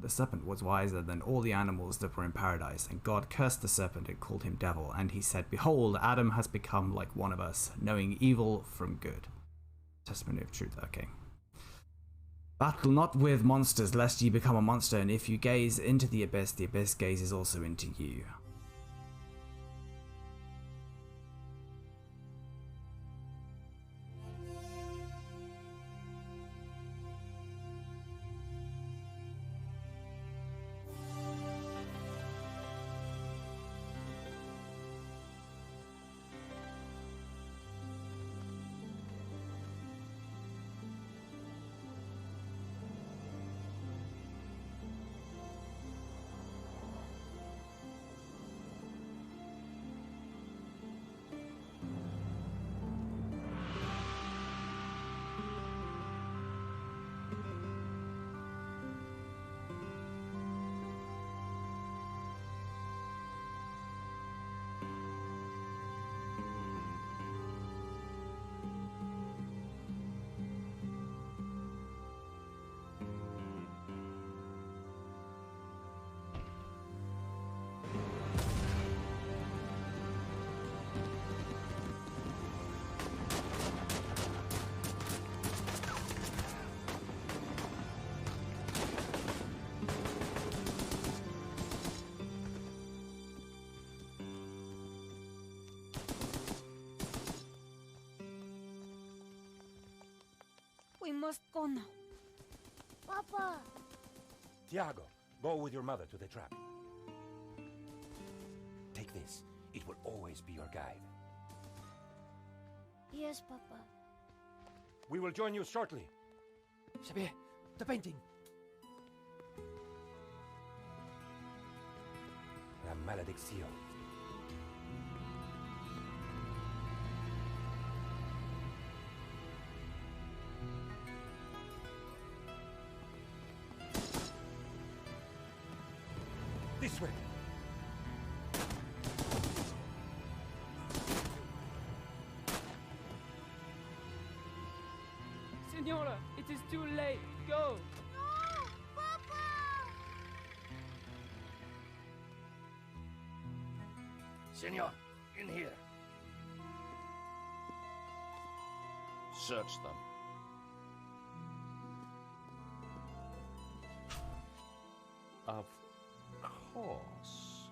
The serpent was wiser than all the animals that were in paradise, and God cursed the serpent and called him devil. And he said, Behold, Adam has become like one of us, knowing evil from good. Testimony of truth. Okay. Battle not with monsters, lest ye become a monster, and if you gaze into the abyss gazes also into you. We must go now. Papa! Tiago, go with your mother to the trap. Take this. It will always be your guide. Yes, Papa. We will join you shortly. Xavier, the painting. La maledicción. This way. Senora, it is too late. Go. No! Papa! Senor, in here. Search them. Of course.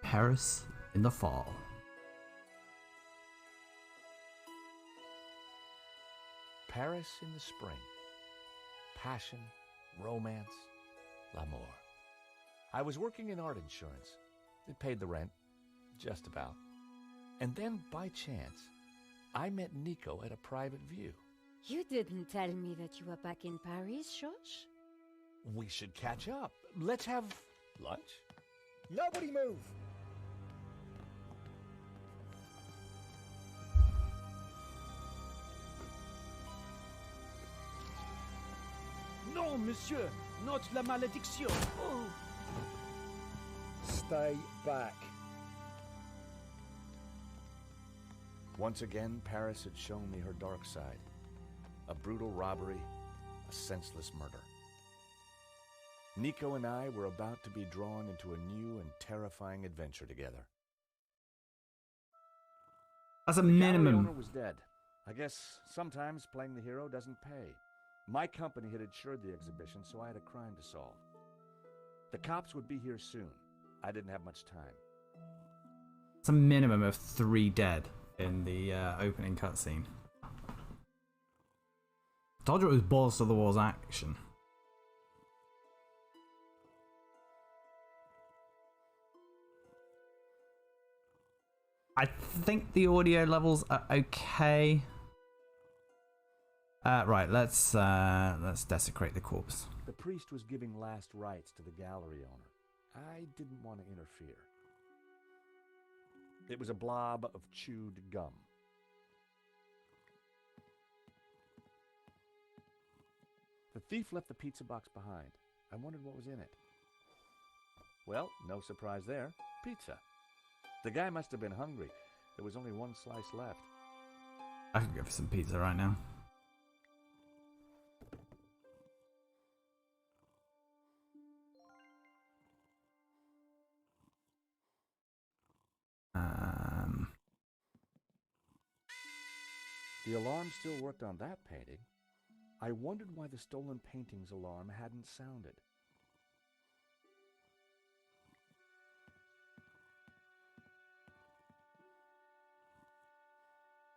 Paris in the fall. Paris in the spring. Passion, romance, l'amour. I was working in art insurance. It paid the rent, just about. And then, by chance, I met Nico at a private view. You didn't tell me that you were back in Paris, George? We should catch up. Let's have lunch. Nobody move! Non, monsieur, not la malédiction. Oh. Stay back. Once again, Paris had shown me her dark side. A brutal robbery, a senseless murder. Nico and I were about to be drawn into a new and terrifying adventure together. That's a The gallery minimum. owner was dead. I guess sometimes playing the hero doesn't pay. My company had insured the exhibition, so I had a crime to solve. The cops would be here soon. I didn't have much time. It's a minimum of 3 dead in the opening cutscene. Told you it was balls to the walls action. I think the audio levels are okay. Right, let's desecrate the corpse. The priest was giving last rites to the gallery owner. I didn't want to interfere. It was a blob of chewed gum. The thief left the pizza box behind. I wondered what was in it. Well, no surprise there. Pizza. The guy must have been hungry. There was only one slice left. I could go for some pizza right now. The alarm still worked on that painting. I wondered why the stolen painting's alarm hadn't sounded.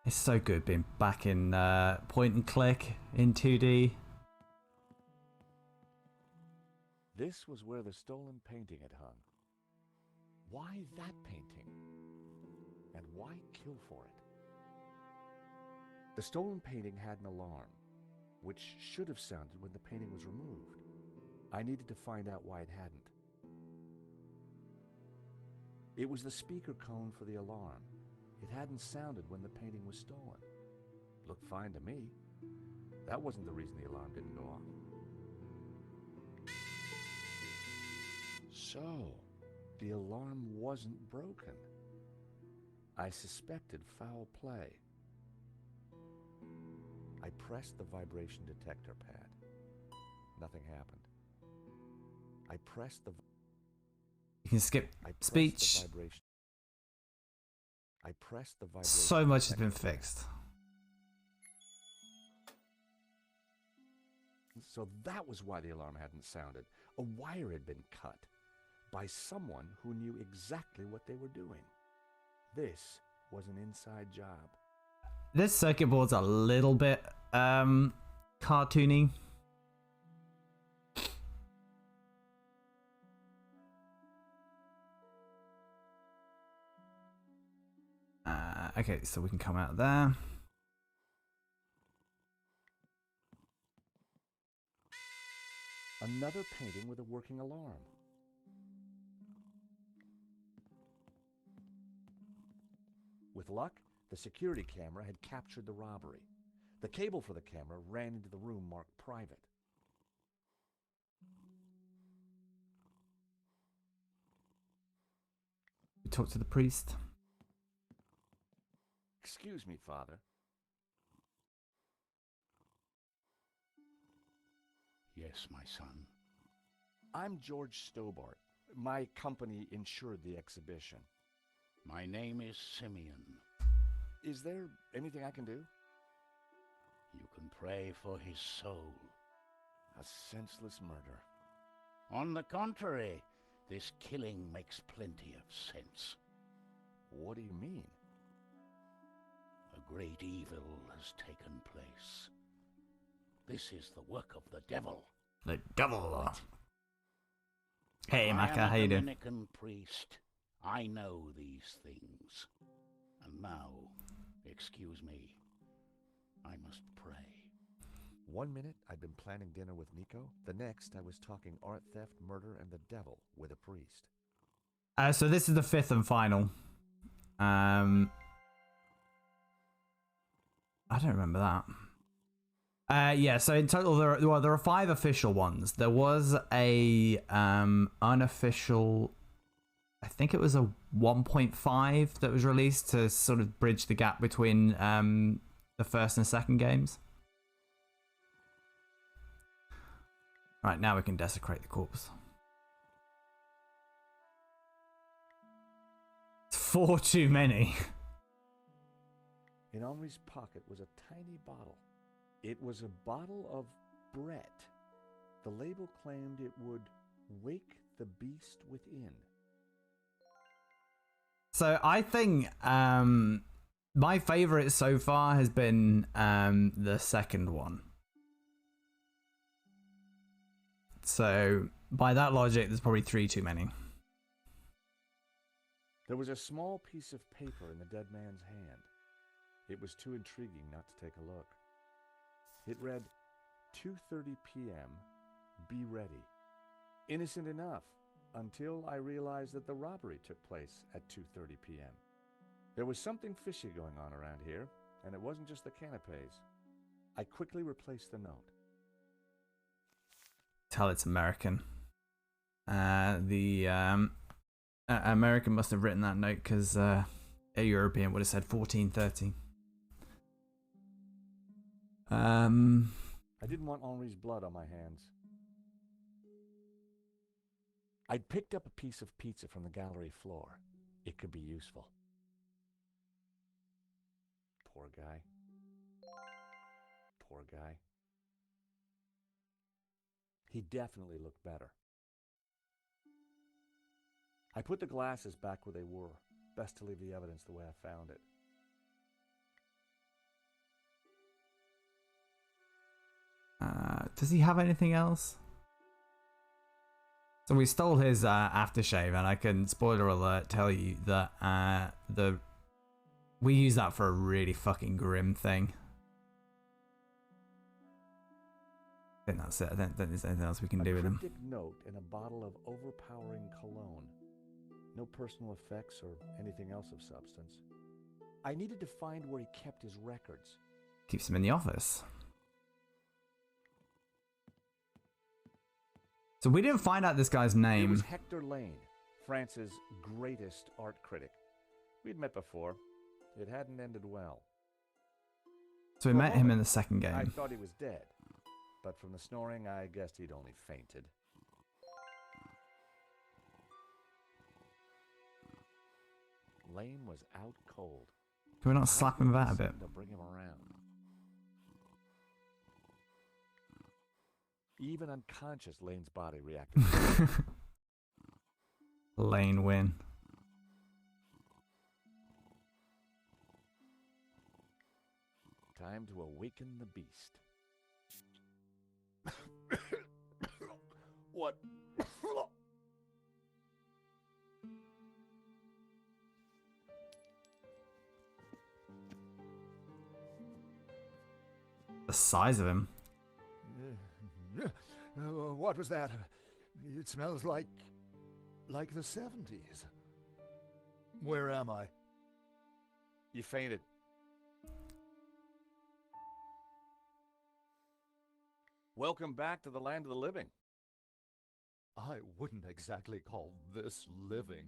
It's so good being back in point and click in 2D. This was where the stolen painting had hung. Why that painting? And why kill for it? The stolen painting had an alarm, which should have sounded when the painting was removed. I needed to find out why it hadn't. It was the speaker cone for the alarm. It hadn't sounded when the painting was stolen. Looked fine to me. That wasn't the reason the alarm didn't go off. So, the alarm wasn't broken. I suspected foul play. I pressed the vibration detector pad. Nothing happened. I pressed the... You can skip speech. I pressed the vibration. So much has been fixed. So that was why the alarm hadn't sounded. A wire had been cut by someone who knew exactly what they were doing. This was an inside job. This circuit board's a little bit cartoony. Okay, so we can come out there. Another painting with a working alarm. With luck, the security camera had captured the robbery. The cable for the camera ran into the room marked private. We talk to the priest. Excuse me, Father. Yes, my son. I'm George Stobart. My company insured the exhibition. My name is Simeon. Is there anything I can do? You can pray for his soul. A senseless murder. On the contrary, this killing makes plenty of sense. What do you mean? A great evil has taken place. This is the work of the devil. The devil. Hey, I Maka, am how a you doing? Dominican priest. I know these things. And now, excuse me, I must pray. 1 minute, I'd been planning dinner with Nico. The next, I was talking art theft, murder, and the devil with a priest. So this is the fifth and final. I don't remember that. Yeah, so in total, there are 5 official ones. There was a unofficial, I think it was a 1.5 that was released to sort of bridge the gap between the first and second games. Right, now we can desecrate the corpse. It's 4 too many. In Henri's pocket was a tiny bottle. It was a bottle of Brett. The label claimed it would wake the beast within. So I think my favorite so far has been the second one. So by that logic, there's probably 3 too many. There was a small piece of paper in the dead man's hand. It was too intriguing not to take a look. It read, 2:30 p.m., be ready. Innocent enough, until I realized that the robbery took place at 2:30 p.m. There was something fishy going on around here, and it wasn't just the canapes. I quickly replaced the note. Tell it's American. The American must have written that note because a European would have said 14:30. I didn't want Henri's blood on my hands. I'd picked up a piece of pizza from the gallery floor. It could be useful. guy. Poor guy. He definitely looked better. I put the glasses back where they were. Best to leave the evidence the way I found it. Does he have anything else? So we stole his aftershave, and I can, spoiler alert, tell you that we use that for a really fucking grim thing. I think that's it. I don't think there's anything else we can do with him. A cryptic note in a bottle of overpowering cologne. No personal effects or anything else of substance. I needed to find where he kept his records. Keeps him in the office. So we didn't find out this guy's It name. was Hector Lane, France's greatest art critic. We'd met before. It hadn't ended well. So we For a met him in moment, the second I game. thought he was dead, but from the snoring, I guessed he'd only fainted. Lane was out cold. Can we not slap him about a bit? To bring him around. Even unconscious, Lane's body reacted. Lane win. Time to awaken the beast. What? The size of him. What was that? It smells like the 70s. Where am I? You fainted. Welcome back to the land of the living. I wouldn't exactly call this living.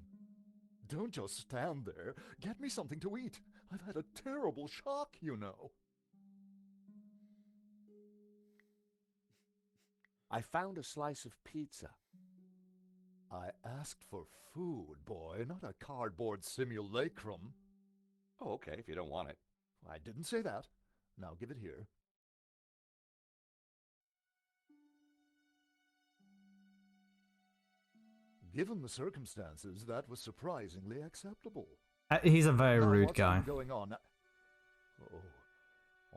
Don't just stand there. Get me something to eat. I've had a terrible shock, you know. I found a slice of pizza. I asked for food, boy, not a cardboard simulacrum. Oh, okay, if you don't want it. I didn't say that. Now give it here. Given the circumstances, that was surprisingly acceptable. He's a very Now, rude what's guy. been going on? Oh,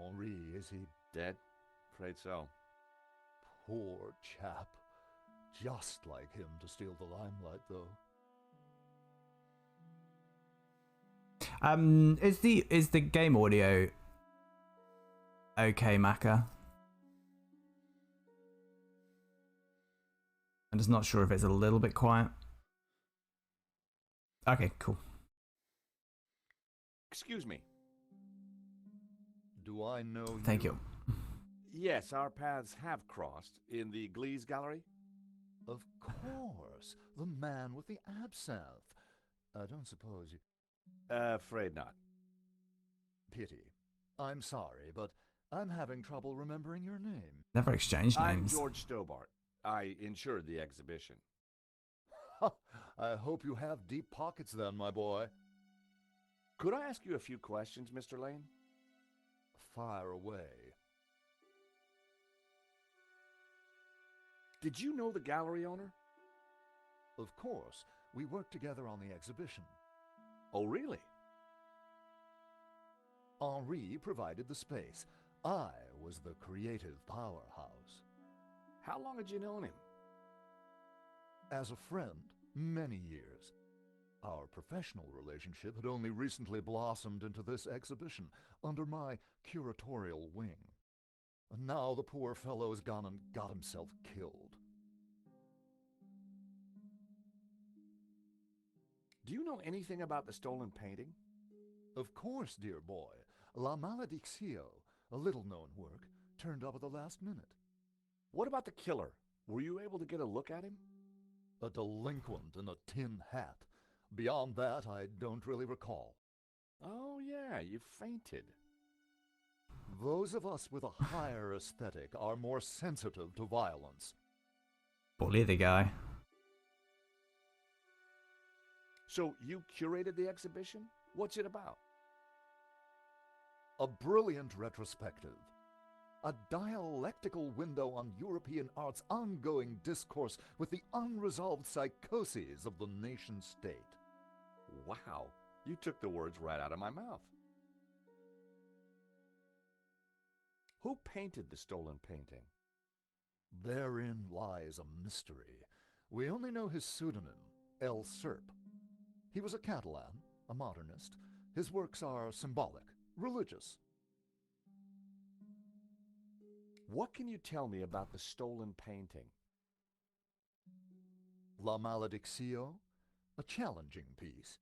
Henri, is he Dead? Afraid so. poor chap? Just like him to steal the limelight, though. Is the game audio okay, Maka? I'm just not sure if it's a little bit quiet. Okay, cool. Excuse me. Do I know Thank you. Yes, our paths have crossed in the Glees Gallery. Of course, the man with the absinthe. I don't suppose you... Afraid not. Pity. I'm sorry, but I'm having trouble remembering your name. Never exchanged I'm names. George Stobart. I insured the exhibition. I hope you have deep pockets then, my boy. Could I ask you a few questions, Mr. Lane? Fire away. Did you know the gallery owner? Of course, we worked together on the exhibition. Oh, really? Henri provided the space. I was the creative powerhouse. How long had you known him? As a friend, many years. Our professional relationship had only recently blossomed into this exhibition, under my curatorial wing. And now the poor fellow's gone and got himself killed. Do you know anything about the stolen painting? Of course, dear boy. La Maledictio, a little-known work, turned up at the last minute. What about the killer? Were you able to get a look at him? A delinquent in a tin hat. Beyond that, I don't really recall. Oh, yeah, you fainted. Those of us with a higher aesthetic are more sensitive to violence. Bully the guy. So you curated the exhibition? What's it about? A brilliant retrospective. A dialectical window on European art's ongoing discourse with the unresolved psychoses of the nation-state. Wow, you took the words right out of my mouth. Who painted the stolen painting? Therein lies a mystery. We only know his pseudonym, El Serp. He was a Catalan, a modernist. His works are symbolic, religious. What can you tell me about the stolen painting? La Maledictio, a challenging piece.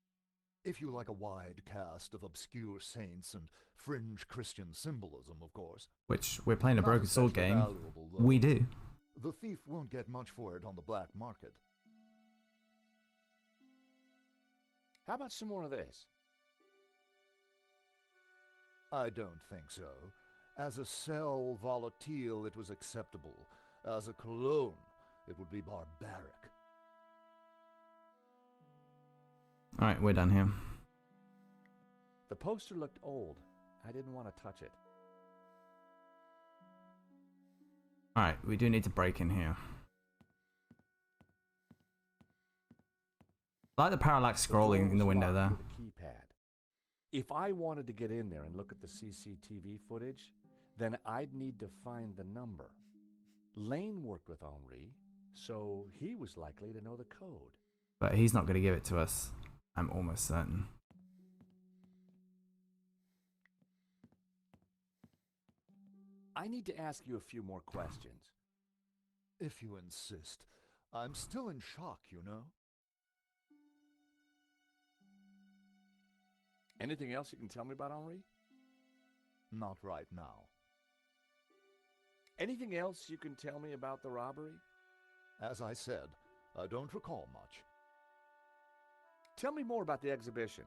If you like a wide cast of obscure saints and fringe Christian symbolism, of course. Which, we're playing a Not broken sword especially game. valuable, though. We do. The thief won't get much for it on the black market. How about some more of this? I don't think so. As a sel volatile, it was acceptable. As a cologne, it would be barbaric. Alright, we're done here. The poster looked old. I didn't want to touch it. Alright, we do need to break in here. I like the parallax scrolling in the window there. With a keypad. If I wanted to get in there and look at the CCTV footage, then I'd need to find the number. Lane worked with Henri, so he was likely to know the code. But he's not going to give it to us. I'm almost certain. I need to ask you a few more questions. If you insist. I'm still in shock, you know. Anything else you can tell me about Henri? Not right now. Anything else you can tell me about the robbery? As I said, I don't recall much. Tell me more about the exhibition.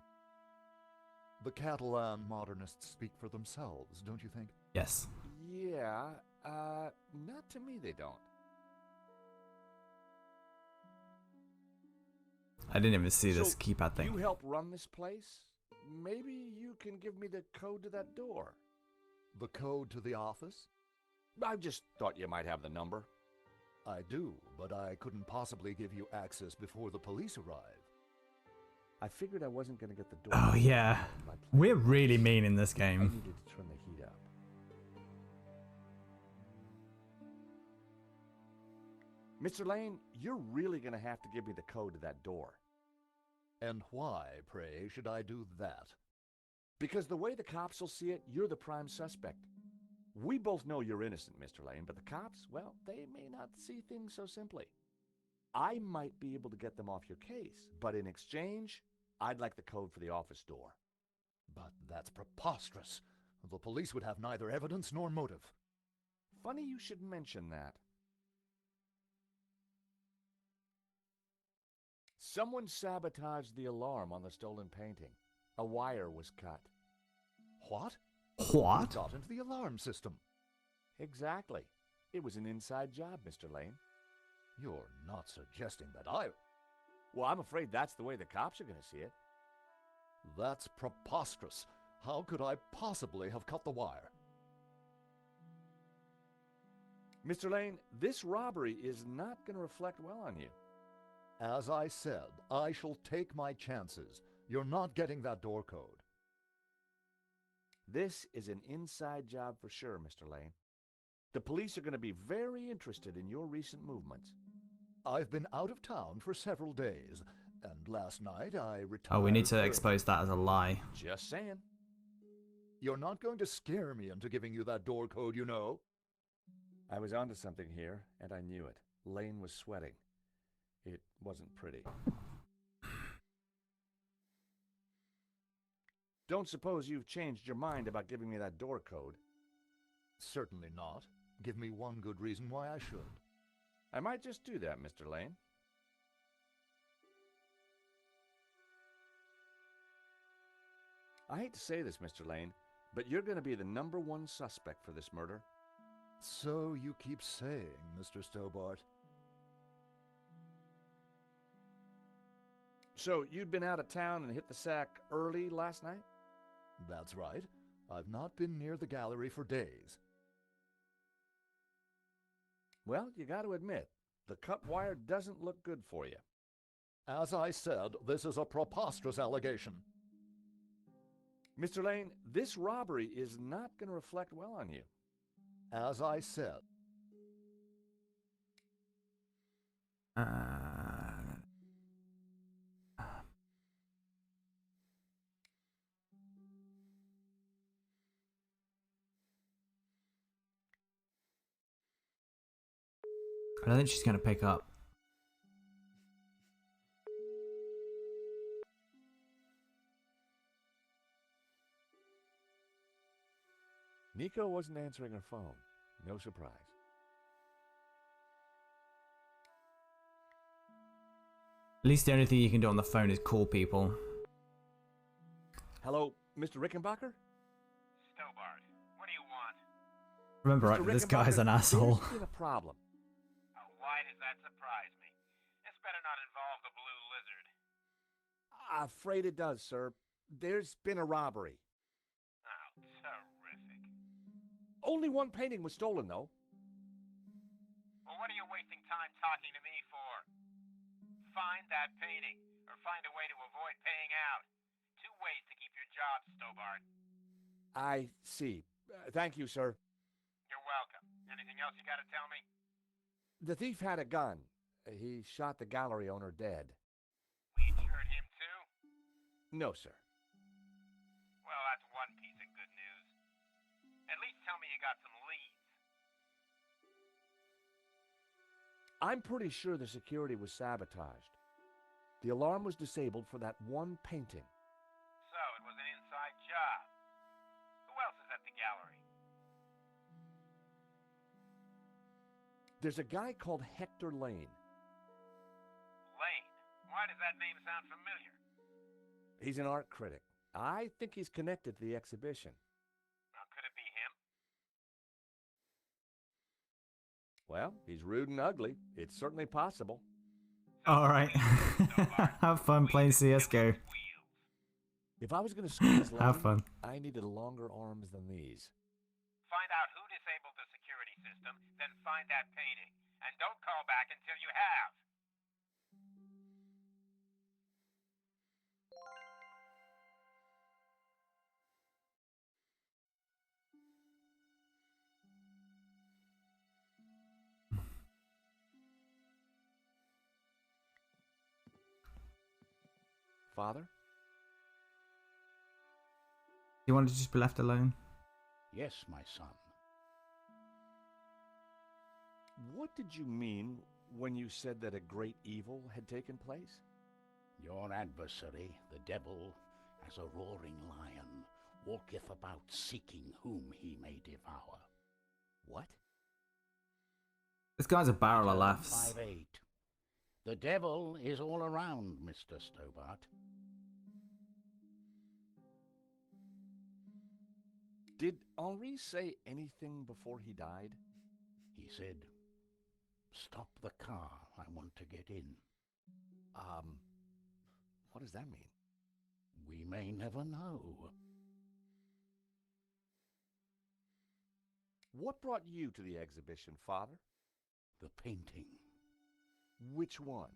The Catalan modernists speak for themselves, don't you think? Yes. Yeah, not to me they don't. I didn't even see this So, keypad thing. You help run this place? Maybe you can give me the code to that door. The code to the office? I just thought you might have the number. I do, but I couldn't possibly give you access before the police arrive. I figured I wasn't going to get the door. Oh yeah. We're really mean in this I game. needed to turn the heat up. Mr. Lane, you're really going to have to give me the code to that door. And why, pray, should I do that? Because the way the cops will see it, you're the prime suspect. We both know you're innocent, Mr. Lane, but the cops, well, they may not see things so simply. I might be able to get them off your case, but in exchange, I'd like the code for the office door. But that's preposterous. The police would have neither evidence nor motive. Funny you should mention that. Someone sabotaged the alarm on the stolen painting. A wire was cut. What? What? Got into the alarm system. Exactly. It was an inside job, Mr. Lane. You're not suggesting that I... Well, I'm afraid that's the way the cops are going to see it. That's preposterous. How could I possibly have cut the wire? Mr. Lane, this robbery is not going to reflect well on you. As I said, I shall take my chances. You're not getting that door code. This is an inside job for sure, Mr. Lane. The police are going to be very interested in your recent movements. I've been out of town for several days, and last night I retired... Oh, we need to early. expose that as a lie. Just saying. You're not going to scare me into giving you that door code, you know. I was onto something here, and I knew it. Lane was sweating. It wasn't pretty. Don't suppose you've changed your mind about giving me that door code? Certainly not. Give me one good reason why I should. I might just do that, Mr. Lane. I hate to say this, Mr. Lane, but you're going to be the #1 suspect for this murder. So you keep saying, Mr. Stobart. So you'd been out of town and hit the sack early last night? That's right. I've not been near the gallery for days. Well, you got to admit, the cut wire doesn't look good for you. As I said, this is a preposterous allegation. Mr. Lane, this robbery is not going to reflect well on you. As I said. I don't think she's going to pick up. Nico wasn't answering her phone. No surprise. At least the only thing you can do on the phone is call people. Hello, Mr. Rickenbacker? Stobart, what do you want? Remember, Mr. this guy's an Rickenbacker, asshole. There's been a problem. Why does that surprise me? This better not involve the Blue Lizard. Afraid it does, sir. There's been a robbery. Oh, terrific. Only one painting was stolen, though. Well, what are you wasting time talking to me for? Find that painting, or find a way to avoid paying out. Two ways to keep your job, Stobart. I see. Thank you, sir. You're welcome. Anything else you gotta tell me? The thief had a gun. He shot the gallery owner dead. We insured him too? No, sir. Well, that's one piece of good news. At least tell me you got some leads. I'm pretty sure the security was sabotaged. The alarm was disabled for that one painting. So, it was an inside job. Who else is at the gallery? There's a guy called Hector Lane. Lane. Why does that name sound familiar? He's an art critic. I think he's connected to the exhibition. Now, could it be him? Well, he's rude and ugly. It's certainly possible. Alright. Have fun playing CSGO. If I was going to squeeze Lane, Have fun. I needed longer arms than these. Find out who disabled the security system, then find that painting. And don't call back until you have. Father? You want to just be left alone? Yes, my son. What did you mean when you said that a great evil had taken place? Your adversary, the devil, as a roaring lion, walketh about seeking whom he may devour. What? This guy's a barrel of laughs. 5-8. The devil is all around, Mr. Stobart. Did Henri say anything before he died? He said, "Stop the car, I want to get in." What does that mean? We may never know. What brought you to the exhibition, Father? The painting. Which one?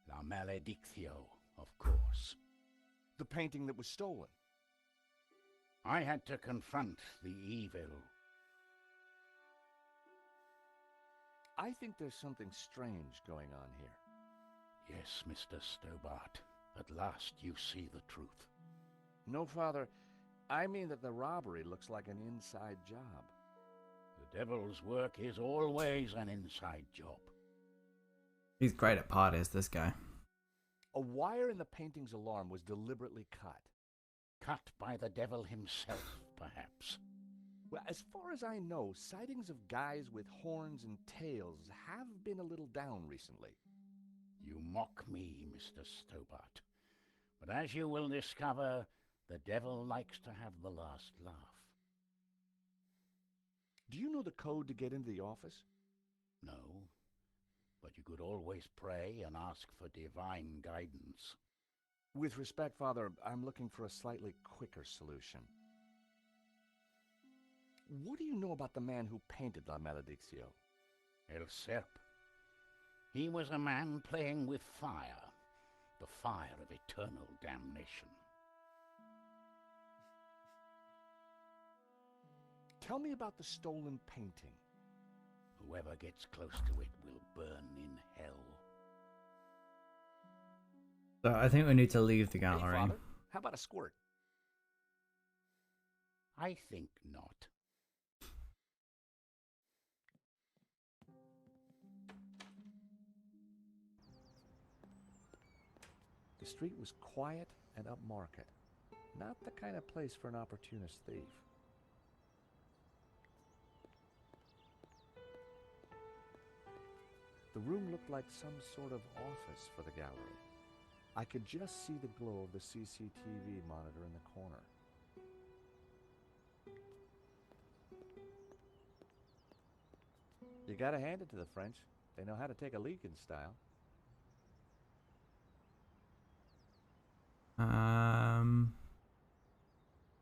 La Maledictio, of course. The painting that was stolen. I had to confront the evil. I think there's something strange going on here. Yes, Mr. Stobart. At last you see the truth. No, Father. I mean that the robbery looks like an inside job. The devil's work is always an inside job. He's great at parties, this guy. A wire in the painting's alarm was deliberately cut. Cut by the devil himself, perhaps. Well, as far as I know, sightings of guys with horns and tails have been a little down recently. You mock me, Mr. Stobart. But as you will discover, the devil likes to have the last laugh. Do you know the code to get into the office? No, but you could always pray and ask for divine guidance. With respect, Father, I'm looking for a slightly quicker solution. What do you know about the man who painted La Maledictio? El Serp. He was a man playing with fire. The fire of eternal damnation. Tell me about the stolen painting. Whoever gets close to it will burn in hell. So I think we need to leave the Hey, gallery. Father, how about a squirt? I think not. The street was quiet and upmarket. Not the kind of place for an opportunist thief. The room looked like some sort of office for the gallery. I could just see the glow of the CCTV monitor in the corner. You gotta hand it to the French. They know how to take a leak in style.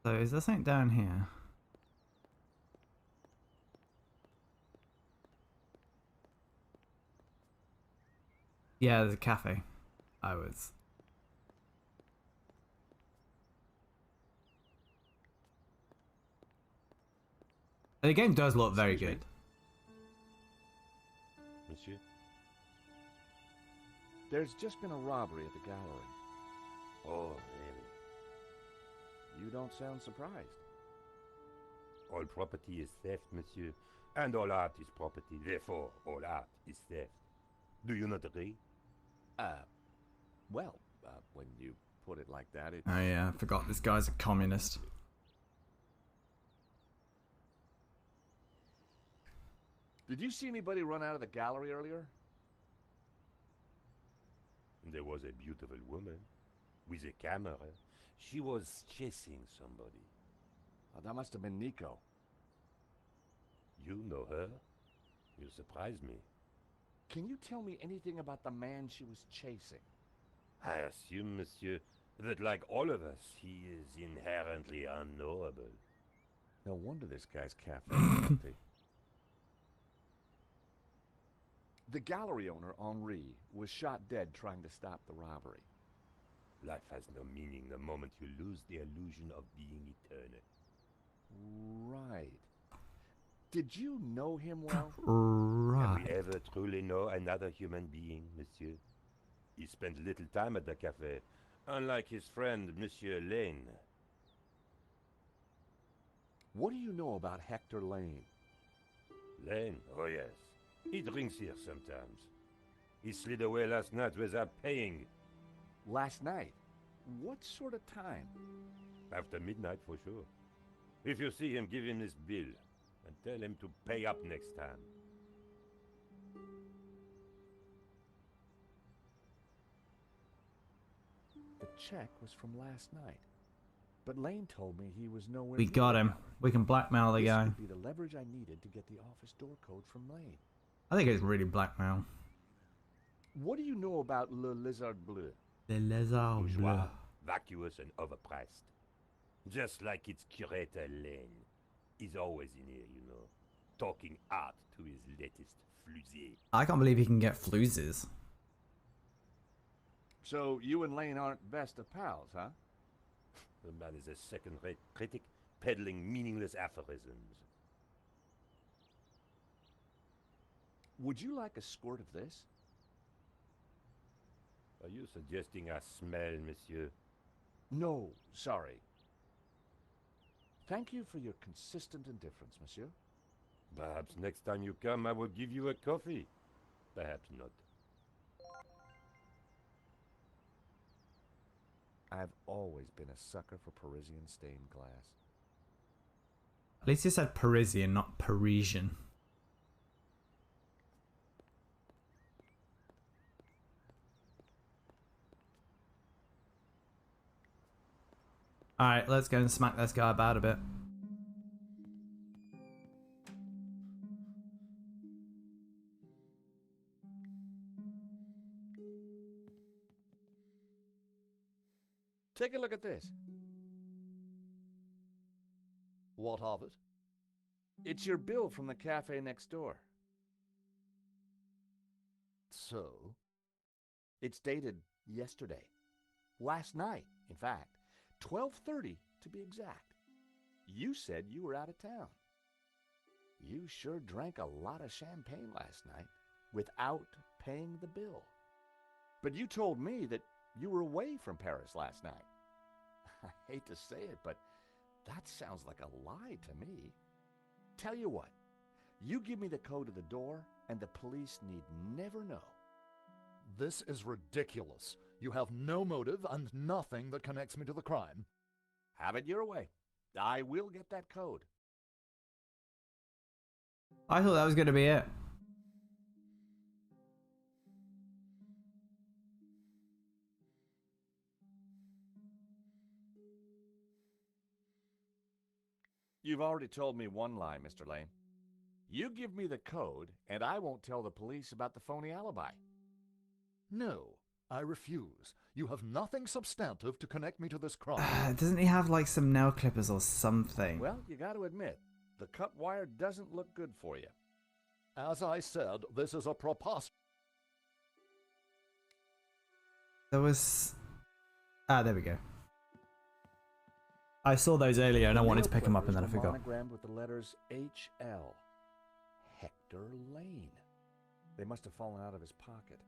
So is there something down here? Yeah, there's a cafe. The game does look very Excuse me. good. Monsieur? There's just been a robbery at the gallery. Oh, really? You don't sound surprised. All property is theft, monsieur. And all art is property. Therefore, all art is theft. Do you not agree? Well, when you put it like that, it's... Oh yeah, I forgot this guy's a communist. Did you see anybody run out of the gallery earlier? There was a beautiful woman with a camera. She was chasing somebody. Oh, that must have been Nico. You know her? You surprise me. Can you tell me anything about the man she was chasing? I assume, monsieur, that like all of us, he is inherently unknowable. No wonder this guy's cafe is empty. The gallery owner, Henri, was shot dead trying to stop the robbery. Life has no meaning the moment you lose the illusion of being eternal. Right. Did you know him well? Can Right. we ever truly know another human being, monsieur? He spent little time at the cafe, unlike his friend, Monsieur Lane. What do you know about Hector Lane? Lane? Oh, yes. He drinks here sometimes. He slid away last night without paying. Last night? What sort of time? After midnight, for sure. If you see him, give him this bill, and tell him to pay up next time. The check was from last night. But Lane told me he was nowhere We near got the him. gallery. We can blackmail the This guy. could be the leverage I needed to get the office door code from Lane. I think it's really blackmail. What do you know about Le Lizard Bleu? The lézard bleu. Bourgeois, vacuous, and overpriced. Just like its curator Lane. He's always in here, you know, talking art to his latest flusée. I can't believe he can get fluses. So you and Lane aren't best of pals, huh? The man is a second-rate critic, peddling meaningless aphorisms. Would you like a squirt of this? Are you suggesting I smell, monsieur? No, sorry. Thank you for your consistent indifference, monsieur. Perhaps next time you come, I will give you a coffee. Perhaps not. I've always been a sucker for Parisian stained glass. At least you said Parisian, not Parisian. Alright, let's go and smack this guy about a bit. Take a look at this. What of it? It's your bill from the cafe next door. So? It's dated yesterday. Last night, in fact. 12:30 to be exact. You said you were out of town. You sure drank a lot of champagne last night without paying the bill. But you told me that you were away from Paris last night. I hate to say it, but that sounds like a lie to me. Tell you what, you give me the code to the door, and the police need never know. This is ridiculous. You have no motive and nothing that connects me to the crime. Have it your way. I will get that code. I thought that was going to be it. You've already told me one lie, Mr. Lane. You give me the code, and I won't tell the police about the phony alibi. No, I refuse. You have nothing substantive to connect me to this crime. Doesn't he have like some nail clippers or something? Well, you got to admit, the cut wire doesn't look good for you. As I said, this is a preposterous... There was... there we go. I saw those earlier and I wanted to pick them up and then I forgot. Monogrammed with the letters H.L. Hector Lane. They must have fallen out of his pocket.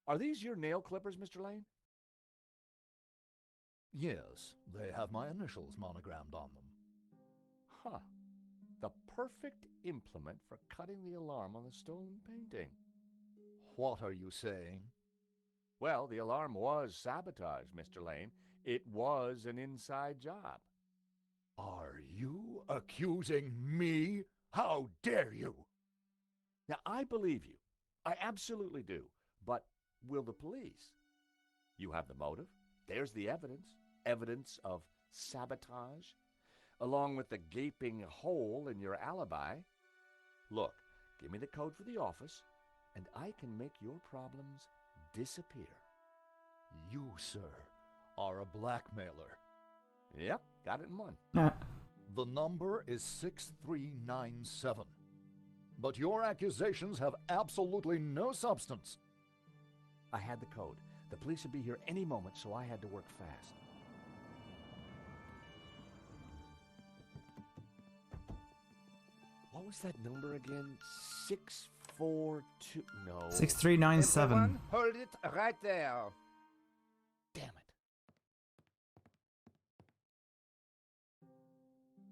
Are these your nail clippers, Mr. Lane? Yes, they have my initials monogrammed on them. Huh. The perfect implement for cutting the alarm on the stolen painting. What are you saying? Well, the alarm was sabotaged, Mr. Lane. It was an inside job. Are you accusing me? How dare you? Now, I believe you. I absolutely do. But will the police? You have the motive. There's the evidence. Evidence of sabotage, along with the gaping hole in your alibi. Look, give me the code for the office, and I can make your problems disappear. You, sir, are a blackmailer. Yep, got it in one. The number is 6397. But your accusations have absolutely no substance. I had the code. The police would be here any moment, so I had to work fast. What was that number again? 642... No. 6397. Everyone, hold it right there. Damn it.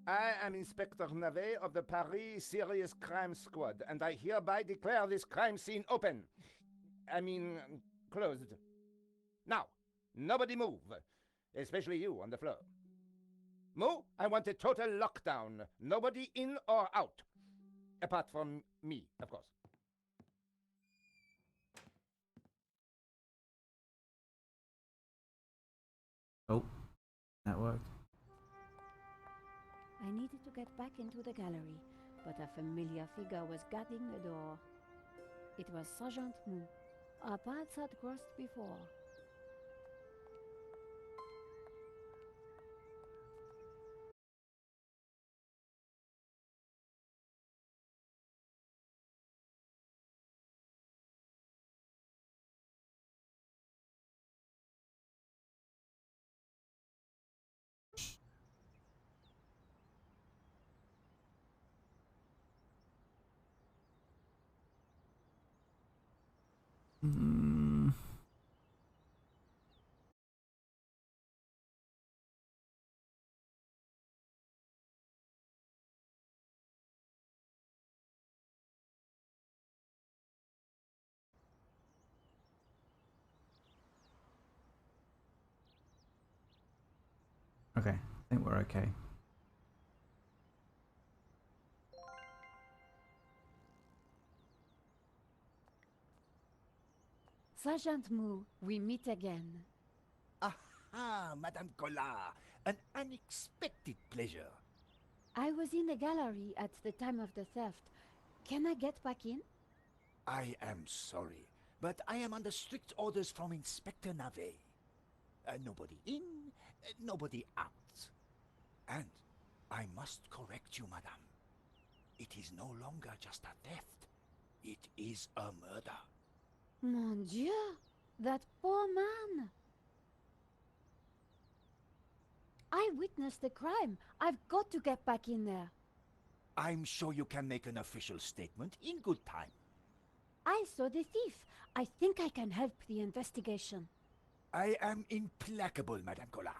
I am Inspector Navet of the Paris Serious Crime Squad, and I hereby declare this crime scene open. Closed. Now, nobody move, especially you on the floor. Mo, I want a total lockdown. Nobody in or out. Apart from me, of course. Oh, that worked. I needed to get back into the gallery, but a familiar figure was guarding the door. It was Sergeant Mou. Our paths had crossed before. Okay, I think we're okay. Sergeant Mou, we meet again. Aha, Madame Collard. An unexpected pleasure. I was in the gallery at the time of the theft. Can I get back in? I am sorry, but I am under strict orders from Inspector Navet. Nobody in, nobody out. And I must correct you, madame. It is no longer just a theft. It is a murder. Mon Dieu! That poor man! I witnessed the crime. I've got to get back in there. I'm sure you can make an official statement in good time. I saw the thief. I think I can help the investigation. I am implacable, Madame Collard.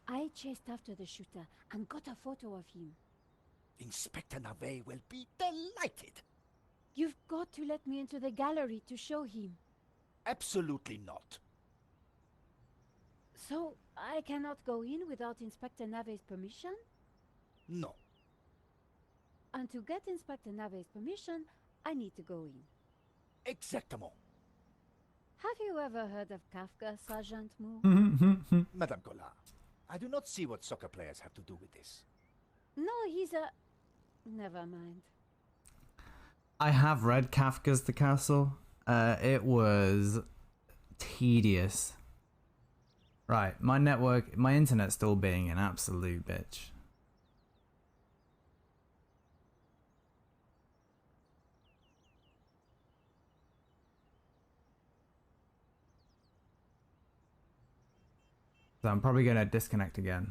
I chased after the shooter and got a photo of him. Inspector Navet will be delighted. You've got to let me into the gallery to show him. Absolutely not. So, I cannot go in without Inspector Navet's permission? No. And to get Inspector Navet's permission, I need to go in. Exactement. Have you ever heard of Kafka, Sergeant Moore? Madame Collard, I do not see what soccer players have to do with this. No, he's a... Never mind. I have read Kafka's The Castle. It was tedious. Right, my internet's still being an absolute bitch. So I'm probably going to disconnect again.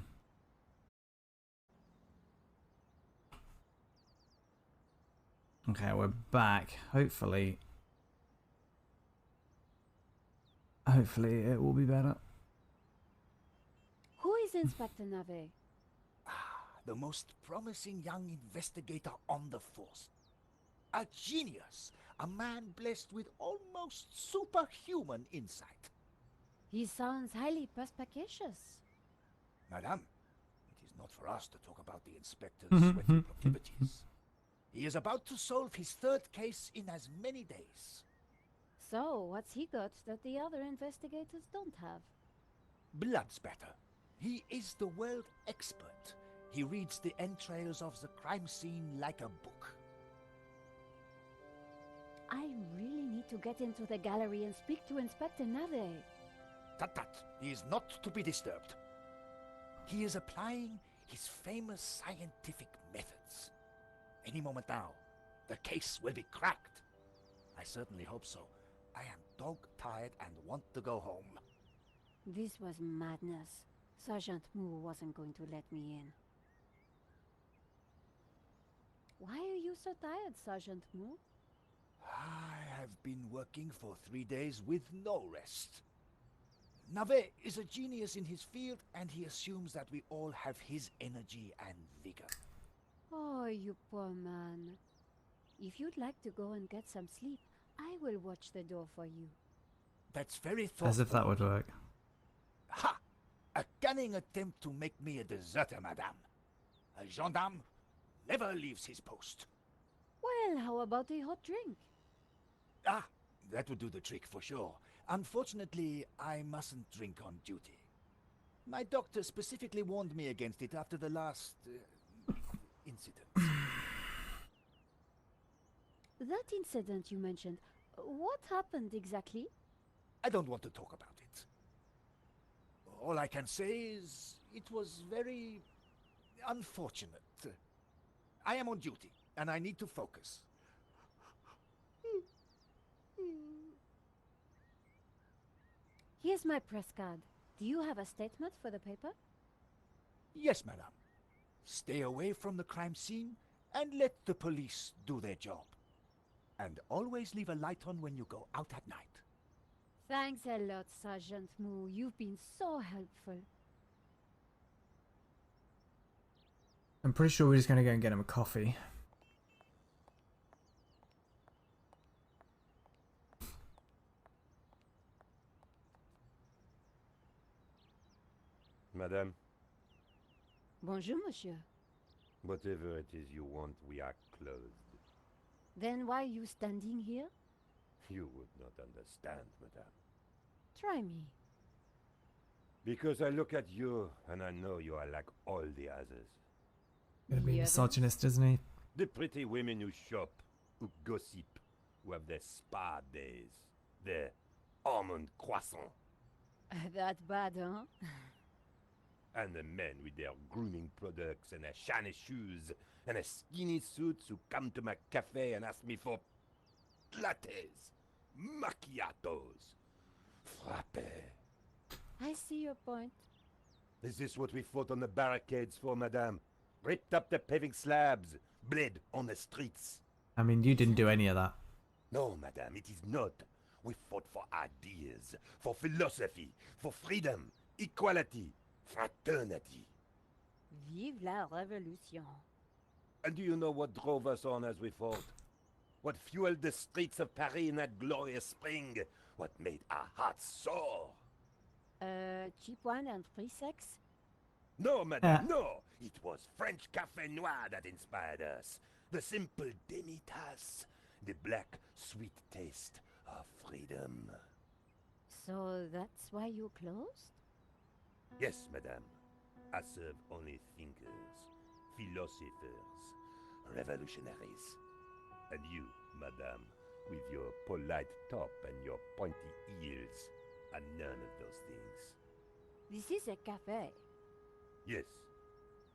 Okay, we're back. Hopefully it will be better. Who is Inspector Navet? The most promising young investigator on the force. A genius. A man blessed with almost superhuman insight. He sounds highly perspicacious. Madame, it is not for us to talk about the inspector's sweaty proclivities. He is about to solve his third case in as many days. So, what's he got that the other investigators don't have? Blood spatter. He is the world expert. He reads the entrails of the crime scene like a book. I really need to get into the gallery and speak to Inspector Navet. Tut. He is not to be disturbed. He is applying his famous scientific methods. Any moment now, the case will be cracked. I certainly hope so. I am dog-tired and want to go home. This was madness. Sergeant Moore wasn't going to let me in. Why are you so tired, Sergeant Moore? I have been working for 3 days with no rest. Navet is a genius in his field, and he assumes that we all have his energy and vigor. Oh, you poor man. If you'd like to go and get some sleep, I will watch the door for you. That's very thoughtful. As if that would work. Ha! A cunning attempt to make me a deserter, madame. A gendarme never leaves his post. Well, how about a hot drink? Ah, that would do the trick for sure. Unfortunately, I mustn't drink on duty. My doctor specifically warned me against it after the last incident. That incident you mentioned, what happened exactly? I don't want to talk about it. All I can say is it was very unfortunate. I am on duty, and I need to focus. Here's my press card. Do you have a statement for the paper? Yes, madame. Stay away from the crime scene and let the police do their job. And always leave a light on when you go out at night. Thanks a lot, Sergeant Moore. You've been so helpful. I'm pretty sure we're just going to go and get him a coffee. Madame, Bonjour, monsieur. whatever it is you want, we are closed. Then why are you standing here? You would not understand, madame. Try me. Because I look at you, and I know you are like all the others. Gonna be Yeah, misogynist, isn't he? The pretty women who shop, who gossip, who have their spa days, their almond croissant. That bad, huh? And the men with their grooming products and their shiny shoes and their skinny suits who come to my cafe and ask me for lattes, macchiatos, frappe. I see your point. Is this what we fought on the barricades for, madame? Ripped up the paving slabs, bled on the streets. I mean, you didn't do any of that. No, madame, it is not. We fought for ideas, for philosophy, for freedom, equality, fraternity. Vive la révolution. And do you know what drove us on as we fought? What fueled the streets of Paris in that glorious spring? What made our hearts soar? Cheap wine and free sex? No, madame, no! It was French Café Noir that inspired us. The simple demi-tasse, the black, sweet taste of freedom. So that's why you closed? Yes, madame. I serve only thinkers, philosophers, revolutionaries. And you, madame, with your polite top and your pointy heels, are none of those things. This is a cafe. Yes,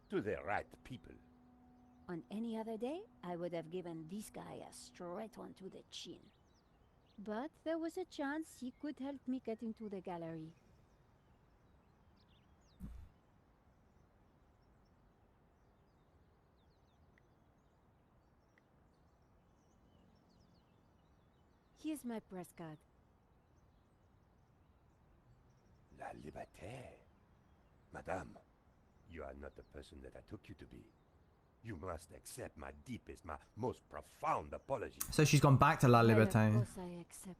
to the right people. On any other day, I would have given this guy a straight one to the chin. But there was a chance he could help me get into the gallery. Here's my press card. La liberté. Madame, you are not the person that I took you to be. You must accept my deepest, my most profound apologies. So she's gone back to La Well, Liberté. of course I accept.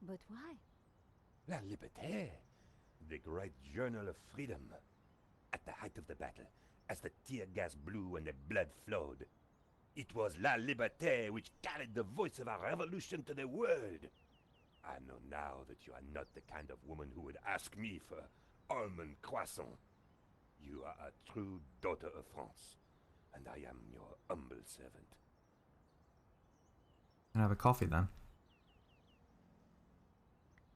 But why? La Liberté, the great journal of freedom. At the height of the battle, as the tear gas blew and the blood flowed, it was La Liberté which carried the voice of our revolution to the world. I know now that you are not the kind of woman who would ask me for almond croissant. You are a true daughter of France, and I am your humble servant. Can I have a coffee then?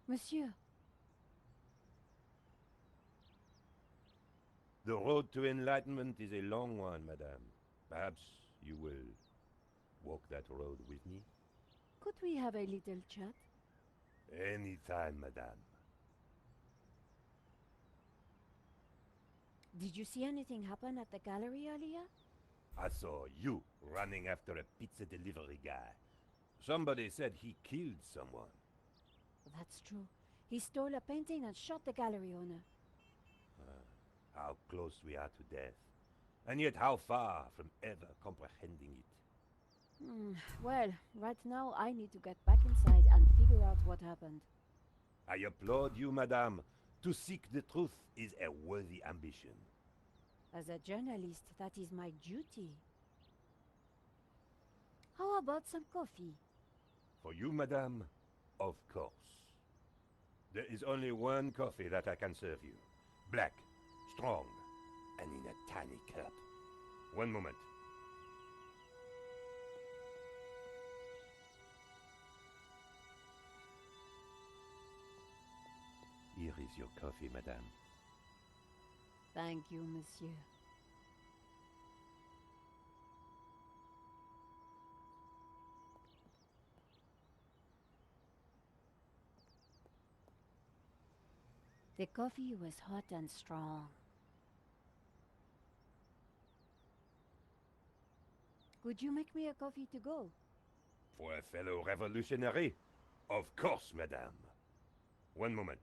Monsieur, The road to enlightenment is a long one, madame. Perhaps you will walk that road with me? could we have a little chat? Anytime, madame. Did you see anything happen at the gallery earlier? I saw you running after a pizza delivery guy. Somebody said he killed someone. That's true. He stole a painting and shot the gallery owner. How close we are to death. And yet how far from ever comprehending it. Well, right now I need to get back inside and figure out what happened. I applaud you, madame. To seek the truth is a worthy ambition. As a journalist, that is my duty. How about some coffee? For you, madame, of course. There is only one coffee that I can serve you. Black, strong, and in a tiny cup. One moment. Here is your coffee, madame. Thank you, monsieur. The coffee was hot and strong. Could you make me a coffee to go? For a fellow revolutionary? Of course, madame. One moment.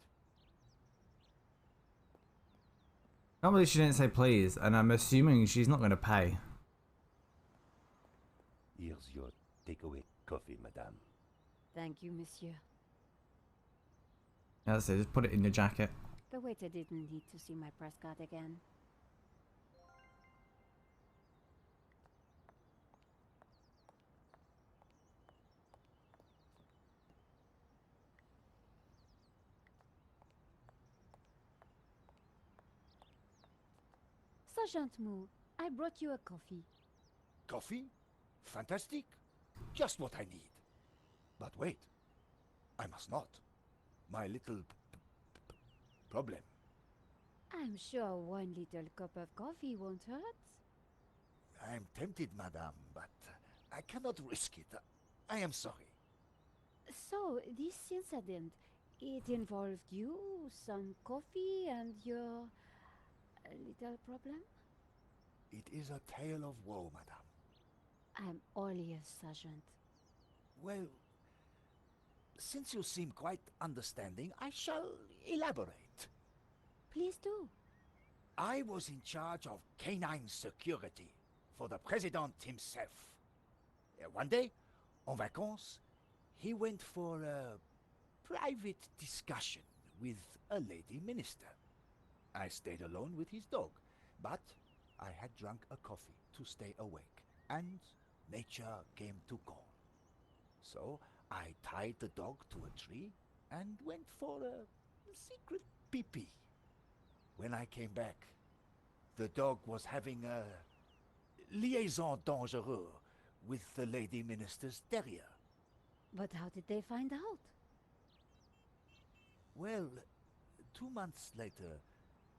I can't believe she didn't say please, and I'm assuming she's not going to pay. Here's your takeaway coffee, madame. Thank you, monsieur. Yeah, that's it, just put it in your jacket. The waiter didn't need to see my press card again. Sergeant Moo, I brought you a coffee. Coffee? Fantastic. Just what I need. But wait. I must not. My little problem. I'm sure one little cup of coffee won't hurt. I'm tempted, madame, but I cannot risk it. I am sorry. So, this incident, it involved you, some coffee, and your little problem? It is a tale of woe, madame. I'm all ears, Sergeant. Well, since you seem quite understanding, I shall elaborate. Please do. I was in charge of canine security for the President himself. One day, en vacances, he went for a private discussion with a lady minister. I stayed alone with his dog, but I had drunk a coffee to stay awake, and nature came to call. So I tied the dog to a tree and went for a secret pee-pee. When I came back, the dog was having a liaison dangereux with the lady minister's terrier. But how did they find out? Well, 2 months later,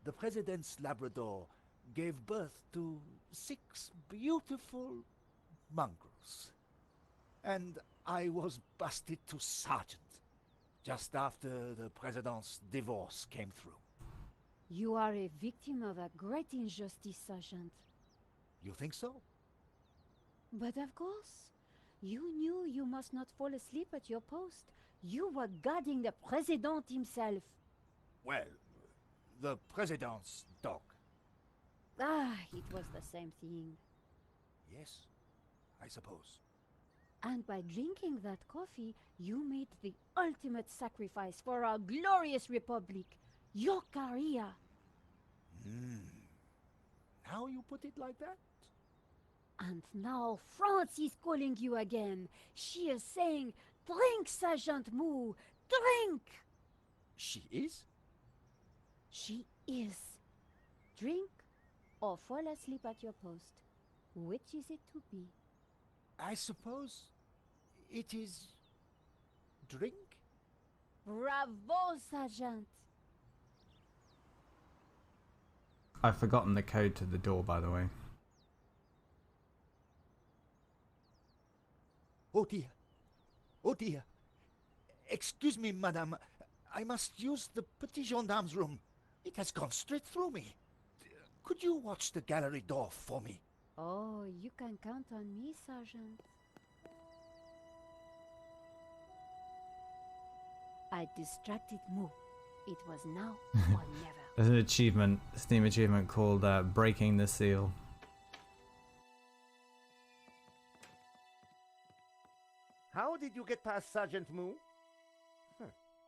the president's Labrador gave birth to 6 beautiful mongrels. And I was busted to sergeant just after the president's divorce came through. You are a victim of a great injustice, Sergeant. You think so? But of course. You knew you must not fall asleep at your post. You were guarding the President himself. Well, the president's dog. Ah, it was the same thing. Yes, I suppose. And by drinking that coffee, you made the ultimate sacrifice for our glorious republic. Your career. Now you put it like that? And now France is calling you again. She is saying, "Drink, Sergeant Moo, drink!" She is? She is. Drink or fall asleep at your post. Which is it to be? I suppose it is drink? Bravo, Sergeant! I've forgotten the code to the door, by the way. Oh dear. Oh dear. Excuse me, madame. I must use the petit gendarme's room. It has gone straight through me. Could you watch the gallery door for me? Oh, you can count on me, Sergeant. I distracted Moo. It was now or never. There's an achievement, a Steam achievement called Breaking the Seal. How did you get past Sergeant Moo?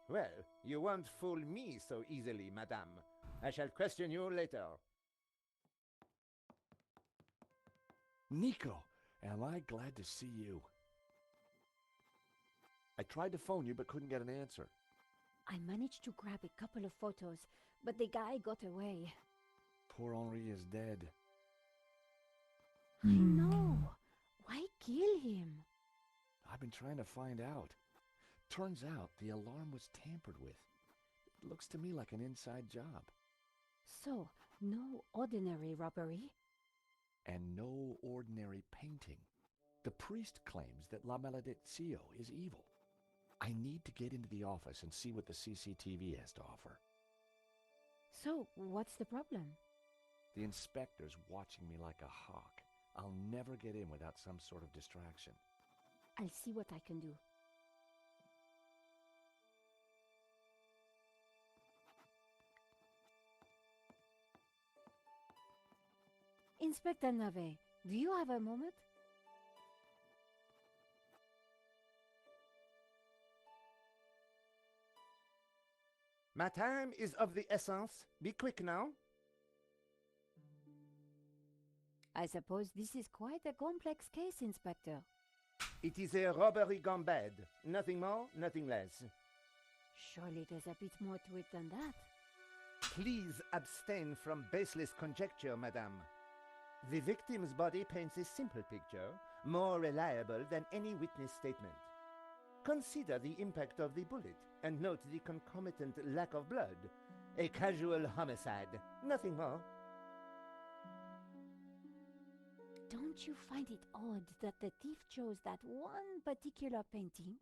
Well, you won't fool me so easily, madame. I shall question you later. Nico, am I glad to see you. I tried to phone you but couldn't get an answer. I managed to grab a couple of photos, but the guy got away. Poor Henri is dead. I know. Why kill him? I've been trying to find out. Turns out the alarm was tampered with. It looks to me like an inside job. So, no ordinary robbery? And no ordinary painting. The priest claims that La Maledizio is evil. I need to get into the office and see what the CCTV has to offer. So, what's the problem? The inspector's watching me like a hawk. I'll never get in without some sort of distraction. I'll see what I can do. Inspector Nave, do you have a moment? My time is of the essence. Be quick now. I suppose this is quite a complex case, Inspector. It is a robbery gone bad. Nothing more, nothing less. Surely there's a bit more to it than that. Please abstain from baseless conjecture, madame. The victim's body paints a simple picture, more reliable than any witness statement. Consider the impact of the bullet, and note the concomitant lack of blood. A casual homicide, nothing more. Don't you find it odd that the thief chose that one particular painting?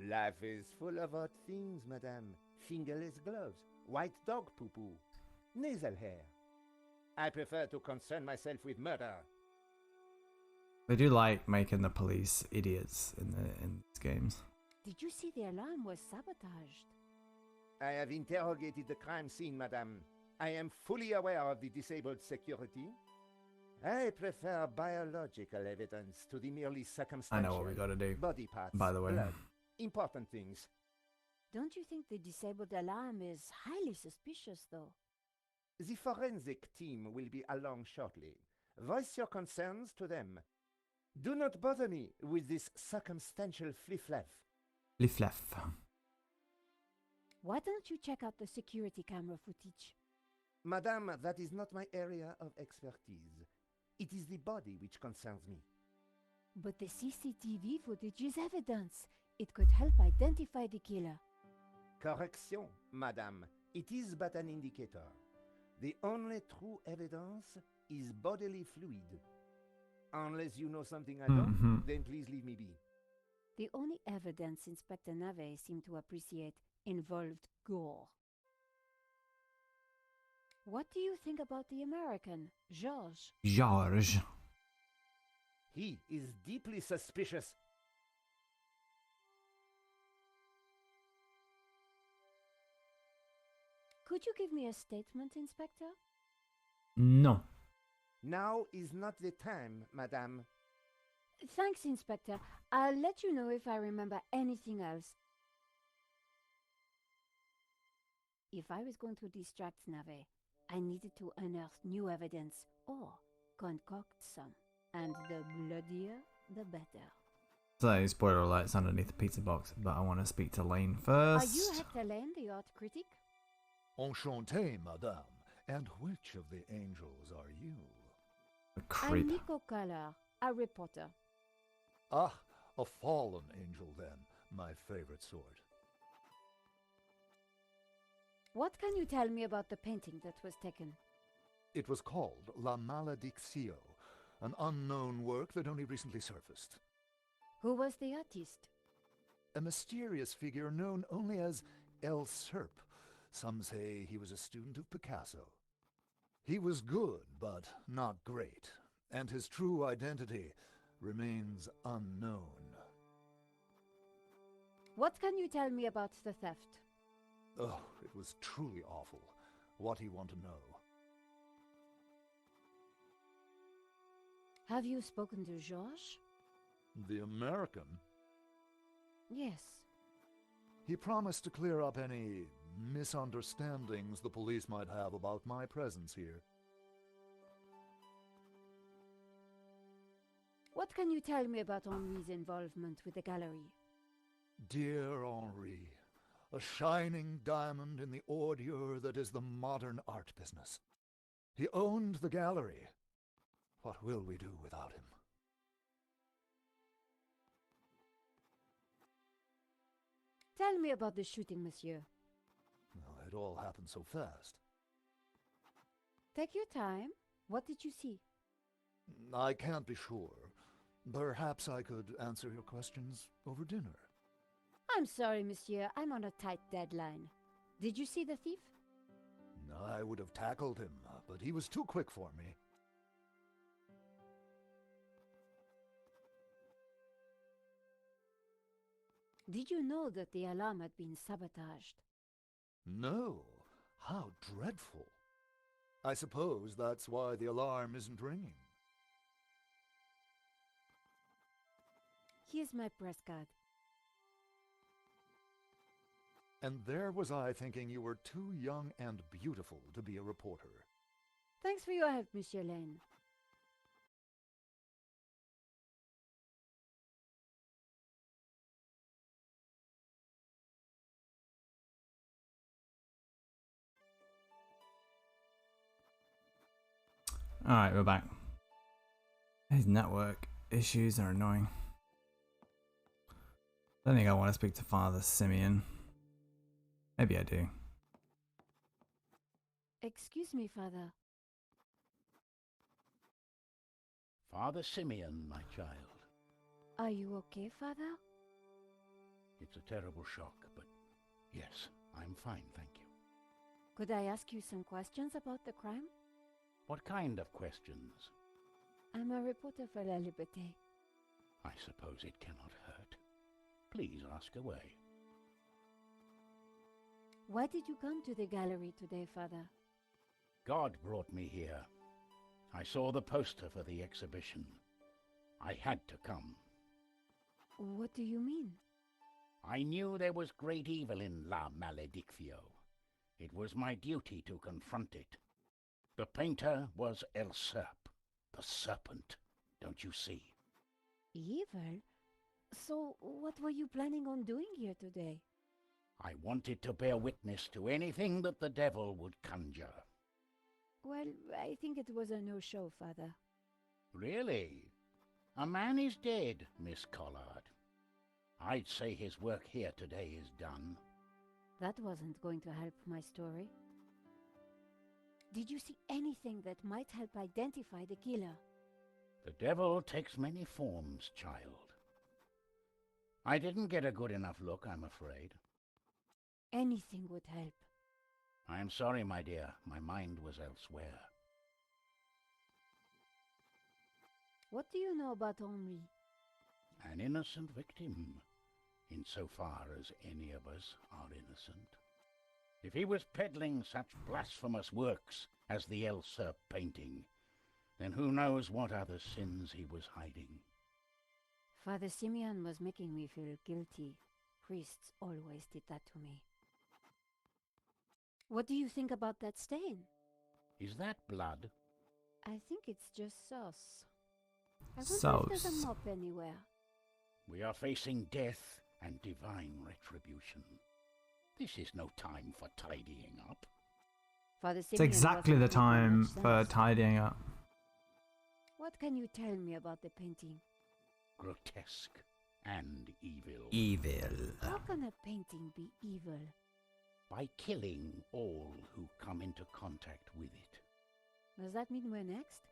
Life is full of odd things, madame. Fingerless gloves, white dog poo-poo, nasal hair. I prefer to concern myself with murder. They do like making the police idiots in these games. Did you see the alarm was sabotaged? I have interrogated the crime scene, madame. I am fully aware of the disabled security. I prefer biological evidence to the merely circumstantial. I know what we gotta do. Body parts, by the way. blood, important things. Don't you think the disabled alarm is highly suspicious, though? The forensic team will be along shortly. Voice your concerns to them. Do not bother me with this circumstantial fliff-flaff. Fliff-flaff. Why don't you check out the security camera footage? Madame, that is not my area of expertise. It is the body which concerns me. But the CCTV footage is evidence. It could help identify the killer. Correction, madame. It is but an indicator. The only true evidence is bodily fluid. Unless you know something I don't, then please leave me be. The only evidence Inspector Nave seemed to appreciate involved gore. What do you think about the American, Georges? Georges. He is deeply suspicious. Could you give me a statement, Inspector? No. Now is not the time, madame. Thanks, Inspector. I'll let you know if I remember anything else. If I was going to distract Nave, I needed to unearth new evidence or concoct some. And the bloodier, the better. So, spoiler alerts underneath the pizza box, but I want to speak to Lane first. Are you Hector Lane, the art critic? Enchanté, madame. And which of the angels are you? A creep. I'm Nico Collar, a reporter. Ah, a fallen angel then, my favorite sort. What can you tell me about the painting that was taken? It was called La Maledictio, an unknown work that only recently surfaced. Who was the artist? A mysterious figure known only as El Serp. Some say he was a student of Picasso. He was good, but not great, and his true identity remains unknown. What can you tell me about the theft? Oh, it was truly awful. What do you want to know? Have you spoken to Georges? The American? Yes. He promised to clear up any misunderstandings the police might have about my presence here. What can you tell me about Henri's involvement with the gallery? Dear Henri, a shining diamond in the ordure that is the modern art business. He owned the gallery. What will we do without him? Tell me about the shooting, monsieur. Well, it all happened so fast. Take your time. What did you see? I can't be sure. Perhaps I could answer your questions over dinner. I'm sorry, monsieur. I'm on a tight deadline. Did you see the thief? I would have tackled him, but he was too quick for me. Did you know that the alarm had been sabotaged? No. How dreadful. I suppose that's why the alarm isn't ringing. Here's my press card. And there was I thinking you were too young and beautiful to be a reporter. Thanks for your help, Monsieur Lane. Alright, we're back. These network issues are annoying. I don't think I want to speak to Father Simeon. Maybe I do. Excuse me, Father. Father Simeon, my child. Are you okay, Father? It's a terrible shock, but yes, I'm fine, thank you. Could I ask you some questions about the crime? What kind of questions? I'm a reporter for La Liberté. I suppose it cannot hurt. Please ask away. Why did you come to the gallery today, Father? God brought me here. I saw the poster for the exhibition. I had to come. What do you mean? I knew there was great evil in La Maledictio. It was my duty to confront it. The painter was El Serp, the Serpent, don't you see? Evil? So, what were you planning on doing here today? I wanted to bear witness to anything that the devil would conjure. Well, I think it was a no-show, Father. Really? A man is dead, Miss Collard. I'd say his work here today is done. That wasn't going to help my story. Did you see anything that might help identify the killer? The devil takes many forms, child. I didn't get a good enough look, I'm afraid. Anything would help. I'm sorry, my dear. My mind was elsewhere. What do you know about Henri? An innocent victim, insofar as any of us are innocent. If he was peddling such blasphemous works as the El Serp painting, then who knows what other sins he was hiding. Father Simeon was making me feel guilty. Priests always did that to me. What do you think about that stain? Is that blood? I think it's just sauce. I wonder if there's a mop anywhere. We are facing death and divine retribution. This is no time for tidying up. Father Simeon It's exactly the wasn't making time much for sense. tidying up. What can you tell me about the painting? Grotesque and evil. Evil. How can a painting be evil? By killing all who come into contact with it. Does that mean we're next?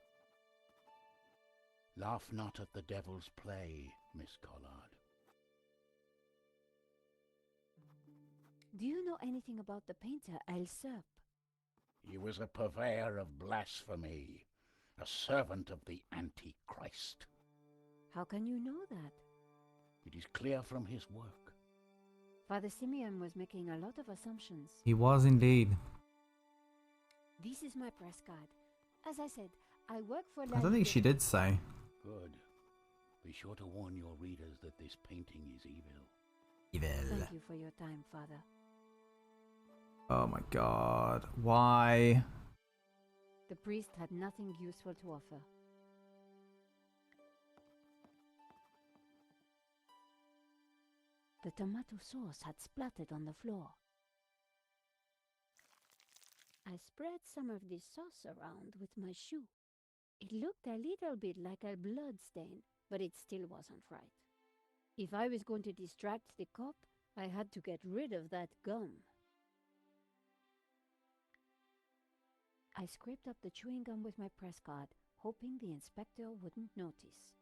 Laugh not at the devil's play, Miss Collard. Do you know anything about the painter El Serp? He was a purveyor of blasphemy, a servant of the Antichrist. How can you know that? It is clear from his work. Father Simeon was making a lot of assumptions. He was indeed. This is my press card. As I said, I work for I don't think she did say. Good. Be sure to warn your readers that this painting is evil. Evil. Thank you for your time, Father. Oh my god. Why? The priest had nothing useful to offer. The tomato sauce had splattered on the floor. I spread some of this sauce around with my shoe. It looked a little bit like a blood stain, but it still wasn't right. If I was going to distract the cop, I had to get rid of that gum. I scraped up the chewing gum with my press card, hoping the inspector wouldn't notice.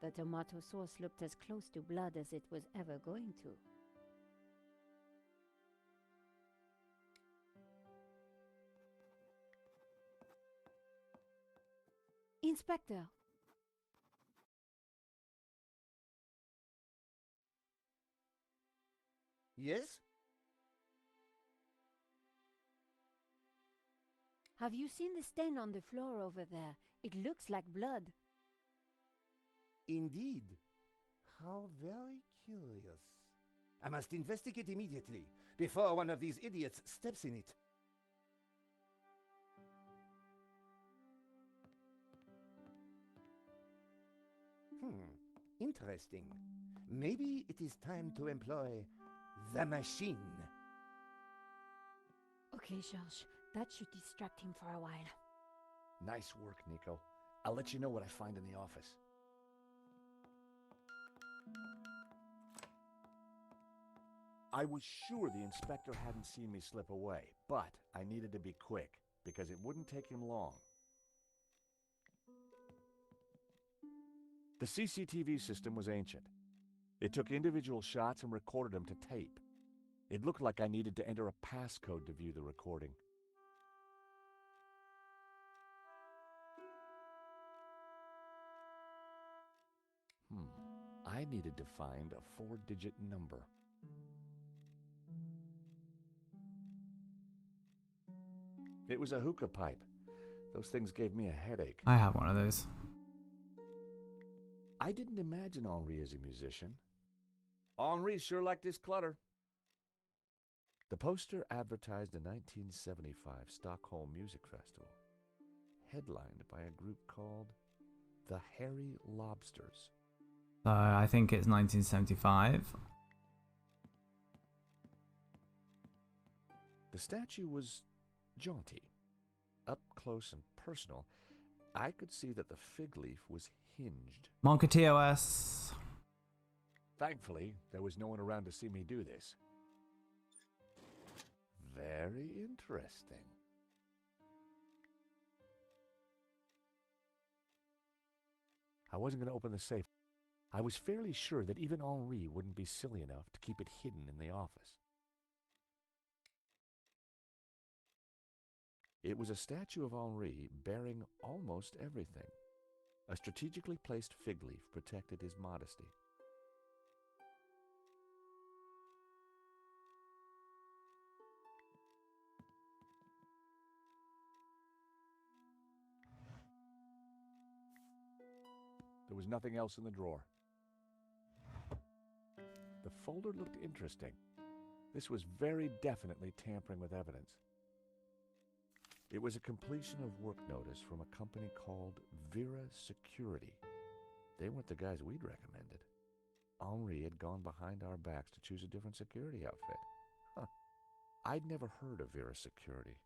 The tomato sauce looked as close to blood as it was ever going to. Inspector! Yes? Have you seen the stain on the floor over there? It looks like blood. Indeed. How very curious. I must investigate immediately, before one of these idiots steps in it. Interesting. Maybe it is time to employ the machine. Okay, George. That should distract him for a while. Nice work, Nico. I'll let you know what I find in the office. I was sure the inspector hadn't seen me slip away, but I needed to be quick, because it wouldn't take him long. The CCTV system was ancient. It took individual shots and recorded them to tape. It looked like I needed to enter a passcode to view the recording. I needed to find a 4-digit number. It was a hookah pipe. Those things gave me a headache. I have one of those. I didn't imagine Henri as a musician. Henri sure liked his clutter. The poster advertised a 1975 Stockholm Music Festival, headlined by a group called the Hairy Lobsters. I think it's 1975. The statue was jaunty. Up close and personal, I could see that the fig leaf was hinged. Monka TOS. Thankfully, there was no one around to see me do this. Very interesting. I wasn't going to open the safe. I was fairly sure that even Henri wouldn't be silly enough to keep it hidden in the office. It was a statue of Henri bearing almost everything. A strategically placed fig leaf protected his modesty. There was nothing else in the drawer. The folder looked interesting. This was very definitely tampering with evidence. It was a completion of work notice from a company called Vera Security. They weren't the guys we'd recommended. Henri had gone behind our backs to choose a different security outfit. I'd never heard of Vera Security,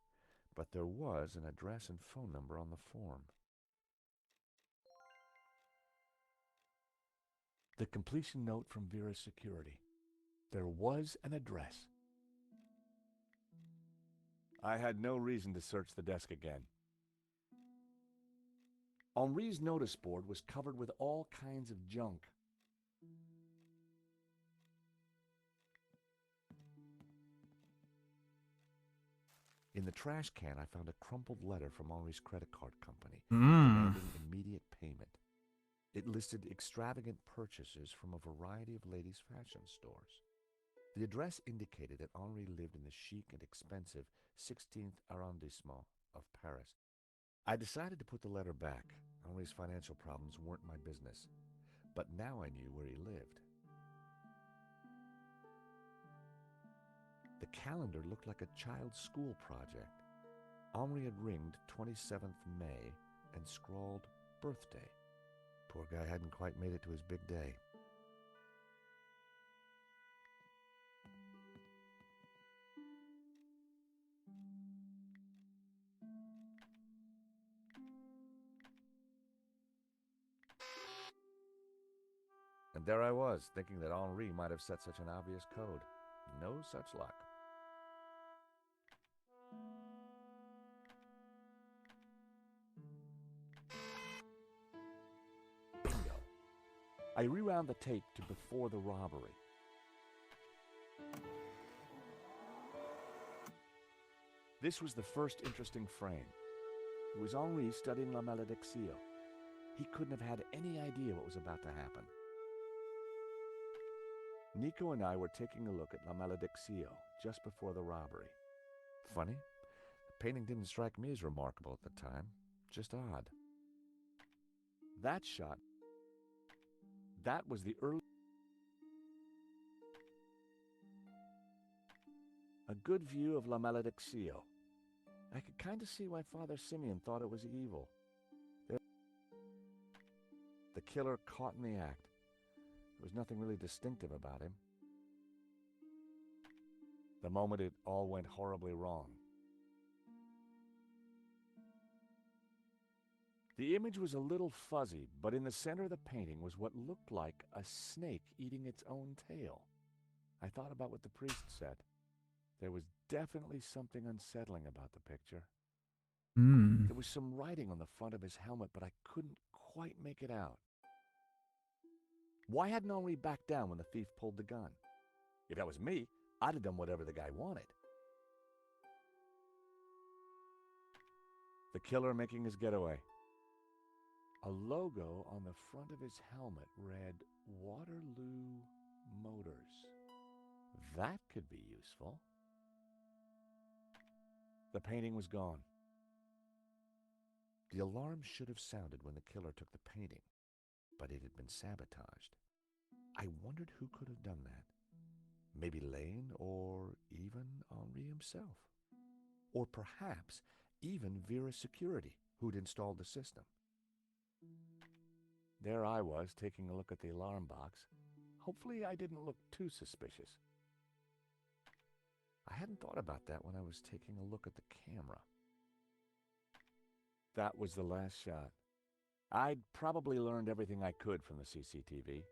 but there was an address and phone number on the form. The completion note from Vera Security. There was an address. I had no reason to search the desk again. Henri's notice board was covered with all kinds of junk. In the trash can, I found a crumpled letter from Henri's credit card company demanding immediate payment. It listed extravagant purchases from a variety of ladies' fashion stores. The address indicated that Henri lived in the chic and expensive 16th arrondissement of Paris. I decided to put the letter back. Henri's financial problems weren't my business. But now I knew where he lived. The calendar looked like a child's school project. Henri had ringed 27th May and scrawled birthday. Poor guy hadn't quite made it to his big day. And there I was, thinking that Henri might have set such an obvious code. No such luck. Bingo. I rewound the tape to before the robbery. This was the first interesting frame. It was Henri studying La Malédiction. He couldn't have had any idea what was about to happen. Nico and I were taking a look at La Malédiction just before the robbery. Funny, the painting didn't strike me as remarkable at the time, just odd. That shot, that was the early... A good view of La Malédiction. I could kind of see why Father Simeon thought it was evil. The killer caught in the act. There was nothing really distinctive about him. The moment it all went horribly wrong. The image was a little fuzzy, but in the center of the painting was what looked like a snake eating its own tail. I thought about what the priest said. There was definitely something unsettling about the picture. There was some writing on the front of his helmet, but I couldn't quite make it out. Why hadn't Henri backed down when the thief pulled the gun? If that was me, I'd have done whatever the guy wanted. The killer making his getaway. A logo on the front of his helmet read Waterloo Motors. That could be useful. The painting was gone. The alarm should have sounded when the killer took the painting, but it had been sabotaged. I wondered who could have done that. Maybe Lane, or even Henri himself. Or perhaps even Vera Security, who'd installed the system. There I was, taking a look at the alarm box. Hopefully I didn't look too suspicious. I hadn't thought about that when I was taking a look at the camera. That was the last shot. I'd probably learned everything I could from the CCTV.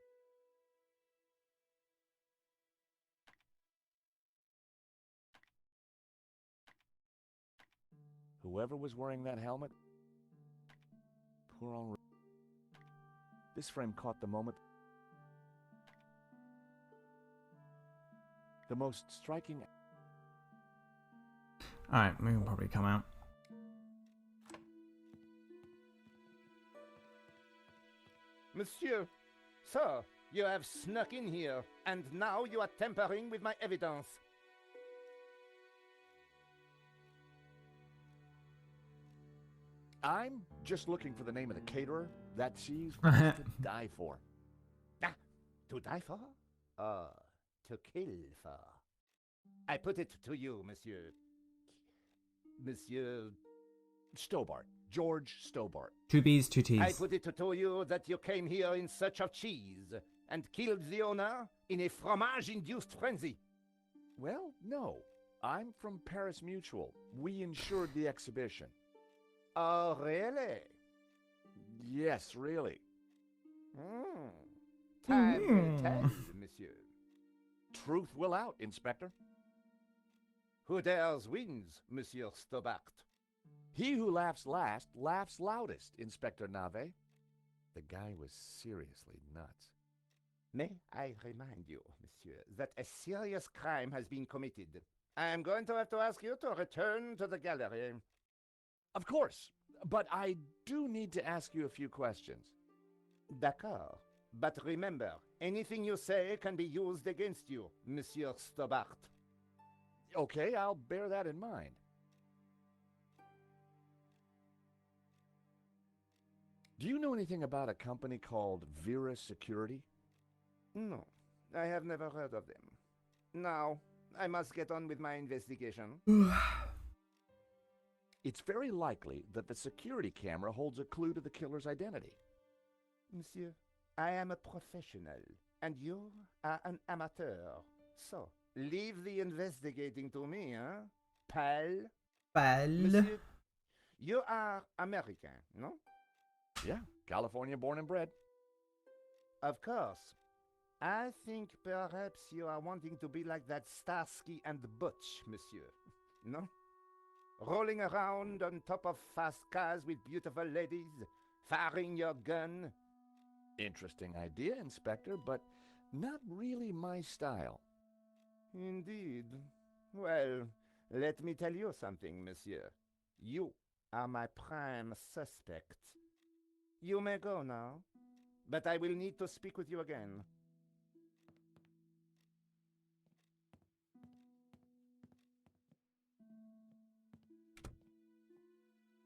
Whoever was wearing that helmet, poor Henri. This frame caught the moment. The most striking... Alright, we can probably come out. Monsieur, sir, you have snuck in here, and now you are tampering with my evidence. I'm just looking for the name of the caterer. That cheese was to die for. Ah, to die for? To kill for. I put it to you, Monsieur. Monsieur Stobart. George Stobart. 2 B's, 2 T's. I put it to you that you came here in search of cheese and killed the owner in a fromage-induced frenzy. Well, no. I'm from Paris Mutual. We insured the exhibition. Oh, really? Yes, really. Time will tell, monsieur. Truth will out, Inspector. Who dares wins, Monsieur Stobart? He who laughs last laughs loudest, Inspector Nave. The guy was seriously nuts. May I remind you, monsieur, that a serious crime has been committed. I am going to have to ask you to return to the gallery. Of course, but I do need to ask you a few questions. D'accord. But remember, anything you say can be used against you, Monsieur Stobart. Okay, I'll bear that in mind. Do you know anything about a company called Vera Security? No, I have never heard of them. Now, I must get on with my investigation. It's very likely that the security camera holds a clue to the killer's identity. Monsieur, I am a professional, and you are an amateur. So, leave the investigating to me, huh? Pal? Monsieur, you are American, no? Yeah, California born and bred. Of course. I think perhaps you are wanting to be like that Starsky and Butch, monsieur. No? Rolling around on top of fast cars with beautiful ladies, firing your gun. Interesting idea, Inspector, but not really my style. Indeed. Well, let me tell you something, monsieur. You are my prime suspect. You may go now, but I will need to speak with you again.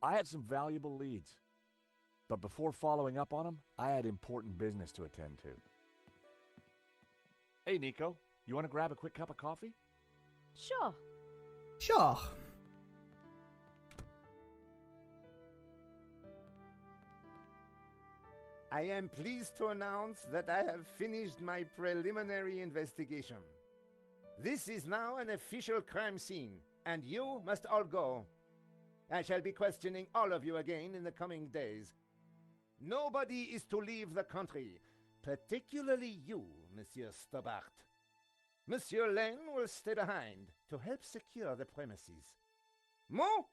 I had some valuable leads, but before following up on them, I had important business to attend to. Hey, Nico, you want to grab a quick cup of coffee? Sure. Sure. I am pleased to announce that I have finished my preliminary investigation. This is now an official crime scene, and you must all go. I shall be questioning all of you again in the coming days. Nobody is to leave the country, particularly you, Monsieur Stobart. Monsieur Lane will stay behind to help secure the premises. Mo?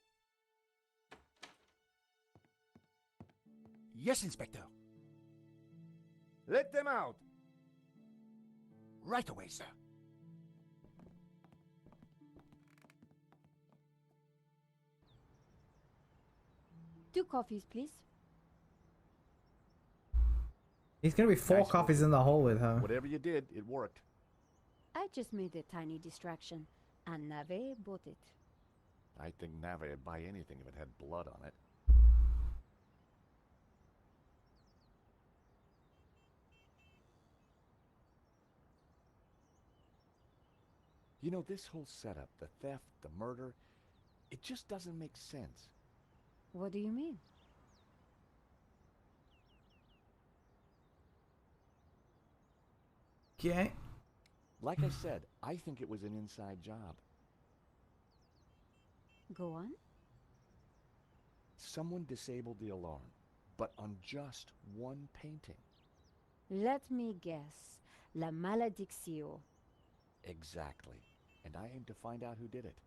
Yes, Inspector. Let them out. Right away, sir. Two coffees, please. He's gonna be four Nice coffees work. in the hole with her. Whatever you did, it worked. I just made a tiny distraction, and Nave bought it. I think Nave would buy anything if it had blood on it. You know, this whole setup, the theft, the murder, it just doesn't make sense. What do you mean? Okay. Like I said, I think it was an inside job. Go on. Someone disabled the alarm, but on just one painting. Let me guess. La maledictio. Exactly. And I aim to find out who did it.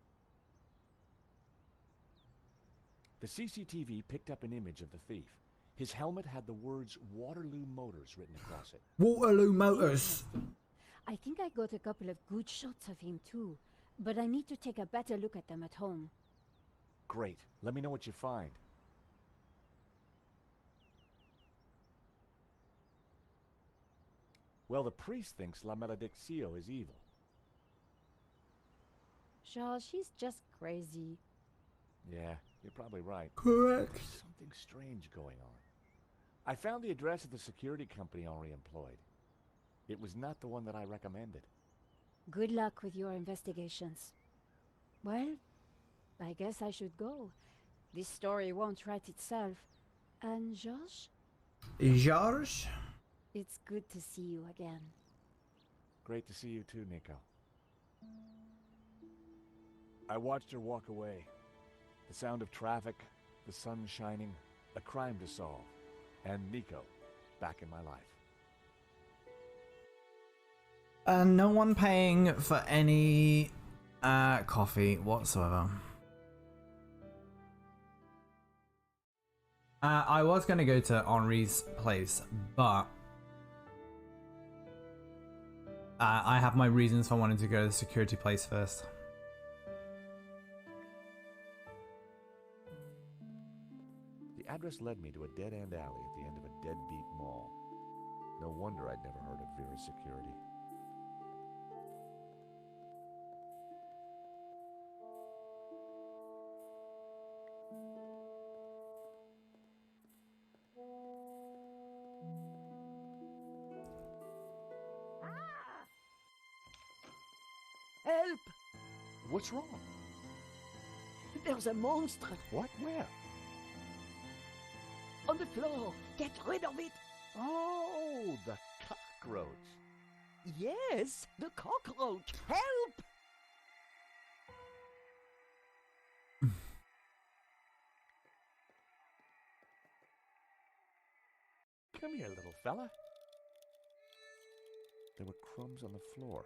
The CCTV picked up an image of the thief. His helmet had the words Waterloo Motors written across it. Waterloo Motors. I think I got a couple of good shots of him too, but I need to take a better look at them at home. Great. Let me know what you find. Well, the priest thinks La Maledictio is evil. Charles, she's just crazy. Yeah, you're probably right. Correct. There's something strange going on. I found the address of the security company Henri employed. It was not the one that I recommended. Good luck with your investigations. Well, I guess I should go. This story won't write itself. And Georges? Georges? It's good to see you again. Great to see you too, Nico. I watched her walk away. The sound of traffic, the sun shining, a crime to solve, and Nico back in my life. No one paying for any coffee whatsoever. I was going to go to Henri's place, but I have my reasons for wanting to go to the security place first. The address led me to a dead-end alley at the end of a deadbeat mall. No wonder I'd never heard of Vera's security. Help! What's wrong? There's a monster What? Where? on the floor. Get rid of it. Oh, the cockroach. Yes, the cockroach. Help! Come here, little fella. There were crumbs on the floor.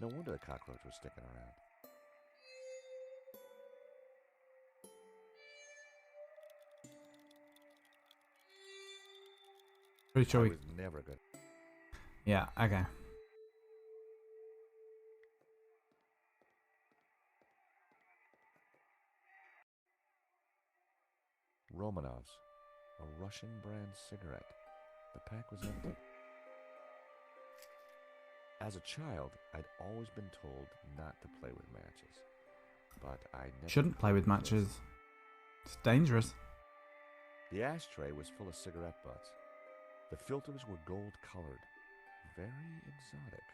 No wonder the cockroach was sticking around. Pretty sure I we... was never good. Yeah, okay. Romanovs. A Russian brand cigarette. The pack was empty. As a child, I'd always been told not to play with matches. But I never... Shouldn't play with matches. It's dangerous. The ashtray was full of cigarette butts. The filters were gold-colored. Very exotic.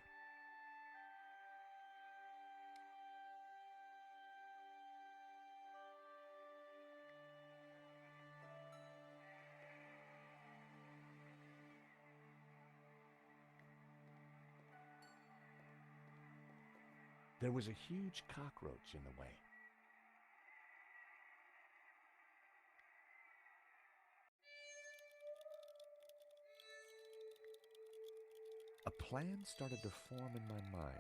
There was a huge cockroach in the way. plan started to form in my mind,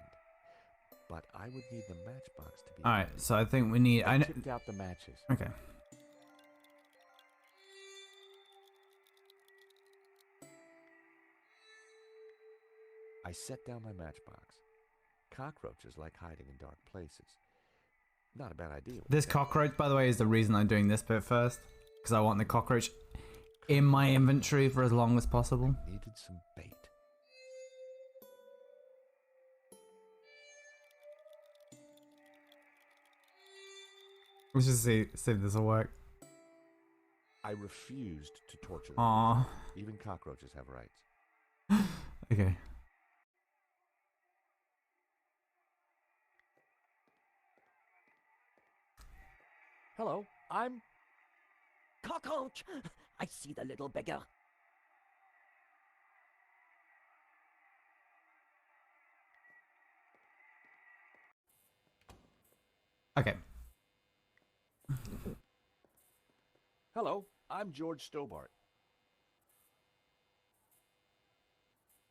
but I would need the matchbox to be. All right, so I think we need. I tipped out the matches. Okay. I set down my matchbox. Cockroaches like hiding in dark places. Not a bad idea. This cockroach, by the way, is the reason I'm doing this bit first, because I want the cockroach in my inventory for as long as possible. Needed some bait. Let's just see if this will work. I refused to torture them. Aww. Even cockroaches have rights. Okay. Hello, I'm... Cockroach! I see the little beggar. Okay. Hello, I'm George Stobart.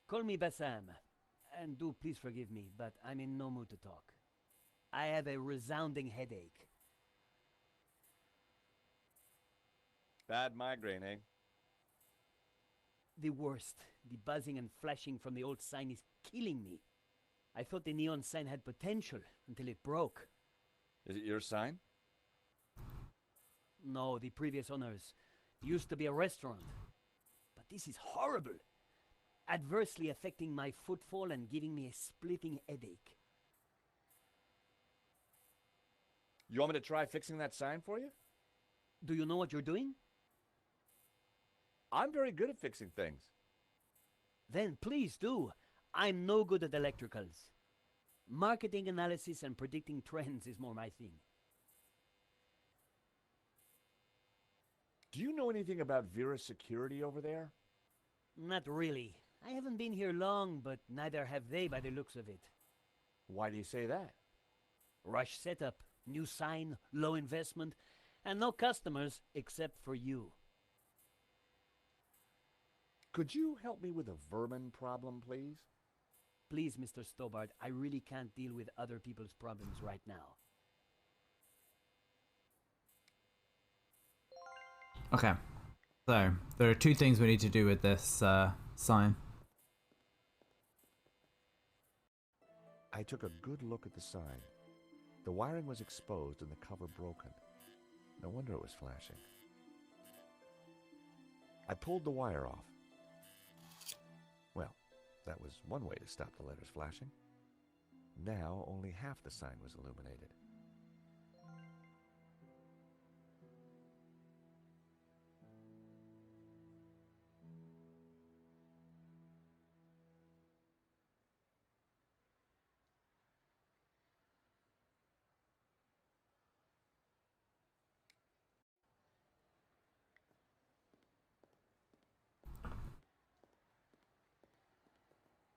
Call me Bassam. And do please forgive me, but I'm in no mood to talk. I have a resounding headache. Bad migraine, eh? The worst. The buzzing and flashing from the old sign is killing me. I thought the neon sign had potential until it broke. Is it your sign? No, the previous owners. It used to be a restaurant. But this is horrible. Adversely affecting my footfall and giving me a splitting headache. You want me to try fixing that sign for you? Do you know what you're doing? I'm very good at fixing things. Then please do. I'm no good at electricals. Marketing analysis and predicting trends is more my thing. Do you know anything about Vera's security over there? Not really. I haven't been here long, but neither have they by the looks of it. Why do you say that? Rush setup, new sign, low investment, and no customers except for you. Could you help me with a vermin problem, please? Please, Mr. Stobart, I really can't deal with other people's problems right now. Okay. So, there are two things we need to do with this sign. I took a good look at the sign. The wiring was exposed and the cover broken. No wonder it was flashing. I pulled the wire off. Well, that was one way to stop the letters flashing. Now only half the sign was illuminated.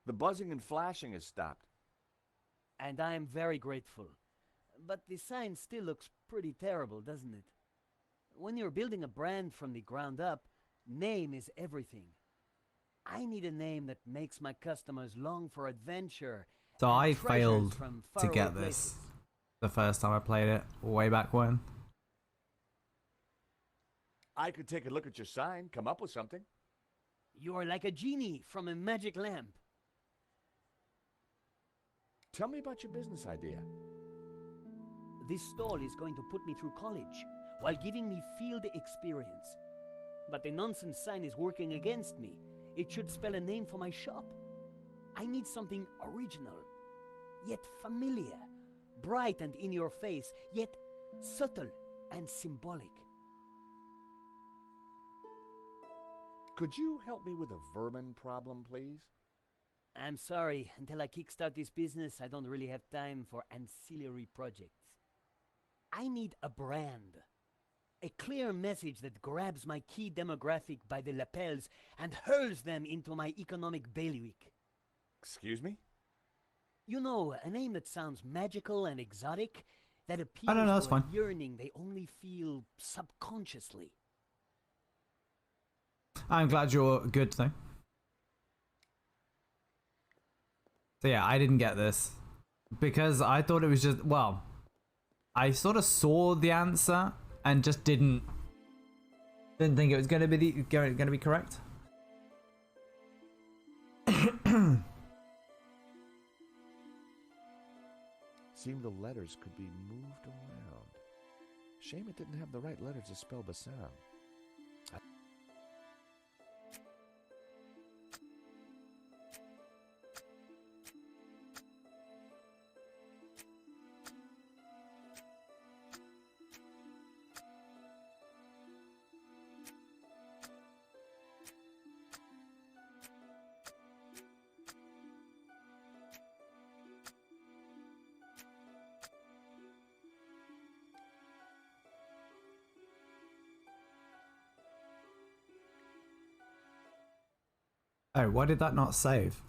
The buzzing and flashing has stopped. And I am very grateful. But the sign still looks pretty terrible, doesn't it? When you're building a brand from the ground up, name is everything. I need a name that makes my customers long for adventure. So I failed from to get faraway this places. the first time I played it, way back when. I could take a look at your sign, come up with something. You are like a genie from a magic lamp. Tell me about your business idea. This stall is going to put me through college while giving me field experience. But the nonsense sign is working against me. It should spell a name for my shop. I need something original, yet familiar, bright and in your face, yet subtle and symbolic. Could you help me with a vermin problem, please? I'm sorry, until I kickstart this business, I don't really have time for ancillary projects. I need a brand. A clear message that grabs my key demographic by the lapels and hurls them into my economic bailiwick. Excuse me? You know, a name that sounds magical and exotic, that appeals I don't know, that's to a fine. yearning they only feel subconsciously. I'm glad you're good, though. So yeah, I didn't get this because I thought it was just, well, I sort of saw the answer and just didn't think it was going to be going to be correct. Seemed the letters could be moved around. Shame it didn't have the right letters to spell Bassam. Oh, why did that not save?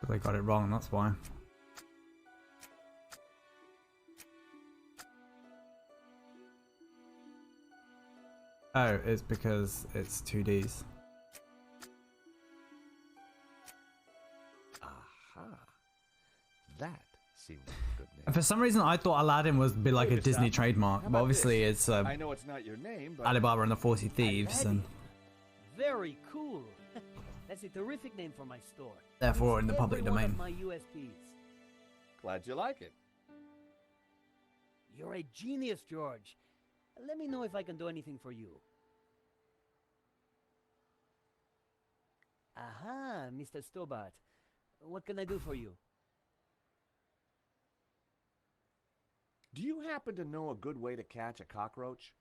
They got it wrong, that's why. Oh, it's because it's 2Ds. Aha. That seemed like a good name. And for some reason, I thought Aladdin was be like a Disney trademark, How but about obviously this? it's I know it's not your name, but Alibaba and the 40 Thieves, and Very cool. That's a terrific name for my store. therefore in the It's public every one domain. of my USPs. glad you like it. You're a genius, George. Let me know if I can do anything for you. Aha, Mr. Stobart. What can I do for you? Do you happen to know a good way to catch a cockroach?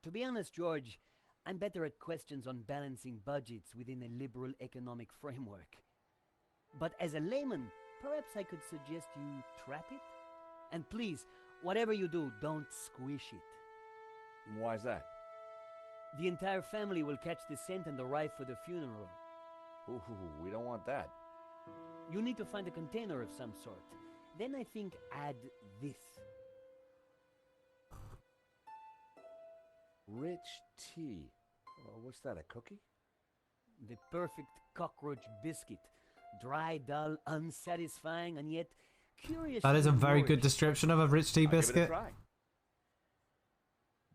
To be honest, George, I'm better at questions on balancing budgets within a liberal economic framework. But as a layman, perhaps I could suggest you trap it? And please, whatever you do, don't squish it. Why's that? The entire family will catch the scent and arrive for the funeral. Ooh, we don't want that. You need to find a container of some sort. Then I think add this. Rich tea. What's that, a cookie? The perfect cockroach biscuit. Dry, dull, unsatisfying, and yet curious. That is a very good description of a rich tea I'll give it a biscuit. try.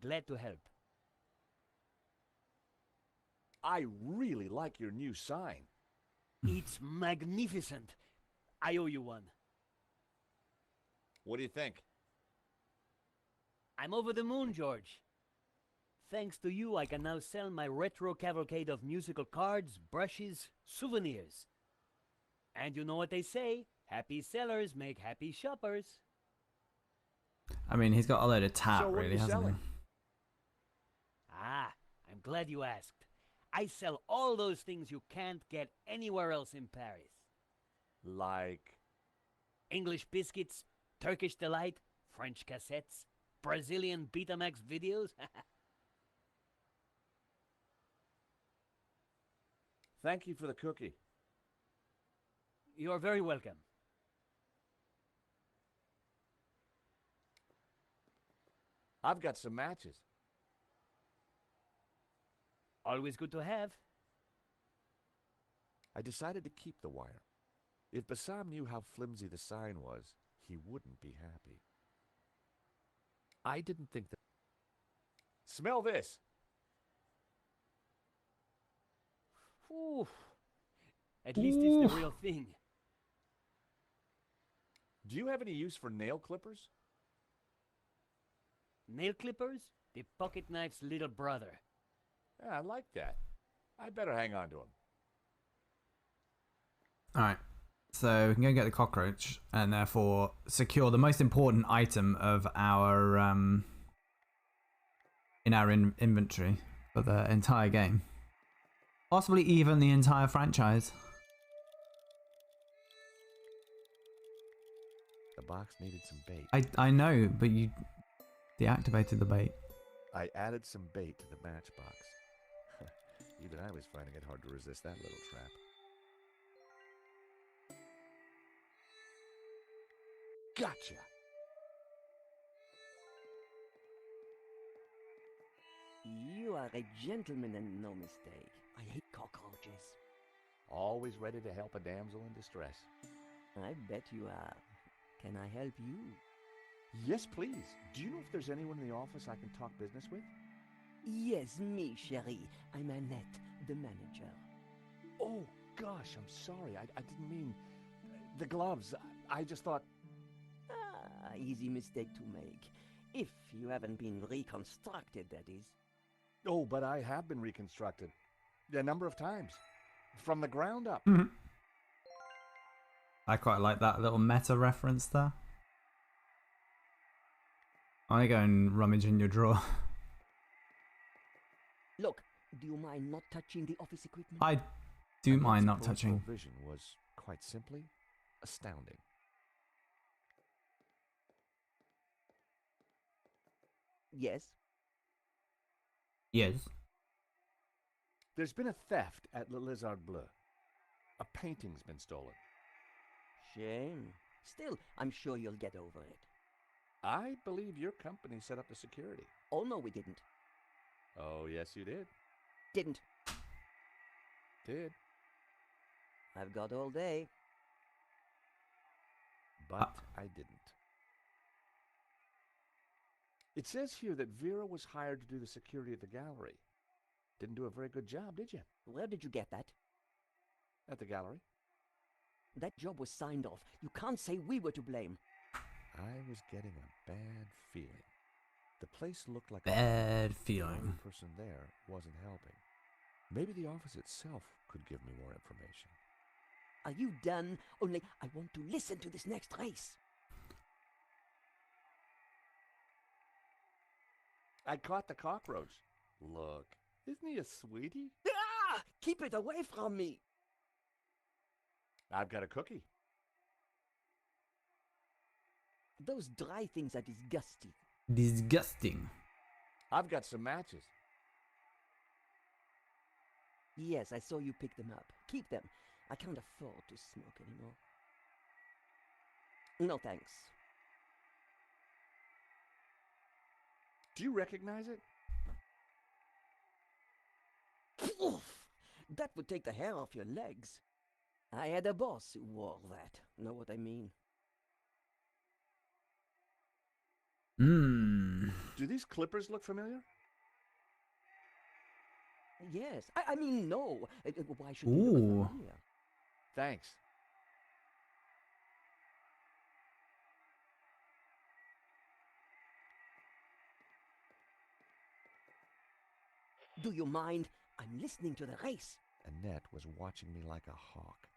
Glad to help. I really like your new sign. It's magnificent. I owe you one. What do you think? I'm over the moon, George. Thanks to you, I can now sell my retro cavalcade of musical cards, brushes, souvenirs. And you know what they say, happy sellers make happy shoppers. I mean, he's got a load of tap, So what are really, you hasn't selling? Ah, I'm glad you asked. I sell all those things you can't get anywhere else in Paris. Like, English biscuits, Turkish delight, French cassettes, Brazilian Betamax videos. thank you for the cookie. You're very welcome. I've got some matches. Always good to have. I decided to keep the wire. If Bassam knew how flimsy the sign was, he wouldn't be happy. I didn't think that... Smell this! Ooh. At least it's the real thing. Do you have any use for nail clippers? Nail clippers? The pocket knife's little brother. Yeah, I like that. I better hang on to him. Alright. So we can go get the cockroach and therefore secure the most important item of our in our inventory for the entire game. Possibly even the entire franchise. The box needed some bait. I know, but you deactivated the bait. I added some bait to the matchbox. Even I was finding it hard to resist that little trap. Gotcha! You are a gentleman and no mistake. I hate cockroaches. Always ready to help a damsel in distress. I bet you are. Can I help you? Yes, please. Do you know if there's anyone in the office I can talk business with? Yes, me, chérie. I'm Annette, the manager. Oh, gosh, I'm sorry. I didn't mean... The gloves. I just thought... Ah, easy mistake to make. If you haven't been reconstructed, that is. Oh, but I have been reconstructed. A number of times. From the ground up. I quite like that little meta reference there. I'm gonna go and rummage in your drawer. Look, do you mind not touching the office equipment? I do mind not touching. Vision was quite simply astounding. Yes. Yes. There's been a theft at Le Lézard Bleu. A painting's been stolen. Shame. Still, I'm sure you'll get over it. I believe your company set up the security. Oh, no, we didn't. Oh, yes, you did. Didn't. Did. I've got all day. But I didn't. It says here that Vera was hired to do the security of the gallery. Didn't do a very good job, did you? Where did you get that? At the gallery. That job was signed off. You can't say we were to blame. I was getting a bad feeling. The place looked like Bad feeling. The person there wasn't helping. Maybe the office itself could give me more information. Are you done? Only I want to listen to this next race. I caught the cockroach. Look, isn't he a sweetie? Ah! Keep it away from me! I've got a cookie. Those dry things are disgusting. Disgusting. I've got some matches. Yes, I saw you pick them up. Keep them. I can't afford to smoke anymore. No thanks. Do you recognize it? Oof! That would take the hair off your legs. I had a boss who wore that. Know what I mean? Do these clippers look familiar? Yes. I mean, no. Why should they look Ooh. familiar? Thanks. Do you mind? I'm listening to the race. Annette was watching me like a hawk.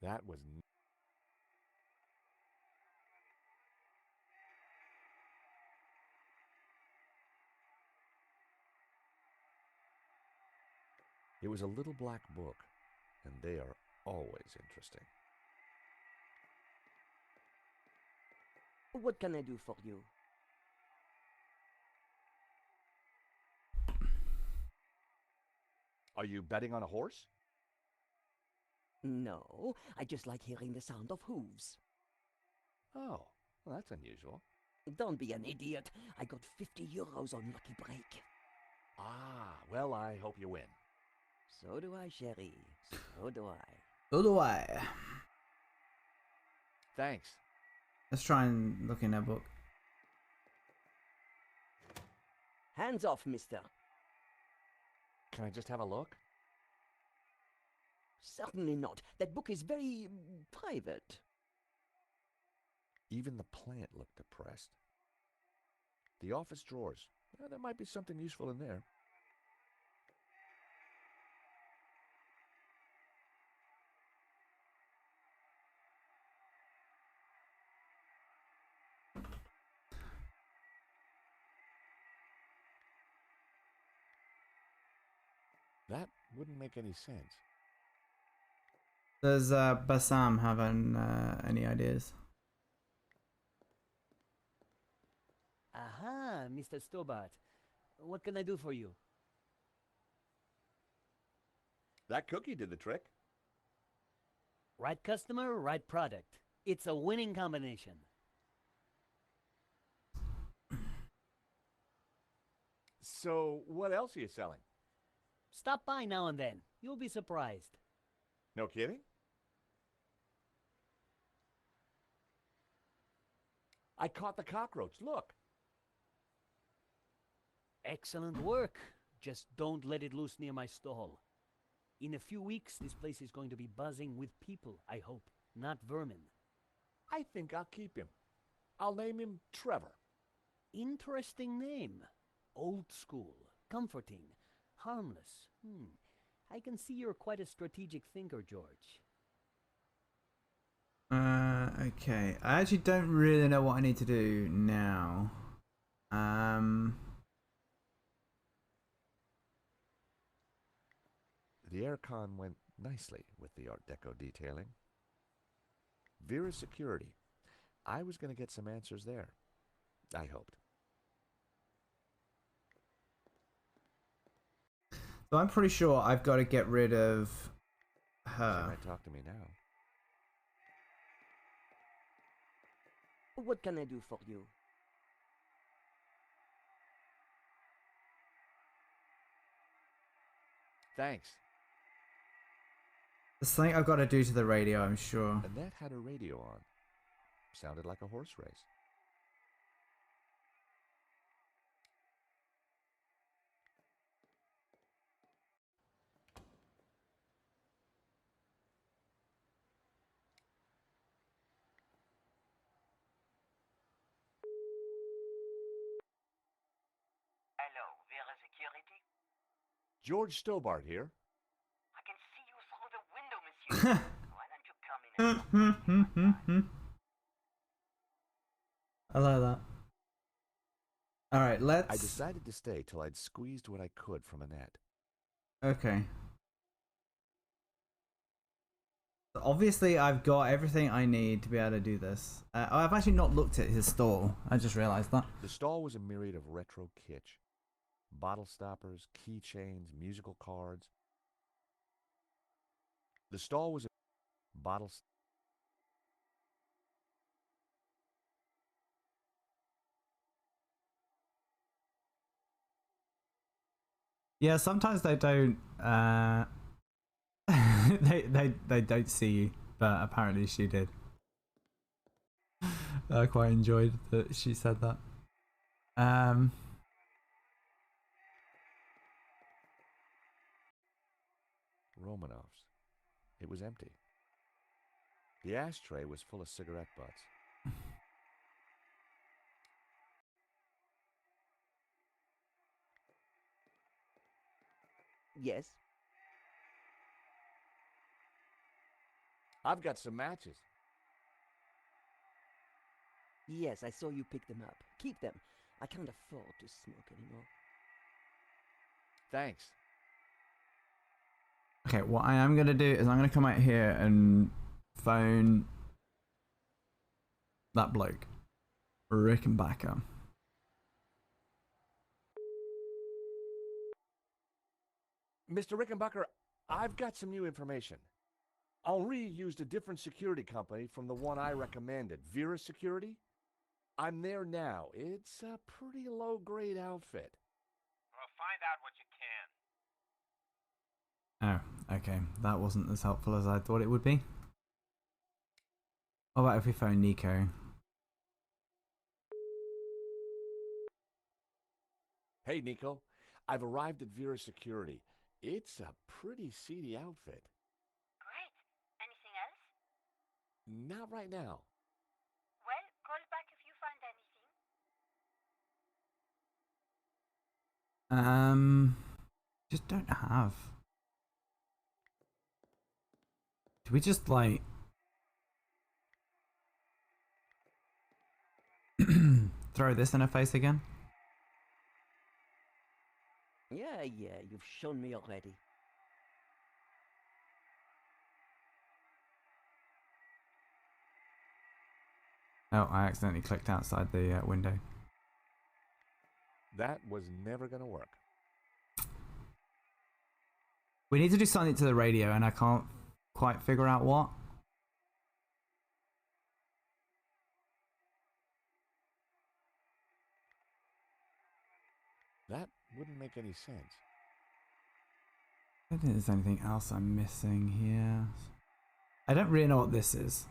That was... It was a little black book, and they are always interesting. What can I do for you? Are you betting on a horse? No, I just like hearing the sound of hooves. Oh, well, that's unusual. Don't be an idiot. I got 50 euros on Lucky Break. Ah, well, I hope you win. So do I, chérie. So do I. So do I. Thanks. Let's try and look in that book. Hands off, mister. Can I just have a look? Certainly not. That book is very private. Even the plant looked depressed. The office drawers. Well, there might be something useful in there. That wouldn't make any sense. Does Bassam have any ideas? Aha, Mr. Stobart. What can I do for you? That cookie did the trick. Right customer, right product. It's a winning combination. So, what else are you selling? Stop by now and then. You'll be surprised. No kidding? I caught the cockroach. Look. Excellent work. Just don't let it loose near my stall. In a few weeks, this place is going to be buzzing with people, I hope, not vermin. I think I'll keep him. I'll name him Trevor. Interesting name. Old school, comforting, harmless. I can see you're quite a strategic thinker, George. Okay. I actually don't really know what I need to do now. The aircon went nicely with the Art Deco detailing. Vera's security. I was going to get some answers there. I hoped. So I'm pretty sure I've got to get rid of her. She might talk to me now. What can I do for you? Thanks. There's something I've got to do to the radio, I'm sure. Annette had her radio on. Sounded like a horse race. Hello, Vera Security? George Stobart here. I can see you through the window, monsieur. Why don't you come in and talk to me? I like that. Alright, let's... I decided to stay till I'd squeezed what I could from Annette. Okay. So obviously, I've got everything I need to be able to do this. I've actually not looked at his stall. I just realized that. The stall was a myriad of retro kitsch. Bottle stoppers, keychains, musical cards. The stall was a bottle... Yeah, sometimes they don't. They don't see you, but apparently she did. I quite enjoyed that she said that. Romanovs. It was empty. The ashtray was full of cigarette butts. Yes? I've got some matches. Yes, I saw you pick them up. Keep them. I can't afford to smoke anymore. Thanks. Okay, what I am gonna do is I'm gonna come out here and phone that bloke, Rickenbacker. Mr. Rickenbacker, I've got some new information. Henri used a different security company from the one I recommended, Vera Security. I'm there now. It's a pretty low-grade outfit. Well, find out what you can. Oh, okay. That wasn't as helpful as I thought it would be. What about if we phone Nico? Hey, Nico. I've arrived at Vera Security. It's a pretty seedy outfit. Great. Anything else? Not right now. Well, Just don't have. Do we just like throw this in her face again? Yeah, you've shown me already. Oh, I accidentally clicked outside the window. That was never gonna work. We need to do something to the radio, and I can't quite figure out what. That wouldn't make any sense. I don't think there's anything else I'm missing here. I don't really know what this is.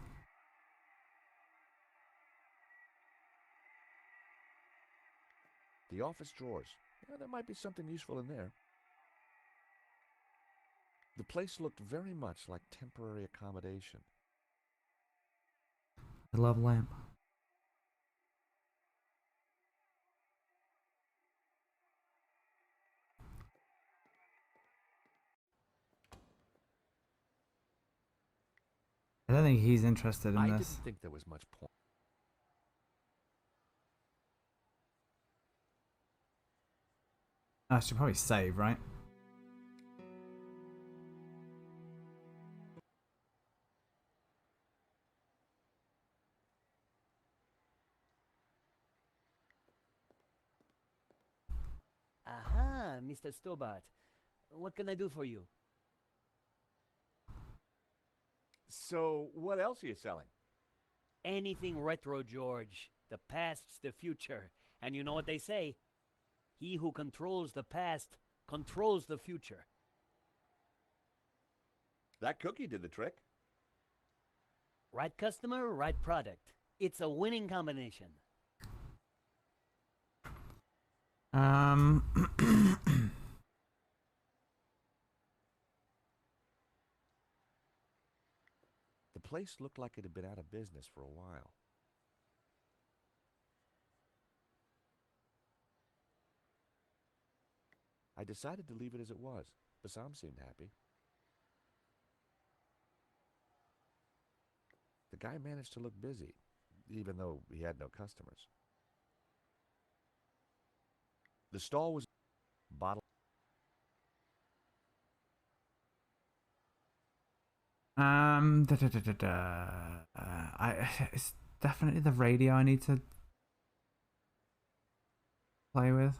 The office drawers. Yeah, there might be something useful in there. The place looked very much like temporary accommodation. I love lamp. I don't think he's interested in I this. didn't think there was much point. I should probably save, right? Aha, Mr. Stobart. What can I do for you? So, what else are you selling? Anything retro, George. The past's the future. And you know what they say? He who controls the past controls the future. That cookie did the trick. Right customer, right product. It's a winning combination. The place looked like it had been out of business for a while. I decided to leave it as it was. Bassam seemed happy. The guy managed to look busy, even though he had no customers. The stall was bottle. It's definitely the radio I need to play with.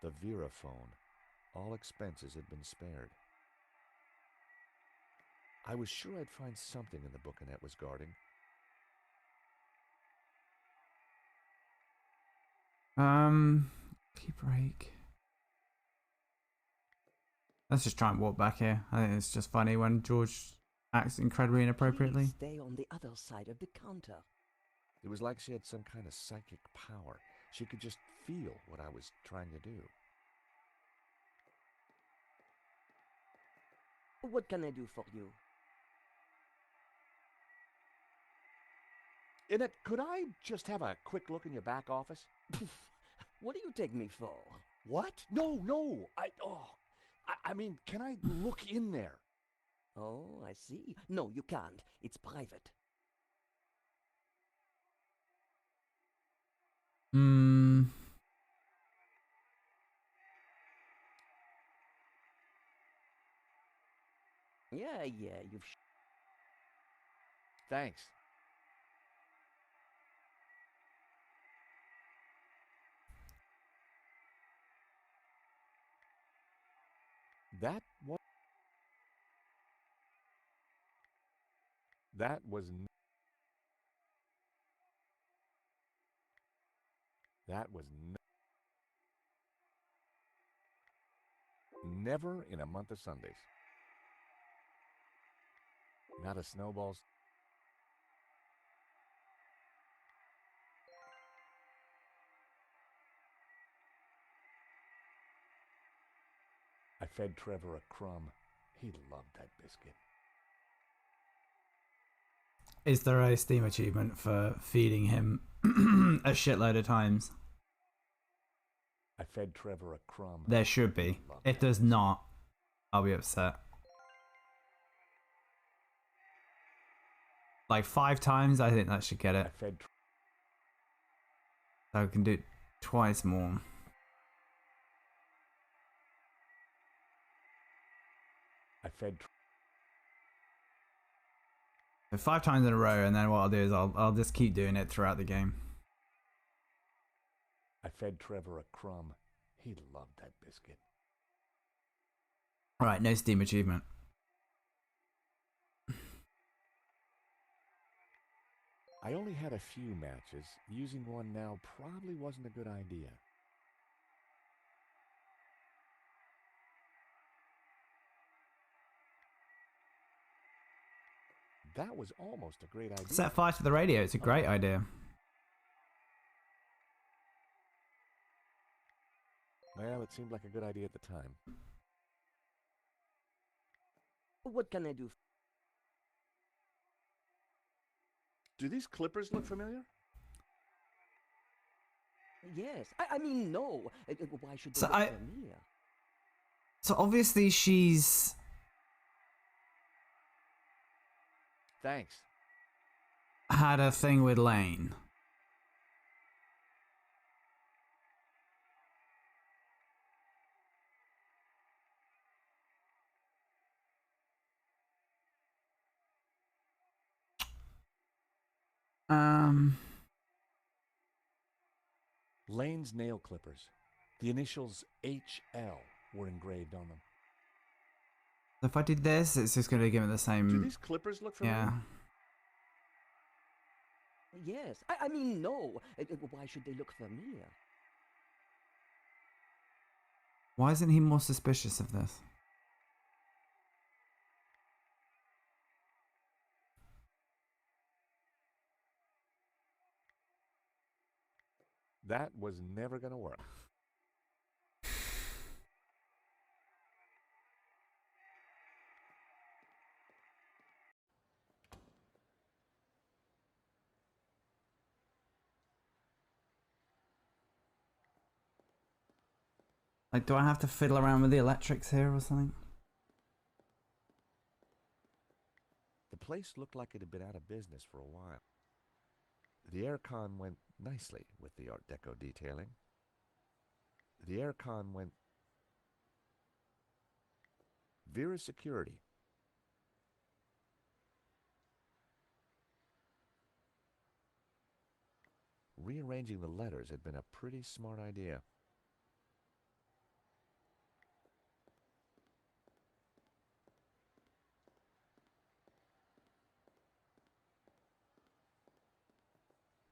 The Veraphone. All expenses had been spared. I was sure I'd find something in the book Annette was guarding. Key break. Let's just try and walk back here. I think it's just funny when George acts incredibly inappropriately. Please stay on the other side of the counter. It was like she had some kind of psychic power. She could just feel what I was trying to do. What can I do for you? Annette, could I just have a quick look in your back office? What do you take me for? What? No. I mean, can I look in there? Oh, I see. No, you can't. It's private. Yeah, you've... Thanks. That was... That was... That was... Never in a month of Sundays. Not a snowball's... I fed Trevor a crumb. He loved that biscuit. Is there a Steam achievement for feeding him a shitload of times? I fed Trevor a crumb. There should be. If there's not, I'll be upset. Like 5 times, I think that should get it. I fed So I can do it twice more. I fed So 5 times in a row, and then what I'll do is I'll just keep doing it throughout the game. I fed Trevor a crumb. He loved that biscuit. Alright, no Steam achievement. I only had a few matches. Using one now probably wasn't a good idea. That was almost a great idea. Set fire to the radio, it's a great idea. Well, it seemed like a good idea at the time. What can I do? Do these clippers look familiar? Yes. I mean, no. Why should they So look familiar? So obviously she's... Thanks. had a thing with Lane. Lane's nail clippers. The initials HL were engraved on them. If I did this, it's just going to give it the same... Do these clippers look familiar? Yeah. Yes. I mean, no. Why should they look familiar? Why isn't he more suspicious of this? That was never going to work. Like, do I have to fiddle around with the electrics here or something? The place looked like it had been out of business for a while. The aircon went nicely with the Art Deco detailing. The aircon went... Vera Security. Rearranging the letters had been a pretty smart idea.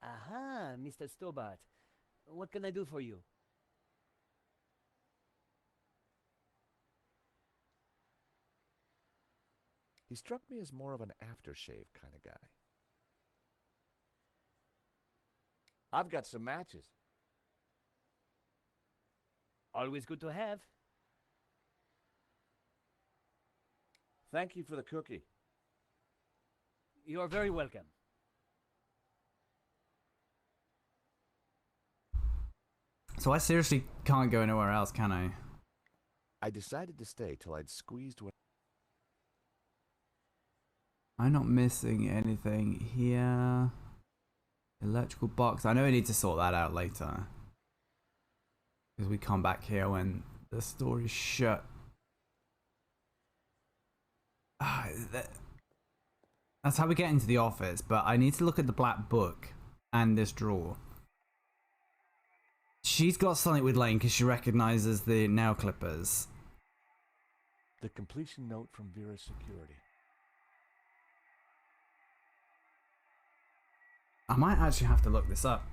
Aha, Mr. Stobart. What can I do for you? He struck me as more of an aftershave kind of guy. I've got some matches. Always good to have. Thank you for the cookie. You're very welcome. So I seriously can't go anywhere else, can I? I decided to stay till I'd squeezed what... I'm not missing anything here. Electrical box. I know we need to sort that out later. Because we come back here when the store is shut. That's how we get into the office, but I need to look at the black book and this drawer. She's got something with Lane because she recognizes the nail clippers. The completion note from Vera Security. I might actually have to look this up.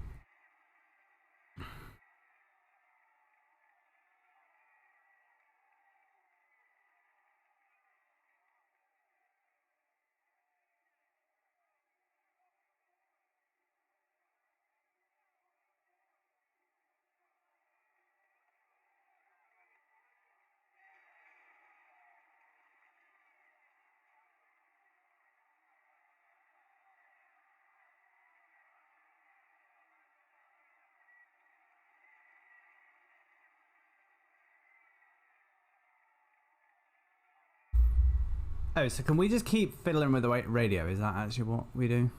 Oh, so can we just keep fiddling with the radio? Is that actually what we do?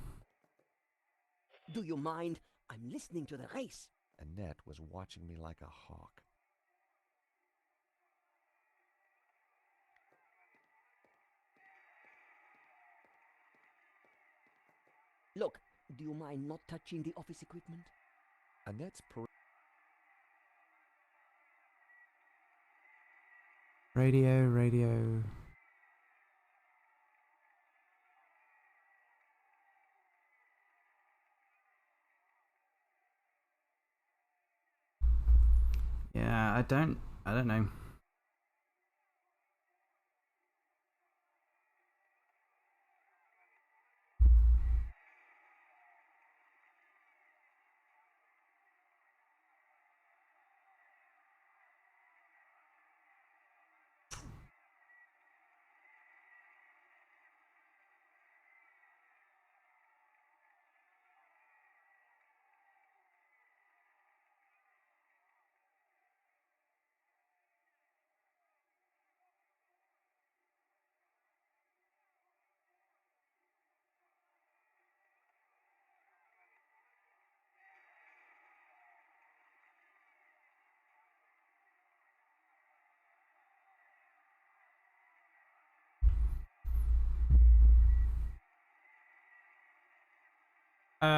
Do you mind? I'm listening to the race. Annette was watching me like a hawk. Look, do you mind not touching the office equipment? Annette's Radio. Yeah, I don't know.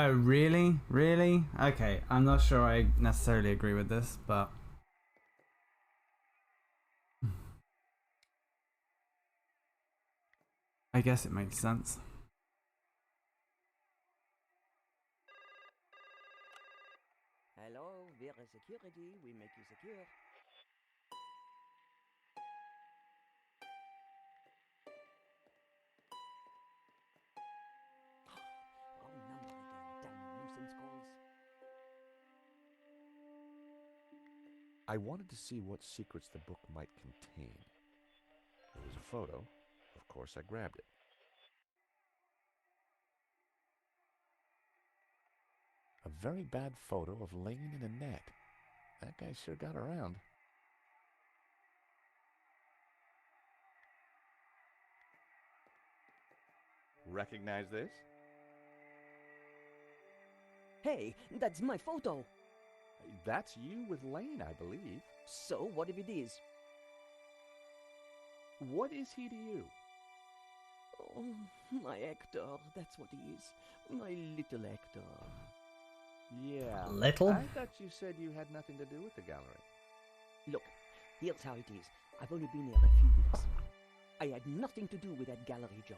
Really? Really? Okay, I'm not sure I necessarily agree with this, but... I guess it makes sense. Hello, we're security. We make you secure. Wrong number again, damn nuisance calls. I wanted to see what secrets the book might contain. There was a photo. Of course, I grabbed it. A very bad photo of Lane and Annette. That guy sure got around. Recognize this? Hey, that's my photo. That's you with Lane, I believe. So, what if it is? What is he to you? Oh, my Hector, that's what he is. My little Hector. Yeah. Little? I thought you said you had nothing to do with the gallery. Look, here's how it is. I've only been here a few weeks. I had nothing to do with that gallery job.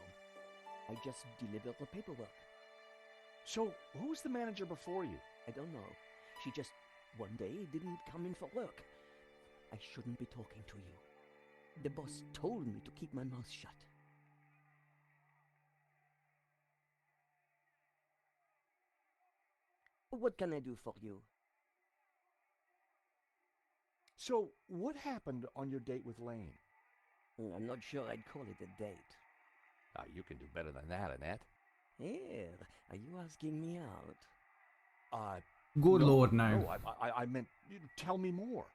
I just delivered the paperwork. So, who's the manager before you? I don't know. She just, one day, didn't come in for work. I shouldn't be talking to you. The boss told me to keep my mouth shut. What can I do for you? So, what happened on your date with Lane? I'm not sure I'd call it a date. You can do better than that, Annette. Here, are you asking me out? Good No, lord, no. No, I meant, tell me more.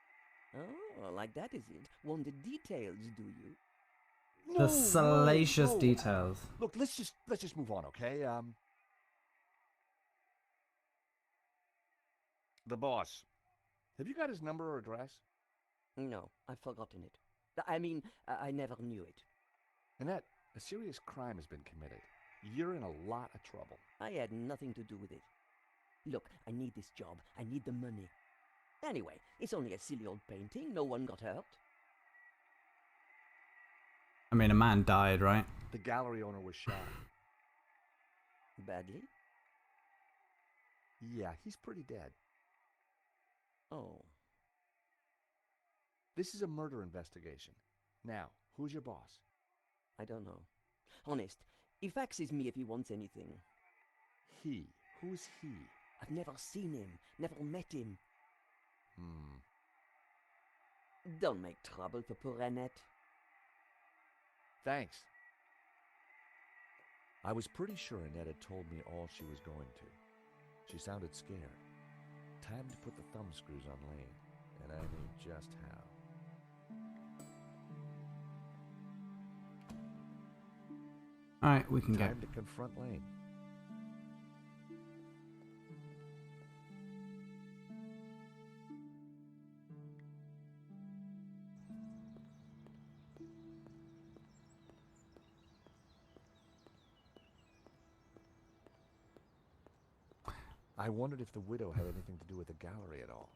Oh, like that is it? Want the details, do you? The salacious details. Look, let's just move on, okay? The boss. Have you got his number or address? No, I've forgotten it. I mean, I never knew it. Annette, a serious crime has been committed. You're in a lot of trouble. I had nothing to do with it. Look, I need this job. I need the money. Anyway, it's only a silly old painting. No one got hurt. I mean, a man died, right? The gallery owner was shot. Badly? Yeah, he's pretty dead. Oh. This is a murder investigation. Now, who's your boss? I don't know. Honest, he faxes me if he wants anything. He? Who's he? I've never seen him, never met him. Don't make trouble for poor Annette. Thanks. I was pretty sure Annette had told me all she was going to. She sounded scared. Time to put the thumb screws on Lane, and I knew just how. Alright, we can Time to confront Lane. I wondered if the widow had anything to do with the gallery at all.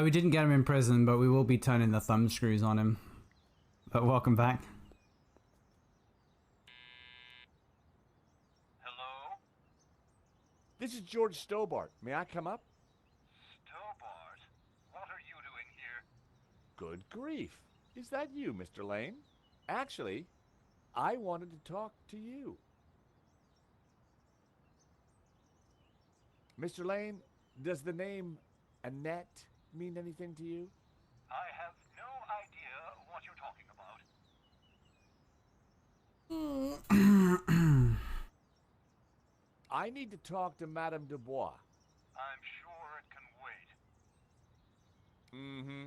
We didn't get him in prison, but we will be turning the thumb screws on him. But welcome back. Hello? This is George Stobart. May I come up? Stobart? What are you doing here? Good grief. Is that you, Mr. Lane? Actually, I wanted to talk to you. Mr. Lane, does the name Annette mean anything to you? I have no idea what you're talking about. I need to talk to Madame Dubois. I'm sure it can wait. Mm-hmm.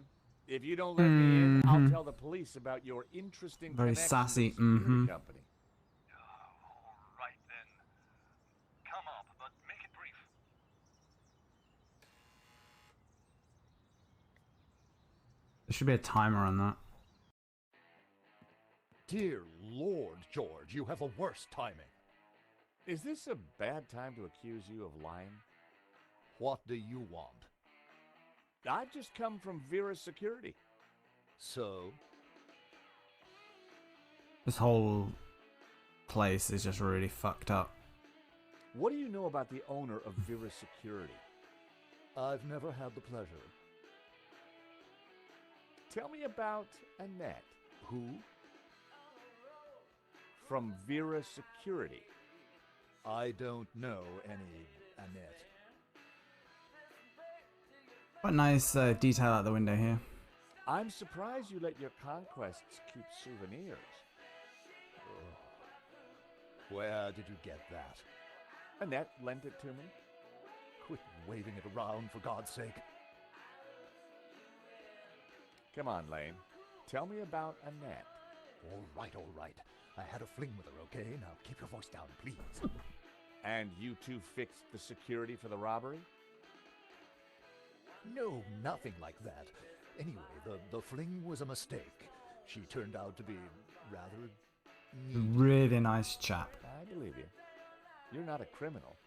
If you don't let me in, I'll tell the police about your interesting Very connection sassy, to the security company. All right then. Come up, but make it brief. There should be a timer on that. Dear Lord, George, you have the worst timing. Is this a bad time to accuse you of lying? What do you want? I've just come from Vera's security. So? This whole place is just really fucked up. What do you know about the owner of Vera's security? I've never had the pleasure. Tell me about Annette. Who? From Vera Security. I don't know any Annette. What nice detail out the window here. I'm surprised you let your conquests keep souvenirs. Where did you get that? Annette lent it to me. Quit waving it around, for God's sake. Come on, Lane. Tell me about Annette. All right. I had a fling with her, okay? Now keep your voice down, please. And you two fixed the security for the robbery? No, nothing like that. Anyway, the fling was a mistake. She turned out to be rather neat. Really nice chap. I believe you. You're not a criminal,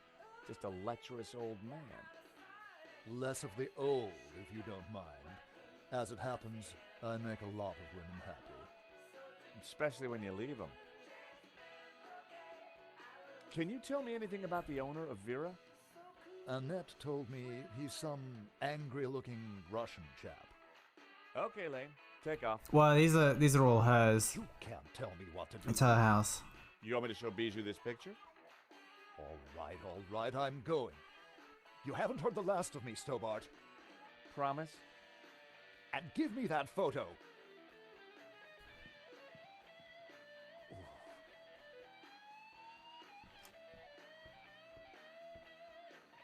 just a lecherous old man. Less of the old, if you don't mind. As it happens, I make a lot of women happy. Especially when you leave them. Can you tell me anything about the owner of Vera? Annette told me he's some angry-looking Russian chap. Okay, Lane. Take off. Well, these are all hers. You can't tell me what to do. It's her house. You want me to show Bijou this picture? All right, I'm going. You haven't heard the last of me, Stobart. Promise? And give me that photo.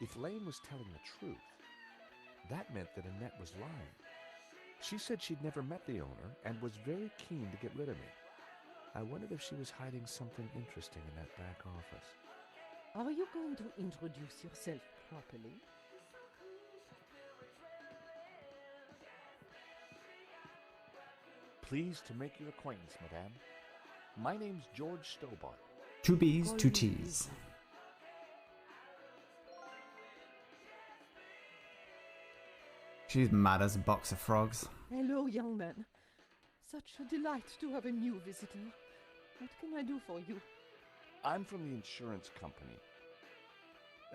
If Lane was telling the truth, that meant that Annette was lying. She said she'd never met the owner and was very keen to get rid of me. I wondered if she was hiding something interesting in that back office. Are you going to introduce yourself properly? Pleased to make your acquaintance, madame. My name's George Stobart. 2 B's, 2 T's. She's mad as a box of frogs. Hello, young man. Such a delight to have a new visitor. What can I do for you? I'm from the insurance company.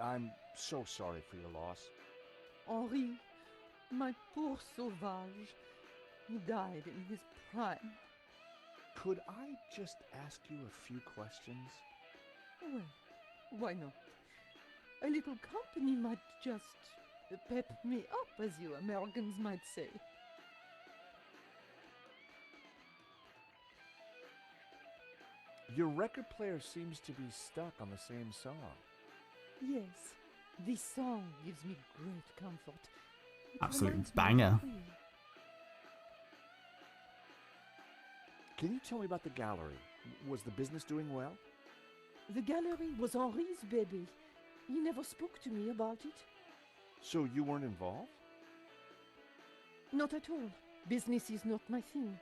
I'm so sorry for your loss. Henri, my poor sauvage. He died in his prime. Could I just ask you a few questions? Well, why not? A little company might just pep me up, as you Americans might say. Your record player seems to be stuck on the same song. Yes, this song gives me great comfort. It Absolute reminds me of banger. free. Can you tell me about the gallery? Was the business doing well? The gallery was Henri's baby. He never spoke to me about it. So you weren't involved? Not at all. Business is not my thing.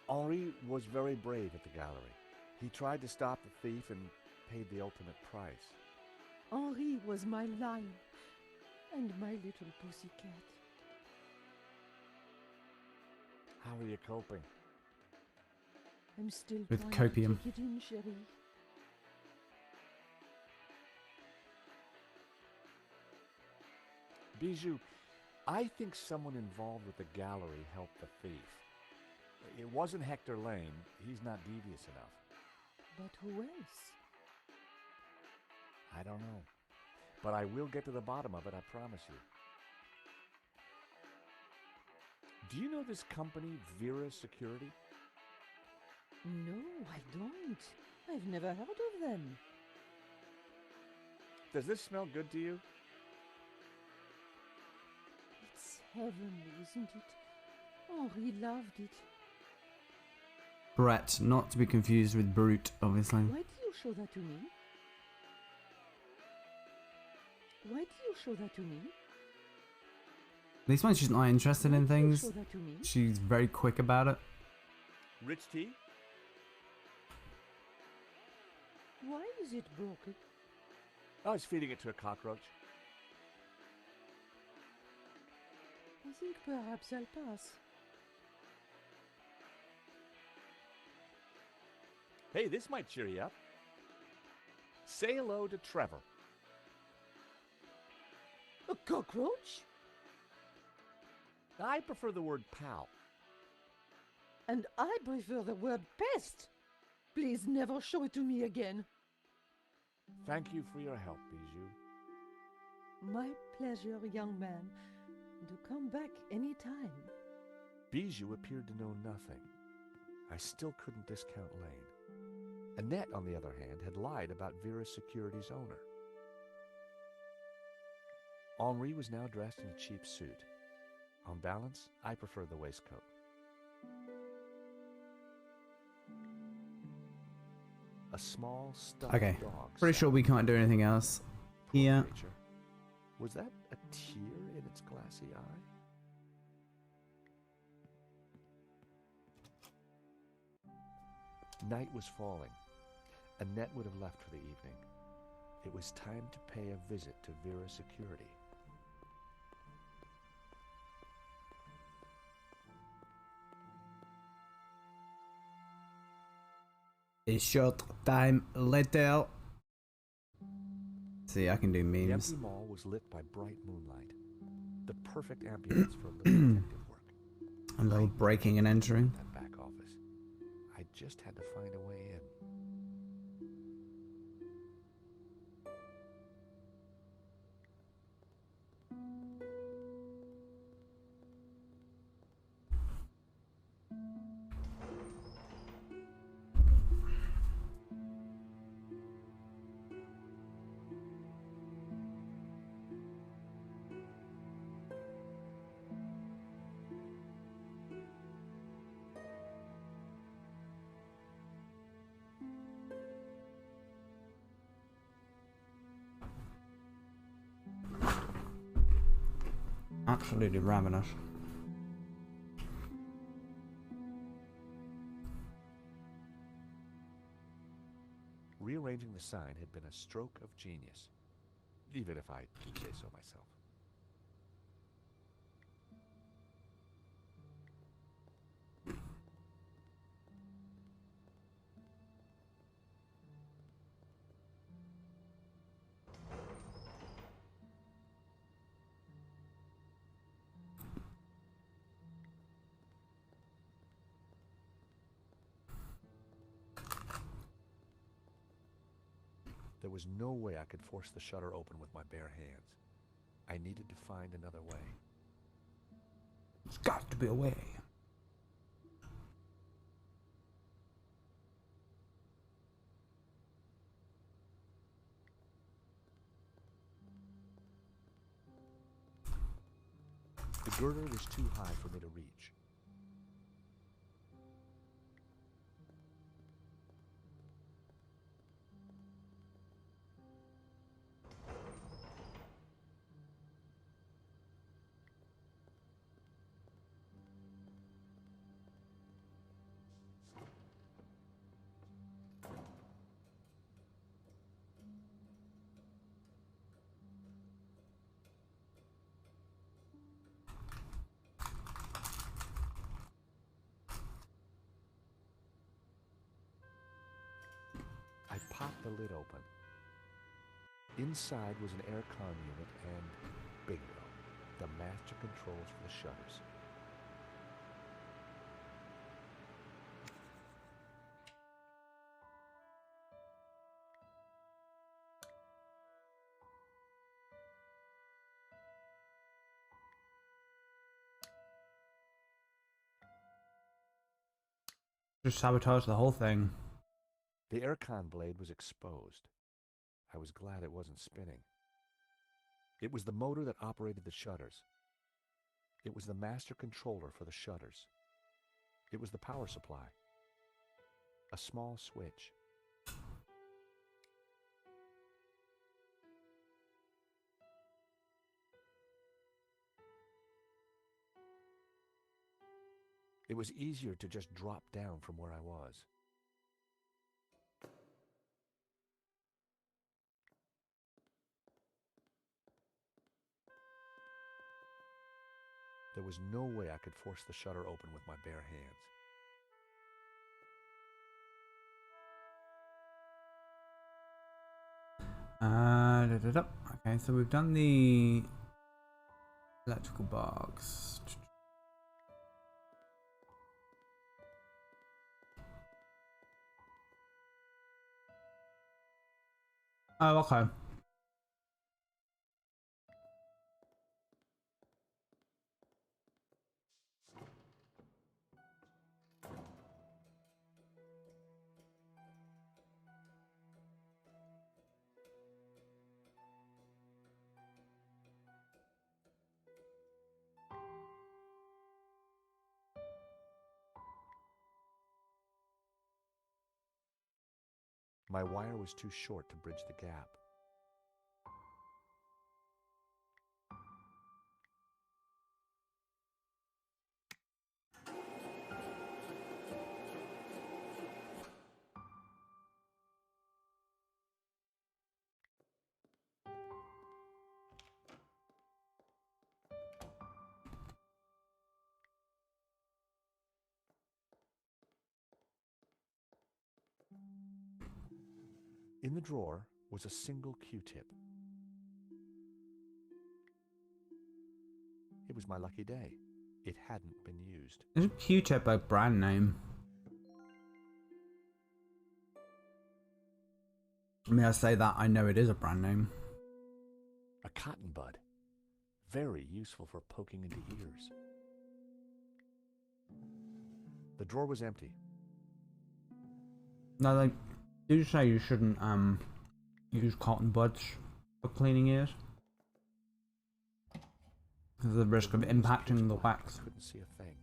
Henri was very brave at the gallery. He tried to stop the thief and paid the ultimate price. Henri was my lion and my little pussycat. How are you coping? I'm still With trying copium. to take it in, chérie. Bijou, I think someone involved with the gallery helped the thief. It wasn't Hector Lane. He's not devious enough. But who else? I don't know. But I will get to the bottom of it, I promise you. Do you know this company, Vera Security? No, I don't. I've never heard of them. Does this smell good to you? It's heavenly, isn't it? Henri loved it. Brett, not to be confused with Brute, obviously. Why do you show that to me? Why do you show that to me? At least when she's not interested in Why do you things, show that to me? she's very quick about it. Rich tea? Why is it broken? I was feeding it to a cockroach. I think perhaps I'll pass. Hey, this might cheer you up. Say hello to Trevor. A cockroach? I prefer the word pal. And I prefer the word pest. Please never show it to me again. Thank you for your help, Bijou. My pleasure, young man. Do come back any time. Bijou appeared to know nothing. I still couldn't discount Lane. Annette, on the other hand, had lied about Vera Security's owner. Henri was now dressed in a cheap suit. On balance, I prefer the waistcoat. A small, stuffed Okay, dog. pretty sure we can't do anything else. Poor Yeah. creature. Was that a tear in its glassy eye? Night was falling. Annette would have left for the evening. It was time to pay a visit to Vera Security. A short time later. See, I can do The memes. empty mall was lit by bright moonlight. The perfect ambience for a little detective work. A little breaking and entering. That back office. I just had to find a way in. Absolutely ravenous. Rearranging the sign had been a stroke of genius, even if I do say so myself. There was no way I could force the shutter open with my bare hands. I needed to find another way. There's got to be a way. The girder was too high for me to reach. I popped the lid open. Inside was an aircon unit and bingo, the master controls for the shutters. Just sabotage the whole thing. The aircon blade was exposed. I was glad it wasn't spinning. It was the motor that operated the shutters. It was the master controller for the shutters. It was the power supply. A small switch. It was easier to just drop down from where I was. There was no way I could force the shutter open with my bare hands. Okay, so we've done the electrical box. Oh, okay. My wire was too short to bridge the gap. In the drawer was a single Q-tip. It was my lucky day. It hadn't been used. Isn't Q-tip a brand name? I mean, I say that, I know it is a brand name. A cotton bud. Very useful for poking into ears. The drawer was empty. No, like, did you say you shouldn't use cotton buds for cleaning ears? Because of the risk of impacting the wax. Couldn't see a thing.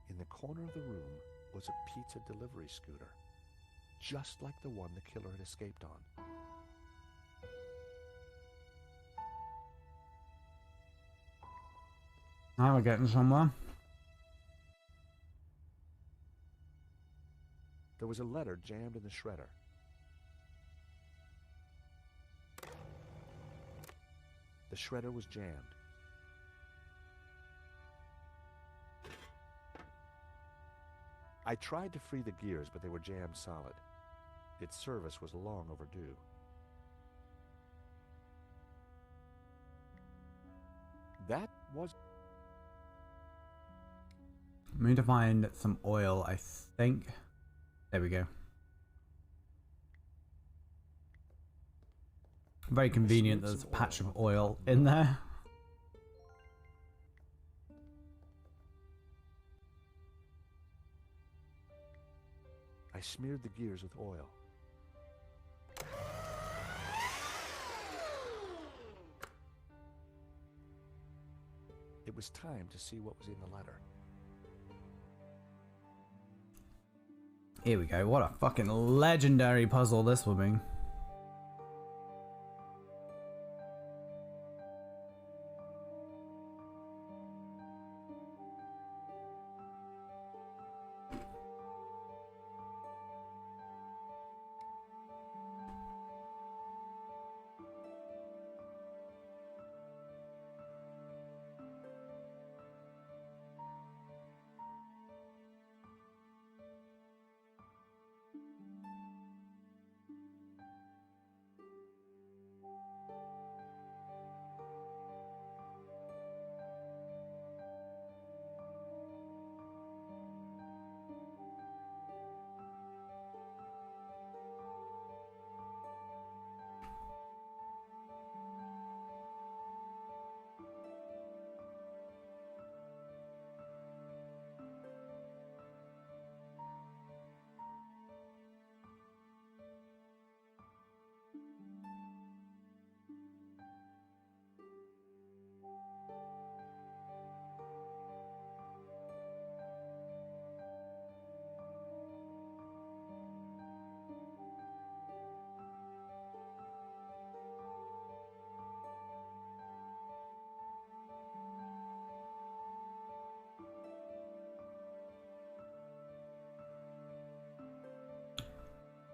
In the corner of the room was a pizza delivery scooter, just like the one the killer had escaped on. Now we're getting somewhere. There was a letter jammed in the shredder. The shredder was jammed. I tried to free the gears, but they were jammed solid. Its service was long overdue. That was... I need to find some oil, I think. There we go. Very convenient that there's a patch of oil in there. I smeared the gears with oil. It was time to see what was in the letter. Here we go. What a fucking legendary puzzle this will be.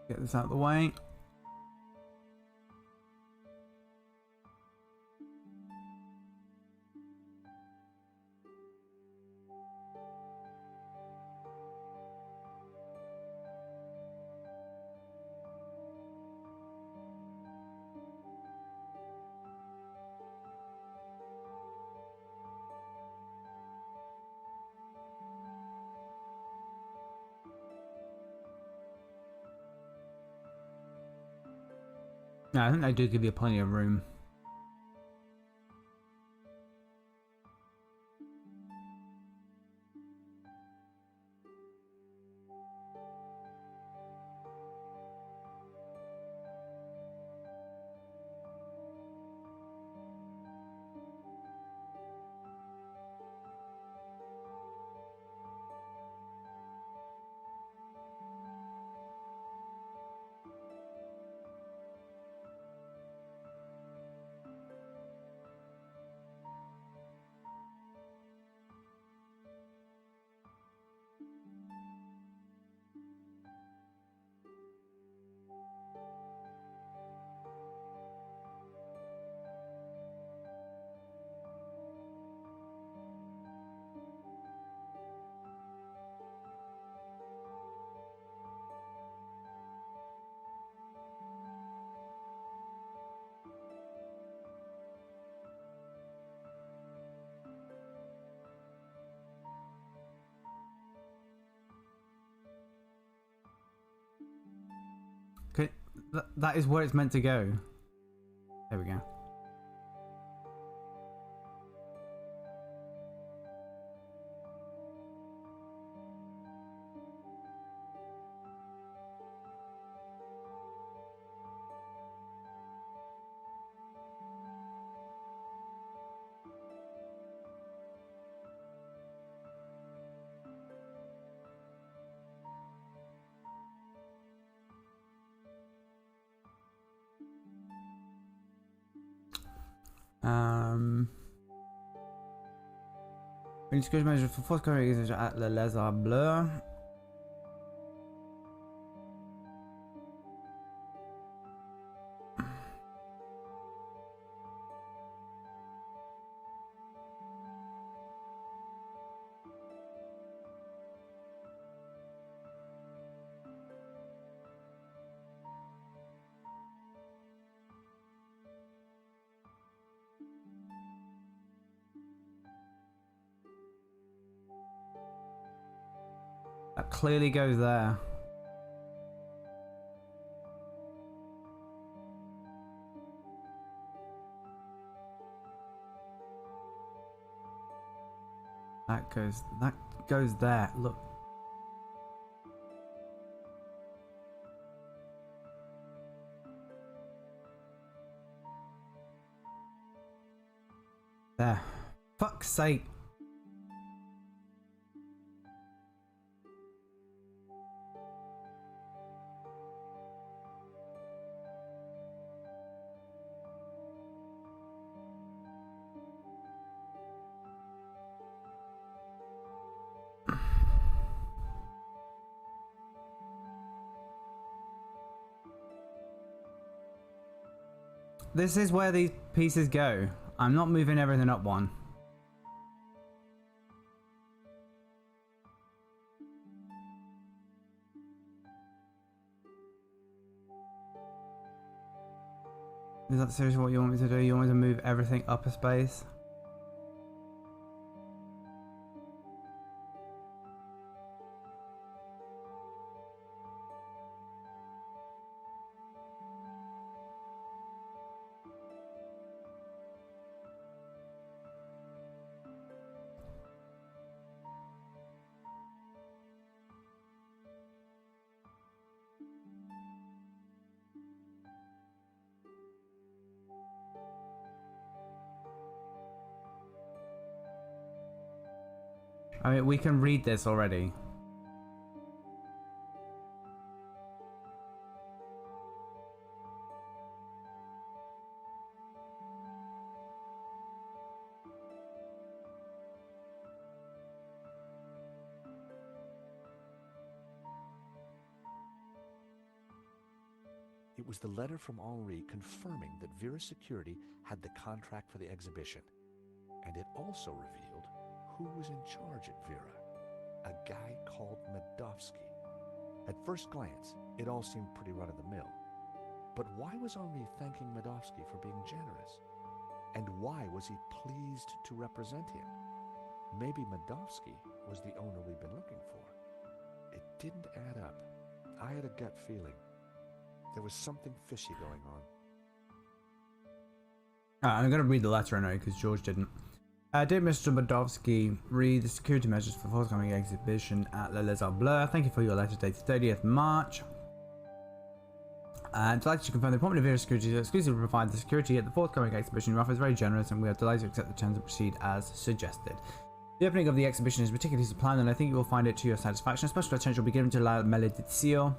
Get this out of the way. No, I think they do give you plenty of room. Okay, that is where it's meant to go. There we go. Une que je mets, je faut que le laser bleu. That clearly goes there. That goes there. Look. There. Fuck's sake. This is where these pieces go. I'm not moving everything up one. Is that seriously what you want me to do? You want me to move everything up a space? I mean, we can read this already. It was the letter from Henri confirming that Vera's security had the contract for the exhibition. And it also revealed who was in charge at Vera. A guy called Medovsky. At first glance, it all seemed pretty run-of-the-mill. But why was Henri thanking Medovsky for being generous? And why was he pleased to represent him? Maybe Medovsky was the owner we've been looking for. It didn't add up. I had a gut feeling. There was something fishy going on. I'm going to read the letter anyway because George didn't. Dear Mr. Badovsky, read the security measures for the forthcoming exhibition at Le Lézard Bleu. Thank you for your letter dated 30th March. Delighted to confirm the appointment of Vera Security to exclusively provide the security at the forthcoming exhibition. Your offer is very generous and we are delighted to accept the terms and proceed as suggested. The opening of the exhibition is meticulously planned and I think you will find it to your satisfaction. Special attention will be given to La Maledizio,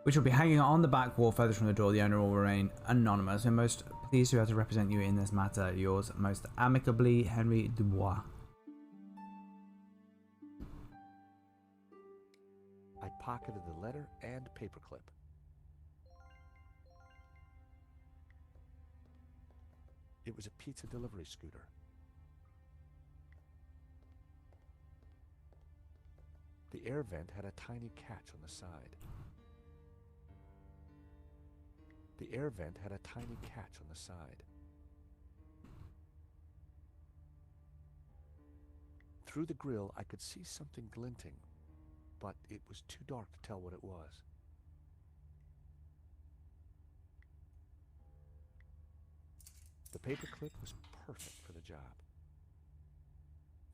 which will be hanging on the back wall furthest from the door. The owner will remain anonymous. I'm most pleased to be able to represent you in this matter. Yours most amicably, Henry Dubois. I pocketed the letter and paperclip. It was a pizza delivery scooter. The air vent had a tiny catch on the side. The air vent had a tiny catch on the side. Through the grill, I could see something glinting, but it was too dark to tell what it was. The paperclip was perfect for the job.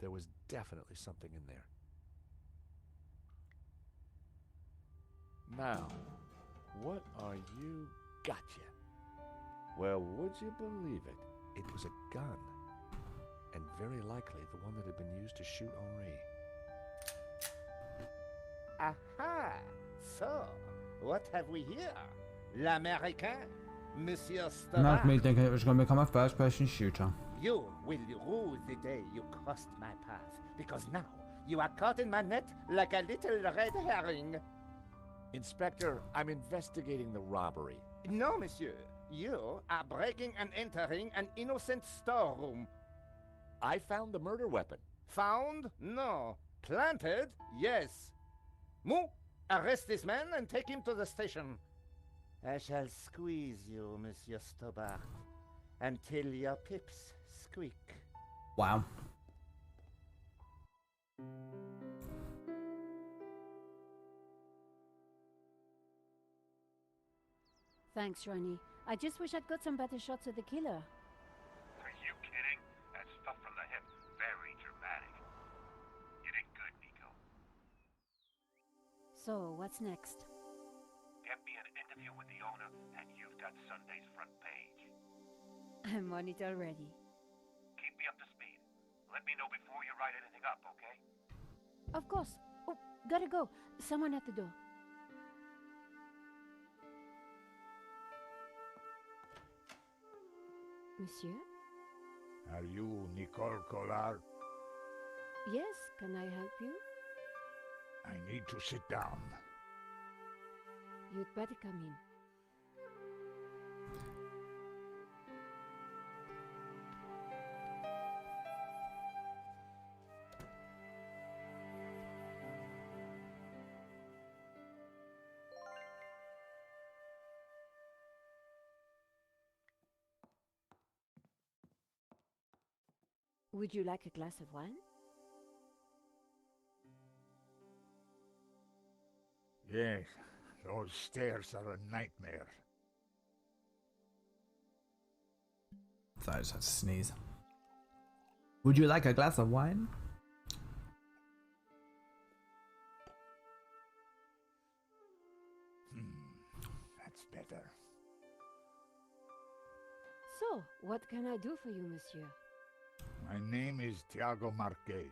There was definitely something in there. Now, what are you... Gotcha. Well, would you believe it? It was a gun. And very likely the one that had been used to shoot Henri. Aha! So, what have we here? L'Américain, Monsieur And that's Stoddard. me thinking it was going to become a first-person shooter. You will rue the day you crossed my path, because now you are caught in my net like a little red herring. Inspector, I'm investigating the robbery. No, monsieur. You are breaking and entering an innocent storeroom. I found the murder weapon. Found? No. Planted? Yes. Mou, arrest this man and take him to the station. I shall squeeze you, Monsieur Stoddard, until your pips squeak. Wow. Thanks, Ronnie. I just wish I'd got some better shots of the killer. Are you kidding? That's stuff from the hip. Very dramatic. So, what's next? Get me an interview with the owner, and you've got Sunday's front page. I'm on it already. Keep me up to speed. Let me know before you write anything up, okay? Of course. Oh, gotta go. Someone at the door. Monsieur? Are you Nicole Collard? Yes, can I help you? I need to sit down. You'd better come in. Would you like a glass of wine? Yes, those stairs are a nightmare. Thought I just had to sneeze. Would you like a glass of wine? That's better. So, what can I do for you, monsieur? My name is Tiago Marquez.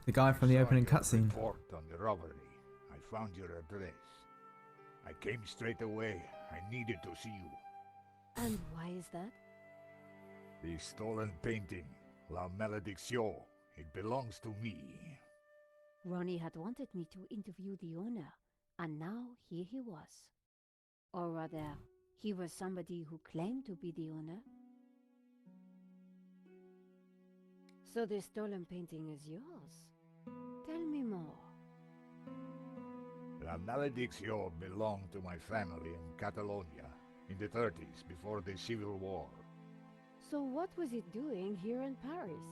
The guy from the Saw opening your cutscene. report on the robbery. I found your address. I came straight away. I needed to see you. And why is that? The stolen painting, La Malédiction. It belongs to me. Ronnie had wanted me to interview the owner, and now here he was. Or rather, he was somebody who claimed to be the owner. So the stolen painting is yours. Tell me more. La Malédiction belonged to my family in Catalonia in the 30s, before the Civil War. So what was it doing here in Paris?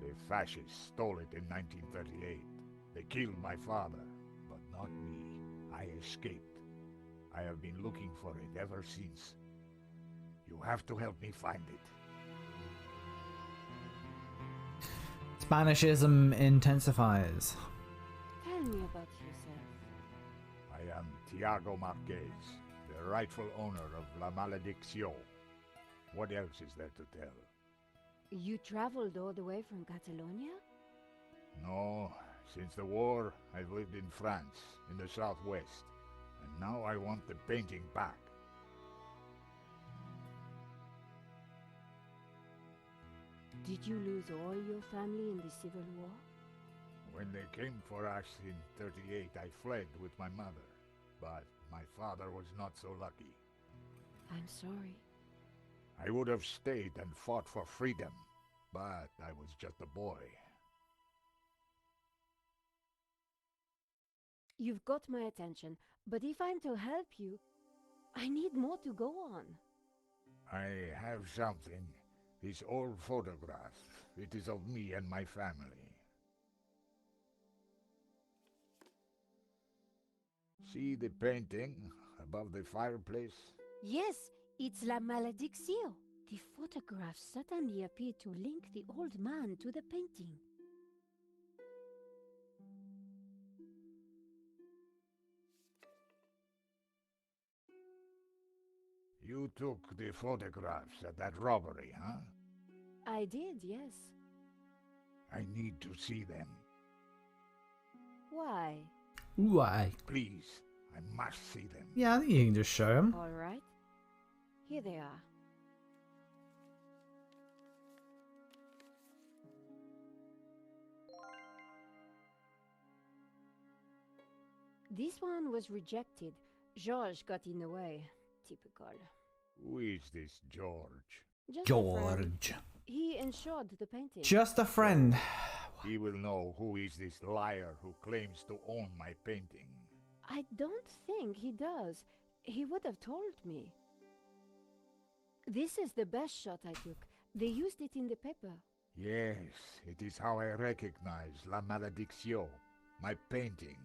The fascists stole it in 1938. They killed my father, but not me. I escaped. I have been looking for it ever since. You have to help me find it. Spanishism intensifies. Tell me about yourself. I am Tiago Marquez, the rightful owner of La Malédiction. What else is there to tell? You traveled all the way from Catalonia? No, since the war, I've lived in France, in the southwest, and now I want the painting back. Did you lose all your family in the Civil War? When they came for us in 38, I fled with my mother, but my father was not so lucky. I'm sorry. I would have stayed and fought for freedom, but I was just a boy. You've got my attention, but if I'm to help you, I need more to go on. I have something. This old photograph. It is of me and my family. See the painting above the fireplace? Yes, it's La Malédiction. The photograph suddenly appeared to link the old man to the painting. You took the photographs at that robbery, huh? I did, yes. I need to see them. Why? Why? Please, I must see them. Yeah, I think you can just show him. All right. Here they are. This one was rejected. George got in the way. Typical. Who is this George? Just a friend. George. He insured the painting. Just a friend. He will know who is this liar who claims to own my painting. I don't think he does. He would have told me. This is the best shot I took. They used it in the paper. Yes, it is how I recognize La Malédiction, my painting.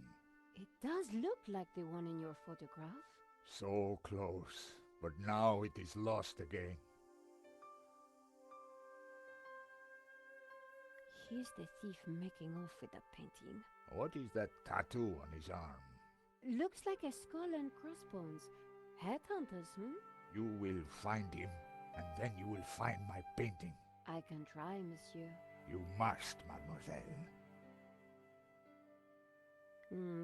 It does look like the one in your photograph. So close, but now it is lost again. Here's the thief making off with the painting. What is that tattoo on his arm? Looks like a skull and crossbones. Headhunters, You will find him, and then you will find my painting. I can try, monsieur. You must, mademoiselle.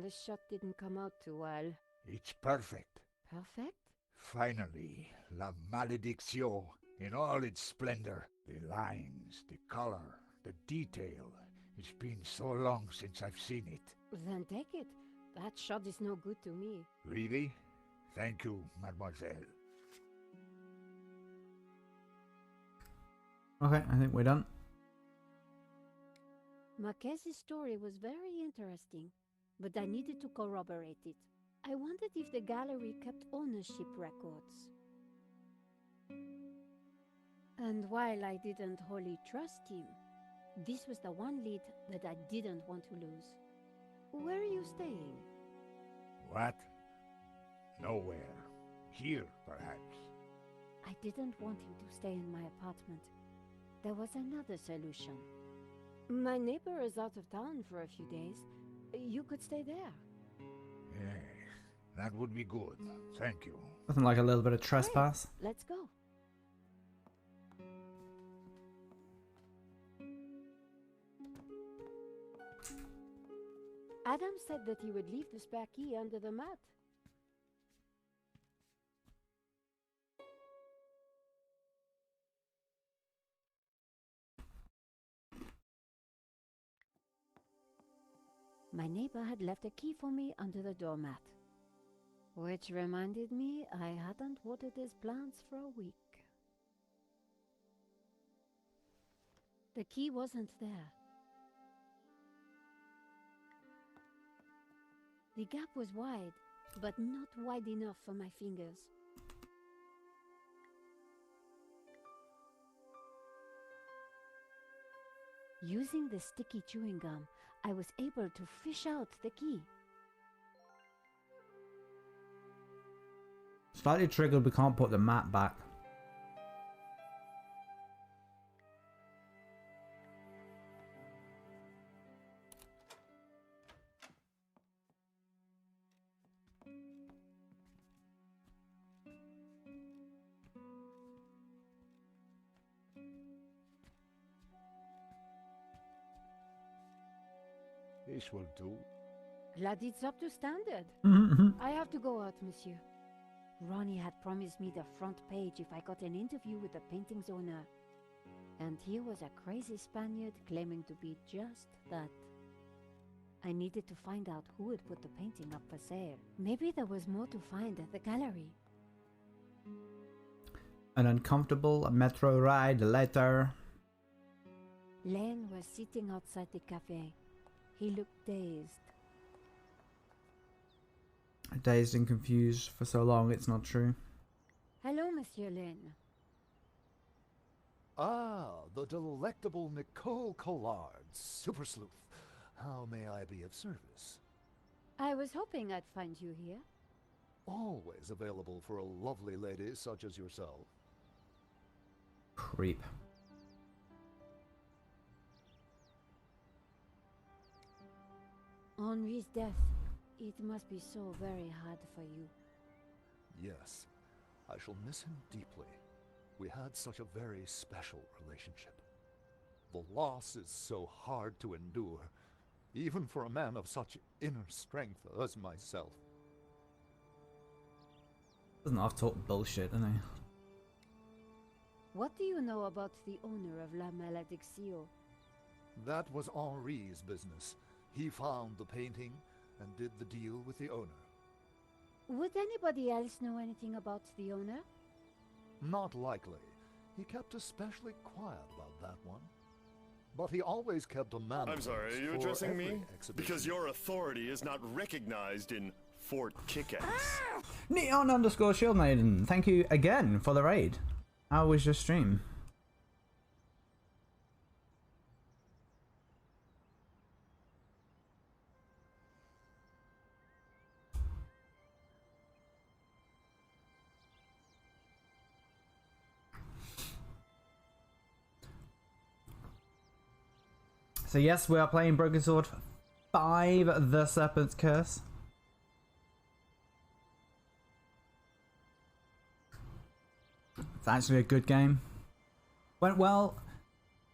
This shot didn't come out too well. It's perfect. Perfect? Finally, La Malédiction in all its splendor. The lines, the color, the detail. It's been so long since I've seen it. Then take it. That shot is no good to me. Really? Thank you, mademoiselle. Okay, I think we're done. Marquez's story was very interesting, but I needed to corroborate it. I wondered if the gallery kept ownership records. And while I didn't wholly trust him, this was the one lead that I didn't want to lose. Where are you staying? What? Nowhere. Here, perhaps. I didn't want him to stay in my apartment. There was another solution. My neighbor is out of town for a few days. You could stay there. Yes, that would be good. Thank you. Nothing like a little bit of trespass. Great. Let's go. Adam said that he would leave the spare key under the mat. My neighbor had left a key for me under the doormat. Which reminded me I hadn't watered his plants for a week. The key wasn't there. The gap was wide, but not wide enough for my fingers. Using the sticky chewing gum, I was able to fish out the key. Slightly triggered, we can't put the mat back. This will do. Glad it's up to standard. I have to go out, monsieur. Ronnie had promised me the front page if I got an interview with the painting's owner. And here was a crazy Spaniard claiming to be just that. I needed to find out who had put the painting up for sale. Maybe there was more to find at the gallery. An uncomfortable metro ride later. Len was sitting outside the cafe. He looked dazed. Dazed and confused for so long, it's not true. Hello, Monsieur Len. Ah, the delectable Nicole Collard, super sleuth. How may I be of service? I was hoping I'd find you here. Always available for a lovely lady such as yourself. Creep. Henri's death. It must be so very hard for you. Yes, I shall miss him deeply. We had such a very special relationship. The loss is so hard to endure, even for a man of such inner strength as myself. Doesn't have to talk bullshit, doesn't he? What do you know about the owner of La Malédiction? That was Henri's business. He found the painting and did the deal with the owner. Would anybody else know anything about the owner? Not likely. He kept especially quiet about that one. But he always kept a man. I'm sorry, are you addressing me? Because your authority is not recognized in Fort Kickass. Neon_Shield Maiden, thank you again for the raid. How was your stream? So yes, we are playing Broken Sword 5, The Serpent's Curse. It's actually a good game. Went well.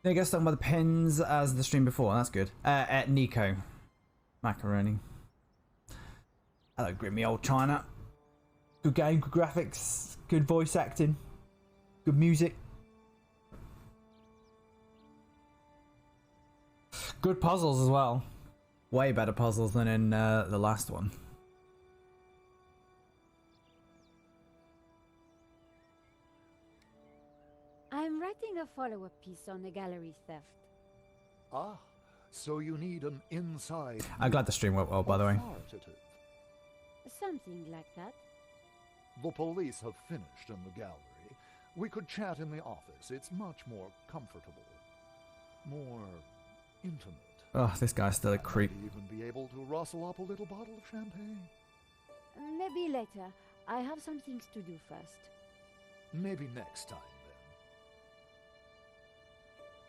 I guess talking about the pins as the stream before. That's good. At Nico. Macaroni. Hello, Grimmy Old China. Good game, good graphics, good voice acting, good music. Good puzzles as well. Way better puzzles than in the last one. I'm writing a follow-up piece on the gallery theft. Ah, so you need an inside... I'm glad the stream went well, by the way. authoritative. Something like that. The police have finished in the gallery. We could chat in the office. It's much more comfortable. More intimate. Oh, this guy's still a creep. Might even be able to rustle up a little bottle of champagne. Maybe later. I have some things to do first. Maybe next time.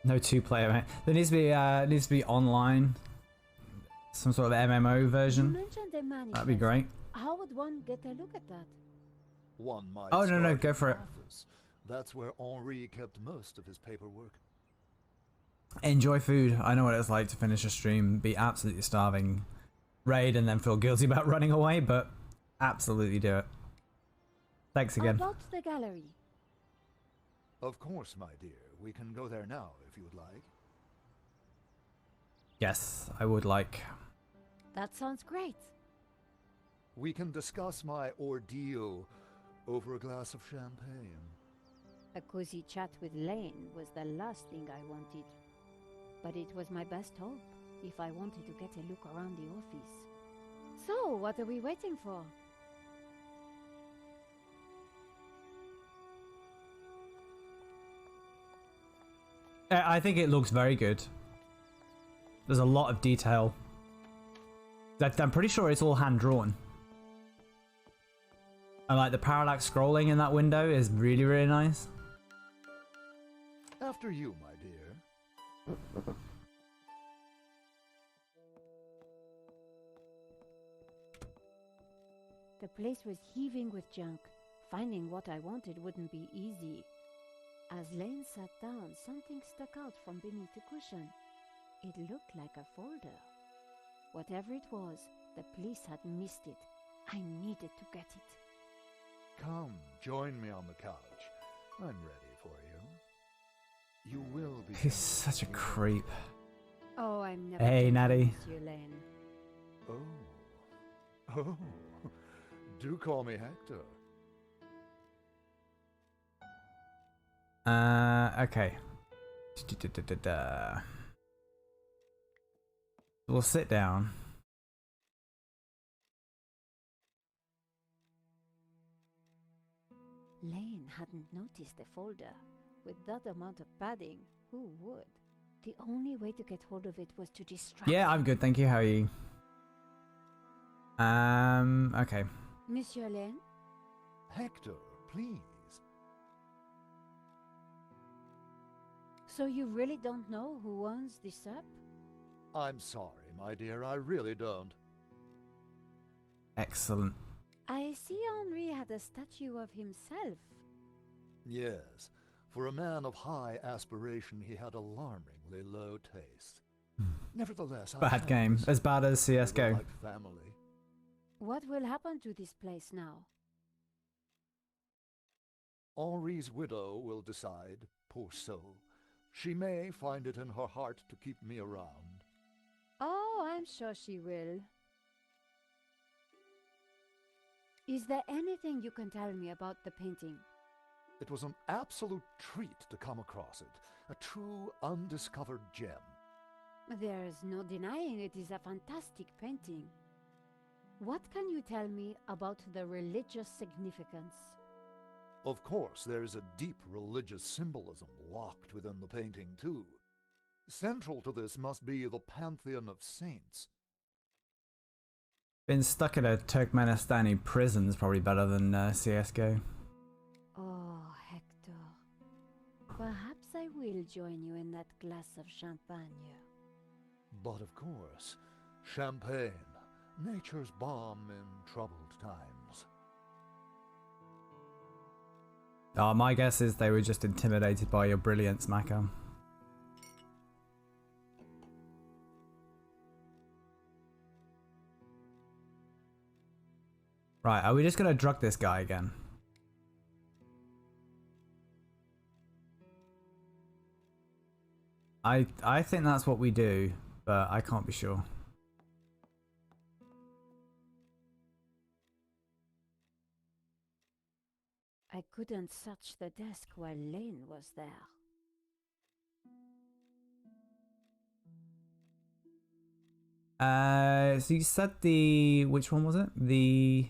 No 2-player, mate. There needs to be online. Some sort of MMO version. You mentioned the manifest. That'd be great. How would one get a look at that? One might. Oh, no, start go in for the it. office. That's where Henri kept most of his paperwork. Enjoy food. I know what it's like to finish a stream, be absolutely starving, raid, and then feel guilty about running away, but absolutely do it. Thanks again. About the gallery. Of course, my dear. We can go there now, if you would like. Yes, I would like. That sounds great. We can discuss my ordeal over a glass of champagne. A cozy chat with Lane was the last thing I wanted. But it was my best hope if I wanted to get a look around the office. So, what are we waiting for? I think it looks very good. There's a lot of detail. I'm pretty sure it's all hand-drawn. And like the parallax scrolling in that window is really, really nice. After you, my dear. The place was heaving with junk. Finding what I wanted wouldn't be easy. As Lane sat down, something stuck out from beneath the cushion. It looked like a folder. Whatever it was, the police had missed it. I needed to get it. Come, join me on the couch. I'm ready for you. You will be... He's such a creep. Oh, I'm never... Hey, Natty. Monsieur Lane. Oh. Do call me Hector. Okay. We'll sit down. Lane hadn't noticed the folder. With that amount of padding, who would? The only way to get hold of it was to distract. Yeah, I'm good, thank you. How are you? Okay. Monsieur Lane? Hector, please. So you really don't know who owns this up? I'm sorry, my dear, I really don't. Excellent. I see Henri had a statue of himself. Yes, for a man of high aspiration, he had alarmingly low taste. Nevertheless, Bad game. As bad as CSGO. Like family. What will happen to this place now? Henri's widow will decide, poor soul. She may find it in her heart to keep me around. Oh, I'm sure she will. Is there anything you can tell me about the painting? It was an absolute treat to come across it. A true undiscovered gem. There's no denying it is a fantastic painting. What can you tell me about the religious significance? Of course, there is a deep religious symbolism locked within the painting, too. Central to this must be the pantheon of saints. Been stuck in a Turkmenistani prison is probably better than CSGO. Oh, Hector. Perhaps I will join you in that glass of champagne. But of course, Champagne, nature's balm in troubled times. My guess is they were just intimidated by your brilliance, Maka. Right, are we just gonna drug this guy again? I think that's what we do, but I can't be sure. I couldn't search the desk while Lane was there. So you said which one was it? The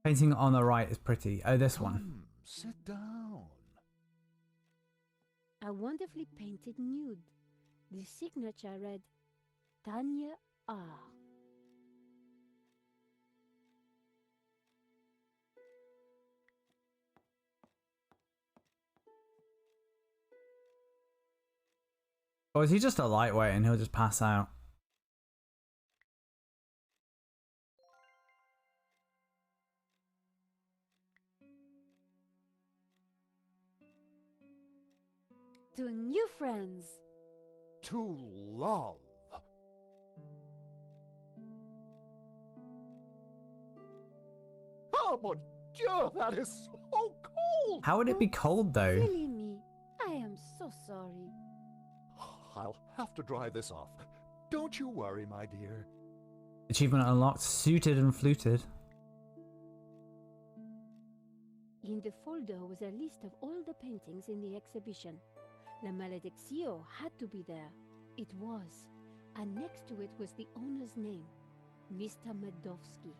painting on the right is pretty. Oh, this one. Sit down. A wonderfully painted nude. The signature read, Tanya R. Or is he just a lightweight and he'll just pass out? To new friends. To love. Oh mon Dieu, that is so cold! How would it be cold though? Silly me. I am so sorry. I'll have to dry this off. Don't you worry, my dear. Achievement unlocked, suited and fluted. In the folder was a list of all the paintings in the exhibition. La Malediccio had to be there. It was. And next to it was the owner's name, Mr. Medovsky.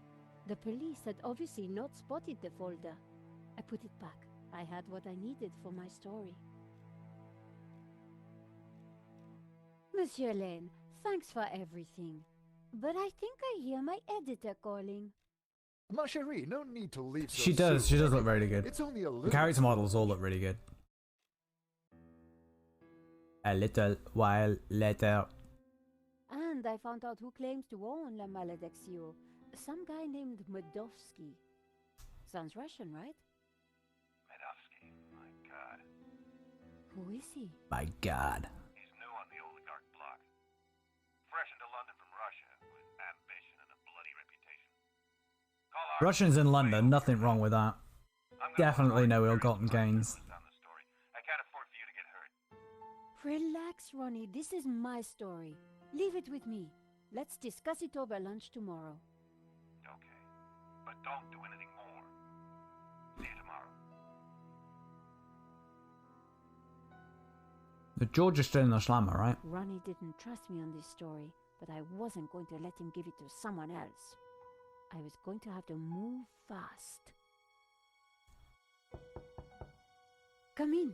The police had obviously not spotted the folder. I put it back. I had what I needed for my story. Monsieur Lane, thanks for everything. But I think I hear my editor calling. Ma chérie, no need to leave so She does. soon. She does look really good. It's only a The little... character models all look really good. A little while later. And I found out who claims to own La Malediccio. Some guy named Medovsky. Sounds Russian, right? Medovsky, my god. Who is he? My god. He's new on the oligarch block. Fresh into London from Russia, with ambition and a bloody reputation. Russians in London, nothing wrong with that. Definitely no ill-gotten gains. I can't afford for you to get hurt. Relax, Ronnie. This is my story. Leave it with me. Let's discuss it over lunch tomorrow. Okay. But don't do anything more. See you tomorrow. The George is still in the slammer, right? Ronnie didn't trust me on this story, but I wasn't going to let him give it to someone else. I was going to have to move fast. Come in.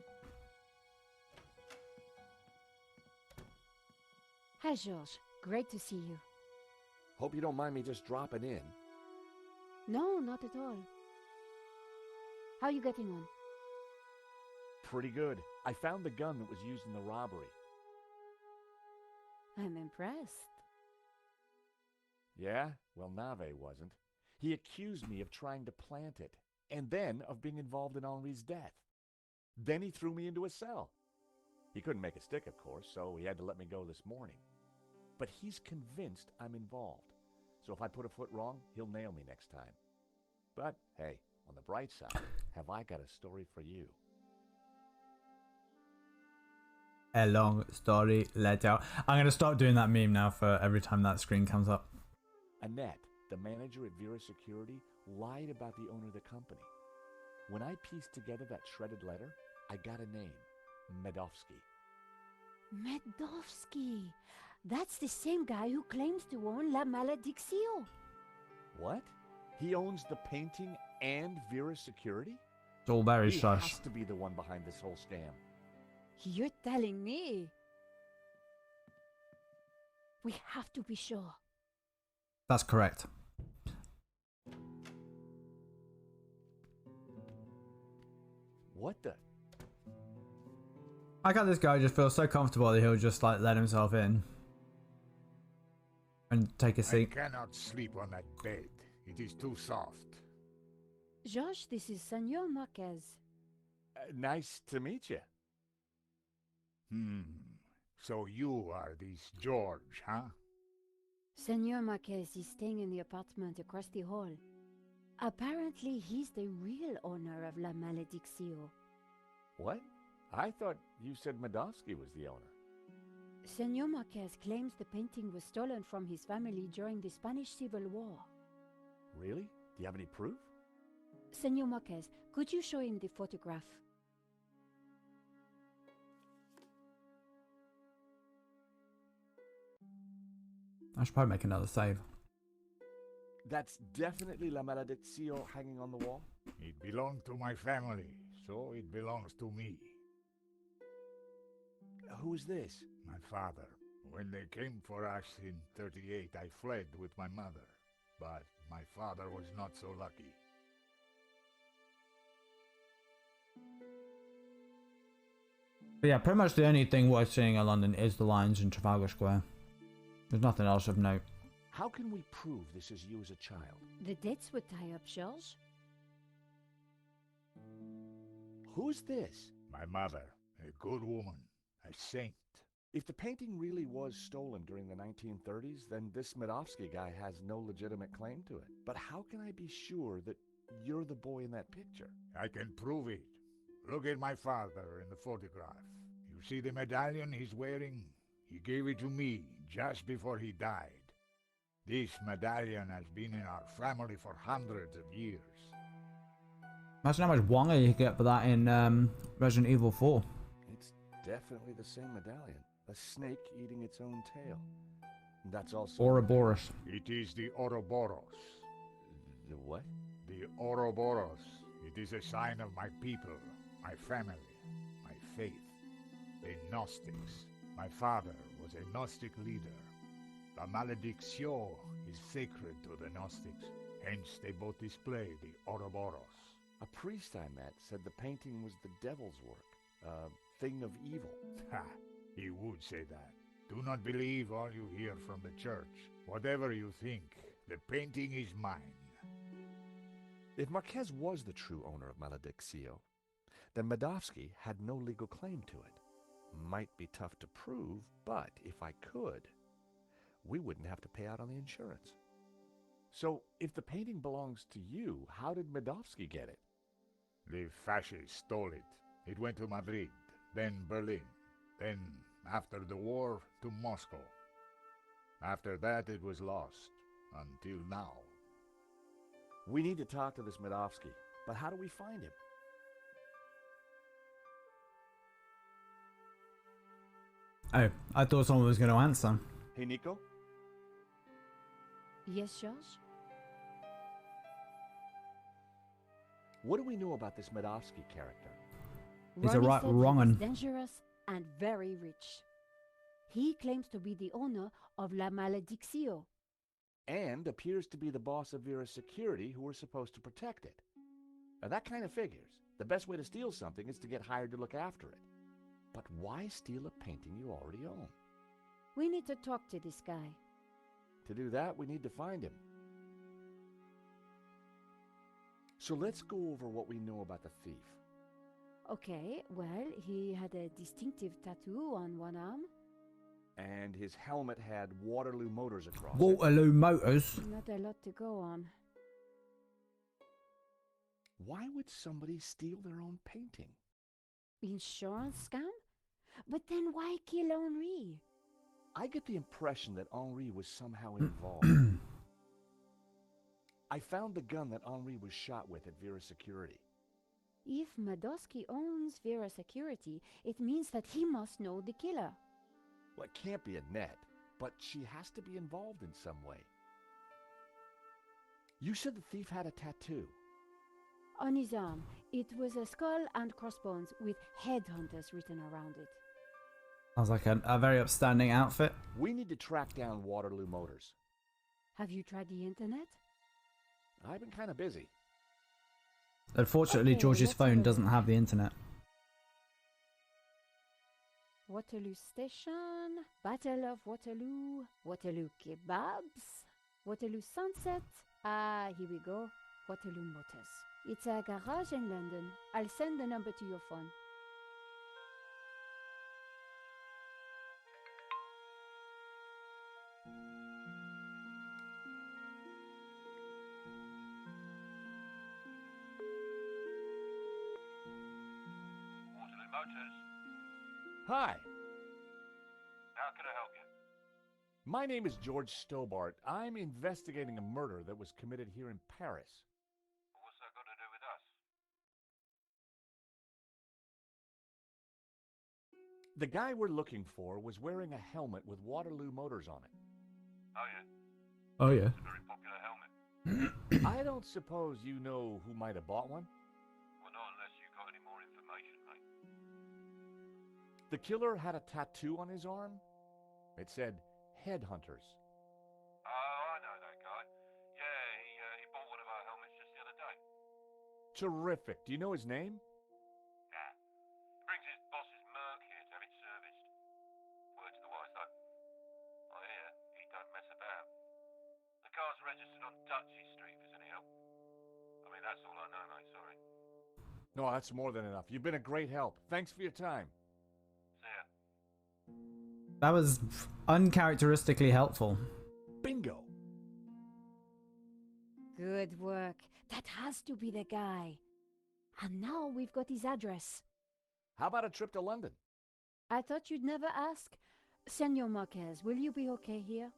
Hi, George. Great to see you. Hope you don't mind me just dropping in. No, not at all. How are you getting on? Pretty good. I found the gun that was used in the robbery. I'm impressed. Yeah? Well, Nave wasn't. He accused me of trying to plant it, and then of being involved in Henri's death. Then he threw me into a cell. He couldn't make a stick, of course, so he had to let me go this morning. But he's convinced I'm involved. So if I put a foot wrong, he'll nail me next time. But, hey, on the bright side, have I got a story for you. A long story later. I'm going to start doing that meme now for every time that screen comes up. Annette, the manager at Vera Security, lied about the owner of the company. When I pieced together that shredded letter, I got a name. Medovsky. Medovsky! That's the same guy who claims to own La Malediccio. What? He owns the painting and Vera Security? It's all very He shush. has to be the one behind this whole scam. You're telling me? We have to be sure. That's correct. What the? I got this guy just feels so comfortable that he'll just like let himself in. And take a I seat. cannot sleep on that bed. It is too soft. Josh, this is Senor Marquez. Nice to meet you. So you are this George, huh? Senor Marquez is staying in the apartment across the hall. Apparently, he's the real owner of La Malediccio. What? I thought you said Medovsky was the owner. Senor Marquez claims the painting was stolen from his family during the Spanish Civil War. Really? Do you have any proof? Senor Marquez, could you show him the photograph? I should probably make another save. That's definitely La Malediccio hanging on the wall? It belonged to my family, so it belongs to me. Who is this? My father. When they came for us in 38, I fled with my mother. But my father was not so lucky. But yeah, pretty much the only thing worth seeing in London is the lions in Trafalgar Square. There's nothing else of note. How can we prove this is you as a child? The dates would tie up, George. Who's this? My mother, a good woman, a saint. If the painting really was stolen during the 1930s, then this Medovsky guy has no legitimate claim to it. But how can I be sure that you're the boy in that picture? I can prove it. Look at my father in the photograph. You see the medallion he's wearing? He gave it to me just before he died. This medallion has been in our family for hundreds of years. Imagine how much wonga you get for that in Resident Evil 4. It's definitely the same medallion. A snake eating its own tail. That's also... Ouroboros. It is the Ouroboros. The what? The Ouroboros. It is a sign of my people, my family, my faith. The Gnostics. My father was a Gnostic leader. La Malediccio is sacred to the Gnostics. Hence they both display the Ouroboros. A priest I met said the painting was the devil's work. A thing of evil. Ha! He would say that. Do not believe all you hear from the church. Whatever you think, the painting is mine. If Marquez was the true owner of Malediccio, then Medovsky had no legal claim to it. Might be tough to prove, but if I could, we wouldn't have to pay out on the insurance. So, if the painting belongs to you, how did Medovsky get it? The fascists stole it. It went to Madrid, then Berlin, then, after the war, to Moscow. After that, it was lost, until now. We need to talk to this Medovsky, but how do we find him? Oh, I thought someone was going to answer. Hey, Nico? Yes, George? What do we know about this Medovsky character? He's a right wrong'un. He's dangerous and very rich. He claims to be the owner of La Malediccio. And appears to be the boss of Vera's security who were supposed to protect it. Now that kind of figures. The best way to steal something is to get hired to look after it. But why steal a painting you already own? We need to talk to this guy. To do that, we need to find him. So let's go over what we know about the thief. Okay, well, he had a distinctive tattoo on one arm. And his helmet had Waterloo Motors across it. Waterloo Motors? Not a lot to go on. Why would somebody steal their own painting? Insurance scam? But then why kill Henri? I get the impression that Henri was somehow involved. I found the gun that Henri was shot with at Vera's security. If Medovsky owns Vera Security, it means that he must know the killer. Well, it can't be Annette, but she has to be involved in some way. You said the thief had a tattoo. On his arm, it was a skull and crossbones with headhunters written around it. Sounds like a very upstanding outfit. We need to track down Waterloo Motors. Have you tried the internet? I've been kind of busy. Unfortunately, Okay, George's let's phone have a doesn't look. have the internet. Waterloo Station, Battle of Waterloo, Waterloo Kebabs, Waterloo Sunset. Ah, here we go. Waterloo Motors. It's a garage in London. I'll send the number to your phone. Waterloo Motors. Hi, How can I help you? my name is George Stobart. I'm investigating a murder that was committed here in Paris. What's that got to do with us? The guy we're looking for was wearing a helmet with Waterloo Motors on it. Oh, yeah. Oh yeah. It's a very popular helmet. I don't suppose you know who might have bought one? Well, not unless you've got any more information, mate. The killer had a tattoo on his arm. It said, Headhunters. Oh, I know that guy. Yeah, he bought one of our helmets just the other day. Terrific. Do you know his name? Nah. He brings his boss's Merc here to have it serviced. Word to the wise, though. I hear he don't mess about. The car's registered on Dutchy Street, if there's any help. I mean, that's all I know, mate, sorry. No, that's more than enough. You've been a great help. Thanks for your time. See ya. That was uncharacteristically helpful. Bingo. Good work. That has to be the guy. And now we've got his address. How about a trip to London? I thought you'd never ask. Senor Marquez, will you be okay here?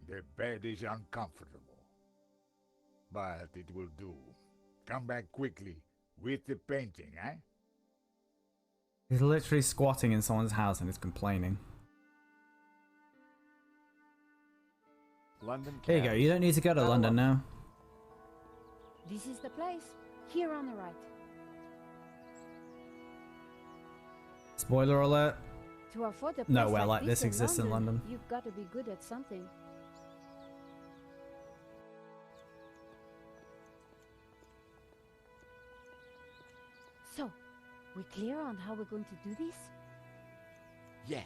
The bed is uncomfortable. But it will do. Come back quickly with the painting, eh? He's literally squatting in someone's house and is complaining. London. There you go. You don't need to go to London now. This is the place. Here on the right. Spoiler alert. To afford a place Nowhere like this in exists in London. You've got to be good at something. So, we clear on how we're going to do this? Yeah,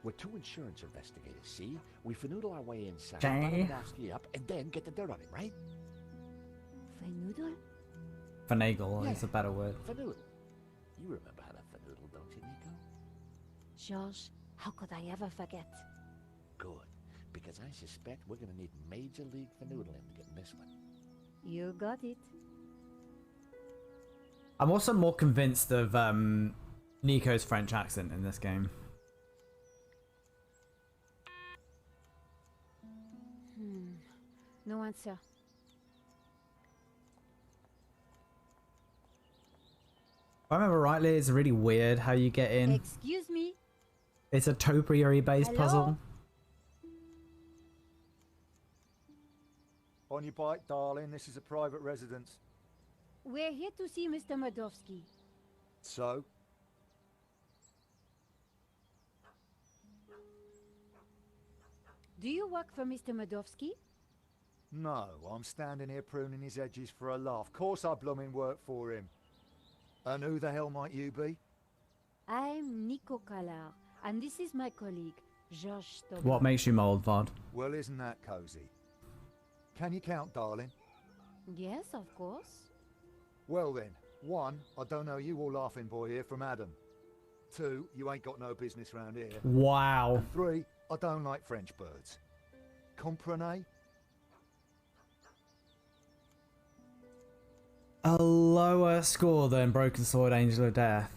we're two insurance investigators, see? We finagle our way inside, Okay. Bottomowski up, and then get the dirt on him, right? Fanoodle? Finagle is a better word. Fanoodle. You remember how to fanoodle, don't you, Nico? George, how could I ever forget? Good, because I suspect we're gonna need Major League fanoodling to get in this one. You got it. I'm also more convinced of Nico's French accent in this game. No answer. If I remember rightly, it's really weird how you get in. Excuse me? It's a topiary-based Hello? puzzle. On your bike, darling. This is a private residence. We're here to see Mr. Madovsky. So? Do you work for Mr. Madovsky? No, I'm standing here pruning his edges for a laugh. Course I blooming work for him. And who the hell might you be? I'm Nico Kalar, and this is my colleague, Georges Stobart. What makes you mold, Vod? Well, isn't that cozy? Can you count, darling? Yes, of course. Well then, 1, I don't know you all laughing boy here from Adam. 2, you ain't got no business round here. Wow. And 3, I don't like French birds. Comprenez? A lower score than Broken Sword Angel of Death.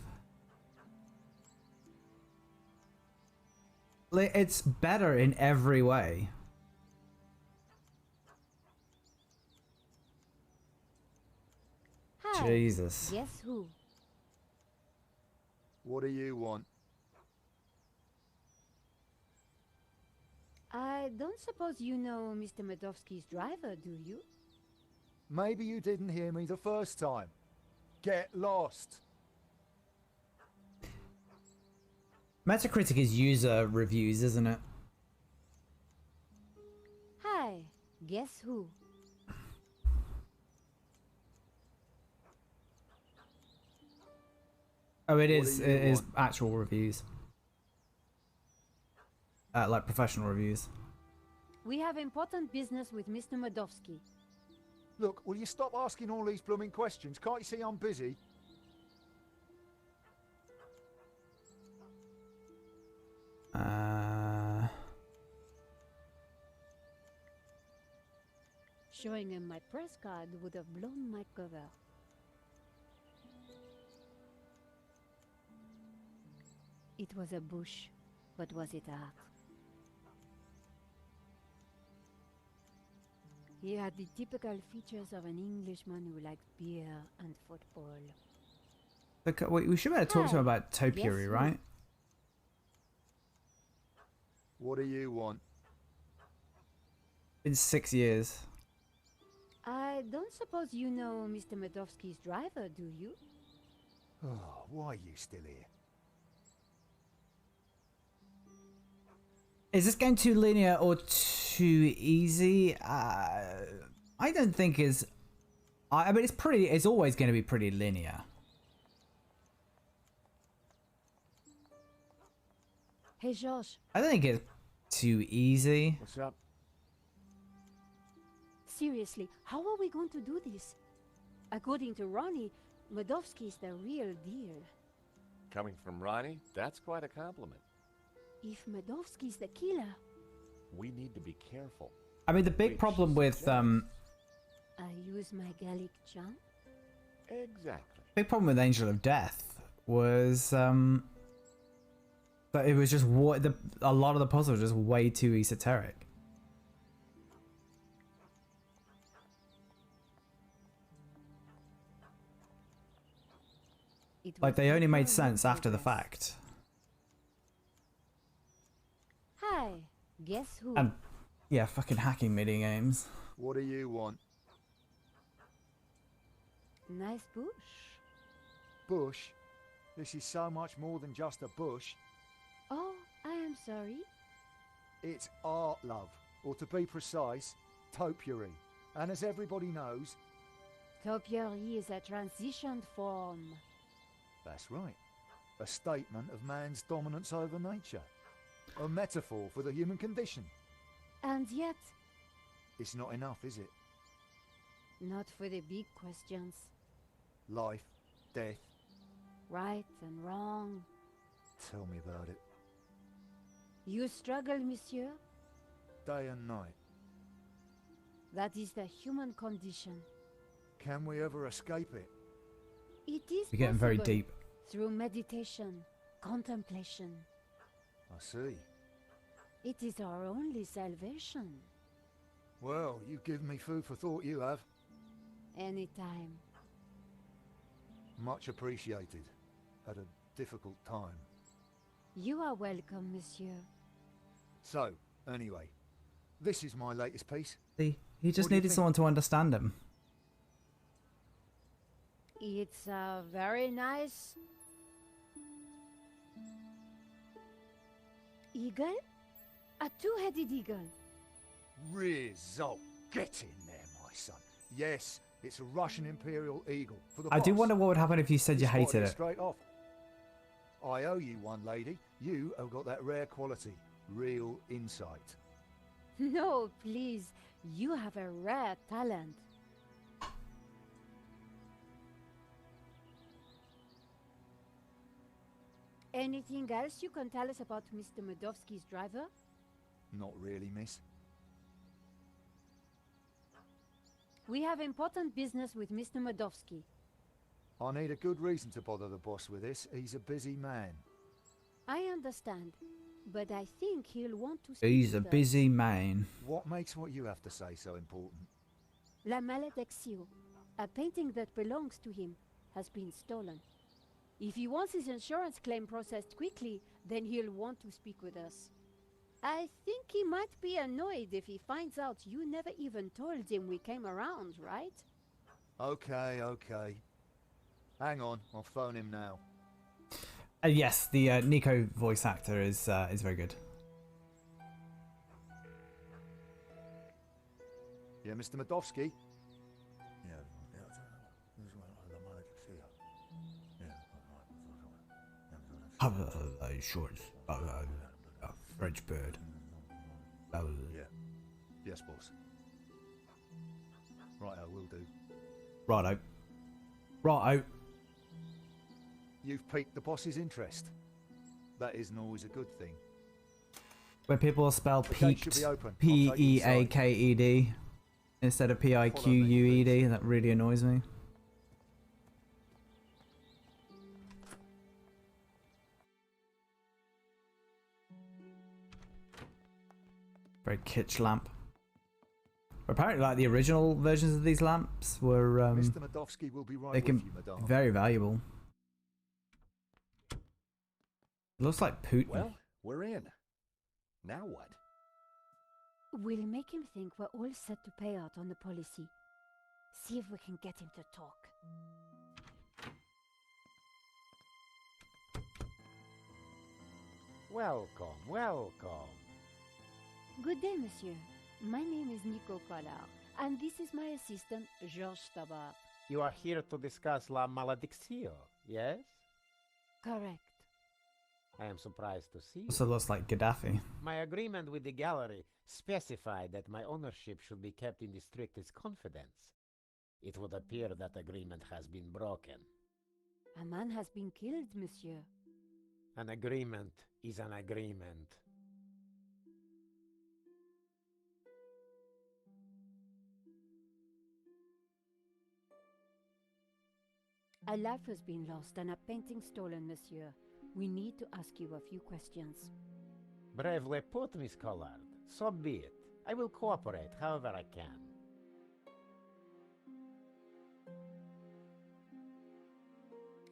It's better in every way. Hi. Jesus. Guess who? What do you want? I don't suppose you know Mr. Madovsky's driver, do you? Maybe you didn't hear me the first time. Get lost. Metacritic is user reviews, isn't it? Hi. Guess who? Oh, it What is. do It you is want? actual reviews. like professional reviews. We have important business with Mr. Medovsky. Look, will you stop asking all these blooming questions? Can't you see I'm busy? Showing him my press card would have blown my cover. It was a bush, but was it art? He had the typical features of an Englishman who liked beer and football. Look, we should be able to talk to him about topiary, Yes, right? What do you want? In 6 years. I don't suppose you know Mr. Medovsky's driver, do you? Oh, why are you still here? Is this game too linear or too easy? I don't think is. I mean, it's always going to be pretty linear. Hey, Josh. I don't think it's too easy. What's up? Seriously, how are we going to do this? According to Ronnie, Medovsky's the real deal. Coming from Ronnie, that's quite a compliment. If Medovsky's the killer... We need to be careful. I mean, the big problem with I use my Gallic charm? Exactly. big problem with Angel of Death was that it was just a lot of the puzzles were just way too esoteric. Like they only made sense after the fact. Hi, guess who? And yeah, fucking hacking MIDI games. What do you want? Nice bush. Bush? This is so much more than just a bush. Oh, I am sorry. It's art, love. Or to be precise, topiary. And as everybody knows... Topiary is a transitioned form. That's right. A statement of man's dominance over nature. A metaphor for the human condition. And yet... It's not enough, is it? Not for the big questions. Life, death. Right and wrong. Tell me about it. You struggle, monsieur? Day and night. That is the human condition. Can we ever escape it? It is You're getting very possible deep. through meditation, contemplation. I see. It is our only salvation. Well, you give me food for thought, you have. Anytime. Much appreciated. At a difficult time. You are welcome, monsieur. So, anyway, this is my latest piece. See, he just What do you needed think? someone to understand him. It's a very nice... eagle? A two-headed eagle. Result. Get in there, my son. Yes, it's a Russian Imperial Eagle. For the I do boss. wonder what would happen if you said you Spotted hated it. Straight off. I owe you one, lady. You have got that rare quality. Real insight. No, please. You have a rare talent. Anything else you can tell us about Mr. Medovsky's driver? Not really, miss. We have important business with Mr. Medovsky. I need a good reason to bother the boss with this. He's a busy man. I understand, but I think he'll want to speak He's a with us. busy man. What makes what you have to say so important? La Maledictio, a painting that belongs to him, has been stolen. If he wants his insurance claim processed quickly, then he'll want to speak with us. I think he might be annoyed if he finds out you never even told him we came around, right? Okay, okay. Hang on, I'll phone him now. Yes, the Nico voice actor is very good. Yeah, Mr. Medovsky? French bird. Oh. Yeah. Yes, boss. Righto, will do. Righto. Righto. You've piqued the boss's interest. That isn't always a good thing. When people spell The gate should peaked, be open. I'll take you Peaked, instead of Piqued, that really annoys me. Very kitsch lamp. Apparently, like the original versions of these lamps were, Mr. Medovsky will be right they with can you, madame. be very valuable. It looks like Putin. Well, we're in. Now what? We'll make him think we're all set to pay out on the policy. See if we can get him to talk. Welcome, welcome. Good day, monsieur. My name is Nico Collard, and this is my assistant, Georges Tabar. You are here to discuss La Maledictio, yes? Correct. I am surprised to see you. Also looks like Gaddafi. My agreement with the gallery specified that my ownership should be kept in the strictest confidence. It would appear that agreement has been broken. A man has been killed, monsieur. An agreement is an agreement. A life has been lost and a painting stolen, monsieur. We need to ask you a few questions. Bravely put, Miss Collard. So be it. I will cooperate however I can.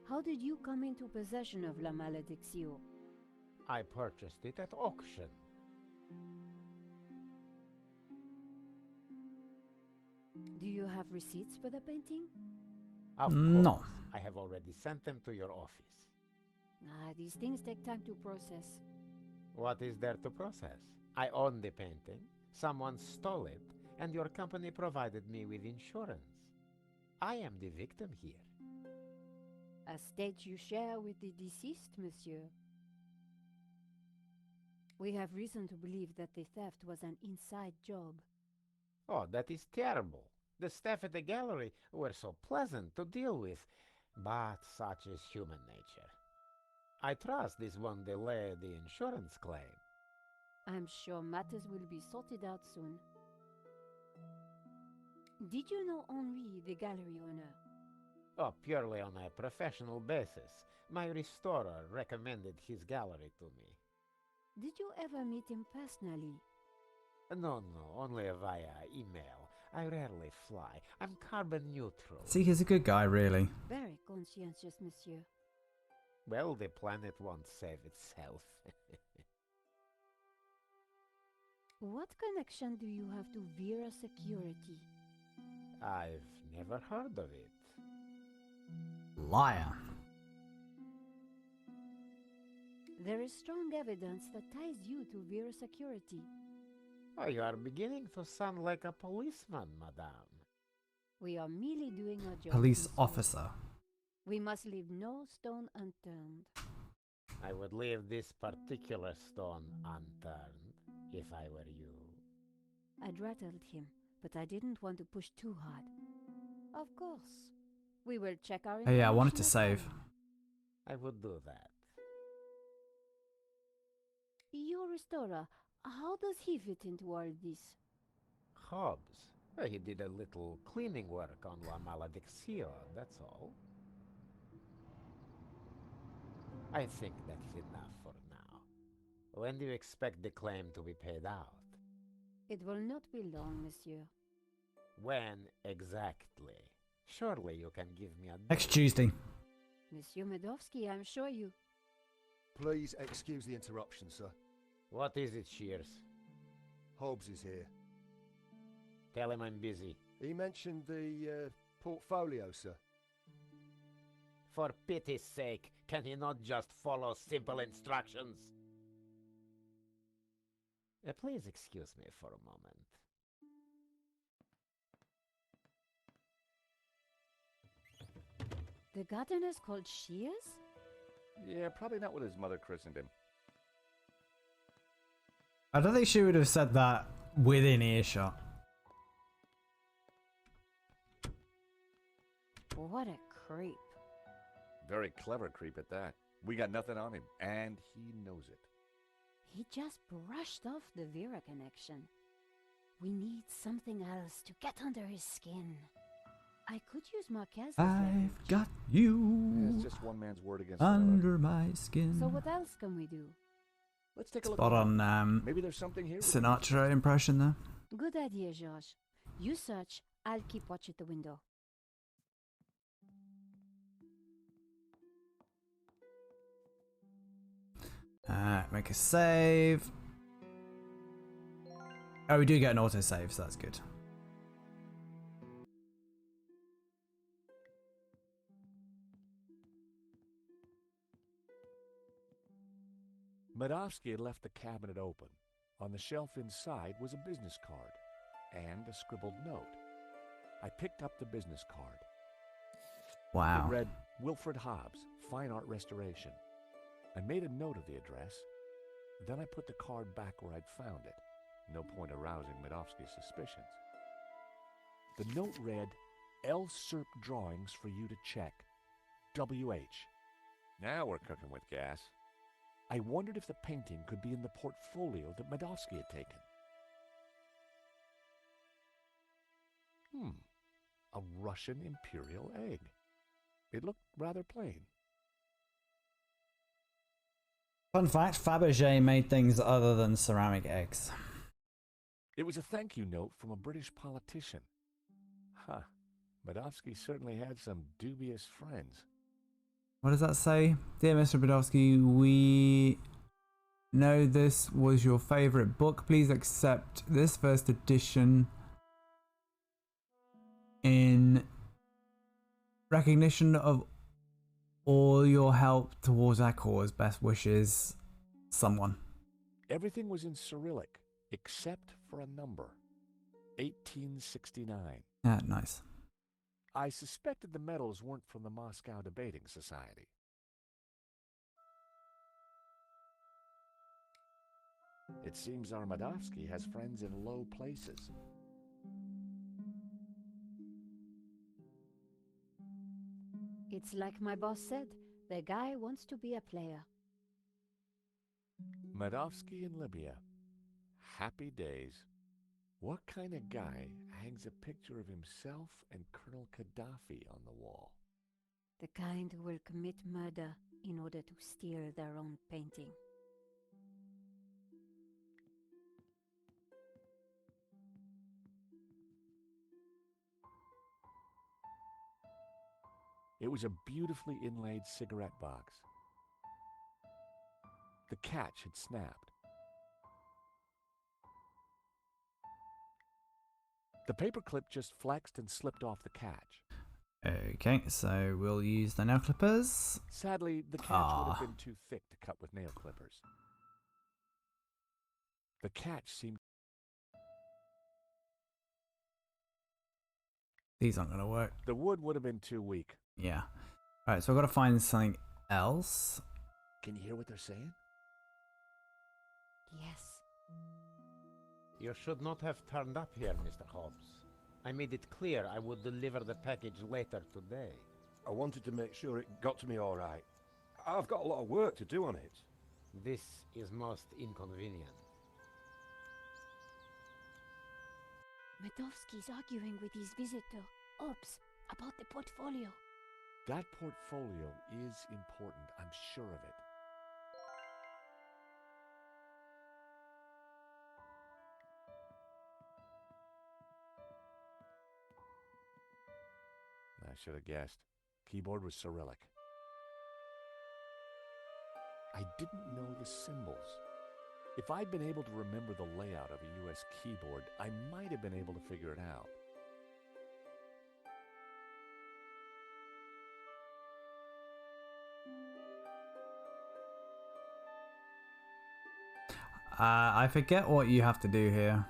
How did you come into possession of La Maledictio? I purchased it at auction. Do you have receipts for the painting? Of No. course. I have already sent them to your office. These things take time to process. What is there to process? I own the painting, someone stole it, and your company provided me with insurance. I am the victim here. A state you share with the deceased, monsieur. We have reason to believe that the theft was an inside job. Oh, that is terrible. The staff at the gallery were so pleasant to deal with, but such is human nature. I trust this won't delay the insurance claim. I'm sure matters will be sorted out soon. Did you know Henri, the gallery owner? Oh, purely on a professional basis. My restorer recommended his gallery to me. Did you ever meet him personally? No, only via email. I rarely fly. I'm carbon neutral. See, he's a good guy, really. Very conscientious, monsieur. Well, the planet won't save itself. What connection do you have to Vera Security? I've never heard of it. Liar. There is strong evidence that ties you to Vera Security. Oh, you are beginning to sound like a policeman, madame. We are merely doing our job. Police monsieur. officer. We must leave no stone unturned. I would leave this particular stone unturned if I were you. I'd rattled him, but I didn't want to push too hard. Of course. We will check our Oh yeah, I wanted to international save. file. I would do that. Your restorer, how does he fit into all this? Hobbs. Well, he did a little cleaning work on La Maledictio, that's all. I think that's enough for now. When do you expect the claim to be paid out? It will not be long, monsieur. When exactly? Surely you can give me a Next date. Tuesday. Monsieur Medovsky, I'm sure you... Please excuse the interruption, sir. What is it, Shears? Hobbs is here. Tell him I'm busy. He mentioned the portfolio, sir. For pity's sake, can he not just follow simple instructions? Please excuse me for a moment. The gardener's called Shears? Yeah, probably not what his mother christened him. I don't think she would have said that within earshot. What a creep. Very clever creep at that. We got nothing on him, and he knows it. He just brushed off the Vera connection. We need something else to get under his skin. I could use Marquez's leverage. I've got you. Yeah, it's just one man's word against under another. my skin. So what else can we do? Let's take a look. Spot on Maybe there's something here. Sinatra impression there. Good idea, George. You search, I'll keep watch at the window. Make a save. Oh, we do get an auto save, so that's good. Medovsky had left the cabinet open. On the shelf inside was a business card and a scribbled note. I picked up the business card. Wow. It read, Wilfred Hobbs, Fine Art Restoration. I made a note of the address. Then I put the card back where I'd found it. No point arousing Medovsky's suspicions. The note read, L. Serp drawings for you to check. W.H. Now we're cooking with gas. I wondered if the painting could be in the portfolio that Medovsky had taken. A Russian imperial egg. It looked rather plain. Fun fact, Fabergé made things other than ceramic eggs. It was a thank you note from a British politician. Huh. Medovsky certainly had some dubious friends. What does that say? Dear Mr. Badowski, we know this was your favorite book. Please accept this first edition in recognition of all your help towards our cause. Best wishes, someone. Everything was in Cyrillic, except for a number. 1869. Yeah, nice. I suspected the medals weren't from the Moscow Debating Society. It seems our Medovsky has friends in low places. It's like my boss said, the guy wants to be a player. Medovsky in Libya. Happy days. What kind of guy hangs a picture of himself and Colonel Gaddafi on the wall? The kind who will commit murder in order to steal their own painting. It was a beautifully inlaid cigarette box. The catch had snapped. The paperclip just flexed and slipped off the catch. Okay, so we'll use the nail clippers. Sadly, the catch would have been too thick to cut with nail clippers. The catch seemed... These aren't going to work. The wood would have been too weak. Yeah. Alright, so I've got to find something else. Can you hear what they're saying? Yes. You should not have turned up here, Mr. Hobbs. I made it clear I would deliver the package later today. I wanted to make sure it got to me all right. I've got a lot of work to do on it. This is most inconvenient. Medovsky's arguing with his visitor, Ops, about the portfolio. That portfolio is important, I'm sure of it. I should have guessed. Keyboard was Cyrillic. I didn't know the symbols. If I'd been able to remember the layout of a US keyboard, I might have been able to figure it out. I forget what you have to do here.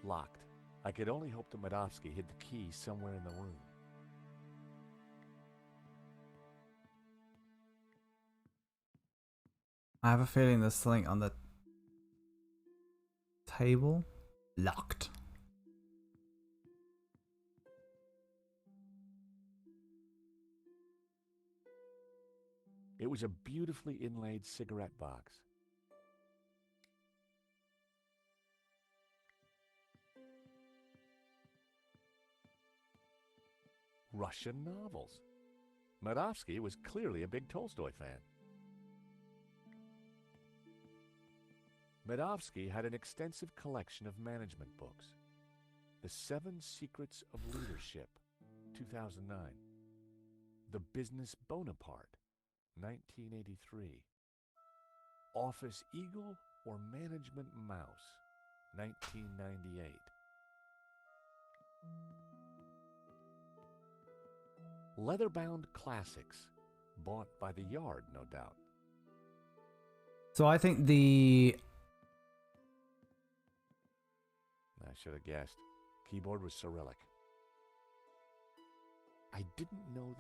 Locked. I could only hope that Medovsky hid the key somewhere in the room. I have a feeling there's something on the table. Locked. It was a beautifully inlaid cigarette box. Russian novels. Medovsky was clearly a big Tolstoy fan. Medovsky had an extensive collection of management books. The 7 Secrets of Leadership, 2009. The Business Bonaparte, 1983. Office Eagle or Management Mouse, 1998. Leather-bound classics, bought by the yard, no doubt. So I think the... I should have guessed. Keyboard was Cyrillic. I didn't know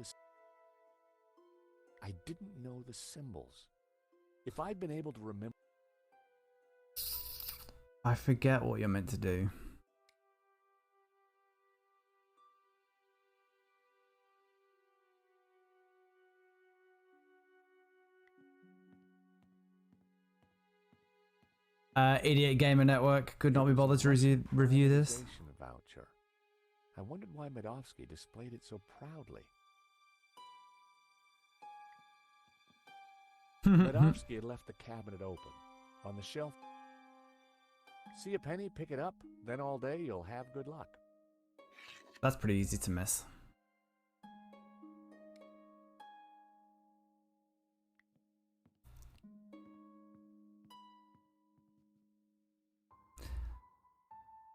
the symbols. If I'd been able to remember... I forget what you're meant to do. Idiot Gamer Network could not be bothered to review this. Voucher. I wondered why Medovsky displayed it so proudly. Medovsky had left the cabinet open. On the shelf. See a penny, pick it up, then all day you'll have good luck. That's pretty easy to miss.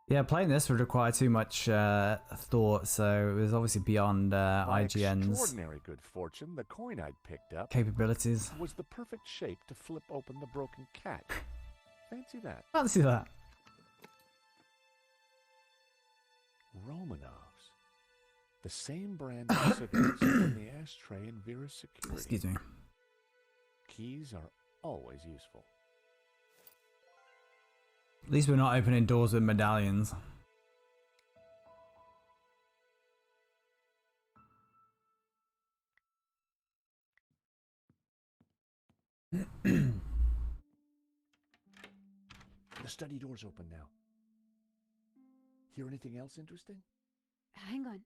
Yeah, playing this would require too much thought, so it was obviously beyond By IGN's extraordinary good fortune, the coin I'd picked up capabilities. was the perfect shape to flip open the broken cat. Fancy that. Fancy that. Romanovs. The same brand of cigarettes in the ashtray in Vera's security. Excuse me. Keys are always useful. At least we're not opening doors with medallions. The study door's open now. Hear anything else interesting? Hang on.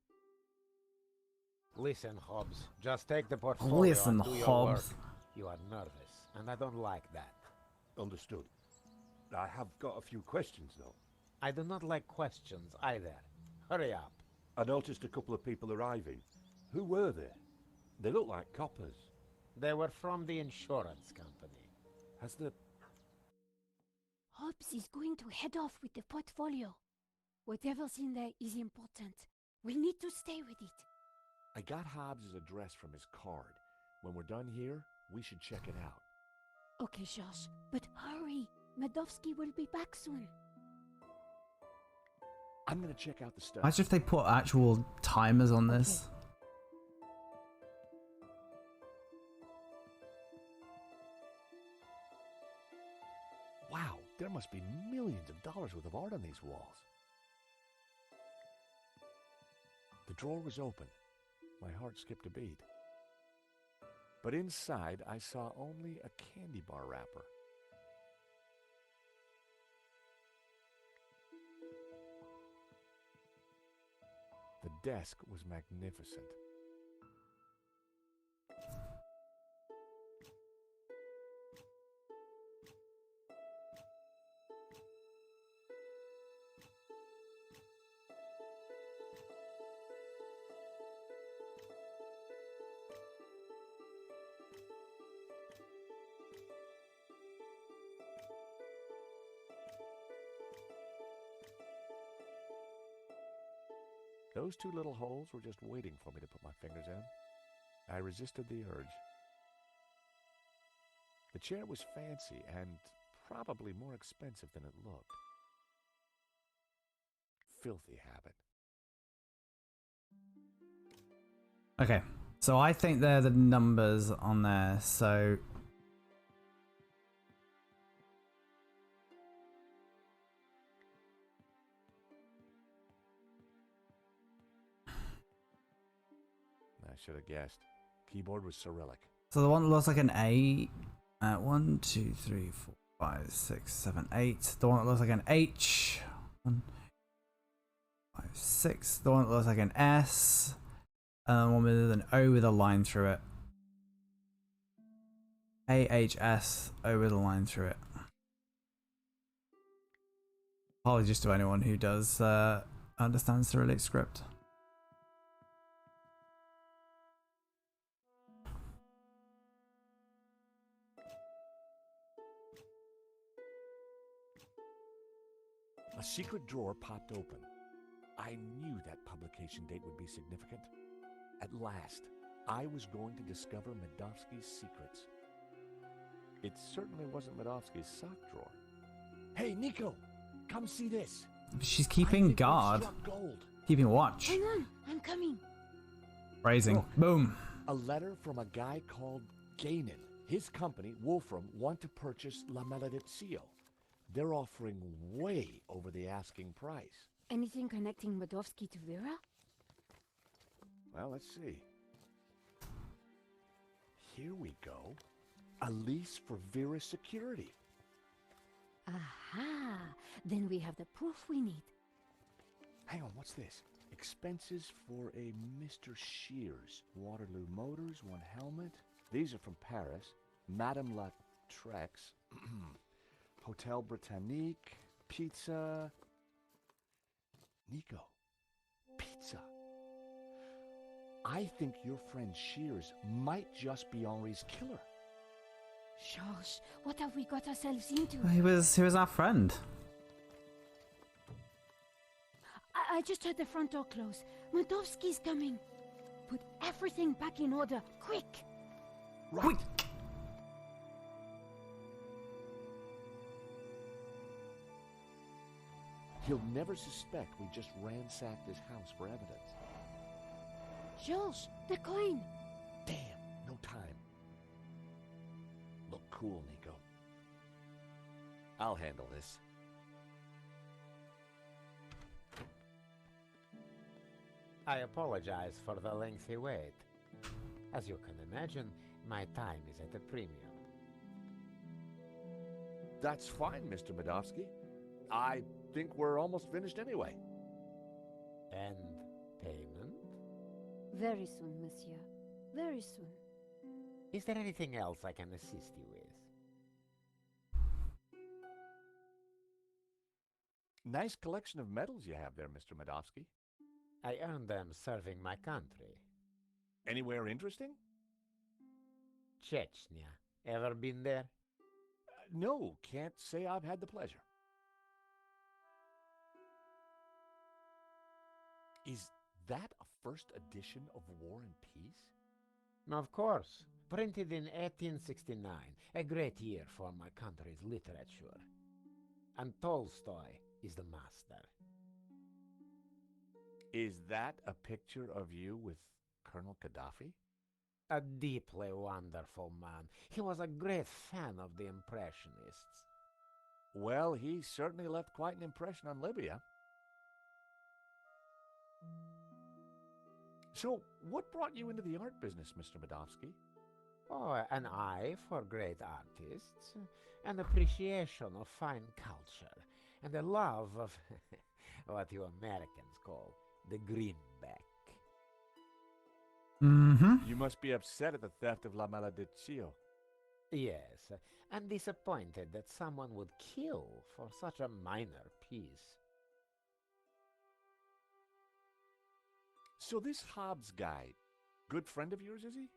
Listen, Hobbs, just take the portfolio Listen, and do your Hobbs. work. You are nervous, and I don't like that. Understood. I have got a few questions, though. I do not like questions either. Hurry up. I noticed a couple of people arriving. Who were they? They look like coppers. They were from the insurance company. Has the... Hobbs is going to head off with the portfolio. Whatever's in there is important. We need to stay with it. I got Hobbs' address from his card. When we're done here, we should check it out. Okay, Josh, but hurry. Medovsky will be back soon. I'm gonna check out the stuff. Imagine if they put actual timers on this. Wow, there must be millions of dollars worth of art on these walls. The drawer was open. My heart skipped a beat. But inside, I saw only a candy bar wrapper. The desk was magnificent. Those two little holes were just waiting for me to put my fingers in. I resisted the urge. The chair was fancy and probably more expensive than it looked. filthy habit. Okay, so I think they're the numbers on there, so... I should have guessed. Keyboard was Cyrillic. So the one that looks like an A... 1, 2, 3, 4, 5, 6, 7, 8. The one that looks like an H... 1, 5, 6. The one that looks like an S... one with an O with a line through it. AHS, O with a line through it. Apologies to anyone who does understand Cyrillic script. A secret drawer popped open. I knew that publication date would be significant. At last, I was going to discover Medovsky's secrets. It certainly wasn't Medovsky's sock drawer. Hey, Nico! Come see this! She's keeping guard. Keeping watch. Hang on, I'm coming. Phrasing. Look, Boom. A letter from a guy called Gainin. His company, Wolfram, want to purchase La Maledizio. They're offering way over the asking price. Anything connecting Medovsky to Vera? Well, let's see. Here we go. A lease for Vera's security. Aha! Then we have the proof we need. Hang on, what's this? Expenses for a Mr. Shears. Waterloo Motors, 1 helmet. These are from Paris. Madame La Trex. Hotel Britannique. Pizza. Nico. Pizza. I think your friend Shears might just be Henri's killer. Georges, what have we got ourselves into? He was our friend. I just heard the front door close. Medovsky's coming. Put everything back in order, quick! Right. Quick. He'll never suspect we just ransacked his house for evidence. Georges, the coin! Damn, no time. Look cool, Nico. I'll handle this. I apologize for the lengthy wait. As you can imagine, my time is at a premium. That's fine, Mr. Medovsky. I think we're almost finished anyway. And payment? Very soon, monsieur. Very soon. Is there anything else I can assist you with? Nice collection of medals you have there, Mr. Medovsky. I earned them serving my country. Anywhere interesting? Chechnya. Ever been there? No, can't say I've had the pleasure. Is that a first edition of War and Peace? Of course. Printed in 1869. A great year for my country's literature. And Tolstoy is the master. Is that a picture of you with Colonel Gaddafi? A deeply wonderful man. He was a great fan of the Impressionists. Well, he certainly left quite an impression on Libya. So, what brought you into the art business, Mr. Medovsky? Oh, an eye for great artists, an appreciation of fine culture, and a love of what you Americans call the greenback. Mm-hmm. You must be upset at the theft of La Maledizio. Yes, and disappointed that someone would kill for such a minor piece. So this Hobbs guy, good friend of yours, is he?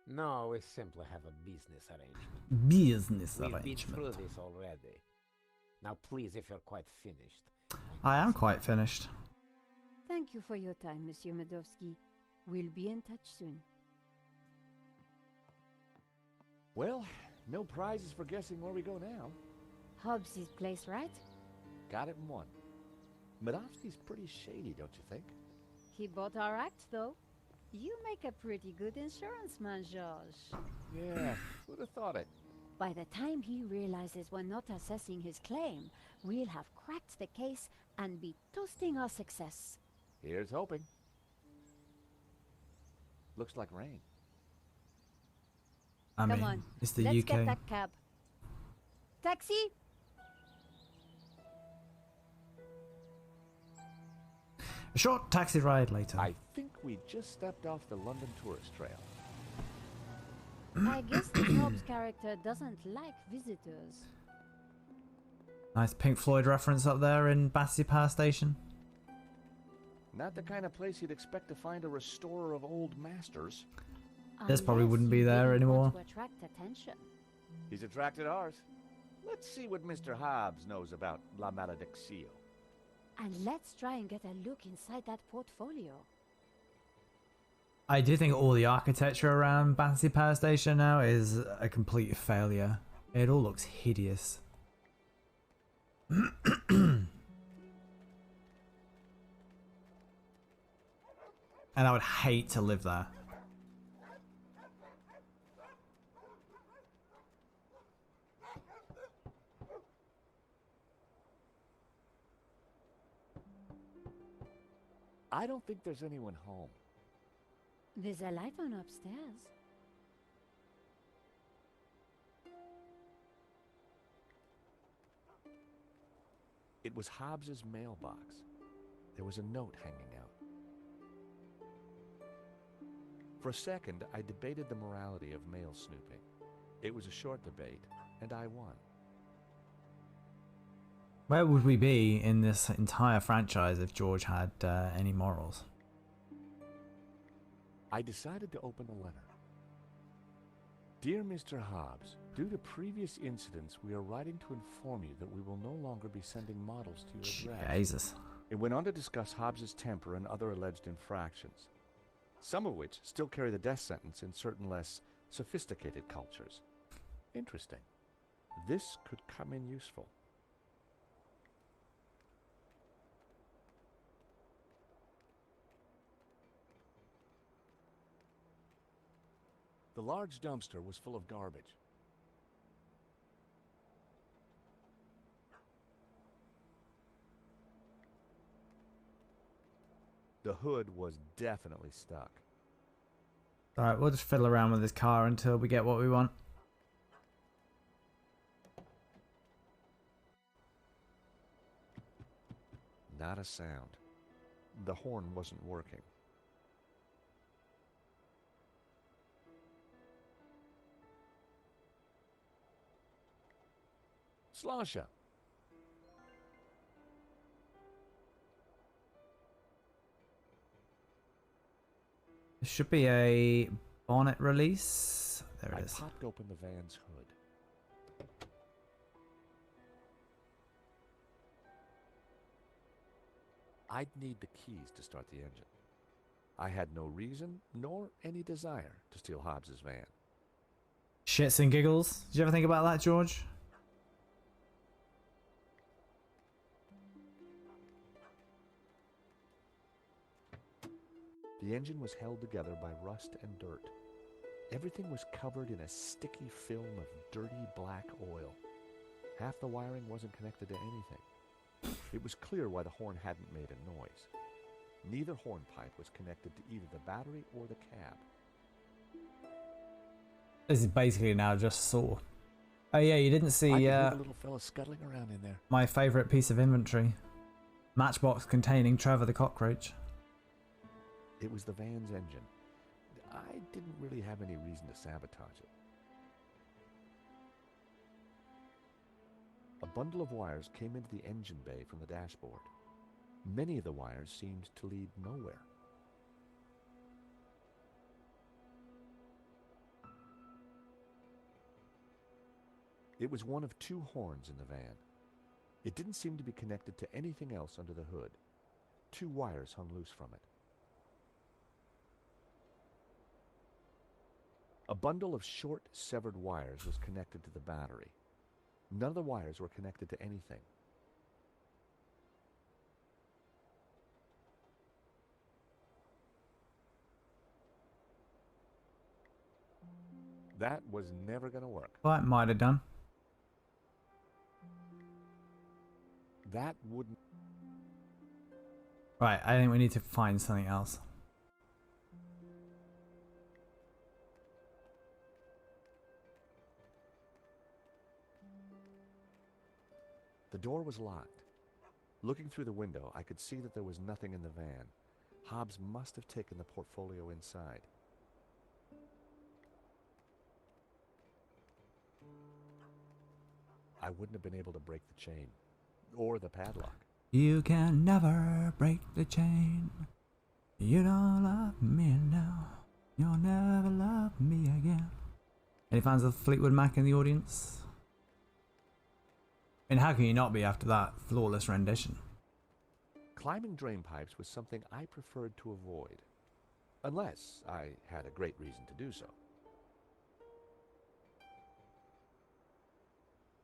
No, we simply have a business arrangement. We've been through this already. Now please, if you're quite finished. I am quite finished. Thank you for your time, Monsieur Medovsky. We'll be in touch soon. Well, no prizes for guessing where we go now. Hobbs' place, right? Got it in one. Medovsky's pretty shady, don't you think? He bought our act, though. You make a pretty good insurance man, George. Yeah, who'd have thought it? By the time he realizes we're not assessing his claim, we'll have cracked the case and be toasting our success. Here's hoping. Looks like rain. I mean, Come on, it's the let's UK. get that cab. Taxi! A short taxi ride later. I think we just stepped off the London tourist trail. I guess the Hobbs character doesn't like visitors. Nice Pink Floyd reference up there in Battersea Power Station. Not the kind of place you'd expect to find a restorer of old masters. This probably Unless wouldn't be you there really anymore. want to attract attention. He's attracted ours. Let's see what Mr. Hobbs knows about La Malediccio. And let's try and get a look inside that portfolio. I do think all the architecture around Battersea Power Station now is a complete failure. It all looks hideous. And I would hate to live there. I don't think there's anyone home. There's a light on upstairs. It was Hobbs's mailbox. There was a note hanging out. For a second, I debated the morality of mail snooping. It was a short debate, and I won. Where would we be in this entire franchise if George had any morals? I decided to open the letter. Dear Mr. Hobbs, due to previous incidents, we are writing to inform you that we will no longer be sending models to your address. Jesus. It went on to discuss Hobbs's temper and other alleged infractions, some of which still carry the death sentence in certain less sophisticated cultures. Interesting. This could come in useful. The large dumpster was full of garbage. The hood was definitely stuck. Alright, we'll just fiddle around with this car until we get what we want. Not a sound. The horn wasn't working. Slasha. There should be a bonnet release. There it is. I popped open the van's hood. I'd need the keys to start the engine. I had no reason nor any desire to steal Hobbs's van. Shits and giggles. Did you ever think about that, George? The engine was held together by rust and dirt. Everything was covered in a sticky film of dirty black oil. Half the wiring wasn't connected to anything. It was clear why the horn hadn't made a noise. Neither hornpipe was connected to either the battery or the cab. This is basically now just Saw. Oh yeah, you didn't see I could hear the little fella scuttling around in there. my favourite piece of inventory. Matchbox containing Trevor the cockroach. It was the van's engine. I didn't really have any reason to sabotage it. A bundle of wires came into the engine bay from the dashboard. Many of the wires seemed to lead nowhere. It was one of two horns in the van. It didn't seem to be connected to anything else under the hood. Two wires hung loose from it. A bundle of short, severed wires was connected to the battery. None of the wires were connected to anything. That was never going to work. Well, it might have done. That wouldn't... Right, I think we need to find something else. The door was locked. Looking through the window, I could see that there was nothing in the van. Hobbs must have taken the portfolio inside. I wouldn't have been able to break the chain. Or the padlock. You can never break the chain. You don't love me now. You'll never love me again. Any fans of Fleetwood Mac in the audience? And how can you not be after that flawless rendition? Climbing drain pipes was something I preferred to avoid. Unless I had a great reason to do so.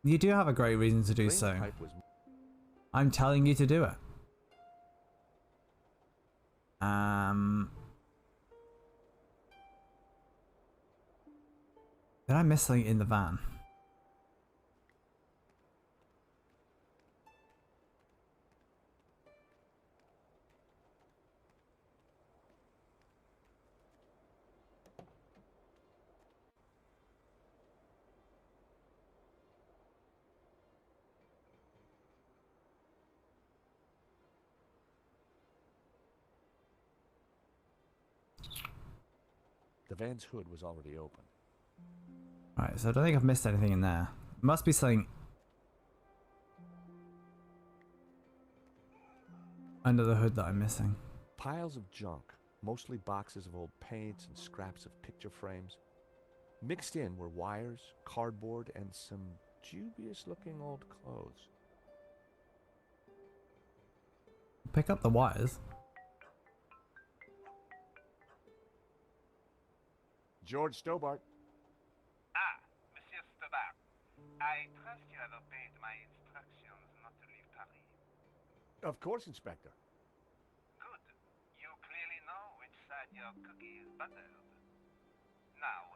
You do have a great reason to do Drain so. pipe was... I'm telling you to do it. Did I miss something in the van? The van's hood was already open. Right, so I don't think I've missed anything in there. Must be something under the hood that I'm missing. Piles of junk, mostly boxes of old paints and scraps of picture frames. Mixed in were wires, cardboard, and some dubious-looking old clothes. Pick up the wires. George Stobart. Ah, Monsieur Stobart. I trust you have obeyed my instructions not to leave Paris. Of course, Inspector. Good. You clearly know which side your cookie is buttered. Now,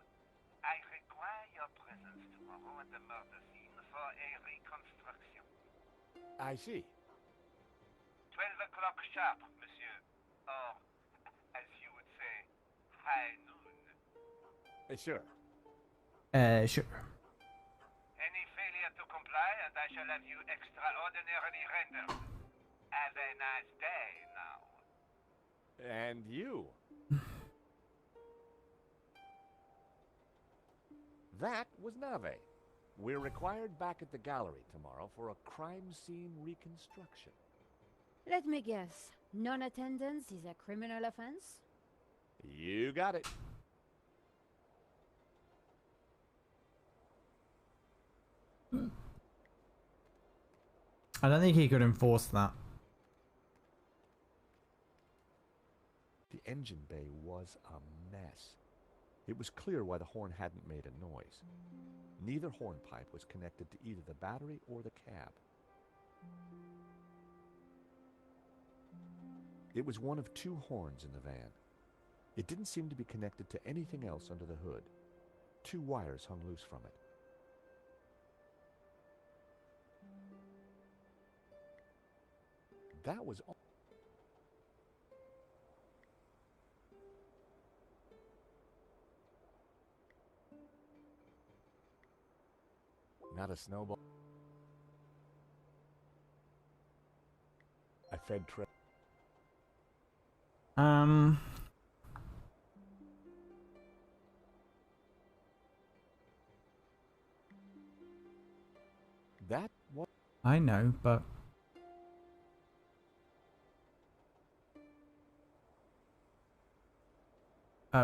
I require your presence tomorrow at the murder scene for a reconstruction. I see. 12 o'clock sharp, monsieur. Or, as you would say, high noon. Sure. Sure. Any failure to comply, and I shall have you extraordinarily rendered. Have a nice day now. And you. That was Nave. We're required back at the gallery tomorrow for a crime scene reconstruction. Let me guess. Non-attendance is a criminal offense? You got it. I don't think he could enforce that. The engine bay was a mess. It was clear why the horn hadn't made a noise. Neither hornpipe was connected to either the battery or the cab. It was one of two horns in the van. It didn't seem to be connected to anything else under the hood. Two wires hung loose from it. That was all. Not a snowball. I fed Trey. That what? I know, but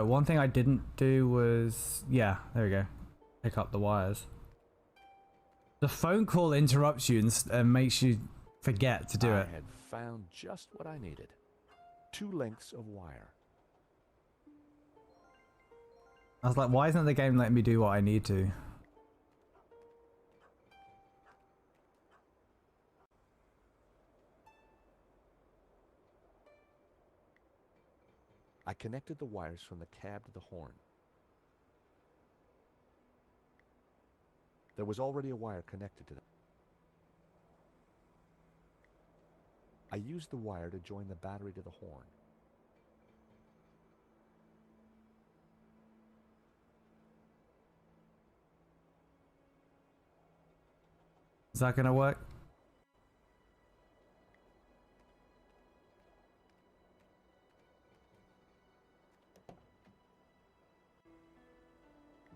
one thing I didn't do was, yeah, there we go. Pick up the wires. The phone call interrupts you and makes you forget to do it. I had found just what I needed. 2 lengths of wire. I was like, why isn't the game letting me do what I need to? I connected the wires from the cab to the horn. There was already a wire connected to them. I used the wire to join the battery to the horn. Is that gonna work?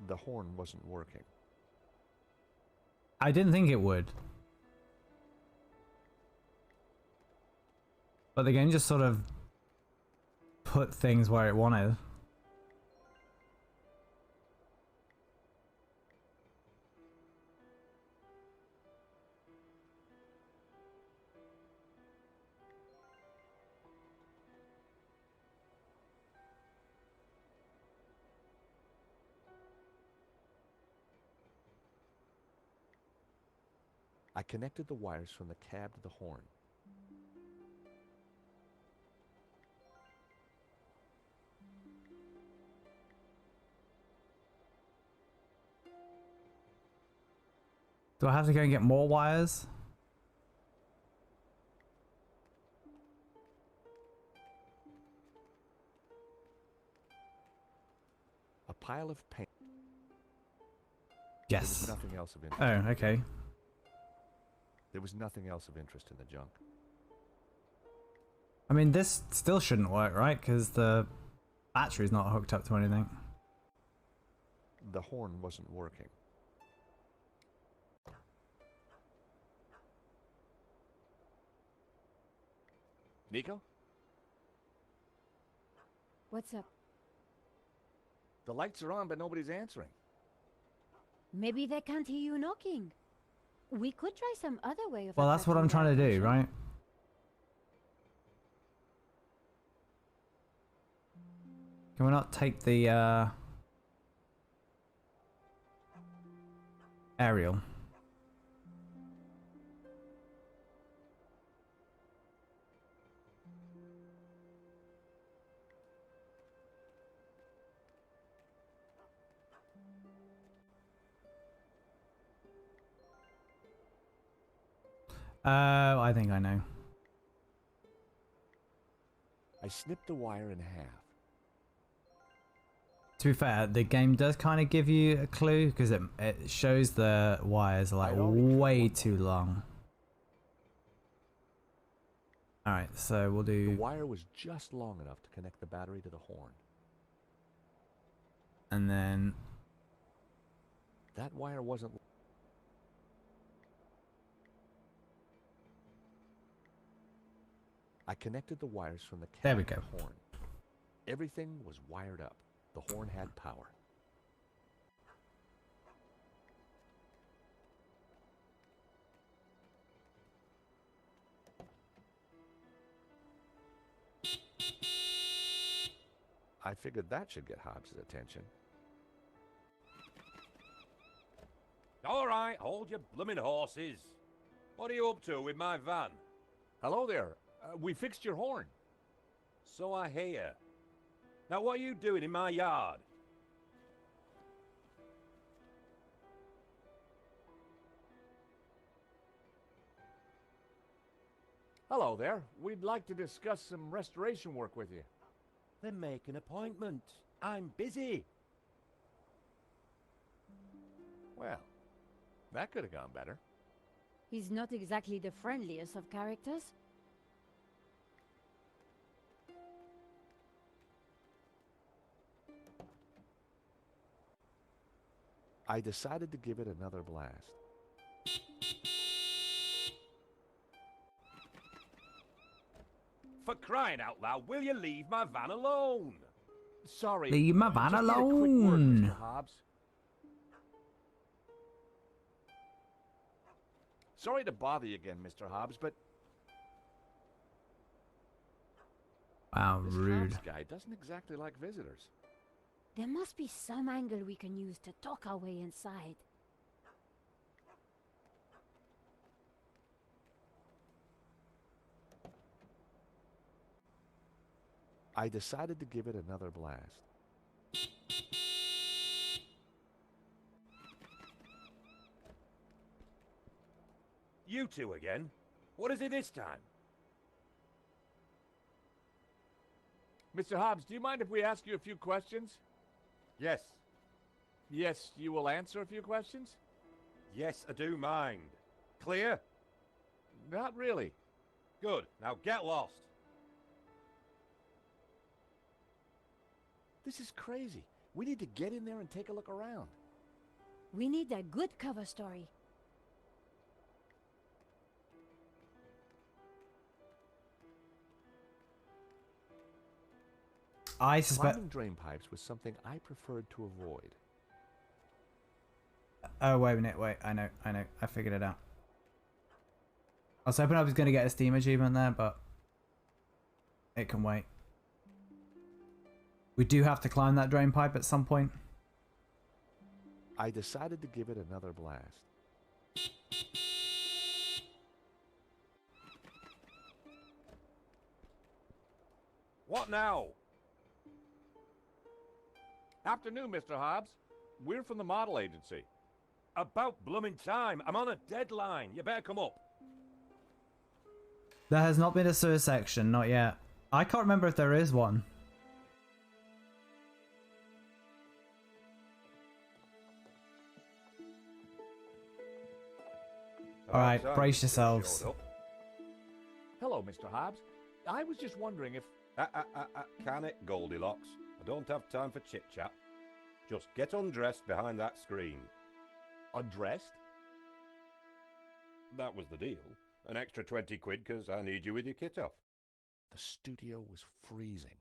The horn wasn't working. I didn't think it would. But the game just sort of put things where it wanted. I connected the wires from the cab to the horn. Do I have to go and get more wires? A pile of paint. Yes. There was nothing else of interest. Oh, okay. There was nothing else of interest in the junk. I mean, this still shouldn't work, right? Because the battery's not hooked up to anything. The horn wasn't working. Nico? What's up? The lights are on, but nobody's answering. Maybe they can't hear you knocking. We could try some other way of... Well, that's what I'm trying to do, right? Can we not take the aerial? Oh, I think I know. I snipped the wire in half. To be fair, the game does kind of give you a clue because it shows the wires are like way too long. Alright, so we'll do... The wire was just long enough to connect the battery to the horn. And then... That wire wasn't... I connected the wires from the There we cab go. to the horn. Everything was wired up. The horn had power. I figured that should get Hobbs' attention. All right, hold your blooming horses. What are you up to with my van? Hello there. We fixed your horn. So I hear. Now what are you doing in my yard? Hello there. We'd like to discuss some restoration work with you. Then make an appointment. I'm busy. Well, that could have gone better. He's not exactly the friendliest of characters. I decided to give it another blast. For crying out loud, will you leave my van alone? Sorry. Leave my van just need a quick word, alone. Mr. Hobbs. Sorry to bother you again, Mr. Hobbs, but Wow, this rude. Hobbs guy doesn't exactly like visitors. There must be some angle we can use to talk our way inside. I decided to give it another blast. You two again? What is it this time? Mr. Hobbs, do you mind if we ask you a few questions? Yes. Yes, you will answer a few questions? Yes, I do mind. Clear? Not really. Good. Now get lost. This is crazy. We need to get in there and take a look around. We need a good cover story. I suspect. Climbing drain pipes was something I preferred to avoid. Oh, wait a minute. Wait, I know. I figured it out. I was hoping I was going to get a Steam achievement there, but it can wait. We do have to climb that drain pipe at some point. I decided to give it another blast. What now? Afternoon, Mr. Hobbs. We're from the model agency. About blooming time. I'm on a deadline. You better come up. There has not been a sewer section, not yet. I can't remember if there is one. Alright, brace yourselves. Hello, Mr. Hobbs. I was just wondering if... Can it, Goldilocks? I don't have time for chit-chat. Just get undressed behind that screen. Undressed? That was the deal. An extra 20 quid because I need you with your kit off. The studio was freezing.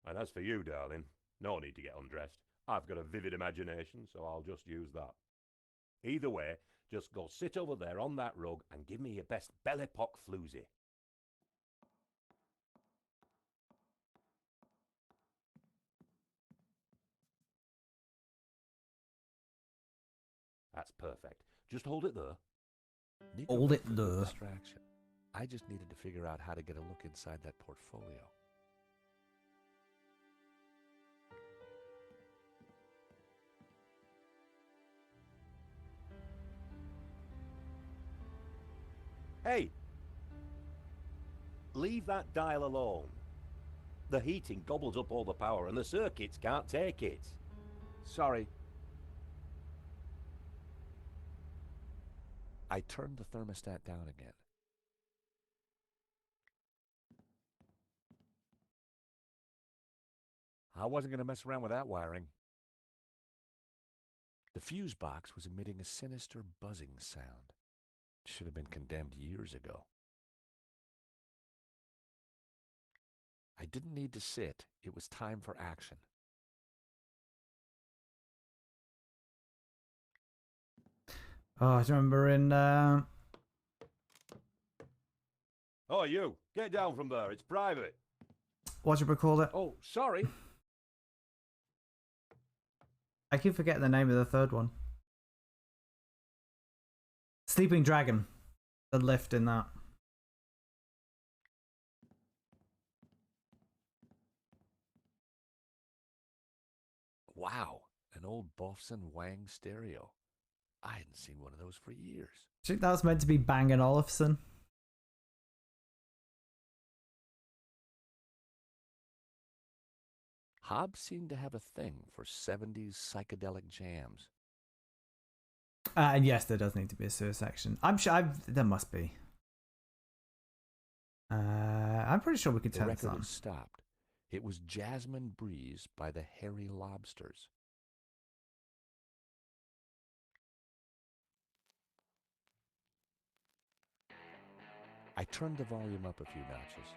And as for you, darling, no need to get undressed. I've got a vivid imagination, so I'll just use that. Either way, just go sit over there on that rug and give me your best belly-pock floozy. That's perfect. Just hold it there. Hold it there. Distraction. I just needed to figure out how to get a look inside that portfolio. Hey! Leave that dial alone. The heating gobbles up all the power and the circuits can't take it. Sorry. I turned the thermostat down again. I wasn't going to mess around with that wiring. The fuse box was emitting a sinister buzzing sound. It should have been condemned years ago. I didn't need to sit. It was time for action. Oh, I remember in... Oh, you! Get down from there. It's private. What did we call it? Oh, sorry. I keep forgetting the name of the third one. Sleeping Dragon. The lift in that. Wow, an old Bofson Wang stereo. I hadn't seen one of those for years. I think that was meant to be Bang & Olufsen. Hobbs seemed to have a thing for 70s psychedelic jams. And yes, there does need to be a sewer section. I'm sure there must be. I'm pretty sure we could turn this The record on. had stopped. It was Jasmine Breeze by the Hairy Lobsters. I turned the volume up a few notches.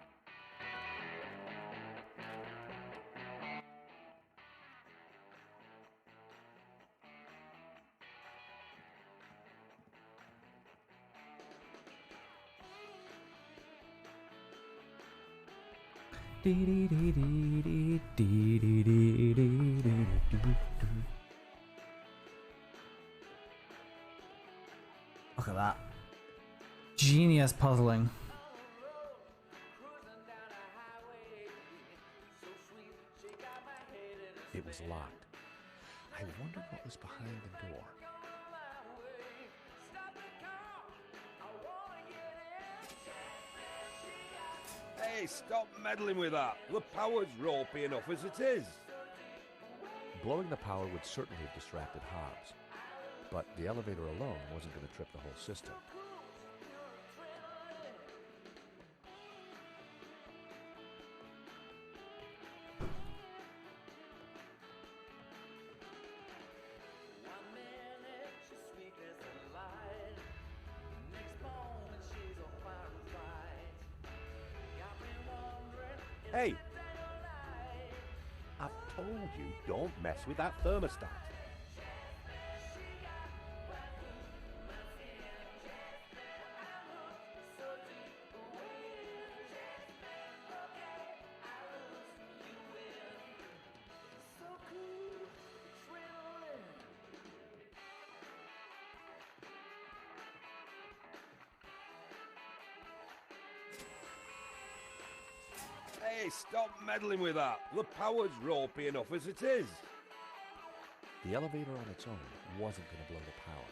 Look at that. Genius puzzling. It was locked. I wondered what was behind the door. Hey, stop meddling with that. The power's ropey enough as it is. Blowing the power would certainly have distracted Hobbs, but the elevator alone wasn't going to trip the whole system. Hey! I've told you, don't mess with that thermostat. Hey, stop meddling with that. The power's ropey enough as it is. The elevator on its own wasn't going to blow the power.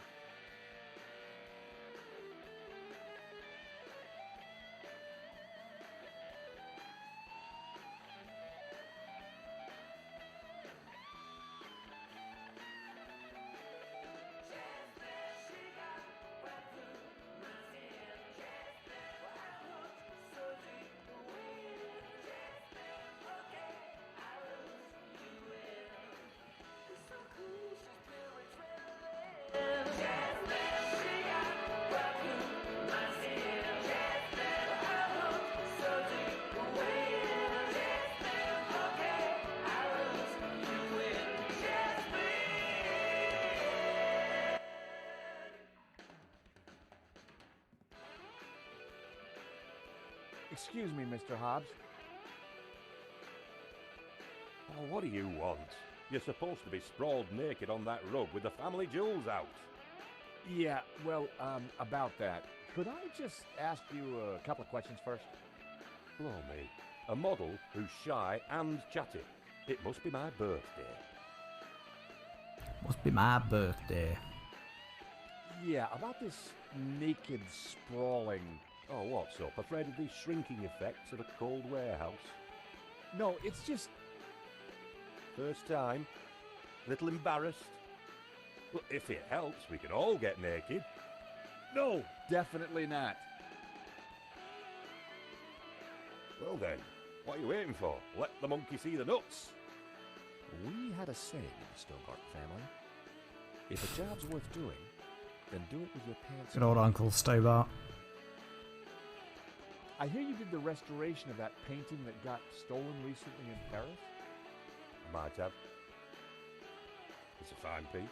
Excuse me, Mr. Hobbs. Oh, what do you want? You're supposed to be sprawled naked on that rug with the family jewels out. Yeah, well, about that. Could I just ask you a couple of questions first? Blow me. A model who's shy and chatty. It must be my birthday. Must be my birthday. Yeah, about this naked sprawling. Oh, what's up? Afraid of the shrinking effects of a cold warehouse? No, it's just... First time? Little embarrassed? Well, if it helps, we can all get naked. No, definitely not. Well then, what are you waiting for? Let the monkey see the nuts. We had a saying in the Stobart family. If a job's worth doing, then do it with your pants Good old Uncle Stobart. I hear you did the restoration of that painting that got stolen recently in Paris? Might have. It's a fine piece.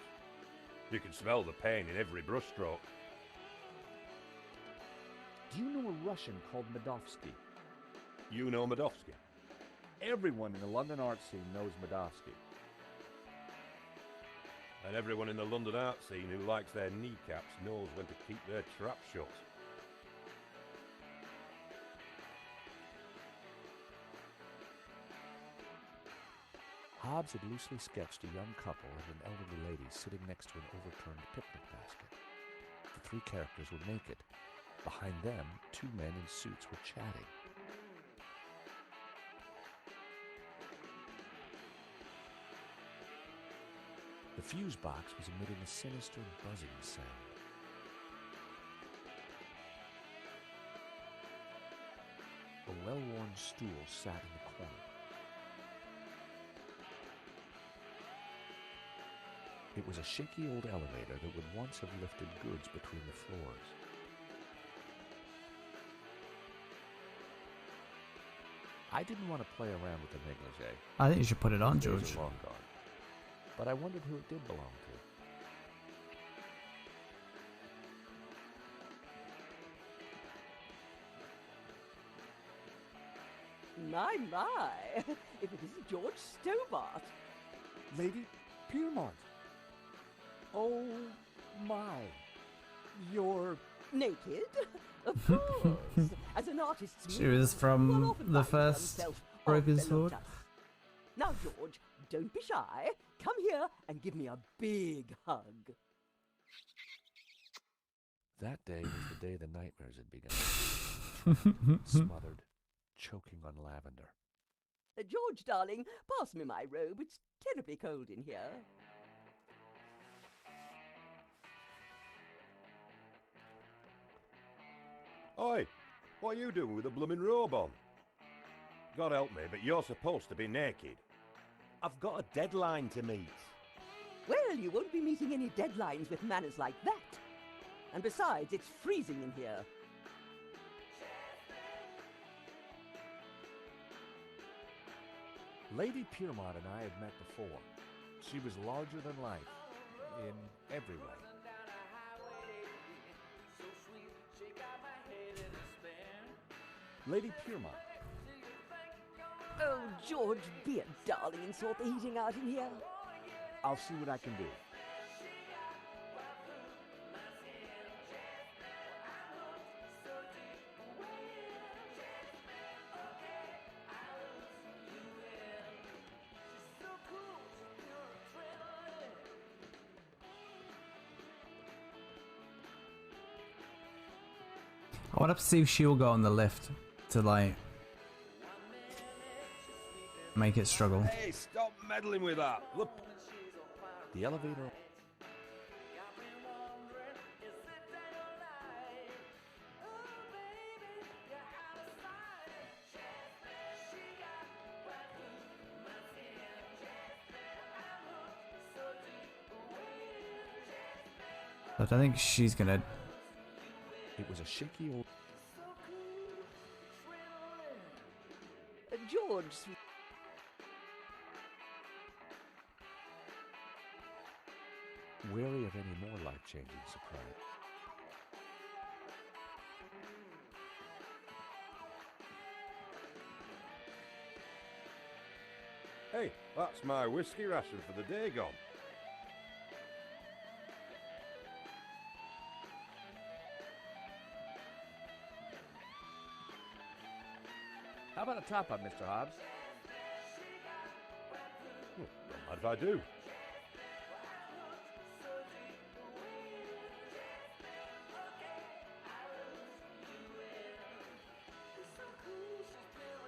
You can smell the paint in every brushstroke. Do you know a Russian called Medovsky? You know Medovsky? Everyone in the London art scene knows Medovsky. And everyone in the London art scene who likes their kneecaps knows when to keep their trap shut. Hobbs had loosely sketched a young couple and an elderly lady sitting next to an overturned picnic basket. The three characters were naked. Behind them, two men in suits were chatting. The fuse box was emitting a sinister buzzing sound. A well-worn stool sat in the corner. It was a shaky old elevator that would once have lifted goods between the floors. I didn't want to play around with the negligee. I think you should put it on, Those George. are long gone. But I wondered who it did belong to. My. If it isn't George Stobart. Lady Piermont. Oh my. You're... Naked? Of course. As an artist's She was from the first Broken Sword. Now, George, don't be shy. Come here and give me a big hug. That day was the day the nightmares had begun. Smothered, choking on lavender. George, darling, pass me my robe. It's terribly cold in here. Oi, what are you doing with a blooming robe on? God help me, but you're supposed to be naked. I've got a deadline to meet. Well, you won't be meeting any deadlines with manners like that. And besides, it's freezing in here. Lady Piermont and I had met before. She was larger than life, in every way. Lady Piermont. Oh, George, be a darling and sort the heating out in here. I'll see what I can do. I want to see if she'll go on the lift to like make it struggle. Hey, stop meddling with that. Look. The elevator. But I think she's gonna. It was a shaky old. George, Wary of any more life-changing surprise. Hey, that's my whiskey ration for the day gone. How about a top-up, Mr. Hobbs? Not bad if I do.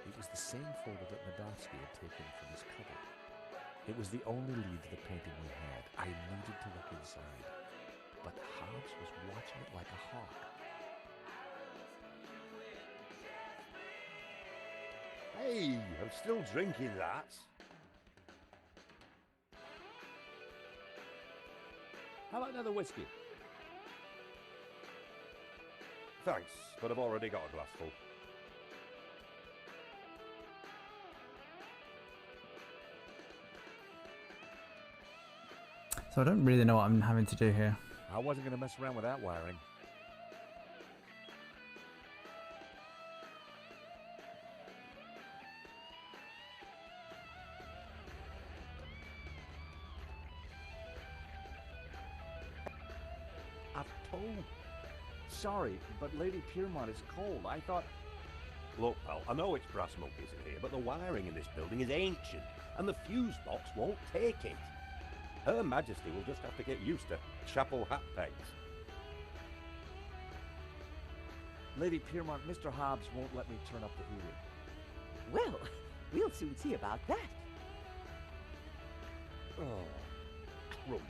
It was the same photo that Nadovsky had taken from his cupboard. It was the only lead to the painting we had. I needed to look inside. But Hobbs was watching it like a hawk. Hey, I'm still drinking that. How about another whiskey? Thanks, but I've already got a glass full. So I don't really know what I'm having to do here. I wasn't going to mess around with that wiring. I've told. Sorry, but Lady Piermont is cold. I thought... Look, pal, I know it's brass monkeys in here, but the wiring in this building is ancient, and the fuse box won't take it. Her Majesty will just have to get used to chapel hat pegs. Lady Piermont, Mr. Hobbs won't let me turn up the heating. well, we'll soon see about that. Oh, crumbs.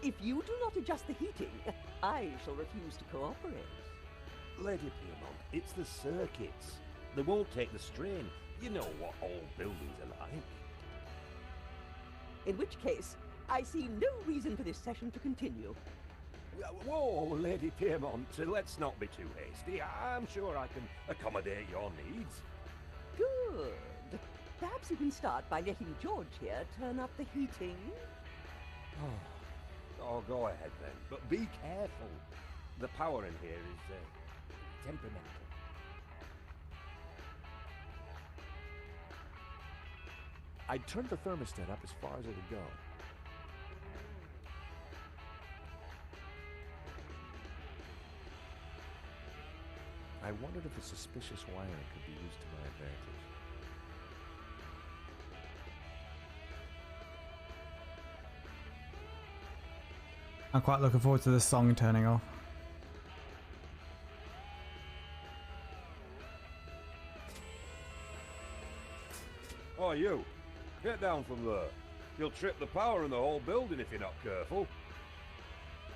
If you do not adjust the heating, I shall refuse to cooperate. Lady Piermont, it's the circuits. They won't take the strain. You know what old buildings are like. In which case, I see no reason for this session to continue. Whoa, Lady Piermont, let's not be too hasty. I'm sure I can accommodate your needs. Good. Perhaps you can start by letting George here turn up the heating. Oh, go ahead then, but be careful. The power in here is temperamental. I turned the thermostat up as far as it would go. I wondered if the suspicious wiring could be used to my advantage. I'm quite looking forward to this song turning off. Oh, you! Get down from there. You'll trip the power in the whole building if you're not careful.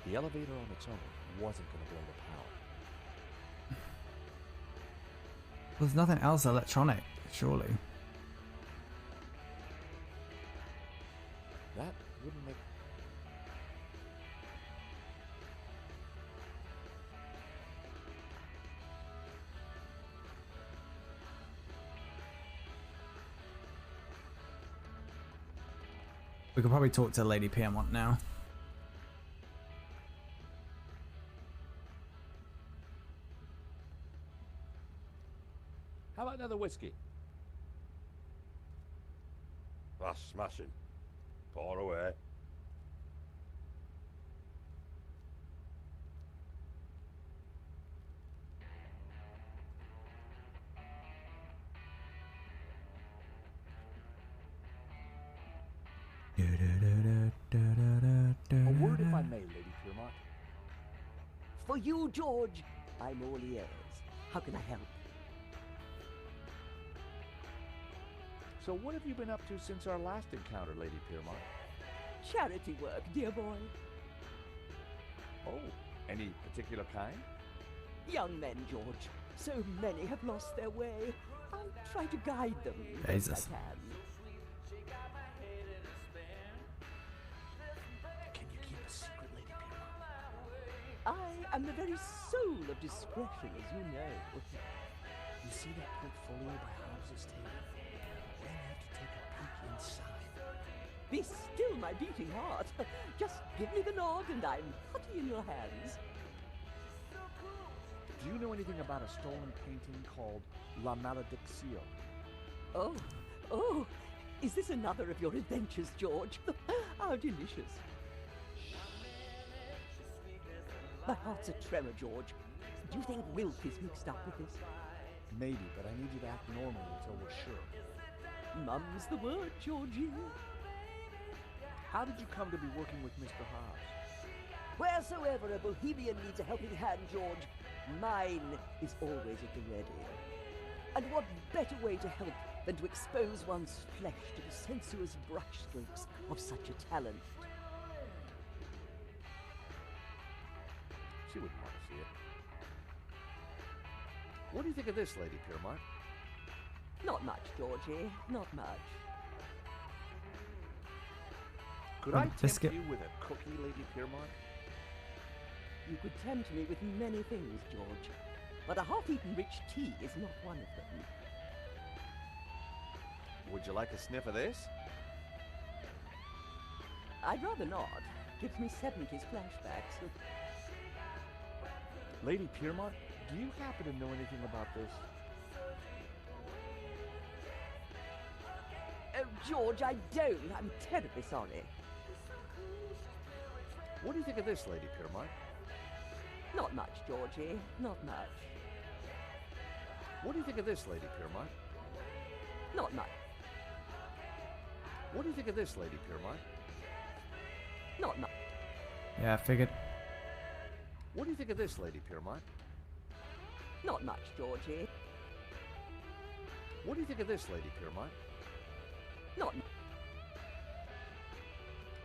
The elevator on its own wasn't going to blow the power. There's nothing else electronic, surely. That wouldn't make... We could probably talk to Lady Piermont now. How about another whiskey? That's smashing. Pour away. A word, if I may, Lady Piermont. For you, George, I'm all ears. How can I help? So what have you been up to since our last encounter, Lady Piermont? Charity work, dear boy. Oh, any particular kind? Young men, George. So many have lost their way. I try to guide them Jesus. best I can. Can you keep a secret, Lady Piermont? I am the very soul of discretion, as you know. You see that portfolio by Hobbs's table? We need to take a peek inside. Be still, my beating heart. Just give me the nod and I'm putty in your hands. Do you know anything about a stolen painting called La Malediction? Oh, is this another of your adventures, George? How delicious. My heart's a tremor, George. Do you think Wilf is mixed up with this? Maybe, but I need you to act normally until we're sure. Mum's the word, Georgie. How did you come to be working with Mr. Hobbs? Wheresoever a bohemian needs a helping hand, George, mine is always at the ready. And what better way to help than to expose one's flesh to the sensuous brushstrokes of such a talent? She wouldn't want to see it. What do you think of this, Lady Piermont? Not much, Georgie, not much. Could I tempt you with a cookie, Lady Piermont? You could tempt me with many things, George, but a half-eaten rich tea is not one of them. Would you like a sniff of this? I'd rather not. Gives me 70s flashbacks. Lady Piermont, do you happen to know anything about this? Oh, George, I don't. I'm terribly sorry. What do you think of this, Lady Piermont? Not much, Georgie. Not much. What do you think of this, Lady Piermont? Not much. What do you think of this, Lady Piermont? Not much. Yeah, I figured. What do you think of this, Lady Piermont? Not much, Georgie. What do you think of this, Lady Piermont? Not much.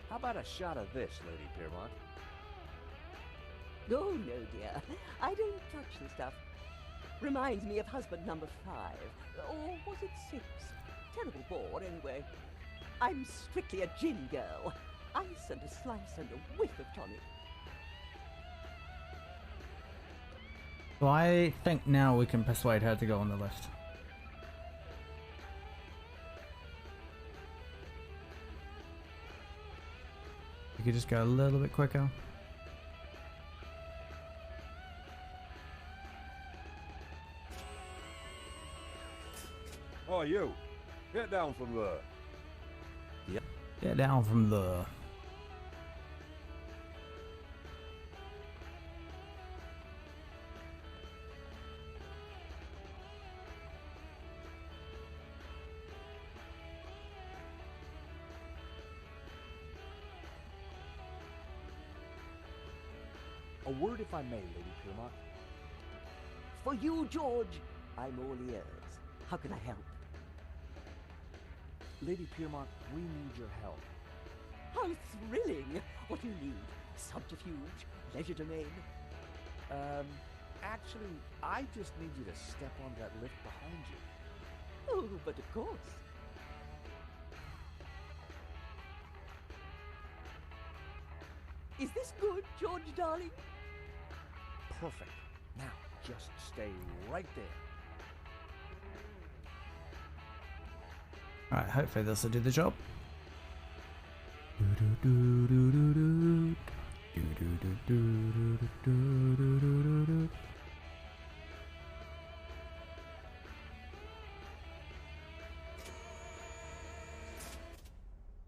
How about a shot of this, Lady Piermont? Oh, no, dear. I don't touch the stuff. Reminds me of husband number 5. Or was it 6? Terrible bore, anyway. I'm strictly a gin girl. Ice and a slice and a whiff of tonic. So I think now we can persuade her to go on the list. You could just go a little bit quicker. Oh, you! Get down from there. Yep. Get down from there. A word, if I may, Lady Piermont. For you, George, I'm all ears. How can I help? Lady Piermont, we need your help. How thrilling! What do you need? Subterfuge? Leisure domain? Actually, I just need you to step on that lift behind you. Oh, but of course. Is this good, George, darling? Perfect. Now, just stay right there. Alright, hopefully this will do the job.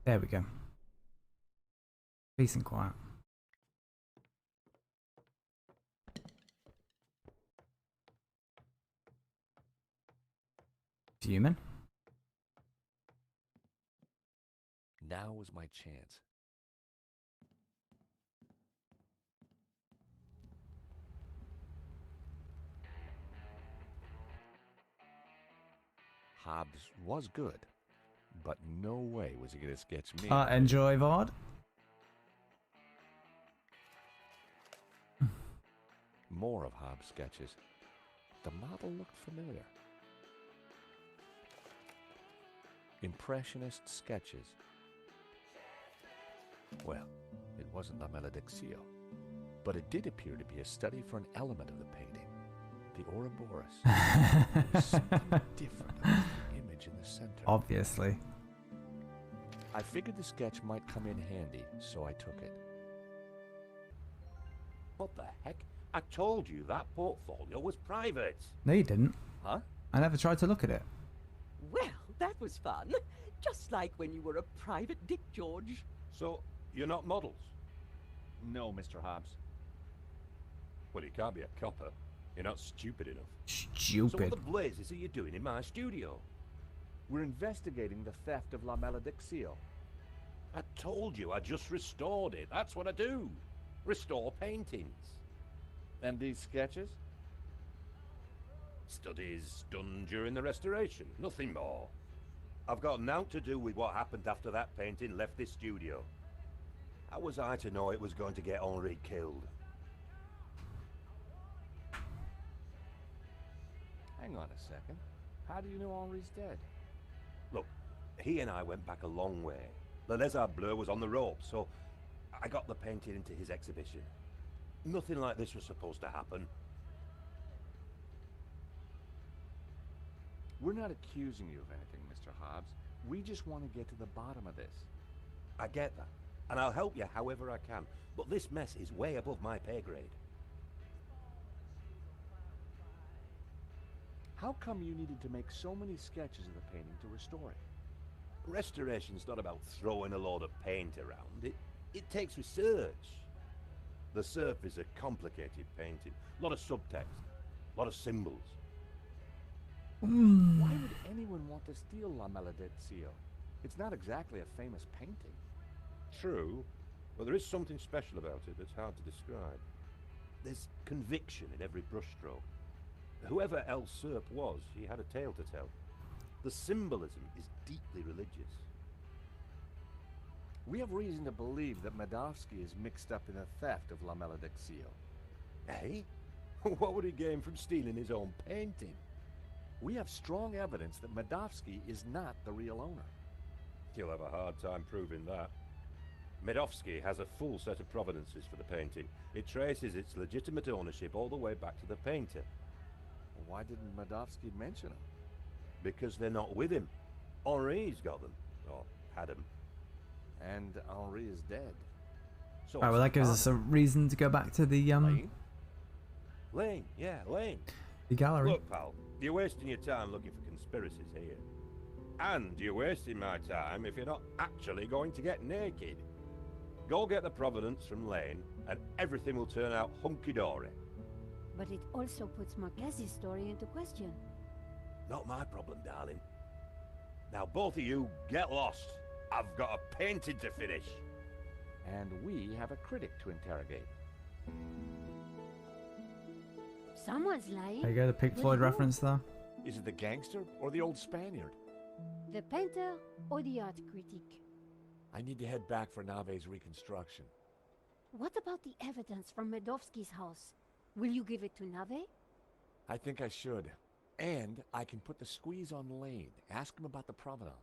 There we go. Peace and quiet. Human? Now was my chance. Hobbs was good, but no way was he going to sketch me. Enjoy VOD. More of Hobbs' sketches. The model looked familiar. Impressionist sketches. Well, it wasn't La Maledictio, but it did appear to be a study for an element of the painting, the Ouroboros. There was something different about the image in the center. Obviously. I figured the sketch might come in handy, so I took it. What the heck? I told you that portfolio was private. No, you didn't. Huh? I never tried to look at it. Well, that was fun. Just like when you were a private dick, George. So, you're not models? No, Mr. Hobbs. Well, you can't be a copper. You're not stupid enough. Stupid. So what the blazes are you doing in my studio? We're investigating the theft of La Maledictio. I told you I just restored it. That's what I do. Restore paintings. And these sketches? Studies done during the restoration. Nothing more. I've got naught to do with what happened after that painting left this studio. How was I to know it was going to get Henri killed? Hang on a second. How do you know Henri's dead? Look, he and I went back a long way. Le Lézard Bleu was on the rope, so I got the painting into his exhibition. Nothing like this was supposed to happen. We're not accusing you of anything, Mr. Hobbs. We just want to get to the bottom of this. I get that, and I'll help you however I can, but this mess is way above my pay grade. How come you needed to make so many sketches of the painting to restore it? Restoration's not about throwing a load of paint around. It takes research. The Serp is a complicated painting. A lot of subtext, a lot of symbols. Why would anyone want to steal La Maledictio? It's not exactly a famous painting. True, but there is something special about it that's hard to describe. There's conviction in every brushstroke. Whoever El Serp was, he had a tale to tell. The symbolism is deeply religious. We have reason to believe that Madovsky is mixed up in the theft of La Maledictio. Eh? What would he gain from stealing his own painting? We have strong evidence that Madovsky is not the real owner. You'll have a hard time proving that. Medovsky has a full set of provenances for the painting. It traces its legitimate ownership all the way back to the painter. Why didn't Madovsky mention them? Because they're not with him. Henri's got them. Or had them. And Henri is dead. So Alright, well that gives us a reason to go back to the Lane, yeah, Lane. The gallery. Look, pal, you're wasting your time looking for conspiracies here. And you're wasting my time if you're not actually going to get naked. Go get the provenance from Lane, and everything will turn out hunky-dory. But it also puts Marquez's story into question. Not my problem, darling. Now both of you, get lost. I've got a painting to finish. And we have a critic to interrogate. Someone's lying. There you go, the Pink Floyd reference there. Is it the gangster or the old Spaniard? The painter or the art critic? I need to head back for Nave's reconstruction. What about the evidence from Medovsky's house? Will you give it to Nave? I think I should. And I can put the squeeze on Lane. Ask him about the provenance.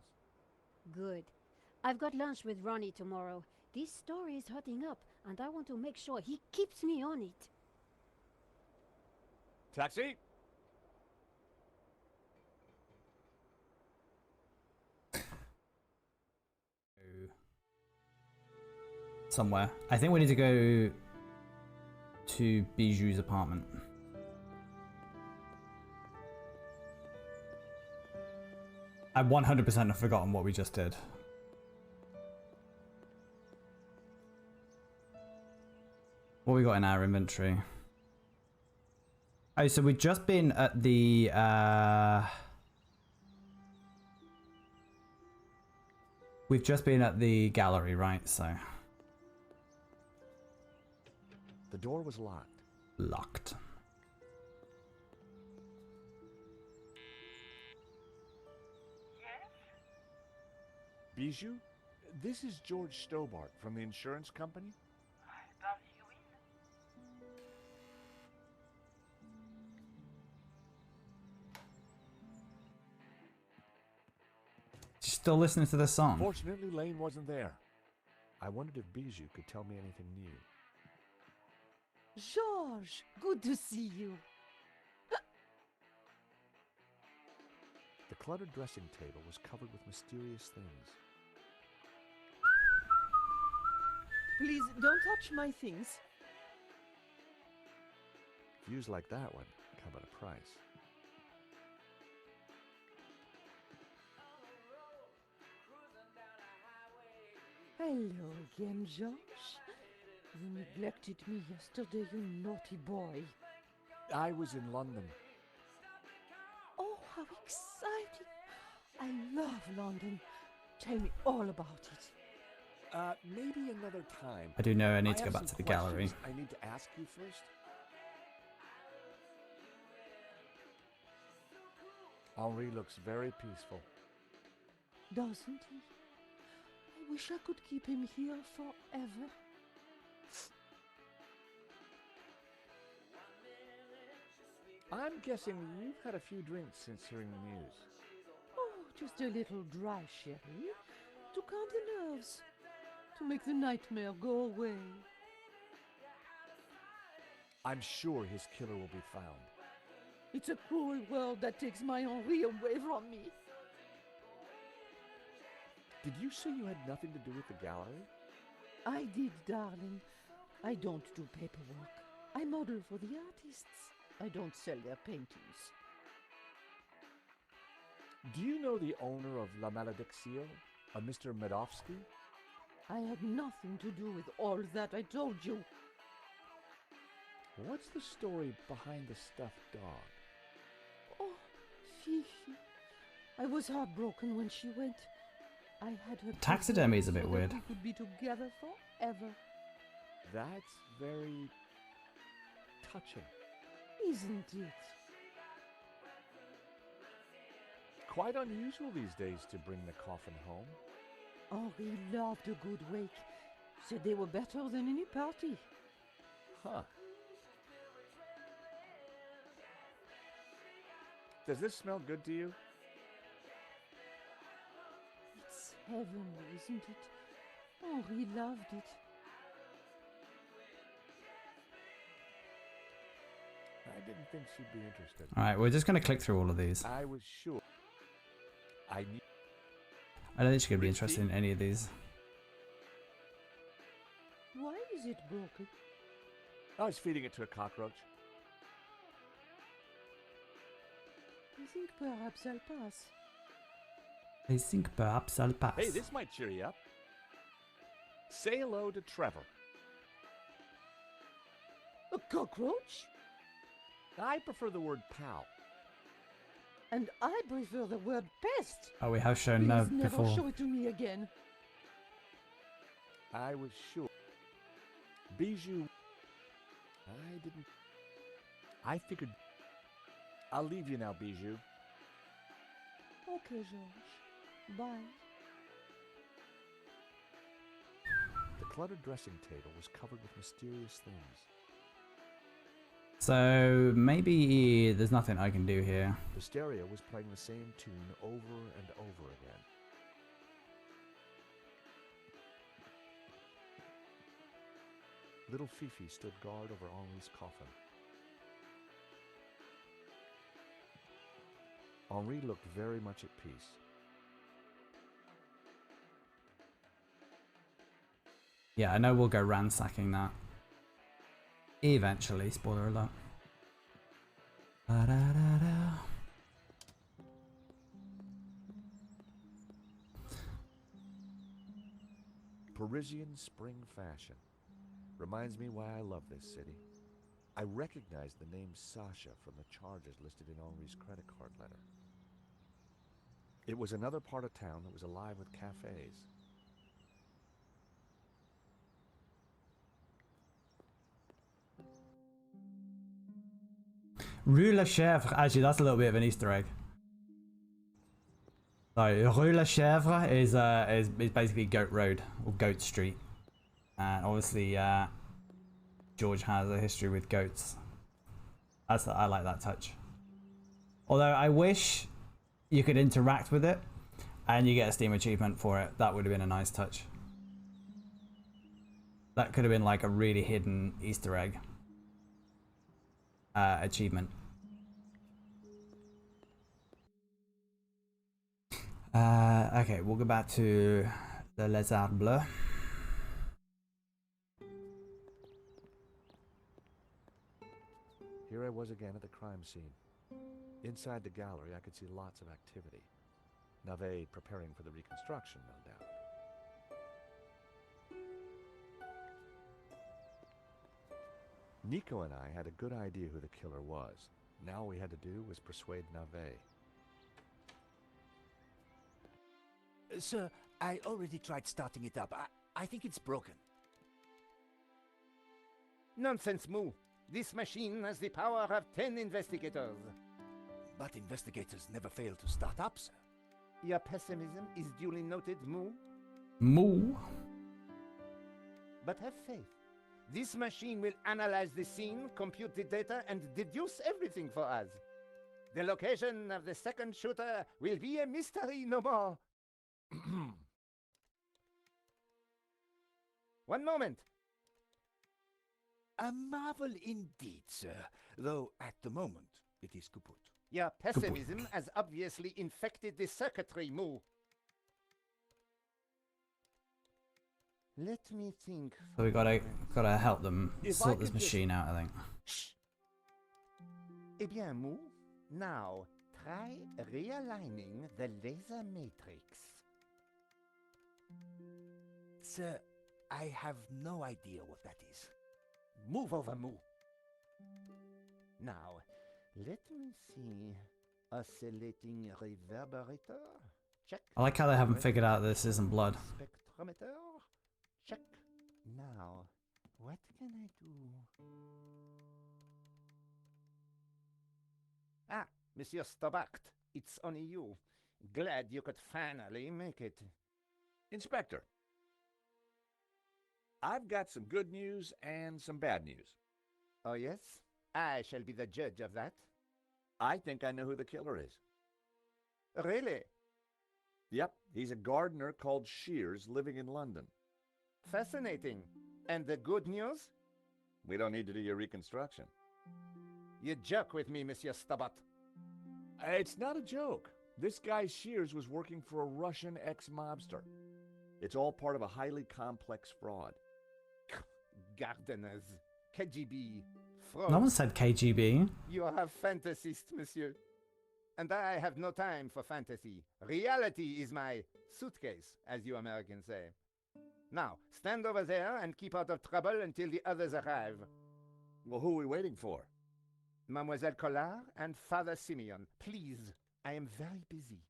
Good. I've got lunch with Ronnie tomorrow. This story is hotting up, and I want to make sure he keeps me on it. Taxi? Somewhere. I think we need to go to Bijou's apartment. I 100% have forgotten what we just did. What we got in our inventory? Oh, so we've just been at the we've just been at the gallery, right? So the door was locked. Locked. Bijou? This is George Stobart from the insurance company. Still listening to this song? Fortunately, Lane wasn't there. I wondered if Bijou could tell me anything new. George, good to see you. The cluttered dressing table was covered with mysterious things. Please don't touch my things. Views like that one come at a price. Hello again, George. You neglected me yesterday, you naughty boy. I was in London. Oh, how exciting! I love London. Tell me all about it. Maybe another time. I do know I need to go have back some to the gallery. questions I need to ask you first. Henri looks very peaceful. Doesn't he? I wish I could keep him here forever. I'm guessing you've had a few drinks since hearing the news. Oh, just a little dry sherry to calm the nerves, to make the nightmare go away. I'm sure his killer will be found. It's a cruel world that takes my Henri away from me. Did you say you had nothing to do with the gallery? I did, darling. I don't do paperwork. I model for the artists. I don't sell their paintings. Do you know the owner of La Maledicción, a Mr. Medovsky? I had nothing to do with all that, I told you. What's the story behind the stuffed dog? Oh, Fifi. I was heartbroken when she went. I had her Taxidermy is a bit so that weird. we could be together forever. That's very touching. Isn't it? Quite unusual these days to bring the coffin home. Henri loved a good wake. Said they were better than any party. Huh. Does this smell good to you? It's heavenly, isn't it? Henri loved it. I didn't think she'd be interested. Alright, we're just going to click through all of these. I was sure. I don't think she's going to be interested in any of these. Why is it broken? I was feeding it to a cockroach. I think perhaps I'll pass. I think perhaps I'll pass. Hey, this might cheer you up. Say hello to Trevor. A cockroach? I prefer the word pal. And I prefer the word pest. Oh, we have shown Please Merv never before. show it to me again. I was sure. Bijou. I didn't. I figured. I'll leave you now, Bijou. Okay, George. Bye. The cluttered dressing table was covered with mysterious things. So maybe there's nothing I can do here. The stereo was playing the same tune over and over again. Little Fifi stood guard over Henri's coffin. Henri looked very much at peace. Yeah, I know we'll go ransacking that. Eventually, spoiler alert. Ba-da-da-da. Parisian spring fashion. Reminds me why I love this city. I recognized the name Sasha from the charges listed in Henri's credit card letter. It was another part of town that was alive with cafes. Rue La Chèvre. Actually, that's a little bit of an Easter egg. So, Rue La Chèvre is basically Goat Road or Goat Street, and obviously George has a history with goats. I like that touch. Although I wish you could interact with it, and you get a Steam achievement for it. That would have been a nice touch. That could have been like a really hidden Easter egg. Achievement. Okay, we'll go back to the Lézard Bleu. Here I was again at the crime scene. Inside the gallery, I could see lots of activity. Navet preparing for the reconstruction, no doubt. Nico and I had a good idea who the killer was. Now all we had to do was persuade Navet. Sir, I already tried starting it up. I think it's broken. Nonsense, Moo. This machine has the power of 10 investigators. But investigators never fail to start up, sir. Your pessimism is duly noted, Moo. Moo. But have faith. This machine will analyze the scene, compute the data, and deduce everything for us. The location of the second shooter will be a mystery no more. One moment. A marvel indeed, sir. Though at the moment it is kaput. Your pessimism has obviously infected the circuitry, Moo. Let me think. So we gotta help them sort this machine out, I think. Shh. Eh bien, Moo, now try realigning the laser matrix. Sir, I have no idea what that is. Move over, Moo. Now, let me see. Oscillating reverberator. Check. I like how they haven't figured out this isn't blood. Spectrometer. Check. Now, what can I do? Ah, Monsieur Stobacht, it's only you. Glad you could finally make it. Inspector, I've got some good news and some bad news. Oh, yes? I shall be the judge of that. I think I know who the killer is. Really? Yep, he's a gardener called Shears living in London. Fascinating. And the good news? We don't need to do your reconstruction. You joke with me, Monsieur Stobacht. It's not a joke. This guy Shears was working for a Russian ex-mobster. It's all part of a highly complex fraud. Gardeners, KGB, fraud. No one said KGB. You are a fantasist, monsieur. And I have no time for fantasy. Reality is my suitcase, as you Americans say. Now, stand over there and keep out of trouble until the others arrive. Well, who are we waiting for? Mademoiselle Collard and Father Simeon. Please, I am very busy.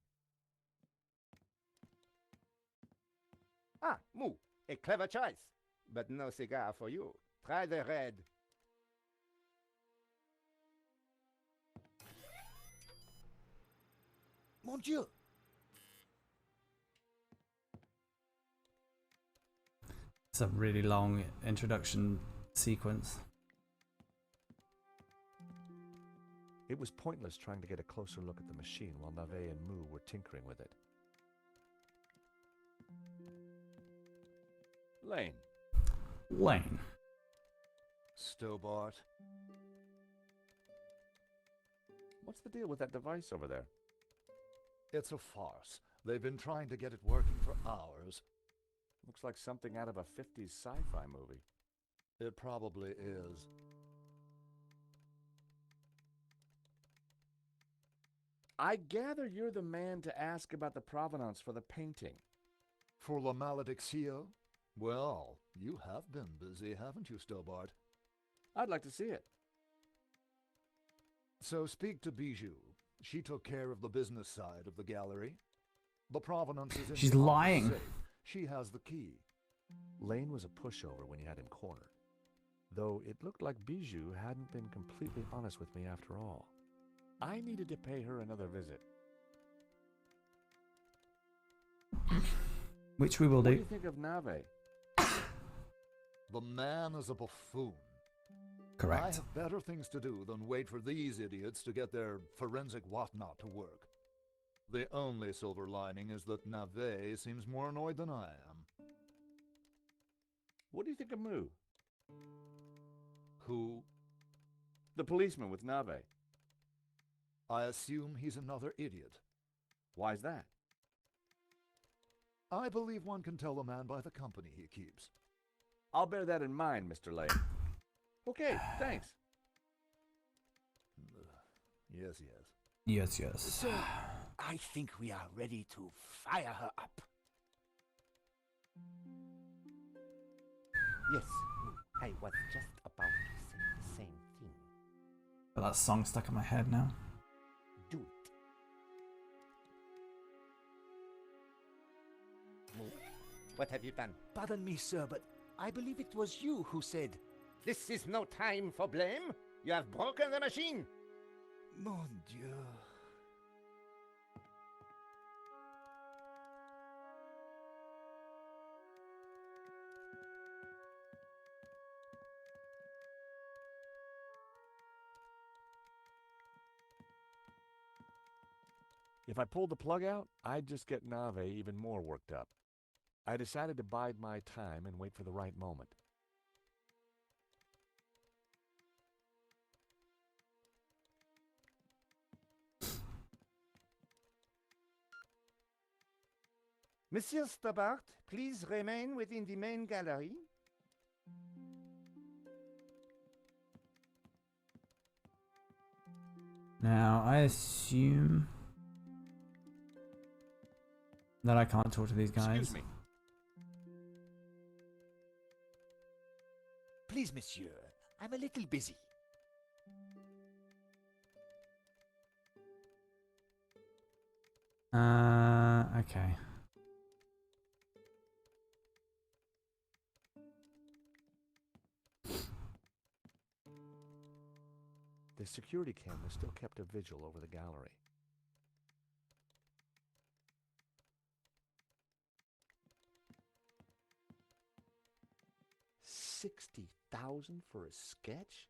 Ah, Moo, a clever choice. But no cigar for you. Try the red. Mon Dieu! It's a really long introduction sequence. It was pointless trying to get a closer look at the machine while Nave and Mu were tinkering with it. Lane. Lane. Stobart. What's the deal with that device over there? It's a farce. They've been trying to get it working for hours. Looks like something out of a 50s sci-fi movie. It probably is. I gather you're the man to ask about the provenance for the painting. For La Maledictio? Well, you have been busy, haven't you, Stobart? I'd like to see it. So speak to Bijou. She took care of the business side of the gallery. The provenance is in She's the office lying. safe. She has the key. Lane was a pushover when you had him cornered. Though it looked like Bijou hadn't been completely honest with me after all. I needed to pay her another visit. Which we will What do. do you think of Nave? The man is a buffoon. Correct. I have better things to do than wait for these idiots to get their forensic whatnot to work. The only silver lining is that Nave seems more annoyed than I am. What do you think of Mu? Who? The policeman with Nave. I assume he's another idiot. Why's that? I believe one can tell a man by the company he keeps. I'll bear that in mind, Mr. Lane. Okay, thanks. Yes, yes. Yes, yes. So, I think we are ready to fire her up. Yes, I was just about to say the same thing. But that song's stuck in my head now. Do it. Mu, what have you done? Pardon me, sir, but I believe it was you who said, This is no time for blame. You have broken the machine. Mon Dieu. If I pulled the plug out, I'd just get Nave even more worked up. I decided to bide my time and wait for the right moment. Monsieur Stobart, please remain within the main gallery. Now, I assume that I can't talk to these guys. Excuse me. Please, monsieur, I'm a little busy. Okay. The security camera still kept a vigil over the gallery. $60,000 for a sketch?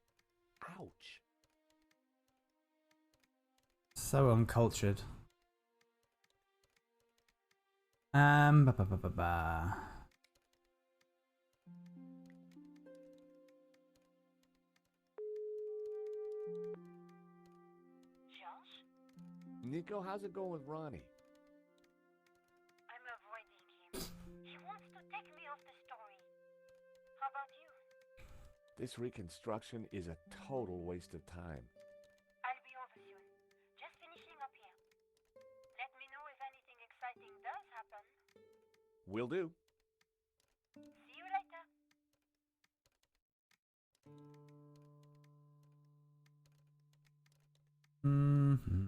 Ouch. So uncultured. Ba ba ba ba ba. Josh? Nico, how's it going with Ronnie? I'm avoiding him. He wants to take me off the story. How about you? This reconstruction is a total waste of time. I'll be over soon. Just finishing up here. Let me know if anything exciting does happen. Will do. See you later. Mm-hmm.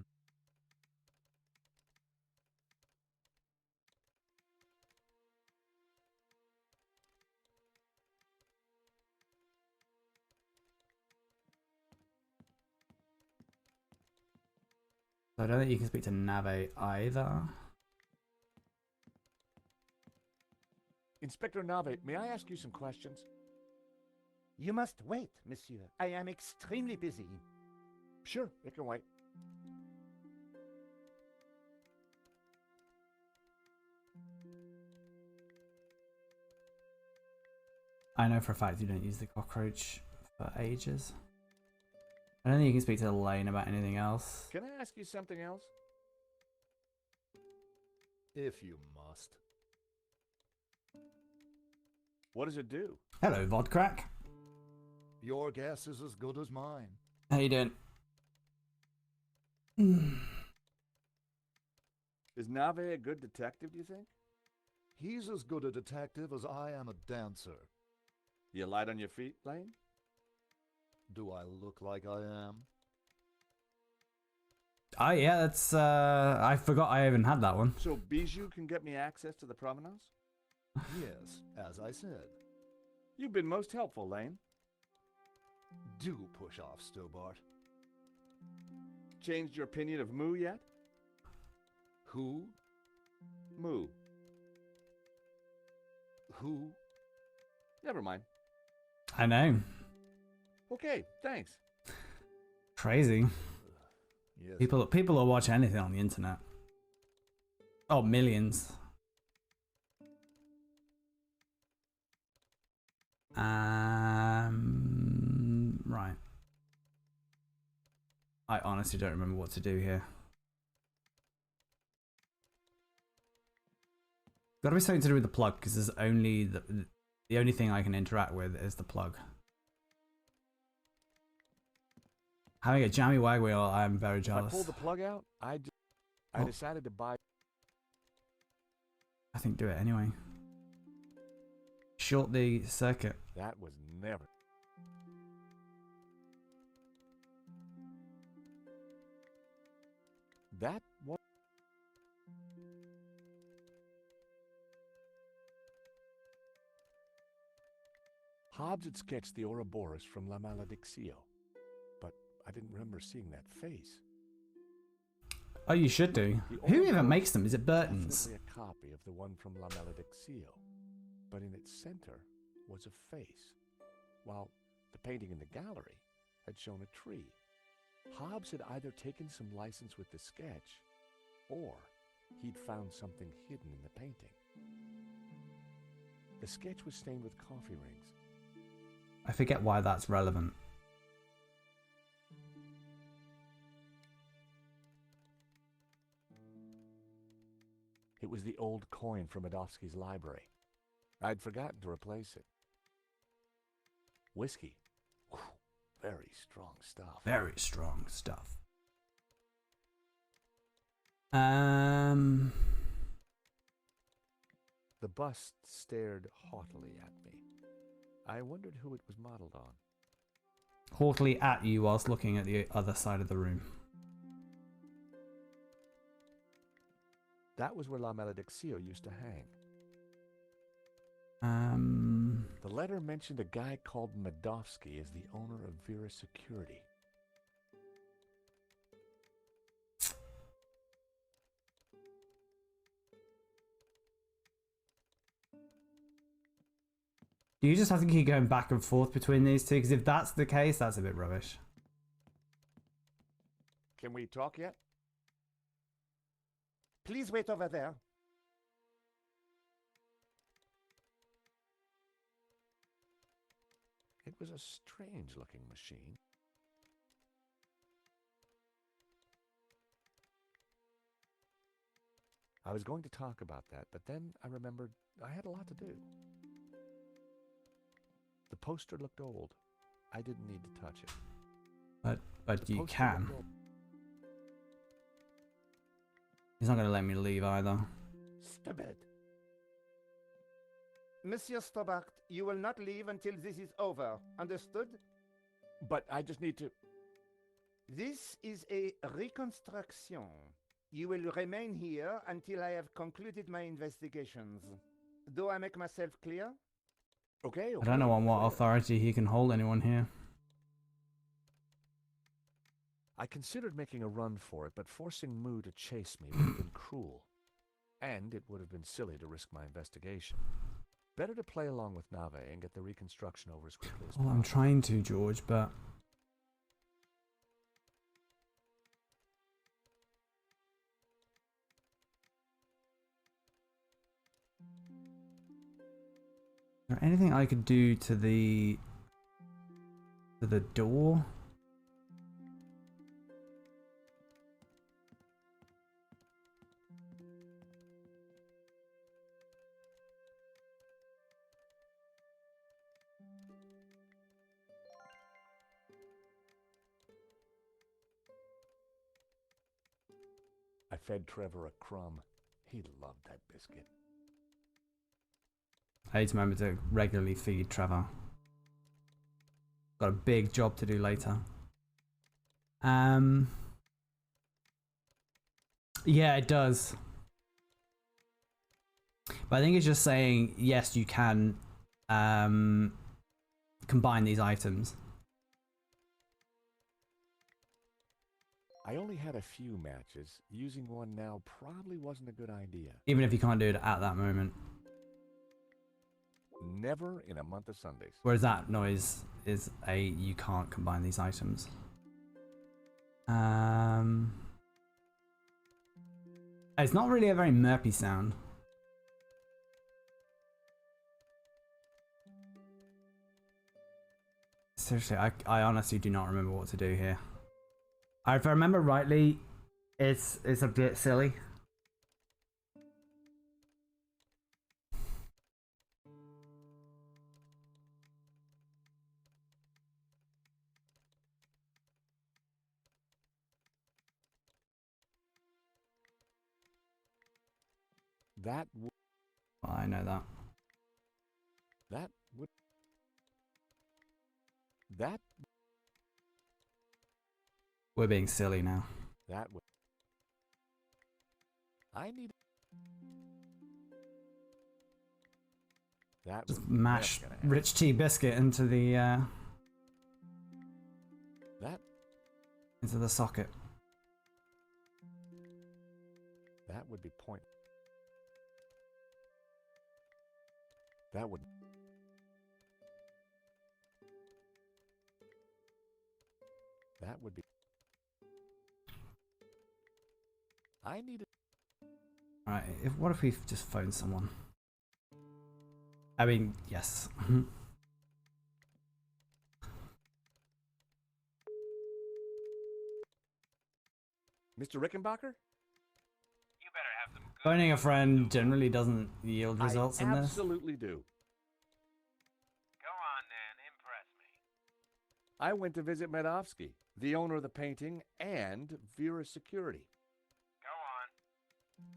I don't think you can speak to Nave either. Inspector Nave, may I ask you some questions? You must wait, monsieur. I am extremely busy. Sure, it can wait. I know for a fact you don't use the cockroach for ages. I don't think you can speak to Elaine about anything else. Can I ask you something else? If you must. What does it do? Hello, Vodcrack. Your guess is as good as mine. How you doing? Is Nave a good detective, do you think? He's as good a detective as I am a dancer. You light on your feet, Lane? Do I look like I am? Oh yeah, that's I forgot I even had that one. So Bijou can get me access to the provenance? Yes, as I said. You've been most helpful, Lane. Do push off, Stobart. Changed your opinion of Moo yet? Who? Moo. Who? Never mind. I know. Okay, thanks. Crazy. Yes. People will watch anything on the internet. Oh, millions. Right. I honestly don't remember what to do here. Gotta be something to do with the plug, because there's only the only thing I can interact with is the plug. Having a jammy wag wheel, I'm very jealous. I pulled the plug out. I decided to buy. I think do it anyway. Short the circuit. That was never. That was. Hobbes had sketched the Ouroboros from La Maledictio, but I didn't remember seeing that face. Oh, you should do. Who even makes them? Is it Burton's? Definitely a copy of the one from La Maledictio, but in its center was a face, while the painting in the gallery had shown a tree. Hobbes had either taken some license with the sketch, or he'd found something hidden in the painting. The sketch was stained with coffee rings. I forget why that's relevant. It was the old coin from Adofsky's library. I'd forgotten to replace it. Whiskey. Whew, very strong stuff. Very strong stuff. The bust stared haughtily at me. I wondered who it was modeled on. Haughtily at you whilst looking at the other side of the room. That was where La Maledictio used to hang. The letter mentioned a guy called Medovsky as the owner of Vera Security. Do you just have to keep going back and forth between these two? Because if that's the case, that's a bit rubbish. Can we talk yet? Please wait over there. It was a strange-looking machine. I was going to talk about that, but then I remembered I had a lot to do. The poster looked old. I didn't need to touch it. But you can. He's not going to let me leave either. Stobart. Monsieur Stobart, you will not leave until this is over. Understood? But I just need to... This is a reconstruction. You will remain here until I have concluded my investigations. Do I make myself clear? Okay. I don't know on what authority he can hold anyone here. I considered making a run for it, but forcing Moo to chase me would have been cruel. And it would have been silly to risk my investigation. Better to play along with Nave and get the reconstruction over as quickly as Well, possible. I'm trying to, George, but... Is there anything I could do to the door? I fed Trevor a crumb. He loved that biscuit. I need to remember to regularly feed Trevor. Got a big job to do later. Yeah, it does. But I think it's just saying, yes, you can combine these items. I only had a few matches. Using one now probably wasn't a good idea. Even if you can't do it at that moment. Never in a month of Sundays. Whereas that noise is a you can't combine these items. It's not really a very merpy sound. Seriously, I honestly do not remember what to do here. If I remember rightly, it's a bit silly. That would... Well, I know that. That would... That... We're being silly now. That would... I need... That Just would... mash rich tea biscuit into the That... into the socket. That would be point... That would... That would be... I need it. Alright, what if we just phone someone? I mean, yes. Mr. Rickenbacker? Phoning a friend generally doesn't yield results in this. Absolutely do. Go on then, impress me. I went to visit Medovsky, the owner of the painting, and Vera's security. Go on.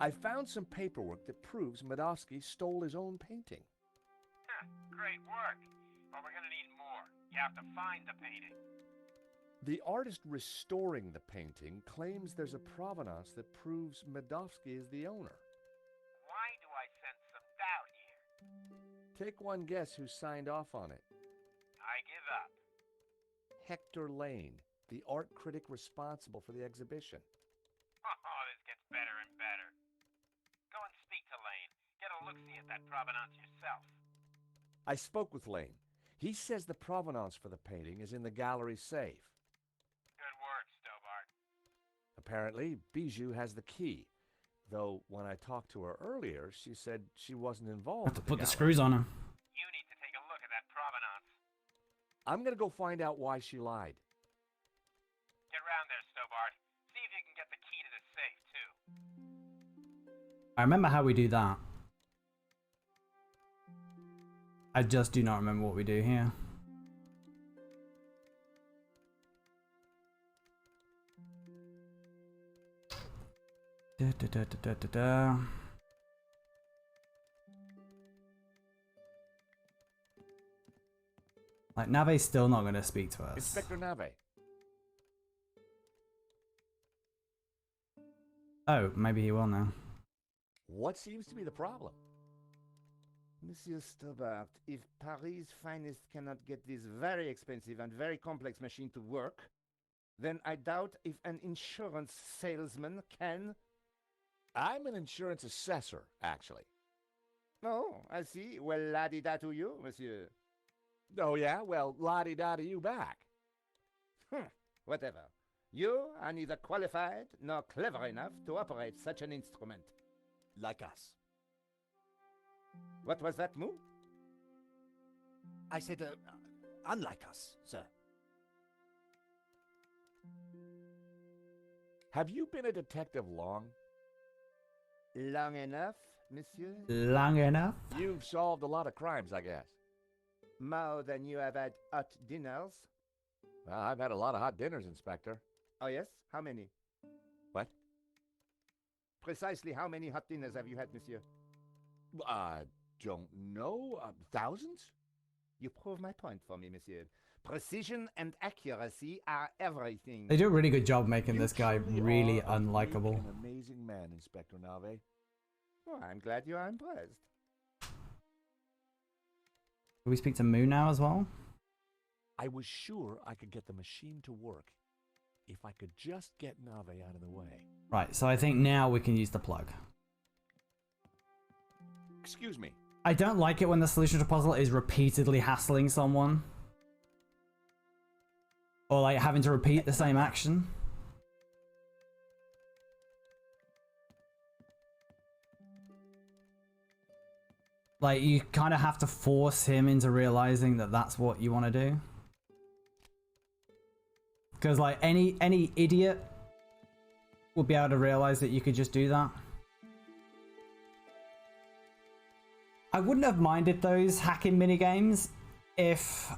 I found some paperwork that proves Medovsky stole his own painting. Great work. But we're gonna need more. You have to find the painting. The artist restoring the painting claims there's a provenance that proves Medovsky is the owner. Why do I sense some doubt here? Take one guess who signed off on it. I give up. Hector Lane, the art critic responsible for the exhibition. Oh, this gets better and better. Go and speak to Lane. Get a look-see at that provenance yourself. I spoke with Lane. He says the provenance for the painting is in the gallery safe. Good work, Stobart. Apparently, Bijou has the key. Though, when I talked to her earlier, she said she wasn't involved Have to with put the gallery. screws on him. You need to take a look at that provenance. I'm gonna go find out why she lied. Get round there, Stobart. See if you can get the key to the safe, too. I remember how we do that. I just do not remember what we do here. Da, da, da, da, da, da. Like, Nave's still not going to speak to us. Inspector Nave. Oh, maybe he will now. What seems to be the problem? Monsieur Stobart, if Paris' finest cannot get this very expensive and very complex machine to work, then I doubt if an insurance salesman can. I'm an insurance assessor, actually. Oh, I see. Well, la-di-da to you, monsieur. Oh, yeah? Well, la-di-da to you back. Whatever. You are neither qualified nor clever enough to operate such an instrument. Like us. What was that, Moo? I said, unlike us, sir. Have you been a detective long? Long enough, monsieur? Long enough? You've solved a lot of crimes, I guess. More than you have had hot dinners? Well, I've had a lot of hot dinners, Inspector. Oh, yes? How many? What? Precisely how many hot dinners have you had, monsieur? I don't know. Thousands? You prove my point for me, monsieur. Precision and accuracy are everything. They do a really good job making You this guy truly really are a unique unlikable. and amazing man, Inspector Nave. Well, I'm glad you are impressed. Do we speak to Moo now as well? I was sure I could get the machine to work if I could just get Nave out of the way. Right, so I think now we can use the plug. Excuse me. I don't like it when the solution to a puzzle is repeatedly hassling someone. Or like having to repeat the same action. Like you kind of have to force him into realizing that that's what you want to do. Because like any idiot would be able to realize that you could just do that. I wouldn't have minded those hacking minigames if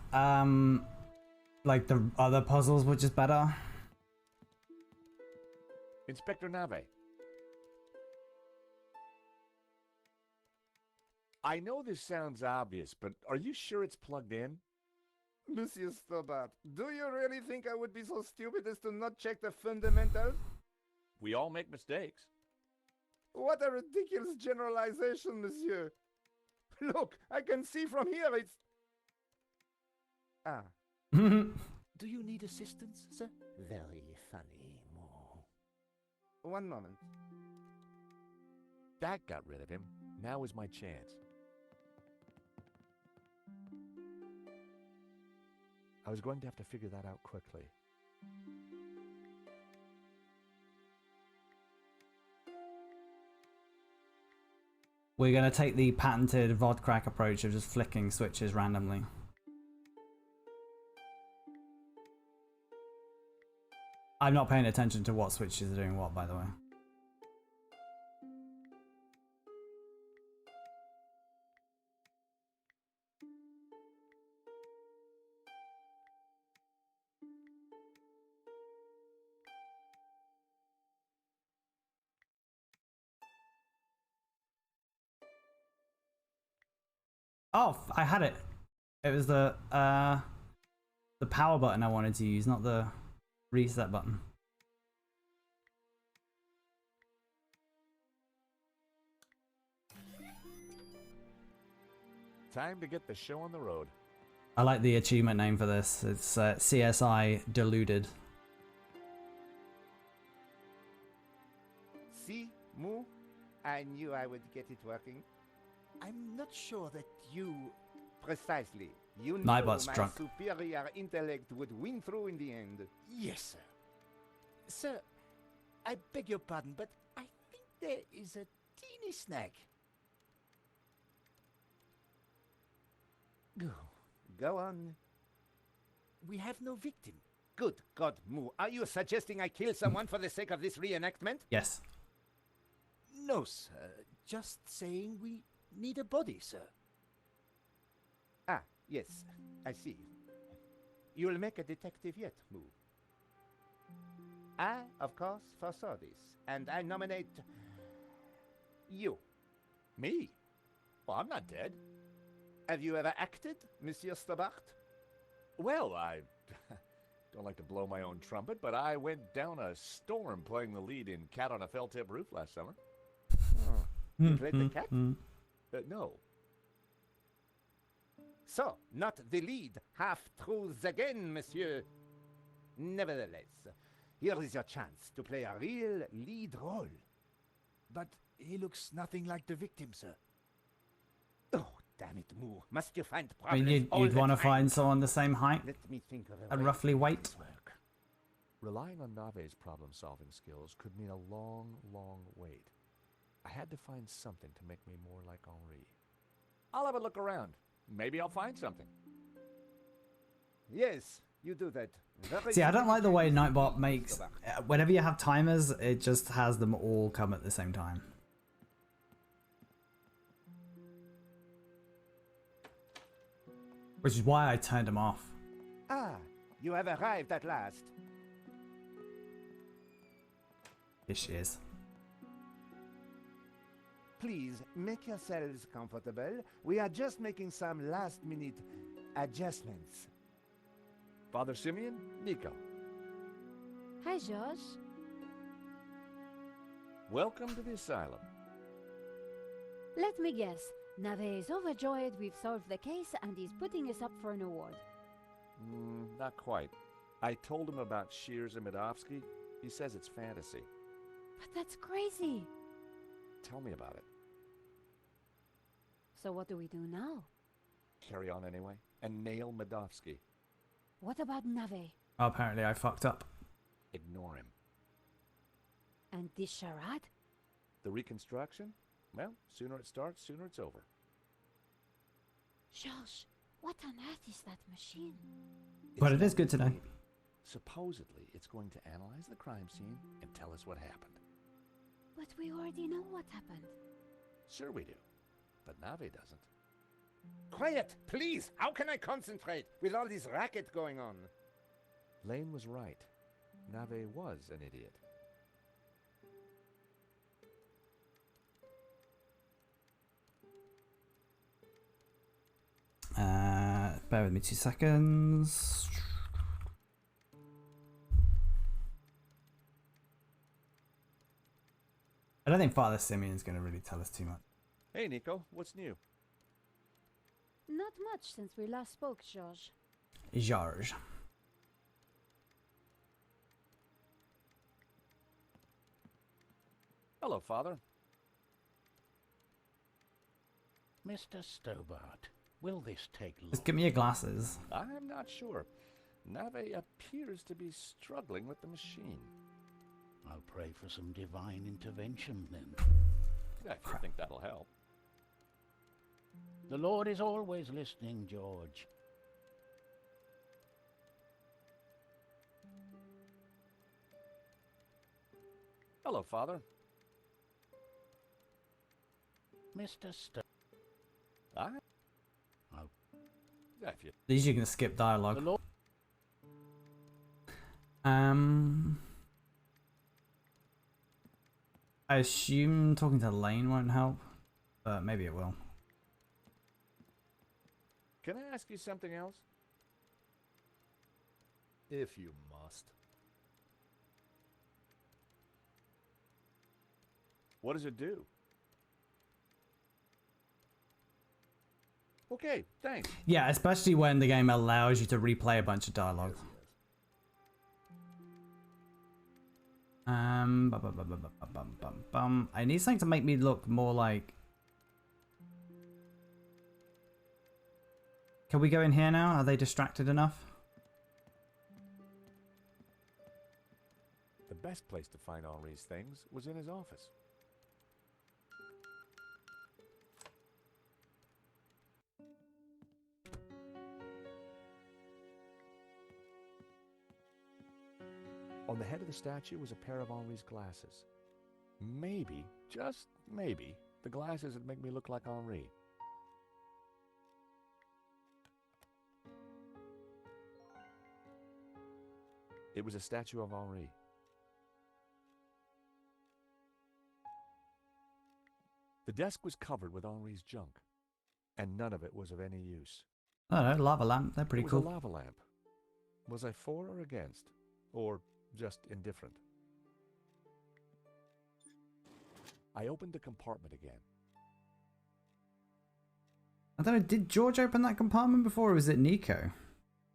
like the other puzzles were just better. Inspector Nave. I know this sounds obvious, but are you sure it's plugged in? Monsieur Stobart, do you really think I would be so stupid as to not check the fundamentals? We all make mistakes. What a ridiculous generalization, monsieur. Look, I can see from here it's... Ah. Do you need assistance, sir? Very funny, Mo. One moment. That got rid of him. Now is my chance. I was going to have to figure that out quickly. We're going to take the patented Vodcrack approach of just flicking switches randomly. I'm not paying attention to what switches are doing what, by the way. Oh, I had it. It was the power button I wanted to use, not the reset button. Time to get the show on the road. I like the achievement name for this. It's CSI Deluded. See, Moo? I knew I would get it working. I'm not sure that you... Precisely. You knew Nightbot's my drunk. superior intellect would win through in the end. Yes, sir. Sir, I beg your pardon, but I think there is a teeny snag. Go on. We have no victim. Good God, Moo. Are you suggesting I kill someone for the sake of this reenactment? Yes. No, sir. Just saying we need a body, sir. Ah, yes. I see. You'll make a detective yet, Moo. I, of course, foresaw this, and I nominate... you. Me? Well, I'm not dead. Have you ever acted, Monsieur Stobart? Well, I don't like to blow my own trumpet, but I went down a storm playing the lead in Cat on a Felt-Tip Roof last summer. Oh. You played the cat? No. So, not the lead. Half-truths again, monsieur. Nevertheless, here is your chance to play a real lead role. But he looks nothing like the victim, sir. Damn it, Moo. Must you find I mean, problems all you'd the want to time? find someone the same height Let me think of a and way roughly to make weight. this work. Relying on Nave's problem-solving skills could mean a long, long wait. I had to find something to make me more like Henri. I'll have a look around. Maybe I'll find something. Yes, you do that. Very See, I don't like the way Nightbot Let's makes... go back. Whenever you have timers, it just has them all come at the same time. Which is why I turned them off. Ah, you have arrived at last. Here she is. Please, make yourselves comfortable. We are just making some last-minute adjustments. Father Simeon, Nico. Hi, Josh. Welcome to the asylum. Let me guess. Nave is overjoyed we've solved the case and he's putting us up for an award. Not quite. I told him about Shears and Medovsky. He says it's fantasy. But that's crazy. Tell me about it. So what do we do now? Carry on anyway, and nail Medovsky. What about Nave? Oh, apparently I fucked up. Ignore him. And this charade? The reconstruction? Well, sooner it starts, sooner it's over. Josh, what on earth is that machine? But it is good to know. Supposedly, it's going to analyze the crime scene and tell us what happened. But we already know what happened. Sure we do, but Nave doesn't. Quiet, please! How can I concentrate with all this racket going on? Lane was right. Nave was an idiot. Bear with me 2 seconds. I don't think Father Simeon's going to really tell us too much. Hey, Nico, what's new? Not much since we last spoke, George. George. Hello, Father. Mr. Stobart, will this take long? Just give me your glasses. I'm not sure. Nave appears to be struggling with the machine. I'll pray for some divine intervention then. I think that'll help. The Lord is always listening, George. Hello, Father. Mr. Stobart. If you... At least you can skip dialogue. I assume talking to Lane won't help, but maybe it will. Can I ask you something else? If you must. What does it do? Okay, thanks. Yeah, especially when the game allows you to replay a bunch of dialogue. I need something to make me look more like... Can we go in here now? Are they distracted enough? The best place to find Henri's things was in his office. On the head of the statue was a pair of Henri's glasses. Maybe, just maybe, the glasses would make me look like Henri. It was a statue of Henri. The desk was covered with Henri's junk, and none of it was of any use. I don't know, lava lamp, they're pretty It was cool. a lava lamp. Was I for or against? Or just indifferent? I opened the compartment again. I don't know, did George open that compartment before, or was it Nico?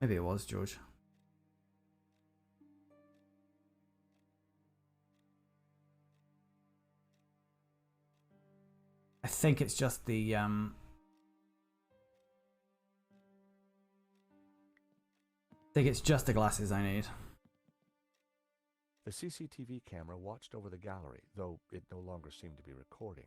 Maybe it was George. I think it's just the think it's just the glasses I need. The CCTV camera watched over the gallery, though it no longer seemed to be recording.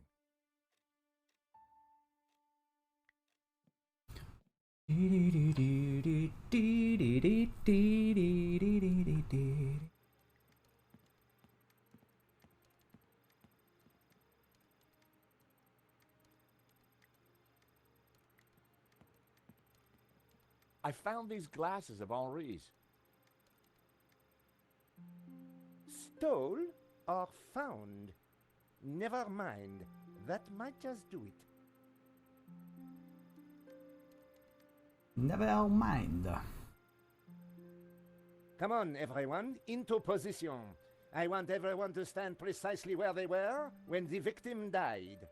I found these glasses of Henri's. Stole or found? Never mind. That might just do it. Never mind. Come on, everyone, into position. I want everyone to stand precisely where they were when the victim died.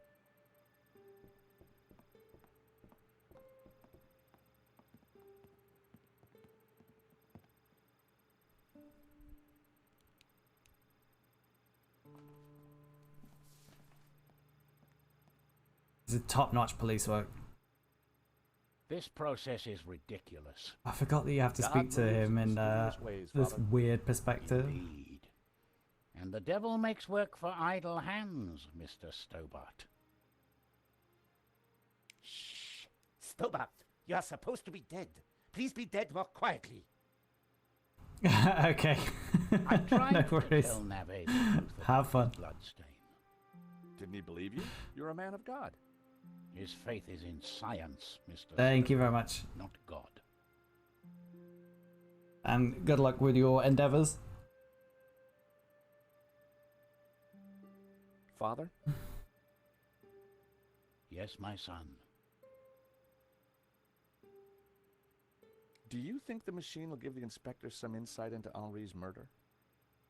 This is top-notch police work. This process is ridiculous. I forgot that you have to speak to him in this weird perspective. Indeed. And the devil makes work for idle hands, Mr. Stobart. Shh! Stobart, you are supposed to be dead. Please be dead more quietly. Okay. I tried no to worries. tell Nave the truth Have fun. about Bloodstain. Didn't he believe you? You're a man of God. His faith is in science, Mr. Thank you Stobart, very much. not God. And good luck with your endeavors. Father? Yes, my son. Do you think the machine will give the inspector some insight into Henri's murder?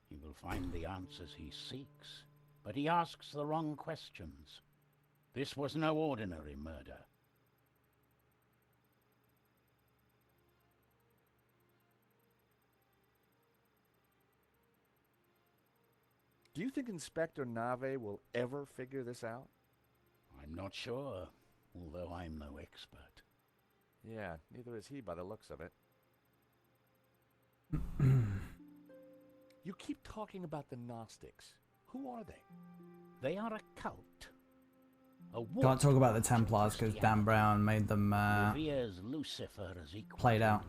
He will find the answers he seeks, but he asks the wrong questions. This was no ordinary murder. Do you think Inspector Nave will ever figure this out? I'm not sure, although I'm no expert. Yeah, neither is he by the looks of it. You keep talking about the Gnostics. Who are they? They are a cult. Can't talk about the Templars because Dan Brown made them reveres Lucifer as equal played out.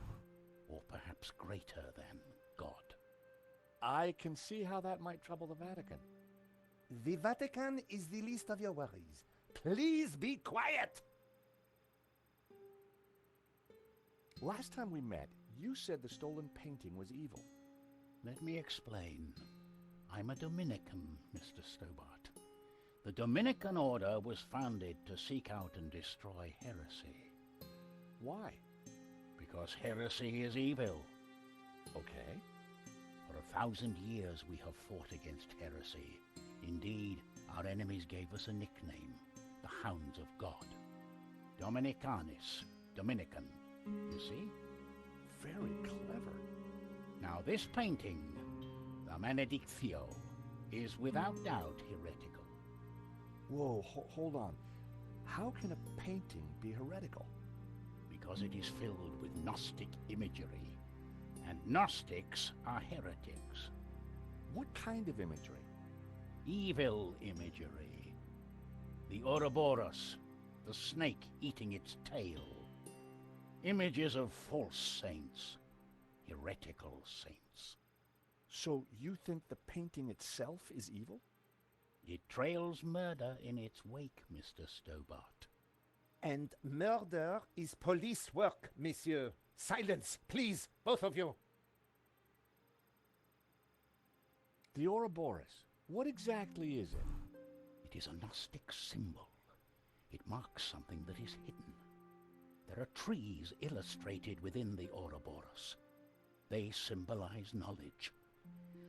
or perhaps greater than God. I can see how that might trouble the Vatican. The Vatican is the least of your worries. Please be quiet! Last time we met, you said the stolen painting was evil. Let me explain. I'm a Dominican, Mr. Stobart. The Dominican order was founded to seek out and destroy heresy. Why? Because heresy is evil. Okay. For 1,000 years we have fought against heresy. Indeed, our enemies gave us a nickname, the Hounds of God. Dominicanis, Dominican, you see? Very clever. Now this painting, the Benedictio, is without doubt heretical. Whoa, hold on. How can a painting be heretical? Because it is filled with Gnostic imagery, and Gnostics are heretics. What kind of imagery? Evil imagery. The Ouroboros, the snake eating its tail. Images of false saints, heretical saints. So you think the painting itself is evil? It trails murder in its wake, Mr. Stobart. And murder is police work, monsieur. Silence, please, both of you. The Ouroboros, what exactly is it? It is a Gnostic symbol. It marks something that is hidden. There are trees illustrated within the Ouroboros. They symbolize knowledge.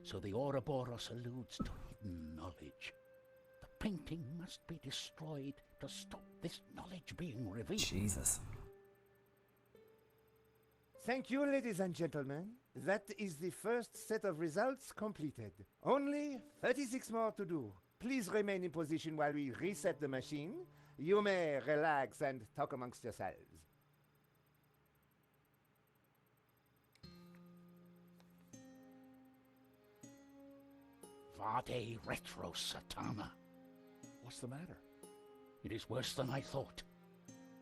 So the Ouroboros alludes to hidden knowledge. The painting must be destroyed to stop this knowledge being revealed. Jesus. Thank you, ladies and gentlemen. That is the first set of results completed. Only 36 more to do. Please remain in position while we reset the machine. You may relax and talk amongst yourselves. Vade retro satana. What's the matter? It is worse than I thought.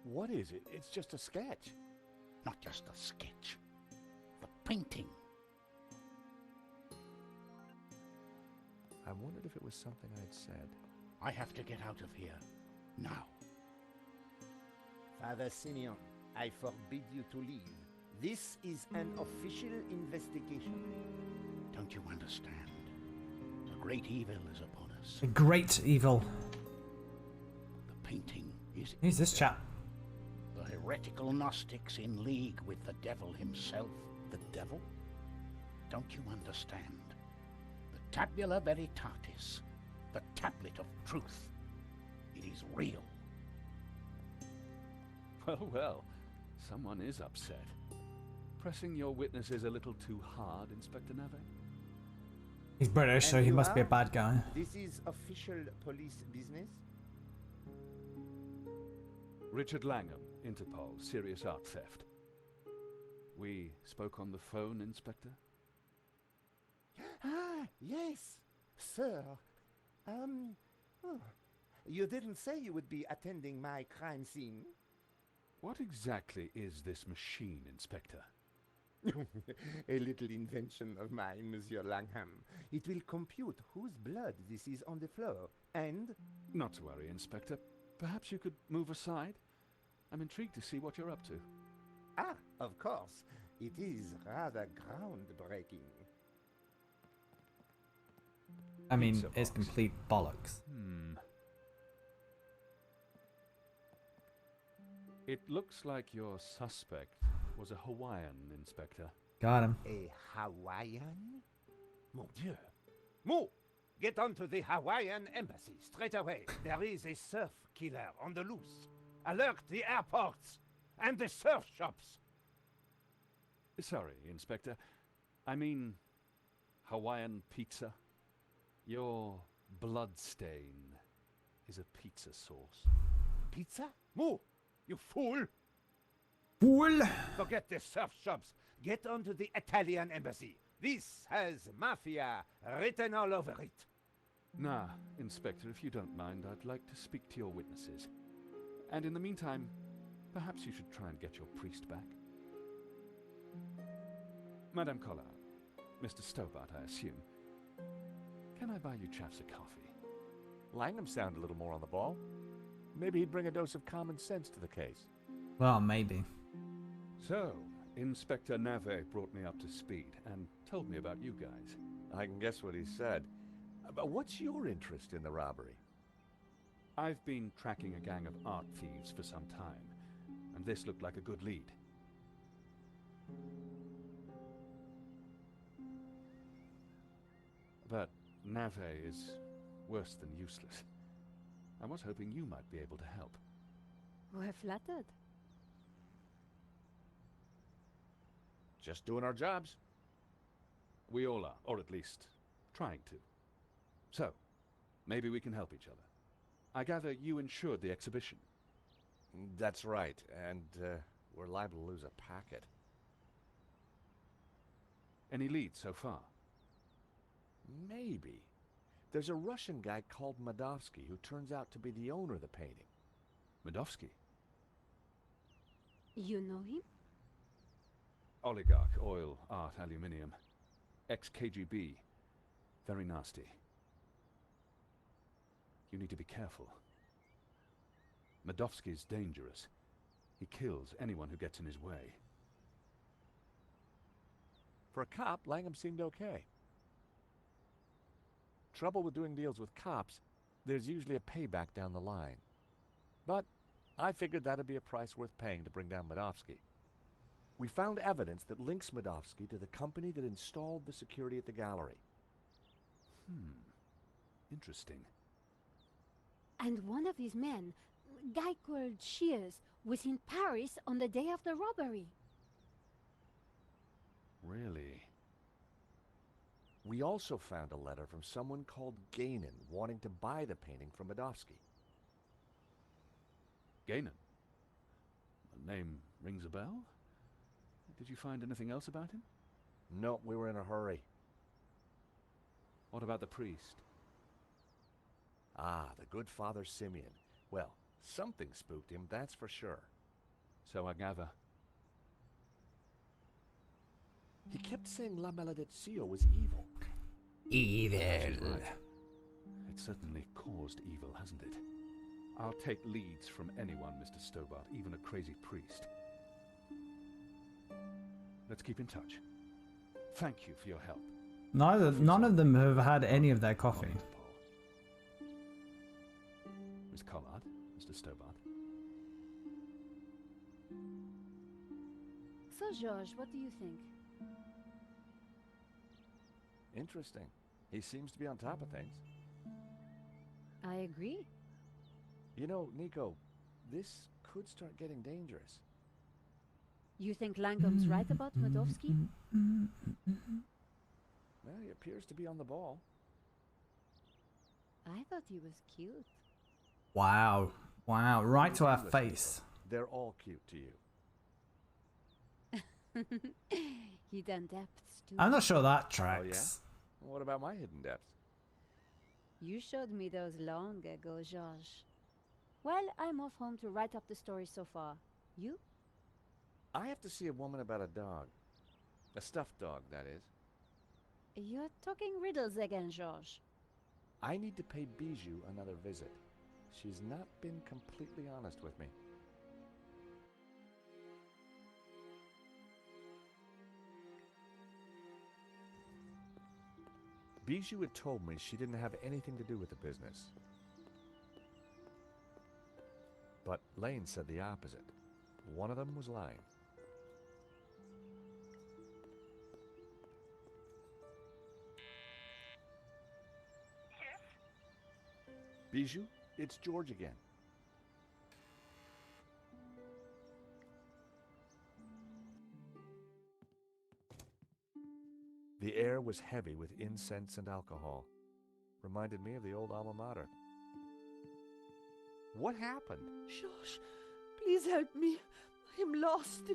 What is it? It's just a sketch. Not just a sketch. The painting. I wondered if it was something I'd said. I have to get out of here. Now. Father Simeon, I forbid you to leave. This is an official investigation. Don't you understand? A great evil is upon us. A great evil. The painting is... Who's this chap? The heretical Gnostics in league with the devil himself. The devil? Don't you understand? The tabula veritatis. The tablet of truth. It is real. Well, well. Someone is upset. Pressing your witnesses a little too hard, Inspector Nave? He's British, so he must be a bad guy. This is official police business? Richard Langham, Interpol, serious art theft. We spoke on the phone, Inspector? Ah, yes, sir. You didn't say you would be attending my crime scene. What exactly is this machine, Inspector? A little invention of mine, Monsieur Langham. It will compute whose blood this is on the floor, and... Not to worry, Inspector. Perhaps you could move aside? I'm intrigued to see what you're up to. Ah, of course. It is rather groundbreaking. I mean, it's complete bollocks. It looks like your suspect was a Hawaiian, Inspector. Got him. A Hawaiian? Mon Dieu. Mo! Get on to the Hawaiian embassy straight away. There is a surf killer on the loose. Alert the airports and the surf shops. Sorry, Inspector. I mean, Hawaiian pizza. Your bloodstain is a pizza sauce. Pizza? Mo! You fool! Fool! Forget the surf shops. Get on to the Italian embassy. This has mafia written all over it. Nah, Inspector, if you don't mind, I'd like to speak to your witnesses. And in the meantime, perhaps you should try and get your priest back. Madame Collard, Mr. Stobart, I assume. Can I buy you chaps a coffee? Langham sounded a little more on the ball. Maybe he'd bring a dose of common sense to the case. Well, maybe. So, Inspector Nave brought me up to speed and told me about you guys. I can guess what he said. But what's your interest in the robbery? I've been tracking a gang of art thieves for some time, and this looked like a good lead. But Nave is worse than useless. I was hoping you might be able to help. We're flattered. Just doing our jobs. We all are, or at least trying to. So, maybe we can help each other. I gather you insured the exhibition. That's right, and we're liable to lose a packet. Any leads so far? Maybe. There's a Russian guy called Madovsky who turns out to be the owner of the painting. Madovsky? You know him? Oligarch, oil, art, aluminium. Ex-KGB. Very nasty. You need to be careful. Madovsky's dangerous. He kills anyone who gets in his way. For a cop, Langham seemed okay. Trouble with doing deals with cops, there's usually a payback down the line. But I figured that'd be a price worth paying to bring down Madovsky. We found evidence that links Madovsky to the company that installed the security at the gallery. Interesting. And one of his men, a guy called Shears, was in Paris on the day of the robbery. Really? We also found a letter from someone called Gainan wanting to buy the painting from Madovsky. Gainan? The name rings a bell? Did you find anything else about him? No, we were in a hurry. What about the priest? Ah, the good Father Simeon. Well, something spooked him, that's for sure. So I gather. He kept saying La Maledizio was evil. Evil. She's right. It certainly caused evil, hasn't it? I'll take leads from anyone, Mr. Stobart, even a crazy priest. Let's keep in touch. Thank you for your help. None of them have had any of their coffee. Miss Collard, Mr. Stobart. So, George, what do you think? Interesting. He seems to be on top of things. I agree. You know, Nico, this could start getting dangerous. You think Langham's right about Medovsky? Well, he appears to be on the ball. I thought he was cute. Wow. Wow. Right to our face. They're all cute to you. Hidden depths, too. I'm not sure that Oh, tracks. yeah? What about my hidden depths? You showed me those long ago, George. Well, I'm off home to write up the story so far. You? I have to see a woman about a dog. A stuffed dog, that is. You're talking riddles again, George. I need to pay Bijou another visit. She's not been completely honest with me. Bijou had told me she didn't have anything to do with the business. But Lane said the opposite. One of them was lying. Bijou, it's George again. The air was heavy with incense and alcohol. Reminded me of the old alma mater. What happened? George, please help me. I am lost.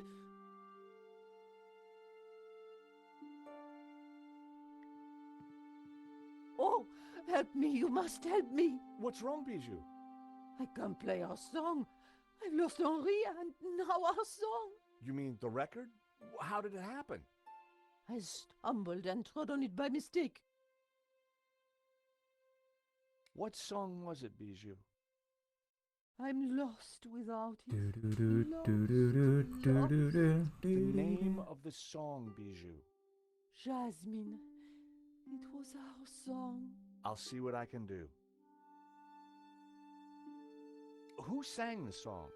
Oh, help me. You must help me. What's wrong, Bijou? I can't play our song. I've lost Henri and now our song. You mean the record? How did it happen? I stumbled and trod on it by mistake. What song was it, Bijou? I'm lost without it. The name of the song, Bijou. Jasmine. It was our song. I'll see what I can do. Who sang the song?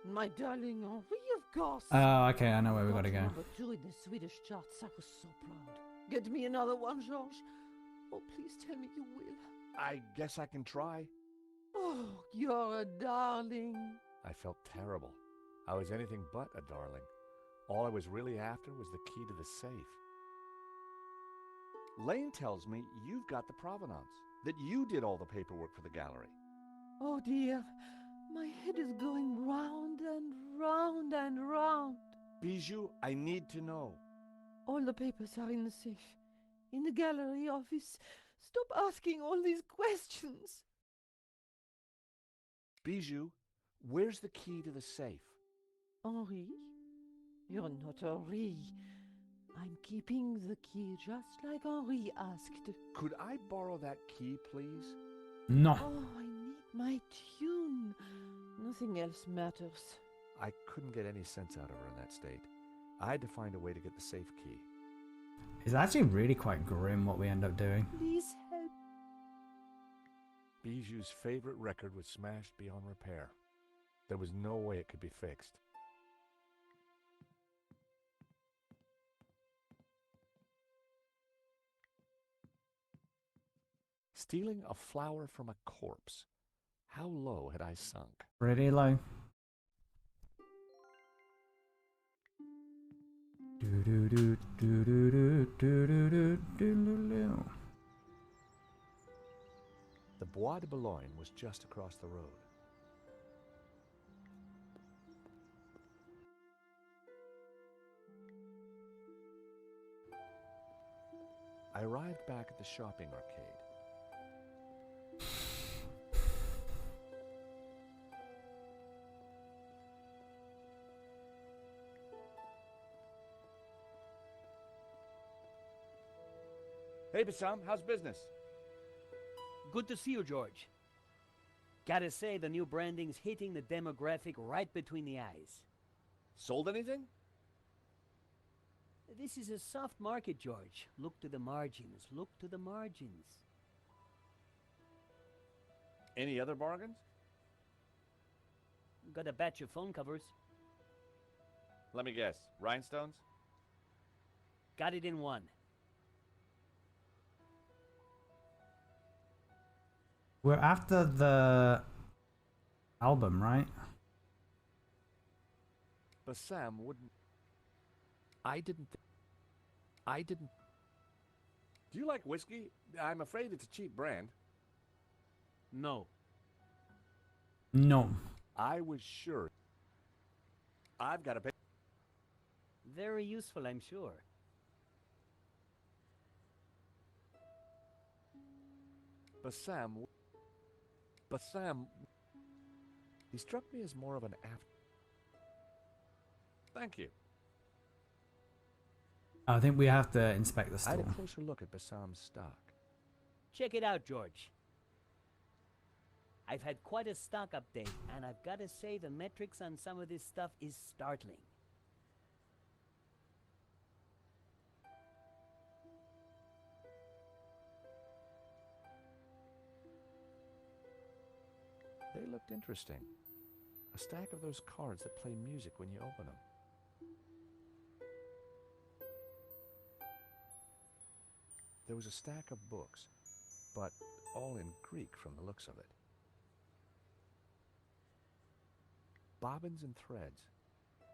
My darling Henri, of course. Oh, okay, I know where we gotta go. Number 2 in the Swedish charts. I was so proud. Get me another one, George. Oh, please tell me you will. I guess I can try. Oh, you're a darling. I felt terrible. I was anything but a darling. All I was really after was the key to the safe. Lane tells me you've got the provenance, that you did all the paperwork for the gallery. Oh, dear. My head is going round and round and round. Bijou, I need to know. All the papers are in the safe. In the gallery office. Stop asking all these questions. Bijou, where's the key to the safe? Henri? You're not Henri. I'm keeping the key just like Henri asked. Could I borrow that key, please? No. Oh, I need my tune. Nothing else matters. I couldn't get any sense out of her in that state. I had to find a way to get the safe key. It's actually really quite grim what we end up doing. Please help. Bijou's favorite record was smashed beyond repair. There was no way it could be fixed. Stealing a flower from a corpse. How low had I sunk? Pretty low. The Bois de Boulogne was just across the road. I I arrived back at the shopping arcade. Hey, Bassam, how's business? Good to see you, George. Gotta say, the new branding's hitting the demographic right between the eyes. Sold anything? This is a soft market, George. Look to the margins. Look to the margins. Any other bargains? Got a batch of phone covers. Let me guess. Rhinestones? Got it in one. We're after the album, right? Bassam wouldn't... I didn't... Do you like whiskey? I'm afraid it's a cheap brand. No. No. I was sure. I've got to pay... Very useful, I'm sure. Bassam... He struck me as more of an Thank you. I think we have to inspect the I had store. a closer look at Bassam's stock. Check it out, George. I've had quite a stock update, and I've got to say the metrics on some of this stuff is startling. They looked interesting. A stack of those cards that play music when you open them. There was a stack of books, but all in Greek from the looks of it. Bobbins and threads.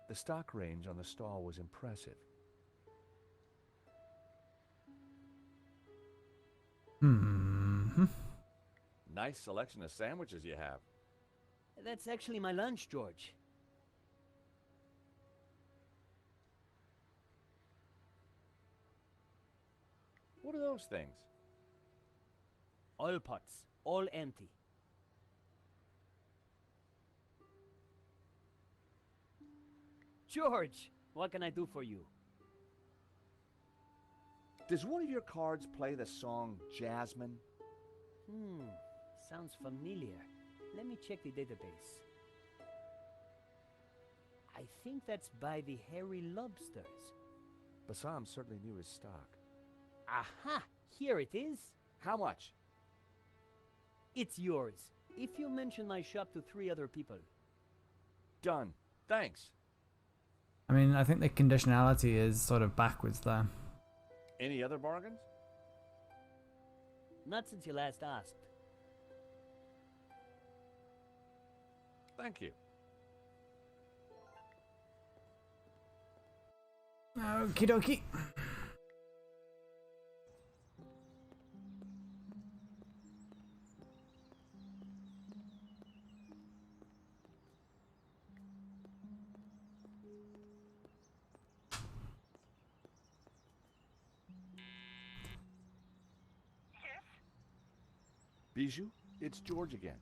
The stock range on the stall was impressive. Nice selection of sandwiches you have. That's actually my lunch, George. What are those things? Oil pots, all empty. George, what can I do for you? Does one of your cards play the song Jasmine? Sounds familiar. Let me check the database. I think that's by the Hairy Lobsters. Bassam certainly knew his stock. Aha! Here it is. How much? It's yours, if you mention my shop to 3 other people. Done. Thanks. I mean, I think the conditionality is sort of backwards there. Any other bargains? Not since you last asked. Thank you. Okie dokie. Bijou, it's George again.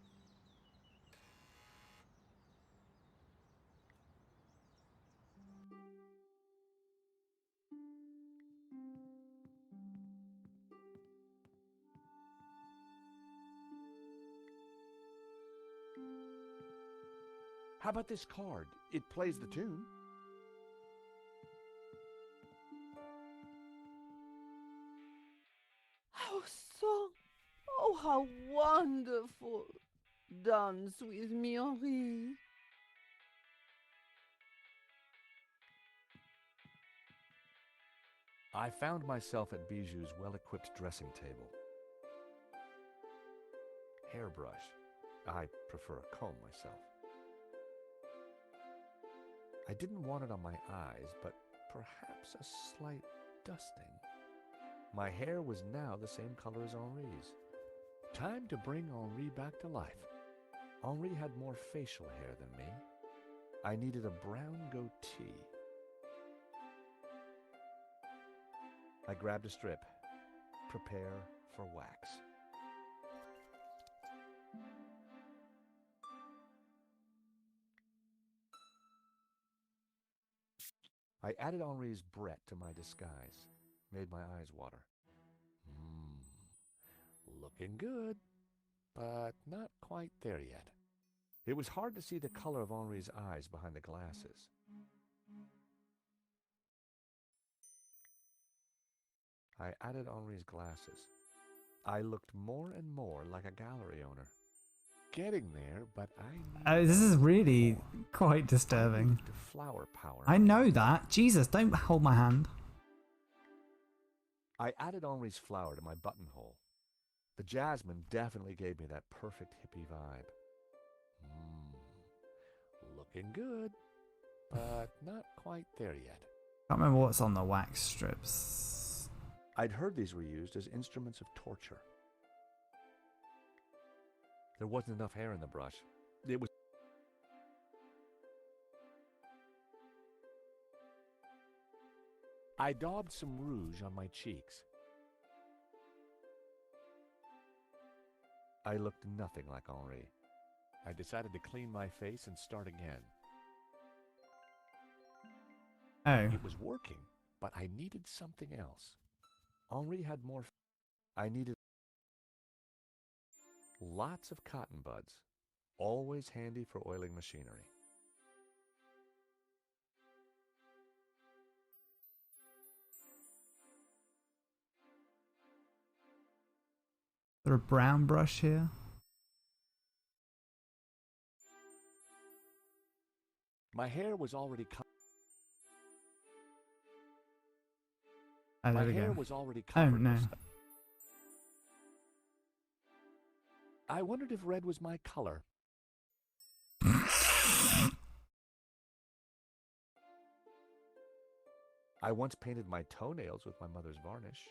How about this card? It plays the tune. How so? Oh, how wonderful! Dance with me, Henri. I found myself at Bijou's well-equipped dressing table. Hairbrush. I prefer a comb myself. I didn't want it on my eyes, but perhaps a slight dusting. My hair was now the same color as Henri's. Time to bring Henri back to life. Henri had more facial hair than me. I needed a brown goatee. I grabbed a strip. prepare for wax. I added Henri's Brett to my disguise, made my eyes water. Looking good, but not quite there yet. It was hard to see the color of Henri's eyes behind the glasses. I added Henri's glasses. I looked more and more like a gallery owner. Getting there, but This is really quite disturbing. flower power. I know that. Jesus, don't hold my hand. I added Henri's flower to my buttonhole. The jasmine definitely gave me that perfect hippie vibe. Looking good, but not quite there yet. Can't remember what's on the wax strips. I'd heard these were used as instruments of torture. There wasn't enough hair in the brush. It was... I daubed some rouge on my cheeks. I looked nothing like Henri. I decided to clean my face and start again. Oh. It was working, but I needed something else. Henri had more... I needed lots of cotton buds, always handy for oiling machinery. Is there a brown brush here? My hair was already covered. Oh, there My we hair go. was already Oh, covered. no. I wondered if red was my color. I once painted my toenails with my mother's varnish.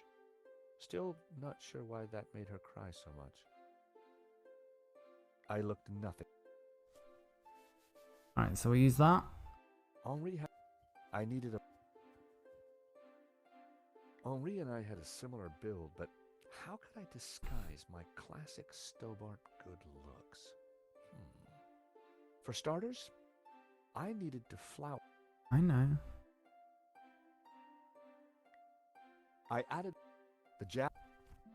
Still not sure why that made her cry so much. I looked nothing. Alright, so we use that. Henri had... I needed a... Henri and I had a similar build, but how could I disguise my classic Stobart good looks? For starters, I needed to flower. I know. I added the jab.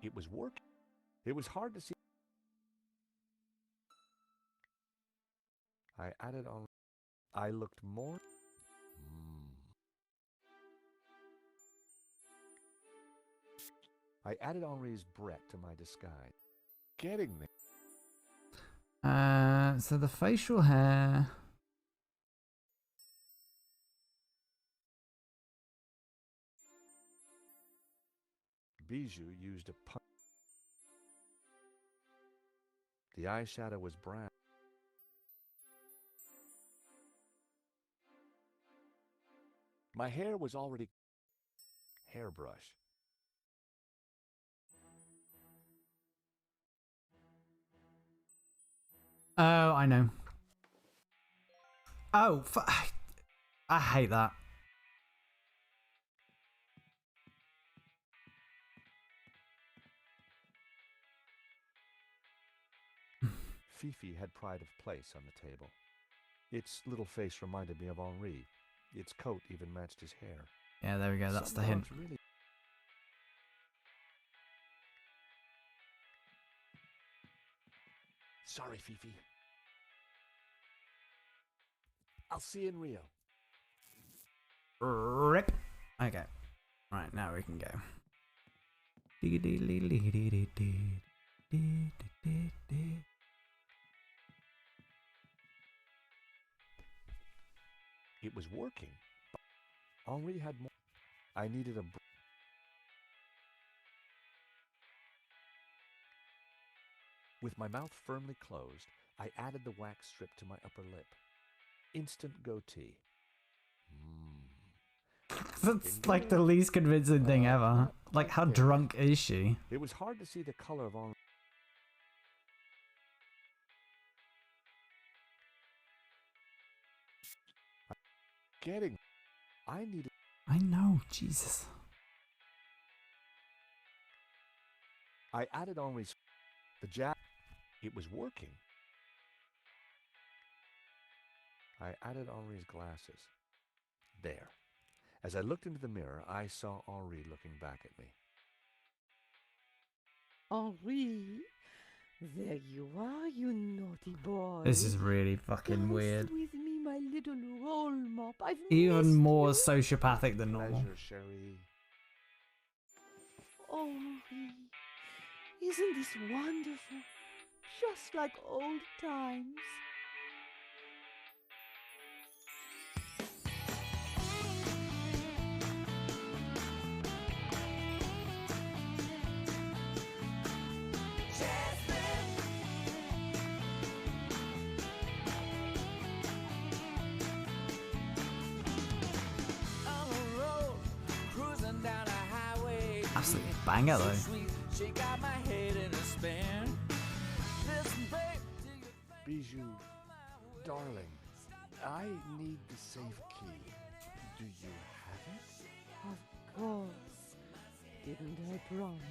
It was working. It was hard to see. I added on. I looked more. I added Henri's Brett to my disguise. Getting there. So the facial hair. Bijou used a punch. The eyeshadow was brown. My hair was already hairbrush. Oh, I know. Oh, I hate that. Fifi had pride of place on the table. Its little face reminded me of Henri. Its coat even matched his hair. Yeah, there we go. That's Some the hint. dogs really... Sorry, Fifi. I'll see you in Rio. Rip. Okay. Right, now we can go. It was working. Henri had more. I needed a... With my mouth firmly closed, I added the wax strip to my upper lip. Instant goatee. That's like the least convincing thing ever. Like, how drunk is she? It was hard to see the color of Henri. Getting... I needed... I know, Jesus. I added Henri's... The jab... It was working. I added Henri's glasses. There. As I looked into the mirror, I saw Henri looking back at me. Henri, there you are, you naughty boy. This is really fucking weird. With me, my little roll mop. I've Even missed more you. sociopathic than normal. Pleasure, Cherie. Henri, isn't this wonderful? Just like old times. Absolutely banger though. Bijou, darling, I need the safe key. Do you have it? Of course. Didn't I promise?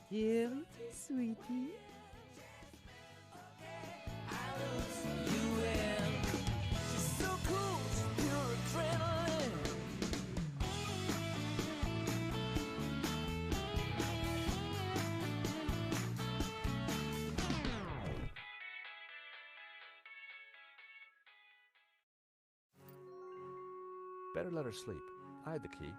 Here it is, sweetie. Better let her sleep. I had the key.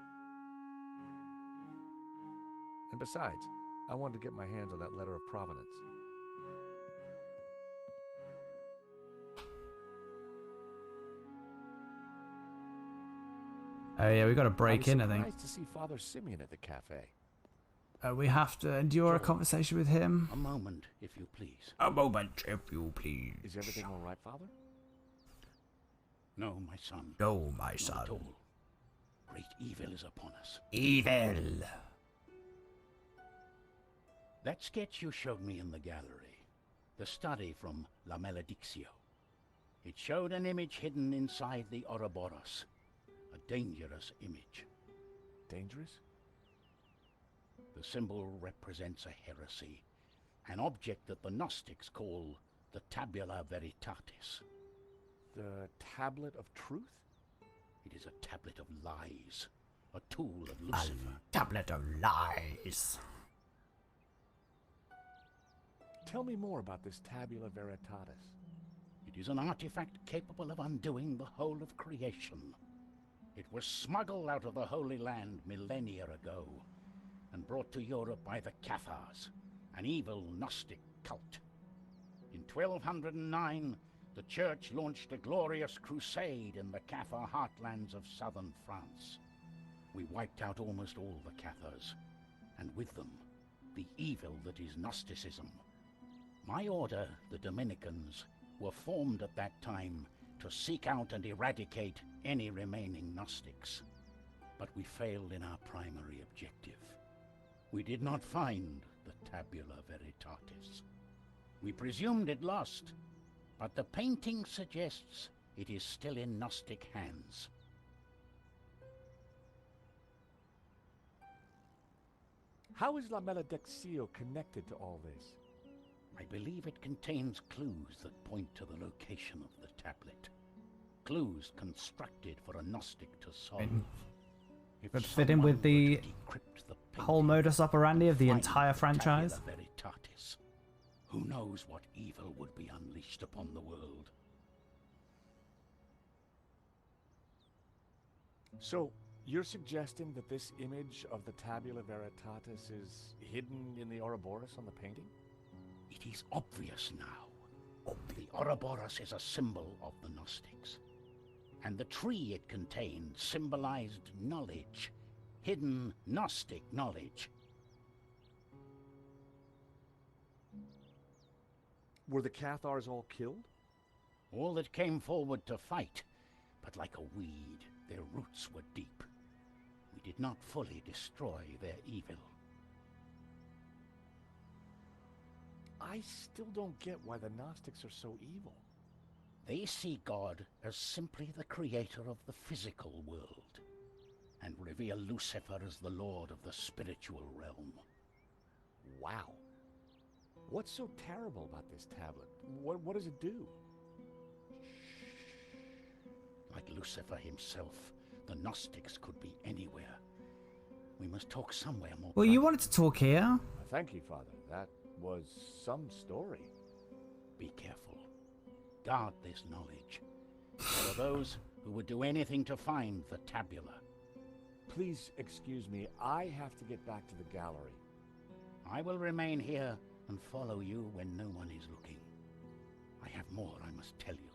And besides, I wanted to get my hands on that letter of provenance. Oh yeah, we got to break in, I think. Nice to see Father Simeon at the cafe. We have to endure a conversation with him. A moment, if you please. A moment, if you please. Is everything all right, Father? No, my son. No, my Not son. at all. Great evil is upon us. Evil. That sketch you showed me in the gallery, the study from La Maledictio. It showed an image hidden inside the Ouroboros. A dangerous image. Dangerous? The symbol represents a heresy, an object that the Gnostics call the Tabula Veritatis. The Tablet of Truth? It is a tablet of lies, a tool of Lucifer. A tablet of lies. Tell me more about this Tabula Veritatis. It is an artifact capable of undoing the whole of creation. It was smuggled out of the Holy Land millennia ago and brought to Europe by the Cathars, an evil Gnostic cult. In 1209, the Church launched a glorious crusade in the Cathar heartlands of southern France. We wiped out almost all the Cathars, and with them, the evil that is Gnosticism. My order, the Dominicans, were formed at that time to seek out and eradicate any remaining Gnostics. But we failed in our primary objective. We did not find the Tabula Veritatis. We presumed it lost, but the painting suggests it is still in Gnostic hands. How is La Maledictio connected to all this? I believe it contains clues that point to the location of the tablet. Clues constructed for a Gnostic to solve. But fit in with the whole modus operandi of the entire franchise. Tabula Veritatis. Who knows what evil would be unleashed upon the world? So, you're suggesting that this image of the Tabula Veritatis is hidden in the Ouroboros on the painting? It is obvious now. The Ouroboros is a symbol of the Gnostics. And the tree it contained symbolized knowledge, hidden Gnostic knowledge. Were the Cathars all killed? All that came forward to fight, but like a weed, their roots were deep. We did not fully destroy their evil. I still don't get why the Gnostics are so evil. They see God as simply the creator of the physical world, and revere Lucifer as the lord of the spiritual realm. Wow. What's so terrible about this tablet? What does it do? Like Lucifer himself, the Gnostics could be anywhere. We must talk somewhere more. Well, you wanted to talk here. Thank you, Father. That was some story. Be careful. Guard this knowledge. There are those who would do anything to find the tabula. Please excuse me. I have to get back to the gallery. I will remain here and follow you when no one is looking. I have more I must tell you.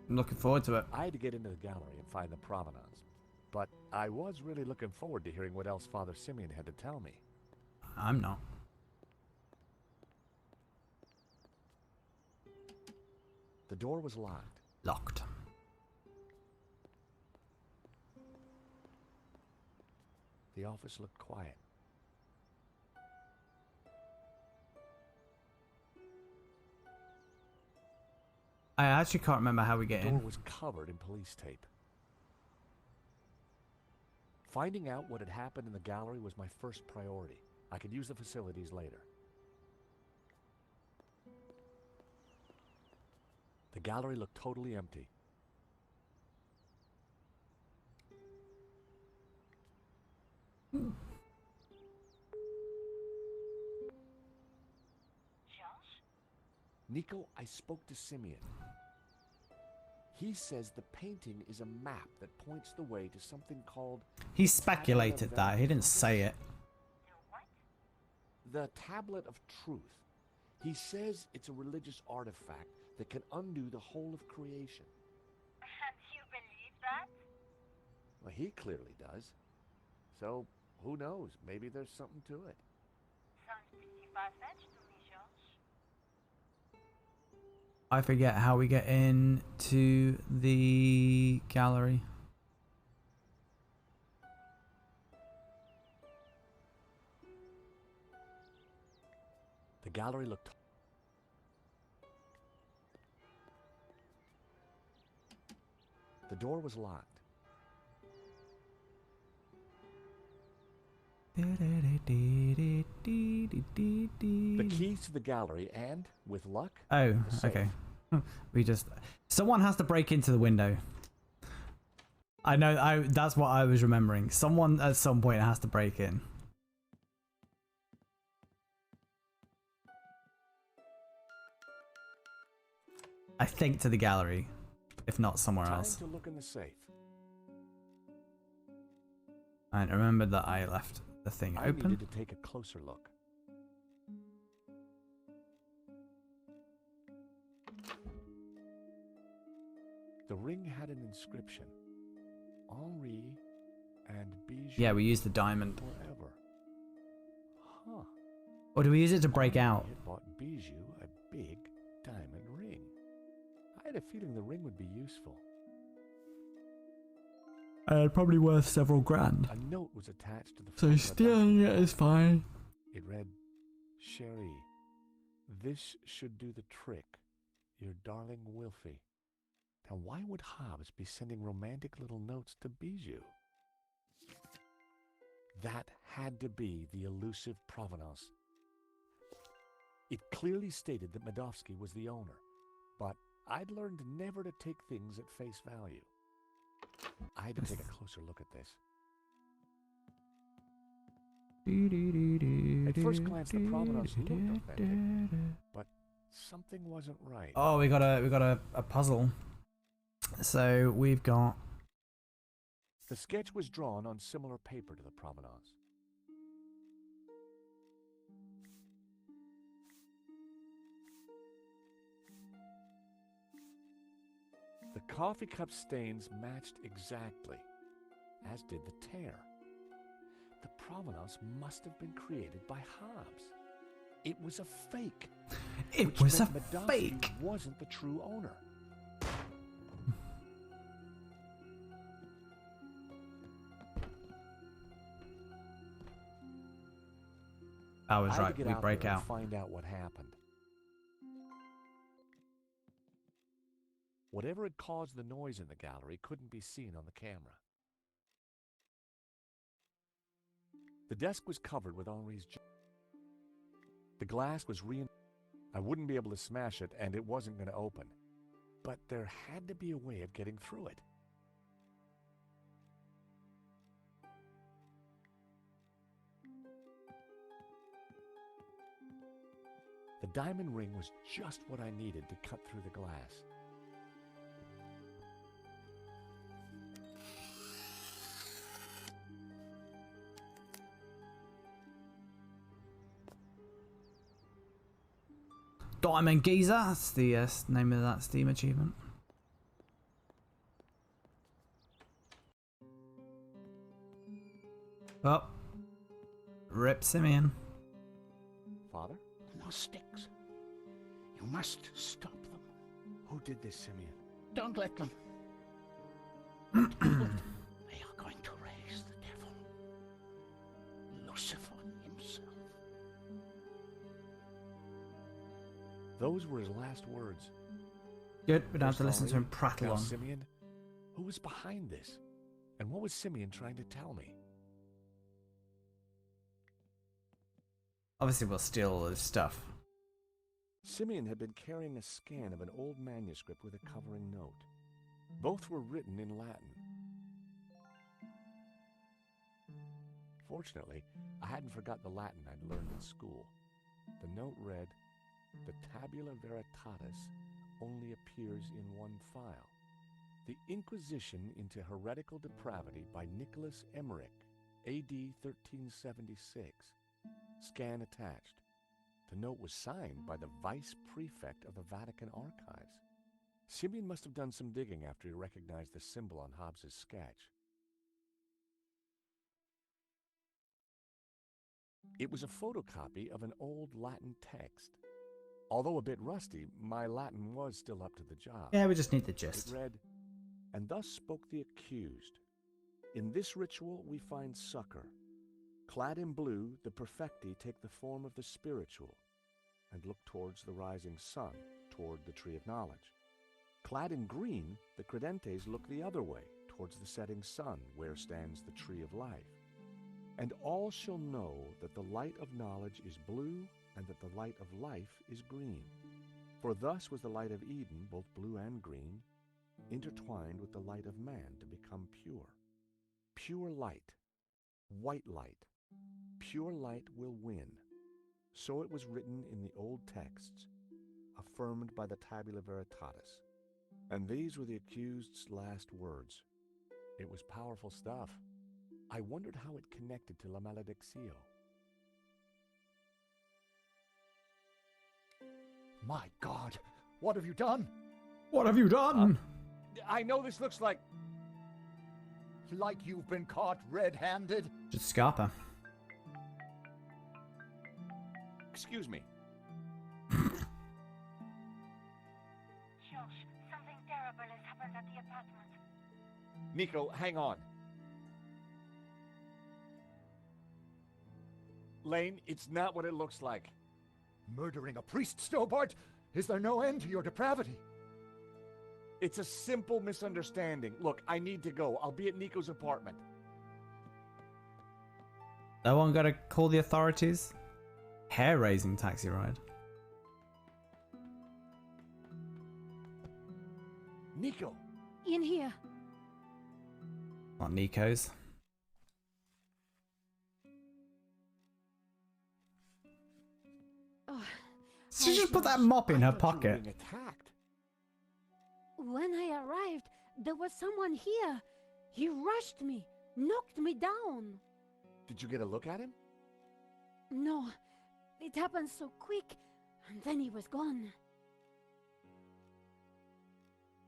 I'm looking forward to it. I had to get into the gallery and find the provenance, but I was really looking forward to hearing what else Father Simeon had to tell me. I'm not. The door was locked. Locked. The office looked quiet. I actually can't remember how we get The in. door was covered in police tape. Finding out what had happened in the gallery was my first priority. I could use the facilities later. The gallery looked totally empty. Nico, I spoke to Simeon. He says the painting is a map that points the way to something called... He speculated that. He didn't say it. The Tablet of Truth. He says it's a religious artifact that can undo the whole of creation. And you believe that? Well, he clearly does. So, who knows? Maybe there's something to it. Sounds pretty far-fetched to me, George. I forget how we get into the gallery. The gallery looked... The door was locked. The keys to the gallery and, with luck... Oh, the safe. okay. We just... Someone has to break into the window. I know, that's what I was remembering. Someone at some point has to break in. I think to the gallery, if not somewhere else. Time to look in the safe. And remember that I left the thing I open. needed to take a closer look. The ring had an inscription. Henri and Bijou. Yeah, we used the diamond. Forever. Huh. Or do we use it to break out? Henri had bought Bijou a big diamond ring. I had a feeling the ring would be useful. Probably worth several grand. A note was attached to the So front of the stealing it diamond. is fine. It read, Cherie, this should do the trick. Your darling Wilfie. Now why would Hobbs be sending romantic little notes to Bijou? That had to be the elusive provenance. It clearly stated that Medovsky was the owner, but I'd learned never to take things at face value. I had to take a closer look at this. At first glance, the provenance looked authentic, but something wasn't right. Oh, we got a puzzle. So we've got... The sketch was drawn on similar paper to the provenance. The coffee cup stains matched exactly, as did the tear. The provenance must have been created by Hobbs. It was a fake. It was a Medovsky fake. Wasn't the true owner. I was I had to right. get We out break there and out. find out what happened. Whatever had caused the noise in the gallery couldn't be seen on the camera. The desk was covered with Henri's The glass was I wouldn't be able to smash it, and it wasn't going to open. But there had to be a way of getting through it. The diamond ring was just what I needed to cut through the glass. Diamond Geezer, that's the name of that Steam achievement. Oh. Rip Simeon. Father? No sticks. You must stop them. Who did this, Simeon? Don't let them. Don't let them. They are going to raise the devil. Lucifer himself. Those were his last words. Good, we don't have to listen to him prattle Now, on. Simeon, who was behind this? And what was Simeon trying to tell me? Obviously, we'll steal all his stuff. Simeon had been carrying a scan of an old manuscript with a covering note. Both were written in Latin. Fortunately, I hadn't forgot the Latin I'd learned in school. The note read, "The tabula veritatis only appears in one file. The Inquisition into Heretical Depravity by Nicholas Emmerich, A.D. 1376. Scan attached." The note was signed by the Vice Prefect of the Vatican Archives. Simeon must have done some digging after he recognized the symbol on Hobbes's sketch. It was a photocopy of an old Latin text. Although a bit rusty, my Latin was still up to the job. Yeah, we just need the gist. It read, "And thus spoke the accused. In this ritual we find succor. Clad in blue, the perfecti take the form of the spiritual and look towards the rising sun, toward the tree of knowledge. Clad in green, the credentes look the other way, towards the setting sun, where stands the tree of life. And all shall know that the light of knowledge is blue, and that the light of life is green. For thus was the light of Eden, both blue and green, intertwined with the light of man to become pure. Pure light, white light, pure light will win. So it was written in the old texts, affirmed by the tabula veritatis. And these were the accused's last words. It was powerful stuff. I wondered how it connected to La Maledictio. My God, what have you done? What have you done? I know this looks like you've been caught red-handed. Just Scarpa. Excuse me. Josh, something terrible has happened at the apartment. Nico, hang on. Lane, it's not what it looks like. Murdering a priest, Stobart? Is there no end to your depravity? It's a simple misunderstanding. Look, I need to go. I'll be at Nico's apartment. No one gotta call the authorities? Hair-raising taxi ride. Nico! In here. Not Nico's. Oh, She just put that mop in her pocket. Attacked. when I arrived, there was someone here. He rushed me, knocked me down. Did you get a look at him? No, it happened so quick, and then he was gone.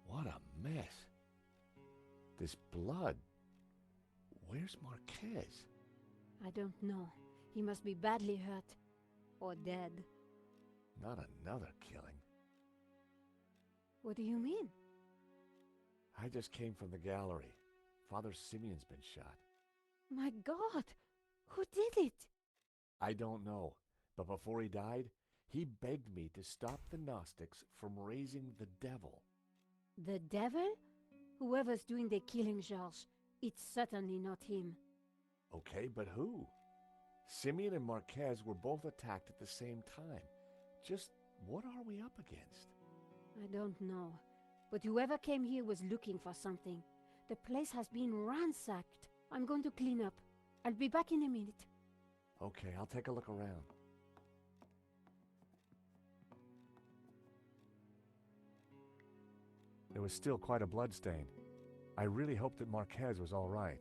What a mess. This blood. Where's Marquez? I don't know. He must be badly hurt. Or dead. Not another killing. What do you mean? I just came from the gallery. Father Simeon's been shot. My God! Who did it? I don't know, but before he died, he begged me to stop the Gnostics from raising the devil. The devil? Whoever's doing the killing, Georges, it's certainly not him. Okay, but who? Simeon and Marquez were both attacked at the same time. Just what are we up against? I don't know. But whoever came here was looking for something. The place has been ransacked. I'm going to clean up. I'll be back in a minute. Okay, I'll take a look around. There was still quite a bloodstain. I really hoped that Marquez was all right.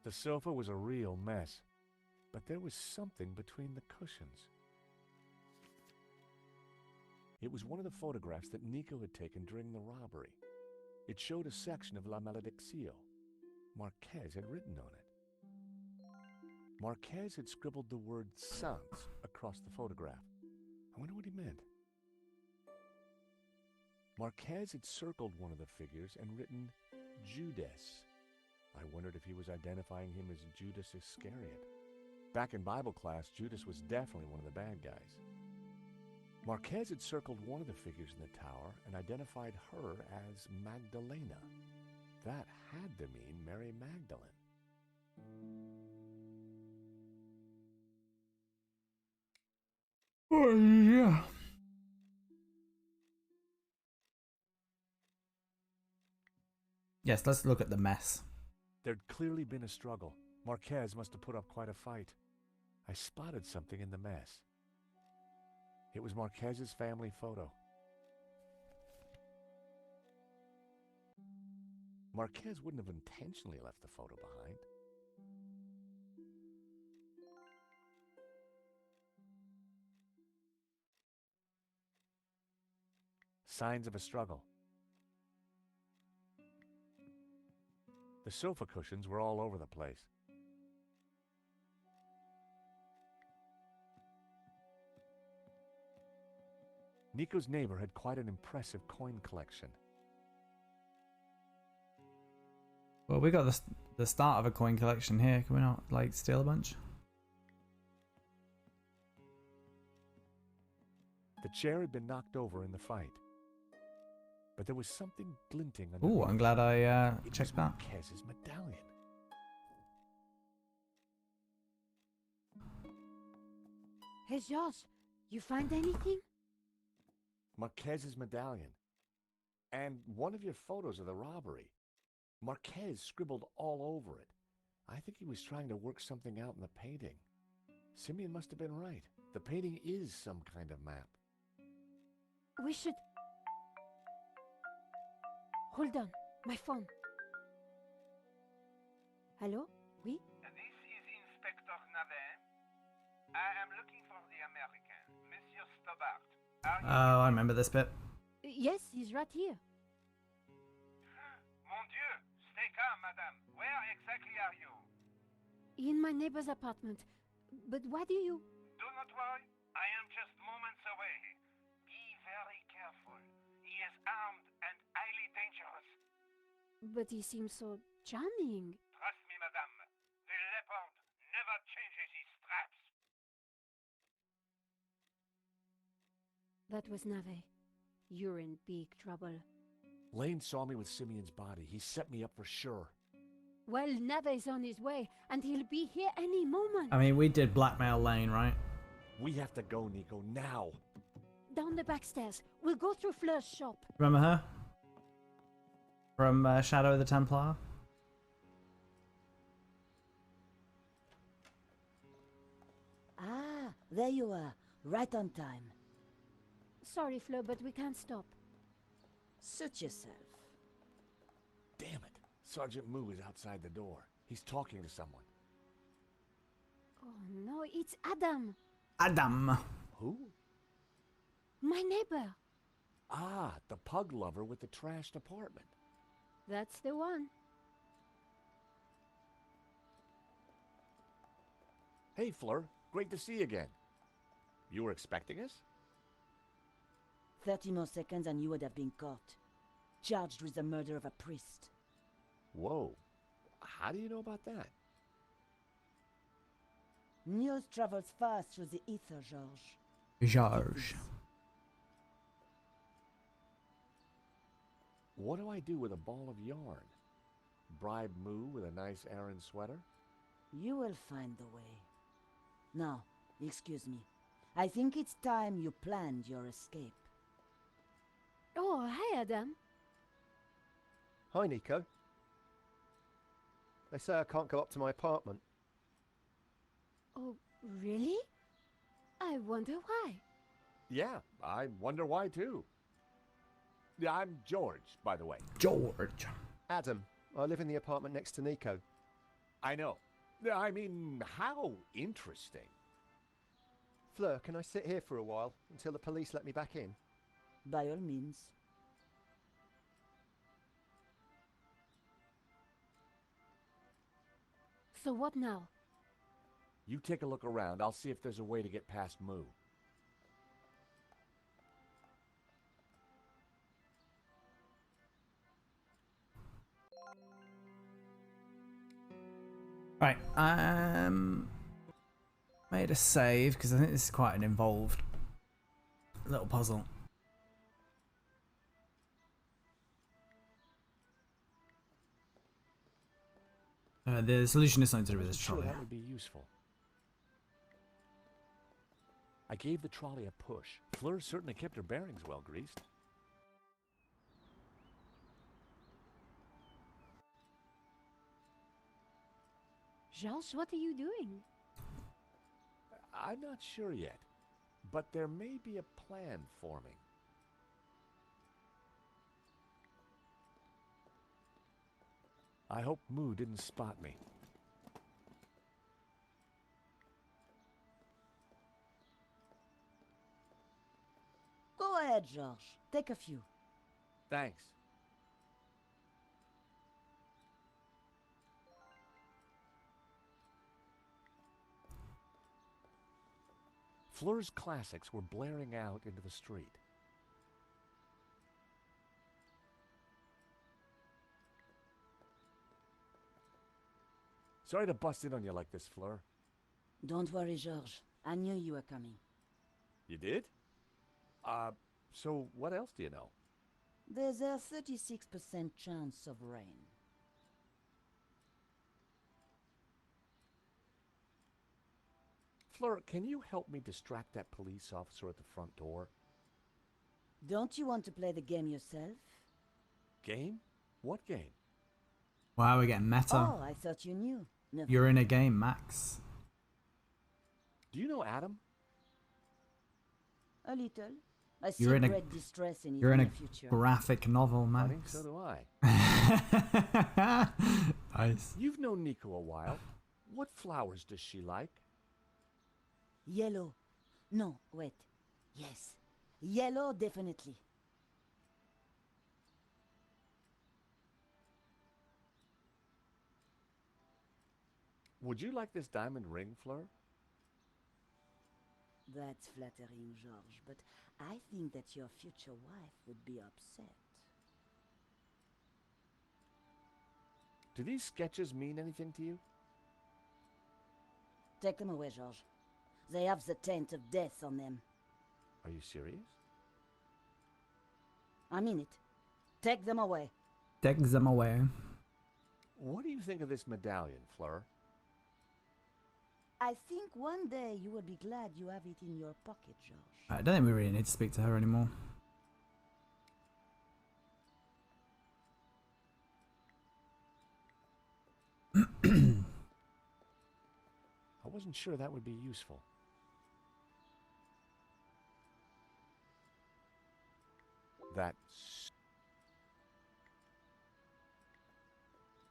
The sofa was a real mess, but there was something between the cushions. It was one of the photographs that Nico had taken during the robbery. It showed a section of La Malediccio. Marquez had written on it. Marquez had scribbled the word Saints across the photograph. I wonder what he meant. Marquez had circled one of the figures and written Judas. I wondered if he was identifying him as Judas Iscariot. Back in Bible class, Judas was definitely one of the bad guys. Marquez had circled one of the figures in the tower and identified her as Magdalena. That had to mean Mary Magdalene. Oh, yeah. Yes, let's look at the mess. There'd clearly been a struggle. Marquez must have put up quite a fight. I spotted something in the mess. It was Marquez's family photo. Marquez wouldn't have intentionally left the photo behind. Signs of a struggle. The sofa cushions were all over the place. Nico's neighbor had quite an impressive coin collection. Well, we got the start of a coin collection here. Can we not, like, steal a bunch? The chair had been knocked over in the fight. But there was something glinting under. Ooh, I'm glad I It checked was that. Marquez's medallion. Hey, Josh, you find anything? Marquez's medallion. And one of your photos of the robbery. Marquez scribbled all over it. I think he was trying to work something out in the painting. Simeon must have been right. The painting is some kind of map. We should... Hold on, my phone. Hello? Oui? This is Inspector Navet. I am looking for the American, Monsieur Stobart. Oh, I remember this bit. Yes, he's right here. Mon Dieu! Stay calm, madame. Where exactly are you? In my neighbor's apartment. But why do you... Do not worry. I am just moments away. Be very careful. He is armed and highly dangerous. But he seems so charming. Trust me, madame. The leopard never changes his straps. That was Nave. You're in big trouble. Lane saw me with Simeon's body. He set me up for sure. Well, Nave's on his way, and he'll be here any moment. I mean, we did blackmail Lane, right? We have to go, Nico, now. Down the back stairs. We'll go through Fleur's shop. Remember her? From Shadow of the Templar? Ah, there you are. Right on time. Sorry, Fleur, but we can't stop. Suit yourself. Damn it. Sergeant Moo is outside the door. He's talking to someone. Oh no, it's Adam. Adam. Who? My neighbor. Ah, the pug lover with the trashed apartment. That's the one. Hey, Fleur. Great to see you again. You were expecting us? 30 more seconds and you would have been caught. Charged with the murder of a priest. Whoa. How do you know about that? News travels fast through the ether, Georges. Georges. What do I do with a ball of yarn? Bribe Moo with a nice Aran sweater? You will find the way. Now, excuse me. I think it's time you planned your escape. Oh, hi, Adam. Hi, Nico. They say I can't go up to my apartment. Oh, really? I wonder why. Yeah, I wonder why too. Yeah, I'm George, by the way. George. Adam, I live in the apartment next to Nico. I know. I mean, how interesting. Fleur, can I sit here for a while until the police let me back in? By all means. So what now? You take a look around. I'll see if there's a way to get past Moo. Right, made a save because I think this is quite an involved little puzzle. The solution is something to do with this trolley. That would be useful. I gave the trolley a push. Fleur certainly kept her bearings well greased. George, what are you doing? I'm not sure yet, but there may be a plan forming. I hope Moo didn't spot me. Go ahead, George. Take a few. Thanks. Fleur's classics were blaring out into the street. Sorry to bust in on you like this, Fleur. Don't worry, George. I knew you were coming. You did? So what else do you know? There's a 36% chance of rain. Fleur, can you help me distract that police officer at the front door? Don't you want to play the game yourself? Game? What game? Wow, we're getting meta. Oh, I thought you knew. Never You're in a game, Max. Do you know Adam? A little. I see You're in great distress in his You're in a near future. graphic novel, I think Max. so do I. Nice. You've known Nico a while. What flowers does she like? Yellow. No, wait. Yes. Yellow, definitely. Would you like this diamond ring, Fleur? That's flattering, George, but I think that your future wife would be upset. Do these sketches mean anything to you? Take them away, George. They have the taint of death on them. Are you serious? I mean it. Take them away. Take them away. What do you think of this medallion, Fleur? I think one day you will be glad you have it in your pocket, George. I don't think we really need to speak to her anymore. I wasn't sure that would be useful.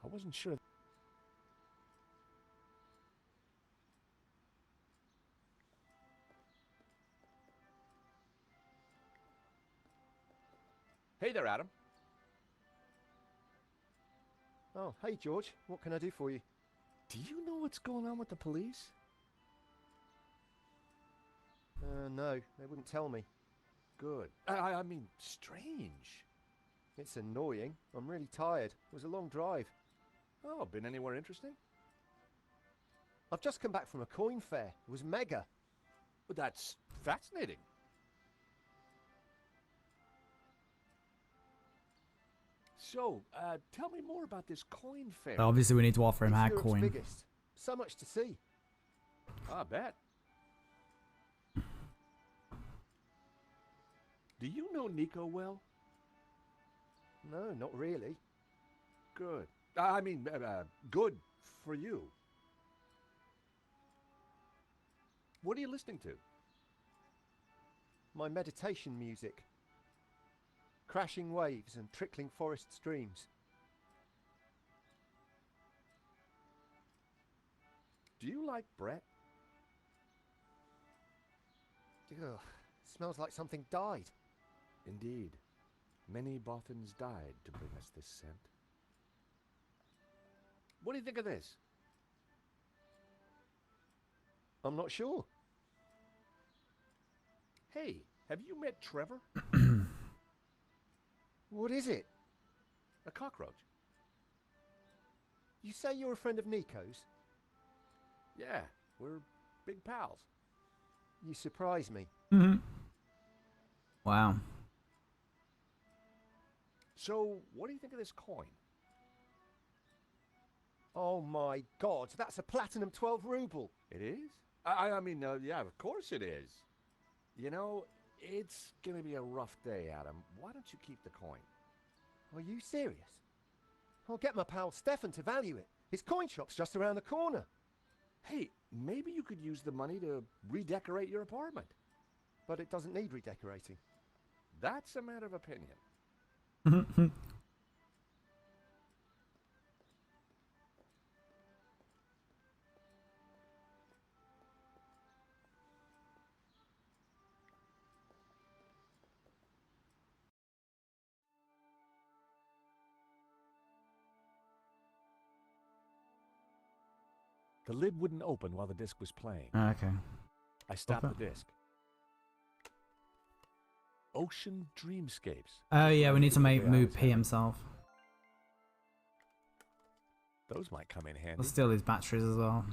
I wasn't sure. Hey there, Adam. Oh, hey, George. What can I do for you? Do you know what's going on with the police? No, they wouldn't tell me. Good. I mean, strange. It's annoying. I'm really tired. It was a long drive. Oh, been anywhere interesting? I've just come back from a coin fair. It was mega. But that's fascinating. So, tell me more about this coin fair. But obviously, we need to offer him It's our Europe's coin. biggest. So much to see. I bet. Do you know Nico well? No, not really. Good. I mean, good for you. What are you listening to? My meditation music. Crashing waves and trickling forest streams. Do you like Brett? Ugh, smells like something died. Indeed. Many Bothans died to bring us this scent. What do you think of this? I'm not sure. Hey, have you met Trevor? What is it? A cockroach. You say you're a friend of Nico's? Yeah, we're big pals. You surprise me. Wow. So, what do you think of this coin? Oh my god, that's a platinum 12 ruble. It is? I mean, yeah, of course it is. You know, it's gonna be a rough day, Adam. Why don't you keep the coin? Are you serious? I'll get my pal Stefan to value it. His coin shop's just around the corner. Hey, maybe you could use the money to redecorate your apartment. But it doesn't need redecorating. That's a matter of opinion. The lid wouldn't open while the disc was playing. Okay. I stopped Okay. the disc. Ocean Dreamscapes. Oh yeah, we need to They move always P have. himself. Those might come in handy. We'll steal his batteries as well.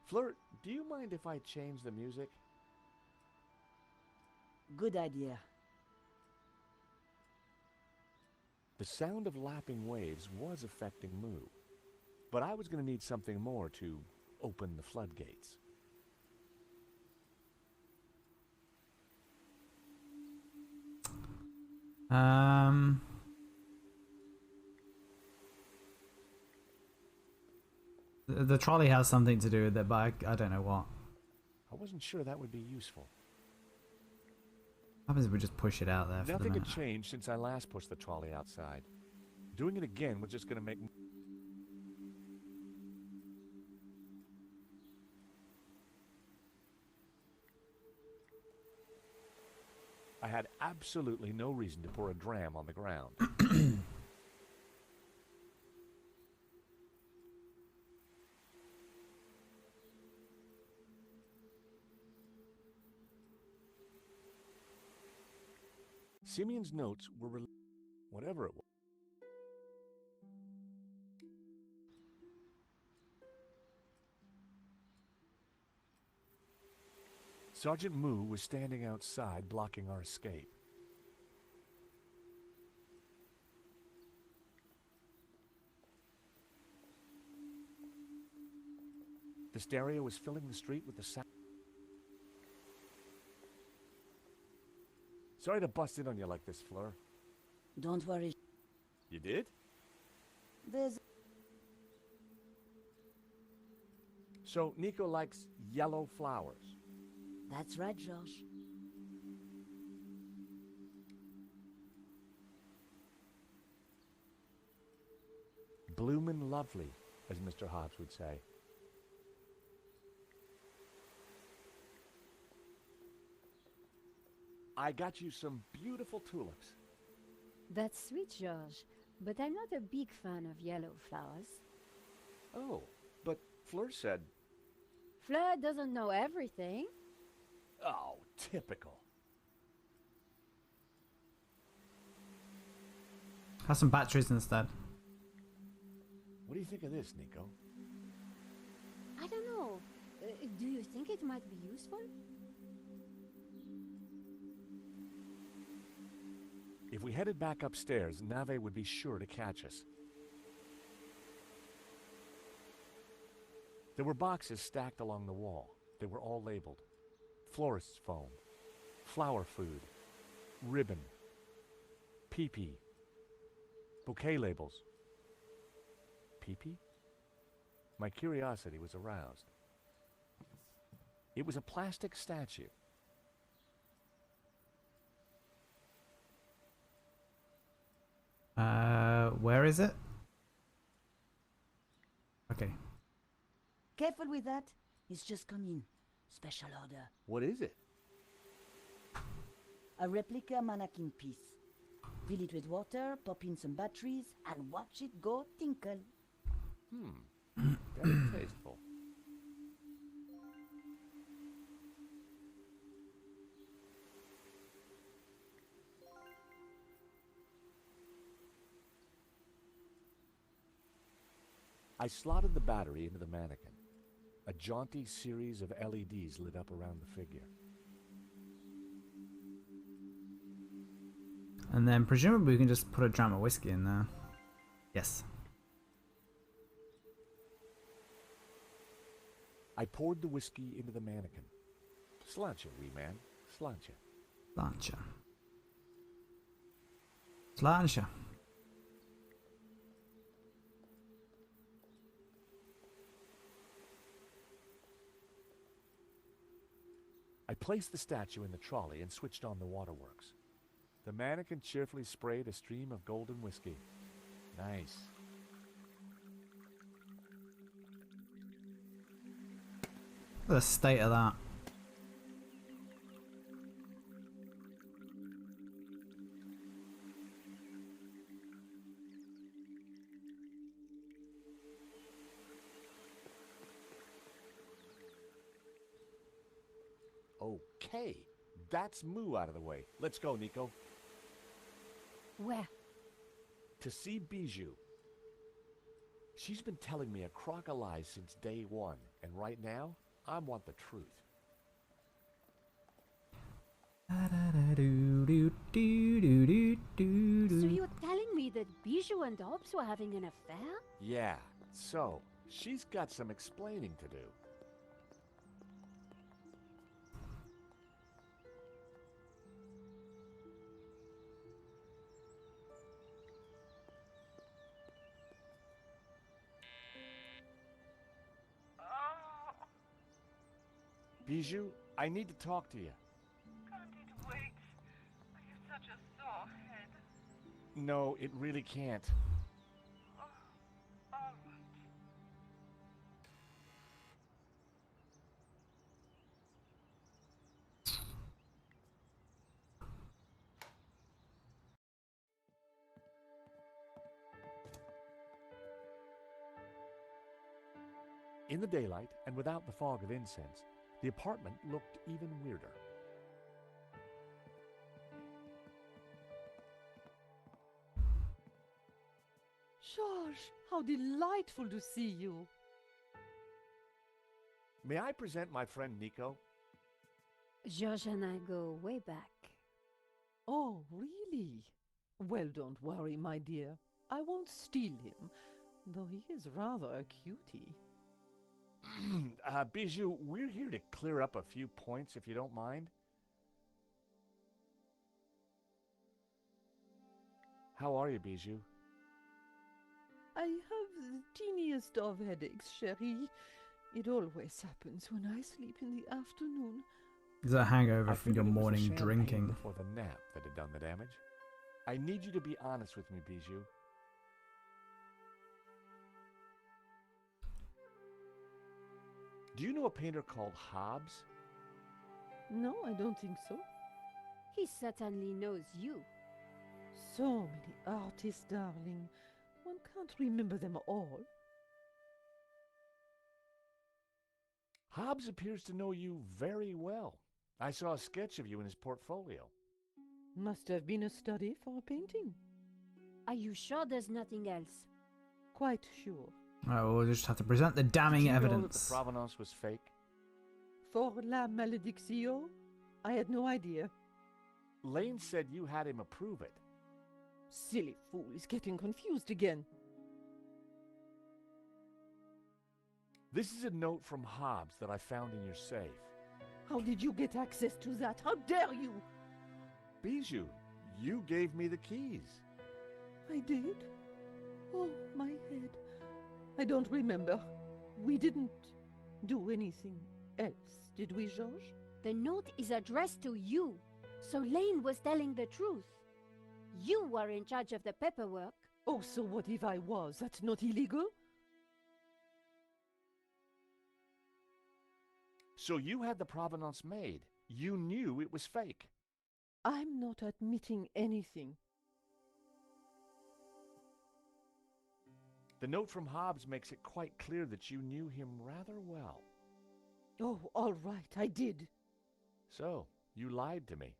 Fleur, do you mind if I change the music? Good idea. The sound of lapping waves was affecting Moo, but I was going to need something more to open the floodgates. The trolley has something to do with it, but I don't know what. I wasn't sure that would be useful. What happens if we just push it out there for the Nothing minute? had changed since I last pushed the trolley outside. Doing it again was just going to make... I had absolutely no reason to pour a dram on the ground. Simeon's notes were whatever it was. Sergeant Moo was standing outside blocking our escape. The stereo was filling the street with the sound. Sorry to bust in on you like this, Fleur. Don't worry. You did? There's... So, Nico likes yellow flowers. That's right, Josh. Bloomin' lovely, as Mr. Hobbs would say. I got you some beautiful tulips. That's sweet, George, but I'm not a big fan of yellow flowers. Oh, but Fleur said... Fleur doesn't know everything. Oh, typical. Have some batteries instead. What do you think of this, Nico? I don't know. Do you think it might be useful? If we headed back upstairs, Nave would be sure to catch us. There were boxes stacked along the wall. They were all labeled. Florist's foam, flower food, ribbon, pee-pee, bouquet labels. Pee-pee? My curiosity was aroused. It was a plastic statue. Where is it? Okay. Careful with that. It's just come in. Special order. What is it? A replica mannequin piece. Fill it with water, pop in some batteries, and watch it go tinkle. Very tasteful. I slotted the battery into the mannequin. A jaunty series of LEDs lit up around the figure. And then presumably we can just put a dram of whiskey in there. Yes. I poured the whiskey into the mannequin. Sláinte, wee man. Sláinte. Sláinte. Sláinte. I placed the statue in the trolley and switched on the waterworks. The mannequin cheerfully sprayed a stream of golden whiskey. Nice. Look at the state of that. Okay, that's Moo out of the way. Let's go, Nico. Where? To see Bijou. She's been telling me a crock of lies since day one, and right now, I want the truth. So you're telling me that Bijou and Hobbs were having an affair? Yeah, so, she's got some explaining to do. Bijou, I need to talk to you. Can't it wait? I have such a sore head. No, it really can't. Oh, all right. In the daylight, and without the fog of incense, the apartment looked even weirder. George, how delightful to see you. May I present my friend Nico? George and I go way back. Oh, really? Well, don't worry, my dear. I won't steal him, though he is rather a cutie. Bijou, we're here to clear up a few points, if you don't mind. How are you, Bijou? I have the teeniest of headaches, chérie. It always happens when I sleep in the afternoon. Is that a hangover I from your figured it was the morning champagne drinking? before the nap that had done the damage. I need you to be honest with me, Bijou. Do you know a painter called Hobbs? No, I don't think so. He certainly knows you. So many artists, darling. One can't remember them all. Hobbs appears to know you very well. I saw a sketch of you in his portfolio. Must have been a study for a painting. Are you sure there's nothing else? quite sure. Oh, we'll just have to present the damning Did you know that evidence. the provenance was fake? For la maledictio? I had no idea. Lane said you had him approve it. Silly fool is getting confused again. This is a note from Hobbs that I found in your safe. How did you get access to that? How dare you? Bijou, you gave me the keys. I did? Oh, my head. I don't remember. We didn't do anything else, did we, Georges? The note is addressed to you, so Lane was telling the truth. You were in charge of the paperwork. Oh, so what if I was? That's not illegal? So you had the provenance made. You knew it was fake. I'm not admitting anything. The note from Hobbs makes it quite clear that you knew him rather well. Oh, all right, I did. So, you lied to me.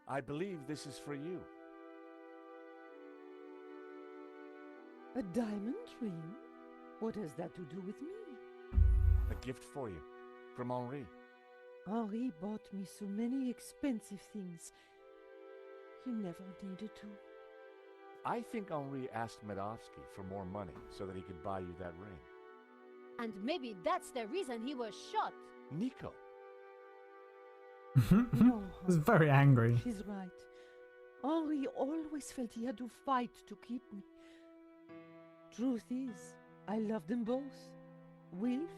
I believe this is for you. A diamond ring? What has that to do with me? A gift for you, from Henri. Henri bought me so many expensive things. He never needed to. I think Henri asked Medovsky for more money so that he could buy you that ring. And maybe that's the reason he was shot. Nico. No, He was very angry. she's right. Henri always felt he had to fight to keep me. Truth is, I love them both, Wilf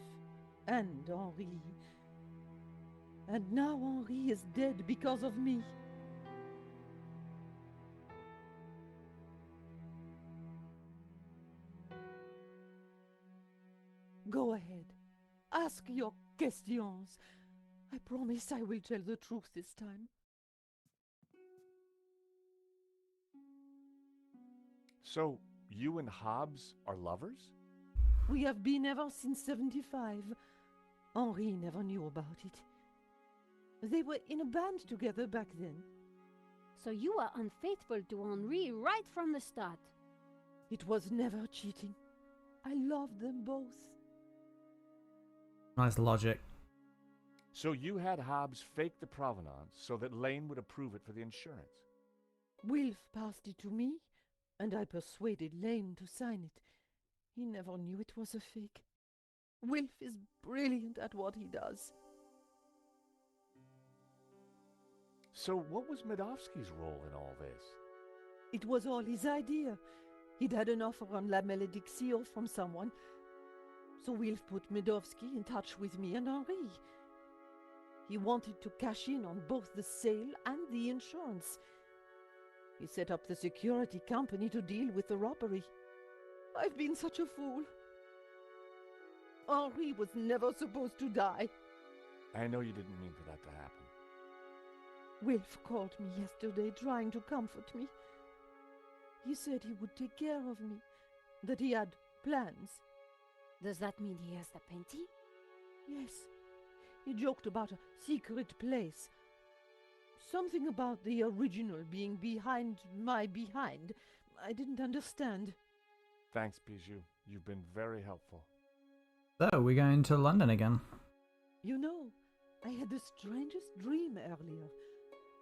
and Henri. And now Henri is dead because of me. Go ahead. Ask your questions. I promise I will tell the truth this time. So, you and Hobbs are lovers? We have been ever since 75. Henri never knew about it. They were in a band together back then. So you were unfaithful to Henri right from the start. It was never cheating. I loved them both. Nice logic. So you had Hobbs fake the provenance so that Lane would approve it for the insurance? Wilf passed it to me, and I persuaded Lane to sign it. He never knew it was a fake. Wilf is brilliant at what he does. So what was Medovsky's role in all this? It was all his idea. He'd had an offer on La Maledictio from someone. So Wilf put Medovsky in touch with me and Henri. He wanted to cash in on both the sale and the insurance. He set up the security company to deal with the robbery. I've been such a fool. Henri was never supposed to die. I know you didn't mean for that to happen. Wilf called me yesterday trying to comfort me. He said he would take care of me, that he had plans. Does that mean he has the painting? Yes. He joked about a secret place. Something about the original being behind my behind. I didn't understand. Thanks, Bijou. You've been very helpful. So, we're going to London again. You know, I had the strangest dream earlier.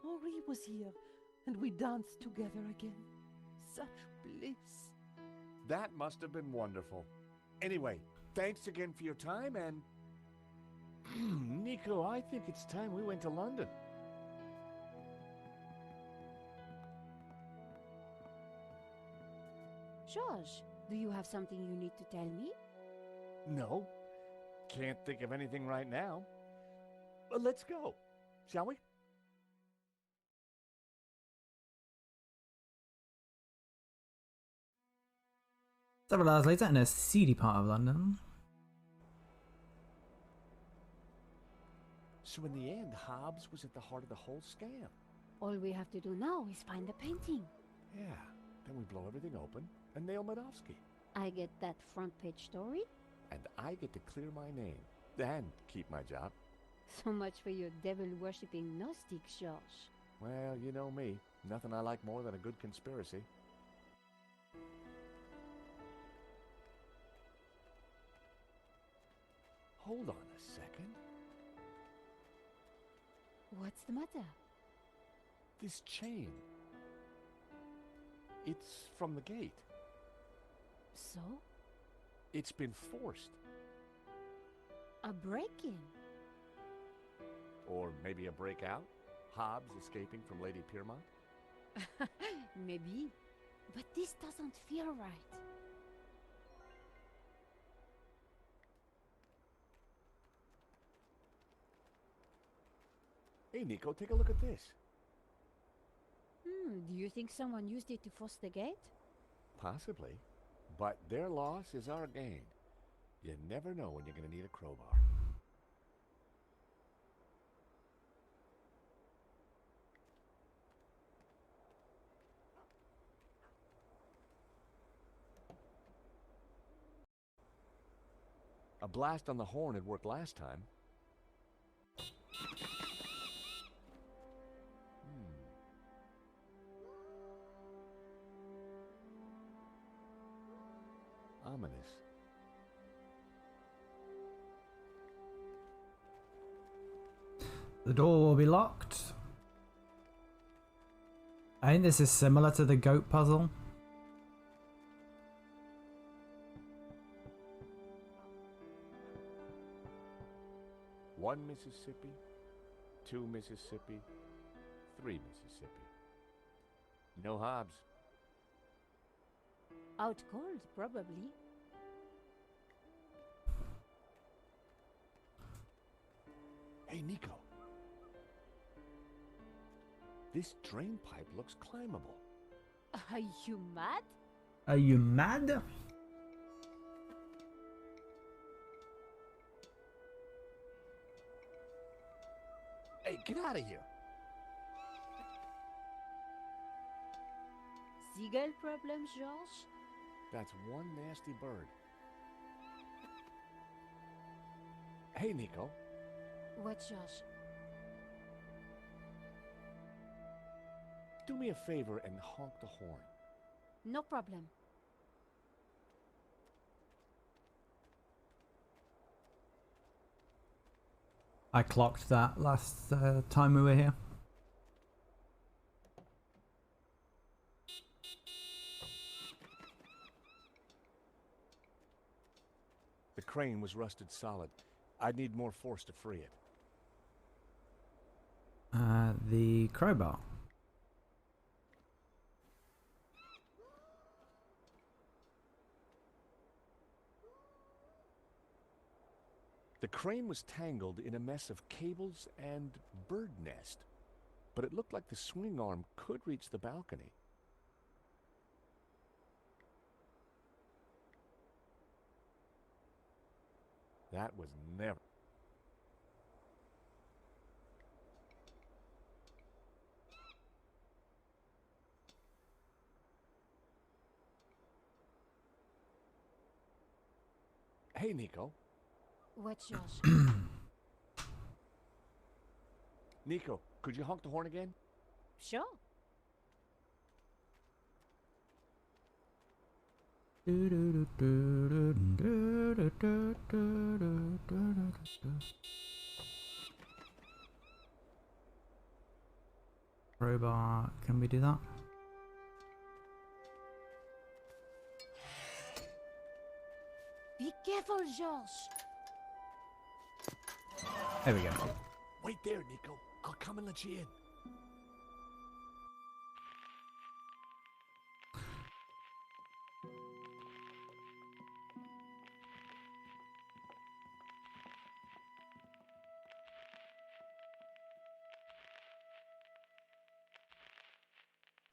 Henri was here, and we danced together again. Such bliss. That must have been wonderful. Anyway, thanks again for your time, and... Nico, I think it's time we went to London. Georges, do you have something you need to tell me? No. Can't think of anything right now. But let's go, shall we? Several hours later, in a seedy part of London. So in the end, Hobbs was at the heart of the whole scam. All we have to do now is find the painting. Yeah, then we blow everything open and nail Medovsky. I get that front page story. And I get to clear my name and keep my job. So much for your devil-worshipping Gnostic, Georges. Well, you know me. Nothing I like more than a good conspiracy. Hold on a second. What's the matter? This chain. It's from the gate. So? It's been forced. A break-in? Or maybe a breakout? Hobbs escaping from Lady Piermont? Maybe. But this doesn't feel right. Hey, Nico, take a look at this. Do you think someone used it to force the gate? Possibly. But their loss is our gain. You never know when you're going to need a crowbar. A blast on the horn had worked last time. Ominous. The door will be locked. I think this is similar to the goat puzzle. One Mississippi, 2 Mississippi, 3 Mississippi. No Hobbs. Out cold, probably. Hey, Nico. This drain pipe looks climbable. Are you mad? Are you mad? Hey, get out of here. Seagull problems, George? That's one nasty bird. Hey, Nico. What, George? Do me a favor and honk the horn. No problem. I clocked that last time we were here. The crane was rusted solid. I'd need more force to free it. The crowbar. The crane was tangled in a mess of cables and bird nest, but it looked like the swing arm could reach the balcony. That was never... Hey, Nico. What, Josh? Nico, could you honk the horn again? Sure. Crowbar, can we do that? Be careful, George. There we go. Wait there, Nico. I'll come and let you in.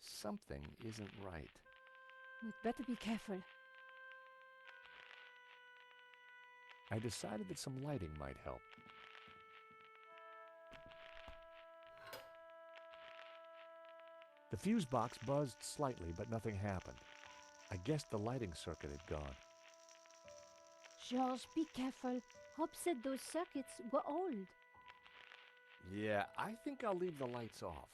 Something isn't right. We'd better be careful. I decided that some lighting might help. The fuse box buzzed slightly, but nothing happened. I guessed the lighting circuit had gone. George, be careful. Hope said those circuits were old. Yeah, I think I'll leave the lights off.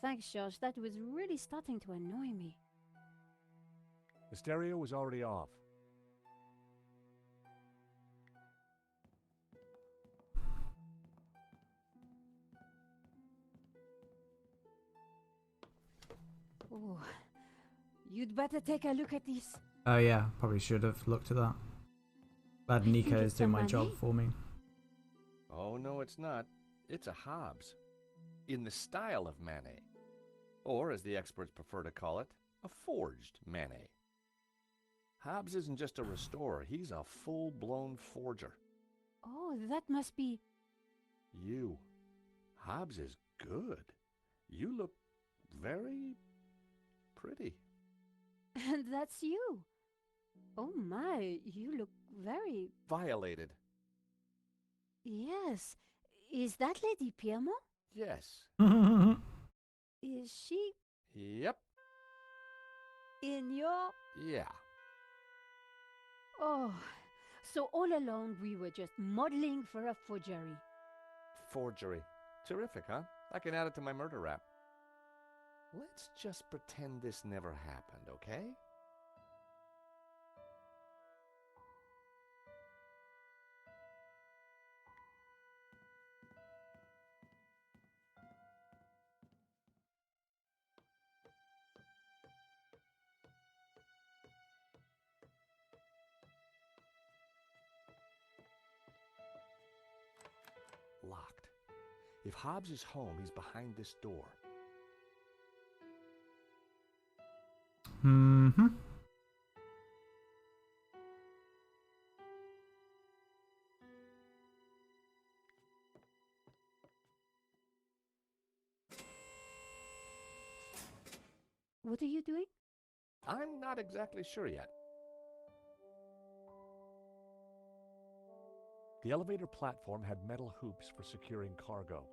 thanks, Josh. That was really starting to annoy me. The stereo was already off. Oh, you'd better take a look at this. Oh yeah, probably should have looked at that. Glad Nico's doing my job for me. Oh, no, it's not. It's a Hobbes. In the style of Manet. Or, as the experts prefer to call it, a forged Manet. Hobbes isn't just a restorer, he's a full-blown forger. Oh, that must be... You. Hobbes is good. You look very pretty. And that's you. Oh my, you look very... Violated. Yes. Is that Lady Piermont? Yes. Is she Yep. in your... Yeah. Oh, so all along we were just modeling for a forgery. Forgery. Terrific, huh? I can add it to my murder rap. Let's just pretend this never happened, okay? Locked. If Hobbes is home, he's behind this door. Mm-hmm. What are you doing? I'm not exactly sure yet. The elevator platform had metal hoops for securing cargo.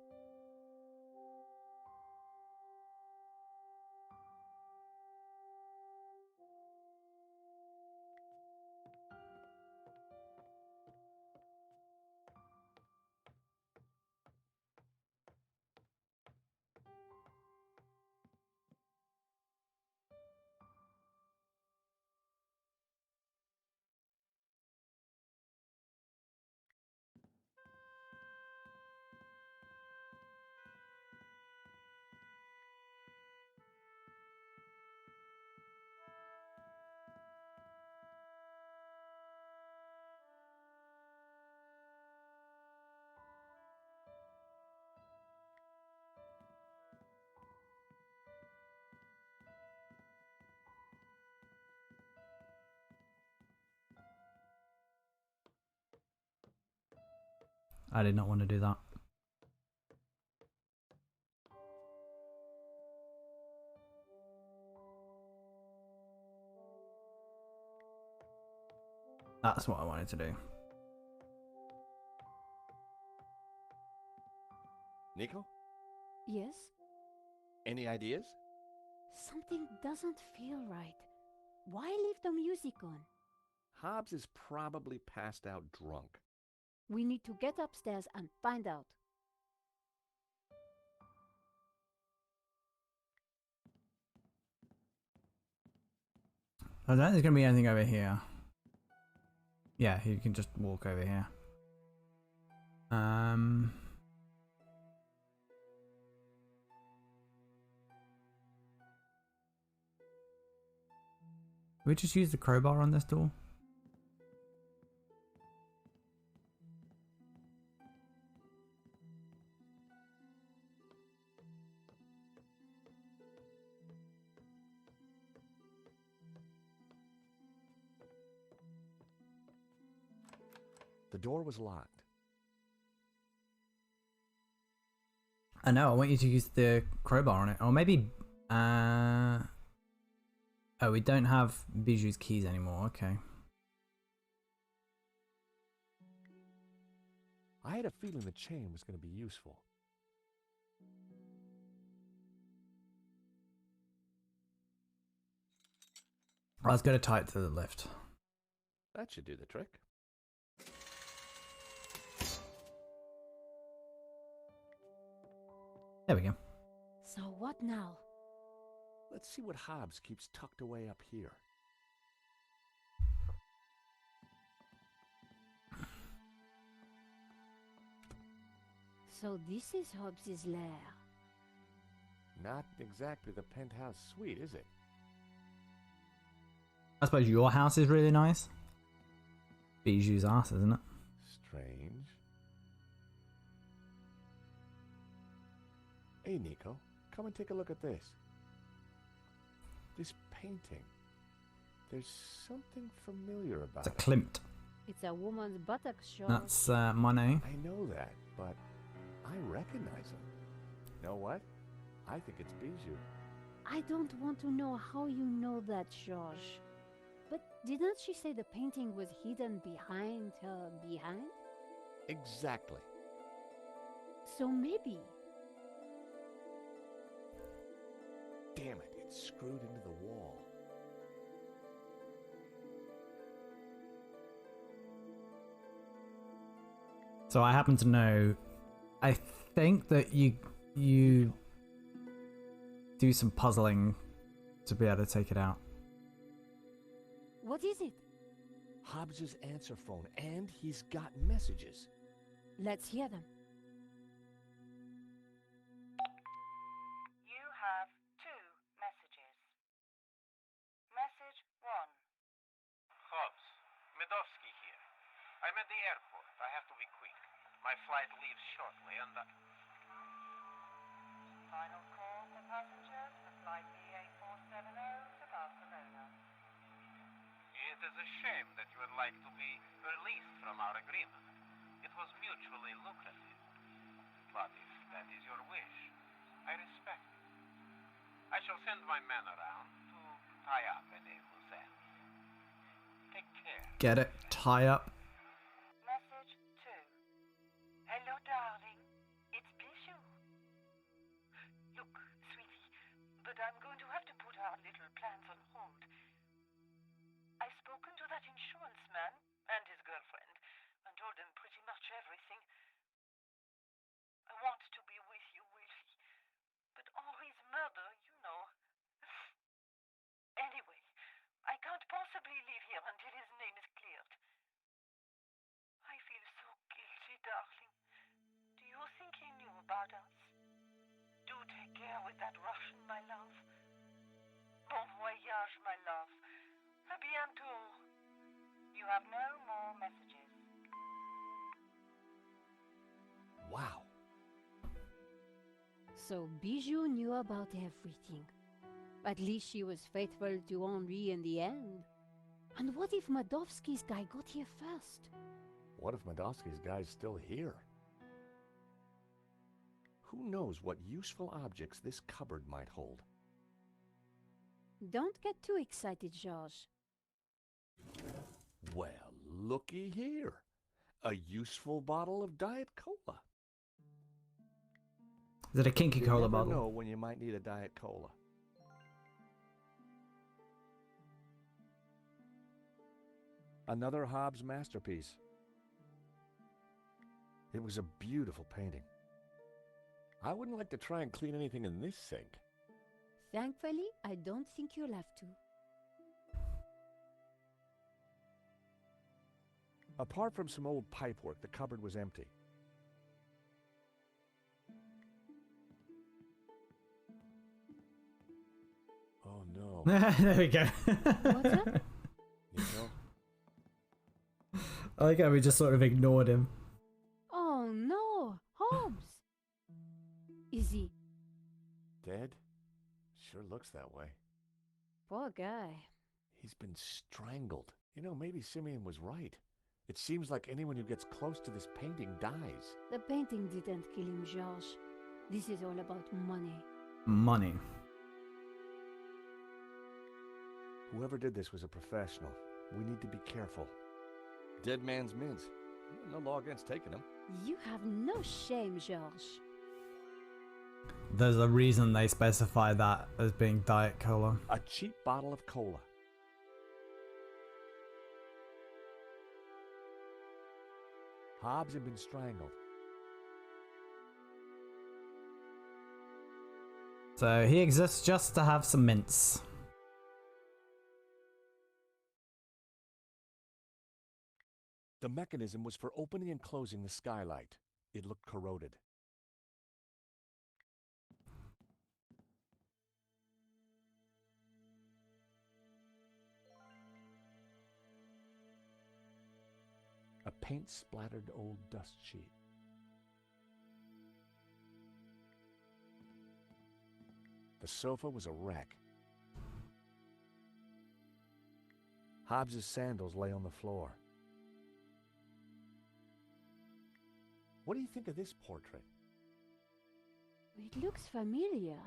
I did not want to do that. That's what I wanted to do. Nico? Yes? Any ideas? Something doesn't feel right. Why leave the music on? Hobbes is probably passed out drunk. We need to get upstairs and find out. I don't think there's going to be anything over here. Yeah, you can just walk over here. We just use the crowbar on this door? The door was locked. I know, I want you to use the crowbar on it. Or maybe... Oh, we don't have Bijou's keys anymore, okay. I had a feeling the chain was going to be useful. Let's go to tie it to the lift. That should do the trick. There we go. So what now? Let's see what Hobbs keeps tucked away up here. So this is Hobbs's lair. Not exactly the penthouse suite, is it? I suppose your house is really nice. Bijou's ass, isn't it? Strange. Hey, Nico, come and take a look at this. This painting. There's something familiar about It's a Klimt. It's a woman's buttocks, George. That's Monet. I know that, but I recognize him. You know what? I think it's Bijou. I don't want to know how you know that, George. But didn't she say the painting was hidden behind her behind? Exactly. So maybe. Damn it, it's screwed into the wall. So I happen to know, I think that you do some puzzling to be able to take it out. What is it? Hobbs's answer phone, and he's got messages. Let's hear them. You have 2 messages. Message 1. Hobbs, Medovsky here. I'm at the airport. I have to be quick. My flight leaves shortly, and Final call for passengers for flight BA470 to Barcelona. it is a shame that you would like to be released from our agreement. It was mutually lucrative. But if that is your wish, I respect it. I shall send my men around to tie up any loose ends. Take care. Get it? Tie up. Message 2. Hello, darling. It's Bijou. Look, sweetie, but I'm going to have to put our little plans on hold. I've spoken to that insurance man and his girlfriend and told them pretty much everything. I want to be with you, Wilfie, but Henri's murder, you know. Anyway, I can't possibly leave here until his name is cleared. I feel so guilty, darling. Do you think he knew about us? Do take care with that Russian, my love. Bon voyage, my love. A bientôt. You have no more messages. Wow. So Bijou knew about everything. At least she was faithful to Henri in the end. And what if Medovsky's guy got here first? What if Medovsky's guy's still here? Who knows what useful objects this cupboard might hold? Don't get too excited, George. Well, looky here. A useful bottle of Diet Cola. Is it a kinky You cola never bottle? know when you might need a Diet Cola. Another Hobbs masterpiece. It was a beautiful painting. I wouldn't like to try and clean anything in this sink. Thankfully, I don't think you'll have to. Apart from some old pipework, the cupboard was empty. Oh no. There we go. What's up? Nico? I like how we just sort of ignored him. Oh no, Hobbs! Is he? Dead? Sure looks that way. Poor guy. He's been strangled. You know, maybe Simeon was right. It seems like anyone who gets close to this painting dies. The painting didn't kill him, George. This is all about money. Money. Whoever did this was a professional. We need to be careful. Dead man's mince. No law against taking him. You have no shame, George. There's a reason they specify that as being Diet Cola. A cheap bottle of cola. Hobbs had been strangled. So he exists just to have some mints. The mechanism was for opening and closing the skylight. It looked corroded. A paint-splattered old dust sheet. The sofa was a wreck. Hobbs's sandals lay on the floor. What do you think of this portrait? It looks familiar.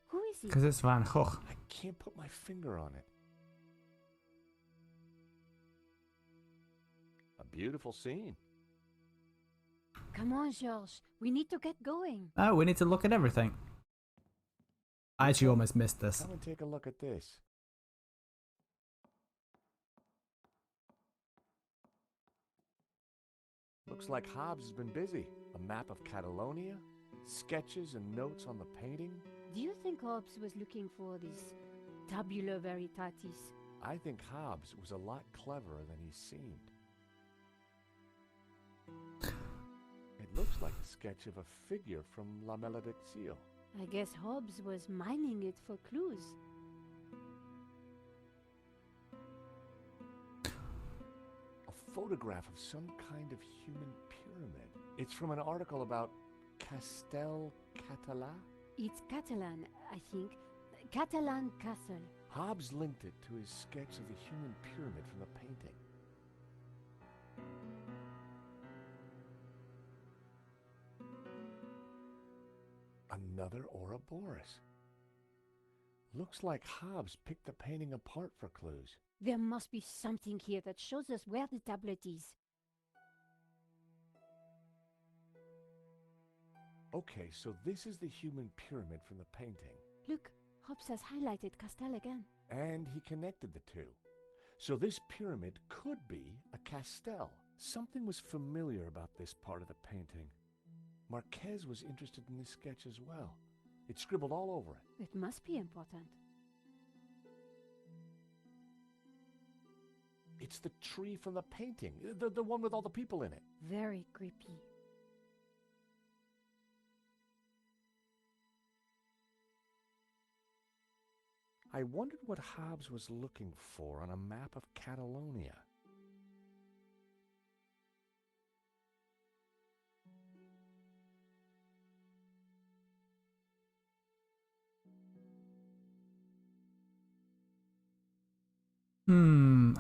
Who is it? Because it's Van Gogh. I can't put my finger on it. A beautiful scene. Come on, George. We need to get going. Oh, we need to look at everything. I actually almost missed this. Come and take a look at this. Looks like Hobbs has been busy. A map of Catalonia, sketches and notes on the painting. Do you think Hobbes was looking for this tabula veritatis? I think Hobbs was a lot cleverer than he seemed. It looks like a sketch of a figure from La Maledictio. I guess Hobbes was mining it for clues. A photograph of some kind of human pyramid. It's from an article about Castel Català. It's Catalan, I think. Catalan Castle. Hobbs linked it to his sketch of the human pyramid from the painting. Another Ouroboros. Looks like Hobbs picked the painting apart for clues. There must be something here that shows us where the tablet is. Okay, so this is the human pyramid from the painting. Look, Hobbes has highlighted Castel again. And he connected the two. So this pyramid could be a castel. Something was familiar about this part of the painting. Marquez was interested in this sketch as well. It's scribbled all over it. It must be important. It's the tree from the painting, the one with all the people in it. Very creepy. I wondered what Hobbs was looking for on a map of Catalonia.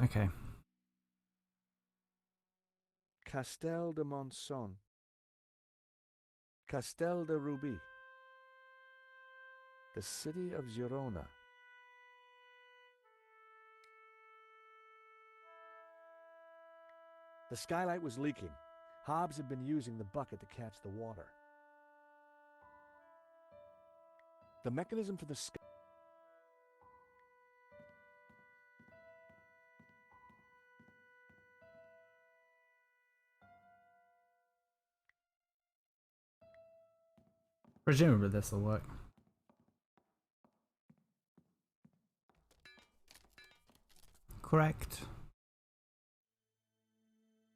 Okay. Castel de Monson. Castel de Ruby. The city of Girona. The skylight was leaking. Hobbs had been using the bucket to catch the water. The mechanism for the sky... Presumably this will work. Correct.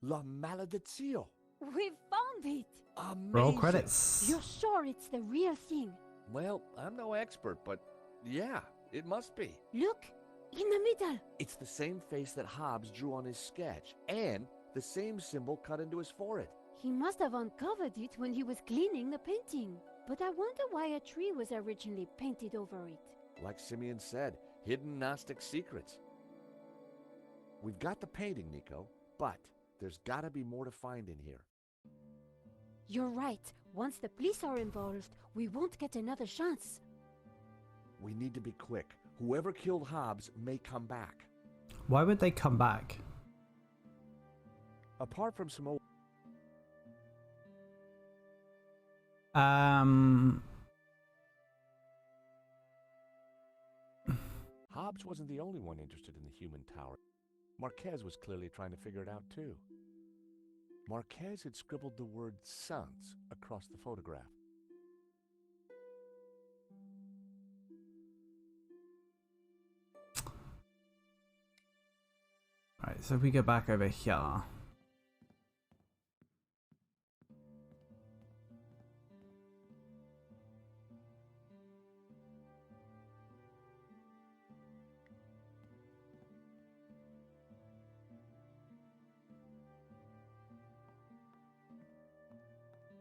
La Maledictio. We found it! Amazing. Roll credits. You're sure it's the real thing? Well, I'm no expert, but yeah, it must be. Look, in the middle. It's the same face that Hobbs drew on his sketch, and the same symbol cut into his forehead. He must have uncovered it when he was cleaning the painting. But I wonder why a tree was originally painted over it. Like Simeon said, hidden Gnostic secrets. We've got the painting, Nico, but there's gotta be more to find in here. You're right. Once the police are involved, we won't get another chance. We need to be quick. Whoever killed Hobbs may come back. Why would they come back? Apart from some old... Hobbs wasn't the only one interested in the human tower. Marquez was clearly trying to figure it out too. Marquez had scribbled the word "sons" across the photograph. Right, so if we go back over here.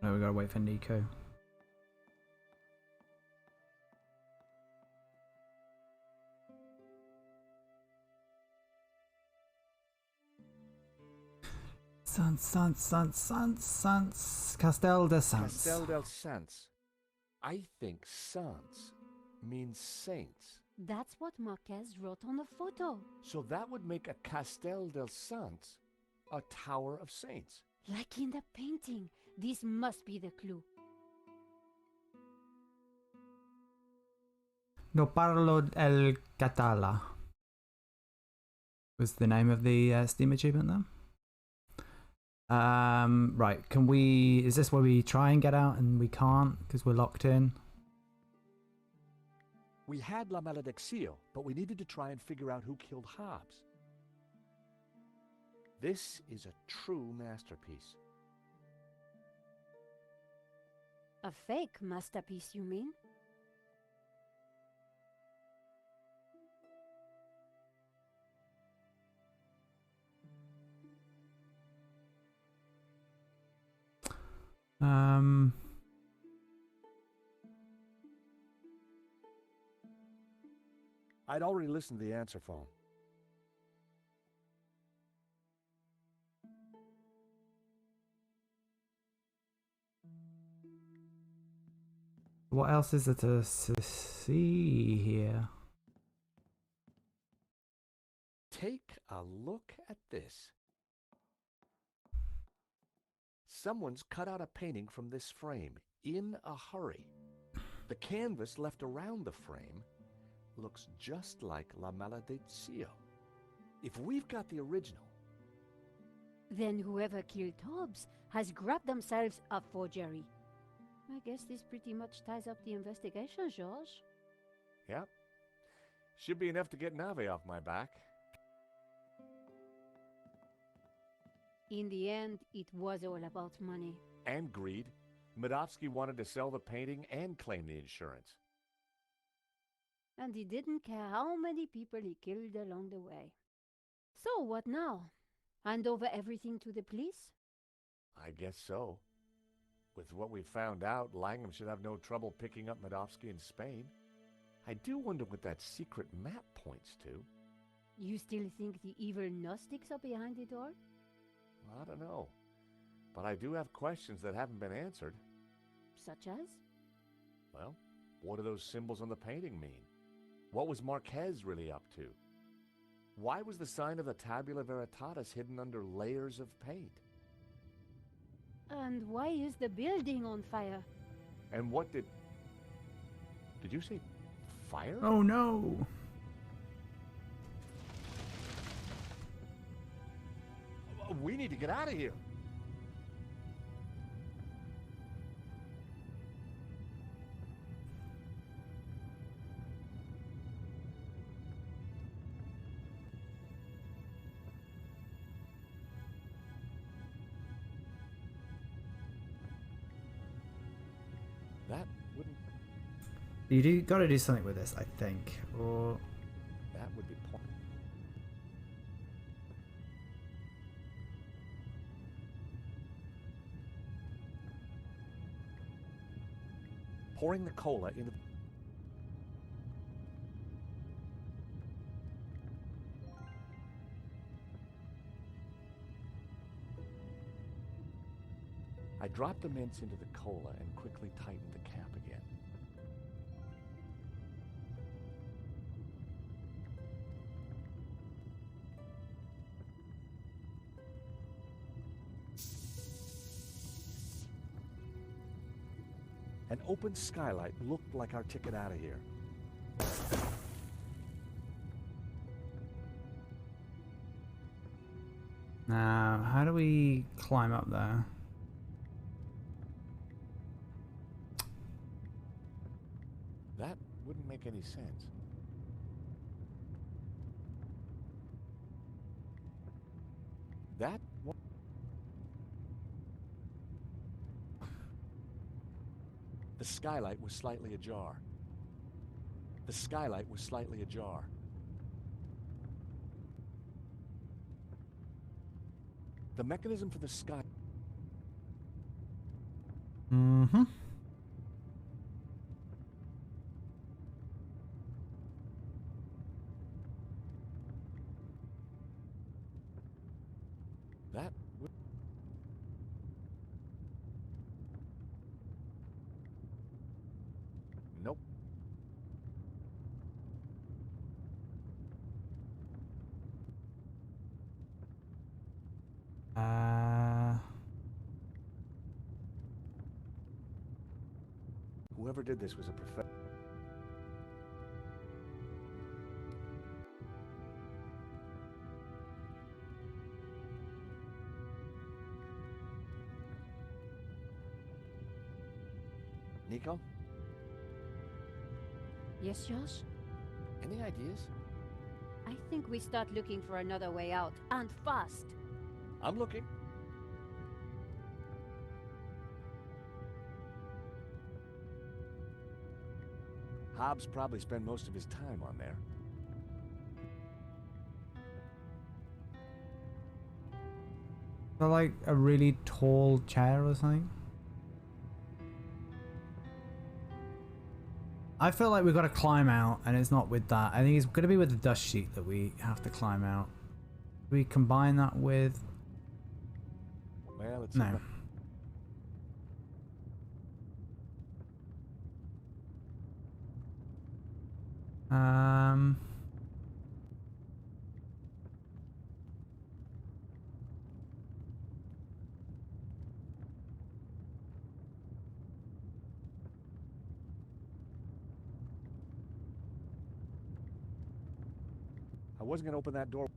No, we gotta wait for Nico. Sans. Castel de Sans. Castel del Sans. I think Sans means saints. That's what Marquez wrote on the photo. So that would make a Castel del Sans a tower of saints. Like in the painting. This must be the clue. No parlo el Catala was the name of the Steam achievement there. Right, can we... Is this where we try and get out and we can't because we're locked in? We had La Malediccio, but we needed to try and figure out who killed Hobbes. This is a true masterpiece. A fake masterpiece, you mean? I'd already listened to the answer phone. What else is there to see here? Take a look at this. Someone's cut out a painting from this frame in a hurry. The canvas left around the frame looks just like La Malediccio. If we've got the original... Then whoever killed Hobbes has grabbed themselves a forgery. I guess this pretty much ties up the investigation, George. Yep. Should be enough to get Nave off my back. In the end, it was all about money. And greed. Medovsky wanted to sell the painting and claim the insurance. And he didn't care how many people he killed along the way. So what now? Hand over everything to the police? I guess so. With what we found out, Langham should have no trouble picking up Medovsky in Spain. I do wonder what that secret map points to. You still think the evil Gnostics are behind it all? I don't know. But I do have questions that haven't been answered. Such as? Well, what do those symbols on the painting mean? What was Marquez really up to? Why was the sign of the Tabula Veritatis hidden under layers of paint? And why is the building on fire? And what did you say fire? Oh no! We need to get out of here. That wouldn't... You gotta do something with this, I think. Or... That would be point. Pouring the cola into... I dropped the mints into the cola and quickly tightened the cap again. An open skylight looked like our ticket out of here. Now, how do we climb up there? That wouldn't make any sense. That one. The skylight was slightly ajar. The skylight was slightly ajar. The mechanism for the sky... Mm-hmm. That... Nope. Whoever did this was a professional. Nico? Yes, Josh? Any ideas? I think we start looking for another way out, and fast. I'm looking. Hobbs probably spent most of his time on there. Is that like a really tall chair or something? I feel like we've got to climb out, and it's not with that. I think it's going to be with the dust sheet that we have to climb out. Do we combine that with... Well, it's... No. I wasn't going to open that door.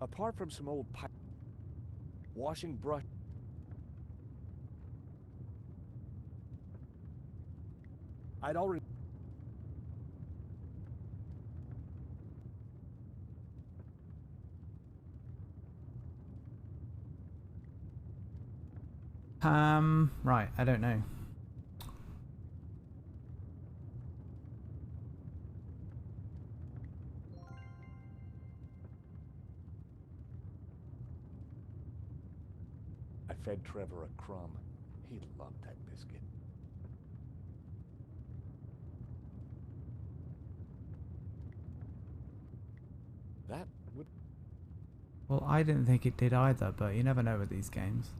Apart from some old pipe... washing brush... I'd already... Right, I don't know. I fed Trevor a crumb. He loved that biscuit. That would... Well, I didn't think it did either, but you never know with these games.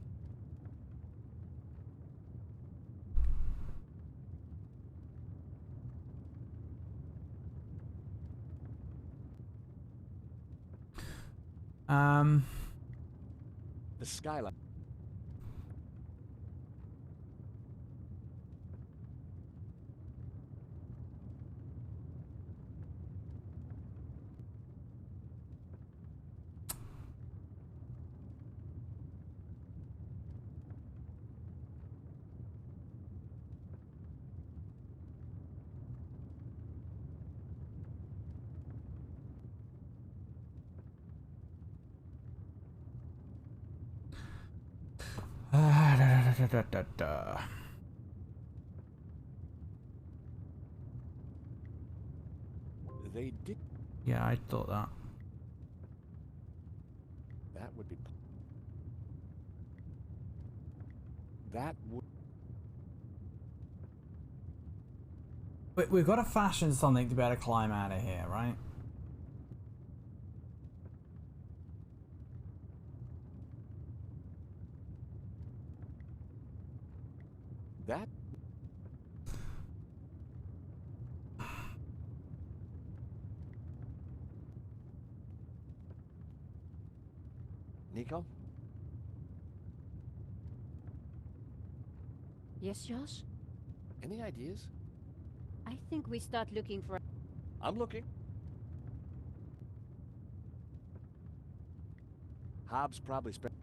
The skylight. They did... Yeah, I thought that. That would be... That would... We've got to fashion something to be able to climb out of here, right? That... Nico? Yes, Josh? Any ideas? I think we start looking for... I'm looking. Hobbs probably spent...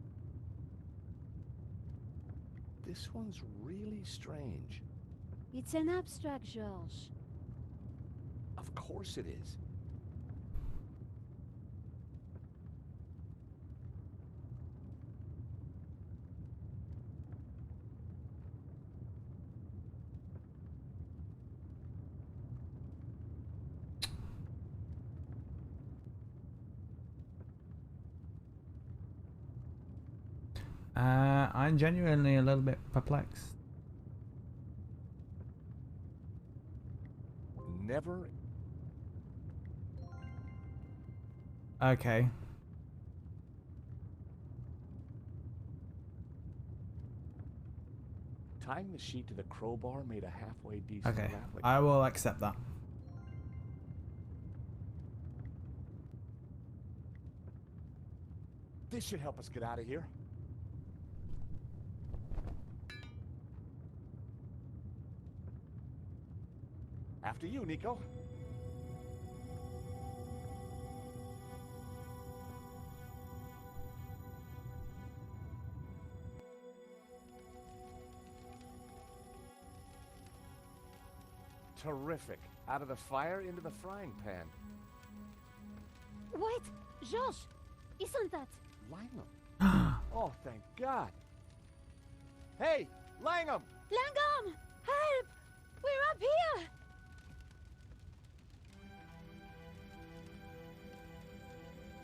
This one's really strange. It's an abstract, George. Of course it is. I'm genuinely a little bit perplexed. Never. Okay. Tying the sheet to the crowbar made a halfway decent Okay. grappling. I will accept that. This should help us get out of here. After you, Nico. Terrific. Out of the fire into the frying pan. Wait, George, isn't that Langham? Oh, thank God. Hey, Langham! Langham? Help! We're up here!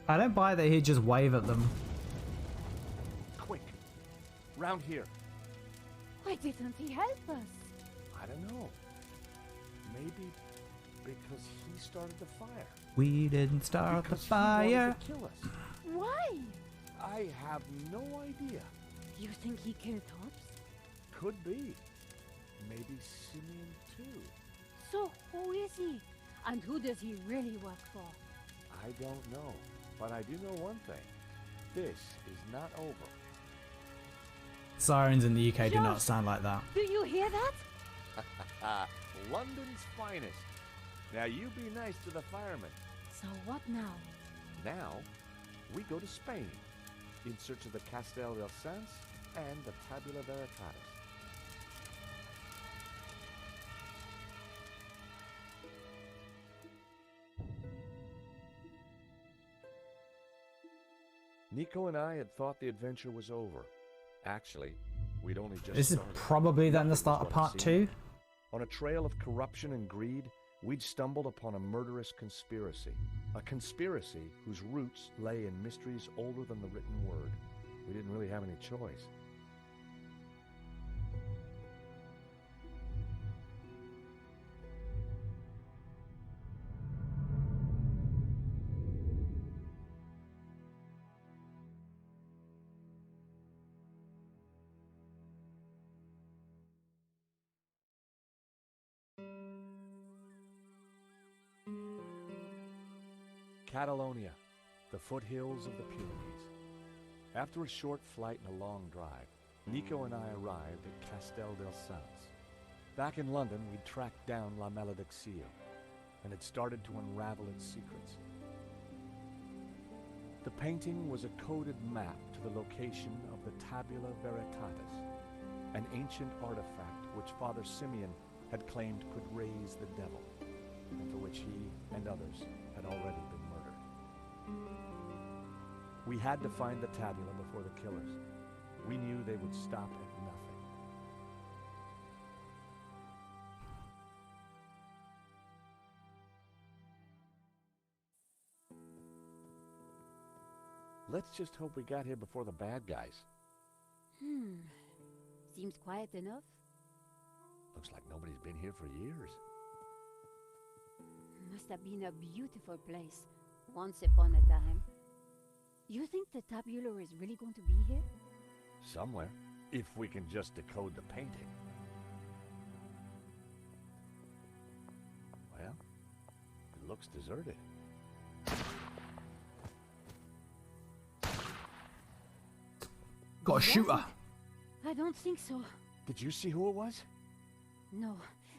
I don't buy that he'd just wave at them. Quick. Round here. Why didn't he help us? I don't know. Maybe because he started the fire. We didn't start Because the fire. He wanted to kill us. Why? I have no idea. You think he killed Hobbs? Could be. Maybe Simeon too. So who is he? And who does he really work for? I don't know. But I do know one thing. This is not over. Sirens in the UK do not Josh, sound like that. Do you hear that? London's finest. Now you be nice to the firemen. So what now? Now, we go to Spain in search of the Castel del Sans and the Tabula Veritatis. Nico and I had thought the adventure was over. Actually, we'd only just This is started. probably then the Nothing start was of what it part seemed. 2. On a trail of corruption and greed, we'd stumbled upon a murderous conspiracy. A conspiracy whose roots lay in mysteries older than the written word. We didn't really have any choice. Catalonia, the foothills of the Pyrenees. After a short flight and a long drive, Nico and I arrived at Castel del Sans. Back in London, we'd tracked down La Malediccio and had started to unravel its secrets. The painting was a coded map to the location of the Tabula Veritatis, an ancient artifact which Father Simeon had claimed could raise the devil, and for which he and others had already been murdered. We had to find the tabula before the killers. We knew they would stop at nothing. Let's just hope we got here before the bad guys. Seems quiet enough. Looks like nobody's been here for years. Must have been a beautiful place once upon a time. You think the tabula is really going to be here? Somewhere, if we can just decode the painting. Well, it looks deserted. Got a shooter. I don't think so. Did you see who it was? No,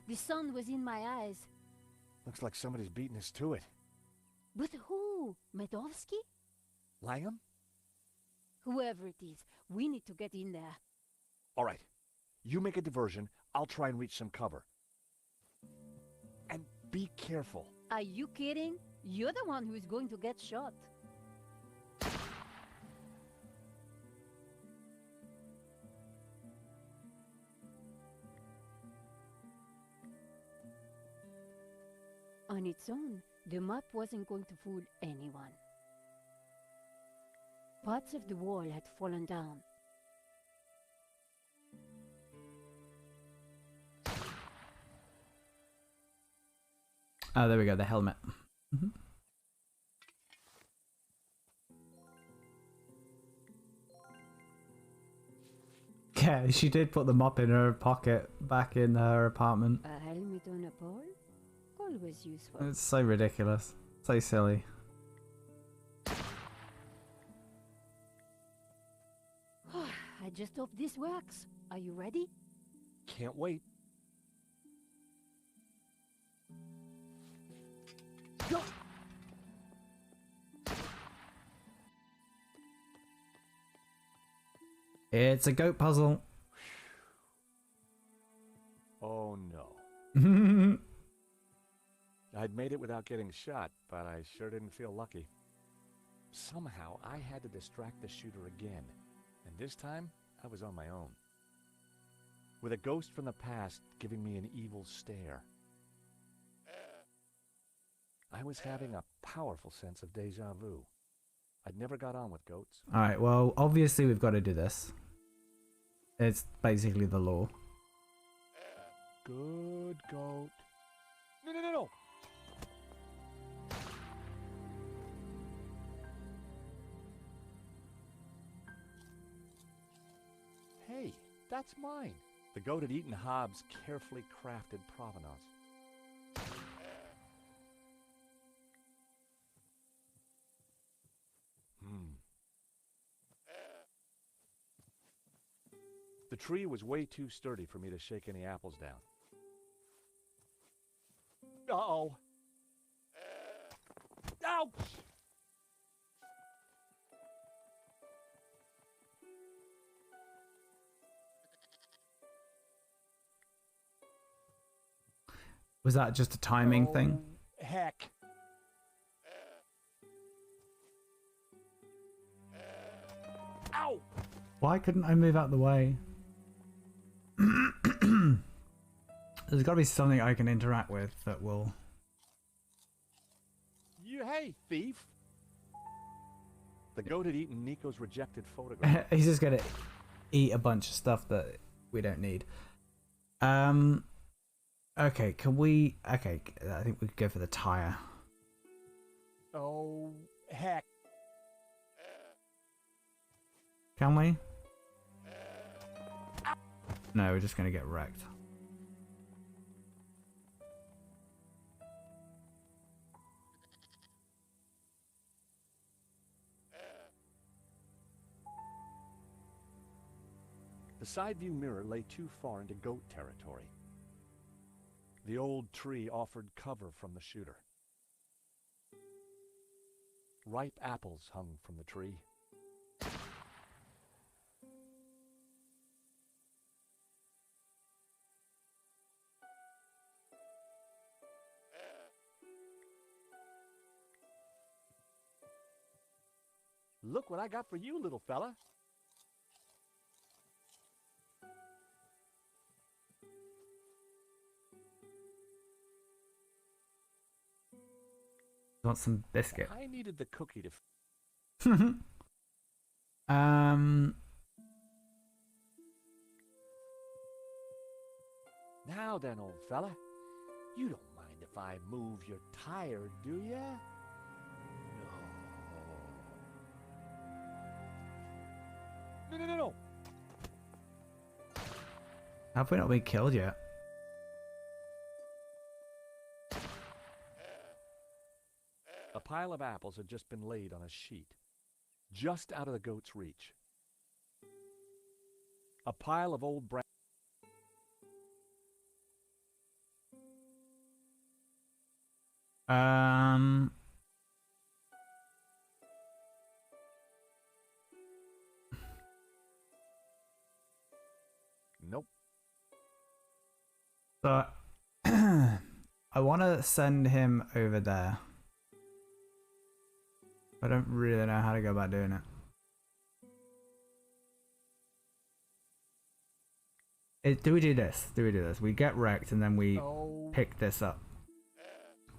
the sun was in my eyes. Looks like somebody's beating us to it. But who? Medovsky? Langham? Whoever it is, we need to get in there. All right. You make a diversion. I'll try and reach some cover. And be careful. Are you kidding? You're the one who's going to get shot. On its own, the map wasn't going to fool anyone. Parts of the wall had fallen down, Oh, there we go, the helmet. Mhm. Yeah, she did put the mop in her pocket back in her apartment. A helmet on a pole? Always useful. It's so ridiculous. So silly. I just hope this works. Are you ready? Can't wait. Go! It's a goat puzzle. Oh no. I'd made it without getting shot, but I sure didn't feel lucky. Somehow, I had to distract the shooter again, and this time, I was on my own. With a ghost from the past giving me an evil stare. I was having a powerful sense of deja vu. I'd never got on with goats. Alright, well, obviously we've got to do this. It's basically the law. Good goat. No. Hey, that's mine. The goat had eaten Hobbs' carefully crafted provenance. The tree was way too sturdy for me to shake any apples down. Uh-oh. Ouch! Was that just a timing thing? Heck. Ow! Why couldn't I move out the way? There's got to be something I can interact with that will... Hey, thief! The goat had eaten Nico's rejected photograph. He's just gonna eat a bunch of stuff that we don't need. Okay, can we... Okay, I think we could go for the tire. Oh, heck. Can we? No, we're just gonna get wrecked. The side view mirror lay too far into goat territory. The old tree offered cover from the shooter. Ripe apples hung from the tree. Look what I got for you, little fella. Want some biscuit? I needed the cookie to... Now then, old fella. You don't mind if I move your tire, do ya? No. Have we not been killed yet? A pile of apples had just been laid on a sheet, just out of the goat's reach. A pile of old Nope. So, I want to send him over there. I don't really know how to go about doing it. Do we do this? We get wrecked and then we pick this up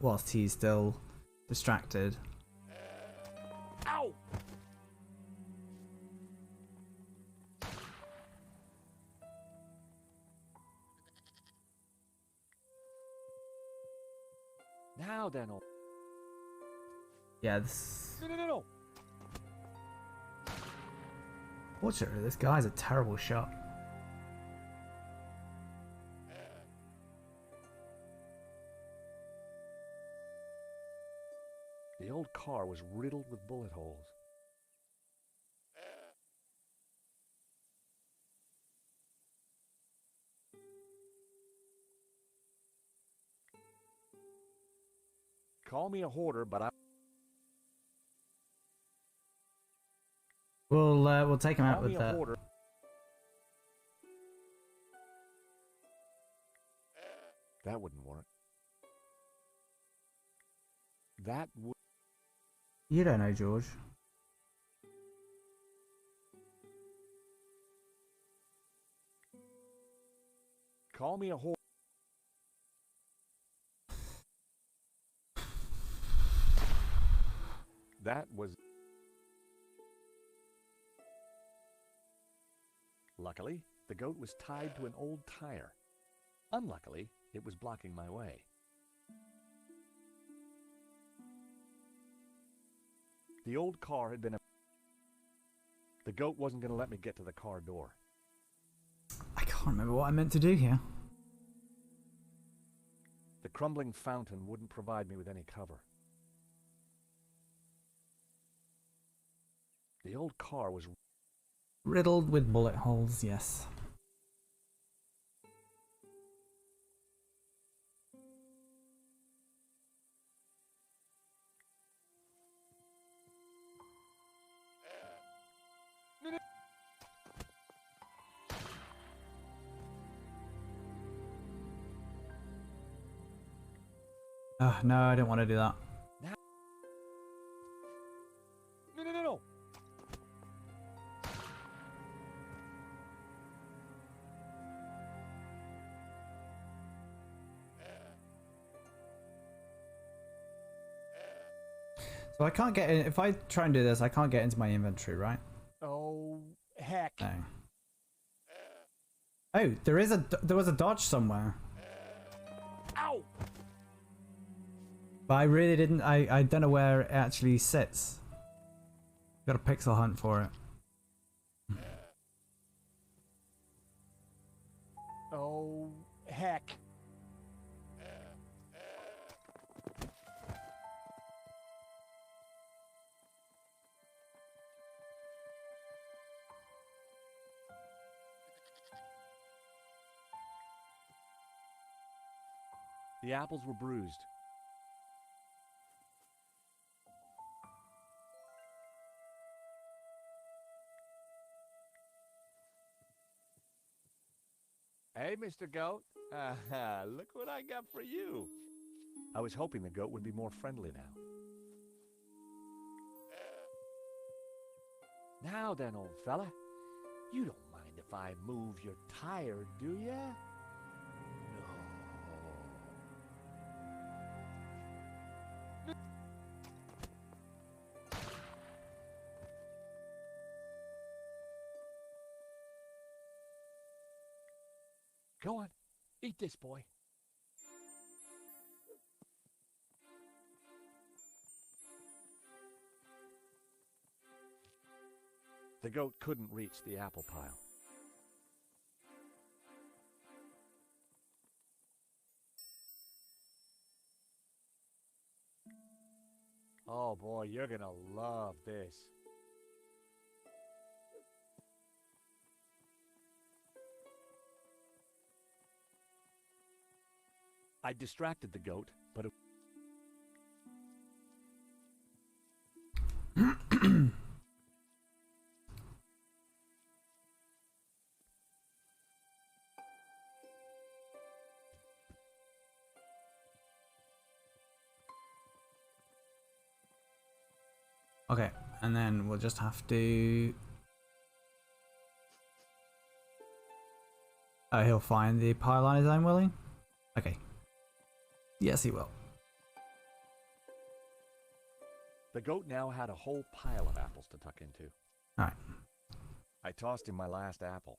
whilst he's still distracted. Ow! Now then, old... Yeah, this... No. Fortunately, this guy's a terrible shot. The old car was riddled with bullet holes. Call me a hoarder, but I... We'll take him out Call with me a that. hoarder. That wouldn't work. That would... You don't know, George. Call me a hoarder. That was... Luckily, the goat was tied to an old tire. Unluckily, it was blocking my way. The old car had been a... The goat wasn't going to let me get to the car door. I can't remember what I meant to do here. The crumbling fountain wouldn't provide me with any cover. The old car was... Riddled with bullet holes, yes. No, I don't want to do that. No. So I can't get in. If I try and do this, I can't get into my inventory, right? Oh, heck. No. Oh, there was a dodge somewhere. Ow! But I really didn't. I don't know where it actually sits. Got a pixel hunt for it. Oh, heck. The apples were bruised. Hey, Mr. Goat. Look what I got for you. I was hoping the goat would be more friendly now. Now then, old fella. You don't mind if I move your tire, do ya? Go on, eat this, boy. The goat couldn't reach the apple pile. Oh boy, you're gonna love this. I distracted the goat, but it... Okay, and then we'll just have to... Oh, he'll find the pile on his own, will he? Okay. Yes, he will. The goat now had a whole pile of apples to tuck into. Alright. I tossed him my last apple.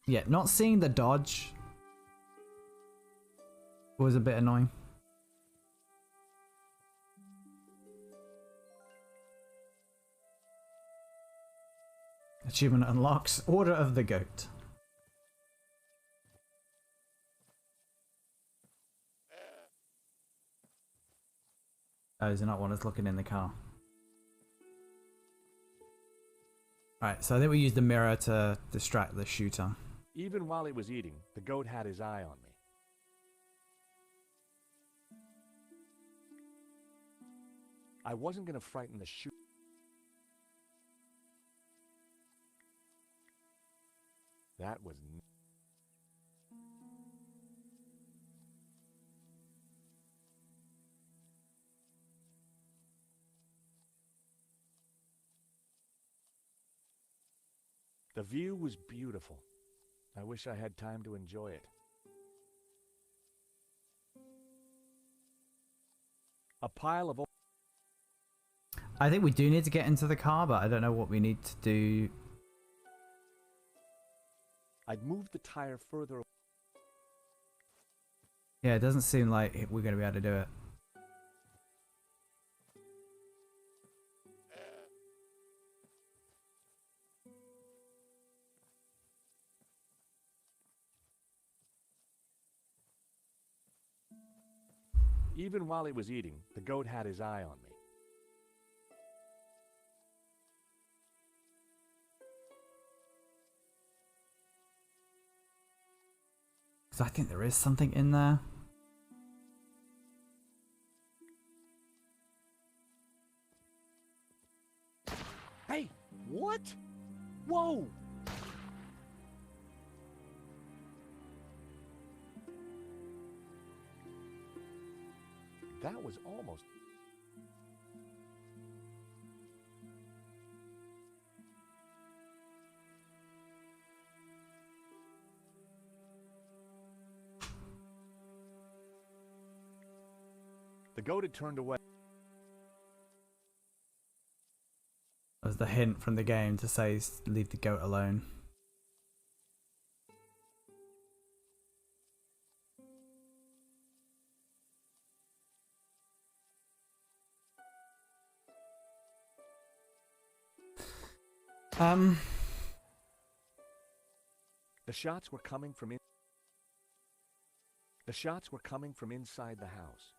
Yeah, not seeing the dodge was a bit annoying. Achievement unlocks Order of the Goat. Oh, is there not one that's looking in the car? Alright, so I think we use the mirror to distract the shooter. Even while he was eating, the goat had his eye on me. I wasn't going to frighten the shooter. That was... The view was beautiful. I wish I had time to enjoy it. A pile of... I think we do need to get into the car, but I don't know what we need to do. I'd moved the tire further. Yeah, it doesn't seem like we're going to be able to do it. Even while he was eating, the goat had his eye on me. Because I think there is something in there. Hey, what? Whoa! That was almost... The goat had turned away. That was the hint from the game to say leave the goat alone. The shots were coming from inside the house.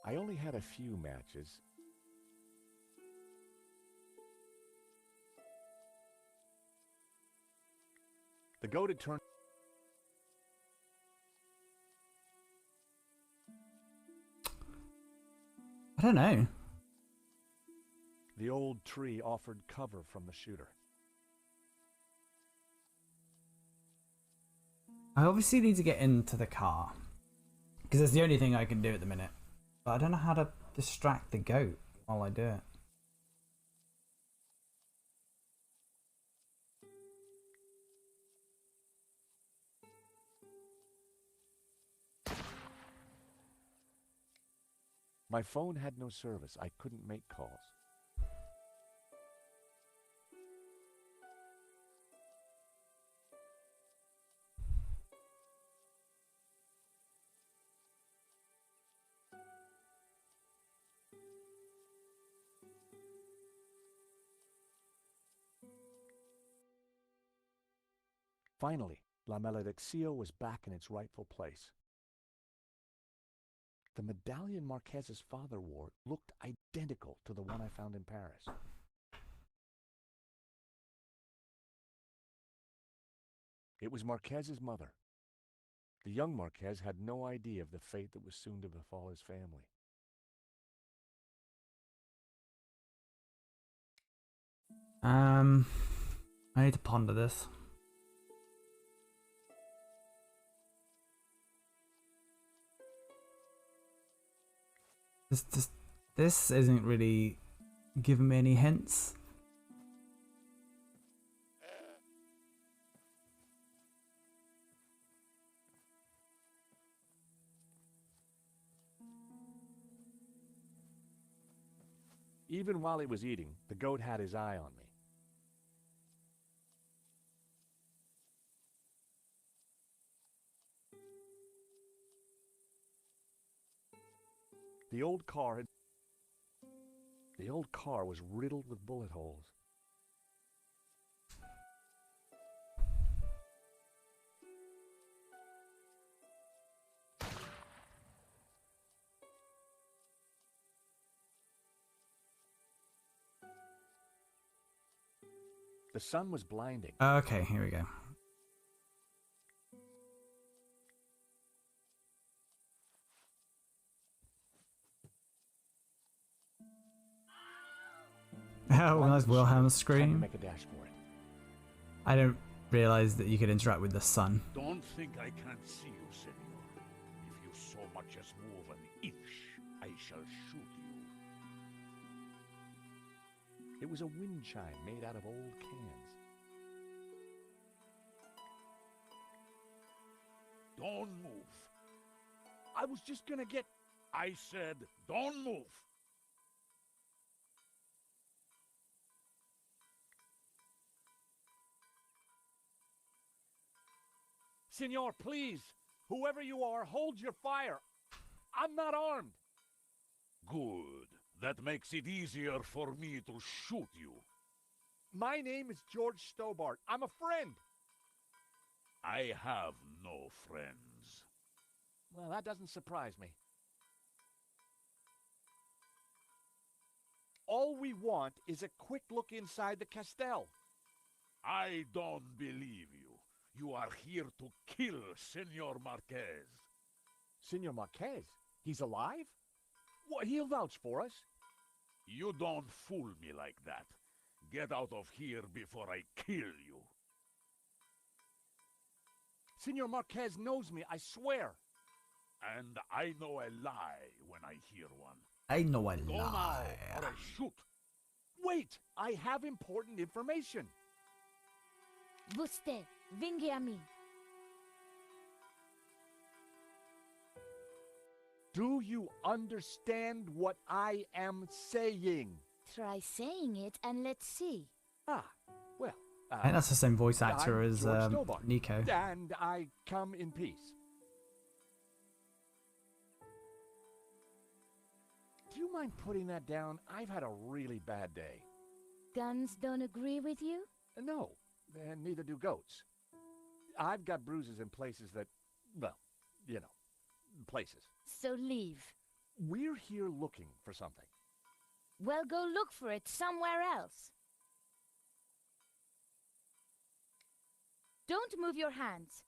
I only had a few matches. The goat had turned... I don't know. The old tree offered cover from the shooter. I obviously need to get into the car. Because it's the only thing I can do at the minute. But I don't know how to distract the goat while I do it. My phone had no service. I couldn't make calls. Finally, La Malediccio was back in its rightful place. The medallion Marquez's father wore looked identical to the one I found in Paris. It was Marquez's mother. The young Marquez had no idea of the fate that was soon to befall his family. I need to ponder this. This isn't really giving me any hints. Even while he was eating, the goat had his eye on me. The old car was riddled with bullet holes. The sun was blinding. Okay, here we go. Oh, nice Wilhelm scream. Make a dash for it. I don't realize that you could interact with the sun. Don't think I can't see you, senor. If you so much as move an inch, I shall shoot you. It was a wind chime made out of old cans. Don't move. I was just gonna get... I said, don't move. Senor, please! Whoever you are, hold your fire! I'm not armed! Good. That makes it easier for me to shoot you. My name is George Stobart. I'm a friend! I have no friends. Well, that doesn't surprise me. All we want is a quick look inside the Castell. I don't believe you. You are here to kill Senor Marquez. Senor Marquez? He's alive? What, he'll vouch for us. You don't fool me like that. Get out of here before I kill you. Senor Marquez knows me, I swear. And I know a lie when I hear one. I know a Go lie. now, or I shoot. Wait, I have important information. Vostè, venghi a me. Do you understand what I am saying? Try saying it and let's see. Ah, well. I think that's the same voice actor I'm as George Stobart, Nico. And I come in peace. Do you mind putting that down? I've had a really bad day. Guns don't agree with you? No, and neither do goats. I've got bruises in places that, well, you know, places. So leave. We're here looking for something. Well, go look for it somewhere else. Don't move your hands.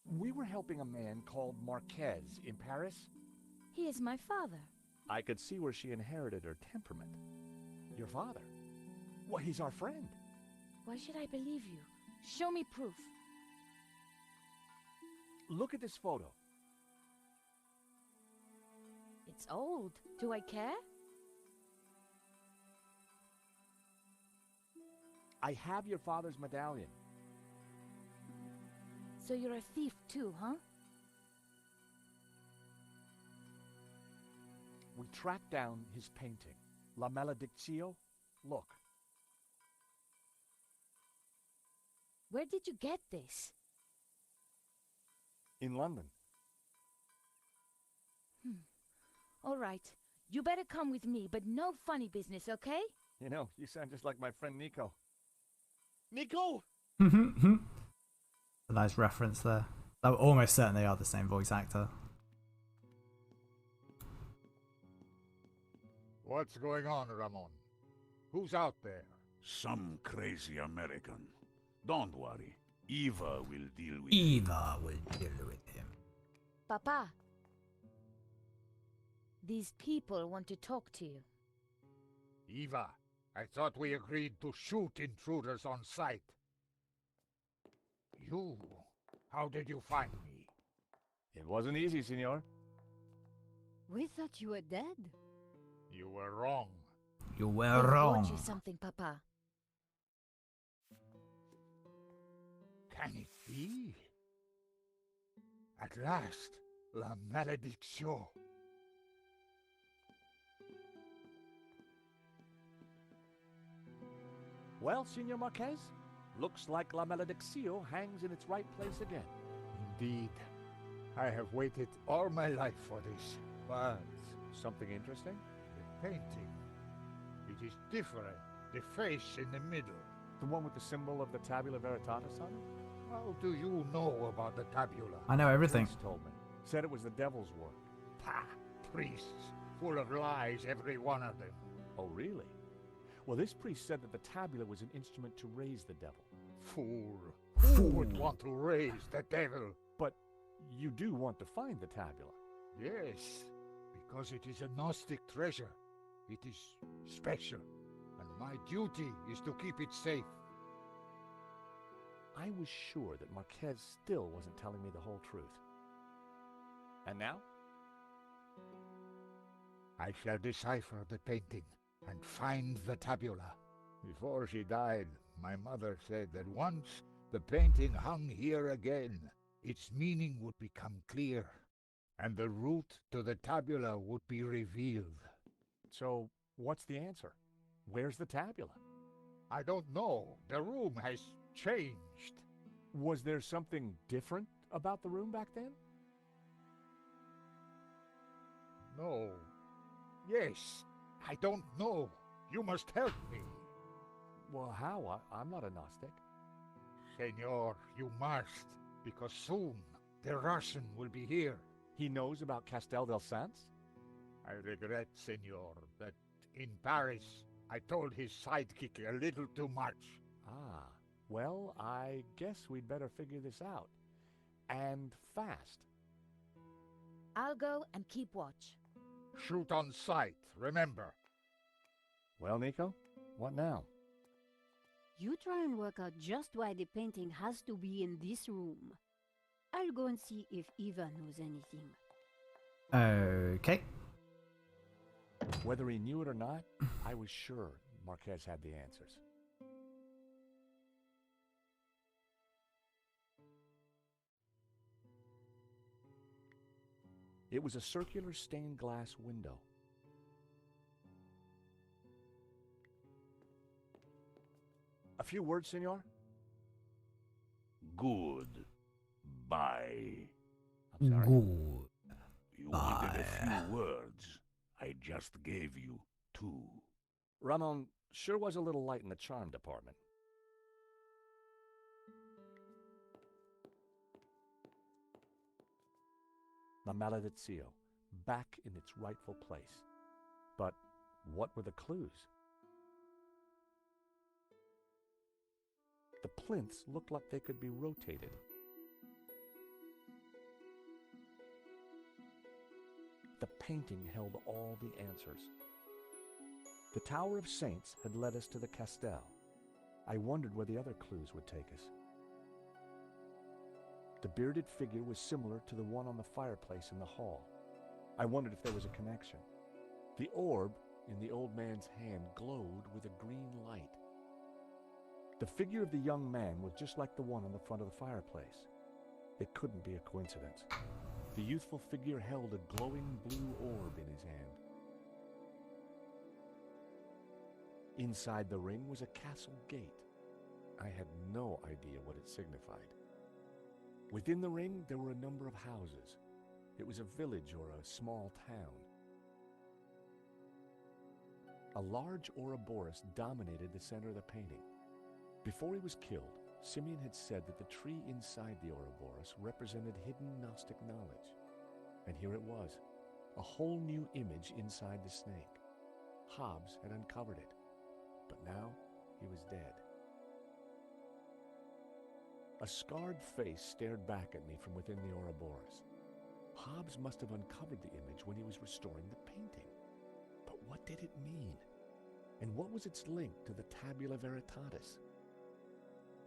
We were helping a man called Marquez in Paris. He is my father. I could see where she inherited her temperament. Your father? Well, he's our friend. Why should I believe you? Show me proof. Look at this photo. It's old. Do I care? I have your father's medallion. So you're a thief too, huh? We tracked down his painting, La Maledictio. Look. Where did you get this? In London. All right. You better come with me, but no funny business, okay? You know, you sound just like my friend Nico. Nico! A nice reference there. I'm almost certain they are the same voice actor. What's going on, Ramon? Who's out there? Some crazy American. Don't worry. Eva will deal with Eva will deal with him. Papa. These people want to talk to you. Eva, I thought we agreed to shoot intruders on sight. You, how did you find me? It wasn't easy, senor. We thought you were dead. You were wrong. You I were brought you wrong. something, Papa. Can it be? At last, La Maledictio. Well, Senor Marquez, looks like La Malediccio hangs in its right place again. Indeed. I have waited all my life for this. But something interesting? the painting. It is different. The face in the middle. The one with the symbol of the Tabula Veritatis on it? How do you know about the tabula? I know everything. Priest told me. Said it was the devil's work. Pah! Priests. Full of lies, every one of them. Oh, really? Well, this priest said that the tabula was an instrument to raise the devil. Fool. Who would want to raise the devil? But you do want to find the tabula. Yes, because it is a Gnostic treasure. It is special, and my duty is to keep it safe. I was sure that Marquez still wasn't telling me the whole truth. And now? I shall decipher the painting and find the tabula. Before she died, my mother said that once the painting hung here again, its meaning would become clear, and the route to the tabula would be revealed. So, what's the answer? Where's the tabula? I don't know. The room has changed. Was there something different about the room back then? No. Yes. I don't know. You must help me. Well, how? I'm not a Gnostic. Senor, you must, because soon the Russian will be here. He knows about Castel del Sans? I regret, senor, that in Paris I told his sidekick a little too much. Ah, well, I guess we'd better figure this out. And fast. I'll go and keep watch. Shoot on sight, remember. Well, Nico, what now? You try and work out just why the painting has to be in this room. I'll go and see if Eva knows anything. Okay. Whether he knew it or not, I was sure Marquez had the answers. It was a circular stained glass window. A few words, senor? Good. Bye. I'm sorry. Good. You wanted a few words. I just gave you 2. Ramon sure was a little light in the charm department. La Malediccio, back in its rightful place. But what were the clues? The plinths looked like they could be rotated. The painting held all the answers. The Tower of Saints had led us to the Castel. I wondered where the other clues would take us. The bearded figure was similar to the one on the fireplace in the hall. I wondered if there was a connection. The orb in the old man's hand glowed with a green light. The figure of the young man was just like the one on the front of the fireplace. It couldn't be a coincidence. The youthful figure held a glowing blue orb in his hand. Inside the ring was a castle gate. I had no idea what it signified. Within the ring, there were a number of houses. It was a village or a small town. A large Ouroboros dominated the center of the painting. Before he was killed, Simeon had said that the tree inside the Ouroboros represented hidden Gnostic knowledge. And here it was, a whole new image inside the snake. Hobbes had uncovered it, but now he was dead. A scarred face stared back at me from within the Ouroboros. Hobbes must have uncovered the image when he was restoring the painting. But what did it mean? And what was its link to the Tabula Veritatis?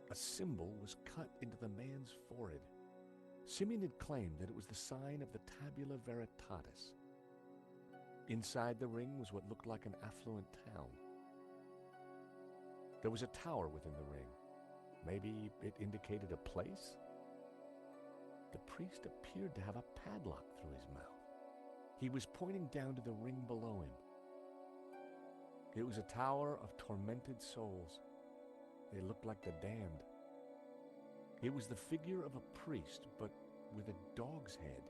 A symbol was cut into the man's forehead. Simeon had claimed that it was the sign of the Tabula Veritatis. Inside the ring was what looked like an affluent town. There was a tower within the ring. Maybe it indicated a place? The priest appeared to have a padlock through his mouth. He was pointing down to the ring below him. It was a tower of tormented souls. They looked like the damned. It was the figure of a priest, but with a dog's head.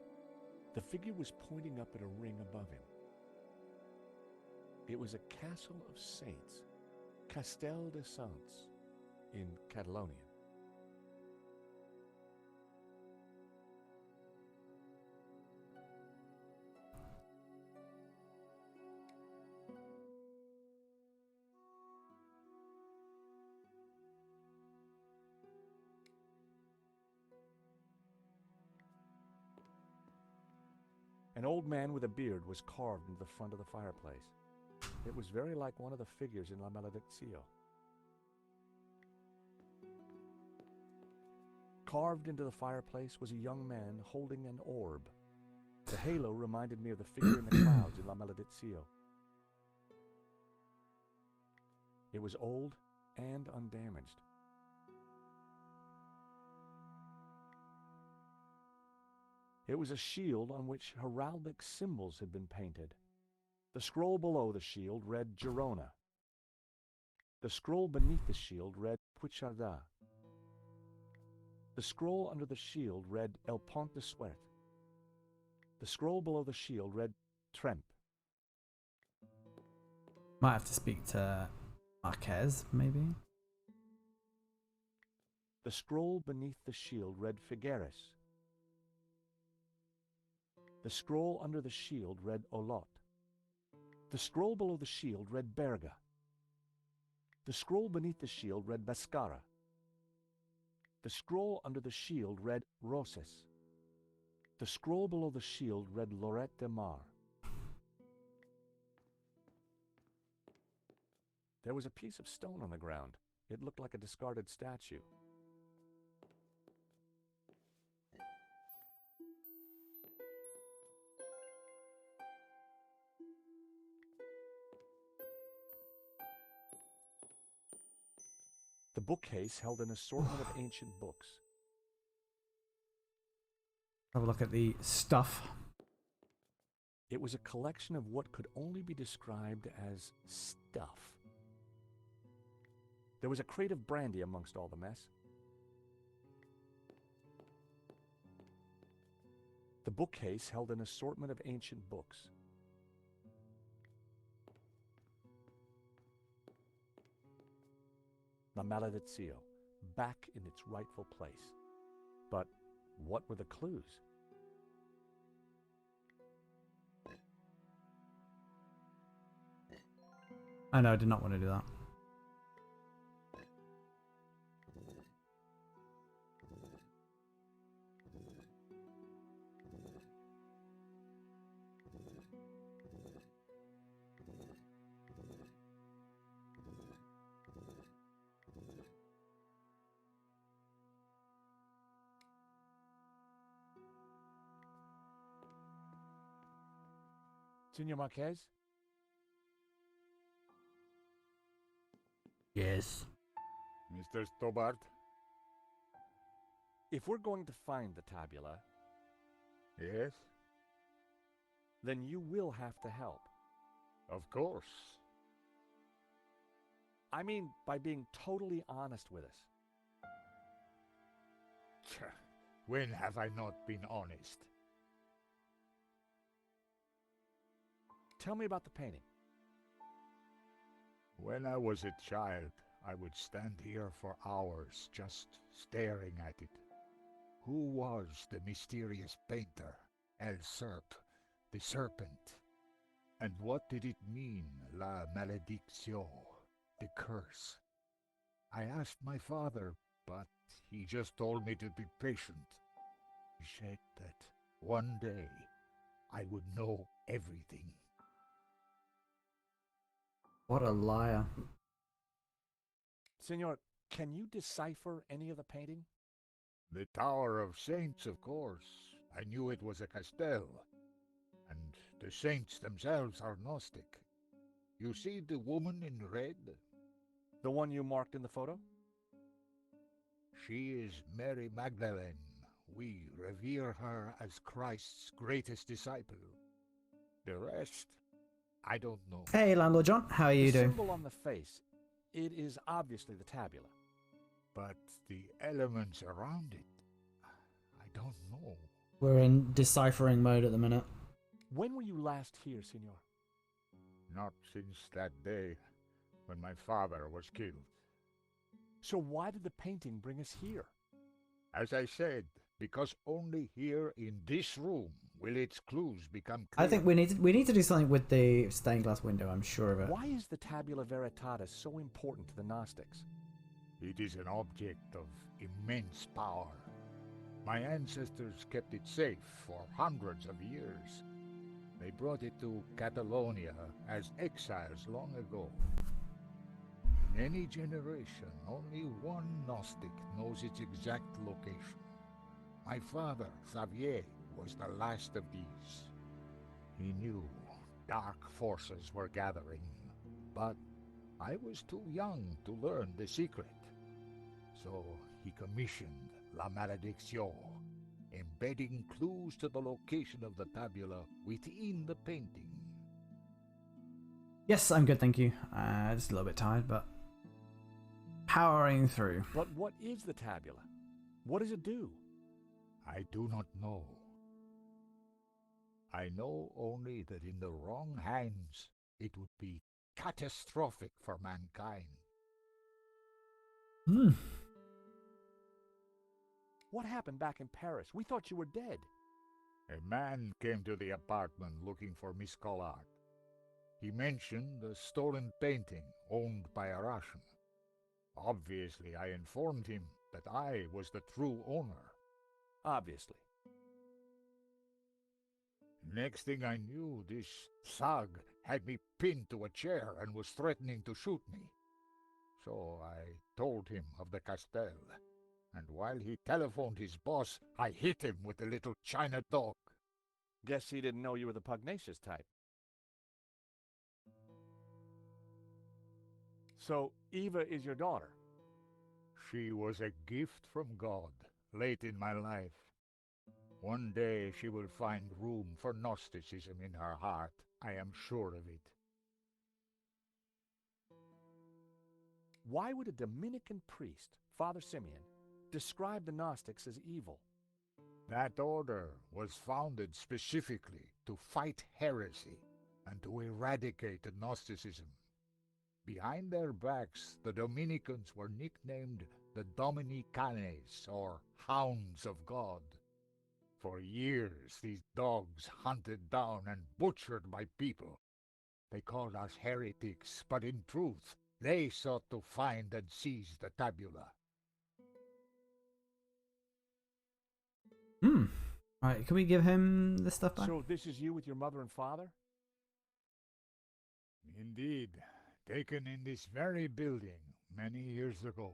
The figure was pointing up at a ring above him. It was a castle of saints, Castel de Saints, in Catalonia. An old man with a beard was carved into the front of the fireplace. It was very like one of the figures in La Maledictio. Carved into the fireplace was a young man holding an orb. The halo reminded me of the figure in the clouds in La Maledictio. It was old and undamaged. It was a shield on which heraldic symbols had been painted. The scroll below the shield read Girona. The scroll beneath the shield read Puigcerdà. The scroll under the shield read El Pont de Suert. The scroll below the shield read Tremp. Might have to speak to Marquez, maybe? The scroll beneath the shield read Figueres. The scroll under the shield read Olot. The scroll below the shield read Berga. The scroll beneath the shield read Bascara. The scroll under the shield read Roses. The scroll below the shield read Lorette de Mar. There was a piece of stone on the ground. It looked like a discarded statue. The bookcase held an assortment of ancient books. Have a look at the stuff. It was a collection of what could only be described as stuff. There was a crate of brandy amongst all the mess. The bookcase held an assortment of ancient books. La Maledictio, back in its rightful place. But what were the clues? I know, I did not want to do that. Senor Marquez? Yes. Mr. Stobart? If we're going to find the tabula... Yes? Then you will have to help. Of course. I mean, by being totally honest with us. When have I not been honest? Tell me about the painting. When I was a child, I would stand here for hours just staring at it. Who was the mysterious painter, El the Serpent? And what did it mean, La Maledictio, the curse? I asked my father, but he just told me to be patient. He said that one day I would know everything. What a liar. Senor, can you decipher any of the painting? The Tower of Saints, of course. I knew it was a castell. And the saints themselves are Gnostic. You see the woman in red? The one you marked in the photo? She is Mary Magdalene. We revere her as Christ's greatest disciple. The rest, I don't know. Hey, Landlord John, how are you the doing? symbol on the face, it is obviously the tabula. But the elements around it, I don't know. We're in deciphering mode at the minute. When were you last here, Signor? Not since that day when my father was killed. So why did the painting bring us here? As I said, because only here in this room will its clues become clear. I think we need to do something with the stained glass window. I'm sure of it. Why is the Tabula Veritatis so important to the Gnostics? It is an object of immense power. My ancestors kept it safe for hundreds of years. They brought it to Catalonia as exiles long ago. In any generation, only one Gnostic knows its exact location. My father, Xavier, was the last of these. He knew dark forces were gathering, but I was too young to learn the secret. So he commissioned La Malediction, embedding clues to the location of the tabula within the painting. Yes, I'm good, thank you. Just a little bit tired, but powering through. But what is the tabula? What does it do? I do not know. I know only that in the wrong hands, it would be catastrophic for mankind. What happened back in Paris? We thought you were dead. A man came to the apartment looking for Miss Collard. He mentioned a stolen painting owned by a Russian. Obviously, I informed him that I was the true owner. Obviously. Next thing I knew, this thug had me pinned to a chair and was threatening to shoot me. So I told him of the Castel, and while he telephoned his boss, I hit him with the little China dog. Guess he didn't know you were the pugnacious type. So, Eva is your daughter? She was a gift from God, late in my life. One day she will find room for Gnosticism in her heart. I am sure of it. Why would a Dominican priest, Father Simeon, describe the Gnostics as evil? That order was founded specifically to fight heresy and to eradicate Gnosticism. Behind their backs, the Dominicans were nicknamed the Dominicanes, or Hounds of God. For years, these dogs hunted down and butchered my people. They called us heretics, but in truth, they sought to find and seize the tabula. Alright, can we give him the stuff back? So this is you with your mother and father? Indeed, taken in this very building many years ago.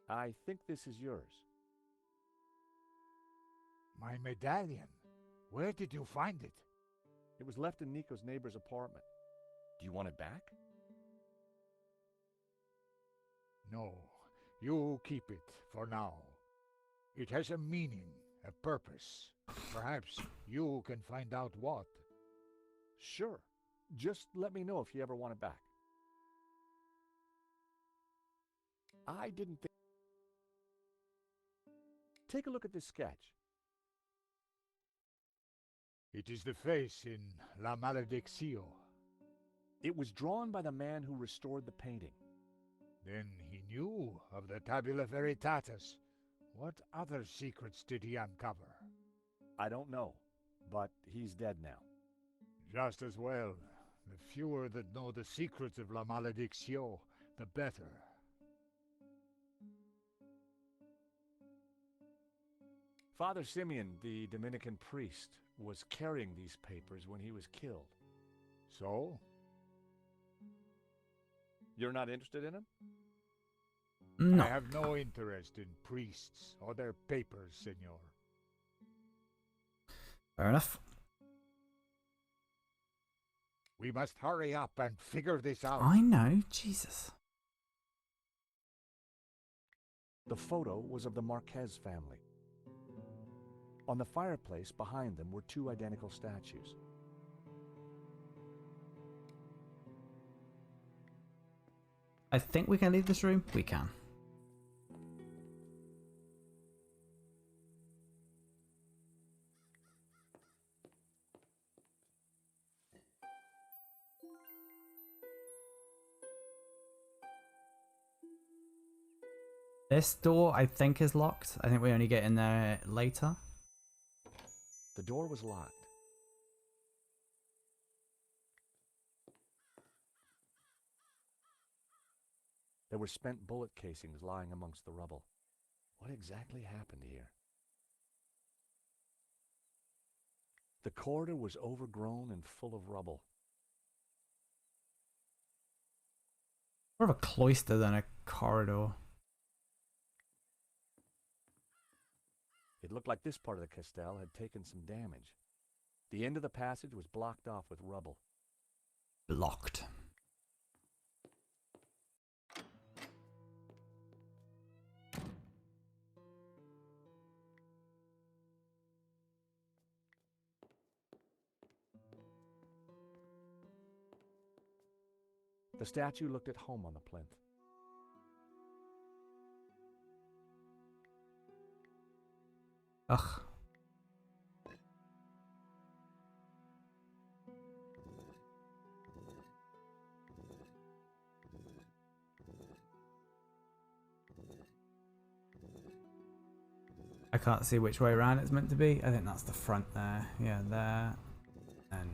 I think this is yours. My medallion? Where did you find it? It was left in Nico's neighbor's apartment. Do you want it back? No, you keep it for now. It has a meaning, a purpose. Perhaps you can find out what. Sure. Just let me know if you ever want it back. I didn't think... Take a look at this sketch. It is the face in La Malediction. It was drawn by the man who restored the painting. Then he knew of the Tabula Veritatis. What other secrets did he uncover? I don't know, but he's dead now. Just as well. The fewer that know the secrets of La Malediction, the better. Father Simeon, the Dominican priest, was carrying these papers when he was killed. So? You're not interested in him? No. I have no interest in priests or their papers, senor. Fair enough. We must hurry up and figure this out. I know, Jesus. The photo was of the Marquez family. On the fireplace behind them were two identical statues. I think we can leave this room. We can. This door, I think, is locked. I think we only get in there later. The door was locked. There were spent bullet casings lying amongst the rubble. What exactly happened here? The corridor was overgrown and full of rubble. More of a cloister than a corridor. It looked like this part of the castell had taken some damage. The end of the passage was blocked off with rubble. Blocked. The statue looked at home on the plinth. Ugh. I can't see which way around it's meant to be. I think that's the front there. Yeah, there. And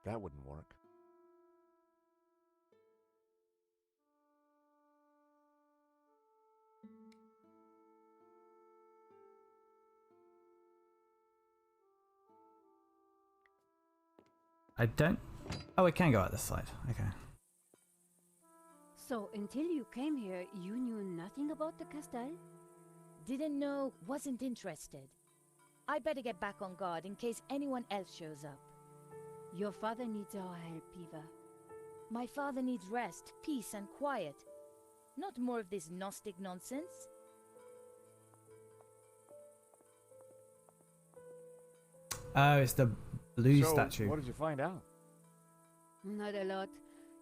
that wouldn't work. I don't... Oh, it can go out this side. Okay. So, until you came here, you knew nothing about the castle? Didn't know, wasn't interested. I better get back on guard in case anyone else shows up. Your father needs our help, Eva. My father needs rest, peace, and quiet. Not more of this Gnostic nonsense. Oh, it's the blue So, statue. what did you find out? Not a lot.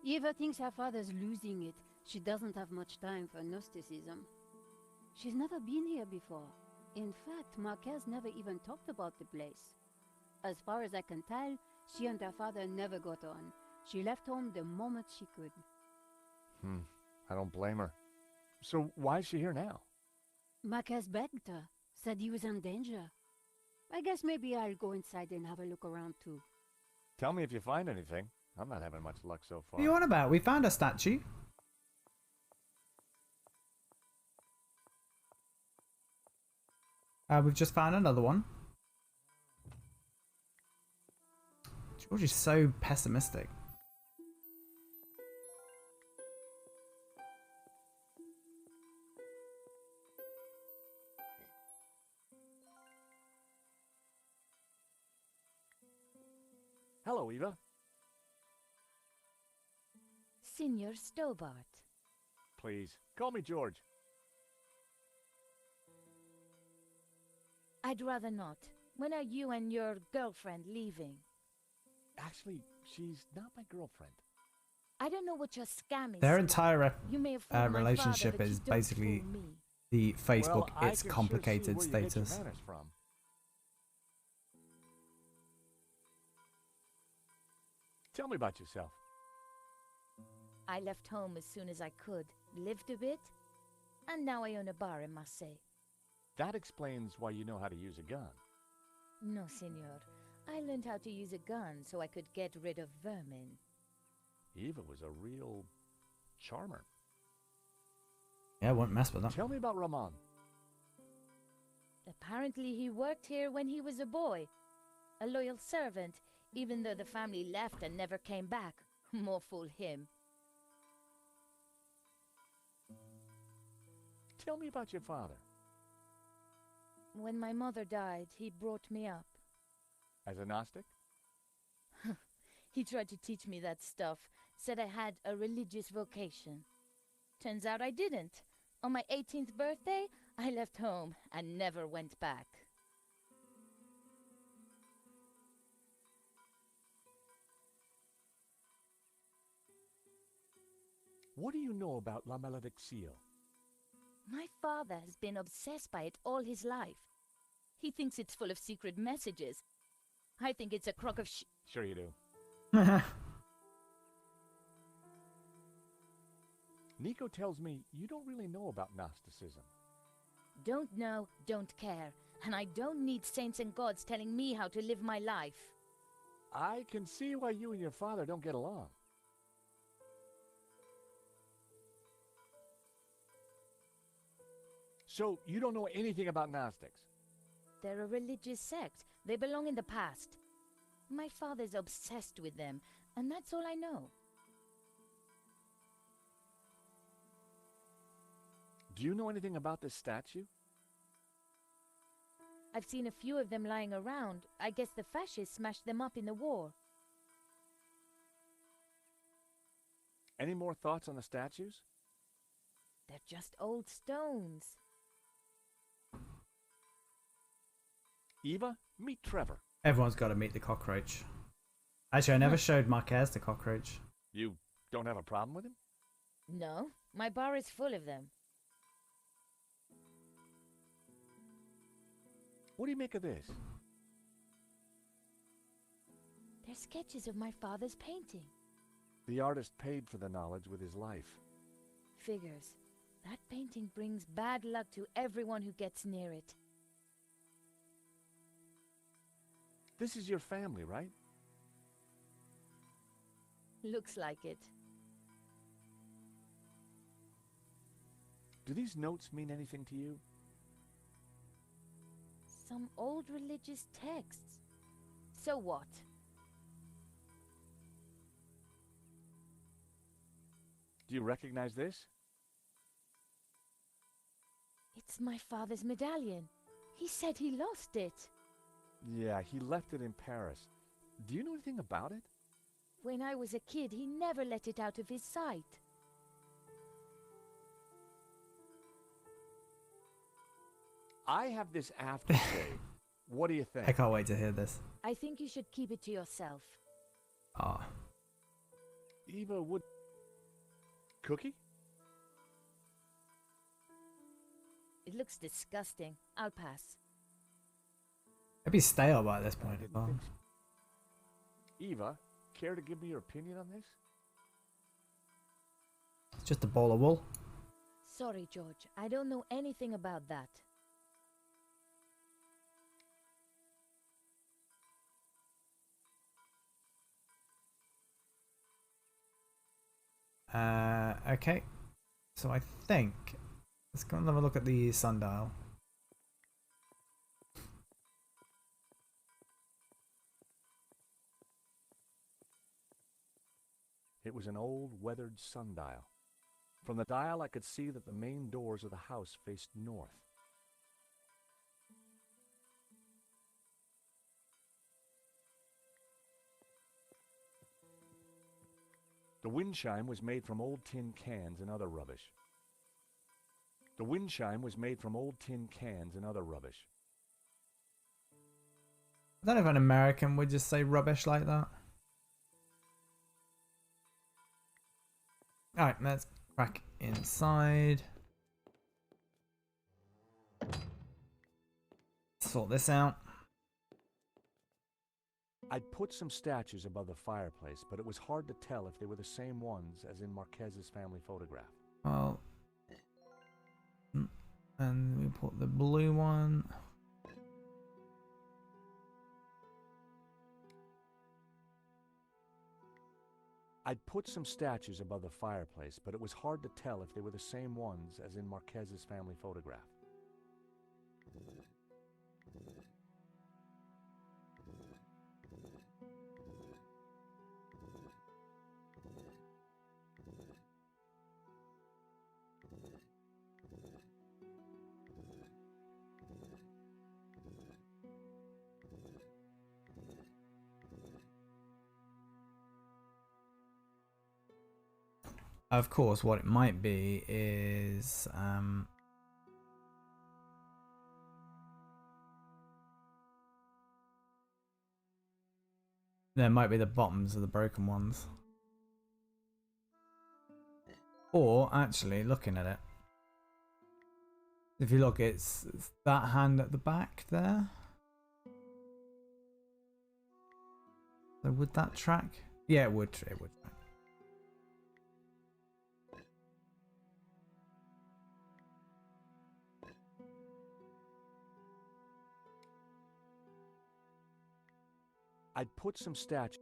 Eva thinks her father's losing it. She doesn't have much time for Gnosticism. She's never been here before. In fact, Marquez never even talked about the place. As far as I can tell, she and her father never got on. She left home the moment she could. I don't blame her. So why is she here now? Marquez begged her, said he was in danger. I guess maybe I'll go inside and have a look around too. Tell me if you find anything. I'm not having much luck so far. What are you on about? We found a statue. We've just found another one. George is so pessimistic. Hello, Eva. Signor Stobart. Please, call me George. I'd rather not. When are you and your girlfriend leaving? Actually, she's not my girlfriend. I don't know what your scam is. Their entire You may have fooled my relationship father, but is you don't basically fool me. the Facebook Well, I it's can complicated sure see where you get your status. manners from. Tell me about yourself. I left home as soon as I could, lived a bit, and now I own a bar in Marseille. That explains why you know how to use a gun. No, senor. I learned how to use a gun so I could get rid of vermin. Eva was a real charmer. Yeah, I won't mess with that. Tell me about Ramon. Apparently he worked here when he was a boy. A loyal servant, even though the family left and never came back. More fool him. Tell me about your father. When my mother died, he brought me up. As a Gnostic? He tried to teach me that stuff, said I had a religious vocation. Turns out I didn't. On my 18th birthday, I left home and never went back. What do you know about La Malediccio? My father has been obsessed by it all his life. He thinks it's full of secret messages. I think it's a crock of Sure you do. Nico tells me you don't really know about Gnosticism. Don't know, don't care. And I don't need saints and gods telling me how to live my life. I can see why you and your father don't get along. So, you don't know anything about Gnostics? They're a religious sect. They belong in the past. My father's obsessed with them, and that's all I know. Do you know anything about this statue? I've seen a few of them lying around. I guess the fascists smashed them up in the war. Any more thoughts on the statues? They're just old stones. Eva, meet Trevor. Everyone's got to meet the cockroach. Actually, I never showed Marquez the cockroach. You don't have a problem with him? No, my bar is full of them. What do you make of this? They're sketches of my father's painting. The artist paid for the knowledge with his life. Figures. That painting brings bad luck to everyone who gets near it. This is your family, right? Looks like it. Do these notes mean anything to you? Some old religious texts. So what? Do you recognize this? It's my father's medallion. He said he lost it. Yeah, he left it in Paris. Do you know anything about it? When I was a kid, he never let it out of his sight. I have this aftershave. What do you think? I can't wait to hear this. I think you should keep it to yourself. Ah. Eva would... Cookie? It looks disgusting. I'll pass. It'd be stale by this point as well. Eva, care to give me your opinion on this? It's just a ball of wool. Sorry, George. I don't know anything about that. Okay. So I think... Let's go and have a look at the sundial. It was an old, weathered sundial. From the dial, I could see that the main doors of the house faced north. The wind chime was made from old tin cans and other rubbish. The wind chime was made from old tin cans and other rubbish. I don't know if an American would just say rubbish like that. Alright, let's crack inside. Sort this out. I'd put some statues above the fireplace, but it was hard to tell if they were the same ones as in Marquez's family photograph. Well, and we put the blue one. I'd put some statues above the fireplace, but it was hard to tell if they were the same ones as in Marquez's family photograph. Of course, what it might be is there might be the bottoms of the broken ones. Or actually, looking at it, if you look, it's that hand at the back there. So would that track? Yeah, it would. It would track. I'd put some statues.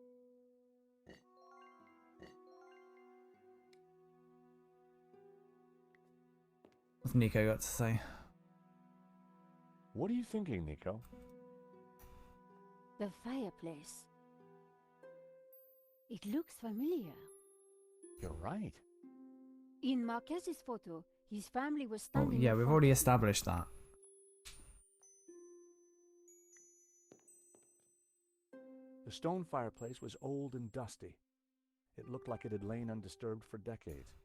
What's Nico got to say? What are you thinking, Nico? The fireplace. It looks familiar. You're right. In Marquez's photo, his family was Oh, standing. yeah, in we've front already of it. established that. The stone fireplace was old and dusty. It looked like it had lain undisturbed for decades.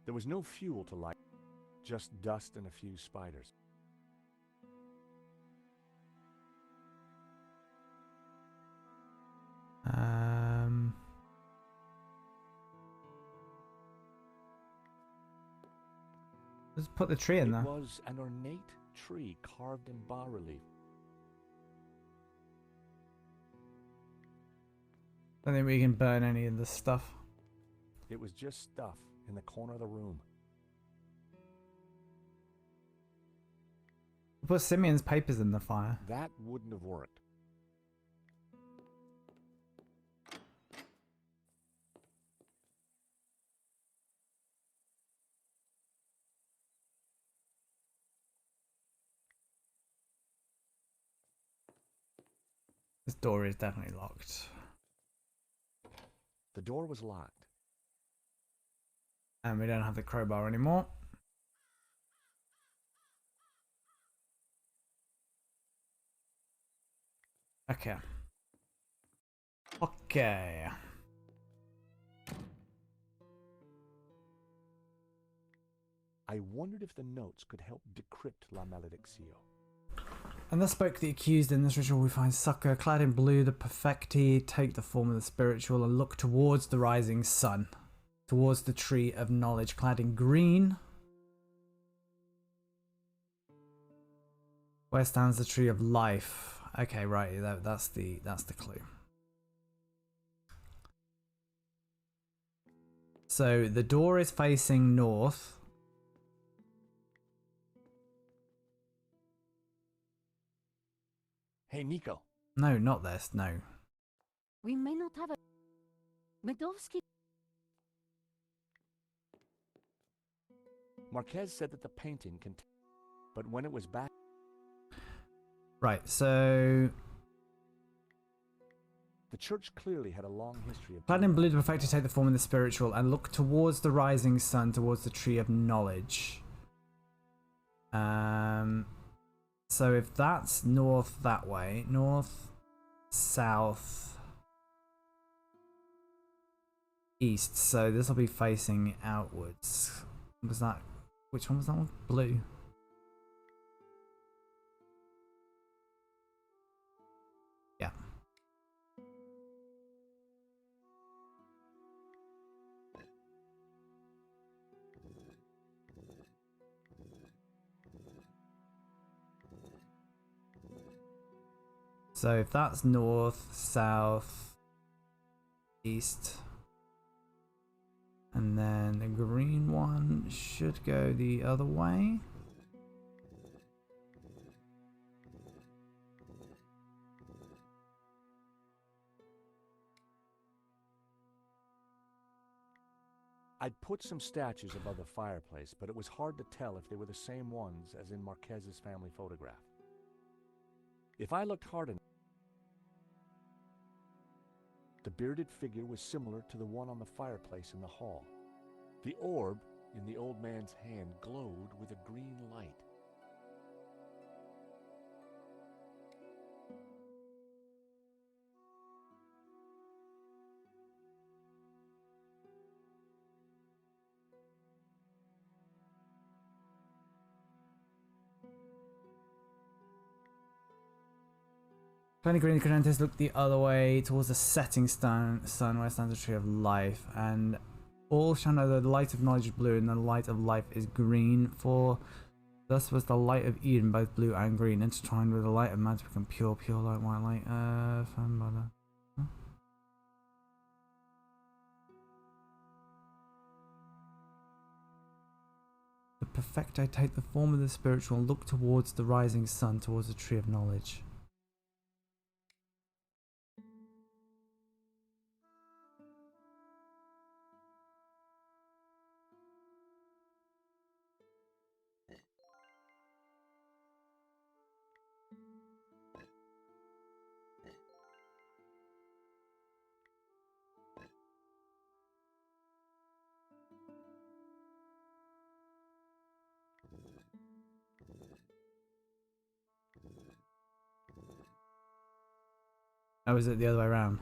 There was no fuel to light, just dust and a few spiders. Let's put the tree in there. It was an ornate tree carved in bas-relief. I don't think we can burn any of this stuff. It was just stuff in the corner of the room. Put Simeon's papers in the fire. That wouldn't have worked. This door is definitely locked. The door was locked. And we don't have the crowbar anymore. Okay. Okay. I wondered if the notes could help decrypt La Maledictio. And thus spoke the accused. In this ritual we find succor, clad in blue, the perfecti take the form of the spiritual and look towards the rising sun, towards the tree of knowledge, clad in green. Where stands the tree of life? Okay, right, that's the clue. So the door is facing north. Hey, Nico. No, not this, no. We may not have a Medovsky. Marquez said that the painting contained, but when it was back... Right, so... The church clearly had a long history of... Clad in blue, the perfecti take the form of the spiritual and look towards the rising sun, towards the tree of knowledge. So if that's north that way, north, south, east, so this will be facing outwards. Was that, which one was that one? Blue. Yeah. So if that's north, south, east, and then the green one should go the other way. I'd put some statues above the fireplace, but it was hard to tell if they were the same ones as in Marquez's family photograph. If I looked hard enough, the bearded figure was similar to the one on the fireplace in the hall. The orb in the old man's hand glowed with a green light. 20 green credentials look the other way towards the setting sun where stands the tree of life, and all shall know that the light of knowledge is blue and the light of life is green, for thus was the light of Eden, both blue and green, intertwined with the light of man to become pure light, white light, found by the... Huh? The perfecto take the form of the spiritual and look towards the rising sun, towards the tree of knowledge. Oh, is it the other way around?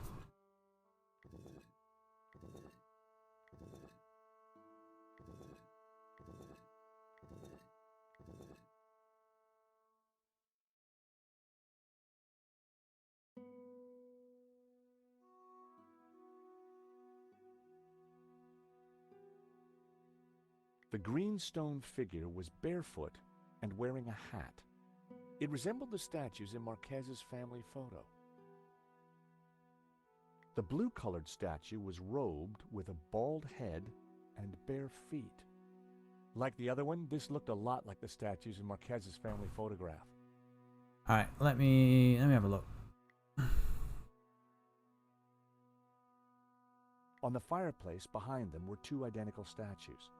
The green stone figure was barefoot and wearing a hat. It resembled the statues in Marquez's family photo. The blue-colored statue was robed with a bald head and bare feet. Like the other one, this looked a lot like the statues in Marquez's family photograph. Alright, let me have a look. On the fireplace behind them were two identical statues.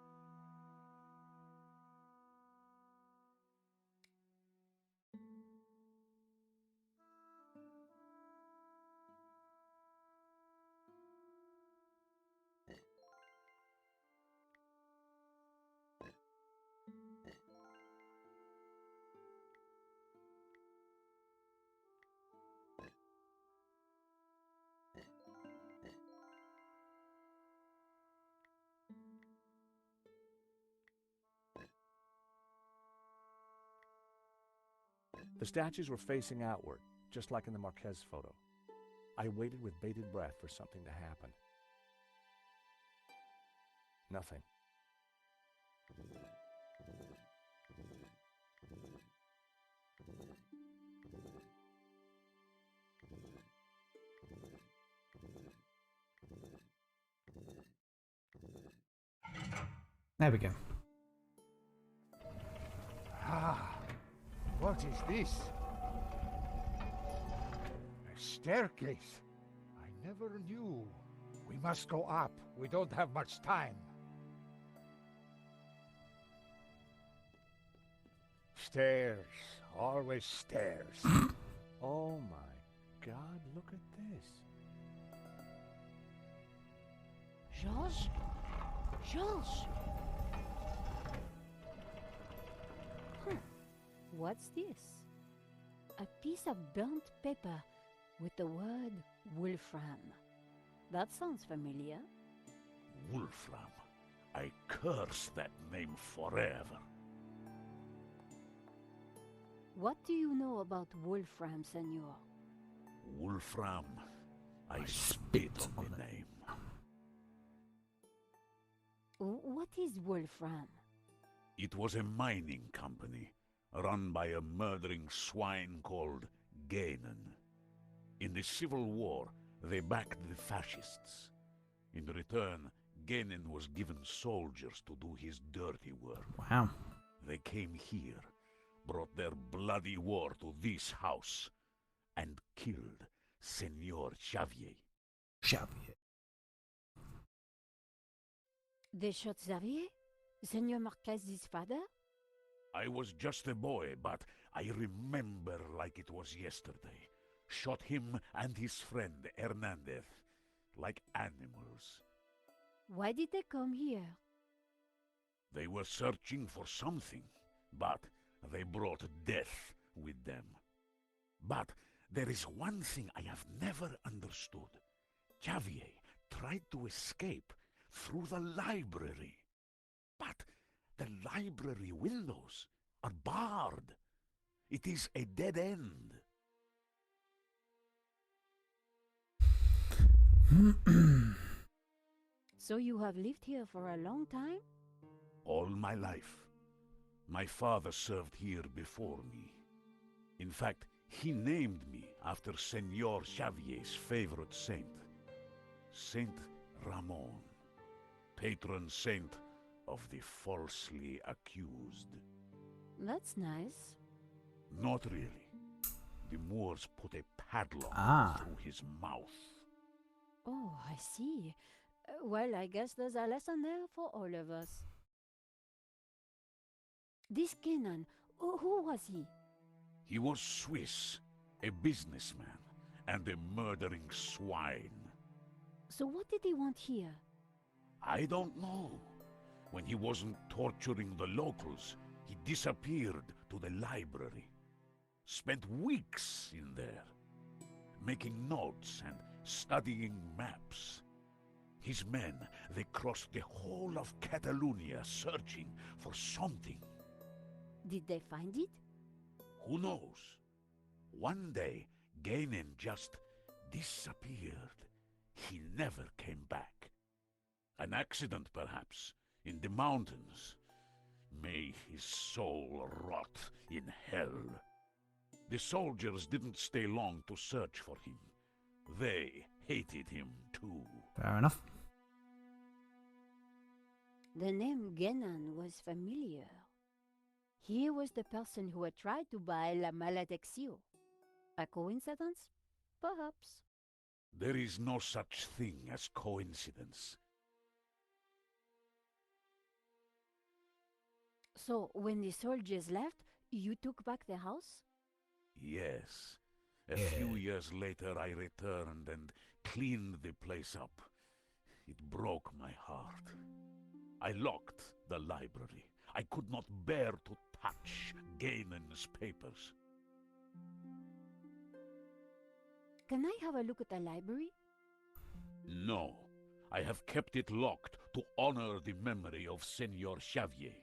The statues were facing outward, just like in the Marquez photo. I waited with bated breath for something to happen. Nothing. There we go. Ah, what is this? A staircase. I never knew. We must go up. We don't have much time. Stairs. Always stairs. Oh my God, look at this. Georges? Georges! What's this? A piece of burnt paper with the word Wolfram. That sounds familiar. Wolfram. I curse that name forever. What do you know about Wolfram, senor? Wolfram. I spit on the name. What is Wolfram? It was a mining company, run by a murdering swine called Ganon. In the Civil War, they backed the fascists. In return, Ganon was given soldiers to do his dirty work. Wow. They came here, brought their bloody war to this house, and killed Senor Xavier. Xavier. They shot Xavier? Senor Marquez's father? I was just a boy, but I remember like it was yesterday. Shot him and his friend Hernandez, like animals. Why did they come here? They were searching for something, but they brought death with them. But there is one thing I have never understood. Xavier tried to escape through the library. But the library windows are barred. It is a dead end. So you have lived here for a long time? All my life. My father served here before me. In fact, he named me after Senor Xavier's favorite saint, Saint Ramon, patron saint of the falsely accused. That's nice. Not really. The Moors put a padlock through his mouth. Oh, I see. Well, I guess there's a lesson there for all of us. This Kenan, who was he? He was Swiss, a businessman, and a murdering swine. So what did he want here? I don't know. When he wasn't torturing the locals, he disappeared to the library. Spent weeks in there, making notes and studying maps. His men, they crossed the whole of Catalonia searching for something. Did they find it? Who knows? One day, Gainen just disappeared. He never came back. An accident, perhaps, in the mountains. May his soul rot in hell. The soldiers didn't stay long to search for him. They hated him too. Fair enough. The name Genan was familiar. He was the person who had tried to buy La Malediccio. A coincidence? Perhaps. There is no such thing as coincidence. So, when the soldiers left, you took back the house? Yes. A few years later I returned and cleaned the place up. It broke my heart. I locked the library. I could not bear to touch Gainen's papers. Can I have a look at the library? No. I have kept it locked to honor the memory of Senor Xavier.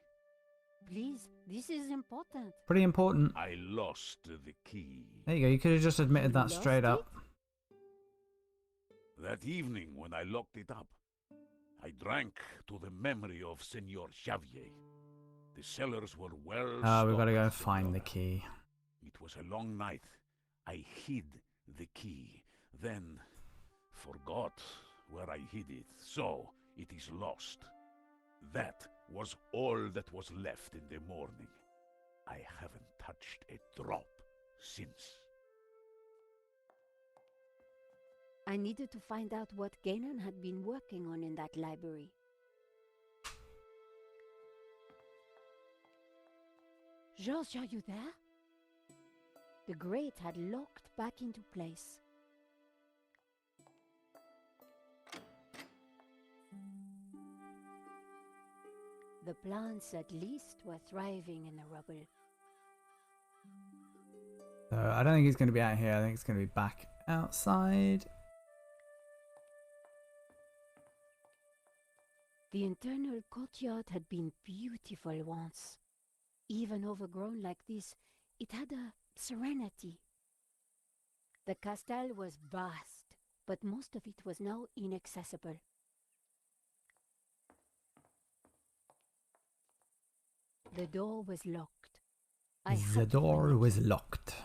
Please, this is important. Pretty important. I lost the key. There you go. You could have just admitted that straight up. That evening when I locked it up, I drank to the memory of Senor Xavier. The cellars were well Oh, we've got to go stocked, find the key. It was a long night. I hid the key, then forgot where I hid it, so it is lost. That was all that was left in the morning. I haven't touched a drop since. I needed to find out what Ganon had been working on in that library. George, are you there? The grate had locked back into place. The plants at least were thriving in the rubble. So I don't think he's going to be out here. I think it's going to be back outside. The internal courtyard had been beautiful once. Even overgrown like this, it had a serenity. The castle was vast, but most of it was now inaccessible. The door was locked. The door was locked.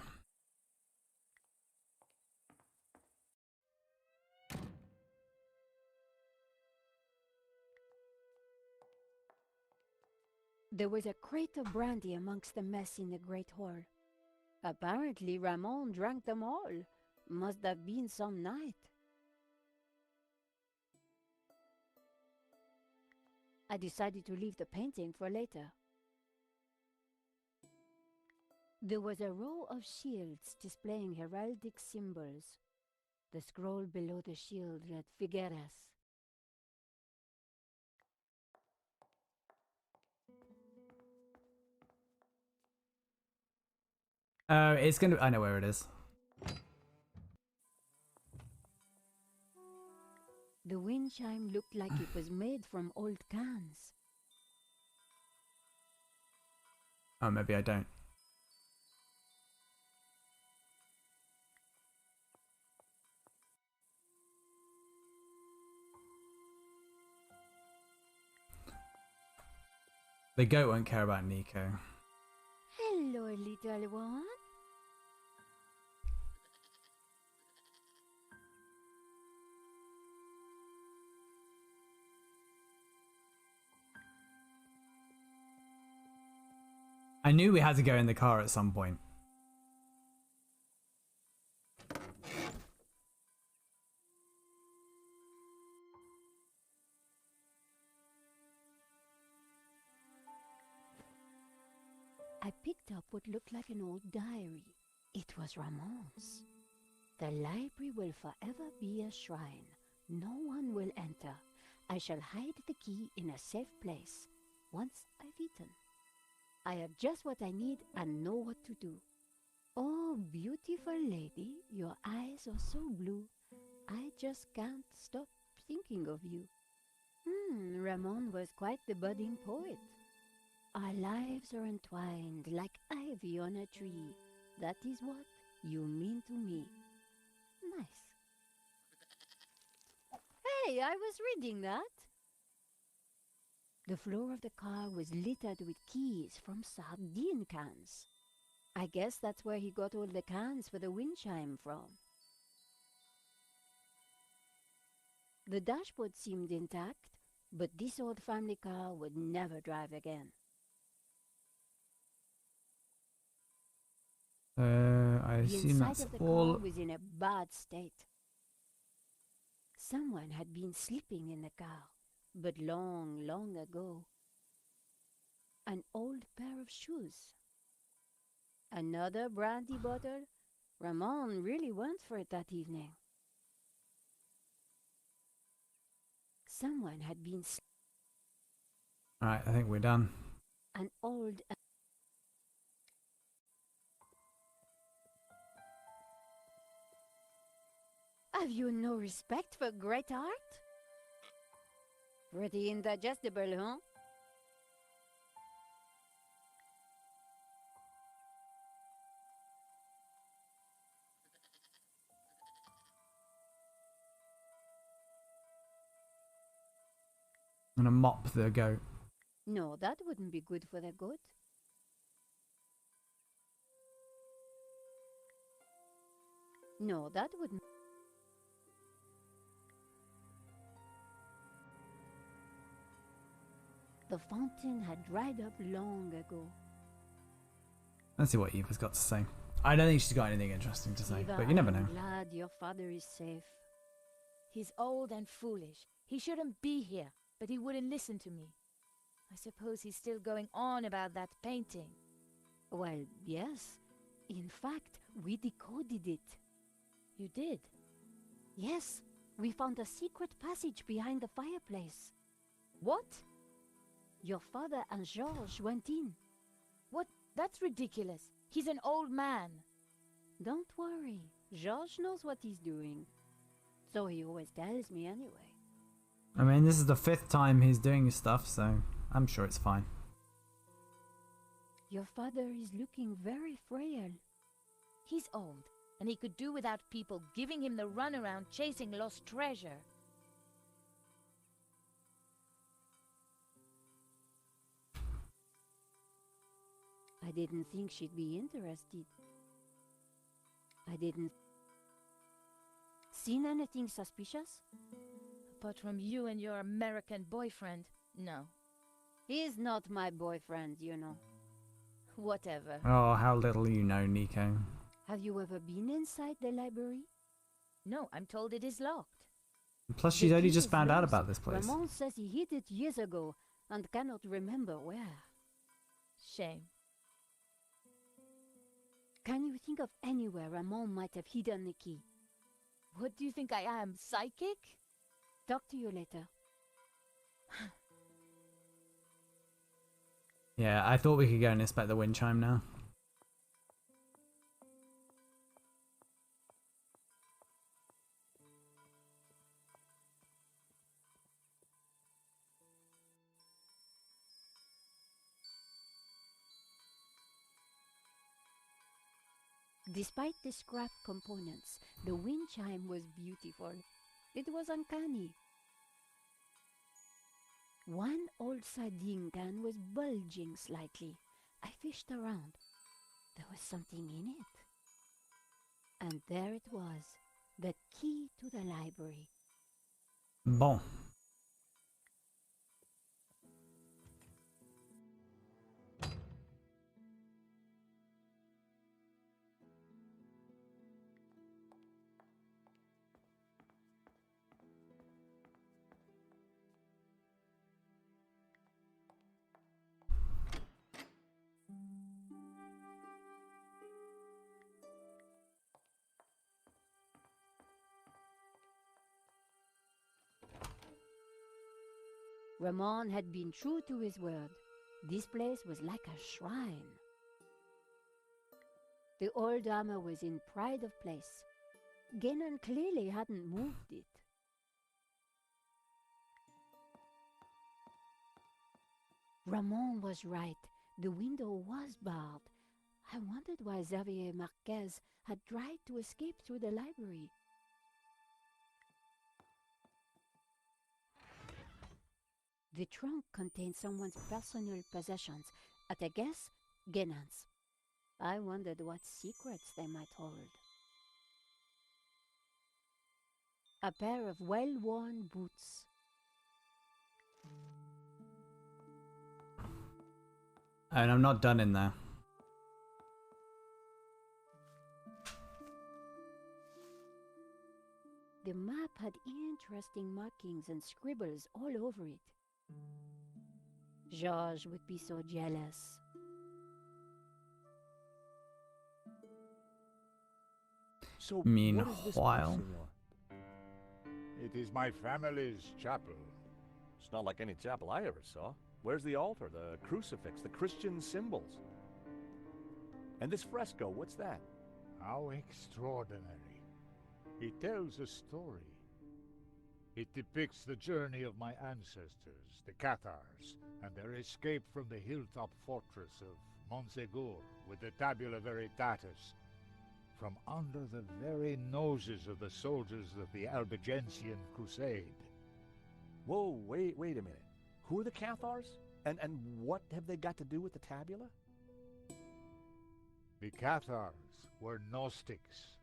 There was a crate of brandy amongst the mess in the great hall. Apparently Ramon drank them all. Must have been some night. I decided to leave the painting for later. There was a row of shields displaying heraldic symbols. The scroll below the shield read Figueres. It's gonna. I know where it is. The wind chime looked like it was made from old cans. Oh, maybe I don't. The goat won't care about Nico. Hello, little one. I knew we had to go in the car at some point. I picked up what looked like an old diary. It was Ramon's. The library will forever be a shrine. No one will enter. I shall hide the key in a safe place. Once I've eaten, I have just what I need and know what to do. Oh, beautiful lady, your eyes are so blue. I just can't stop thinking of you. Ramon was quite the budding poet. Our lives are entwined like ivy on a tree. That is what you mean to me. Nice. Hey, I was reading that. The floor of the car was littered with keys from sardine cans. I guess that's where he got all the cans for the wind chime from. The dashboard seemed intact, but this old family car would never drive again. I The assume inside that's of the all. car was in a bad state. Someone had been sleeping in the car, but long, long ago. An old pair of shoes. Another brandy bottle. Ramon really went for it that evening. Someone had been Alright, I think we're done. an old. Have you no respect for great art? Pretty indigestible, huh? I'm gonna mop the goat. No, that wouldn't be good for the goat. No, that wouldn't. The fountain had dried up long ago. Let's see what Eva's got to say. I don't think she's got anything interesting to say, Eva, but you never I am know. glad your father is safe. He's old and foolish. He shouldn't be here, but he wouldn't listen to me. I suppose he's still going on about that painting. Well, yes. In fact, we decoded it. You did? Yes, we found a secret passage behind the fireplace. What? Your father and Georges went in. What? That's ridiculous. He's an old man. Don't worry. Georges knows what he's doing. So he always tells me anyway. I mean, this is the 5th time he's doing stuff, so I'm sure it's fine. Your father is looking very frail. He's old, and he could do without people giving him the runaround chasing lost treasure. I didn't think she'd be interested. I didn't. Seen anything suspicious? Apart from you and your American boyfriend, no. He's not my boyfriend, you know. Whatever. Oh, how little you know, Nico. Have you ever been inside the library? No, I'm told it is locked. Plus, she's only just found out about this place. Ramon says he hid it years ago and cannot remember where. Shame. Can you think of anywhere Ramon might have hidden the key? What do you think I am, psychic? Talk to you later. Yeah, I thought we could go and inspect the wind chime now. Despite the scrap components, the wind chime was beautiful. It was uncanny. One old sardine can was bulging slightly. I fished around. There was something in it. And there it was, the key to the library. Bon. Ramon had been true to his word. This place was like a shrine. The old armor was in pride of place. Genon clearly hadn't moved it. Ramon was right. The window was barred. I wondered why Xavier Marquez had tried to escape through the library. The trunk contained someone's personal possessions, at a guess, Genon's. I wondered what secrets they might hold. A pair of well-worn boots. And I'm not done in there. The map had interesting markings and scribbles all over it. Georges would be so jealous. So, Meanwhile, what is this place, senor? It is my family's chapel. It's not like any chapel I ever saw. Where's the altar, the crucifix, the Christian symbols? And this fresco, what's that? How extraordinary. It tells a story. It depicts the journey of my ancestors, the Cathars, and their escape from the hilltop fortress of Montsegur with the Tabula Veritatis, from under the very noses of the soldiers of the Albigensian Crusade. Whoa, wait a minute. Who are the Cathars? And what have they got to do with the tabula? The Cathars were Gnostics.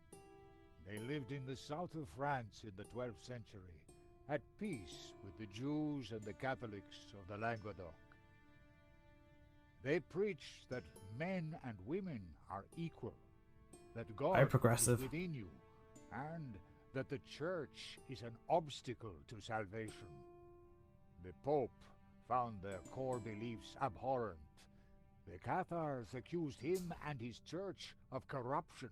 They lived in the south of France in the 12th century, at peace with the Jews and the Catholics of the Languedoc. They preach that men and women are equal, that God Very progressive. is within you, and that the Church is an obstacle to salvation. The Pope found their core beliefs abhorrent. The Cathars accused him and his church of corruption.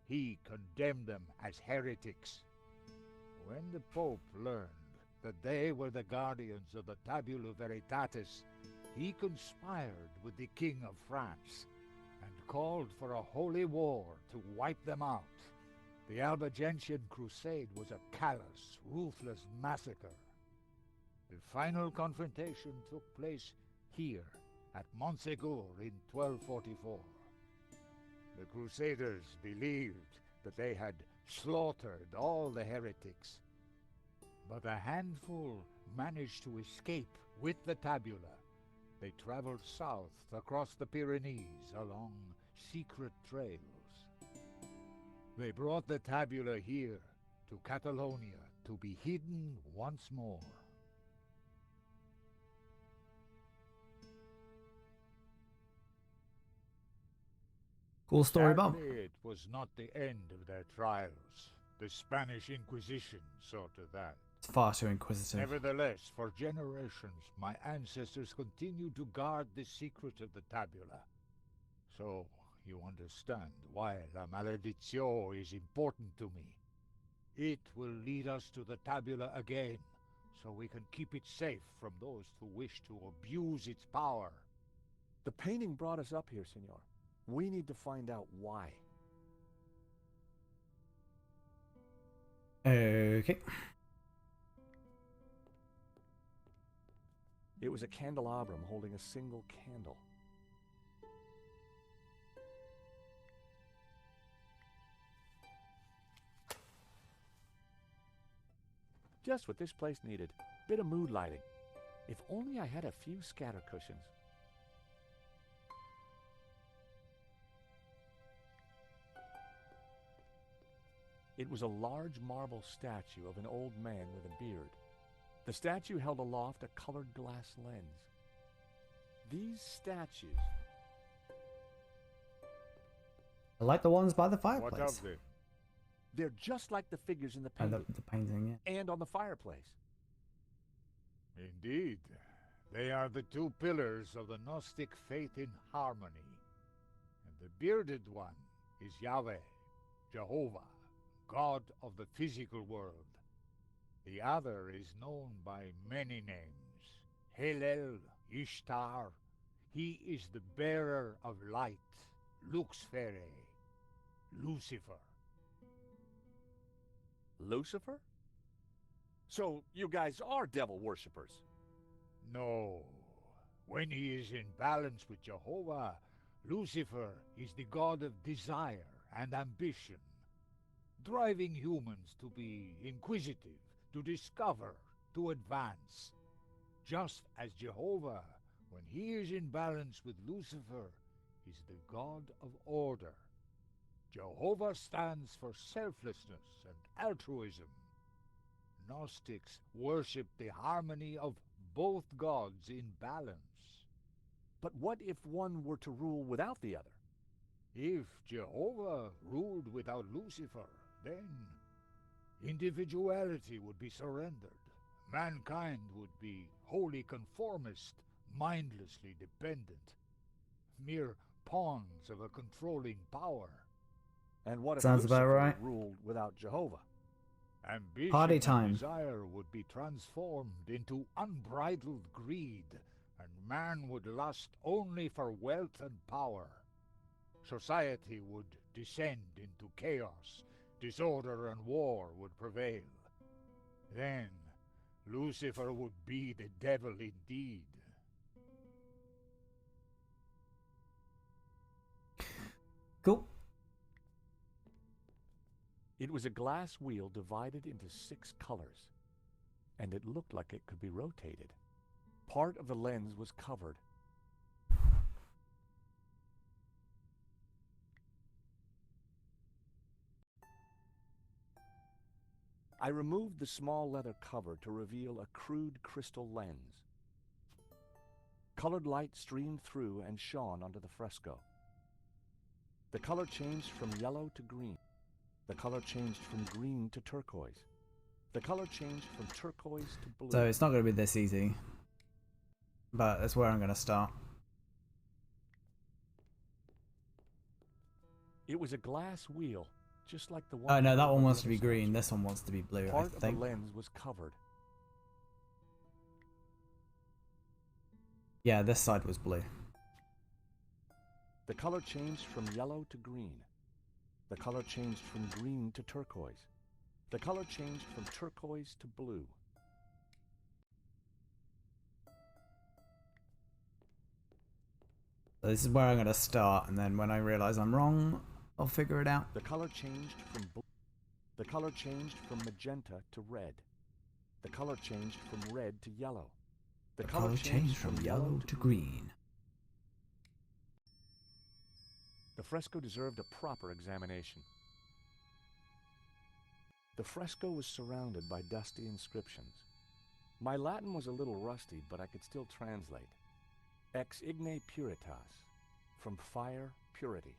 He condemned them as heretics. When the Pope learned that they were the guardians of the Tabula Veritatis, he conspired with the King of France and called for a holy war to wipe them out. The Albigensian Crusade was a callous, ruthless massacre. The final confrontation took place here, at Montsegur in 1244. The Crusaders believed that they had slaughtered all the heretics, but a handful managed to escape with the tabula. They traveled south across the Pyrenees along secret trails. They brought the tabula here to Catalonia to be hidden once more. Cool story, Bob. Sadly, it was not the end of their trials. The Spanish Inquisition saw to that. It's far too inquisitive. Nevertheless, for generations, my ancestors continued to guard the secret of the tabula. So, you understand why La Maledictio is important to me. It will lead us to the tabula again, so we can keep it safe from those who wish to abuse its power. The painting brought us up here, senor. We need to find out why. Okay. It was a candelabrum holding a single candle. Just what this place needed. Bit of mood lighting. If only I had a few scatter cushions. It was a large marble statue of an old man with a beard. The statue held aloft a colored glass lens. These statues... I like the ones by the What fireplace. of them? They're just like the figures in the And painting. the painting, yeah. And on the fireplace. Indeed. They are the two pillars of the Gnostic faith in harmony. And the bearded one is Yahweh, Jehovah, God of the physical world. The other is known by many names. Hillel, Ishtar. He is the bearer of light, Luxfere, Lucifer. Lucifer? So you guys are devil worshippers? No. When he is in balance with Jehovah, Lucifer is the god of desire and ambition, driving humans to be inquisitive, to discover, to advance. Just as Jehovah, when he is in balance with Lucifer, is the god of order. Jehovah stands for selflessness and altruism. Gnostics worship the harmony of both gods in balance. But what if one were to rule without the other? If Jehovah ruled without Lucifer, then individuality would be surrendered. Mankind would be wholly conformist, mindlessly dependent, mere pawns of a controlling power. And what if Sounds about Lucifer right. ruled without Jehovah? Ambition Party and time. desire would be transformed into unbridled greed, and man would lust only for wealth and power. Society would descend into chaos, disorder and war would prevail. Then Lucifer would be the devil indeed. Cool. It was a glass wheel divided into 6 colors, and it looked like it could be rotated. Part of the lens was covered. I removed the small leather cover to reveal a crude crystal lens. Colored light streamed through and shone onto the fresco. The color changed from yellow to green. The color changed from green to turquoise. The color changed from turquoise to blue. So it's not going to be this easy. But that's where I'm going to start. It was a glass wheel, just like the one... Oh no, that one on wants the to be other green. side. This one wants to be blue, Part I of the think. lens was covered. Yeah, this side was blue. The color changed from yellow to green. The color changed from green to turquoise. The color changed from turquoise to blue. So this is where I'm going to start, and then when I realise I'm wrong, I'll figure it out. The color changed from The color changed from magenta to red. The color changed from red to yellow. The color changed from yellow to green. The fresco deserved a proper examination. The fresco was surrounded by dusty inscriptions. My Latin was a little rusty, but I could still translate. Ex igne puritas, from fire, purity.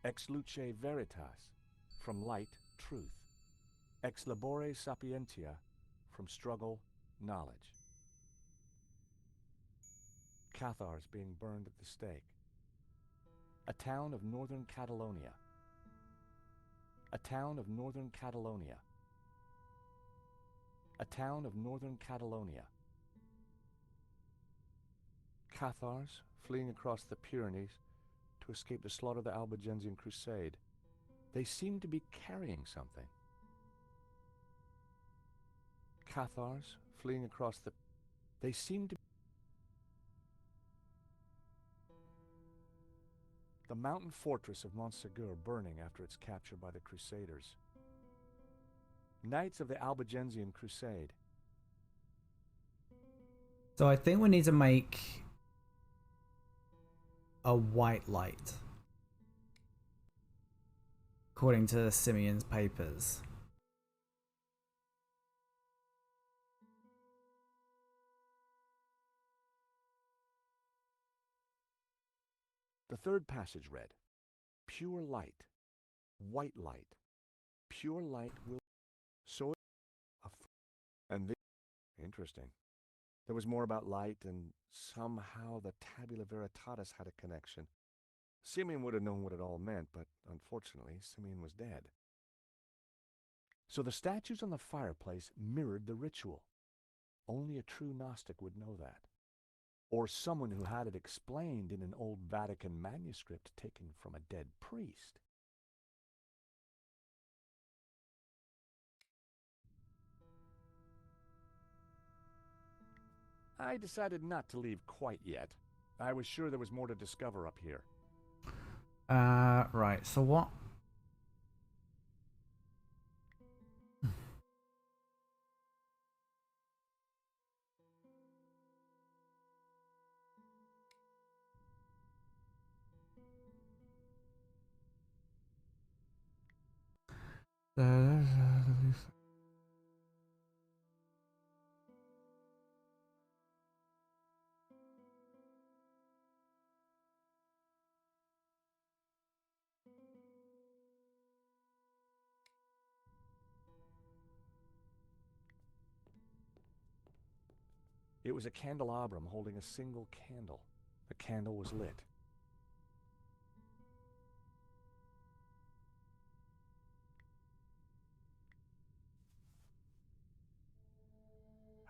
Ex luce veritas, from light, truth. Ex labore sapientia, from struggle, knowledge. Cathars being burned at the stake. A town of northern Catalonia. A town of northern Catalonia. A town of northern Catalonia. Cathars fleeing across the Pyrenees to escape the slaughter of the Albigensian Crusade. They seemed to be carrying something. Cathars fleeing across the... They seemed to... The mountain fortress of Montsegur burning after its capture by the Crusaders. Knights of the Albigensian Crusade. So I think we need to make a white light, according to Simeon's papers. The third passage read, pure light, white light, pure light will... So... And the... Interesting. There was more about light, and somehow the Tabula Veritatis had a connection. Simeon would have known what it all meant, but unfortunately, Simeon was dead. So the statues on the fireplace mirrored the ritual. Only a true Gnostic would know that. Or someone who had it explained in an old Vatican manuscript taken from a dead priest. I decided not to leave quite yet. I was sure there was more to discover up here. Right, so what? It was a candelabrum holding a single candle. The candle was lit.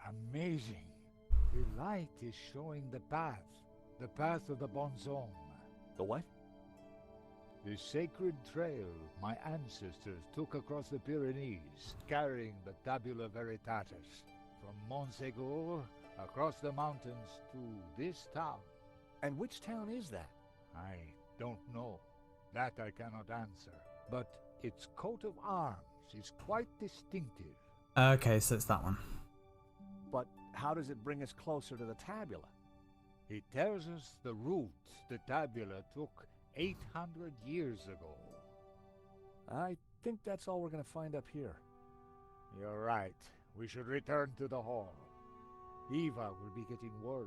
Amazing. The light is showing the path of the bonzom. The what? The sacred trail my ancestors took across the Pyrenees, carrying the Tabula Veritatis, from Montségur across the mountains to this town. And which town is that? I don't know. That I cannot answer. But its coat of arms is quite distinctive. Okay, so it's that one. But how does it bring us closer to the tabula? It tells us the route the tabula took 800 years ago. I think that's all we're going to find up here. You're right. We should return to the hall. Eva will be getting worried.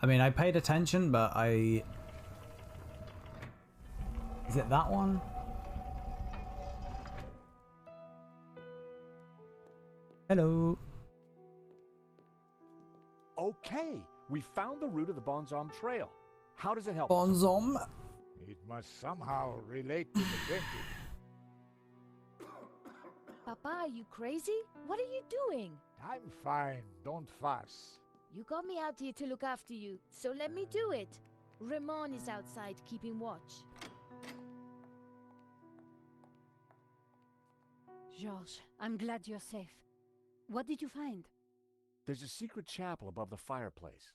I mean, I paid attention, but I... Is it that one? Hello. Okay, we found the route of the Bonzom Trail. How does it help? Bonzom? It must somehow relate to the painting. Papa, are you crazy? What are you doing? I'm fine. Don't fuss. You got me out here to look after you, so let me do it. Ramon is outside keeping watch. Georges, I'm glad you're safe. What did you find? There's a secret chapel above the fireplace.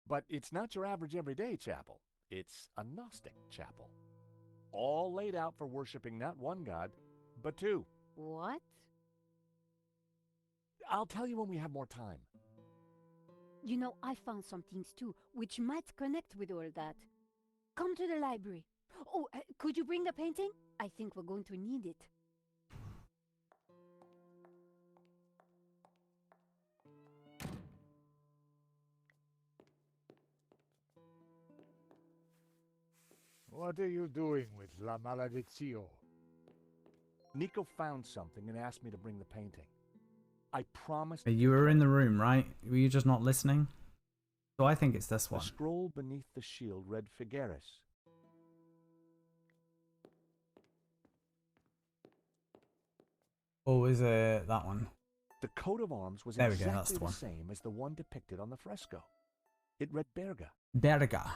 But it's not your average everyday chapel. It's a Gnostic chapel. All laid out for worshipping not one god, but two. What? I'll tell you when we have more time. You know, I found some things too, which might connect with all that. Come to the library. Oh, could you bring the painting? I think we're going to need it. What are you doing with La Maledizio? Nico found something and asked me to bring the painting. I promised... You were in the room, right? Were you just not listening? So I think it's this one. The scroll beneath the shield read Figueres. Or is it that one? The coat of arms was there we go, exactly that's the one. Same as the one depicted on the fresco. It read Berga. Berga.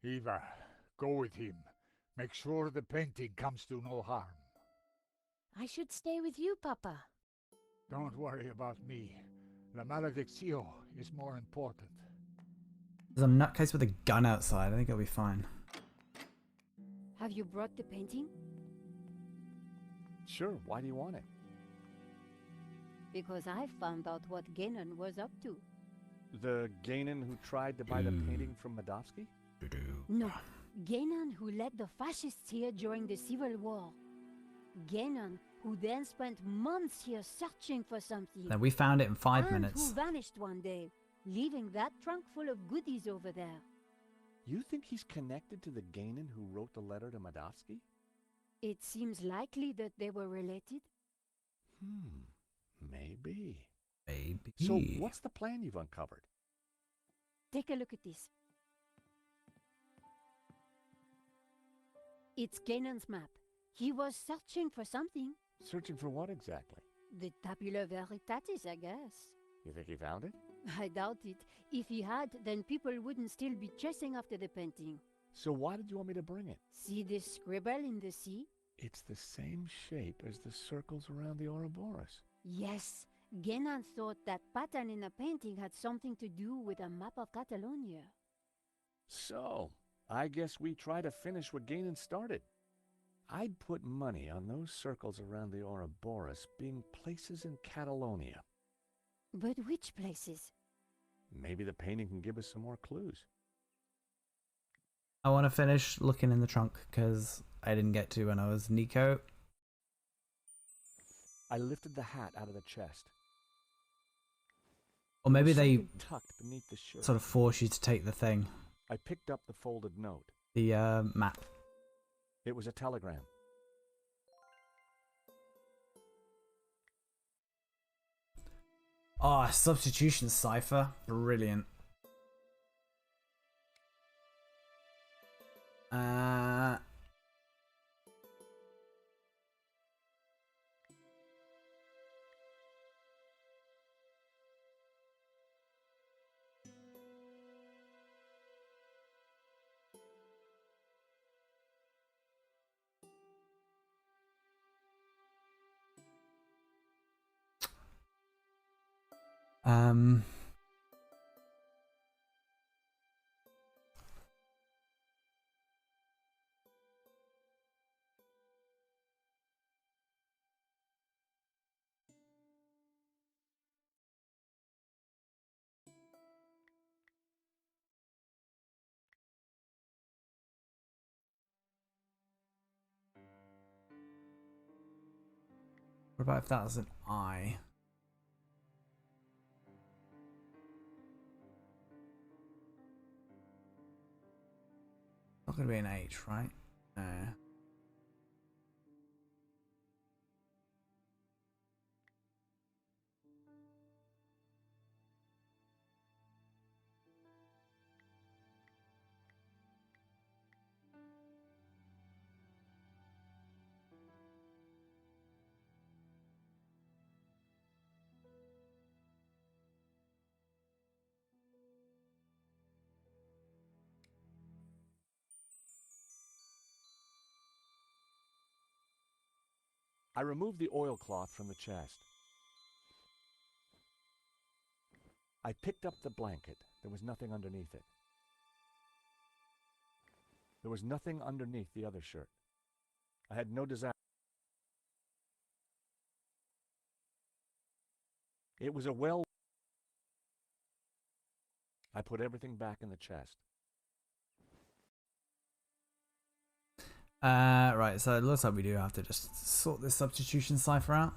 Eva, go with him. Make sure the painting comes to no harm. I should stay with you, Papa. Don't worry about me. La Malediccio is more important. There's a nutcase with a gun outside. I think it'll be fine. Have you brought the painting? Sure, why do you want it? because I found out what Genon was up to. The Gainan who tried to buy the painting from Medovsky? No, Genon who led the fascists here during the Civil War. Genon who then spent months here searching for something. Then we found it in 5 and minutes. who vanished one day, leaving that trunk full of goodies over there. You think he's connected to the Gainan who wrote the letter to Medovsky? It seems likely that they were related. Maybe. Maybe. So what's the plan you've uncovered? Take a look at this. It's Ganon's map. He was searching for something. Searching for what exactly? The Tabula Veritatis, I guess. You think he found it? I doubt it. If he had, then people wouldn't still be chasing after the painting. So why did you want me to bring it? See this scribble in the sea? It's the same shape as the circles around the Ouroboros. Yes. Genon thought that pattern in the painting had something to do with a map of Catalonia. So, I guess we try to finish what Gainan started. I'd put money on those circles around the Ouroboros being places in Catalonia. But which places? Maybe the painting can give us some more clues. I want to finish looking in the trunk because I didn't get to when I was Nico. I lifted the hat out of the chest. Or maybe they tucked beneath the shirt. sort of force you to take the thing. I picked up the folded note. The map. It was a telegram. Oh, substitution cipher. Brilliant. What about if that was an I? Not going to be an H, right? No. I removed the oilcloth from the chest. I picked up the blanket. There was nothing underneath it. There was nothing underneath the other shirt. I had no desire. It was a well. I put everything back in the chest. Right, so it looks like we do have to just sort this substitution cipher out.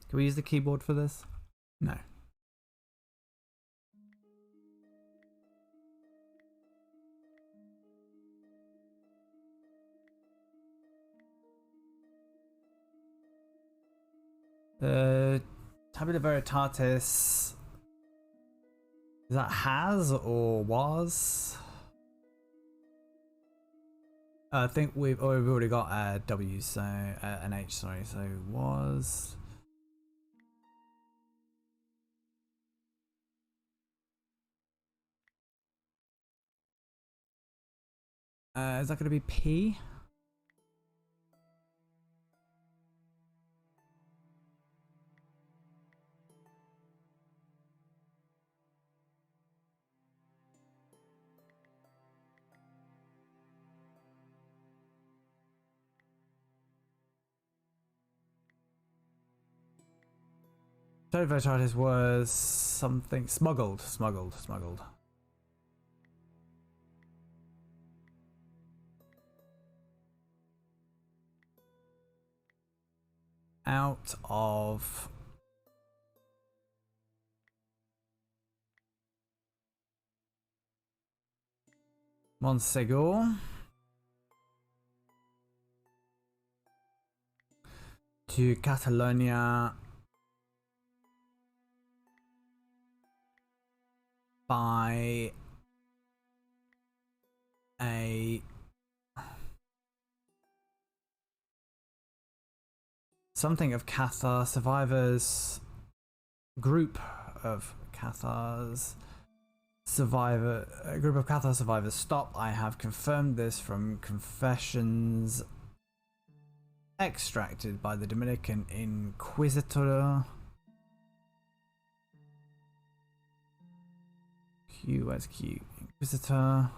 Can we use the keyboard for this? No. The Tabula Veritatis, is that has or was? I think we've already got a W, so an H, sorry, so was. Is that going to be P? Veritatis was something smuggled. Out of Montsegur to Catalonia by a something of Cathar survivors, group of Cathar survivors. Stop. I have confirmed this from confessions extracted by the Dominican Inquisitor. Where's Q? Inquisitor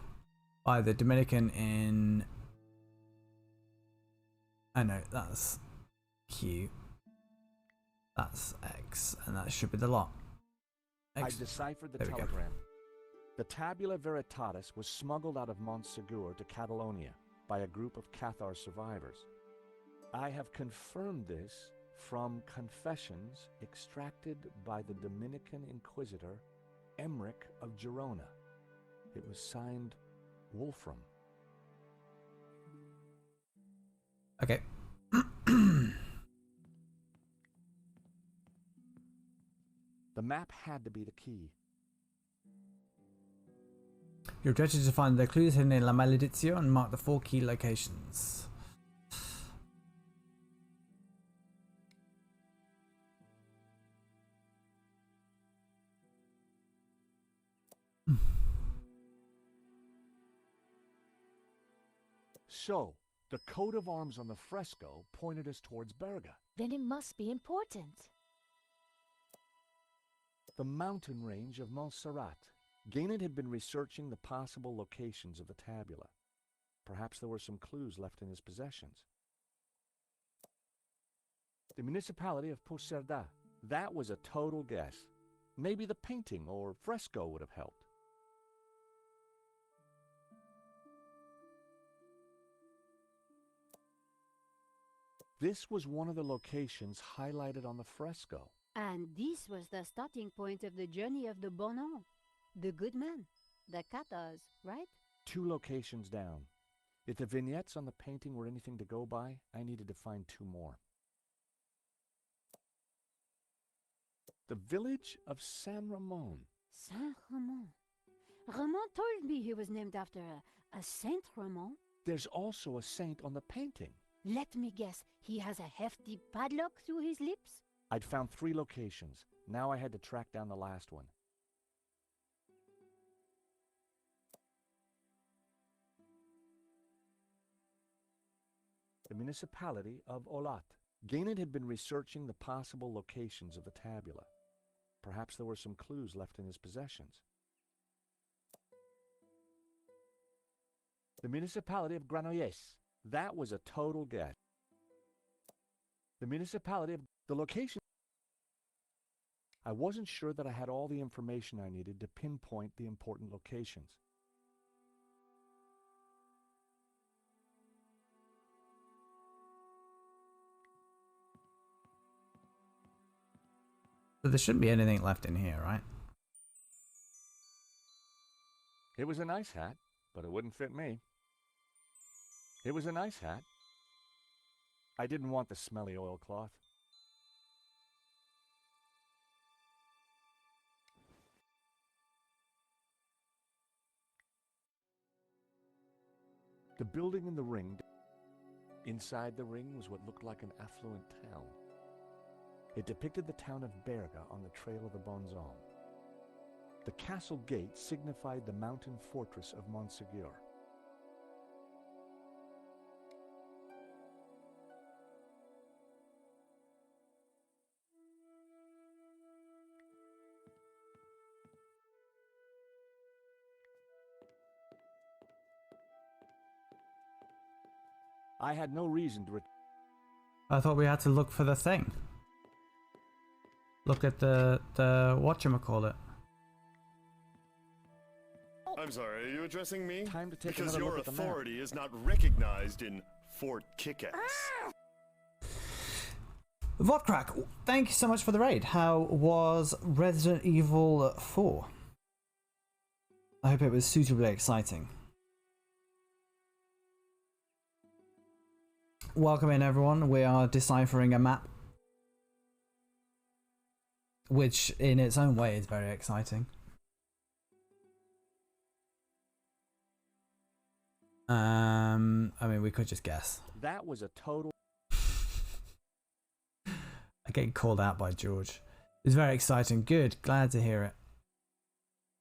by the Dominican in. I know that's Q. That's X, and that should be the lot. I deciphered the There we go. telegram. The Tabula Veritatis was smuggled out of Montsegur to Catalonia by a group of Cathar survivors. I have confirmed this from confessions extracted by the Dominican Inquisitor Emmerich of Girona. It was signed Wolfram. Okay. The map had to be the key. Your objective is to find the clues hidden in La Maledizio and mark the 4 key locations. So, the coat of arms on the fresco pointed us towards Berga. Then it must be important. The mountain range of Montserrat. Gaynor had been researching the possible locations of the tabula. Perhaps there were some clues left in his possessions. The municipality of Puigcerdà. That was a total guess. Maybe the painting or fresco would have helped. This was one of the locations highlighted on the fresco. And this was the starting point of the journey of the Bonan, the good man, the Cathars, right? 2 locations down. If the vignettes on the painting were anything to go by, I needed to find 2 more. The village of San Ramon. Saint Ramon. Ramon told me he was named after a Saint Ramon. There's also a saint on the painting. Let me guess, he has a hefty padlock through his lips? I'd found 3 locations. Now I had to track down the last one. The municipality of Olat. Gaynor had been researching the possible locations of the tabula. Perhaps there were some clues left in his possessions. The municipality of Granollers. That was a total guess. The municipality of the location. I wasn't sure that I had all the information I needed to pinpoint the important locations. So there shouldn't be anything left in here, right? It was a nice hat, but it wouldn't fit me. It was a nice hat. I didn't want the smelly oilcloth. The building in the ring. Inside the ring was what looked like an affluent town. It depicted the town of Berga on the trail of the Bonzon. The castle gate signified the mountain fortress of Montségur. I had no reason to I thought we had to look for the thing. Look at the whatchamacallit. I'm sorry, are you addressing me? Time to take because another your look at the map. authority is not recognized in Fort Kickass. Vodcrack, thank you so much for the raid. How was Resident Evil 4? I hope it was suitably exciting. Welcome in, everyone. We are deciphering a map, which in its own way is very exciting. I mean, we could just guess. That was a total... I get called out by George. It's very exciting. Good. Glad to hear it.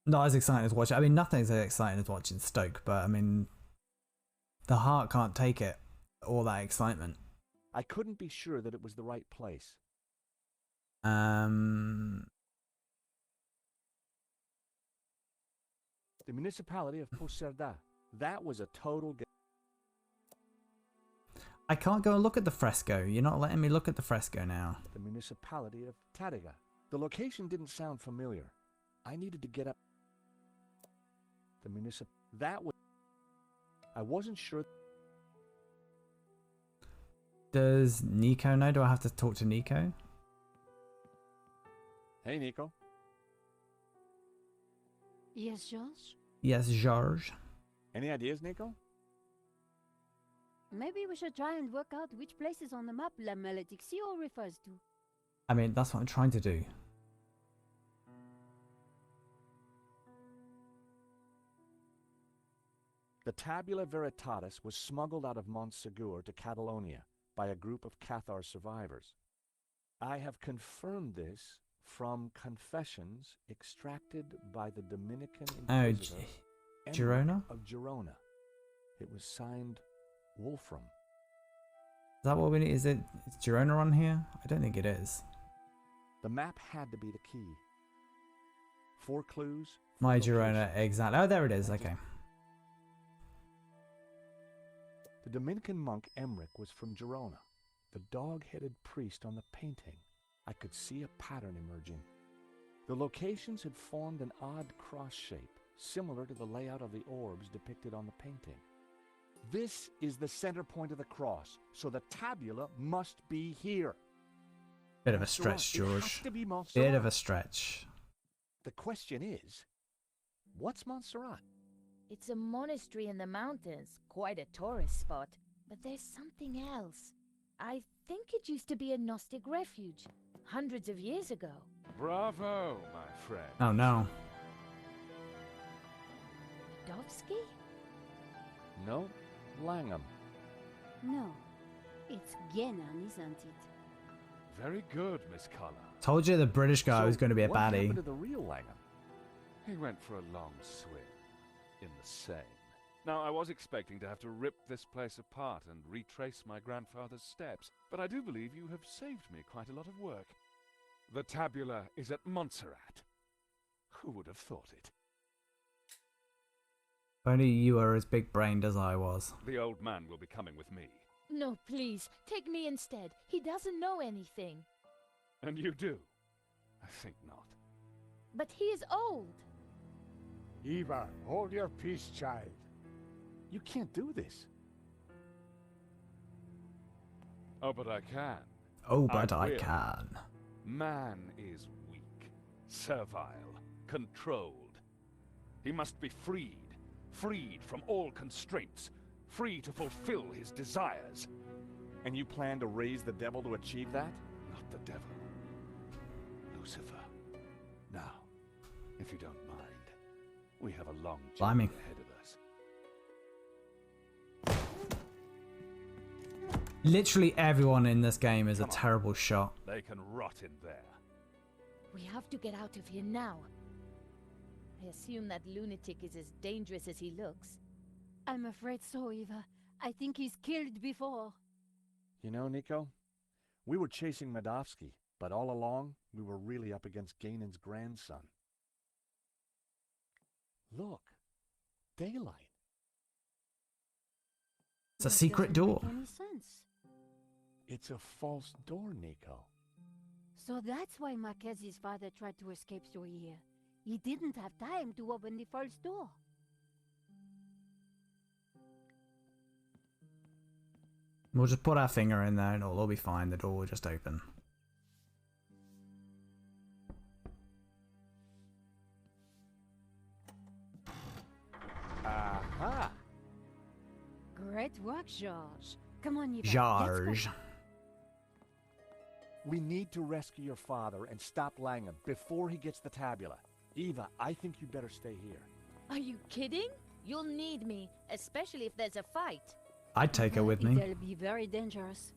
Not as exciting as watching. I mean, nothing's as exciting as watching Stoke, but I mean, the heart can't take it. All that excitement. I couldn't be sure that it was the right place. The municipality of Poserda. That was a total... I can't go and look at the fresco. You're not letting me look at the fresco now. The municipality of Tariga. The location didn't sound familiar. I needed to get up. The That was... I wasn't sure... Does Nico know? Do I have to talk to Nico? Hey, Nico. Yes, George? Yes, George. Any ideas, Nico? Maybe we should try and work out which places on the map La Malédiction refers to. I mean, that's what I'm trying to do. The Tabula Veritatis was smuggled out of Montségur to Catalonia by a group of Cathar survivors. I have confirmed this from confessions extracted by the Dominican Inquisitor Girona? of Girona. It was signed Wolfram. Is that what we need? Is Girona on here? I don't think it is. The map had to be the key. 4 clues. My Girona, exactly. Oh, there it is. Okay. The Dominican monk Emmerich was from Girona. The dog-headed priest on the painting. I could see a pattern emerging. The locations had formed an odd cross shape, similar to the layout of the orbs depicted on the painting. This is the center point of the cross, so the tabula must be here. Bit of a stretch, George. Bit of a stretch. The question is, what's Montserrat? It's a monastery in the mountains, quite a tourist spot. But there's something else. I think it used to be a Gnostic refuge, hundreds of years ago. Bravo, my friend. Oh no. Dovsky? No, Langham. No, it's Genan, isn't it? Very good, Miss Collar. Told you the British guy was going to be a what baddie. happened to the real Langham? He went for a long swim in the Seine. Now, I was expecting to have to rip this place apart and retrace my grandfather's steps, but I do believe you have saved me quite a lot of work. The tabula is at Montserrat. Who would have thought it? If only you were as big-brained as I was. The old man will be coming with me. No, please, take me instead. He doesn't know anything. And you do? I think not. But he is old. Eva, hold your peace, child. You can't do this. Oh, but I can. Oh, but I will. can. Man is weak. servile, controlled. He must be freed, freed from all constraints, free to fulfill his desires. And you plan to raise the devil to achieve that? Not the devil. Lucifer. Now, if you don't mind, we have a long journey ahead of us. Literally everyone in this game is a terrible shot. They can rot in there. We have to get out of here now. I assume that lunatic is as dangerous as he looks. I'm afraid so, Eva. I think he's killed before. You know, Nico, we were chasing Medovsky, but all along, we were really up against Gainon's grandson. Look, daylight. It's a secret door. Doesn't make any sense. It's a false door, Nico. So that's why Marquez's father tried to escape through here. He didn't have time to open the false door. We'll just put our finger in there and it'll all be fine. The door will just open. Aha! Great work, George. Come on, Eva. George. We need to rescue your father and stop Langham before he gets the tabula. Eva, I think you'd better stay here. Are you kidding? You'll need me, especially if there's a fight. I'd take her with me. It'll be very dangerous.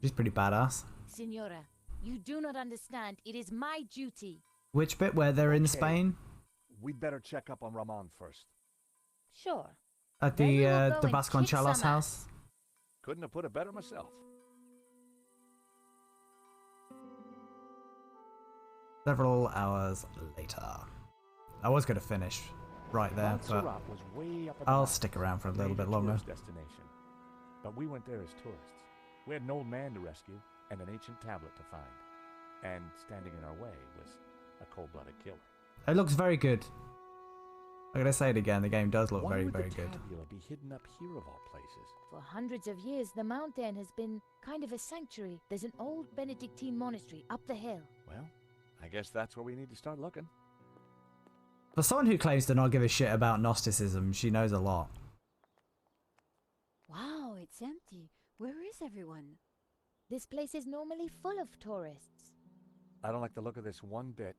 She's pretty badass. Signora, you do not understand. It is my duty. Which bit where they're in Spain? We'd better check up on Ramon first. Sure. At Then we will the go and Vasconcelos kick some house? Couldn't have put it better myself. Several hours later. I was going to finish right there, but Montserrat was way up in the I'll mountains, stick around for a little major bit longer. tourist destination. But we went there as tourists. We had an old man to rescue and an ancient tablet to find. And standing in our way was a cold-blooded killer. It looks very good. I'm going to say it again, the game does look Why very, would very the good. tabula be hidden up here of all places? For hundreds of years, the mountain has been kind of a sanctuary. There's an old Benedictine monastery up the hill. Well, I guess that's where we need to start looking. For someone who claims to not give a shit about Gnosticism, she knows a lot. Wow, it's empty. Where is everyone? This place is normally full of tourists. I don't like the look of this one bit.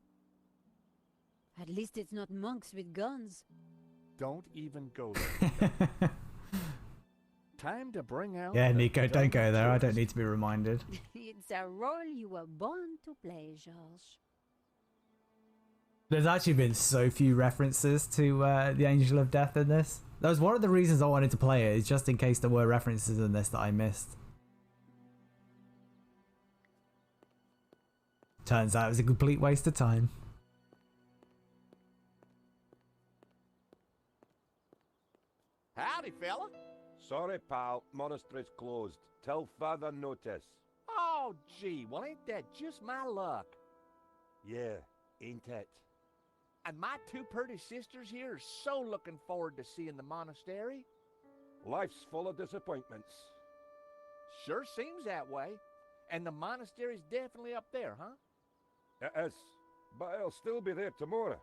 At least it's not monks with guns. Don't even go there. Time to bring out... Yeah, the Nico, don't go there. I don't tourist. need to be reminded. It's a role you were born to play, Georges. There's actually been so few references to the Angel of Death in this. That was one of the reasons I wanted to play it, is just in case there were references in this that I missed. Turns out it was a complete waste of time. Howdy, fella. Sorry, pal. Monastery's closed. Till further notice. Oh, gee, well, ain't that just my luck? Yeah, ain't it? And my two pretty sisters here are so looking forward to seeing the monastery. Life's full of disappointments. Sure seems that way. And the monastery's definitely up there, huh? It is, but it'll still be there tomorrow.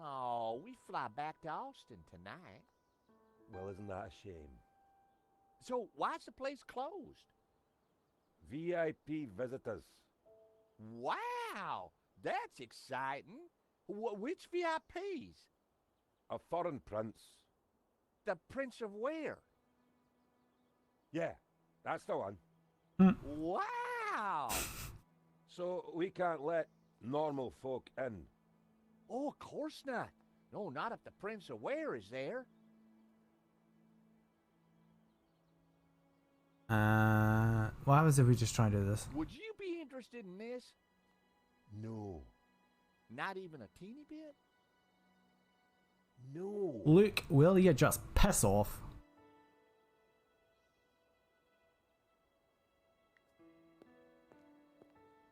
Oh, we fly back to Austin tonight. Well, isn't that a shame? So why's the place closed? VIP visitors. Wow, that's exciting. Which VIPs? A foreign prince. The Prince of where? Yeah, that's the one. Wow! So we can't let normal folk in. Oh, of course not. No, not if the Prince of where is there. What happens if we just try and do this? Would you be interested in this? No. Not even a teeny bit? No. Luke, will you just piss off?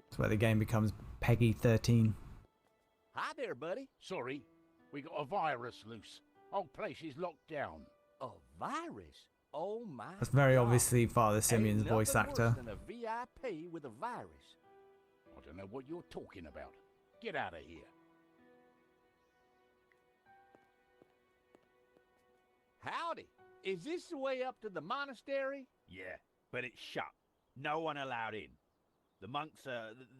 That's where the game becomes Peggy 13. Hi there, buddy. Sorry, we got a virus loose. Whole place is locked down. A virus? Oh my That's very God. obviously Father Simeon's Ain't voice nothing actor. worse than a VIP with a virus. I don't know what you're talking about. Get out of here. Howdy. Is this the way up to the monastery? Yeah, but it's shut. No one allowed in. The monks,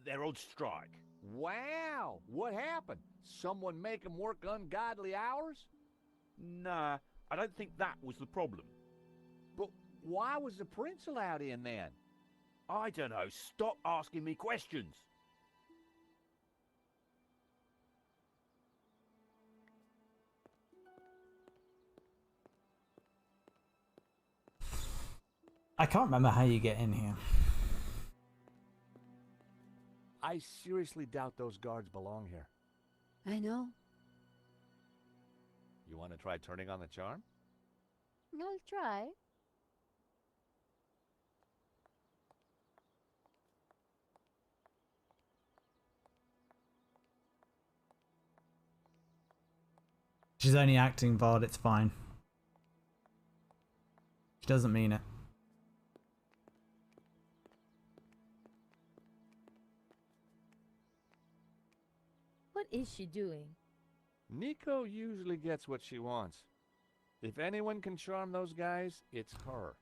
they're on strike. Wow. What happened? Someone make them work ungodly hours? Nah, I don't think that was the problem. But why was the prince allowed in then? I don't know. Stop asking me questions. I can't remember how you get in here. I seriously doubt those guards belong here. I know. You want to try turning on the charm? I'll try. She's only acting, Vard, it's fine. She doesn't mean it. What is she doing? Nico usually gets what she wants. If anyone can charm those guys, it's her.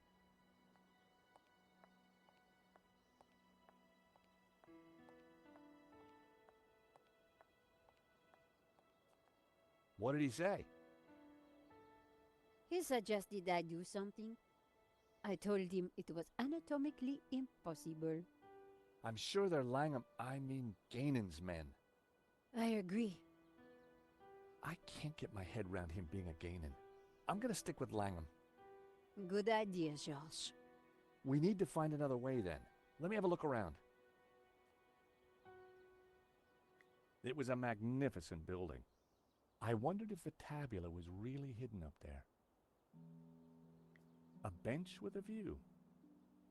What did he say? He suggested I do something. I told him it was anatomically impossible. I'm sure they're Gainan's men. I agree. I can't get my head around him being a Gainan. I'm gonna stick with Langham. Good idea, Josh. We need to find another way then. Let me have a look around. It was a magnificent building. I wondered if the tabula was really hidden up there. A bench with a view.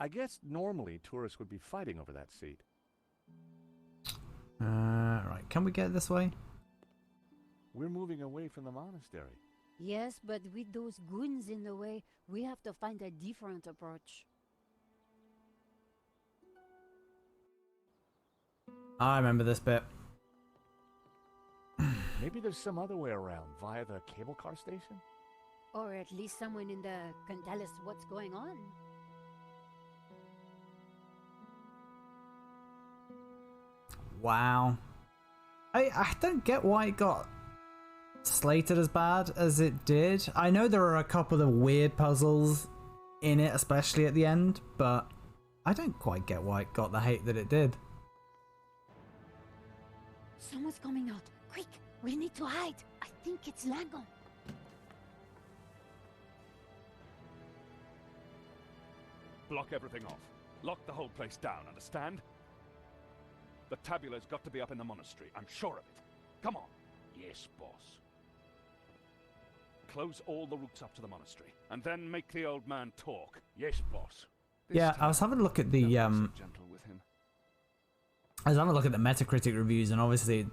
I guess normally tourists would be fighting over that seat. Right, can we get this way? We're moving away from the monastery. Yes, but with those goons in the way, we have to find a different approach. I remember this bit. Maybe there's some other way around, via the cable car station? Or at least someone in the can tell us what's going on. Wow. I don't get why it got slated as bad as it did. I know there are a couple of weird puzzles in it, especially at the end, but I don't quite get why it got the hate that it did. Someone's coming out. Quick, we need to hide. I think it's Langham. Block everything off. Lock the whole place down, understand? The tabula's got to be up in the monastery. I'm sure of it. Come on. Yes, boss. Close all the routes up to the monastery, and then make the old man talk. Yes, boss. Yeah, I was having a look at the Gentle with him. I was having a look at the Metacritic reviews, and obviously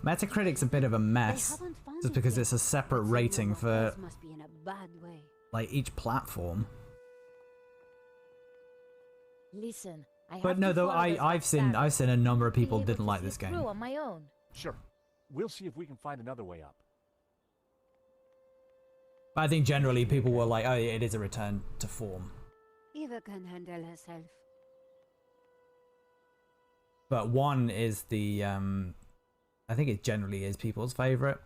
Metacritic's a bit of a mess just because it's a separate rating for Must be in a bad way. like each platform. Listen, I have But no, to though follow those I've seen a number of people Be able didn't to like see this through game. on my own. Sure. We'll see if we can find another way up. But I think generally people were like, oh, it is a return to form. Eva can handle herself. But 1 is the, I think it generally is people's favourite.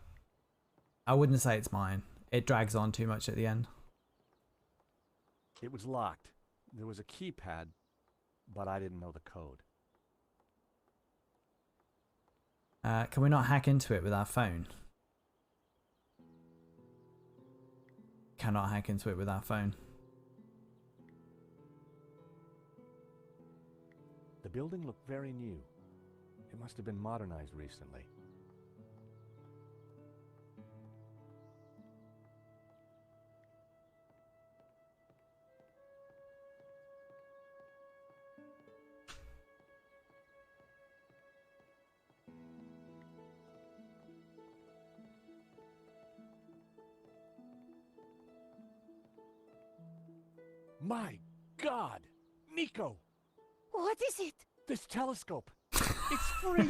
I wouldn't say it's mine. It drags on too much at the end. It was locked. There was a keypad, but I didn't know the code. Can we not hack into it with our phone? Cannot hack into it with our phone. The building looked very new. It must have been modernized recently. My God! Nico! What is it? This telescope! It's free.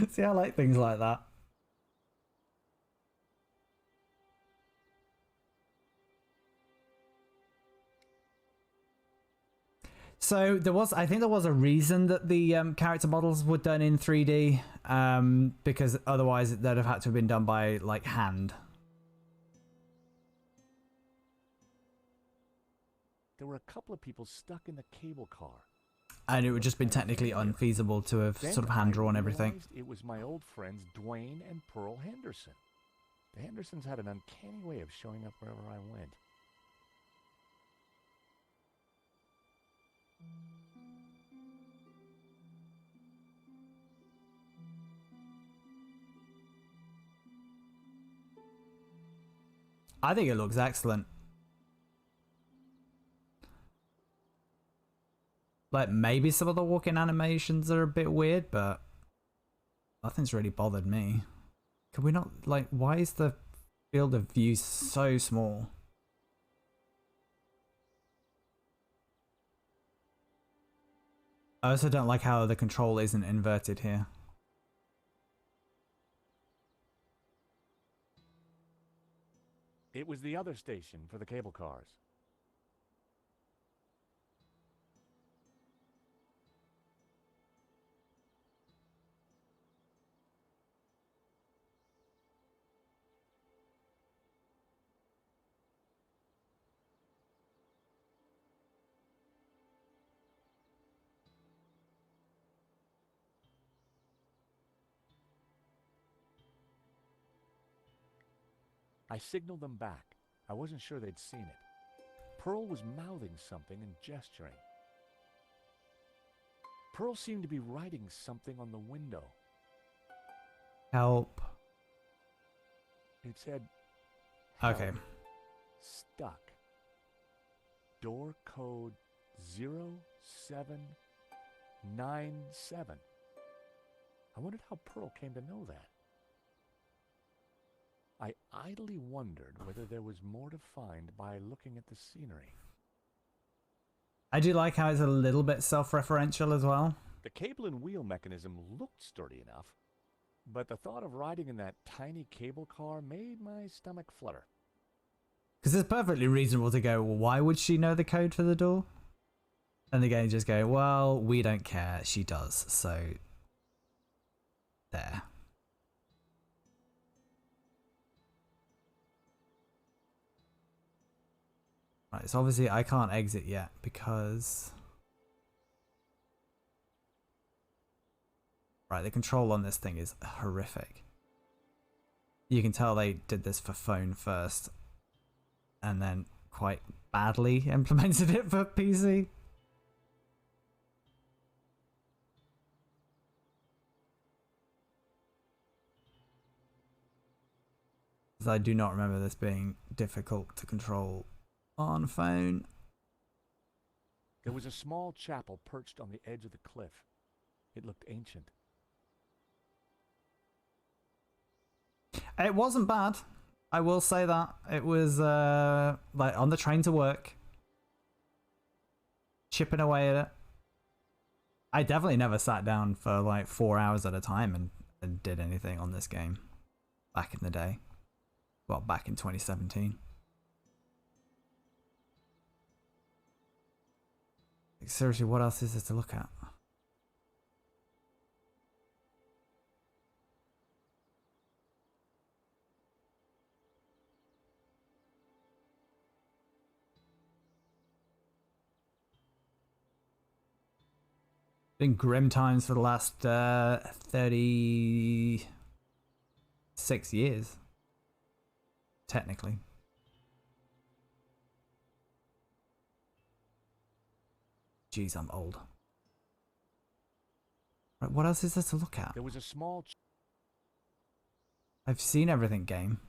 See, I like things like that. So I think there was a reason that the character models were done in 3D, because otherwise they'd have had to have been done by like hand. There were a couple of people stuck in the cable car. And it would just been technically unfeasible to have Then sort of hand drawn I everything. realized it was my old friends Dwayne and Pearl Henderson. The Hendersons had an uncanny way of showing up wherever I went. I think it looks excellent. Like, maybe some of the walking animations are a bit weird, but nothing's really bothered me. Can we not, like, why is the field of view so small? I also don't like how the control isn't inverted here. It was the other station for the cable cars. I signaled them back. I wasn't sure they'd seen it. Pearl was mouthing something and gesturing. Pearl seemed to be writing something on the window. Help. It said, Okay. "Help. Stuck. Door code 0797. I wondered how Pearl came to know that. I idly wondered whether there was more to find by looking at the scenery. I do like how it's a little bit self-referential as well. The cable and wheel mechanism looked sturdy enough, but the thought of riding in that tiny cable car made my stomach flutter. Because it's perfectly reasonable to go, well, why would she know the code for the door? And the game just go, well, we don't care. She does. So, there. Right, so obviously I can't exit yet because... Right, the control on this thing is horrific. You can tell they did this for phone first and then quite badly implemented it for PC. Because I do not remember this being difficult to control on phone. There was a small chapel perched on the edge of the cliff. It looked ancient. It wasn't bad. I will say that. It was like on the train to work. Chipping away at it. I definitely never sat down for like 4 hours at a time and did anything on this game. Back in the day. Well, back in 2017. Like, seriously, what else is there to look at? Been grim times for the last 36 years. Technically. Jeez, I'm old. Right, what else is there to look at? There was a small... I've seen everything, game.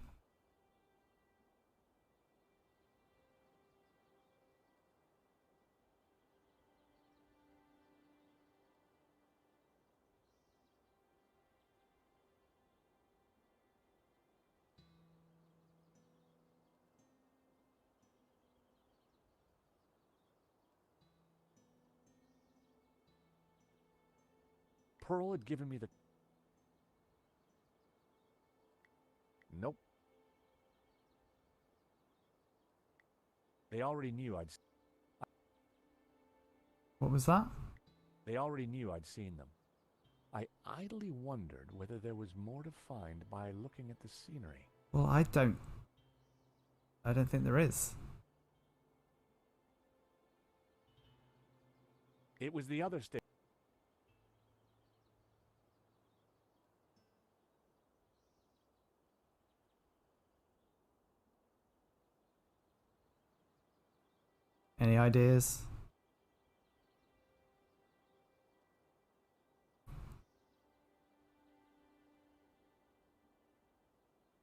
Pearl had given me the... Nope. They already knew I'd... What was that? They already knew I'd seen them. I idly wondered whether there was more to find by looking at the scenery. Well, I don't think there is. It was the other state. Any ideas?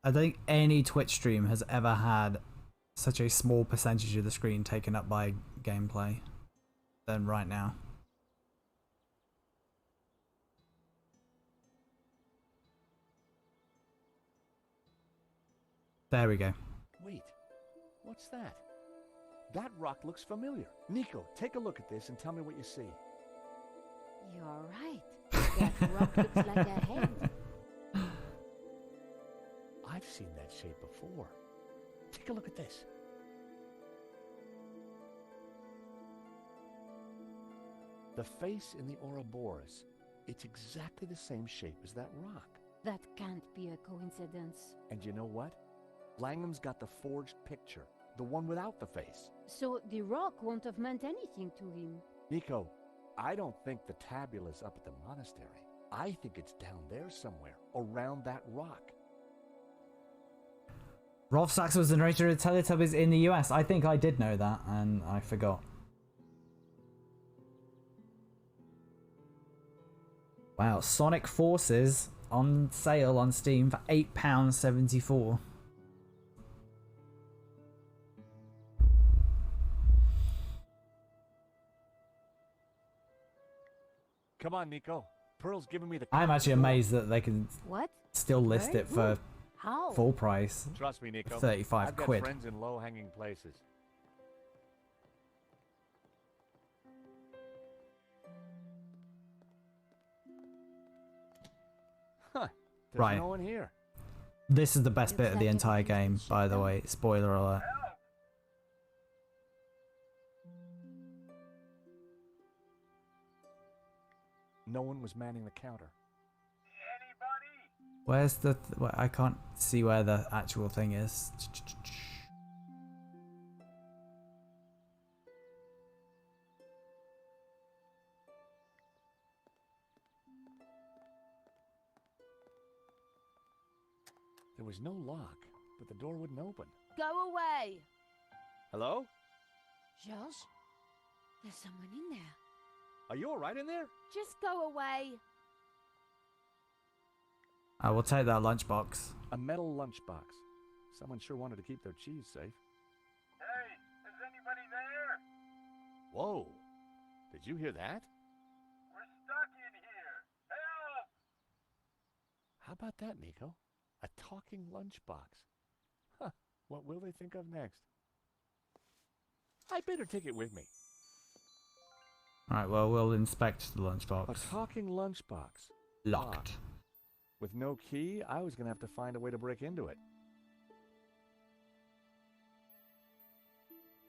I don't think any Twitch stream has ever had such a small percentage of the screen taken up by gameplay than right now. There we go. Wait, what's that? That rock looks familiar. Nico, take a look at this and tell me what you see. You're right. That rock looks like a head. I've seen that shape before. Take a look at this. The face in the Ouroboros. It's exactly the same shape as that rock. That can't be a coincidence. And you know what? Langham's got the forged picture, the one without the face. So the rock won't have meant anything to him. Nico, I don't think the tabula's up at the monastery. I think it's down there somewhere, around that rock. Rolf Sachs was the narrator of Teletubbies in the US. I think I did know that, and I forgot. Wow, Sonic Forces on sale on Steam for £8.74. Come on, Nico. Pearl's giving me the... I'm actually amazed that they can still list it for How? full price. Trust me, Nico. 35 I've got quid. friends in low-hanging places. Huh. There's Right. no one here. This is the best bit of the entire game, by the way. Spoiler alert. No one was manning the counter. Where's the... I can't see where the actual thing is. There was no lock, but the door wouldn't open. Go away! Hello? George? There's someone in there. Are you alright in there? Just go away. I will take that lunchbox. A metal lunchbox. Someone sure wanted to keep their cheese safe. Hey, is anybody there? Whoa! Did you hear that? We're stuck in here. Help! How about that, Nico? A talking lunchbox. Huh, what will they think of next? I better take it with me. Alright, well, we'll inspect the lunchbox. A talking lunchbox. Locked. With no key, I was going to have to find a way to break into it.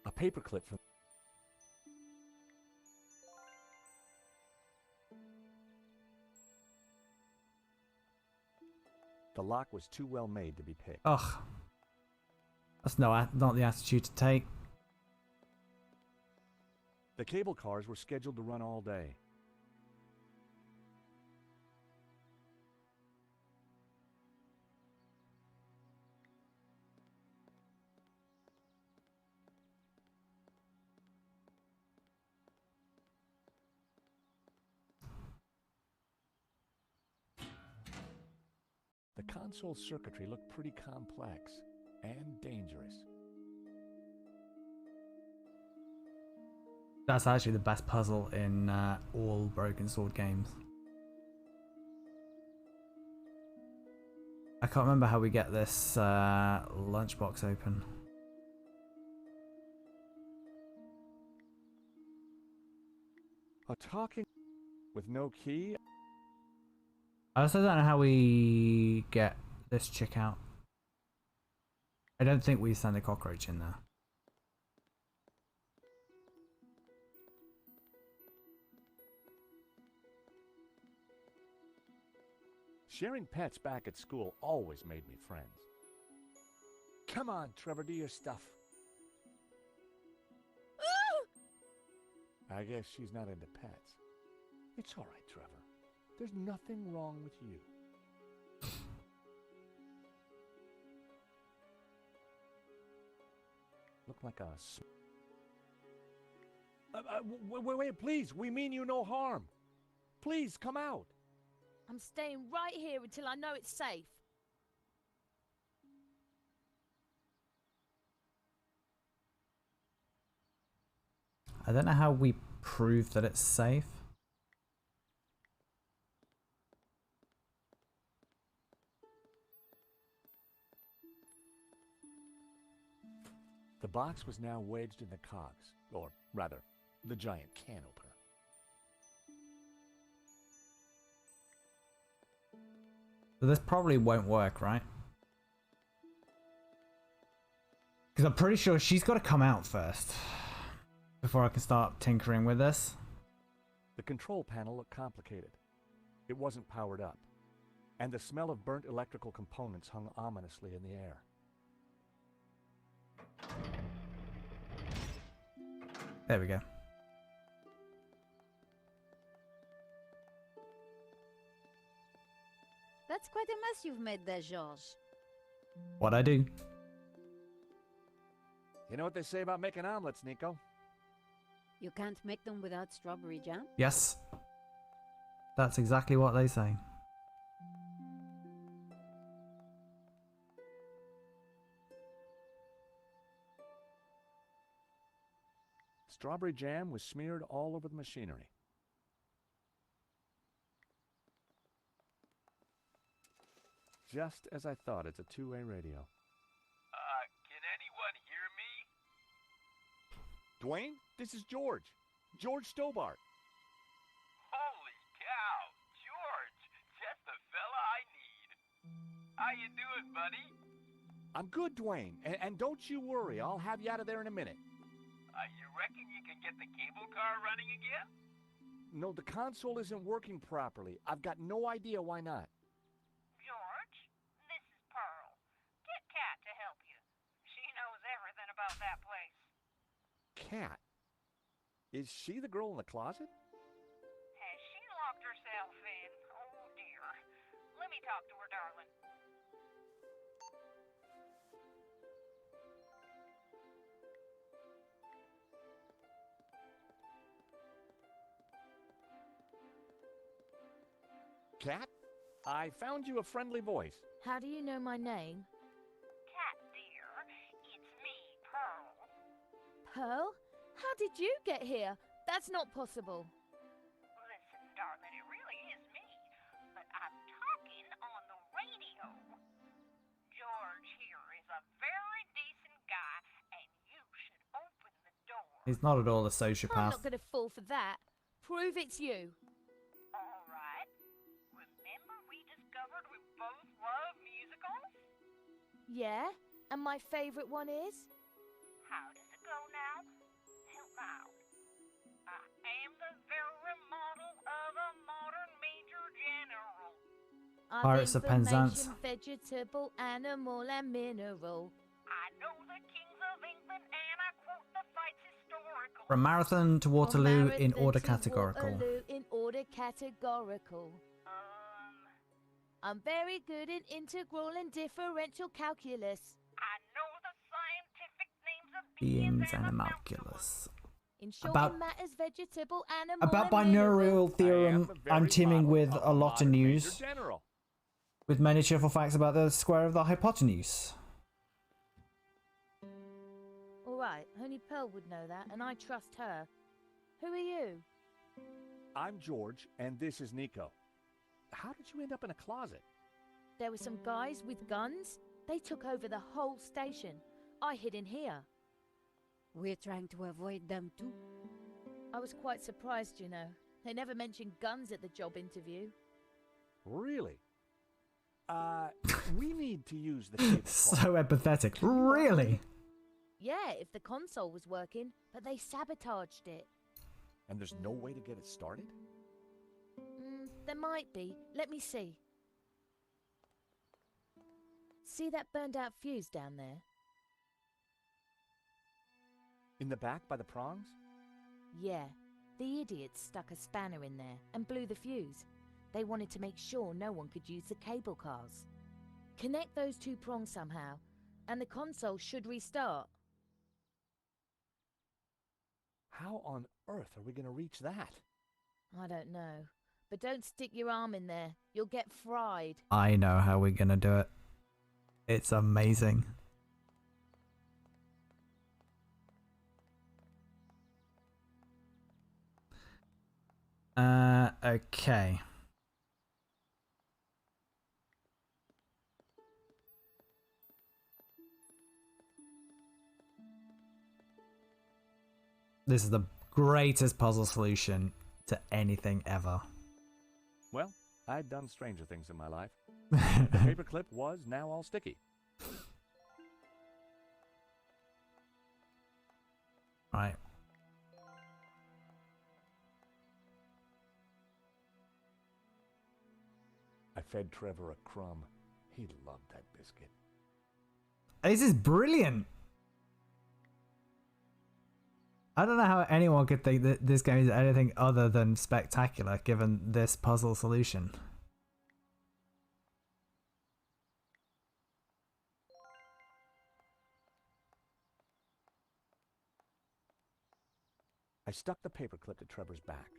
A paperclip from... The lock was too well made to be picked. Ugh. That's not the attitude to take. The cable cars were scheduled to run all day. The console circuitry looked pretty complex and dangerous. That's actually the best puzzle in all Broken Sword games. I can't remember how we get this lunchbox open. A talking with no key. I also don't know how we get this chick out. I don't think we send a cockroach in there. Sharing pets back at school always made me friends. Come on, Trevor, do your stuff. I guess she's not into pets. It's all right, Trevor. There's nothing wrong with you. Look like a... wait, please. We mean you no harm. Please, come out. I'm staying right here until I know it's safe. I don't know how we prove that it's safe. The box was now wedged in the cogs, or rather, the giant can opener. So this probably won't work, right? Because I'm pretty sure she's got to come out first before I can start tinkering with this. The control panel looked complicated. It wasn't powered up, and the smell of burnt electrical components hung ominously in the air. There we go. That's quite a mess you've made there, Georges. What'd I do? You know what they say about making omelets, Nico? You can't make them without strawberry jam? Yes. That's exactly what they say. Strawberry jam was smeared all over the machinery. Just as I thought, it's a two-way radio. Can anyone hear me? Dwayne, this is George. George Stobart. Holy cow, George, just the fella I need. How you doing, buddy? I'm good, Dwayne, and don't you worry, I'll have you out of there in a minute. You reckon you can get the cable car running again? No, the console isn't working properly. I've got no idea why not. George, this is Pearl. Get Kat to help you. She knows everything about that place. Kat? Is she the girl in the closet? Has she locked herself in? Oh, dear. Let me talk to her, darling. Kat? I found you a friendly voice. How do you know my name? Kat, dear, it's me, Pearl. Pearl? How did you get here? That's not possible. Listen, darling, it really is me. But I'm talking on the radio. George here is a very decent guy, and you should open the door. He's not at all a I'm sociopath. not going to fall for that. Prove it's you. All right. Remember we discovered we both love musicals? Yeah? And my favorite one is? How does it go now? Help out. I am the very model of a modern major general. Pirates of Penzance. Information, vegetable, animal, and mineral. I know the kings of England, and I quote the fights historical. From Marathon to Waterloo From in marathon order to categorical. Waterloo in order categorical. I'm very good in integral and differential calculus. I know the scientific names of Beings and animalculus. In short, About- matters vegetable, animal, About and mineral. binaural theorem, I'm teeming with a lot of news. General. With many cheerful facts about the square of the hypotenuse. All right, only Pearl would know that, and I trust her. Who are you? I'm George, and this is Nico. How did you end up in a closet? There were some guys with guns. They took over the whole station. I hid in here. We're trying to avoid them too. I was quite surprised, you know. They never mentioned guns at the job interview. Really? We need to use the cable car. So empathetic. Really? Yeah, if the console was working, but they sabotaged it. And there's no way to get it started? There might be. Let me see. See that burned out fuse down there? In the back by the prongs? Yeah. The idiots stuck a spanner in there and blew the fuse. They wanted to make sure no one could use the cable cars. Connect those two prongs somehow, and the console should restart. How on earth are we going to reach that? I don't know. But don't stick your arm in there. You'll get fried. I know how we're gonna do it. It's amazing. Okay. This is the greatest puzzle solution to anything ever. Well, I'd done stranger things in my life. The paperclip was now all sticky. Right. I fed Trevor a crumb. He loved that biscuit. This is brilliant. I don't know how anyone could think that this game is anything other than spectacular given this puzzle solution. I stuck the paperclip to Trevor's back.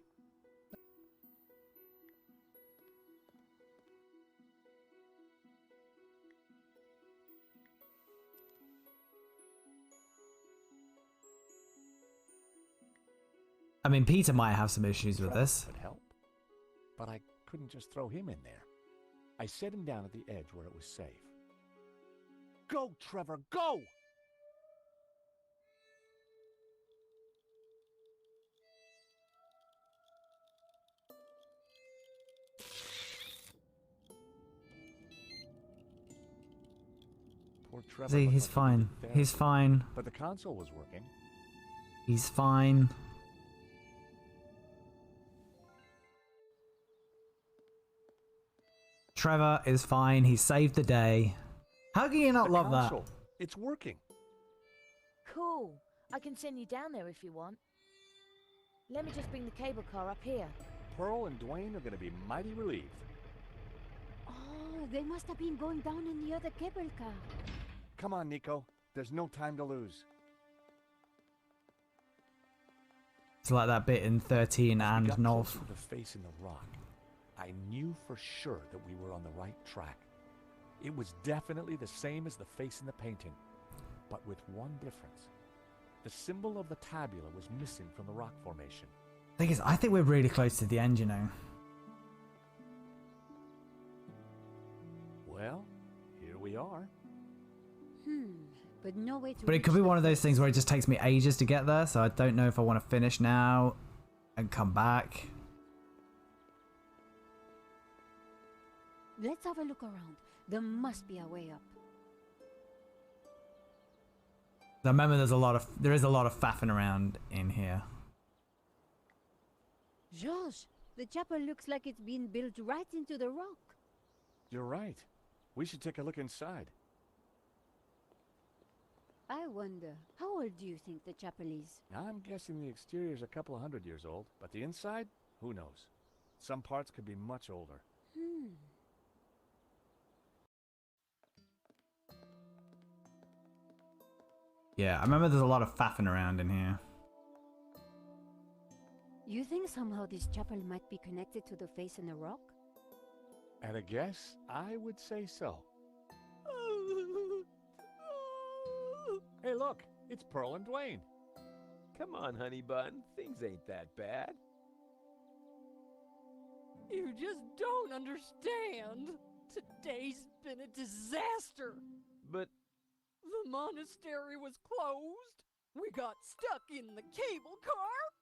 I mean, Peter might have some issues with this. Could help, but I couldn't just throw him in there. I set him down at the edge where it was safe. Go, Trevor, go! Poor Trevor. See, he's fine. He's fine. But the console was working. He's fine. Trevor is fine. He saved the day. How can you not love that? It's working. Cool. I can send you down there if you want. Let me just bring the cable car up here. Pearl and Dwayne are going to be mighty relieved. Oh, they must have been going down in the other cable car. Come on, Nico. There's no time to lose. It's like that bit in 13 and Nolf. Closer to the face in the rock, I knew for sure that we were on the right track. It was definitely the same as the face in the painting, but with one difference. The symbol of the tabula was missing from the rock formation. Thing is, I think we're really close to the end, you know. Well, here we are. But no way to. But it could be one of those things where it just takes me ages to get there, so I don't know if I want to finish now and come back. Let's have a look around. There must be a way up. I remember there is a lot of faffing around in here. George, the chapel looks like it's been built right into the rock. You're right. We should take a look inside. I wonder, how old do you think the chapel is? I'm guessing the exterior's a couple of 100 years old, but the inside, who knows? Some parts could be much older. Yeah, I remember there's a lot of faffing around in here. You think somehow this chapel might be connected to the face in the rock? At a guess, I would say so. Hey, look, it's Pearl and Dwayne. Come on, honey bun, things ain't that bad. You just don't understand. Today's been a disaster. But the monastery was closed. We got stuck in the cable car.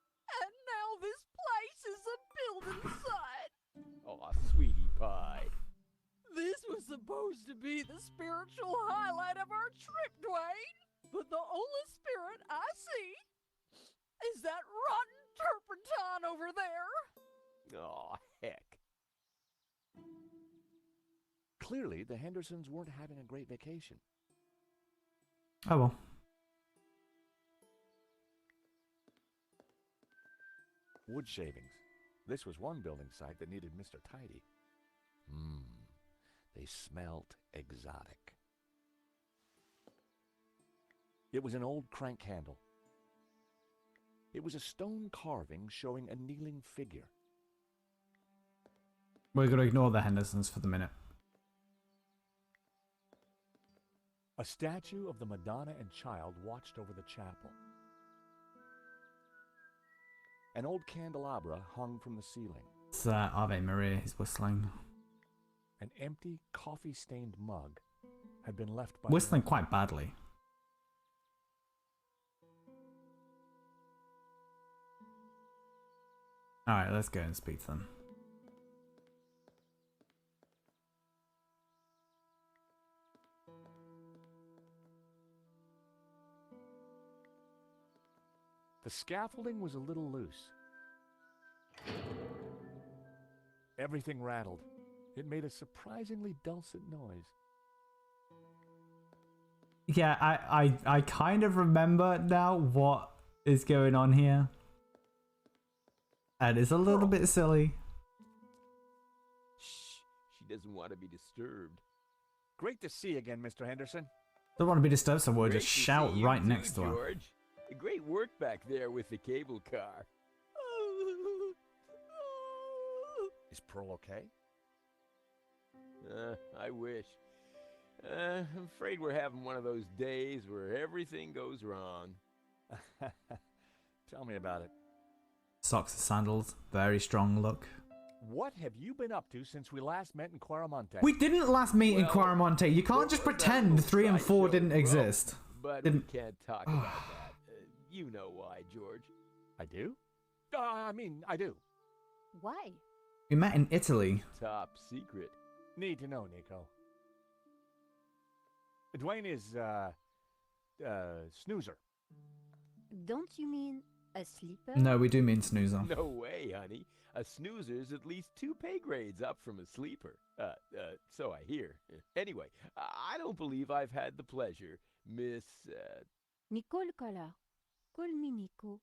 And now this place is a building site. Aw, sweetie pie. supposed to be the spiritual highlight of our trip, Dwayne. But the only spirit I see is that rotten turpentine over there. Aw, heck. Clearly, the Hendersons weren't having a great vacation. Oh well. Wood shavings. This was one building site that needed Mr. Tidy. They smelt exotic. It was an old crank handle. It was a stone carving showing a kneeling figure. We're going to ignore the Hendersons for the minute. A statue of the Madonna and Child watched over the chapel. An old candelabra hung from the ceiling. It's Ave Maria, he's whistling. An empty, coffee-stained mug had been left by... Whistling quite badly. Alright, let's go and speak to them. The scaffolding was a little loose. Everything rattled. It made a surprisingly dulcet noise. Yeah, I kind of remember now what is going on here. And it's a little bit silly. Shh, she doesn't want to be disturbed. Great to see you again, Mr. Henderson. Don't want to be disturbed, so we'll Great just to shout see you right too, next to her. George. Great work back there with the cable car. Is Pearl okay? I wish. I'm afraid we're having one of those days where everything goes wrong. Tell me about it. Socks and sandals, very strong look. What have you been up to since we last met in Quaramonte? We didn't last meet in Quaramonte. You can't just pretend 3 and 4 didn't exist. But we can't talk about that. You know why, George. I do? I do. Why? We met in Italy. Top secret. Need to know, Nico. Dwayne is, snoozer. Don't you mean a sleeper? No, we do mean snoozer. No way, honey. A snoozer's at least 2 pay grades up from a sleeper. So I hear. Anyway, I don't believe I've had the pleasure, Miss, Nicole Collar. Call me Nico.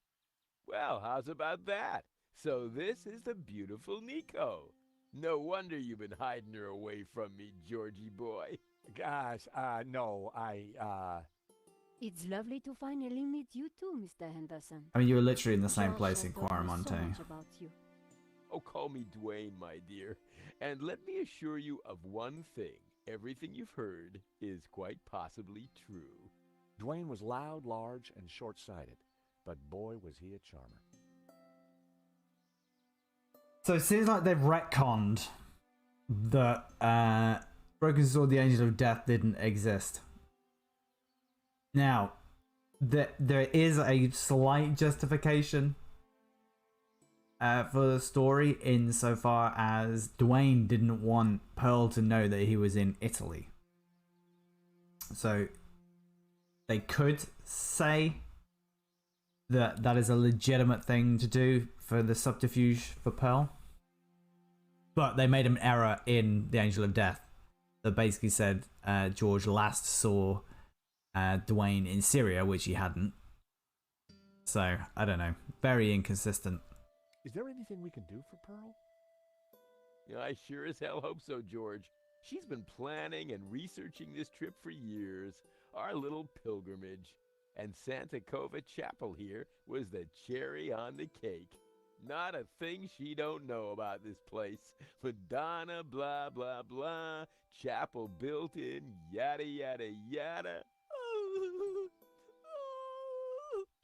Well, how's about that? So this is the beautiful Nico. No wonder you've been hiding her away from me, Georgie boy. Guys, no, It's lovely to finally meet you too, Mr. Henderson. I mean, you were literally in the same George place has in told me so Quaramonte. much about you. Oh, call me Dwayne, my dear. And let me assure you of one thing. Everything you've heard is quite possibly true. Dwayne was loud, large, and short-sighted, but boy was he a charmer. So it seems like they've retconned that Broken Sword, the Angel of Death, didn't exist. Now, there is a slight justification for the story insofar as Dwayne didn't want Pearl to know that he was in Italy. So they could say that that is a legitimate thing to do for the subterfuge for Pearl. But they made an error in the Angel of Death that basically said George last saw Dwayne in Syria, which he hadn't. So, I don't know. Very inconsistent. Is there anything we can do for Pearl? Yeah, I sure as hell hope so, George. She's been planning and researching this trip for years. Our little pilgrimage. And Santa Cova Chapel here was the cherry on the cake. Not a thing she don't know about this place. Madonna, blah, blah, blah. Chapel built in, yada, yada, yada.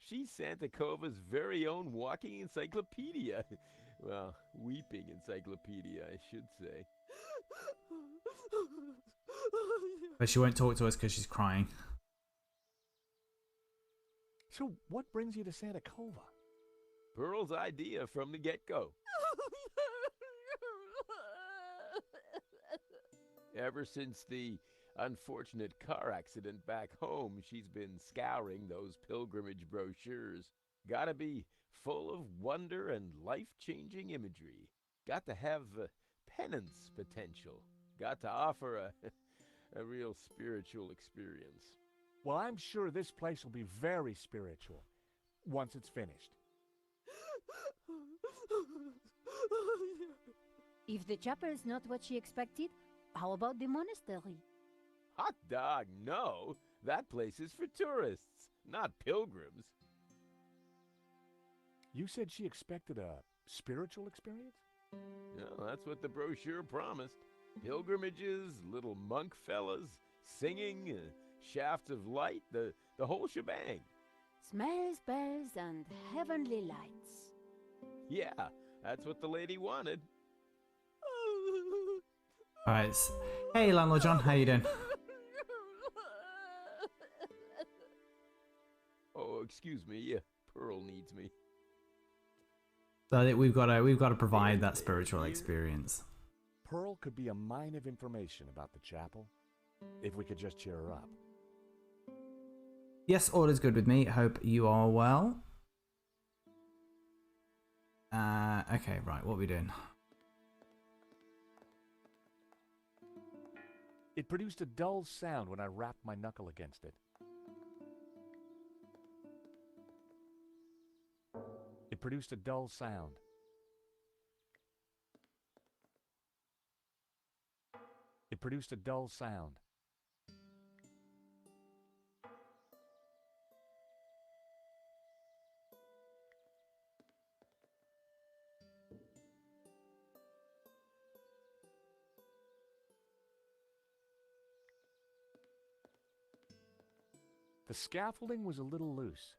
She's Santa Cova's very own walking encyclopedia. Well, weeping encyclopedia, I should say. But she won't talk to us because she's crying. So what brings you to Santa Cova? Pearl's idea from the get-go. Ever since the unfortunate car accident back home, she's been scouring those pilgrimage brochures. Gotta be full of wonder and life-changing imagery. Got to have penance potential. Got to offer a real spiritual experience. Well, I'm sure this place will be very spiritual once it's finished. If the chapel is not what she expected, how about the monastery? Hot dog, no. That place is for tourists, not pilgrims. You said she expected a spiritual experience? No, that's what the brochure promised. Pilgrimages, little monk fellas, singing, shafts of light, the whole shebang. Smells, bells, and heavenly lights. Yeah, that's what the lady wanted. Alright. Hey, Landlord John, how you doing? Oh, excuse me. Pearl needs me. So I think we've got to provide that spiritual experience. Pearl could be a mine of information about the chapel, if we could just cheer her up. Yes, all is good with me. Hope you are well. Okay, right, what are we doing? It produced a dull sound when I rapped my knuckle against it. It produced a dull sound. It produced a dull sound. The scaffolding was a little loose.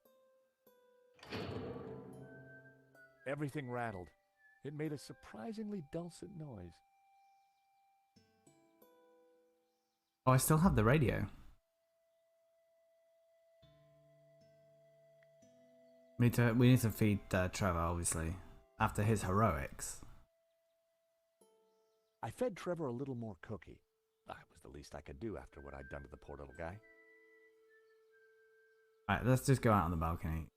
Everything rattled. It made a surprisingly dulcet noise. Oh, I still have the radio. We need to feed Trevor, obviously, after his heroics. I fed Trevor a little more cookie. That was the least I could do after what I'd done to the poor little guy. Alright, let's just go out on the balcony.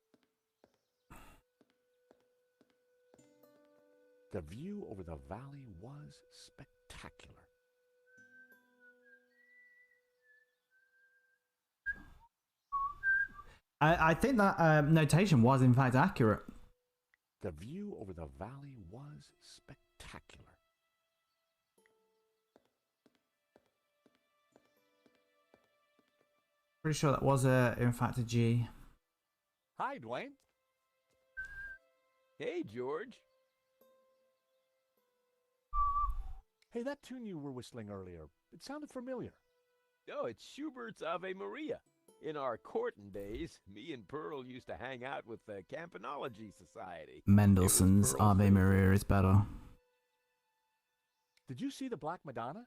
The view over the valley was spectacular. I think that notation was in fact accurate. The view over the valley was spectacular. Pretty sure that was in fact a G. Hi, Dwayne. Hey, George. Hey, that tune you were whistling earlier, it sounded familiar. Oh, it's Schubert's Ave Maria. In our courting days, me and Pearl used to hang out with the Campanology Society. Mendelssohn's Ave Maria is better. Did you see the Black Madonna?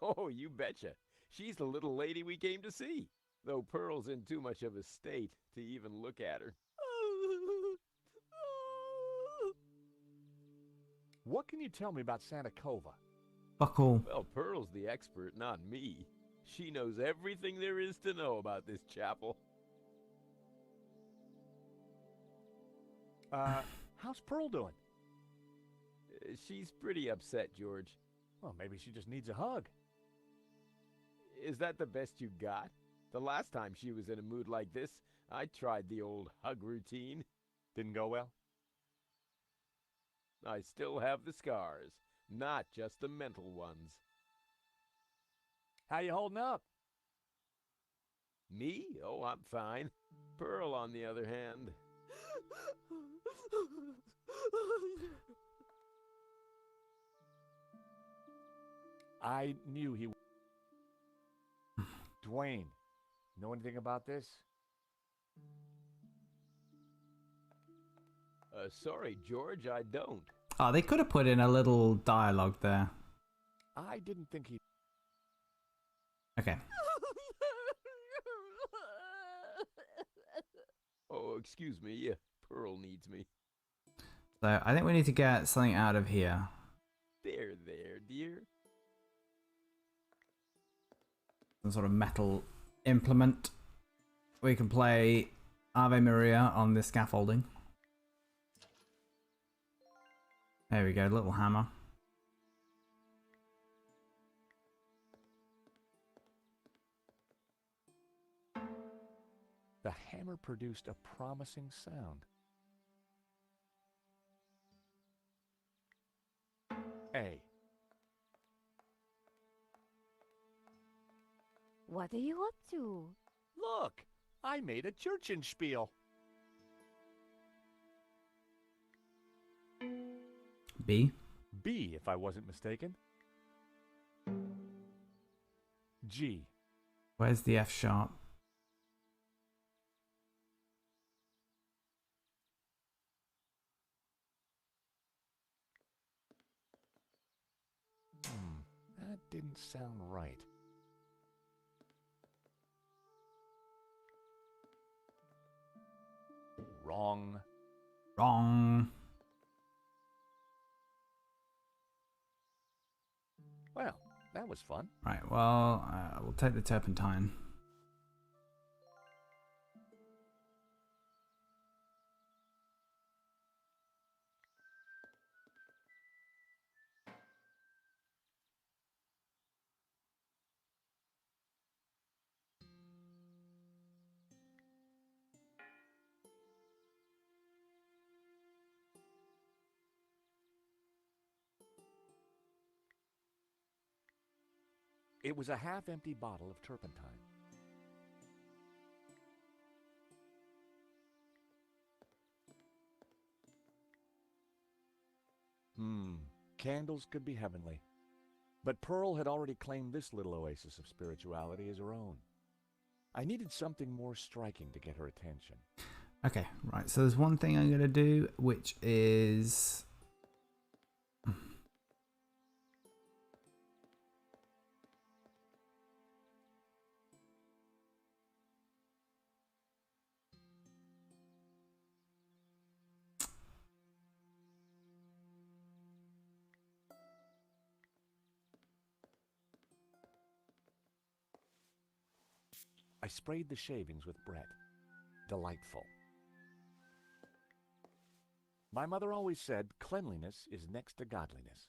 Oh, you betcha. She's the little lady we came to see, though Pearl's in too much of a state to even look at her. What can you tell me about Santa Cova? Fuck all. Well, Pearl's the expert, not me. She knows everything there is to know about this chapel. How's Pearl doing? She's pretty upset, George. Well, maybe she just needs a hug. Is that the best you got? The last time she was in a mood like this, I tried the old hug routine. Didn't go well? I still have the scars, not just the mental ones. How you holding up? Me? Oh, I'm fine. Pearl, on the other hand. I knew he... Dwayne, know anything about this? Sorry, George, I don't. Oh, they could have put in a little dialogue there. I didn't think he... Okay. Oh, excuse me. Pearl needs me. So I think we need to get something out of here. There, dear. some sort of metal implement. We can play Ave Maria on this scaffolding. There we go, little hammer. The hammer produced a promising sound. A. What are you up to? Look, I made a Churchenspiel. B. B, if I wasn't mistaken. G. Where's the F sharp? That didn't sound right. Wrong. Wrong. Well, that was fun. Right, well, we'll take the turpentine. It was a half-empty bottle of turpentine. Candles could be heavenly. But Pearl had already claimed this little oasis of spirituality as her own. I needed something more striking to get her attention. Okay, right, so there's one thing I'm going to do, which is... I sprayed the shavings with Brett. Delightful. My mother always said cleanliness is next to godliness.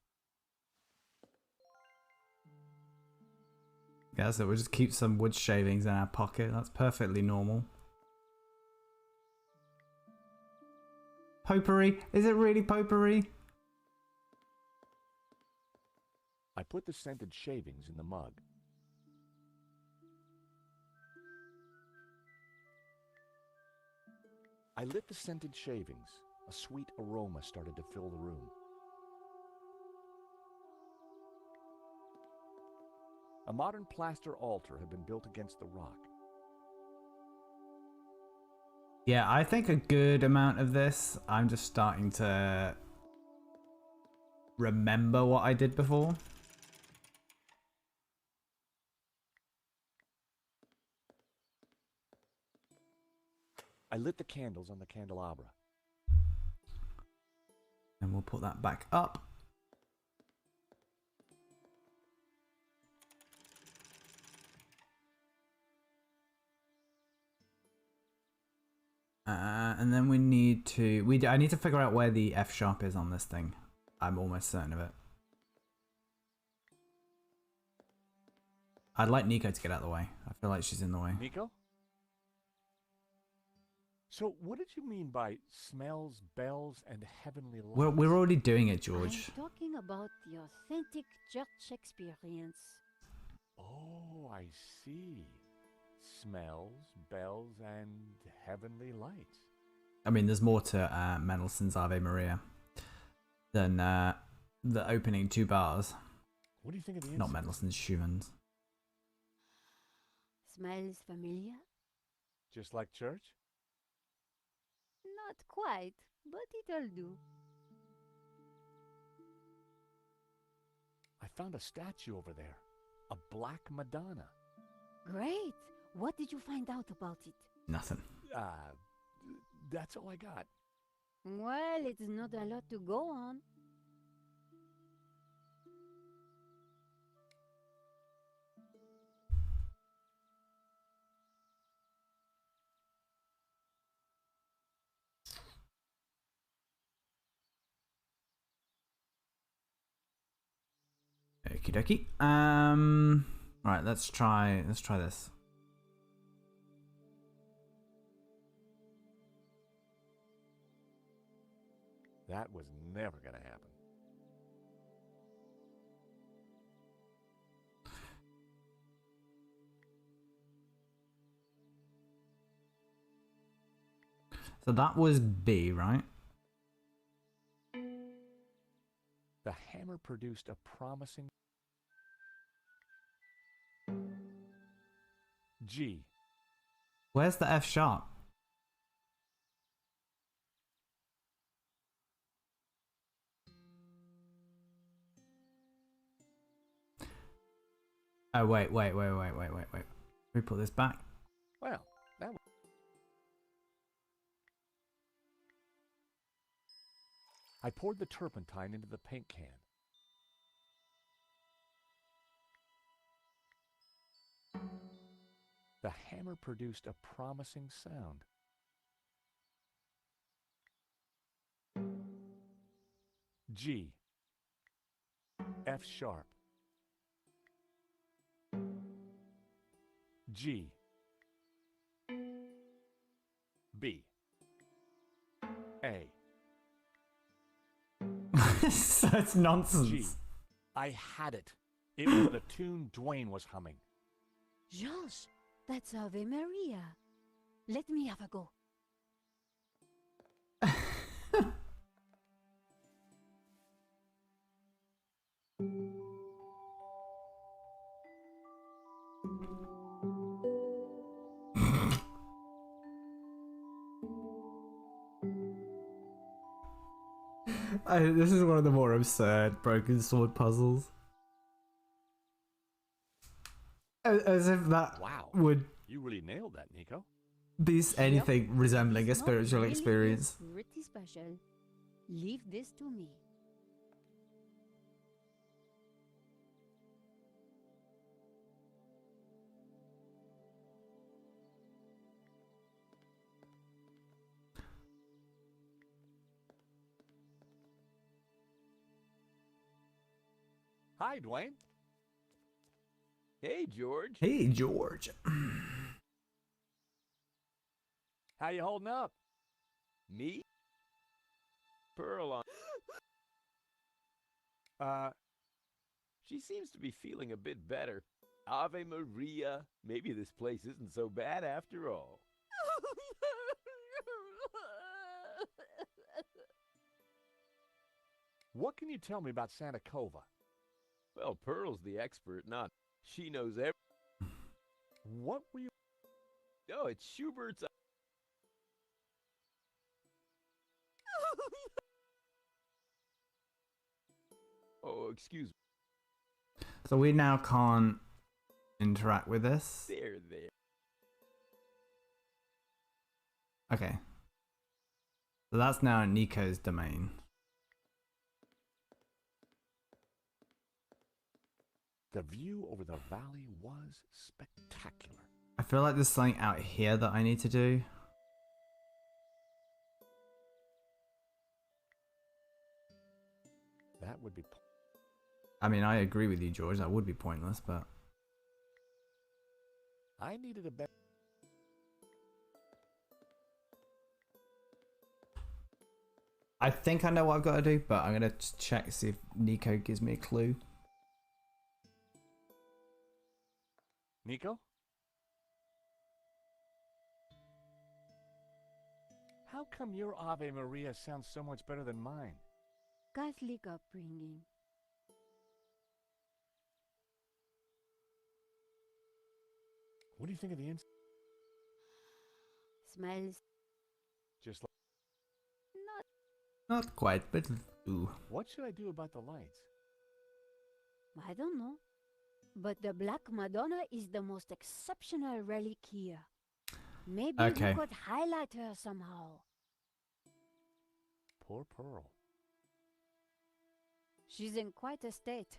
Yeah, so we'll just keep some wood shavings in our pocket. That's perfectly normal. Potpourri? Is it really potpourri? I put the scented shavings in the mug. I lit the scented shavings. A sweet aroma started to fill the room. A modern plaster altar had been built against the rock. Yeah, I think a good amount of this, I'm just starting to remember what I did before. I lit the candles on the candelabra. And we'll put that back up. And then we need to... I need to figure out where the F sharp is on this thing. I'm almost certain of it. I'd like Nico to get out of the way. I feel like she's in the way. Nico? So what did you mean by smells, bells, and heavenly lights? We're already doing it, George. I'm talking about the authentic church experience. Oh, I see. Smells, bells, and heavenly lights. I mean, there's more to Mendelssohn's Ave Maria than the opening two bars. What do you think of the Not incense? Mendelssohn's, Schumann's. Smells familiar? Just like church? Not quite, but it'll do. I found a statue over there. A black Madonna. Great! What did you find out about it? Nothing. That's all I got. Well, it's not a lot to go on. Okie dokie. Right, let's try this. That was never going to happen. So that was B, right? The hammer produced a promising G. Where's the F sharp? Oh, wait. Let me put this back. Well, that was... I poured the turpentine into the paint can. The hammer produced a promising sound. G. F sharp. G. B. A. Such nonsense. G. I had it. It was the tune Dwayne was humming. Josh, that's Ave Maria. Let me have a go. This is one of the more absurd broken sword puzzles. As if that would You really nailed that, Nico. be anything resembling a It's not spiritual really experience. Pretty special. Leave this to me. Hi, Dwayne. Hey, George. Hey, George. How you holding up? Me? Pearl on. She seems to be feeling a bit better. Ave Maria. Maybe this place isn't so bad after all. What can you tell me about Santa Cova? Well, Pearl's the expert, not. She knows everything. What were you... Oh, it's Schubert's. Oh, excuse me. So we now can't interact with this. There. Okay. So that's now Nico's domain. The view over the valley was spectacular. I feel like there's something out here that I need to do. That would be... I mean, I agree with you, George. That would be pointless, but... I needed a better... I think I know what I've got to do, but I'm going to just check, see if Nico gives me a clue. Nico? How come your Ave Maria sounds so much better than mine? Catholic upbringing. What do you think of the ins... Smells Just like... Not quite, but... Ooh. What should I do about the lights? I don't know. But the Black Madonna is the most exceptional relic here. Maybe Okay. we could highlight her somehow. Poor Pearl. She's in quite a state.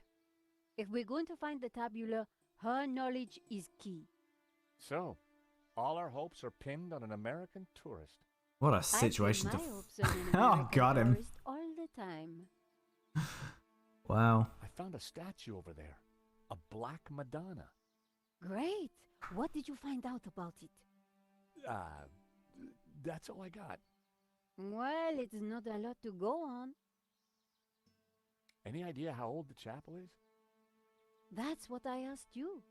If we're going to find the tabula, her knowledge is key. So, all our hopes are pinned on an American tourist. What a situation I to... pin my hopes on an Oh, American got him. tourist all the time. Wow. I found a statue over there. A Black Madonna. Great. What did you find out about it? That's all I got. Well, it's not a lot to go on. Any idea how old the chapel is? That's what I asked you.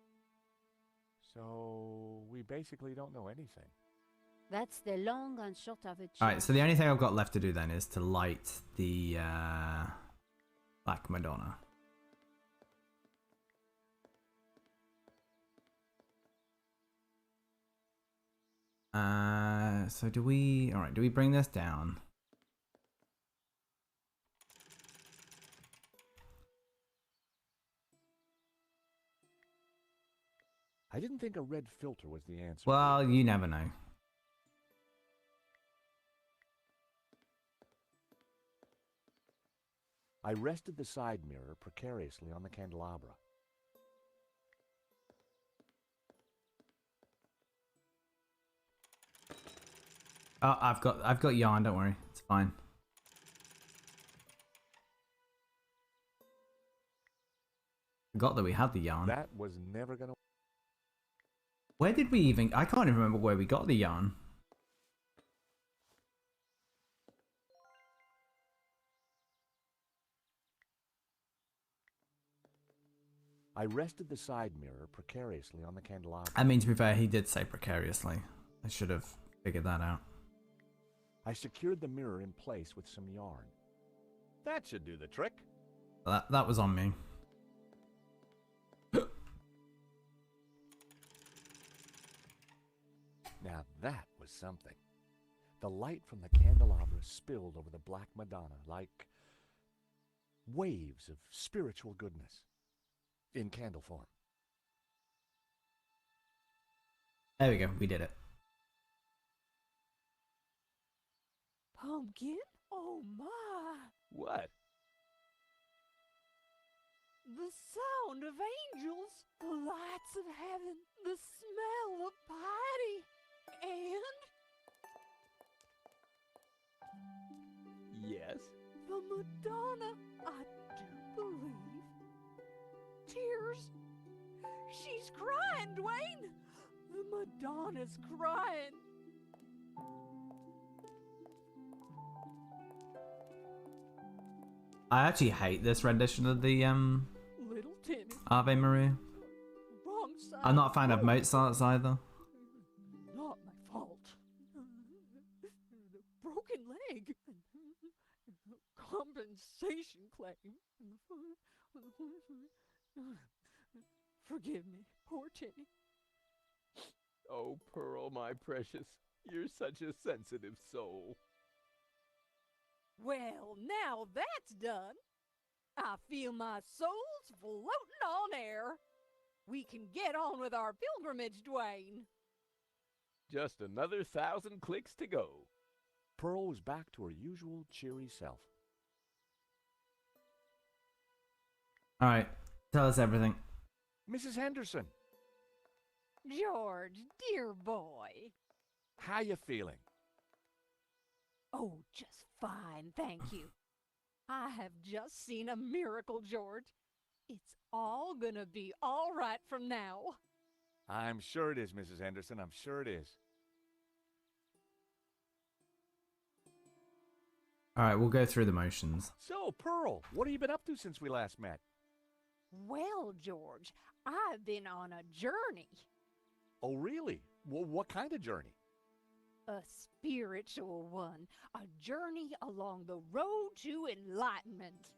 So, we basically don't know anything. That's the long and short of it. Alright, so the only thing I've got left to do then is to light the Black Madonna. So do we... Alright, do we bring this down? I didn't think a red filter was the answer. Well, you never know. I rested the side mirror precariously on the candelabra. Oh, I've got yarn, don't worry. It's fine. Forgot that we had the yarn. That was never gonna... Where did we even... I can't even remember where we got the yarn. I rested the side mirror precariously on the candelabra. I mean, to be fair, he did say precariously. I should have figured that out. I secured the mirror in place with some yarn. That should do the trick. That was on me. Now that was something. The light from the candelabra spilled over the Black Madonna like waves of spiritual goodness in candle form. There we go. We did it. Pumpkin? Oh my! What? The sound of angels, the lights of heaven, the smell of piety, and... Yes? the Madonna, I do believe. Tears. She's crying, Dwayne! The Madonna's crying. I actually hate this rendition of the Little Timmy. Ave Maria. Wrong side. I'm not a fan of Mozart's either. Not my fault. Broken leg. Compensation claim. Forgive me, poor Timmy. Oh, Pearl, my precious. You're such a sensitive soul. Well, now that's done. I feel my soul's floating on air. We can get on with our pilgrimage, Dwayne. Just another 1,000 clicks to go. Pearl was back to her usual cheery self. Alright, tell us everything. Mrs. Henderson, George, dear boy. how you feeling? Oh, just fine, thank you. I have just seen a miracle, George. It's all gonna be all right from now. I'm sure it is, Mrs. Henderson. I'm sure it is. Alright, we'll go through the motions. So, Pearl, what have you been up to since we last met? Well, George, I've been on a journey. Oh, really? Well, what kind of journey? A spiritual one. A journey along the road to enlightenment.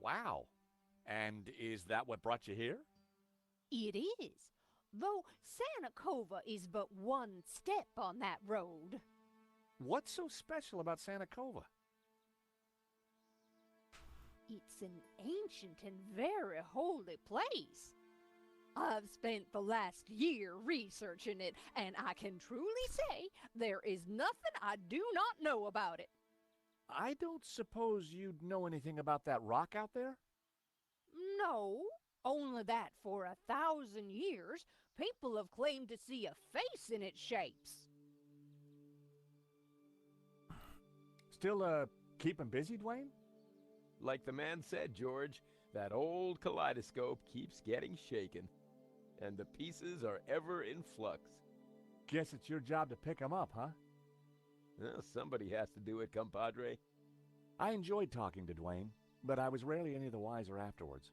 Wow. And is that what brought you here? It is. Though Santa Cova is but one step on that road. What's so special about Santa Cova? It's an ancient and very holy place. I've spent the last year researching it, and I can truly say there is nothing I do not know about it. I don't suppose you'd know anything about that rock out there? No, only that for 1,000 years, people have claimed to see a face in its shapes. Still, keeping busy, Dwayne? Like the man said, George, That old kaleidoscope keeps getting shaken, and the pieces are ever in flux. Guess it's your job to pick 'em up, huh? Well, somebody has to do it, compadre. I enjoyed talking to Dwayne, but I was rarely any the wiser afterwards.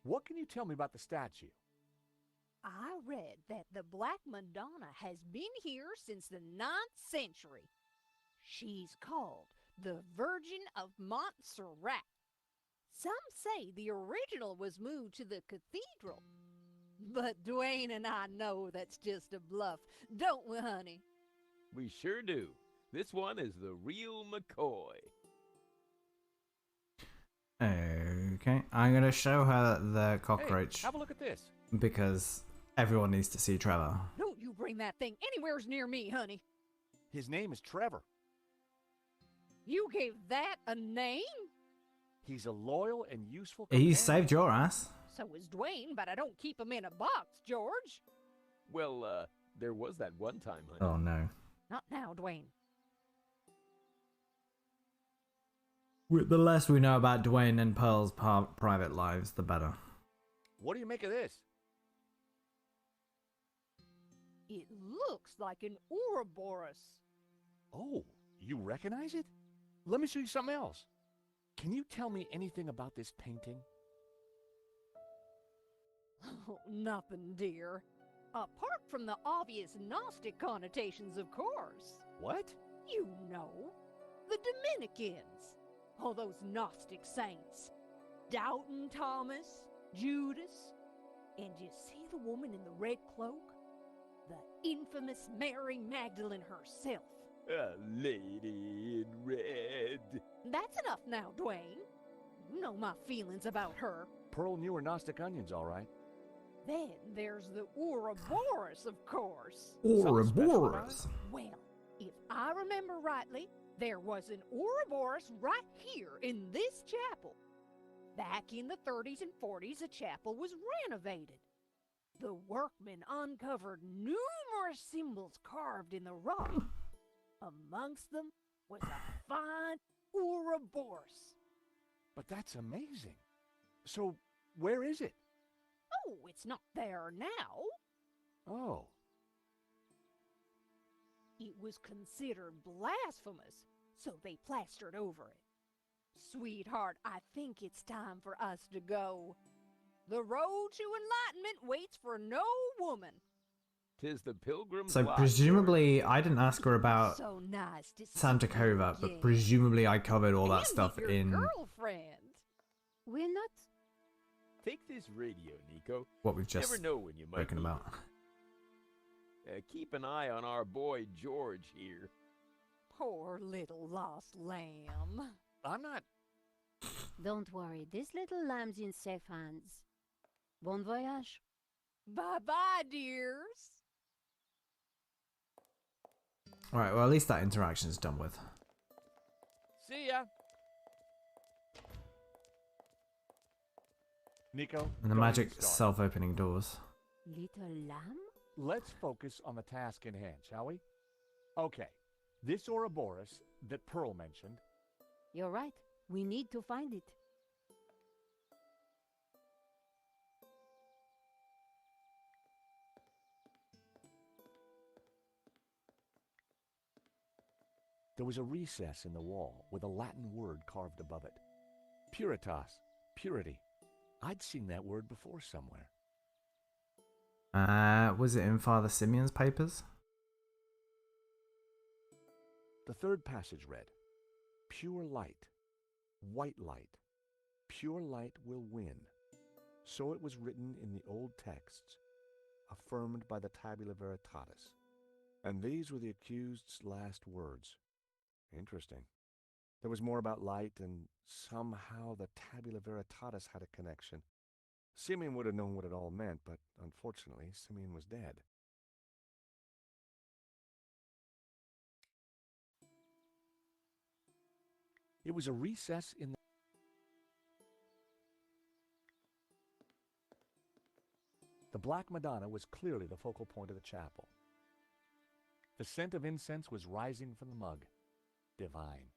What can you tell me about the statue? I read that the Black Madonna has been here since the 9th century. She's called the Virgin of Montserrat. Some say the original was moved to the cathedral. But Dwayne and I know that's just a bluff, don't we, honey? We sure do. This one is the real McCoy. Okay, I'm gonna show her the cockroach. Hey, have a look at this. Because everyone needs to see Trevor. Don't you bring that thing anywheres near me, honey. His name is Trevor. You gave that a name? He's a loyal and useful He companion. saved your ass. So is Dwayne, but I don't keep him in a box, George. Well, there was that one time, honey. Oh no. Not now, Dwayne. The less we know about Dwayne and Pearl's private lives, the better. What do you make of this? It looks like an Ouroboros. Oh, you recognize it? Let me show you something else. Can you tell me anything about this painting? Oh, nothing, dear. Apart from the obvious Gnostic connotations, of course. What? You know, the Dominicans. All those Gnostic saints. Doubting Thomas, Judas. And you see the woman in the red cloak? The infamous Mary Magdalene herself. A lady in red. That's enough now, Dwayne. You know my feelings about her. Pearl knew her Gnostic onions, all right. Then there's the Ouroboros, of course. Ouroboros. Well, if I remember rightly, there was an Ouroboros right here in this chapel. Back in the 30s and 40s, a chapel was renovated. The workmen uncovered numerous symbols carved in the rock. Amongst them was a fine Ouroboros. But that's amazing. So, where is it? Oh, it's not there now. Oh. It was considered blasphemous, so they plastered over it. Sweetheart, I think it's time for us to go. The road to enlightenment waits for no woman. 'Tis the pilgrim's So lot. presumably, I didn't ask her about So nice to see Santa you Cova, but again. presumably I covered all that And stuff your in girlfriend. We're not. Take this radio, Nico. what we've just Never know when you might spoken need about. it. Keep an eye on our boy George here. Poor little lost lamb. I'm not... Don't worry, this little lamb's in safe hands. Bon voyage. Bye-bye, dears. Alright, well at least that interaction is done with. See ya. Nico, And the go magic ahead and start. self-opening doors. Little lamb? Let's focus on the task in hand, shall we? Okay, this Ouroboros that Pearl mentioned. You're right. We need to find it. There was a recess in the wall with a Latin word carved above it. Puritas, purity. I'd seen that word before somewhere. Was it in Father Simeon's papers? The third passage read, pure light, white light, pure light will win. So it was written in the old texts, affirmed by the Tabula Veritatis. And these were the accused's last words. Interesting. There was more about light, and somehow the Tabula Veritatis had a connection. Simeon would have known what it all meant, but unfortunately, Simeon was dead. It was a recess in the Black Madonna was clearly the focal point of the chapel. The scent of incense was rising from the mug. Divine.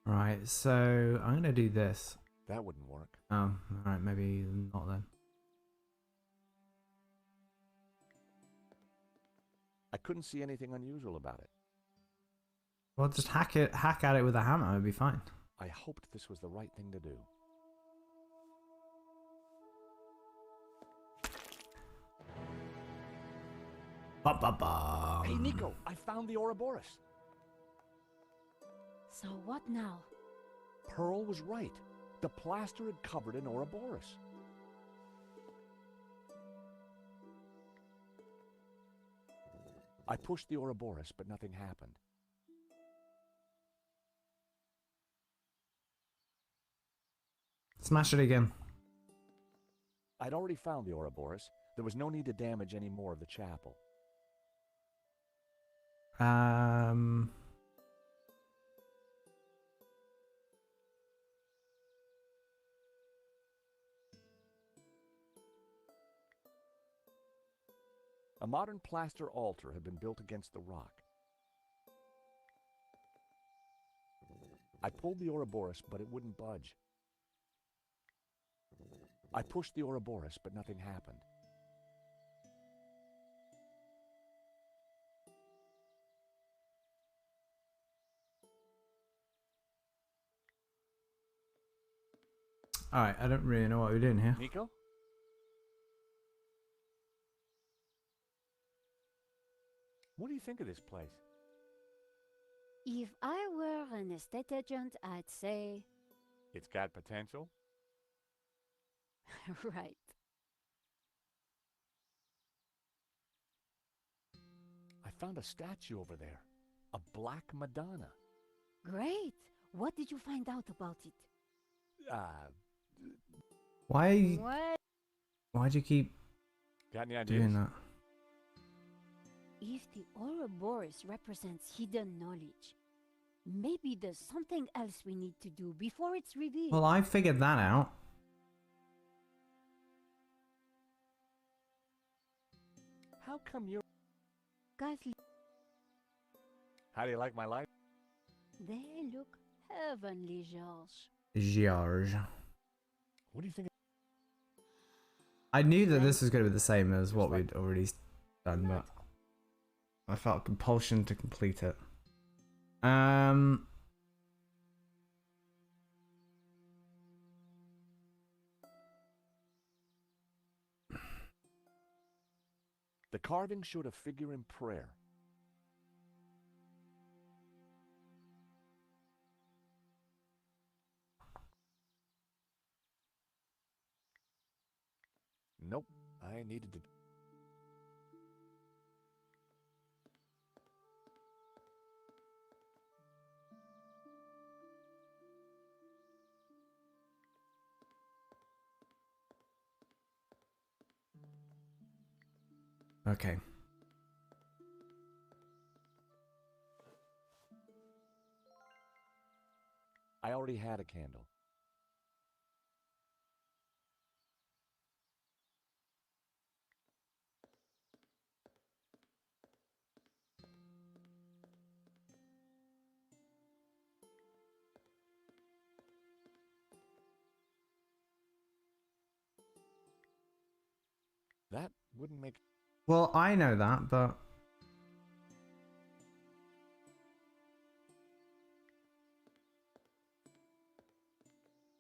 Right, so I'm gonna do this. That wouldn't work. Oh, alright, maybe not then. I couldn't see anything unusual about it. Well, just hack at it with a hammer, it'd be fine. I hoped this was the right thing to do. Bum, bum, bum. Hey, Nico, I found the Ouroboros. So what now? Pearl was right. The plaster had covered an Ouroboros. I pushed the Ouroboros, but nothing happened. Smash it again. I'd already found the Ouroboros. There was no need to damage any more of the chapel. A modern plaster altar had been built against the rock. I pulled the Ouroboros, but it wouldn't budge. I pushed the Ouroboros, but nothing happened. Alright, I don't really know what we're doing here. Nico? What do you think of this place? If I were an estate agent, I'd say... It's got potential? Right. I found a statue over there. A black Madonna. Great! What did you find out about it? Why? What? Why'd you keep Got any ideas? doing that? If the Ouroboros represents hidden knowledge, maybe there's something else we need to do before it's revealed. Well, I figured that out. How come you're... Guys, How do you like my life? they look heavenly, George. George. What do you think? I knew that this was going to be the same as what we'd already done, but I felt compulsion to complete it. The carving showed a figure in prayer. Nope, I needed to... Okay. I already had a candle. That wouldn't make... Well, I know that, but...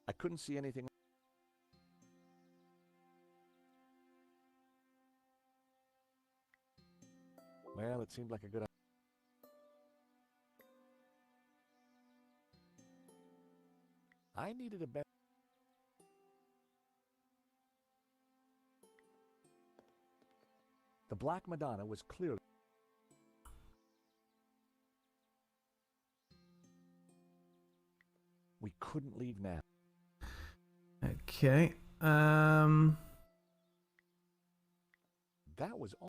I couldn't see anything. Well, it seemed like a good idea. I needed a better... The Black Madonna was clearly... We couldn't leave now. Okay. That was all.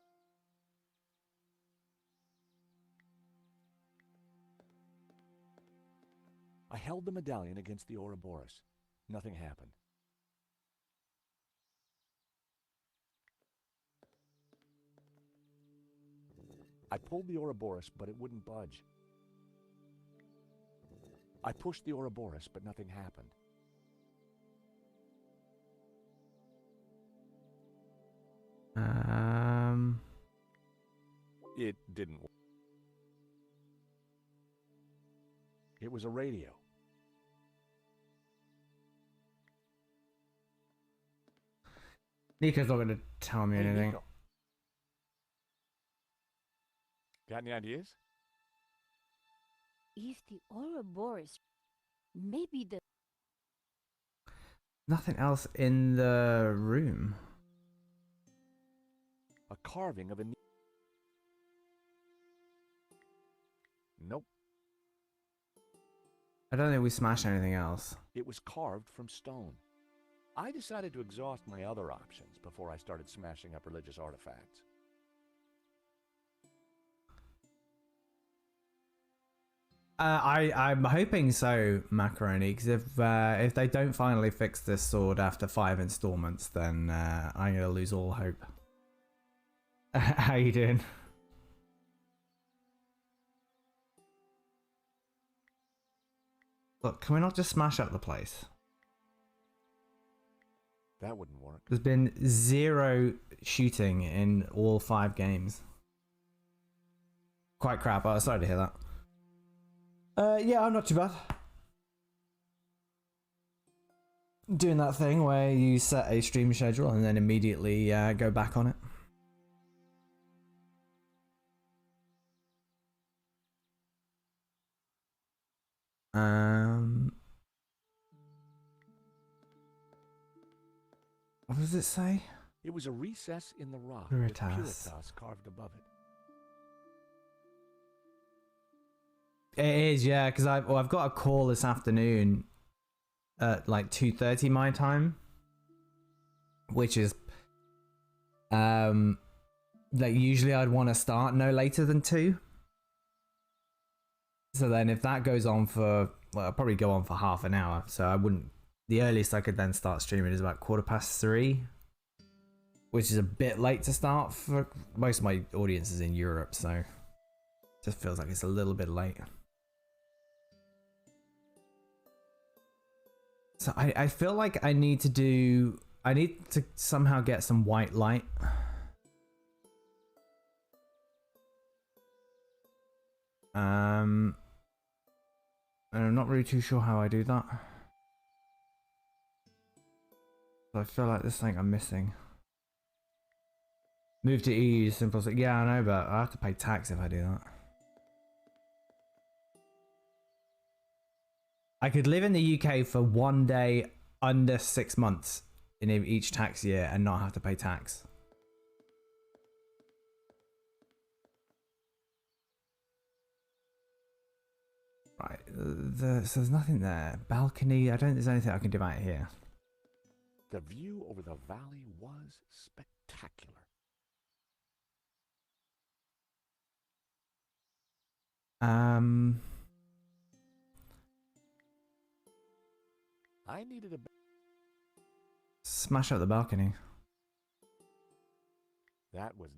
I held the medallion against the Ouroboros. Nothing happened. I pulled the Ouroboros, but it wouldn't budge. I pushed the Ouroboros, but nothing happened. It didn't work. It was a radio. Nico's not going to tell me anything. Nico. Got any ideas? If the Ouroboros, maybe the... Nothing else in the room. A carving of a... Nope. I don't think we smashed anything else. It was carved from stone. I decided to exhaust my other options before I started smashing up religious artifacts. I'm hoping so, Macaroni, because if they don't finally fix this sword after 5 installments, then I'm gonna lose all hope. How you doing? Look, can we not just smash up the place? That wouldn't work. There's been 0 shooting in all 5 games. Quite crap. Oh, sorry to hear that. Yeah, I'm not too bad. Doing that thing where you set a stream schedule and then immediately go back on it. What does it say? It was a recess in the rock Puritas. with Puritas carved above it. It is, yeah, because I've got a call this afternoon at like 2:30 my time, which is like usually I'd want to start no later than 2. So then if that goes on for, well, it'll probably go on for half an hour. So I wouldn't, the earliest I could then start streaming is about 3:15, which is a bit late to start for most of my audience is in Europe. So it just feels like it's a little bit late. So I feel like I need to somehow get some white light. And I'm not really too sure how I do that. So I feel like there's something I'm missing. Move to EU, simple. Yeah, I know, but I have to pay tax if I do that. I could live in the UK for 1 day under 6 months in each tax year and not have to pay tax. Right, so there's nothing there. Balcony, I don't think there's anything I can do out here. The view over the valley was spectacular. I needed a... Smash up the balcony. That was...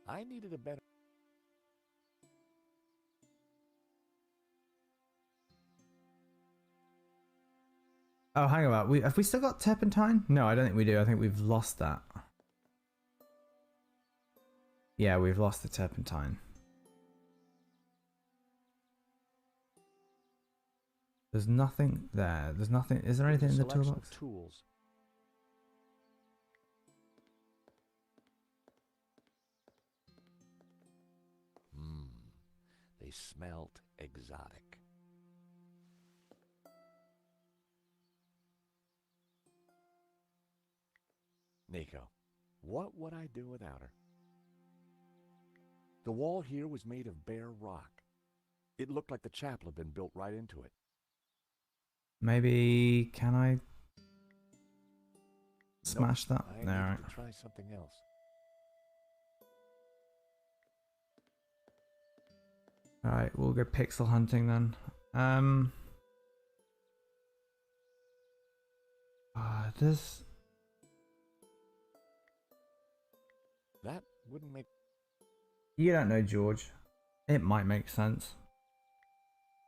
I needed a better... Oh, hang on. Have we still got turpentine? No, I don't think we do. I think we've lost that. Yeah, we've lost the turpentine. There's nothing there. There's nothing. Is there anything in the toolbox? Tools. They smelt exotic. Nico, what would I do without her? The wall here was made of bare rock. It looked like the chapel had been built right into it. Maybe, can I smash that? I No, need alright. to try something else. Alright, we'll go pixel hunting then. This... That wouldn't make... You don't know, George. It might make sense.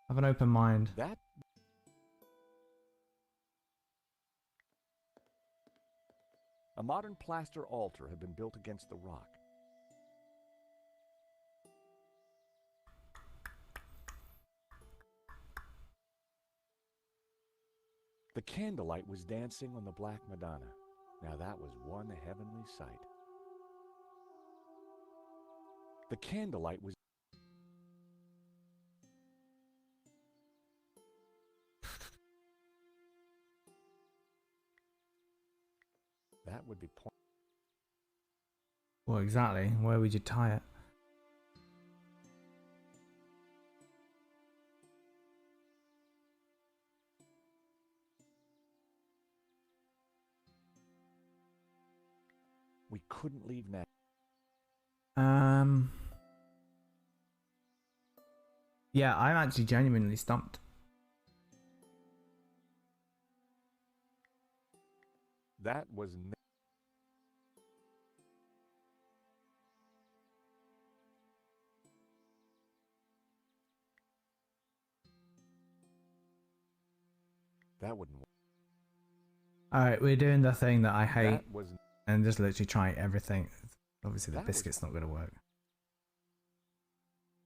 Have an open mind. That... A modern plaster altar had been built against the rock. The candlelight was dancing on the Black Madonna. Now that was one heavenly sight. The candlelight was... That would be point. Well, exactly. Where would you tie it? We couldn't leave now. Yeah, I'm actually genuinely stumped. That was... That wouldn't work. Alright, we're doing the thing that I hate. That was... And just literally trying everything. Obviously the That biscuit's not going to work.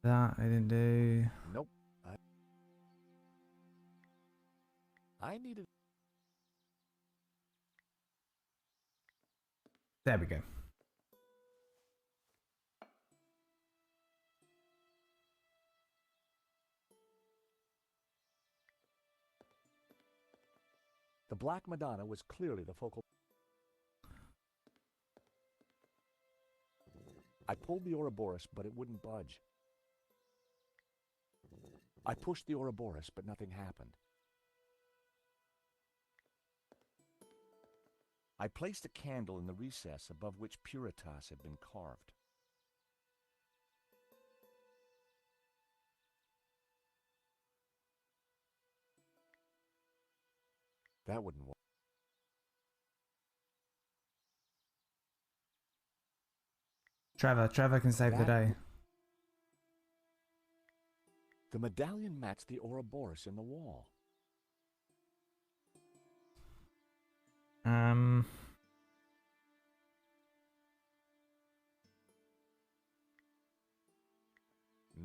That I didn't do. Nope. I needed... There we go. The Black Madonna was clearly the focal... I pulled the Ouroboros, but it wouldn't budge. I pushed the Ouroboros, but nothing happened. I placed a candle in the recess above which Puritas had been carved. That wouldn't work. Trevor can save the day. The medallion matched the Ouroboros in the wall.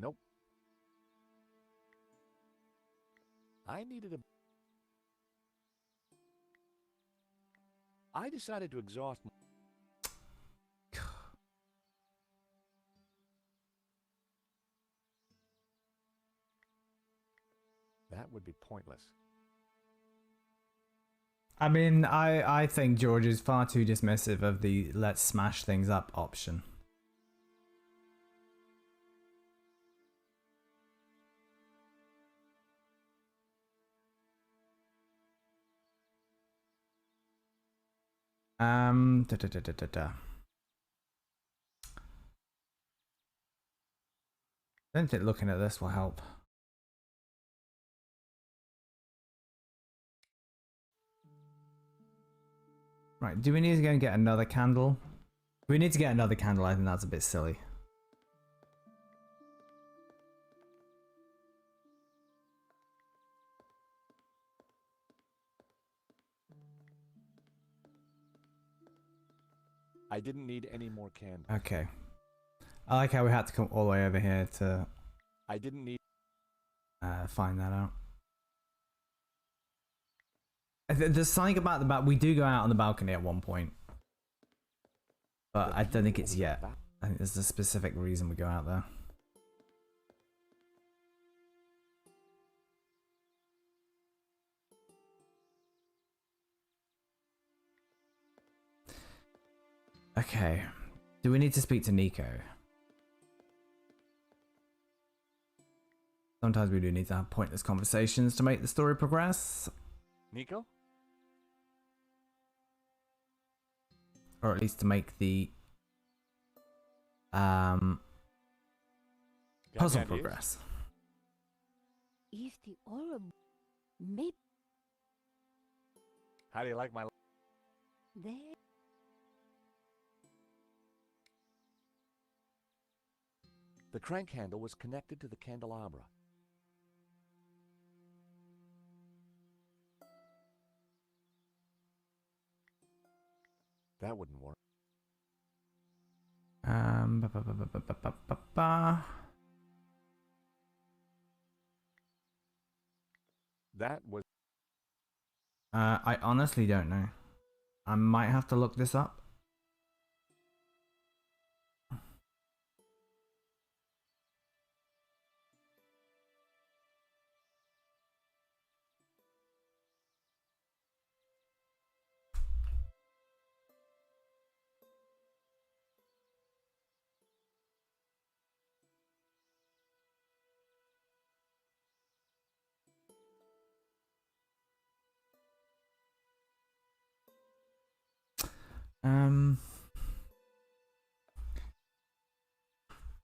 Nope. I needed a... I decided to exhaust... That would be pointless. I mean, I think George is far too dismissive of the let's smash things up option. I don't think looking at this will help. Right, do we need to go and get another candle? We need to get another candle, I think that's a bit silly. I didn't need any more candles. Okay. I like how we had to come all the way over here to... I didn't need... find that out. There's something about the we do go out on the balcony at one point. But I don't think it's yet. I think there's a specific reason we go out there. Okay. Do we need to speak to Nico? Sometimes we do need to have pointless conversations to make the story progress. Nico? Or at least to make the puzzle progress. If the orb may How do you like my... there The crank handle was connected to the candelabra. That wouldn't work. Ba, ba, ba, ba, ba, ba, ba, ba. That was... I honestly don't know. I might have to look this up.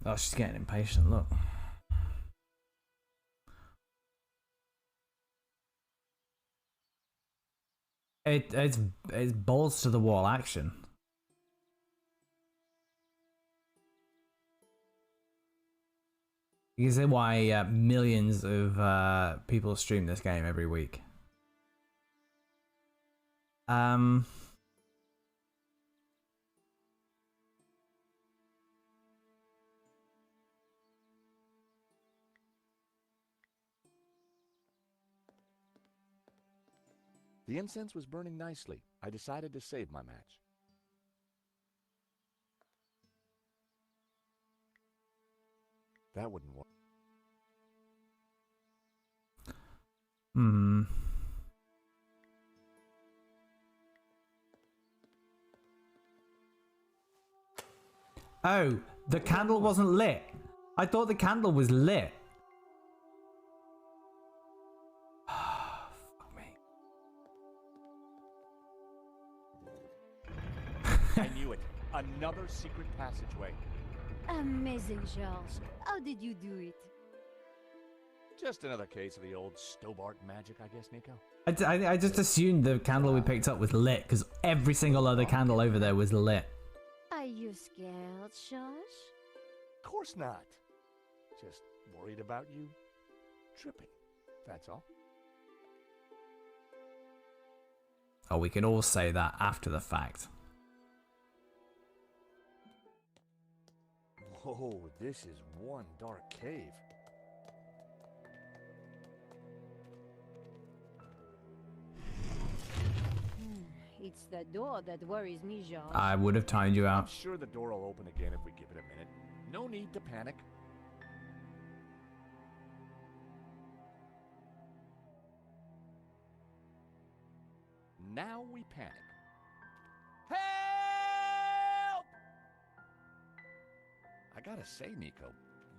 Oh, she's getting impatient, look. It's balls to the wall action. You can see why millions of people stream this game every week. The incense was burning nicely. I decided to save my match. That wouldn't work. Oh, the candle wasn't lit. I thought the candle was lit. I knew it. Another secret passageway. Amazing, Georges. How did you do it? Just another case of the old Stobart magic, I guess, Nico. I just assumed the candle we picked up was lit because every single other candle over there was lit. Are you scared, Georges? Of course not. Just worried about you tripping. That's all. Oh, we can all say that after the fact. Whoa, this is one dark cave. It's the door that worries me, Georges. I would have timed you out. I'm sure the door will open again if we give it a minute. No need to panic. Now we panic. Help! I gotta say, Nico,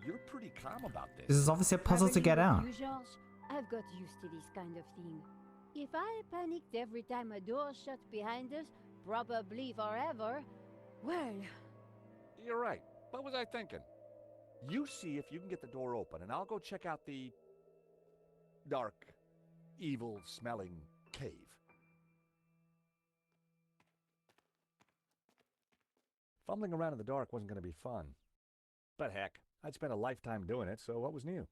you're pretty calm about this. This is obviously a puzzle to get out. You, Georges? I've got used to this kind of thing. If I panicked every time a door shut behind us, probably forever, well... You're right. What was I thinking? You see if you can get the door open, and I'll go check out the dark, evil-smelling cave. Fumbling around in the dark wasn't going to be fun. But heck, I'd spent a lifetime doing it, so what was new?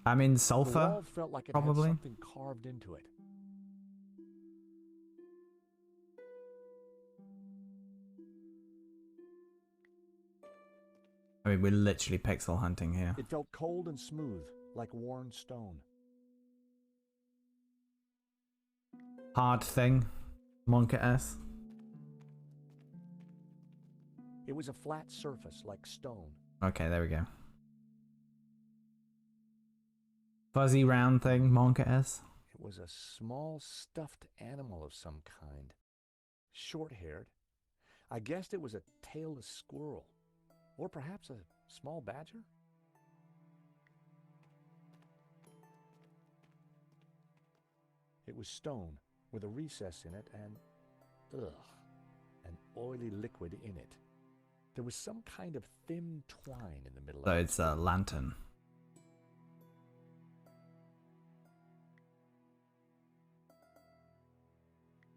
I'm in The sulfur, wall felt like it probably. had something carved into it. I mean, we're literally pixel hunting here. It felt cold and smooth, like worn stone. Hard thing. Monka S. It was a flat surface, like stone. Okay, there we go. Fuzzy round thing, Monka S. It was a small stuffed animal of some kind. Short-haired. I guessed it was a tailless squirrel. Or perhaps a small badger? It was stone, with a recess in it and... an oily liquid in it. There was some kind of thin twine in the middle So of it. it's a lantern.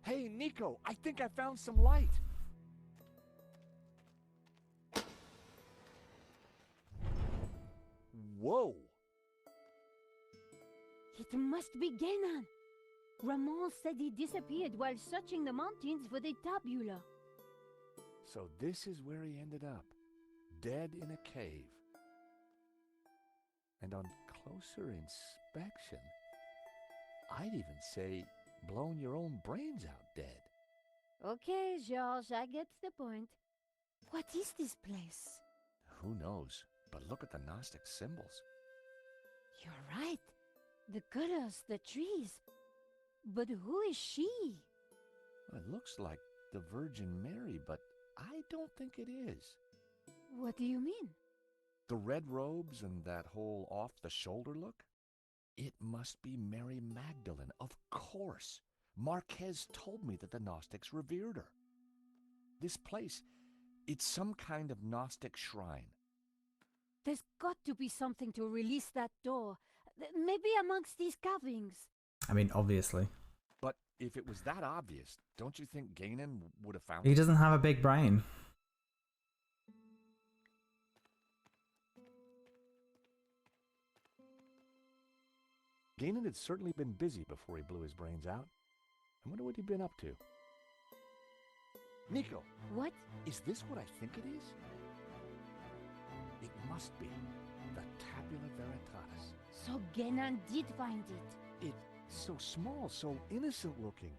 Hey, Nico, I think I found some light. Whoa! It must be Genan. Ramon said he disappeared while searching the mountains for the tabula. So this is where he ended up, dead in a cave. And on closer inspection, I'd even say blown your own brains out dead. Okay, Georges, I get the point. What is this place? Who knows? But look at the Gnostic symbols. You're right. The colors, the trees. But who is she? It looks like the Virgin Mary, but I don't think it is. What do you mean? The red robes and that whole off-the-shoulder look? It must be Mary Magdalene, of course. Marquez told me that the Gnostics revered her. This place, it's some kind of Gnostic shrine. There's got to be something to release that door. Maybe amongst these carvings. I mean, obviously. But if it was that obvious, don't you think Ganon would have found it? He doesn't have a big brain. Ganon had certainly been busy before he blew his brains out. I wonder what he'd been up to. Nico! What? Is this what I think it is? It must be the Tabula Veritatis. So Genan did find it. It's so small, so innocent looking.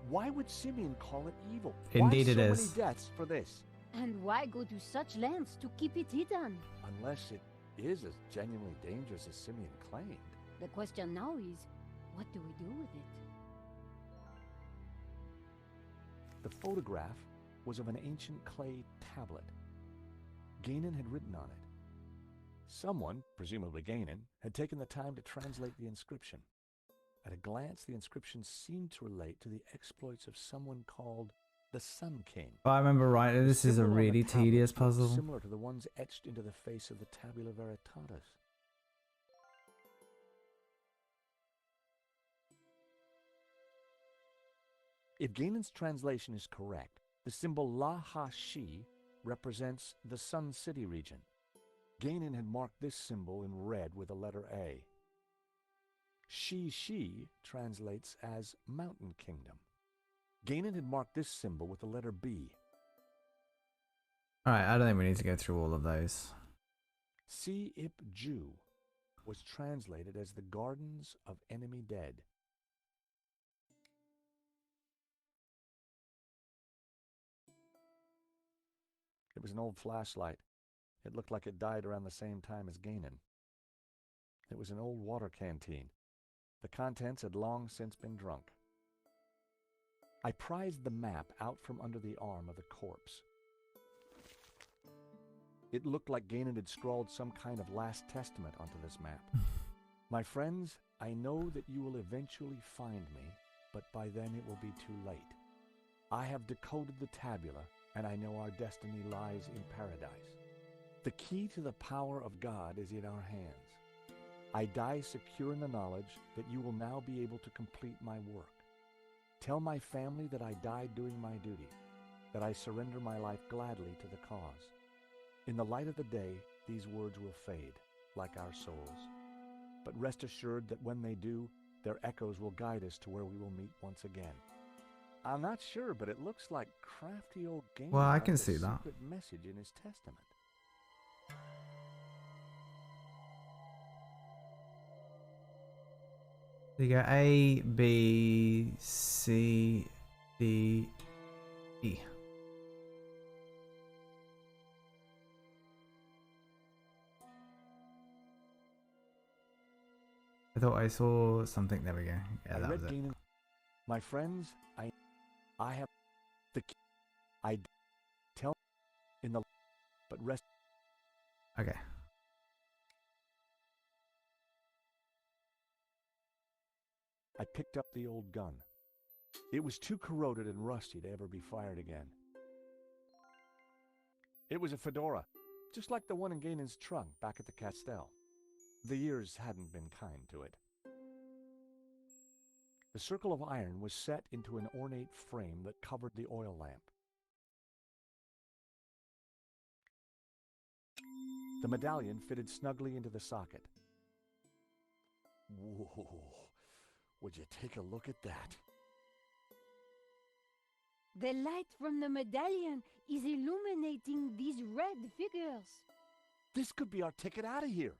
Why would Simeon call it evil? Indeed it Why is. so many deaths for this? And why go to such lengths to keep it hidden? Unless it is as genuinely dangerous as Simeon claimed. The question now is, what do we do with it? The photograph was of an ancient clay tablet. Ganon had written on it. Someone, presumably Ganon, had taken the time to translate the inscription. At a glance, the inscription seemed to relate to the exploits of someone called the Sun King. If I remember right, this is a really tedious puzzle. Similar to the ones etched into the face of the Tabula Veritatis. If Ganon's translation is correct, the symbol La-Ha-Shi represents the Sun City region. Ganon had marked this symbol in red with the letter A. Shi-Shi translates as Mountain Kingdom. Ganon had marked this symbol with the letter B. Alright, I don't think we need to go through all of those. Si-Ip-Ju was translated as the Gardens of Enemy Dead. It was an old flashlight. It looked like it died around the same time as Ganon. It was an old water canteen. The contents had long since been drunk. I prized the map out from under the arm of the corpse. It looked like Ganon had scrawled some kind of last testament onto this map. My friends, I know that you will eventually find me, but by then it will be too late. I have decoded the tabula, and I know our destiny lies in paradise. The key to the power of God is in our hands. I die secure in the knowledge that you will now be able to complete my work. Tell my family that I died doing my duty, that I surrender my life gladly to the cause. In the light of the day, these words will fade, like our souls. But rest assured that when they do, their echoes will guide us to where we will meet once again. I'm not sure, but it looks like crafty old Ganon. Well, I left can a see that. secret message in his testament. You go A, B, C, D, E. I thought I saw something. There we go. Yeah, that was it. Ganon. My friends, I have the key. I tell in the but rest. Okay. I picked up the old gun. It was too corroded and rusty to ever be fired again. It was a fedora, just like the one in Ganon's trunk back at the Castel. The years hadn't been kind to it. The circle of iron was set into an ornate frame that covered the oil lamp. The medallion fitted snugly into the socket. Whoa, would you take a look at that? The light from the medallion is illuminating these red figures. This could be our ticket out of here.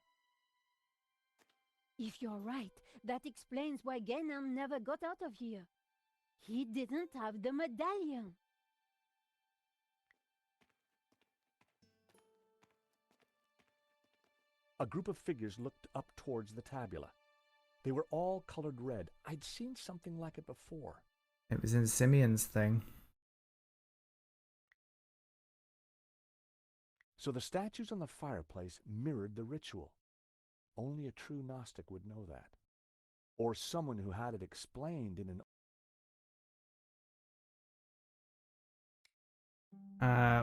If you're right, that explains why Ganon never got out of here. He didn't have the medallion. A group of figures looked up towards the tabula. They were all colored red. I'd seen something like it before. It was in Simeon's thing. So the statues on the fireplace mirrored the ritual. Only a true Gnostic would know that. Or someone who had it explained in an...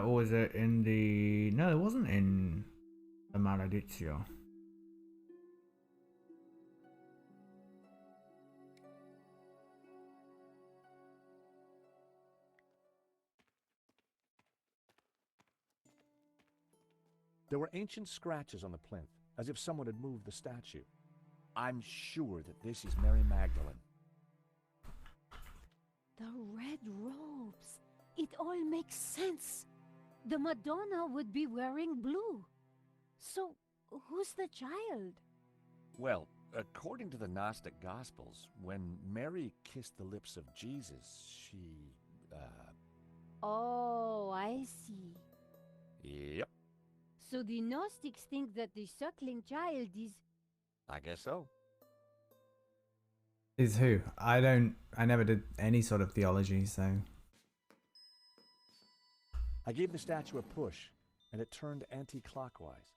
Or was it in the... No, it wasn't in the Maledictio. There were ancient scratches on the plinth, as if someone had moved the statue. I'm sure that this is Mary Magdalene. The red robes. It all makes sense. The Madonna would be wearing blue. So, who's the child? Well, according to the Gnostic Gospels, when Mary kissed the lips of Jesus, she, Oh, I see. Yep, So the Gnostics think that the suckling child is... I guess so. Is who? I never did any sort of theology, so... I gave the statue a push, and it turned anti-clockwise.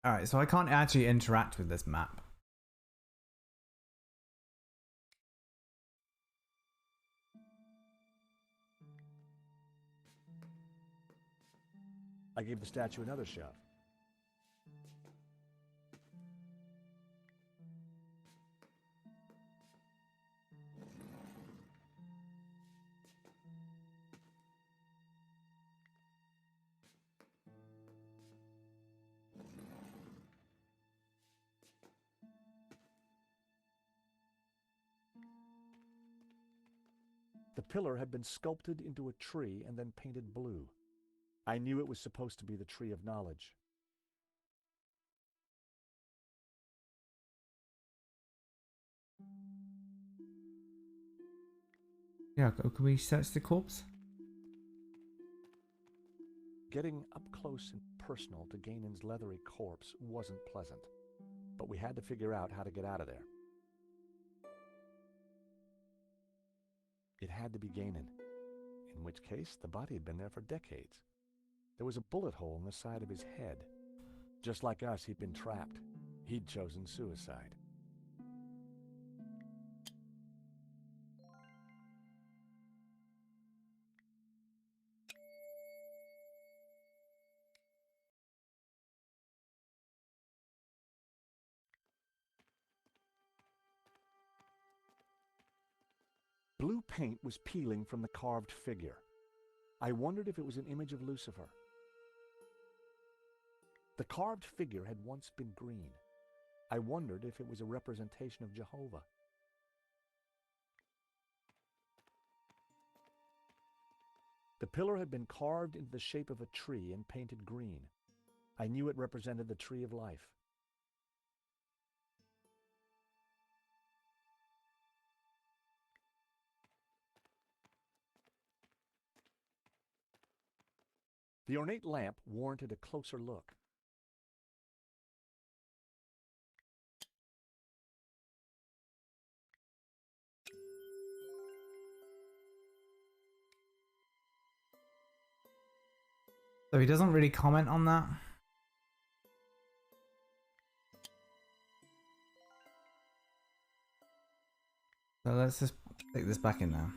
Alright, so I can't actually interact with this map. I gave the statue another shove. The pillar had been sculpted into a tree and then painted blue. I knew it was supposed to be the tree of knowledge. Yeah, can we search the corpse? Getting up close and personal to Ganon's leathery corpse wasn't pleasant, but we had to figure out how to get out of there. It had to be Ganon, in which case the body had been there for decades. There was a bullet hole in the side of his head. Just like us, he'd been trapped. He'd chosen suicide. Blue paint was peeling from the carved figure. I wondered if it was an image of Lucifer. The carved figure had once been green. I wondered if it was a representation of Jehovah. The pillar had been carved into the shape of a tree and painted green. I knew it represented the tree of life. The ornate lamp warranted a closer look. So he doesn't really comment on that. let's just take this back in now.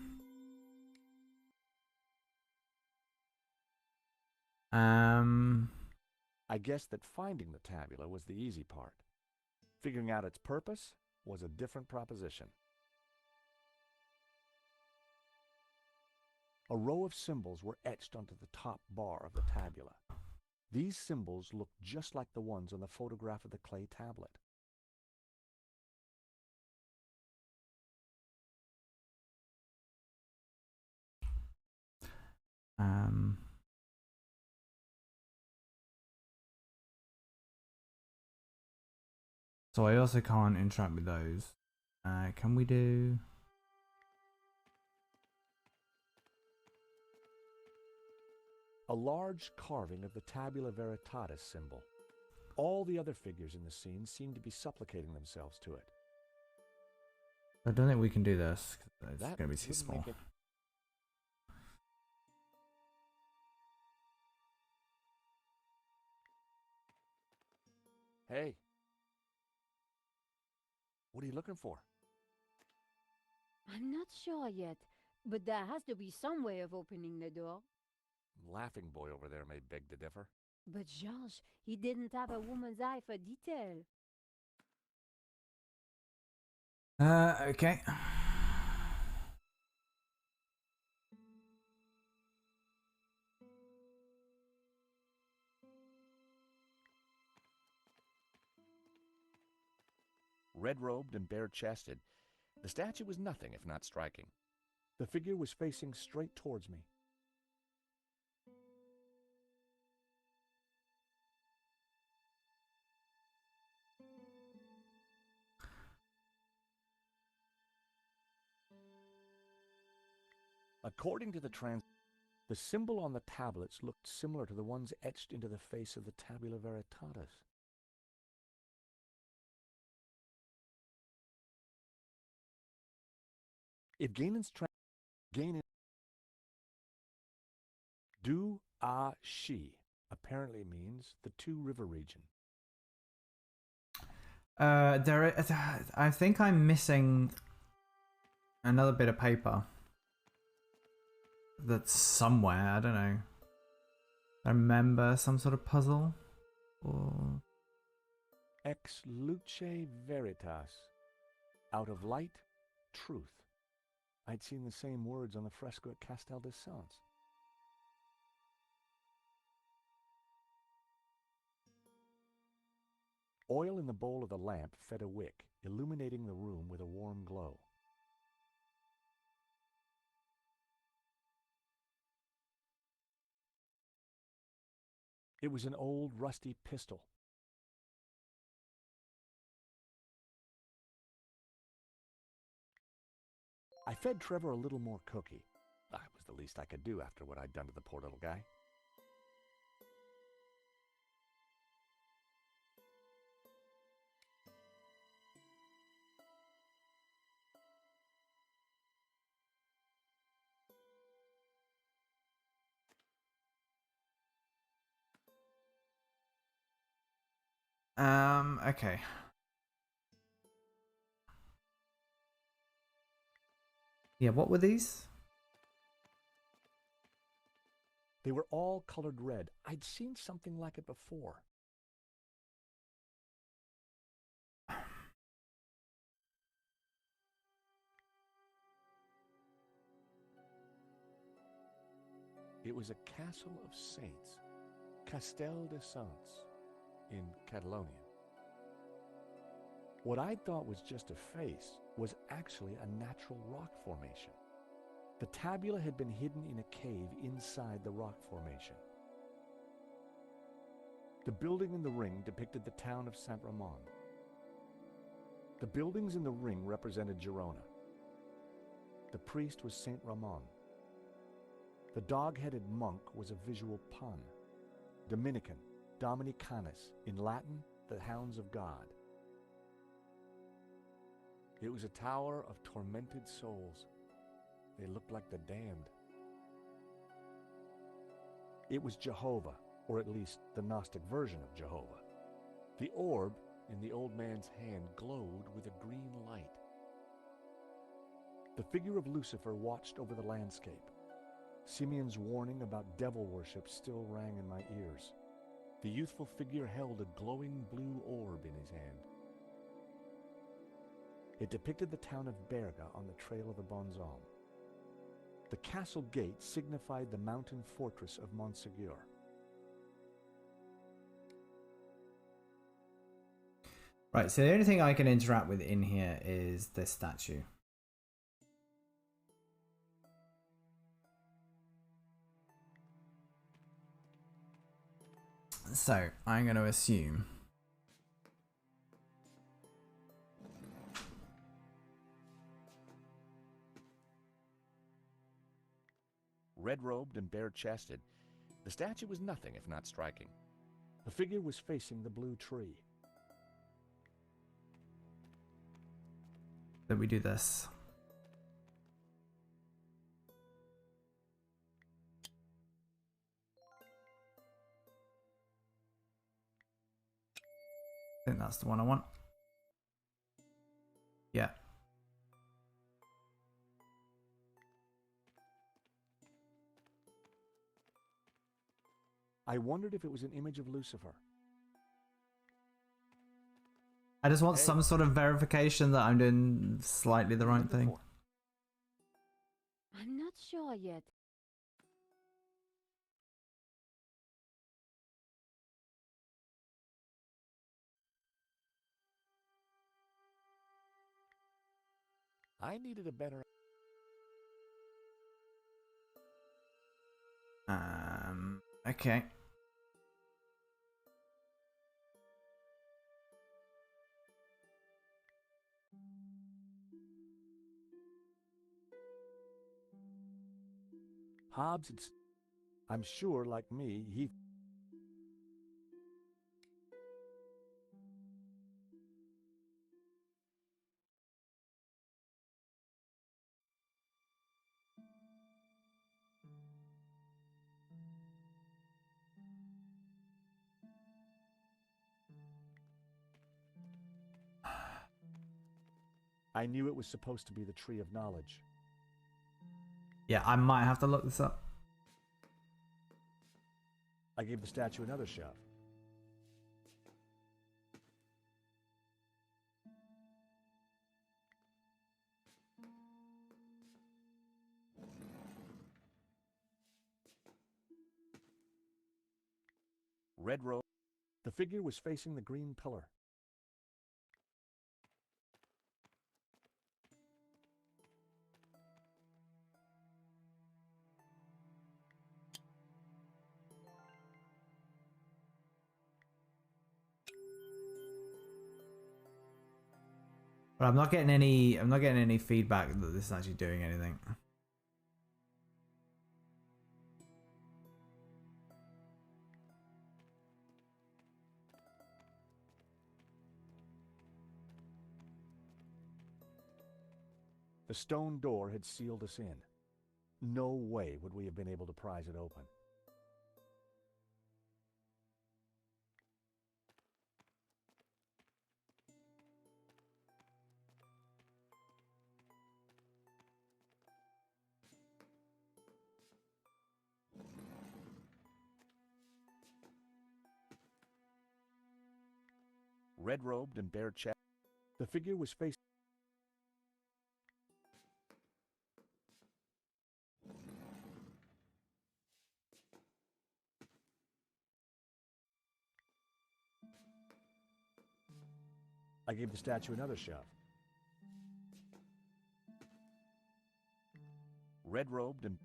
I guess that finding the tabula was the easy part. Figuring out its purpose was a different proposition. A row of symbols were etched onto the top bar of the tabula. These symbols looked just like the ones on the photograph of the clay tablet. So I also can't interact with those. Can we do... A large carving of the tabula veritatis symbol. All the other figures in the scene seemed to be supplicating themselves to it. I don't think we can do this. It's That going to be too wouldn't small. make it- Hey. What are you looking for? I'm not sure yet, but there has to be some way of opening the door. Laughing boy over there may beg to differ. But Georges, he didn't have a woman's eye for detail. Okay. Red-robed and bare-chested, the statue was nothing if not striking. The figure was facing straight towards me. According to the symbol on the tablets looked similar to the ones etched into the face of the tabula veritatis. If Gainan's Du-A-Shi apparently means the two-river region. I think I'm missing another bit of paper that's somewhere. I don't know. I remember some sort of puzzle or Ex luce veritas. Out of light, truth. I'd seen the same words on the fresco at Castel de Sants. Oil in the bowl of the lamp fed a wick, illuminating the room with a warm glow. It was an old, rusty pistol. I fed Trevor a little more cookie. That was the least I could do after what I'd done to the poor little guy. okay. Yeah, what were these? They were all colored red. I'd seen something like it before. It was a castle of saints, Castel de Sants, in Catalonia. What I thought was just a face was actually a natural rock formation. The tabula had been hidden in a cave inside the rock formation. The building in the ring depicted the town of Saint Ramon. The buildings in the ring represented Girona. The priest was Saint Ramon. The dog-headed monk was a visual pun. Dominican, Dominicanus, in Latin, the hounds of God. It was a tower of tormented souls. They looked like the damned. It was Jehovah, or at least the Gnostic version of Jehovah. The orb in the old man's hand glowed with a green light. The figure of Lucifer watched over the landscape. Simeon's warning about devil worship still rang in my ears. The youthful figure held a glowing blue orb in his hand. It depicted the town of Berga on the trail of the Bonzom. The castle gate signified the mountain fortress of Montségur. Right, so the only thing I can interact with in here is this statue. So, I'm going to assume red-robed and bare-chested, the statue was nothing if not striking. The figure was facing the blue tree. that we do this. I think that's the one I want. Yeah. I wondered if it was an image of Lucifer. I just want some sort of verification that I'm doing slightly the right thing. I'm not sure yet. I needed a better... Okay. Hobbs, I'm sure, like me, he... I knew it was supposed to be the Tree of Knowledge. Yeah, I might have to look this up. I gave the statue another shove. Red robe. The figure was facing the green pillar. But I'm not getting any feedback that this is actually doing anything. The stone door had sealed us in. No way would we have been able to prise it open. Red-robed and bare-chested, the figure was facing... I gave the statue another shove. Red-robed and...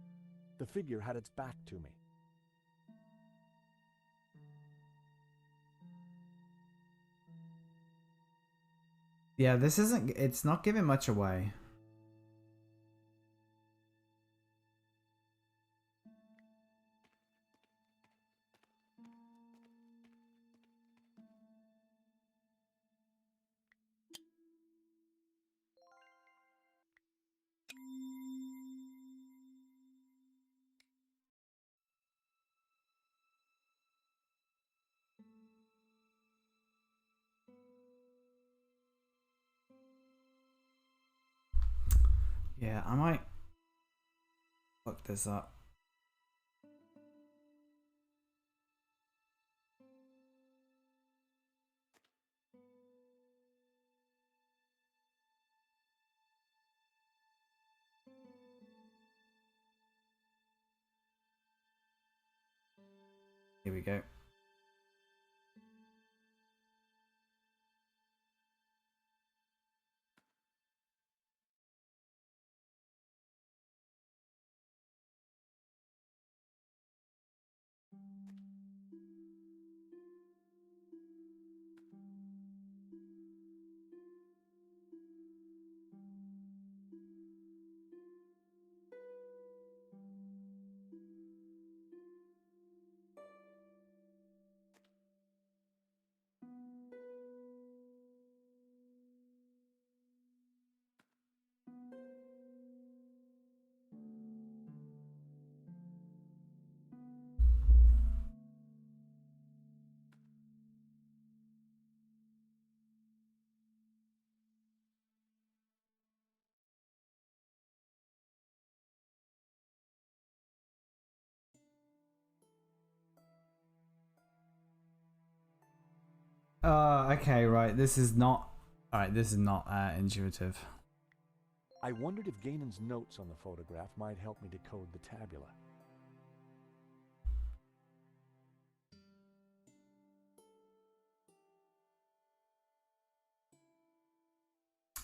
the figure had its back to me. Yeah, this isn't... it's not giving much away. Yeah, I might look this up. Here we go. Okay, right. This is not. Alright, this is not intuitive. I wondered if Gainon's notes on the photograph might help me decode the tabula.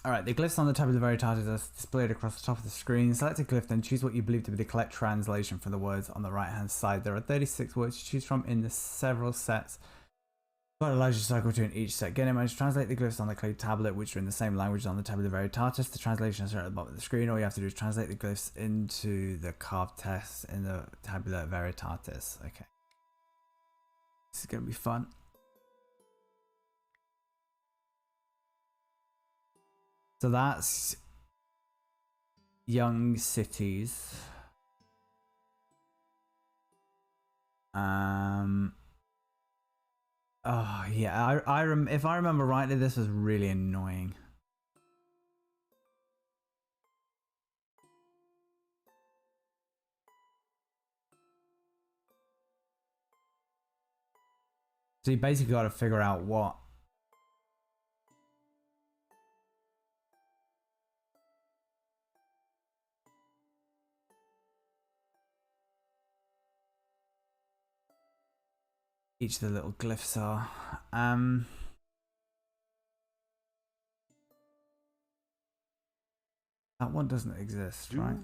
Alright, the glyphs on the tabula veritatis are displayed across the top of the screen. Select a glyph, then choose what you believe to be the correct translation for the words on the right hand side. There are 36 words to choose from in the several sets. But allows you to cycle between each set. Again, manage to translate the glyphs on the clay tablet, which are in the same language as on the tabula veritatis. The translations are at the bottom of the screen. All you have to do is translate the glyphs into the carved text in the tabula veritatis. Okay. This is going to be fun. So that's young cities. Oh yeah, if I remember rightly, this was really annoying. So you basically got to figure out what each of the little glyphs are. That one doesn't exist, right?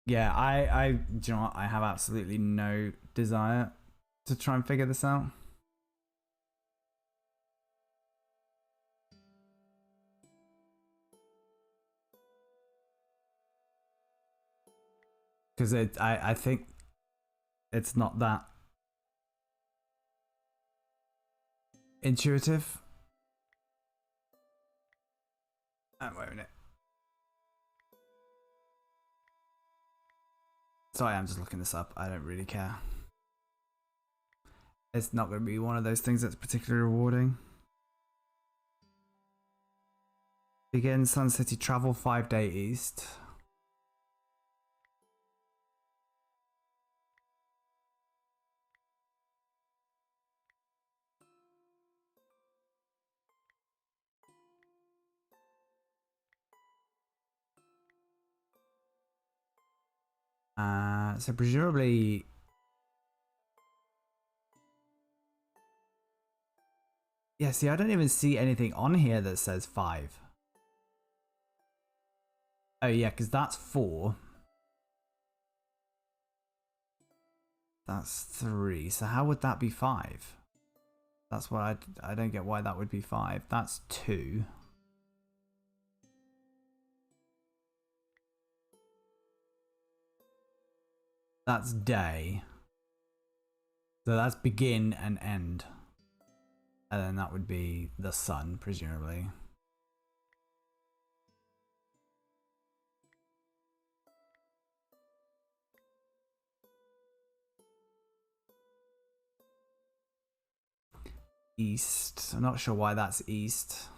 Yeah, do you know what? I have absolutely no desire to try and figure this out. Because I think it's not that intuitive. Wait a minute. Sorry, I'm just looking this up. I don't really care. It's not going to be one of those things that's particularly rewarding. Begin Sun City, travel 5-day east. So presumably, yeah, see, I don't even see anything on here that says 5. Oh yeah, because that's 4. That's 3. So how would that be 5? That's what I don't get why that would be 5. That's 2. That's day. So that's begin and end. And then that would be the sun, presumably. East. I'm not sure why that's east.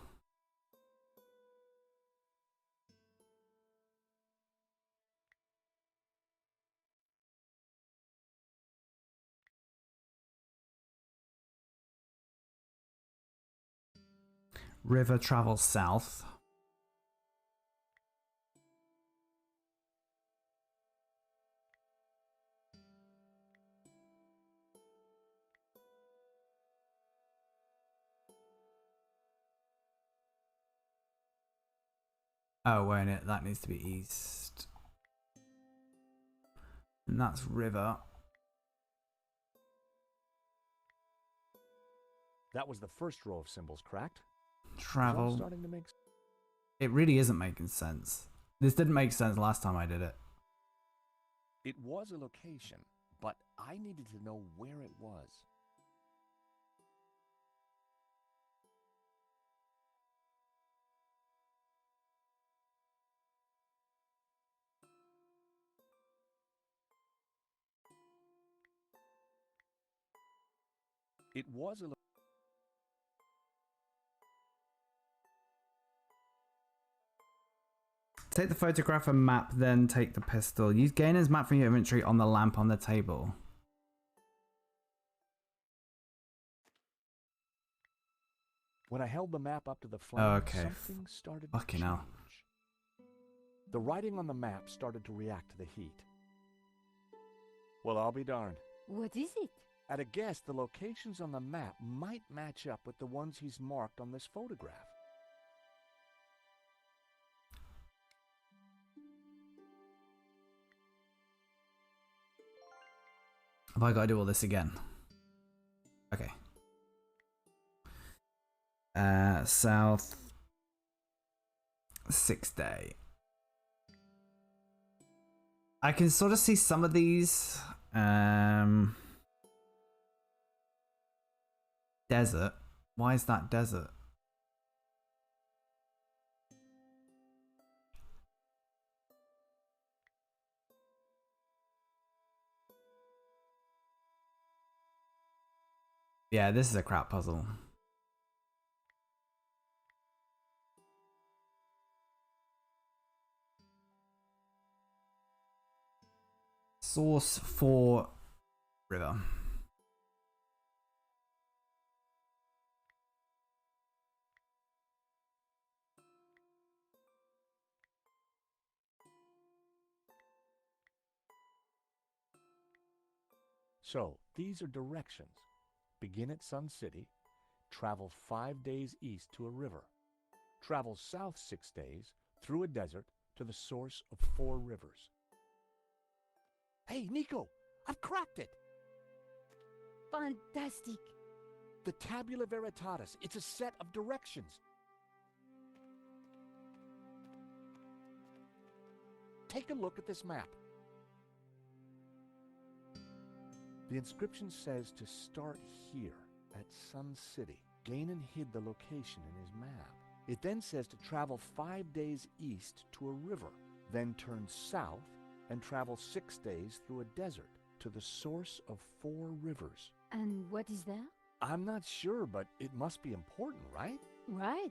River travels south. Oh, wait a minute, that needs to be east. And that's river. That was the first row of symbols, cracked? Travel. Starting to make... It really isn't making sense. This didn't make sense last time I did it. It was a location, but I needed to know where it was. It was a Take the photograph and map, then take the pistol. Use Gainer's map from your inventory on the lamp on the table. When I held the map up to the flame, Okay. something started Fucking to hell. change. The writing on the map started to react to the heat. Well, I'll be darned. What is it? At a guess, the locations on the map might match up with the ones he's marked on this photograph. Have I got to do all this again? Okay. South. 6th day. I can sort of see some of these. Desert. Why is that desert? Yeah, this is a crap puzzle. Source for river. So, these are directions. Begin at Sun City, travel 5 days east to a river. Travel south 6 days, through a desert, to the source of 4 rivers. Hey, Nico! I've cracked it! Fantastic! The Tabula Veritatis. It's a set of directions. Take a look at this map. The inscription says to start here at Sun City. Gainan hid the location in his map. It then says to travel 5 days east to a river, then turn south and travel 6 days through a desert to the source of 4 rivers. And what is that? I'm not sure, but it must be important, right? Right.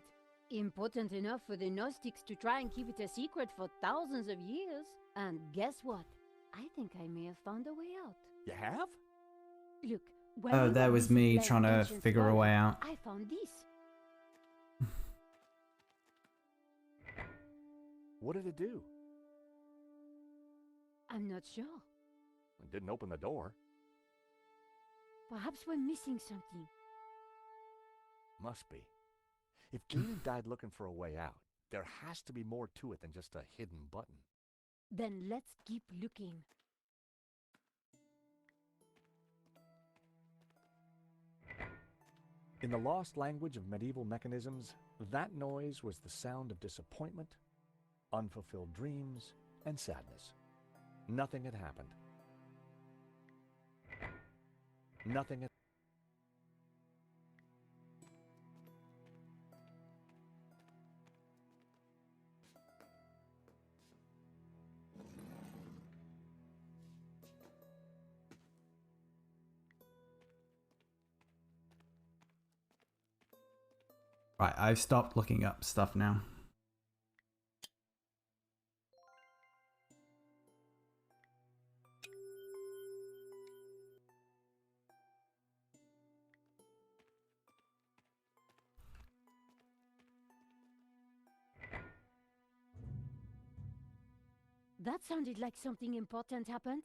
Important enough for the Gnostics to try and keep it a secret for thousands of years. And guess what? I think I may have found a way out. You have? Look, when Oh, we there were was me visiting trying to ancient figure a Sparta, way out. I found this. What did it do? I'm not sure. It didn't open the door. Perhaps we're missing something. Must be. If Gainan died looking for a way out, there has to be more to it than just a hidden button. Then let's keep looking. In the lost language of medieval mechanisms, that noise was the sound of disappointment, unfulfilled dreams, and sadness. Nothing had happened. Nothing had... Right, I've stopped looking up stuff now. That sounded like something important happened.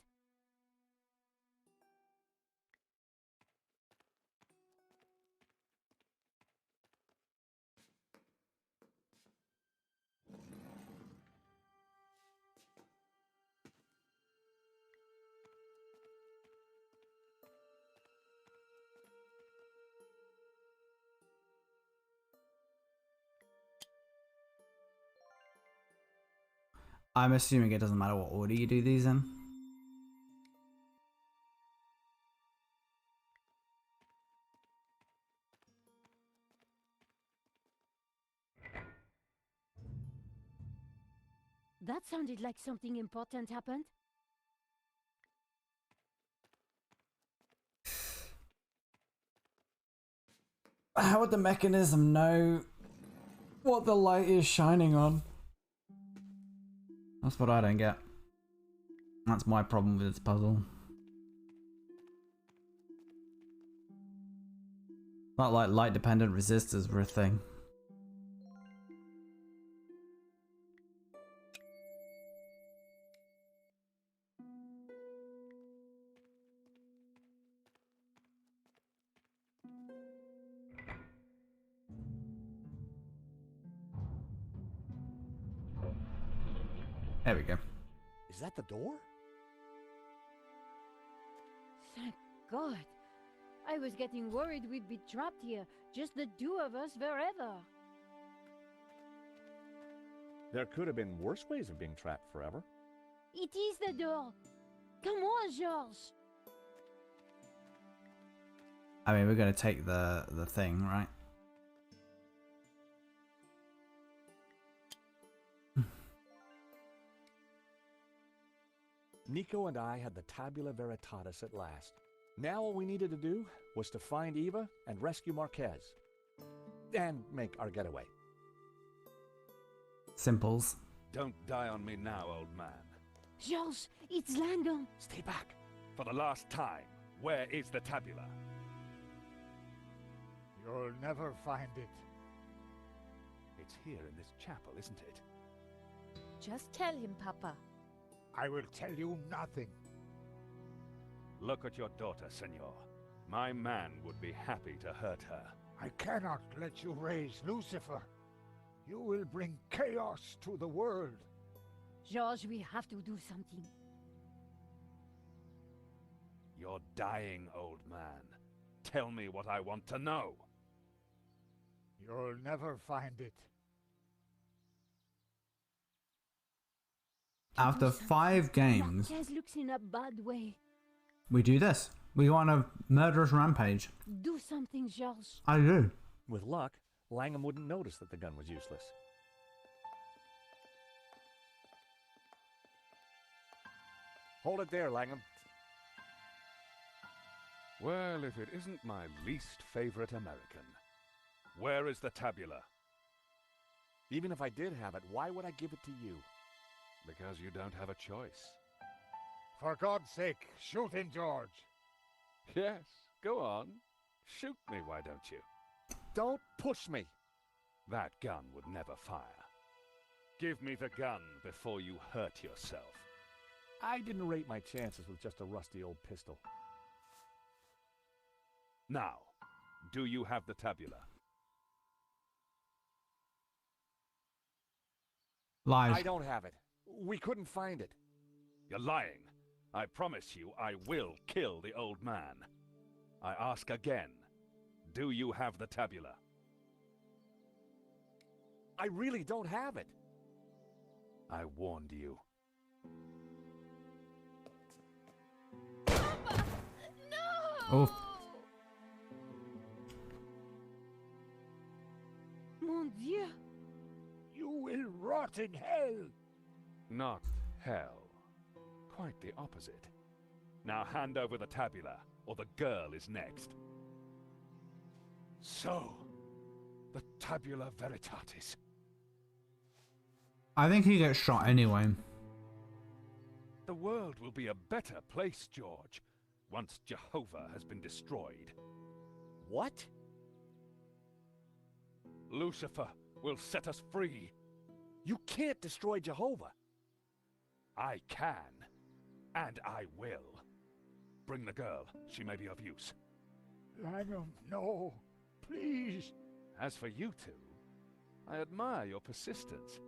I'm assuming it doesn't matter what order you do these in. That sounded like something important happened. How would the mechanism know what the light is shining on? That's what I don't get. That's my problem with this puzzle. Not like light-dependent resistors were a thing. There we go. Is that the door? Thank God. I was getting worried we'd be trapped here, just the two of us forever. There could have been worse ways of being trapped forever. It is the door. Come on, Georges. I mean, we're going to take the thing, right? Nico and I had the Tabula Veritatis at last. Now all we needed to do was to find Eva and rescue Marquez. And make our getaway. Simples. Don't die on me now, old man. Georges, it's Langdon. Stay back. For the last time, where is the tabula? You'll never find it. It's here in this chapel, isn't it? Just tell him, Papa. I will tell you nothing. Look at your daughter, senor. My man would be happy to hurt her. I cannot let you raise Lucifer. You will bring chaos to the world. Georges, we have to do something. You're dying, old man. Tell me what I want to know. You'll never find it. After 5 games, Marquez looks in a bad way. we do this. We go on a murderous rampage. Do something, Georges. I do. With luck, Langham wouldn't notice that the gun was useless. Hold it there, Langham. Well, if it isn't my least favorite American. Where is the tabula? Even if I did have it, why would I give it to you? Because you don't have a choice. For God's sake, shoot him, George. Yes, go on. Shoot me, why don't you? Don't push me. That gun would never fire. Give me the gun before you hurt yourself. I didn't rate my chances with just a rusty old pistol. Now, do you have the tabula? Lies. I don't have it. We couldn't find it. You're lying. I promise you I will kill the old man. I ask again, Do you have the tabula? I really don't have it. I warned you. Oh. Mon Dieu! You will rot in hell! Not hell. Quite the opposite. Now hand over the tabula, or the girl is next. So, the tabula veritatis. I think he gets shot anyway. The world will be a better place, George, once Jehovah has been destroyed. What? Lucifer will set us free. You can't destroy Jehovah. I can, and I will. Bring the girl. She may be of use. Langham, no. Please. As for you two, I admire your persistence.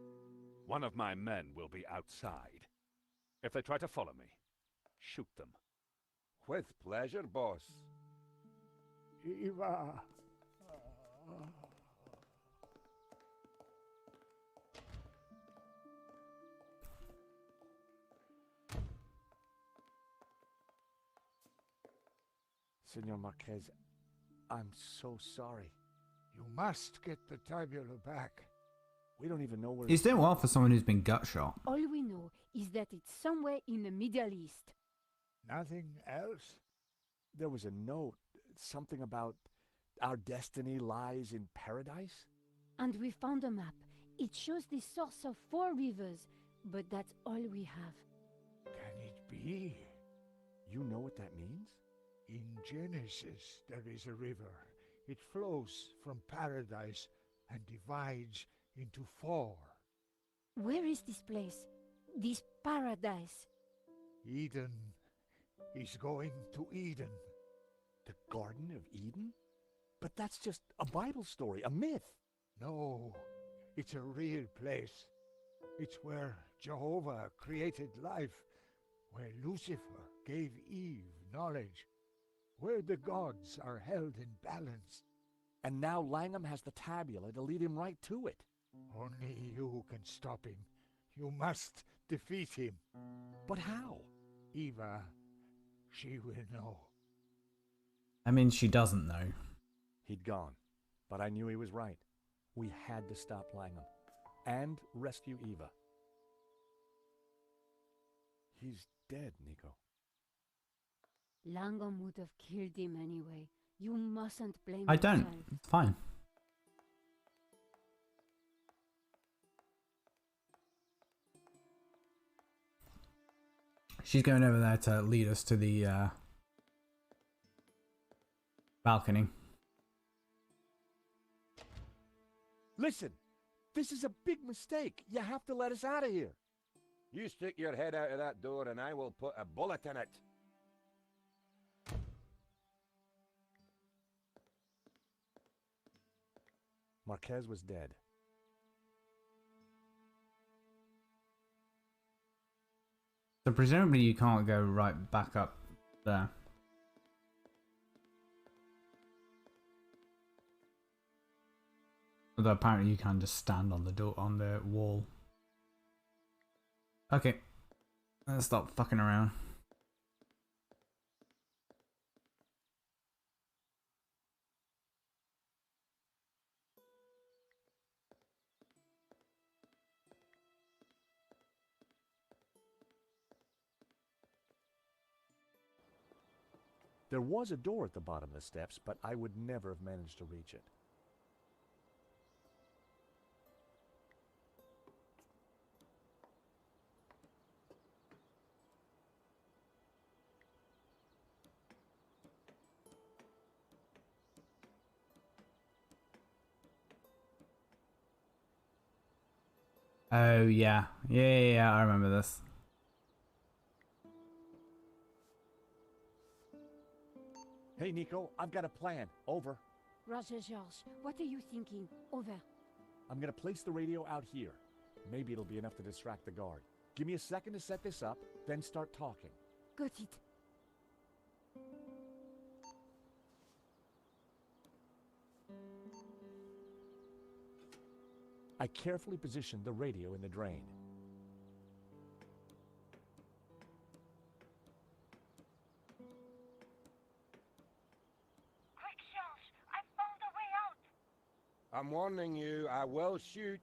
One of my men will be outside. If they try to follow me, shoot them. With pleasure, boss. Eva. Senor Marquez, I'm so sorry. You must get the tabula back. We don't even know where... He's doing well for someone who's been gut shot. All we know is that it's somewhere in the Middle East. Nothing else? There was a note, something about our destiny lies in paradise? And we found a map. It shows the source of 4 rivers, but that's all we have. Can it be? You know what that means? In Genesis, there is a river. It flows from paradise and divides into 4. Where is this place? This paradise? Eden. He's going to Eden. The Garden of Eden? But that's just a Bible story, a myth. No, it's a real place. It's where Jehovah created life, where Lucifer gave Eve knowledge, where the gods are held in balance. And now Langham has the tabula to lead him right to it. Only you can stop him. You must defeat him. But how? Eva, she will know. I mean, she doesn't know. He'd gone, but I knew he was right. We had to stop Langham and rescue Eva. He's dead, Nico. Langham would have killed him anyway. You mustn't blame I don't. yourself. It's fine. She's going over there to lead us to the balcony. Listen, this is a big mistake. You have to let us out of here. You stick your head out of that door and I will put a bullet in it. Marquez was dead. So presumably you can't go right back up there. Although apparently you can just stand on the door, on the wall. Okay, let's stop fucking around. There was a door at the bottom of the steps, but I would never have managed to reach it. Oh yeah, yeah, I remember this. Hey, Nico, I've got a plan. Over. Roger, George, what are you thinking? Over. I'm gonna place the radio out here. Maybe it'll be enough to distract the guard. Give me a second to set this up, then start talking. Got it. I carefully positioned the radio in the drain. Quick, George! I found a way out! I'm warning you, I will shoot.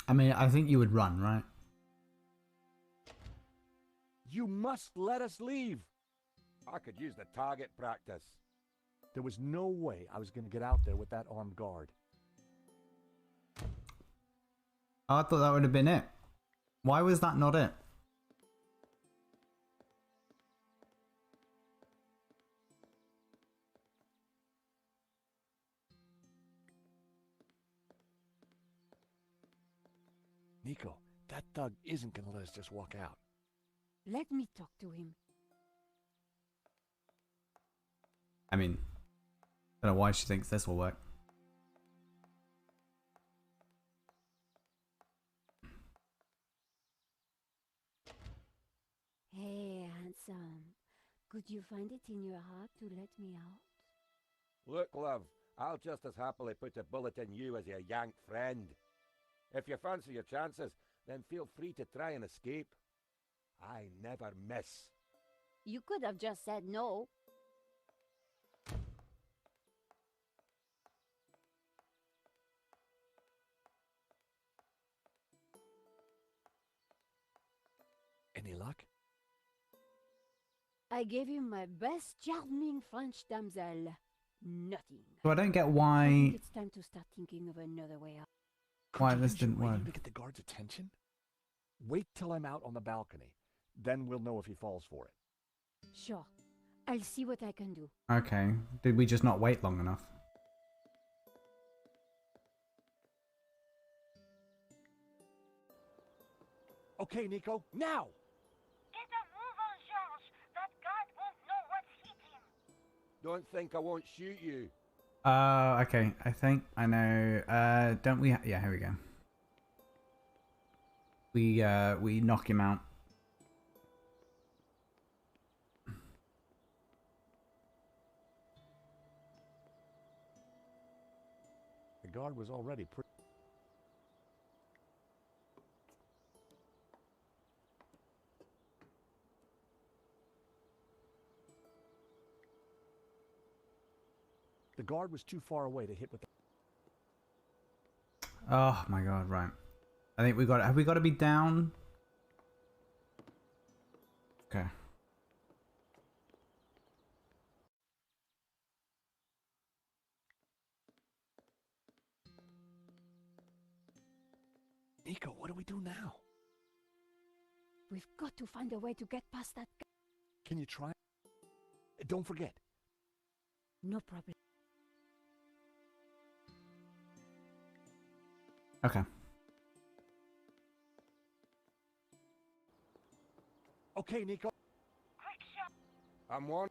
I mean, I think you would run, right? You must let us leave. I could use the target practice. There was no way I was going to get out there with that armed guard. Oh, I thought that would have been it. Why was that not it? Nico, that thug isn't going to let us just walk out. Let me talk to him. I mean, I don't know why she thinks this will work. Hey, handsome. Could you find it in your heart to let me out? Look, love, I'll just as happily put a bullet in you as your yank friend. If you fancy your chances, then feel free to try and escape. I never miss. You could have just said no. Any luck? I gave him my best charming French damsel. Nothing. So I don't get I why think it's time to start thinking of another way out. why this didn't work. To get the guard's attention? Wait till I'm out on the balcony. Then we'll know if he falls for it. Sure. I'll see what I can do. Okay, did we just not wait long enough? Okay, Nico, now! Get a move on, George! That guard won't know what's hit him! Don't think I won't shoot you. Okay, I think I know. Don't we? Yeah, here we go. We knock him out. The guard was already pretty... The guard was too far away to hit with the... Oh my god, right. I think we got. Have we got to be down? Okay. Nico, what do we do now? We've got to find a way to get past that guy. Can you try? Don't forget. No problem. Okay. Okay, Nico. Quick shot! I'm one.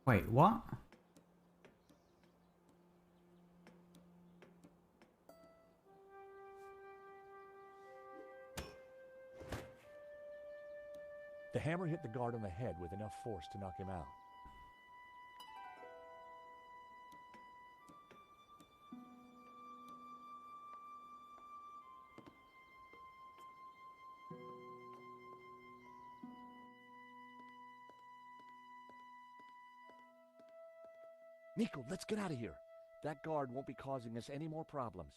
Wait, what? The hammer hit the guard on the head with enough force to knock him out. Nico, let's get out of here. That guard won't be causing us any more problems.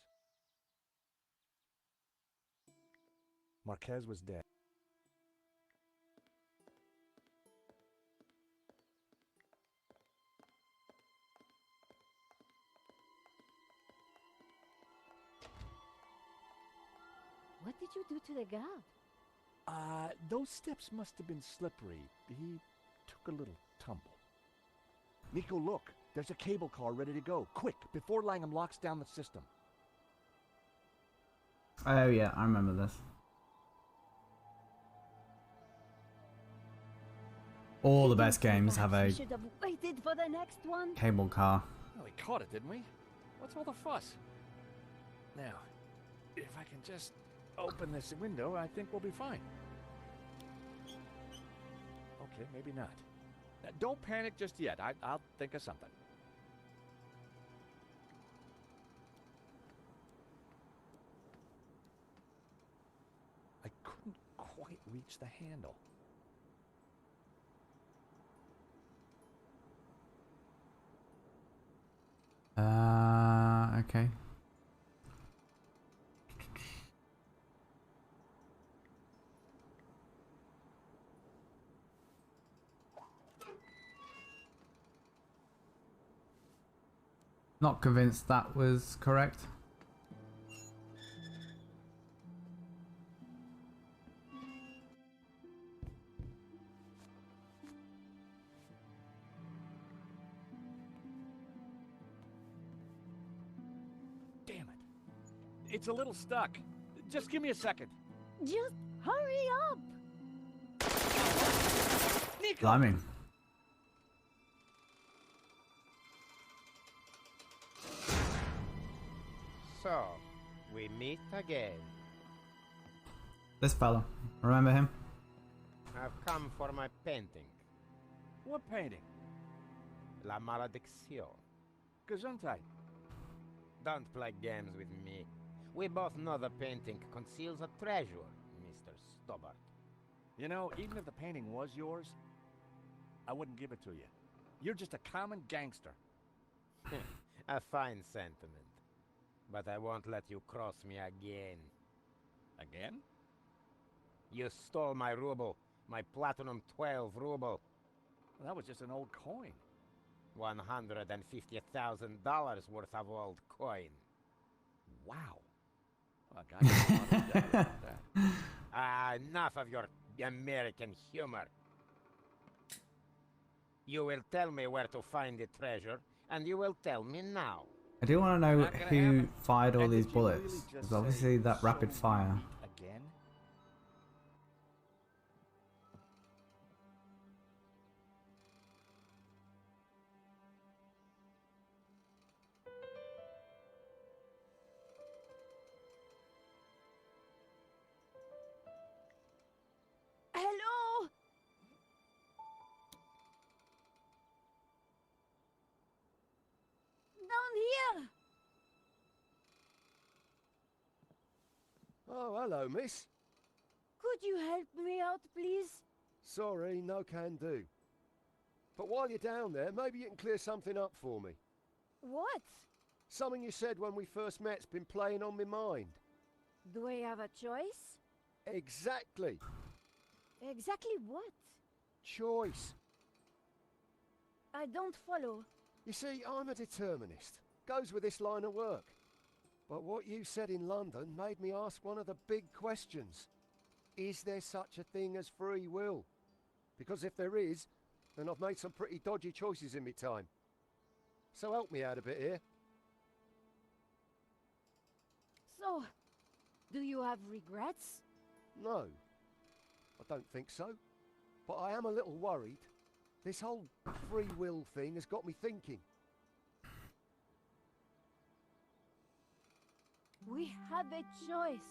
Marquez was dead. What did did you do to the guard? Those steps must have been slippery. He took a little tumble. Nico, look. There's a cable car ready to go. Quick, before Langham locks down the system. Oh yeah, I remember this. All the best games have a Should have waited for the next one. cable car. Well, we caught it, didn't we? What's all the fuss? Now, if I can just open this window, I think we'll be fine. Okay, maybe not. Now, don't panic just yet. I'll think of something. I couldn't quite reach the handle. Okay. Not convinced that was correct. Damn it. It's a little stuck. Just give me a second. Just hurry up! Nico! Blimey. So, we meet again. This fella. Remember him? I've come for my painting. What painting? La Maledicción. Gesundheit. Don't play games with me. We both know the painting conceals a treasure, Mr. Stobbart. You know, even if the painting was yours, I wouldn't give it to you. You're just a common gangster. A fine sentiment. But I won't let you cross me again. Again? You stole my ruble. My platinum 12 ruble. Well, that was just an old coin. $150,000 worth of old coin. Wow. Well, I got you a lot of debt like that. Enough of your American humor. You will tell me where to find the treasure, and you will tell me now. I do want to know Not gonna who happen. fired all And these did you really bullets. just Because obviously say, that rapid "So fire. meet again? Hello? Down here! Oh, hello, miss. Could you help me out, please? Sorry, no can do. But while you're down there, maybe you can clear something up for me. What? Something you said when we first met's been playing on my mind. Do I have a choice? Exactly. Exactly what? Choice. I don't follow. You see, I'm a determinist. Goes with this line of work. But what you said in London made me ask one of the big questions. Is there such a thing as free will? Because if there is, then I've made some pretty dodgy choices in my time. So help me out a bit here. So, do you have regrets? No, I don't think so. But I am a little worried. This whole free will thing has got me thinking. We have a choice.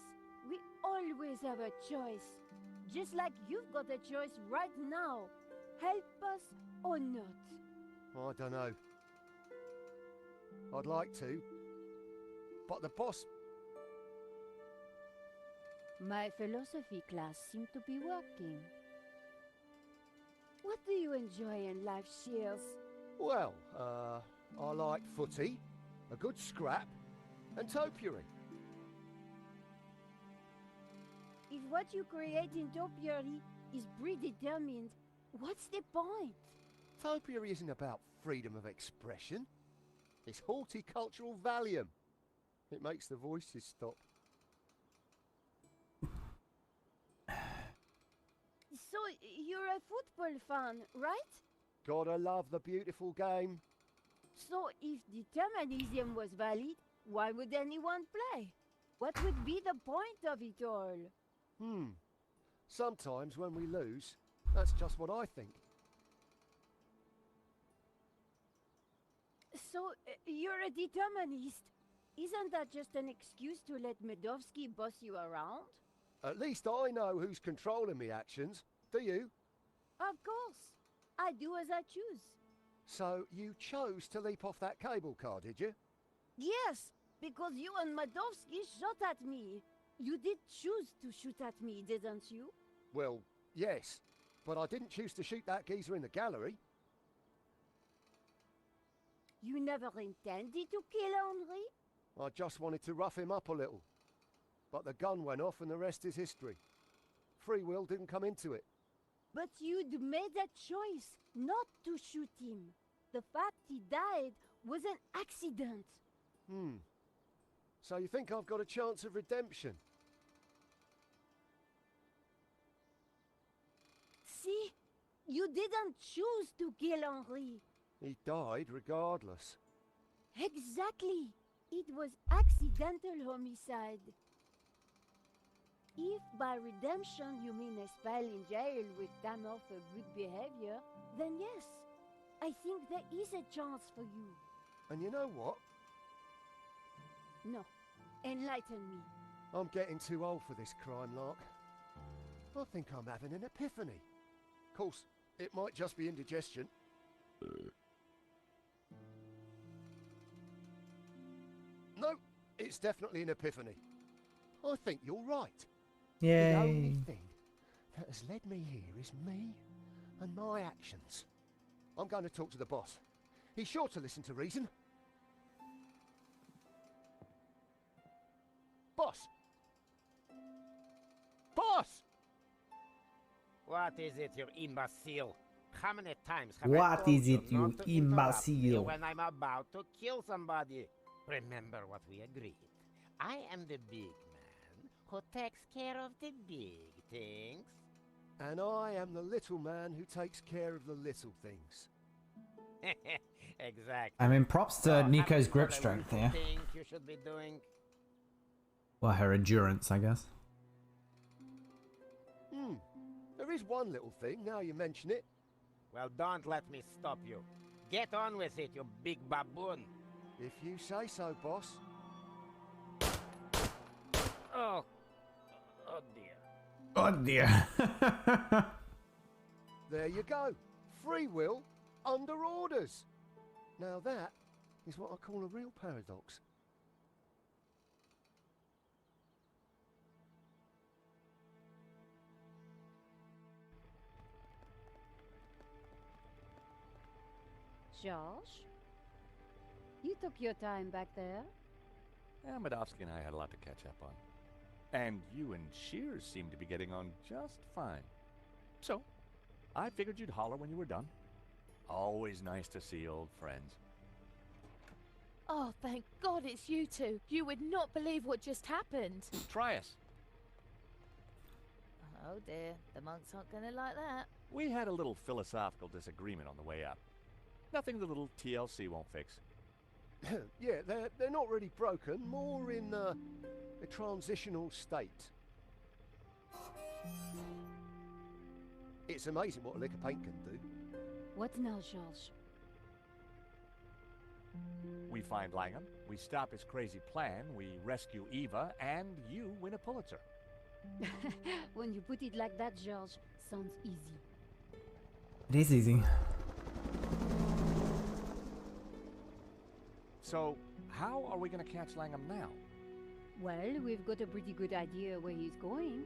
We always have a choice. Just like you've got a choice right now. Help us or not. I don't know. I'd like to. But the boss... My philosophy class seemed to be working. What do you enjoy in life, Shields? Well, I like footy, a good scrap, and topiary. If what you create in topiary is predetermined, what's the point? Topiary isn't about freedom of expression. It's horticultural Valium. It makes the voices stop. you're a football fan, right? Gotta love the beautiful game. So, if determinism was valid, why would anyone play? What would be the point of it all? Sometimes when we lose, that's just what I think. So, you're a determinist. Isn't that just an excuse to let Medovsky boss you around? At least I know who's controlling me actions. Do you? Of course. I do as I choose. So you chose to leap off that cable car, did you? Yes, because you and Medovsky shot at me. You did choose to shoot at me, didn't you? Well, yes. But I didn't choose to shoot that geezer in the gallery. You never intended to kill Henri? I just wanted to rough him up a little. But the gun went off and the rest is history. Free will didn't come into it. But you'd made a choice not to shoot him. The fact he died was an accident. So you think I've got a chance of redemption? See? You didn't choose to kill Henri. He died regardless. Exactly. It was accidental homicide. If by redemption you mean a spell in jail with time off for good behavior, then yes, I think there is a chance for you. And you know what? No, enlighten me. I'm getting too old for this crime lark. I think I'm having an epiphany. Of course, it might just be indigestion. No, it's definitely an epiphany. I think you're right. Yay. The only thing that has led me here is me and my actions. I'm going to talk to the boss. He's sure to listen to reason. Boss! Boss! What is it, you imbecile? How many times have What I told is it, not you to interrupt me imbecile? when I'm about to kill somebody? Remember what we agreed. I am the big man who takes care of the big things. And I am the little man who takes care of the little things. Exactly. I mean, props to Nico's grip What I strength would here. think you should be doing. Well, her endurance, I guess. There is one little thing, now you mention it. Well, don't let me stop you. Get on with it, you big baboon. If you say so, boss. Oh. Oh, dear. Oh, dear. There you go. Free will under orders. Now that is what I call a real paradox. George? You took your time back there. Medovsky and I had a lot to catch up on. And you and Shears seem to be getting on just fine. So, I figured you'd holler when you were done. Always nice to see old friends. Oh, thank God it's you two. You would not believe what just happened. Try us. Oh dear, the monks aren't going to like that. We had a little philosophical disagreement on the way up. Nothing the little TLC won't fix. Yeah, they're not really broken, more in a transitional state. It's amazing what a lick of paint can do. What now, George? We find Langham, we stop his crazy plan, we rescue Eva, and you win a Pulitzer. When you put it like that, George, sounds easy. It is easy. So, how are we going to catch Langham now? Well, we've got a pretty good idea where he's going.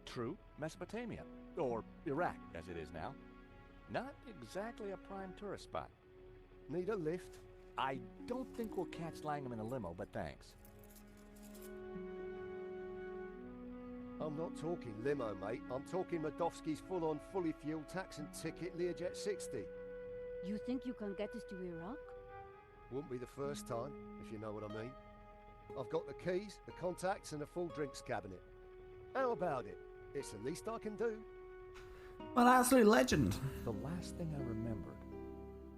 True, Mesopotamia. Or Iraq, as it is now. Not exactly a prime tourist spot. Need a lift? I don't think we'll catch Langham in a limo, but thanks. I'm not talking limo, mate. I'm talking Medovsky's full-on, fully fueled tax and ticket Learjet 60. You think you can get us to Iraq? Wouldn't be the first time, if you know what I mean. I've got the keys, the contacts, and a full drinks cabinet. How about it? It's the least I can do. Well, absolute legend. The last thing I remembered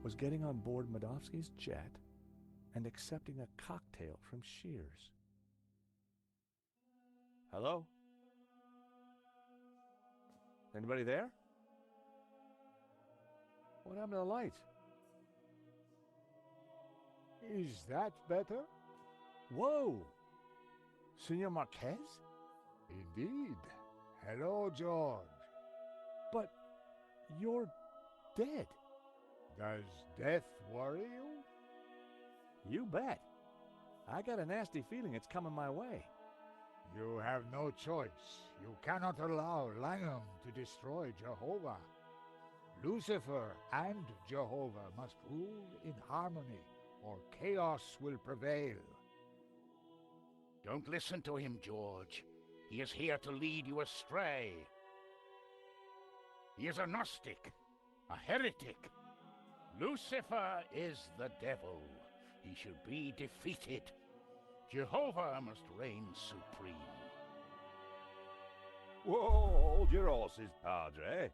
was getting on board Medovsky's jet and accepting a cocktail from Shears. Hello? Anybody there? What happened to the lights? Is that better? Whoa! Senor Marquez? Indeed. Hello, George. But you're dead. Does death worry you? You bet. I got a nasty feeling it's coming my way. You have no choice. You cannot allow Langham to destroy Jehovah. Lucifer and Jehovah must rule in harmony, or chaos will prevail. Don't listen to him, George. He is here to lead you astray. He is a Gnostic, a heretic. Lucifer is the devil. He should be defeated. Jehovah must reign supreme. Whoa, hold your horses, Padre.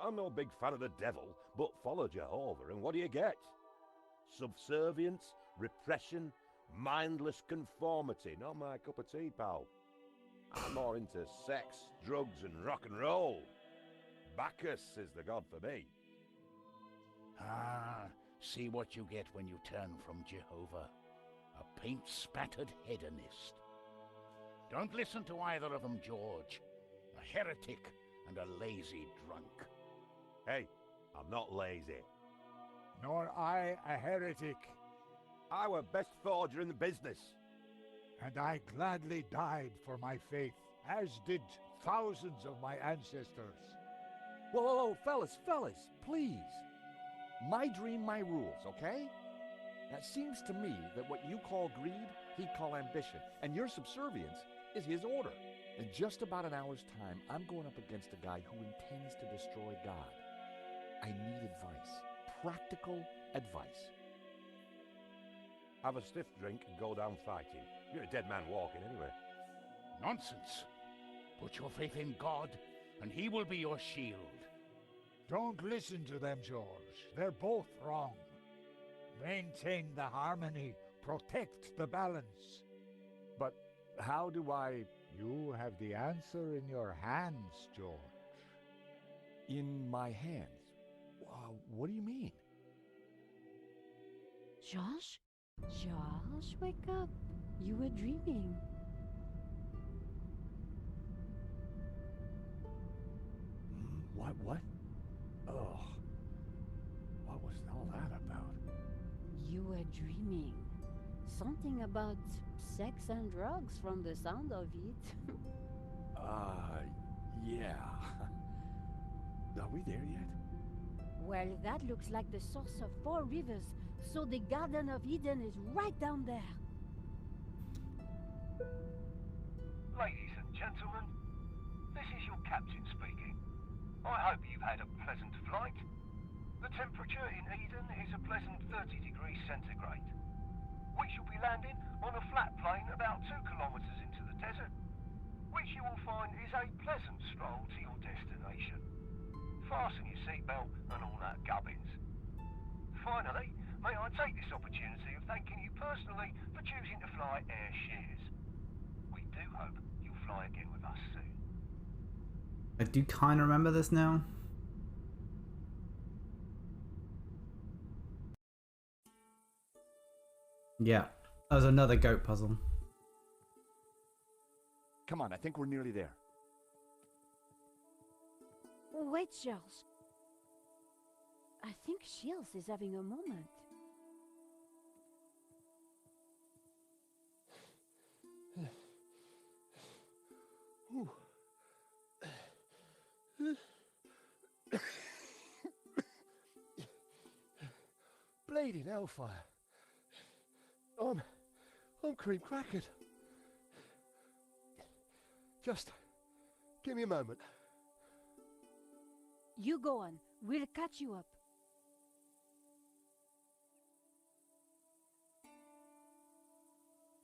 I'm no big fan of the devil, but follow Jehovah, and what do you get? Subservience, repression, mindless conformity. Not my cup of tea, pal. I'm more into sex, drugs, and rock and roll. Bacchus is the god for me. Ah, see what you get when you turn from Jehovah. A paint-spattered hedonist. Don't listen to either of them, George. A heretic and a lazy drunk. Hey, I'm not lazy. Nor I a heretic. I were best forger in the business. And I gladly died for my faith, as did thousands of my ancestors. Whoa, fellas, please. My dream, my rules, okay? Now, it seems to me that what you call greed, he'd call ambition, and your subservience is his order. In just about an hour's time, I'm going up against a guy who intends to destroy God. I need advice. Practical advice. Have a stiff drink and go down fighting. You're a dead man walking anyway. Nonsense. Put your faith in God, and he will be your shield. Don't listen to them, George. They're both wrong. Maintain the harmony. Protect the balance. But how do I... You have the answer in your hands, George. In my hands? What do you mean? Josh? Josh, wake up. You were dreaming. What? Oh. What was all that about? You were dreaming. Something about sex and drugs from the sound of it. Yeah. Are we there yet? Well, that looks like the source of 4 rivers, so the Garden of Eden is right down there. Ladies and gentlemen, this is your captain speaking. I hope you've had a pleasant flight. The temperature in Eden is a pleasant 30 degrees centigrade. We shall be landing on a flat plain about 2 kilometers into the desert, which you will find is a pleasant stroll to your destination. Fasten your seatbelt and all that gubbins. Finally, may I take this opportunity of thanking you personally for choosing to fly Air Shears. We do hope you'll fly again with us soon. I do kind of remember this now. Yeah, that was another goat puzzle. Come on, I think we're nearly there. Wait, Charles. I think Shields is having a moment. Bleeding hellfire. I'm cream crackered. Just give me a moment. You go on. We'll catch you up.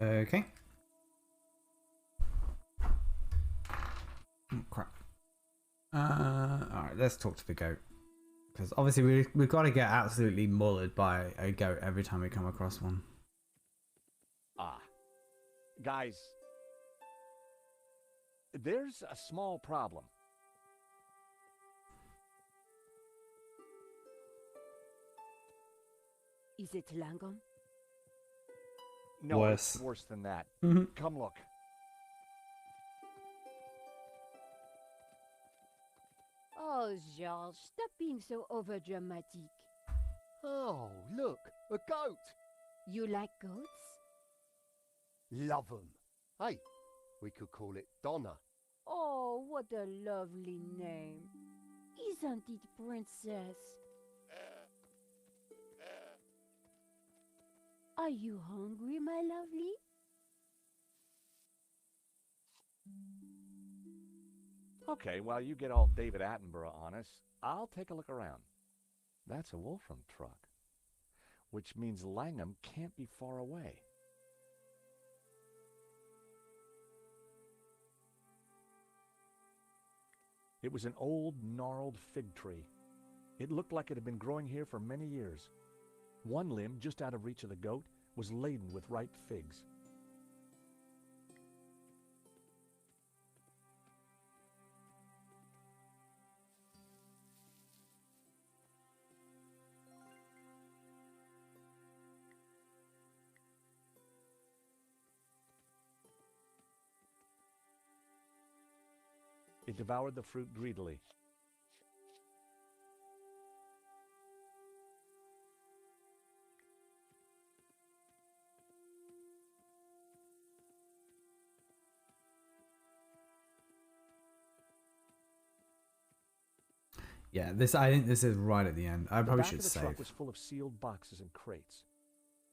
Okay. Oh, crap. let's talk to the goat. Because obviously we've got to get absolutely mullered by a goat every time we come across one. Guys, there's a small problem. Is it Langam? No, Worse. it's worse than that. Mhm. Come look. Oh, George, stop being so overdramatic. Oh, look, a goat. You like goats? Love 'em. Hey, we could call it Donna. Oh, what a lovely name. Isn't it, princess? Are you hungry, my lovely? Okay, while you get all David Attenborough on us, I'll take a look around. That's a Wolfram truck, which means Langham can't be far away. It was an old, gnarled fig tree. It looked like it had been growing here for many years. One limb, just out of reach of the goat, was laden with ripe figs. It devoured the fruit greedily. Yeah, I think this is right at the end. I probably should The back of the save. truck was full of sealed boxes and crates.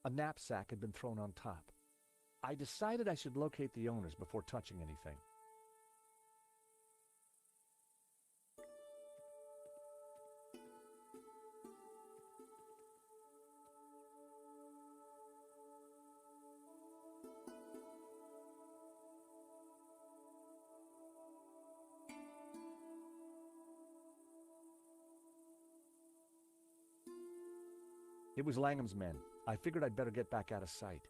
A knapsack had been thrown on top. I decided I should locate the owners before touching anything. It was Langham's men. I figured I'd better get back out of sight.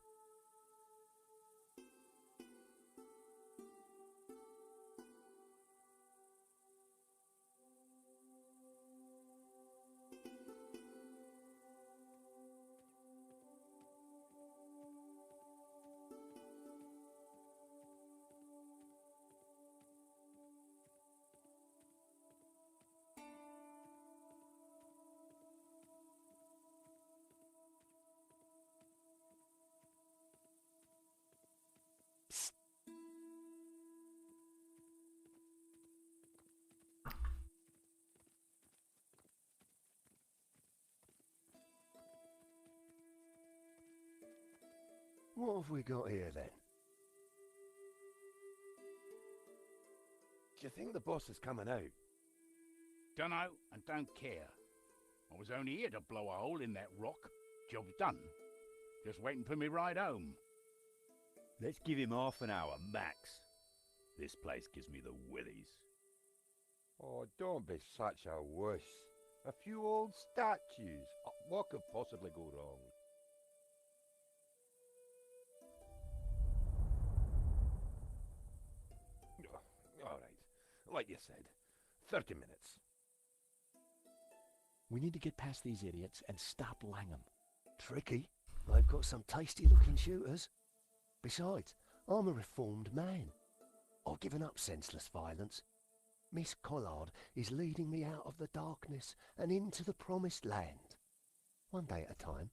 What have we got here then? Do you think the boss is coming out? Dunno and don't care. I was only here to blow a hole in that rock. Job's done. Just waiting for me ride home. Let's give him half an hour, max. This place gives me the willies. Oh, don't be such a wuss. A few old statues. What could possibly go wrong? All right. Like you said, 30 minutes. We need to get past these idiots and stop Langham. Tricky. They've got some tasty-looking shooters. Besides, I'm a reformed man. I've given up senseless violence. Miss Collard is leading me out of the darkness and into the promised land. One day at a time.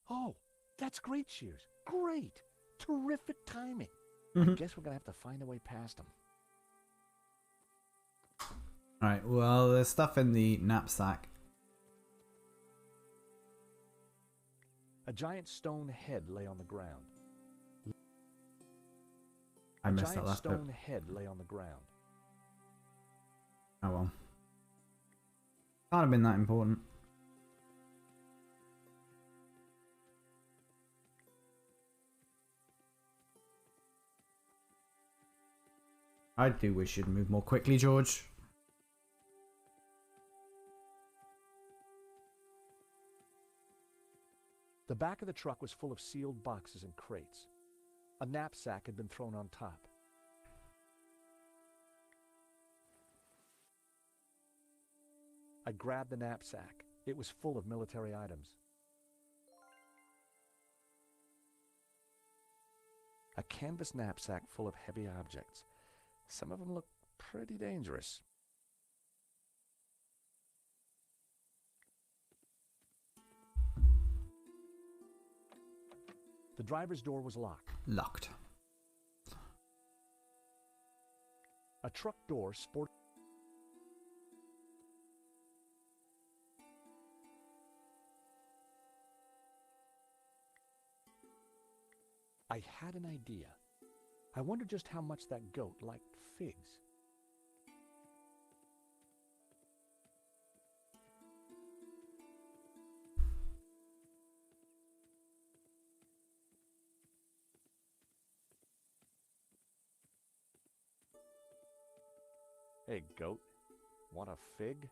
Oh, that's great, Shears. Great. Terrific timing. Mhm. I guess we're going to have to find a way past them. Alright, well, there's stuff in the knapsack. A giant stone head lay on the ground. I missed that A last giant bit. stone head lay on the ground. Oh well. Can't have been that important. I do wish you'd move more quickly, George. back of the truck was full of sealed boxes and crates. A knapsack had been thrown on top. I grabbed the knapsack. It was full of military items. A canvas knapsack full of heavy objects. Some of them looked pretty dangerous. The driver's door was locked. Locked. A truck door sported. I had an idea. I wondered just how much that goat liked figs. Hey, goat, want a fig?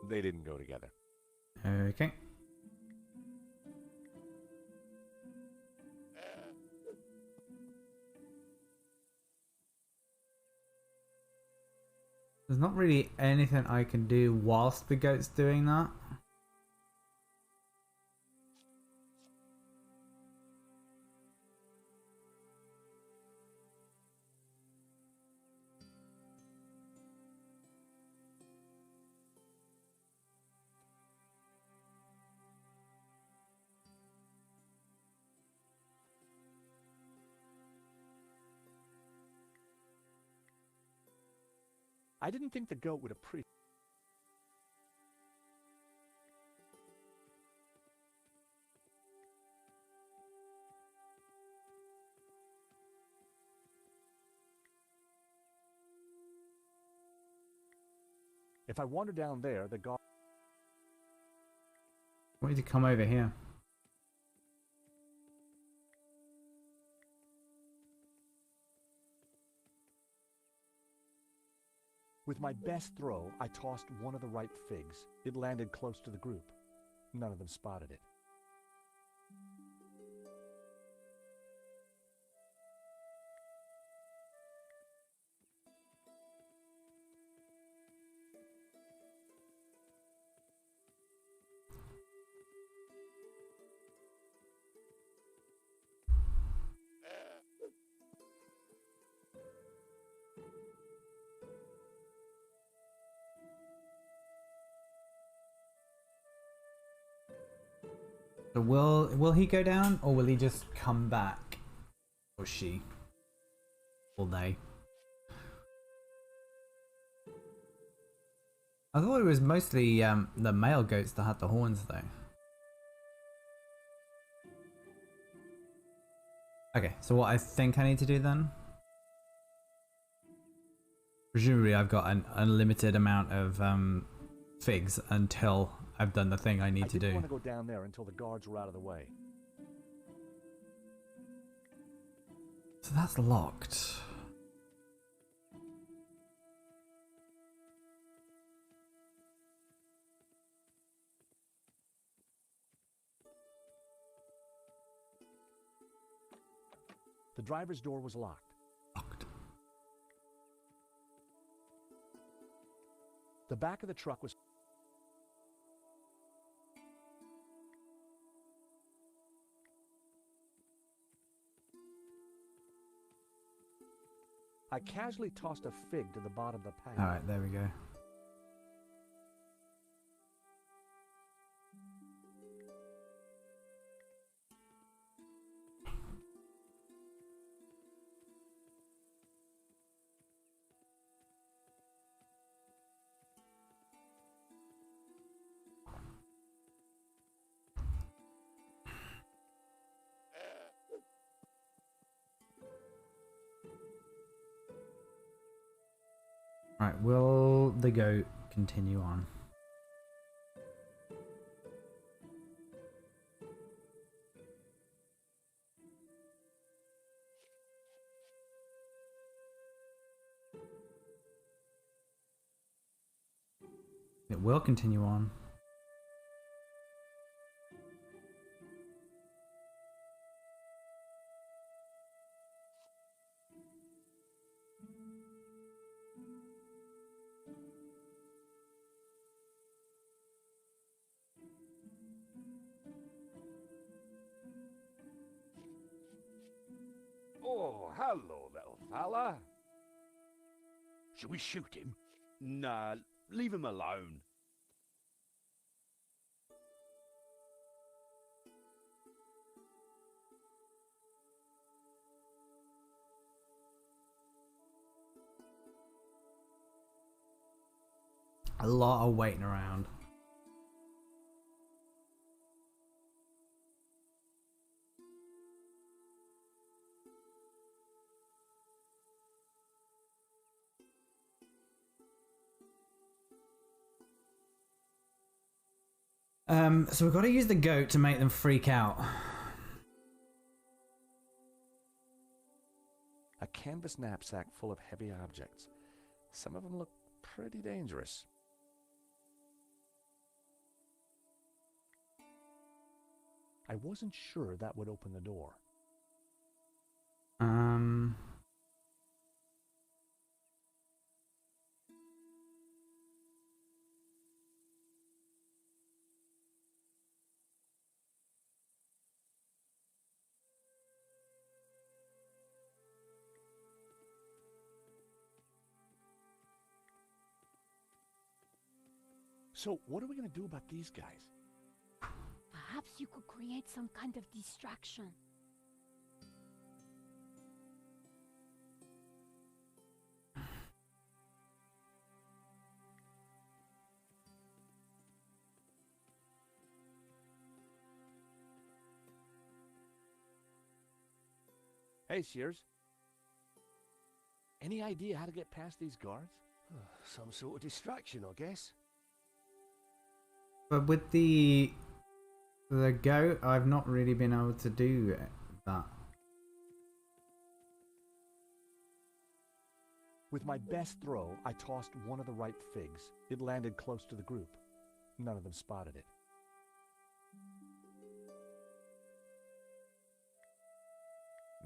They didn't go together. Okay. There's not really anything I can do whilst the goat's doing that. I didn't think the goat would appreciate. If I wander down there, the guard. Why did you come over here? With my best throw, I tossed one of the ripe figs. It landed close to the group. None of them spotted it. So will he go down, or will he just come back? Or she? Or they? I thought it was mostly the male goats that had the horns, though. Okay, so what I think I need to do then? Presumably I've got an unlimited amount of figs until I've done the thing I need to do. I didn't want to go down there until the guards were out of the way. So that's locked. The driver's door was locked. The back of the truck was... I casually tossed a fig to the bottom of the pack. Alright, there we go. Right, will the goat continue on? It will continue on. Oh, hello, little fella. Should we shoot him? Nah, leave him alone. A lot of waiting around. So we've got to use the goat to make them freak out. A canvas knapsack full of heavy objects. Some of them look pretty dangerous. I wasn't sure that would open the door. So, what are we going to do about these guys? Perhaps you could create some kind of distraction. Hey, Shears. Any idea how to get past these guards? Some sort of distraction, I guess. But with the goat, I've not really been able to do that. With my best throw, I tossed one of the ripe figs. It landed close to the group. None of them spotted it.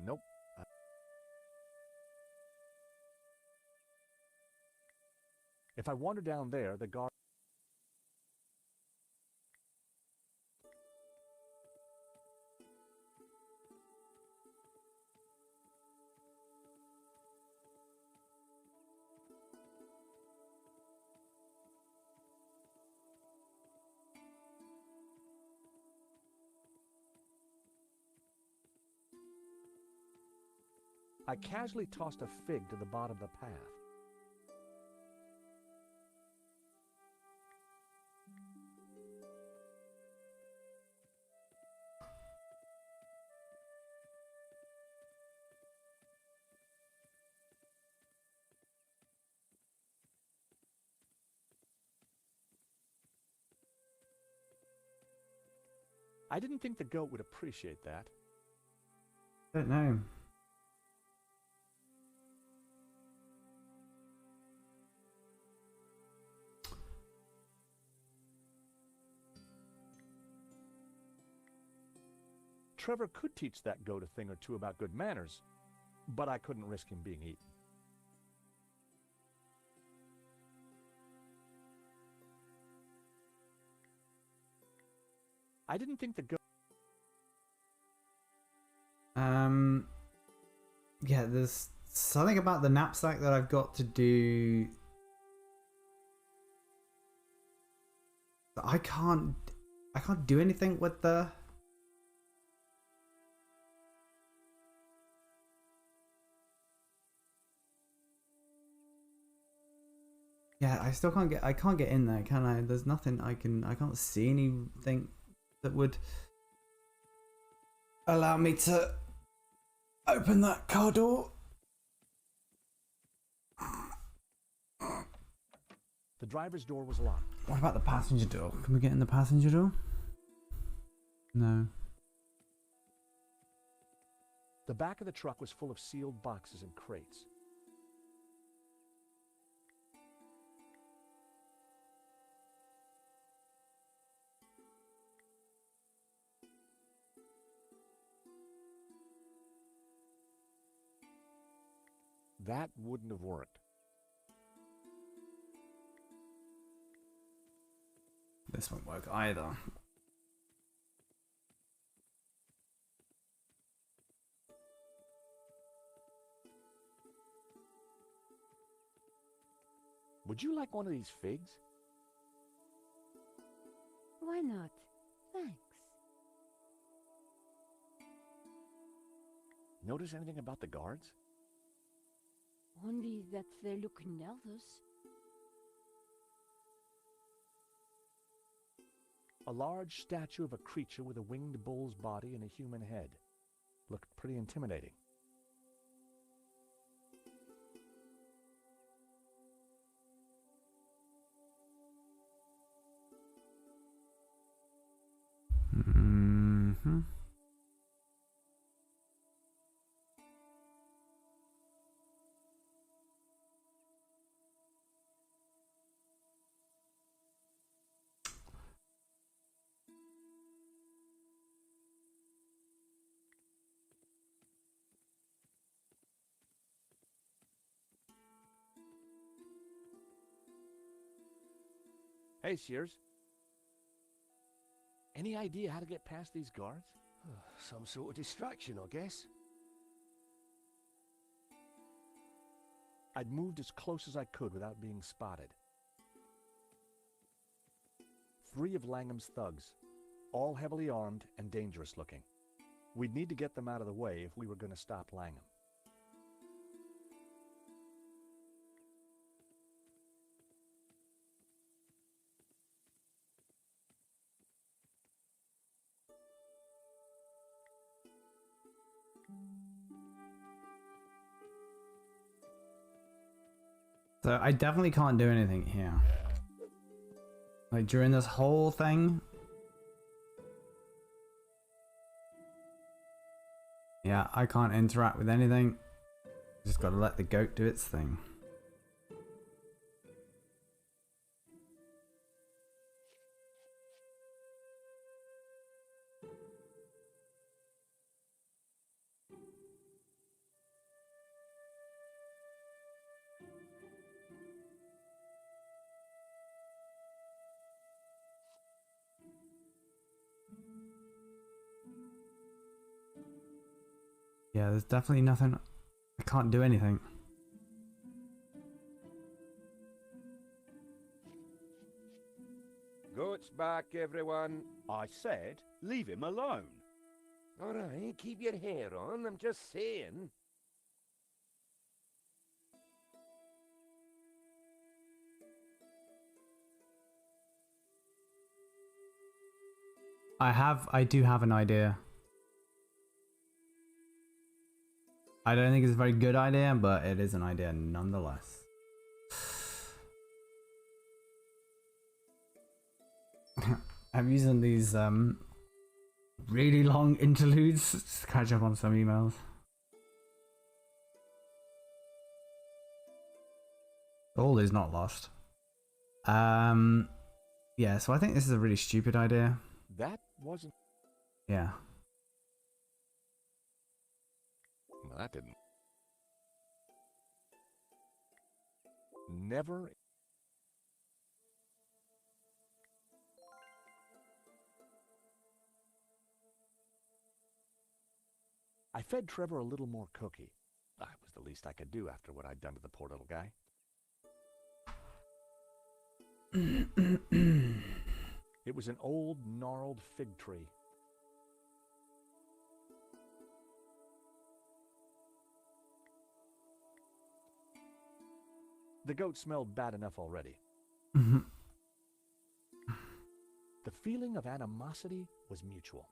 Nope. If I wander down there, the guard... I casually tossed a fig to the bottom of the path. I didn't think the goat would appreciate that. I don't know. Trevor could teach that goat a thing or two about good manners, but I couldn't risk him being eaten. I didn't think the goat... Yeah, there's something about the knapsack that I've got to do. I can't do anything with the... Yeah, I still can't get in there, can I? There's nothing I can't see anything that would allow me to open that car door. The driver's door was locked. What about the passenger door? Can we get in the passenger door? No. The back of the truck was full of sealed boxes and crates. That wouldn't have worked. This won't work either. Would you like one of these figs? Why not? Thanks. Notice anything about the guards? Only that they look nervous. A large statue of a creature with a winged bull's body and a human head. Looked pretty intimidating. Mm-hmm. Hey, Sears. Any idea how to get past these guards? Some sort of distraction, I guess. I'd moved as close as I could without being spotted. 3 of Langham's thugs, all heavily armed and dangerous looking. We'd need to get them out of the way if we were going to stop Langham. So I definitely can't do anything here. Like during this whole thing. Yeah, I can't interact with anything. Just gotta let the goat do its thing. Yeah, there's definitely nothing. I can't do anything. Goat's back, everyone. I said, leave him alone. All right, keep your hair on. I'm just saying. I do have an idea. I don't think it's a very good idea, but it is an idea nonetheless. I'm using these really long interludes to catch up on some emails. All is not lost. Yeah, so I think this is a really stupid idea. That wasn't... Yeah. Well, that didn't. Never. I fed Trevor a little more cookie. That was the least I could do after what I'd done to the poor little guy. It was an old, gnarled fig tree. The goat smelled bad enough already. The feeling of animosity was mutual.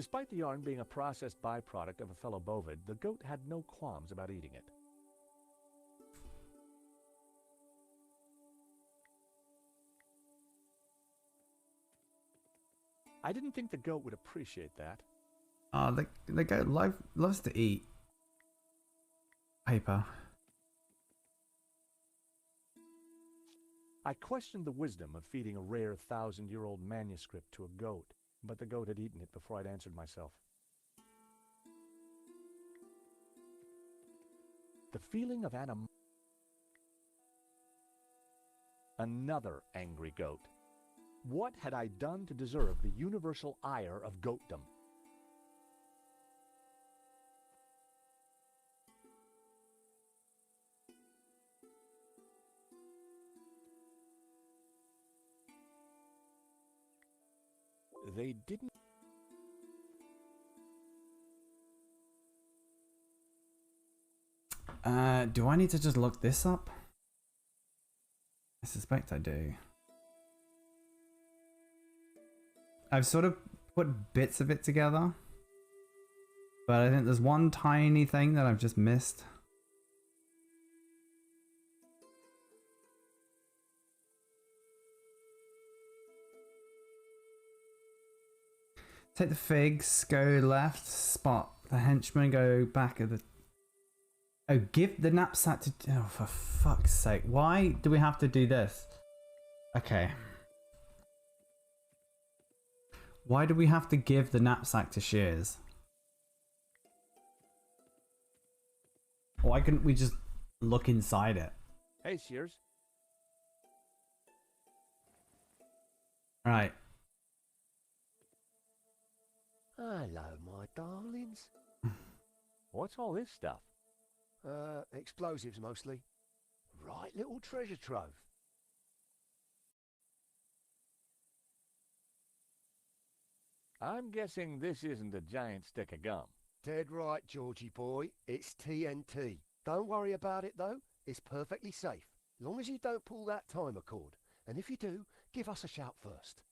Despite the yarn being a processed byproduct of a fellow bovid, the goat had no qualms about eating it. I didn't think the goat would appreciate that. The goat loves to eat paper. I questioned the wisdom of feeding a rare 1,000-year-old manuscript to a goat, but the goat had eaten it before I'd answered myself. The feeling of Another angry goat. What had I done to deserve the universal ire of goatdom? They didn't. Do I need to just look this up? I suspect I do. I've sort of put bits of it together, but I think there's one tiny thing that I've just missed. Take the figs, go left, spot the henchman, go back at the... Oh, give the knapsack to... Oh, for fuck's sake. Why do we have to do this? Okay. Why do we have to give the knapsack to Shears? Why couldn't we just look inside it? Hey, Shears. Right. Hello, my darlings. What's all this stuff? Explosives mostly. Right little treasure trove. I'm guessing this isn't a giant stick of gum. Dead right, Georgie boy. It's TNT. Don't worry about it, though. It's perfectly safe. Long as you don't pull that timer cord. And if you do, give us a shout first.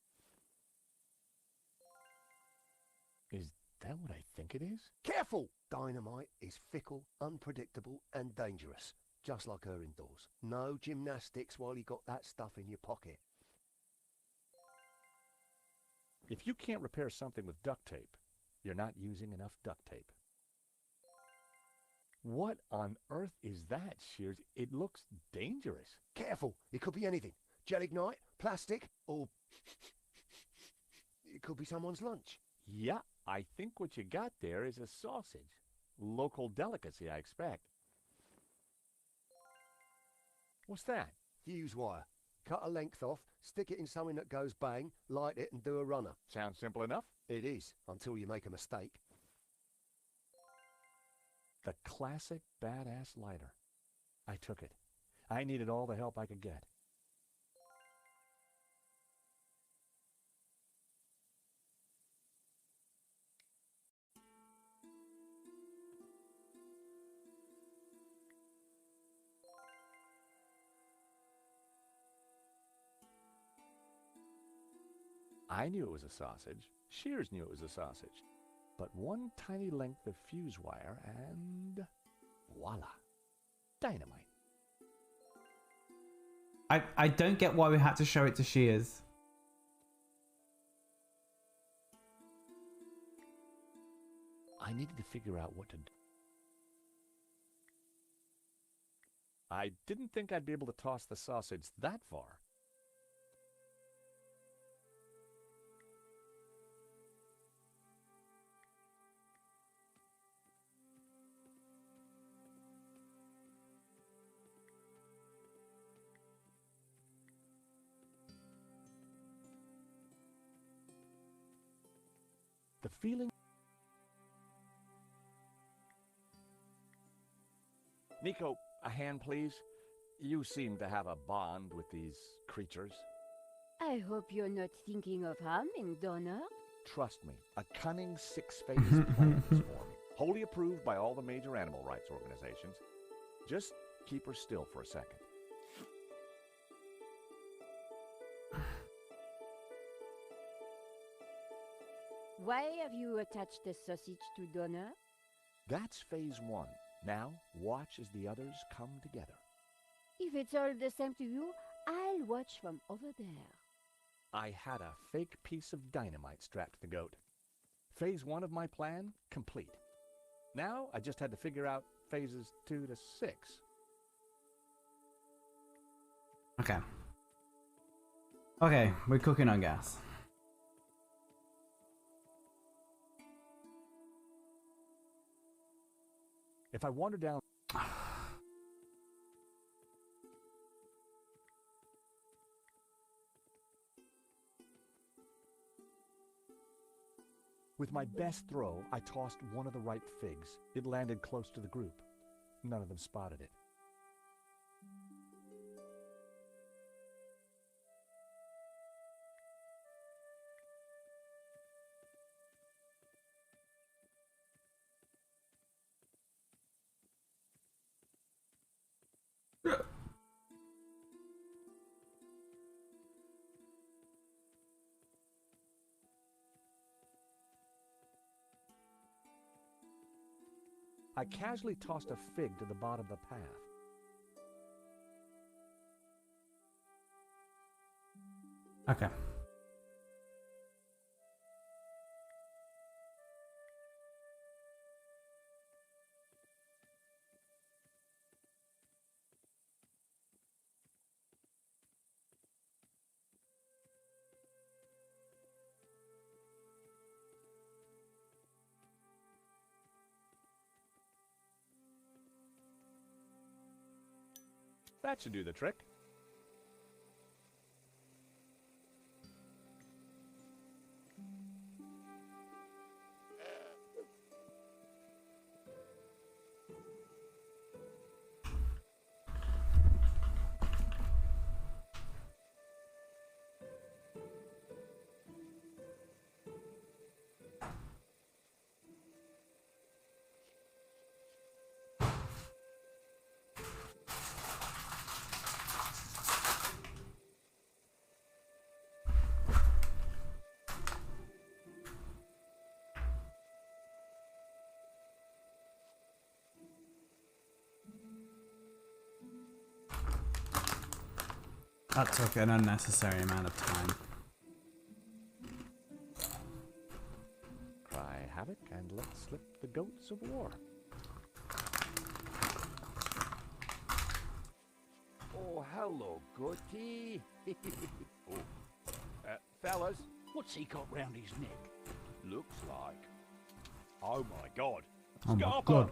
Is that what I think it is? Careful! Dynamite is fickle, unpredictable, and dangerous. Just like her indoors. No gymnastics while you got that stuff in your pocket. If you can't repair something with duct tape, you're not using enough duct tape. What on earth is that, Shears? It looks dangerous. Careful! It could be anything. Gelignite, plastic, or... it could be someone's lunch. Yeah, I think what you got there is a sausage. Local delicacy, I expect. What's that? Fuse wire. Cut a length off, stick it in something that goes bang, light it and do a runner. Sounds simple enough. It is, until you make a mistake. The classic badass lighter. I took it. I needed all the help I could get. I knew it was a sausage. Shears knew it was a sausage. But one tiny length of fuse wire and... voila. Dynamite. I don't get why we had to show it to Shears. I needed to figure out what to do. I didn't think I'd be able to toss the sausage that far. The feeling... Nico, a hand, please. You seem to have a bond with these creatures. I hope you're not thinking of harming Donner. Trust me, a cunning six-phase plan is for me. Wholly approved by all the major animal rights organizations. Just keep her still for a second. Why have you attached the sausage to Donner? That's phase 1. Now, watch as the others come together. If it's all the same to you, I'll watch from over there. I had a fake piece of dynamite strapped to the goat. Phase 1 of my plan, complete. Now, I just had to figure out phases 2 to 6. Okay. Okay, we're cooking on gas. If I wander down... With my best throw, I tossed one of the ripe figs. It landed close to the group. None of them spotted it. I casually tossed a fig to the bottom of the path. Okay. That should do the trick. That took an unnecessary amount of time. Cry havoc and let slip the goats of war. Oh, hello, Goaty. Oh, fellas, What's he got round his neck? looks like. Oh my god. Oh my Scarpa! god.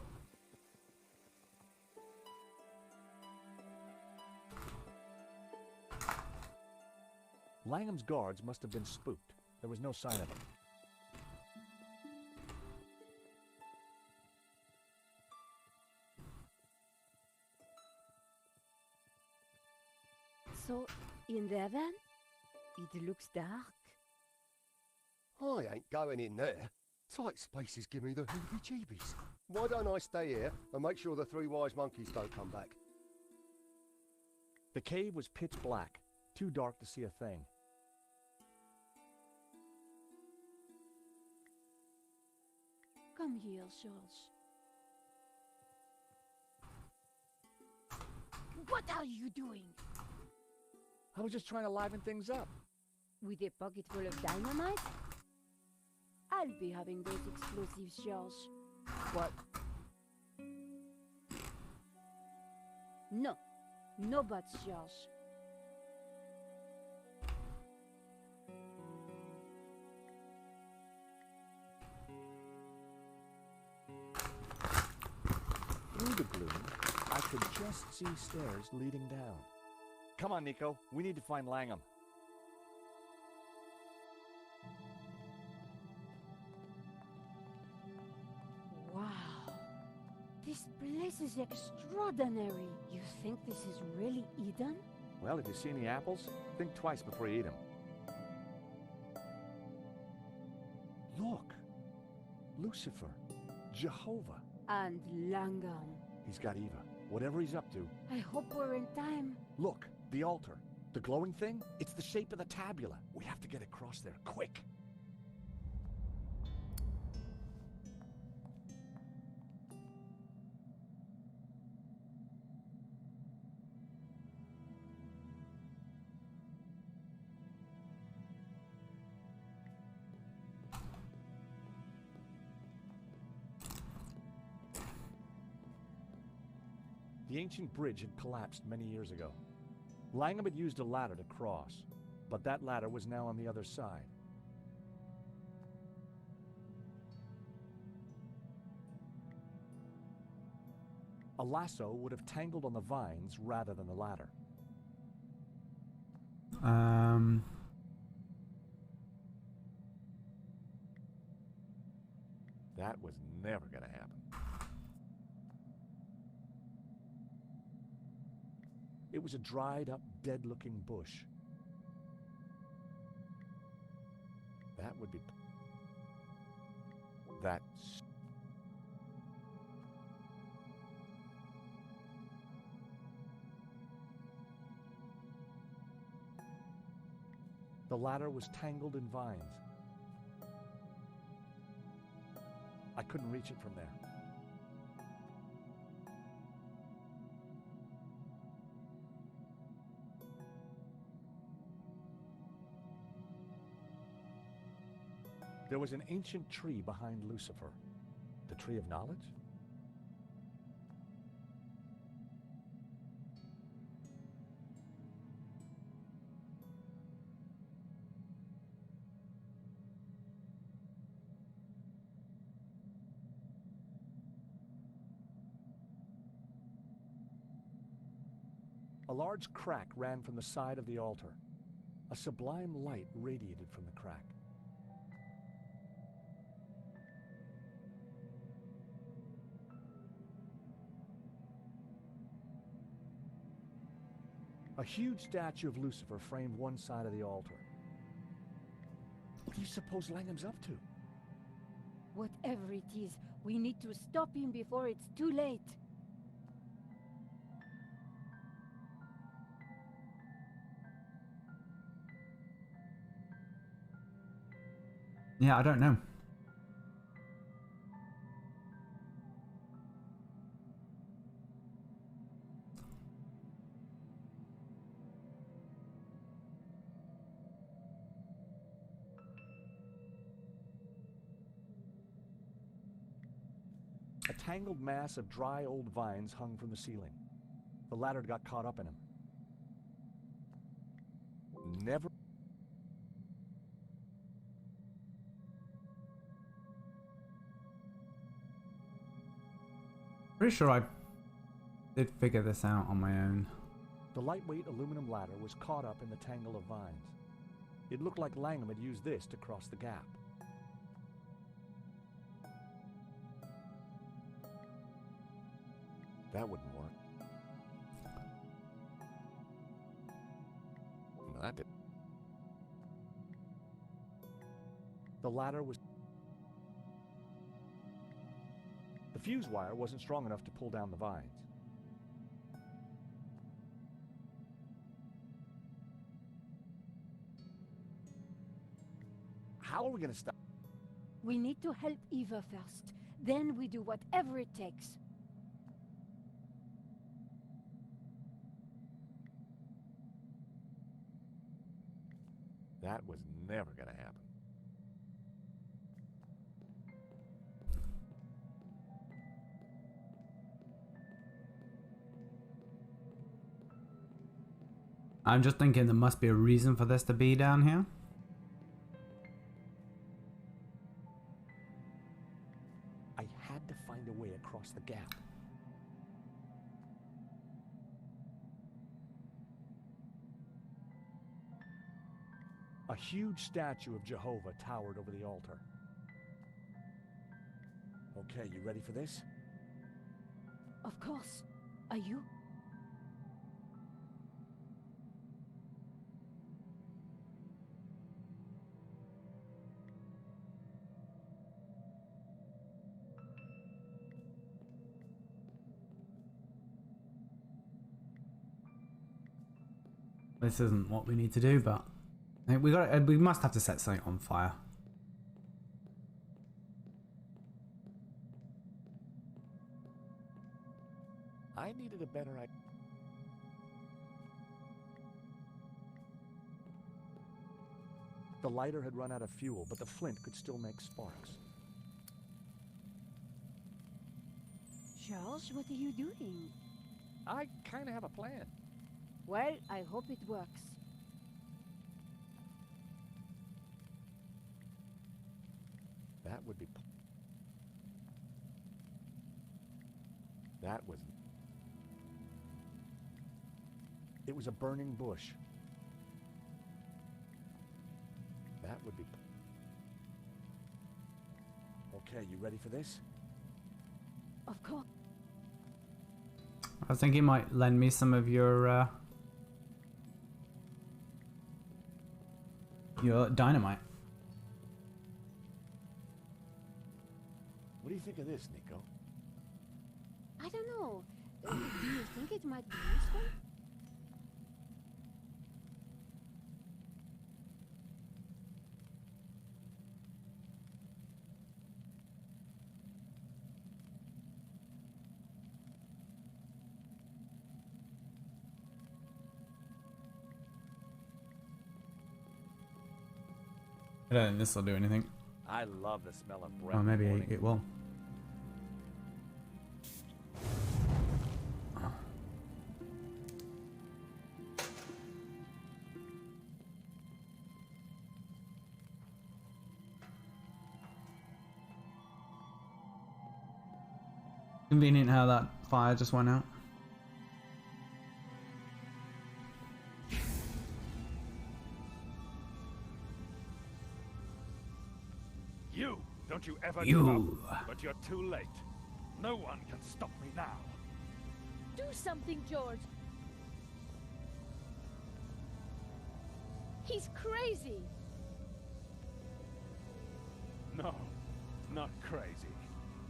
Langham's guards must have been spooked. There was no sign of them. So, in there then? It looks dark. I ain't going in there. Tight spaces give me the heebie-jeebies. Why don't I stay here and make sure the three wise monkeys don't come back? The cave was pitch black, too dark to see a thing. Come here, George. What are you doing? I was just trying to liven things up. With a pocket full of dynamite? I'll be having those explosives, George. What? No. No buts, George. Through the gloom, I could just see stairs leading down. Come on, Nico. We need to find Langham. Wow. This place is extraordinary. You think this is really Eden? Well, if you see any apples, think twice before you eat them. Look! Lucifer. Jehovah. And Langham. He's got Eva. Whatever he's up to. I hope we're in time. Look, the altar. The glowing thing? It's the shape of the tabula. We have to get across there, quick. The ancient bridge had collapsed many years ago. Langham had used a ladder to cross, but that ladder was now on the other side. A lasso would have tangled on the vines rather than the ladder. That was never going to happen. It was a dried-up, dead-looking bush. That would be... That's... The ladder was tangled in vines. I couldn't reach it from there. There was an ancient tree behind Lucifer. The tree of knowledge? A large crack ran from the side of the altar. A sublime light radiated from the crack. A huge statue of Lucifer framed one side of the altar. What do you suppose Langham's up to? Whatever it is, we need to stop him before it's too late. Yeah, I don't know. A tangled mass of dry old vines hung from the ceiling. The ladder got caught up in him. Never... Pretty sure I did figure this out on my own. The lightweight aluminum ladder was caught up in the tangle of vines. It looked like Langham had used this to cross the gap. That wouldn't work. No, that didn't. The ladder was... The fuse wire wasn't strong enough to pull down the vines. How are we going to stop? We need to help Eva first. Then we do whatever it takes. That was never going to happen. I'm just thinking there must be a reason for this to be down here. I had to find a way across the gap. A huge statue of Jehovah towered over the altar. Okay, you ready for this? Of course. Are you? This isn't what we need to do, but we must have to set something on fire. I needed a better idea. The lighter had run out of fuel, but the flint could still make sparks. Charles, what are you doing? I kind of have a plan. Well, I hope it works. That would be... That was... It was a burning bush. That would be... Okay, you ready for this? Of course. I think you might lend me some of your dynamite. What do you think of this, Nico? I don't know. Do you think it might be useful? I don't think this will do anything. I love the smell of bread. Or maybe it will. Convenient how that fire just went out. You! Don't you ever You. give up, but you're too late. No one can stop me now. Do something, George. He's crazy. No, not crazy,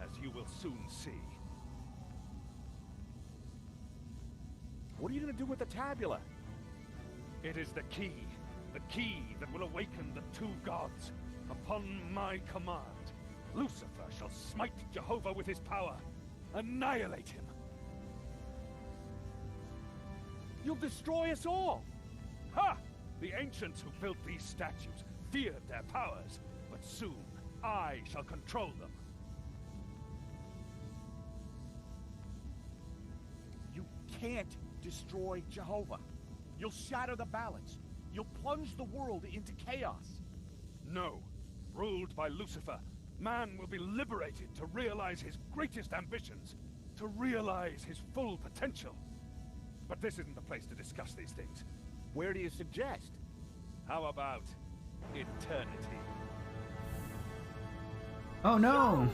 as you will soon see. What are you going to do with the tabula? It is the key that will awaken the two gods. Upon my command, Lucifer shall smite Jehovah with his power, annihilate him. You'll destroy us all! Ha! The ancients who built these statues feared their powers, but soon I shall control them. You can't destroy Jehovah. You'll shatter the balance. You'll plunge the world into chaos. No. Ruled by Lucifer, man will be liberated to realize his greatest ambitions, to realize his full potential. But this isn't the place to discuss these things. Where do you suggest? How about eternity? Oh no!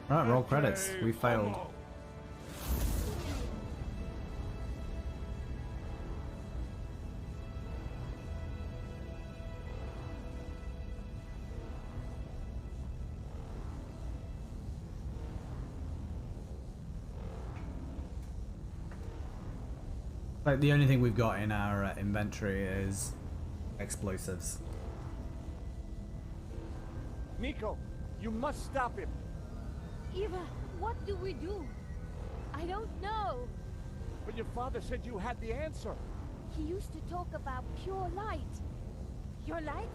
Right, roll credits. We failed. Like, the only thing we've got in our inventory is explosives. Nico, you must stop him. Eva, what do we do? I don't know. But your father said you had the answer. He used to talk about pure light. Pure light?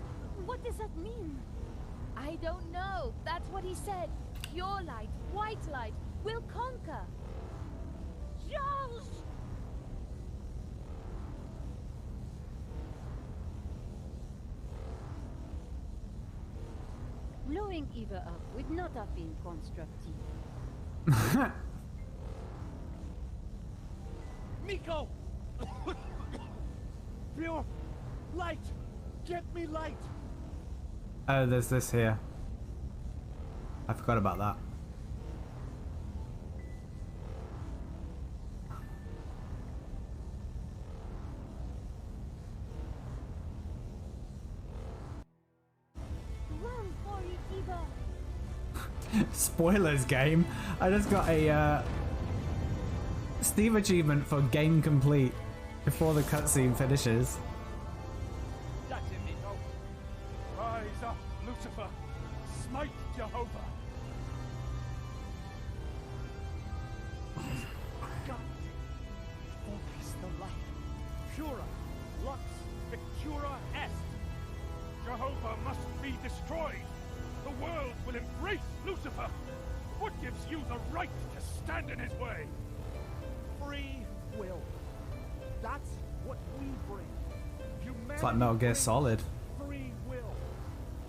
What does that mean? I don't know. That's what he said. Pure light, white light, will conquer. Charles! Blowing Eva up would not have been constructive. Nico! Pure light! Get me light! Oh, there's this here. I forgot about that. Run for it, Eva! Spoilers, game. I just got a Steve achievement for game complete before the cutscene finishes. That's him, Nico. Rise up, Lucifer. Smite Jehovah. God! Focus the light. Pura, lux, victura est. Jehovah must be destroyed. The world will embrace Lucifer! What gives you the right to stand in his way? Free will. That's what we bring. Humanity It's like Metal Gear brings Solid. Free will.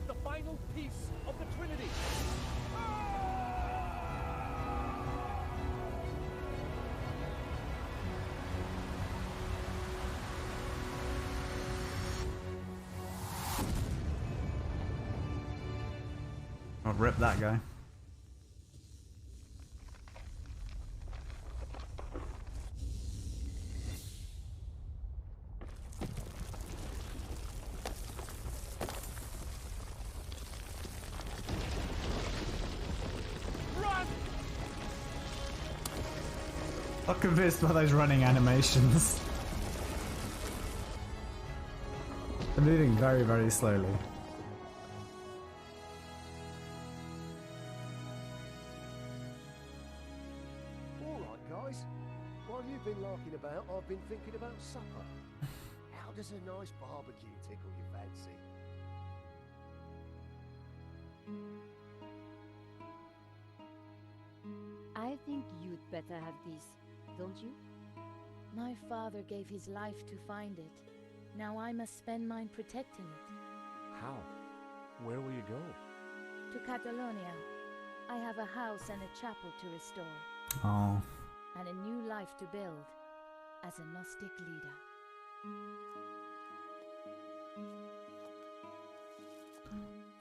The final piece of the Trinity. I'll rip that guy. I'm convinced by those running animations. They're moving very, very slowly. Alright, guys. While you've been larking about, I've been thinking about supper. How does a nice barbecue tickle your fancy? I think you'd better have this, don't you? My father gave his life to find it. Now I must spend mine protecting it. How? Where will you go? To Catalonia. I have a house and a chapel to restore. Oh. And a new life to build as a Gnostic leader.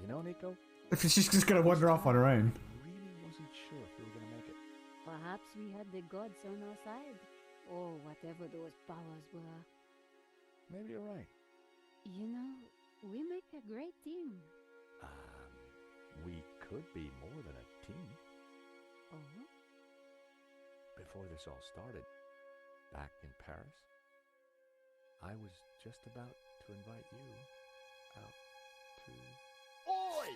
You know, Nico? If she's just gonna wander off on her own. I really wasn't sure if we were gonna make it. Perhaps we had the gods on our side, or whatever those powers were. Maybe you're right. You know, we make a great team. We could be more than a team. Oh? Before this all started, back in Paris, I was just about to invite you out to... Oi!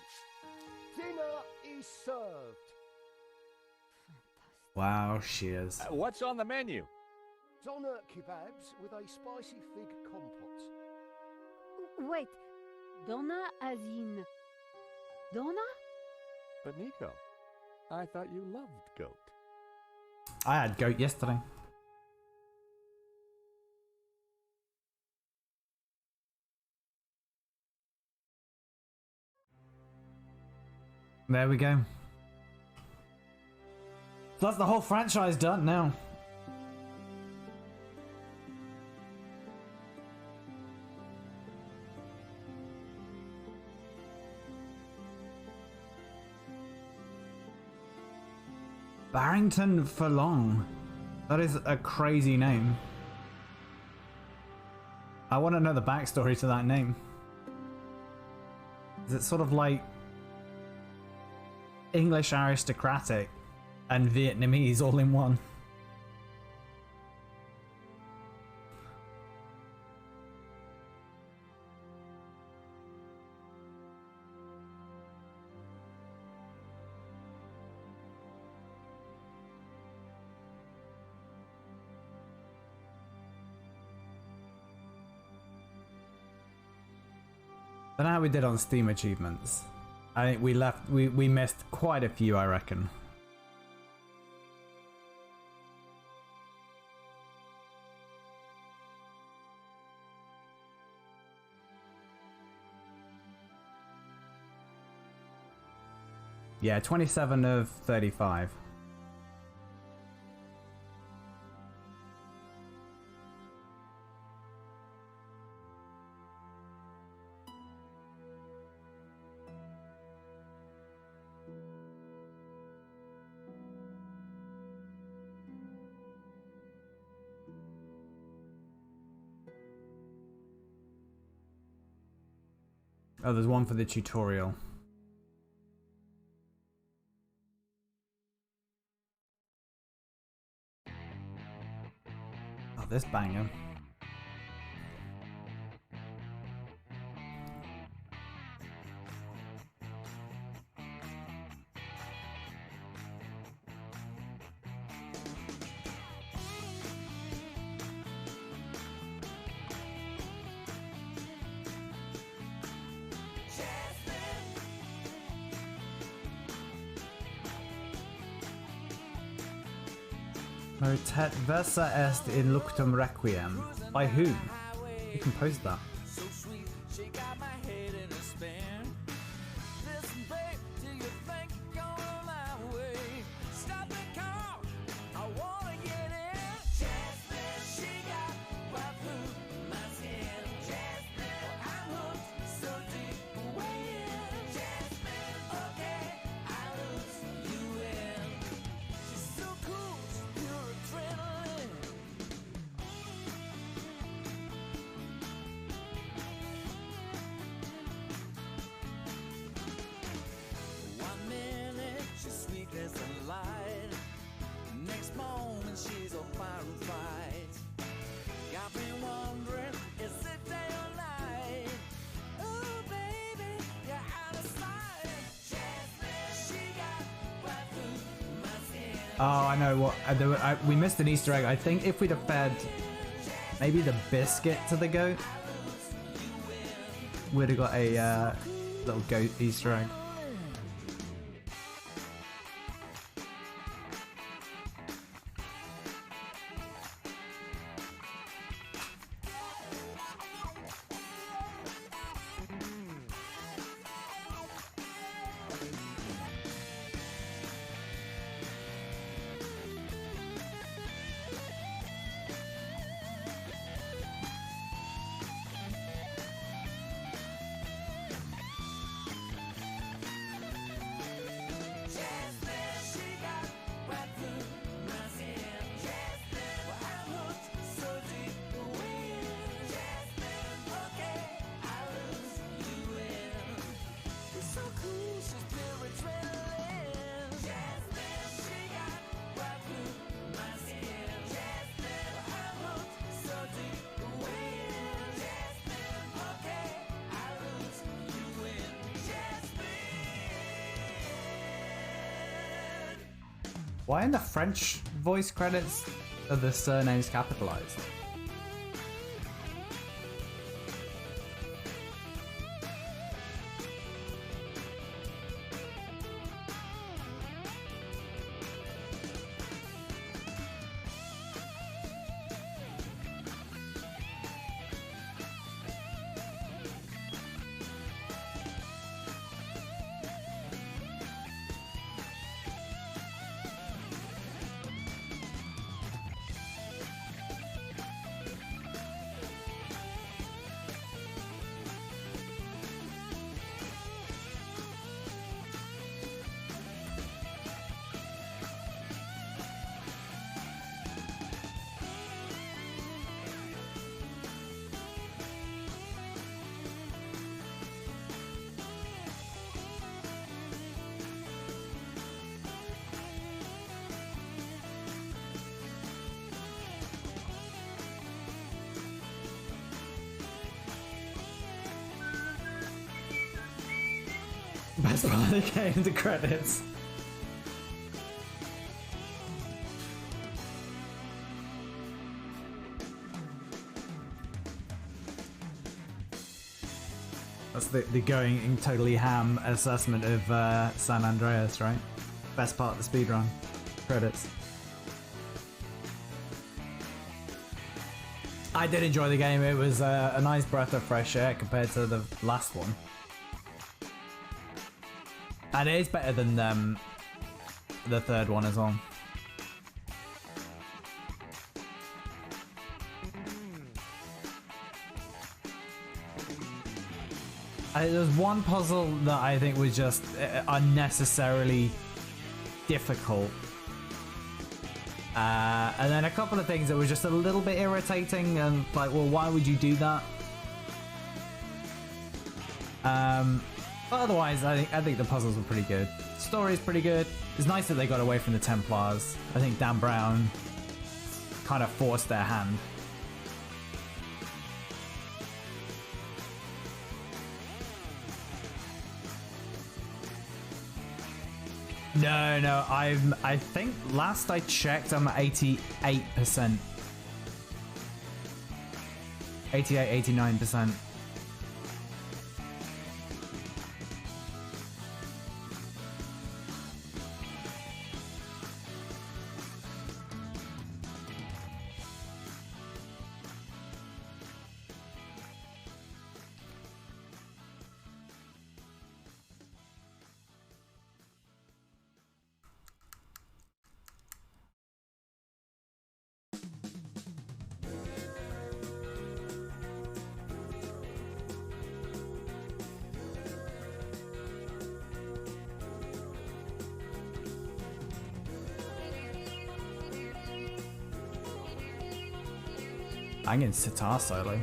Dinner is served. Wow, she is. What's on the menu? Doner kebabs with a spicy fig compote. Wait, Donna as in... Donna? But Nico, I thought you loved goat. I had goat yesterday. There we go. So that's the whole franchise done now. Barrington Furlong. That is a crazy name. I want to know the backstory to that name. Is it sort of like English aristocratic and Vietnamese all in one? I don't know how we did on Steam achievements. I think we missed quite a few, I reckon. Yeah, 27 of 35. Oh, there's one for the tutorial. Oh, this banger. Motet versa est in luctum requiem. By whom? Who composed that? Oh, I know what. We missed an Easter egg. I think if we'd have fed maybe the biscuit to the goat, we'd have got a little goat Easter egg. Why in the French voice credits are the surnames capitalized? Best part of the game, the credits. That's the going totally ham assessment of San Andreas, right? Best part of the speedrun. Credits. I did enjoy the game. It was a nice breath of fresh air compared to the last one. And it is better than the third one as well. There was one puzzle that I think was just unnecessarily difficult. And then a couple of things that were just a little bit irritating and like, well, why would you do that? But otherwise, I think the puzzles were pretty good. The story's pretty good. It's nice that they got away from the Templars. I think Dan Brown kind of forced their hand. No, I think last I checked I'm at 88%. 88, 89%. Banging sitar solo.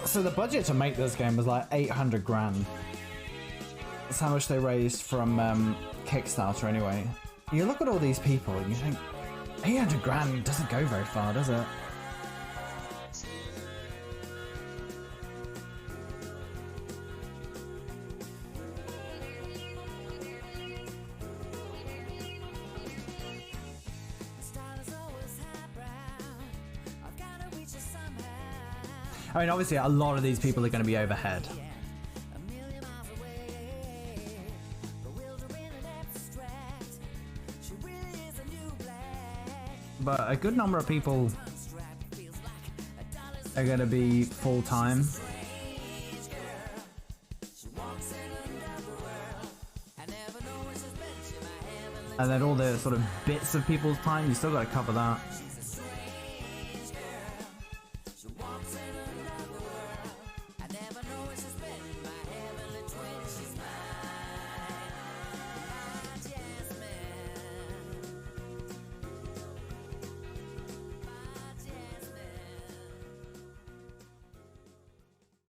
So the budget to make this game was like 800 grand. That's how much they raised from Kickstarter anyway. You look at all these people and you think 800 grand doesn't go very far, does it? I mean, obviously, a lot of these people are going to be overhead. But a good number of people are going to be full-time. And then all the sort of bits of people's time, you still got to cover that.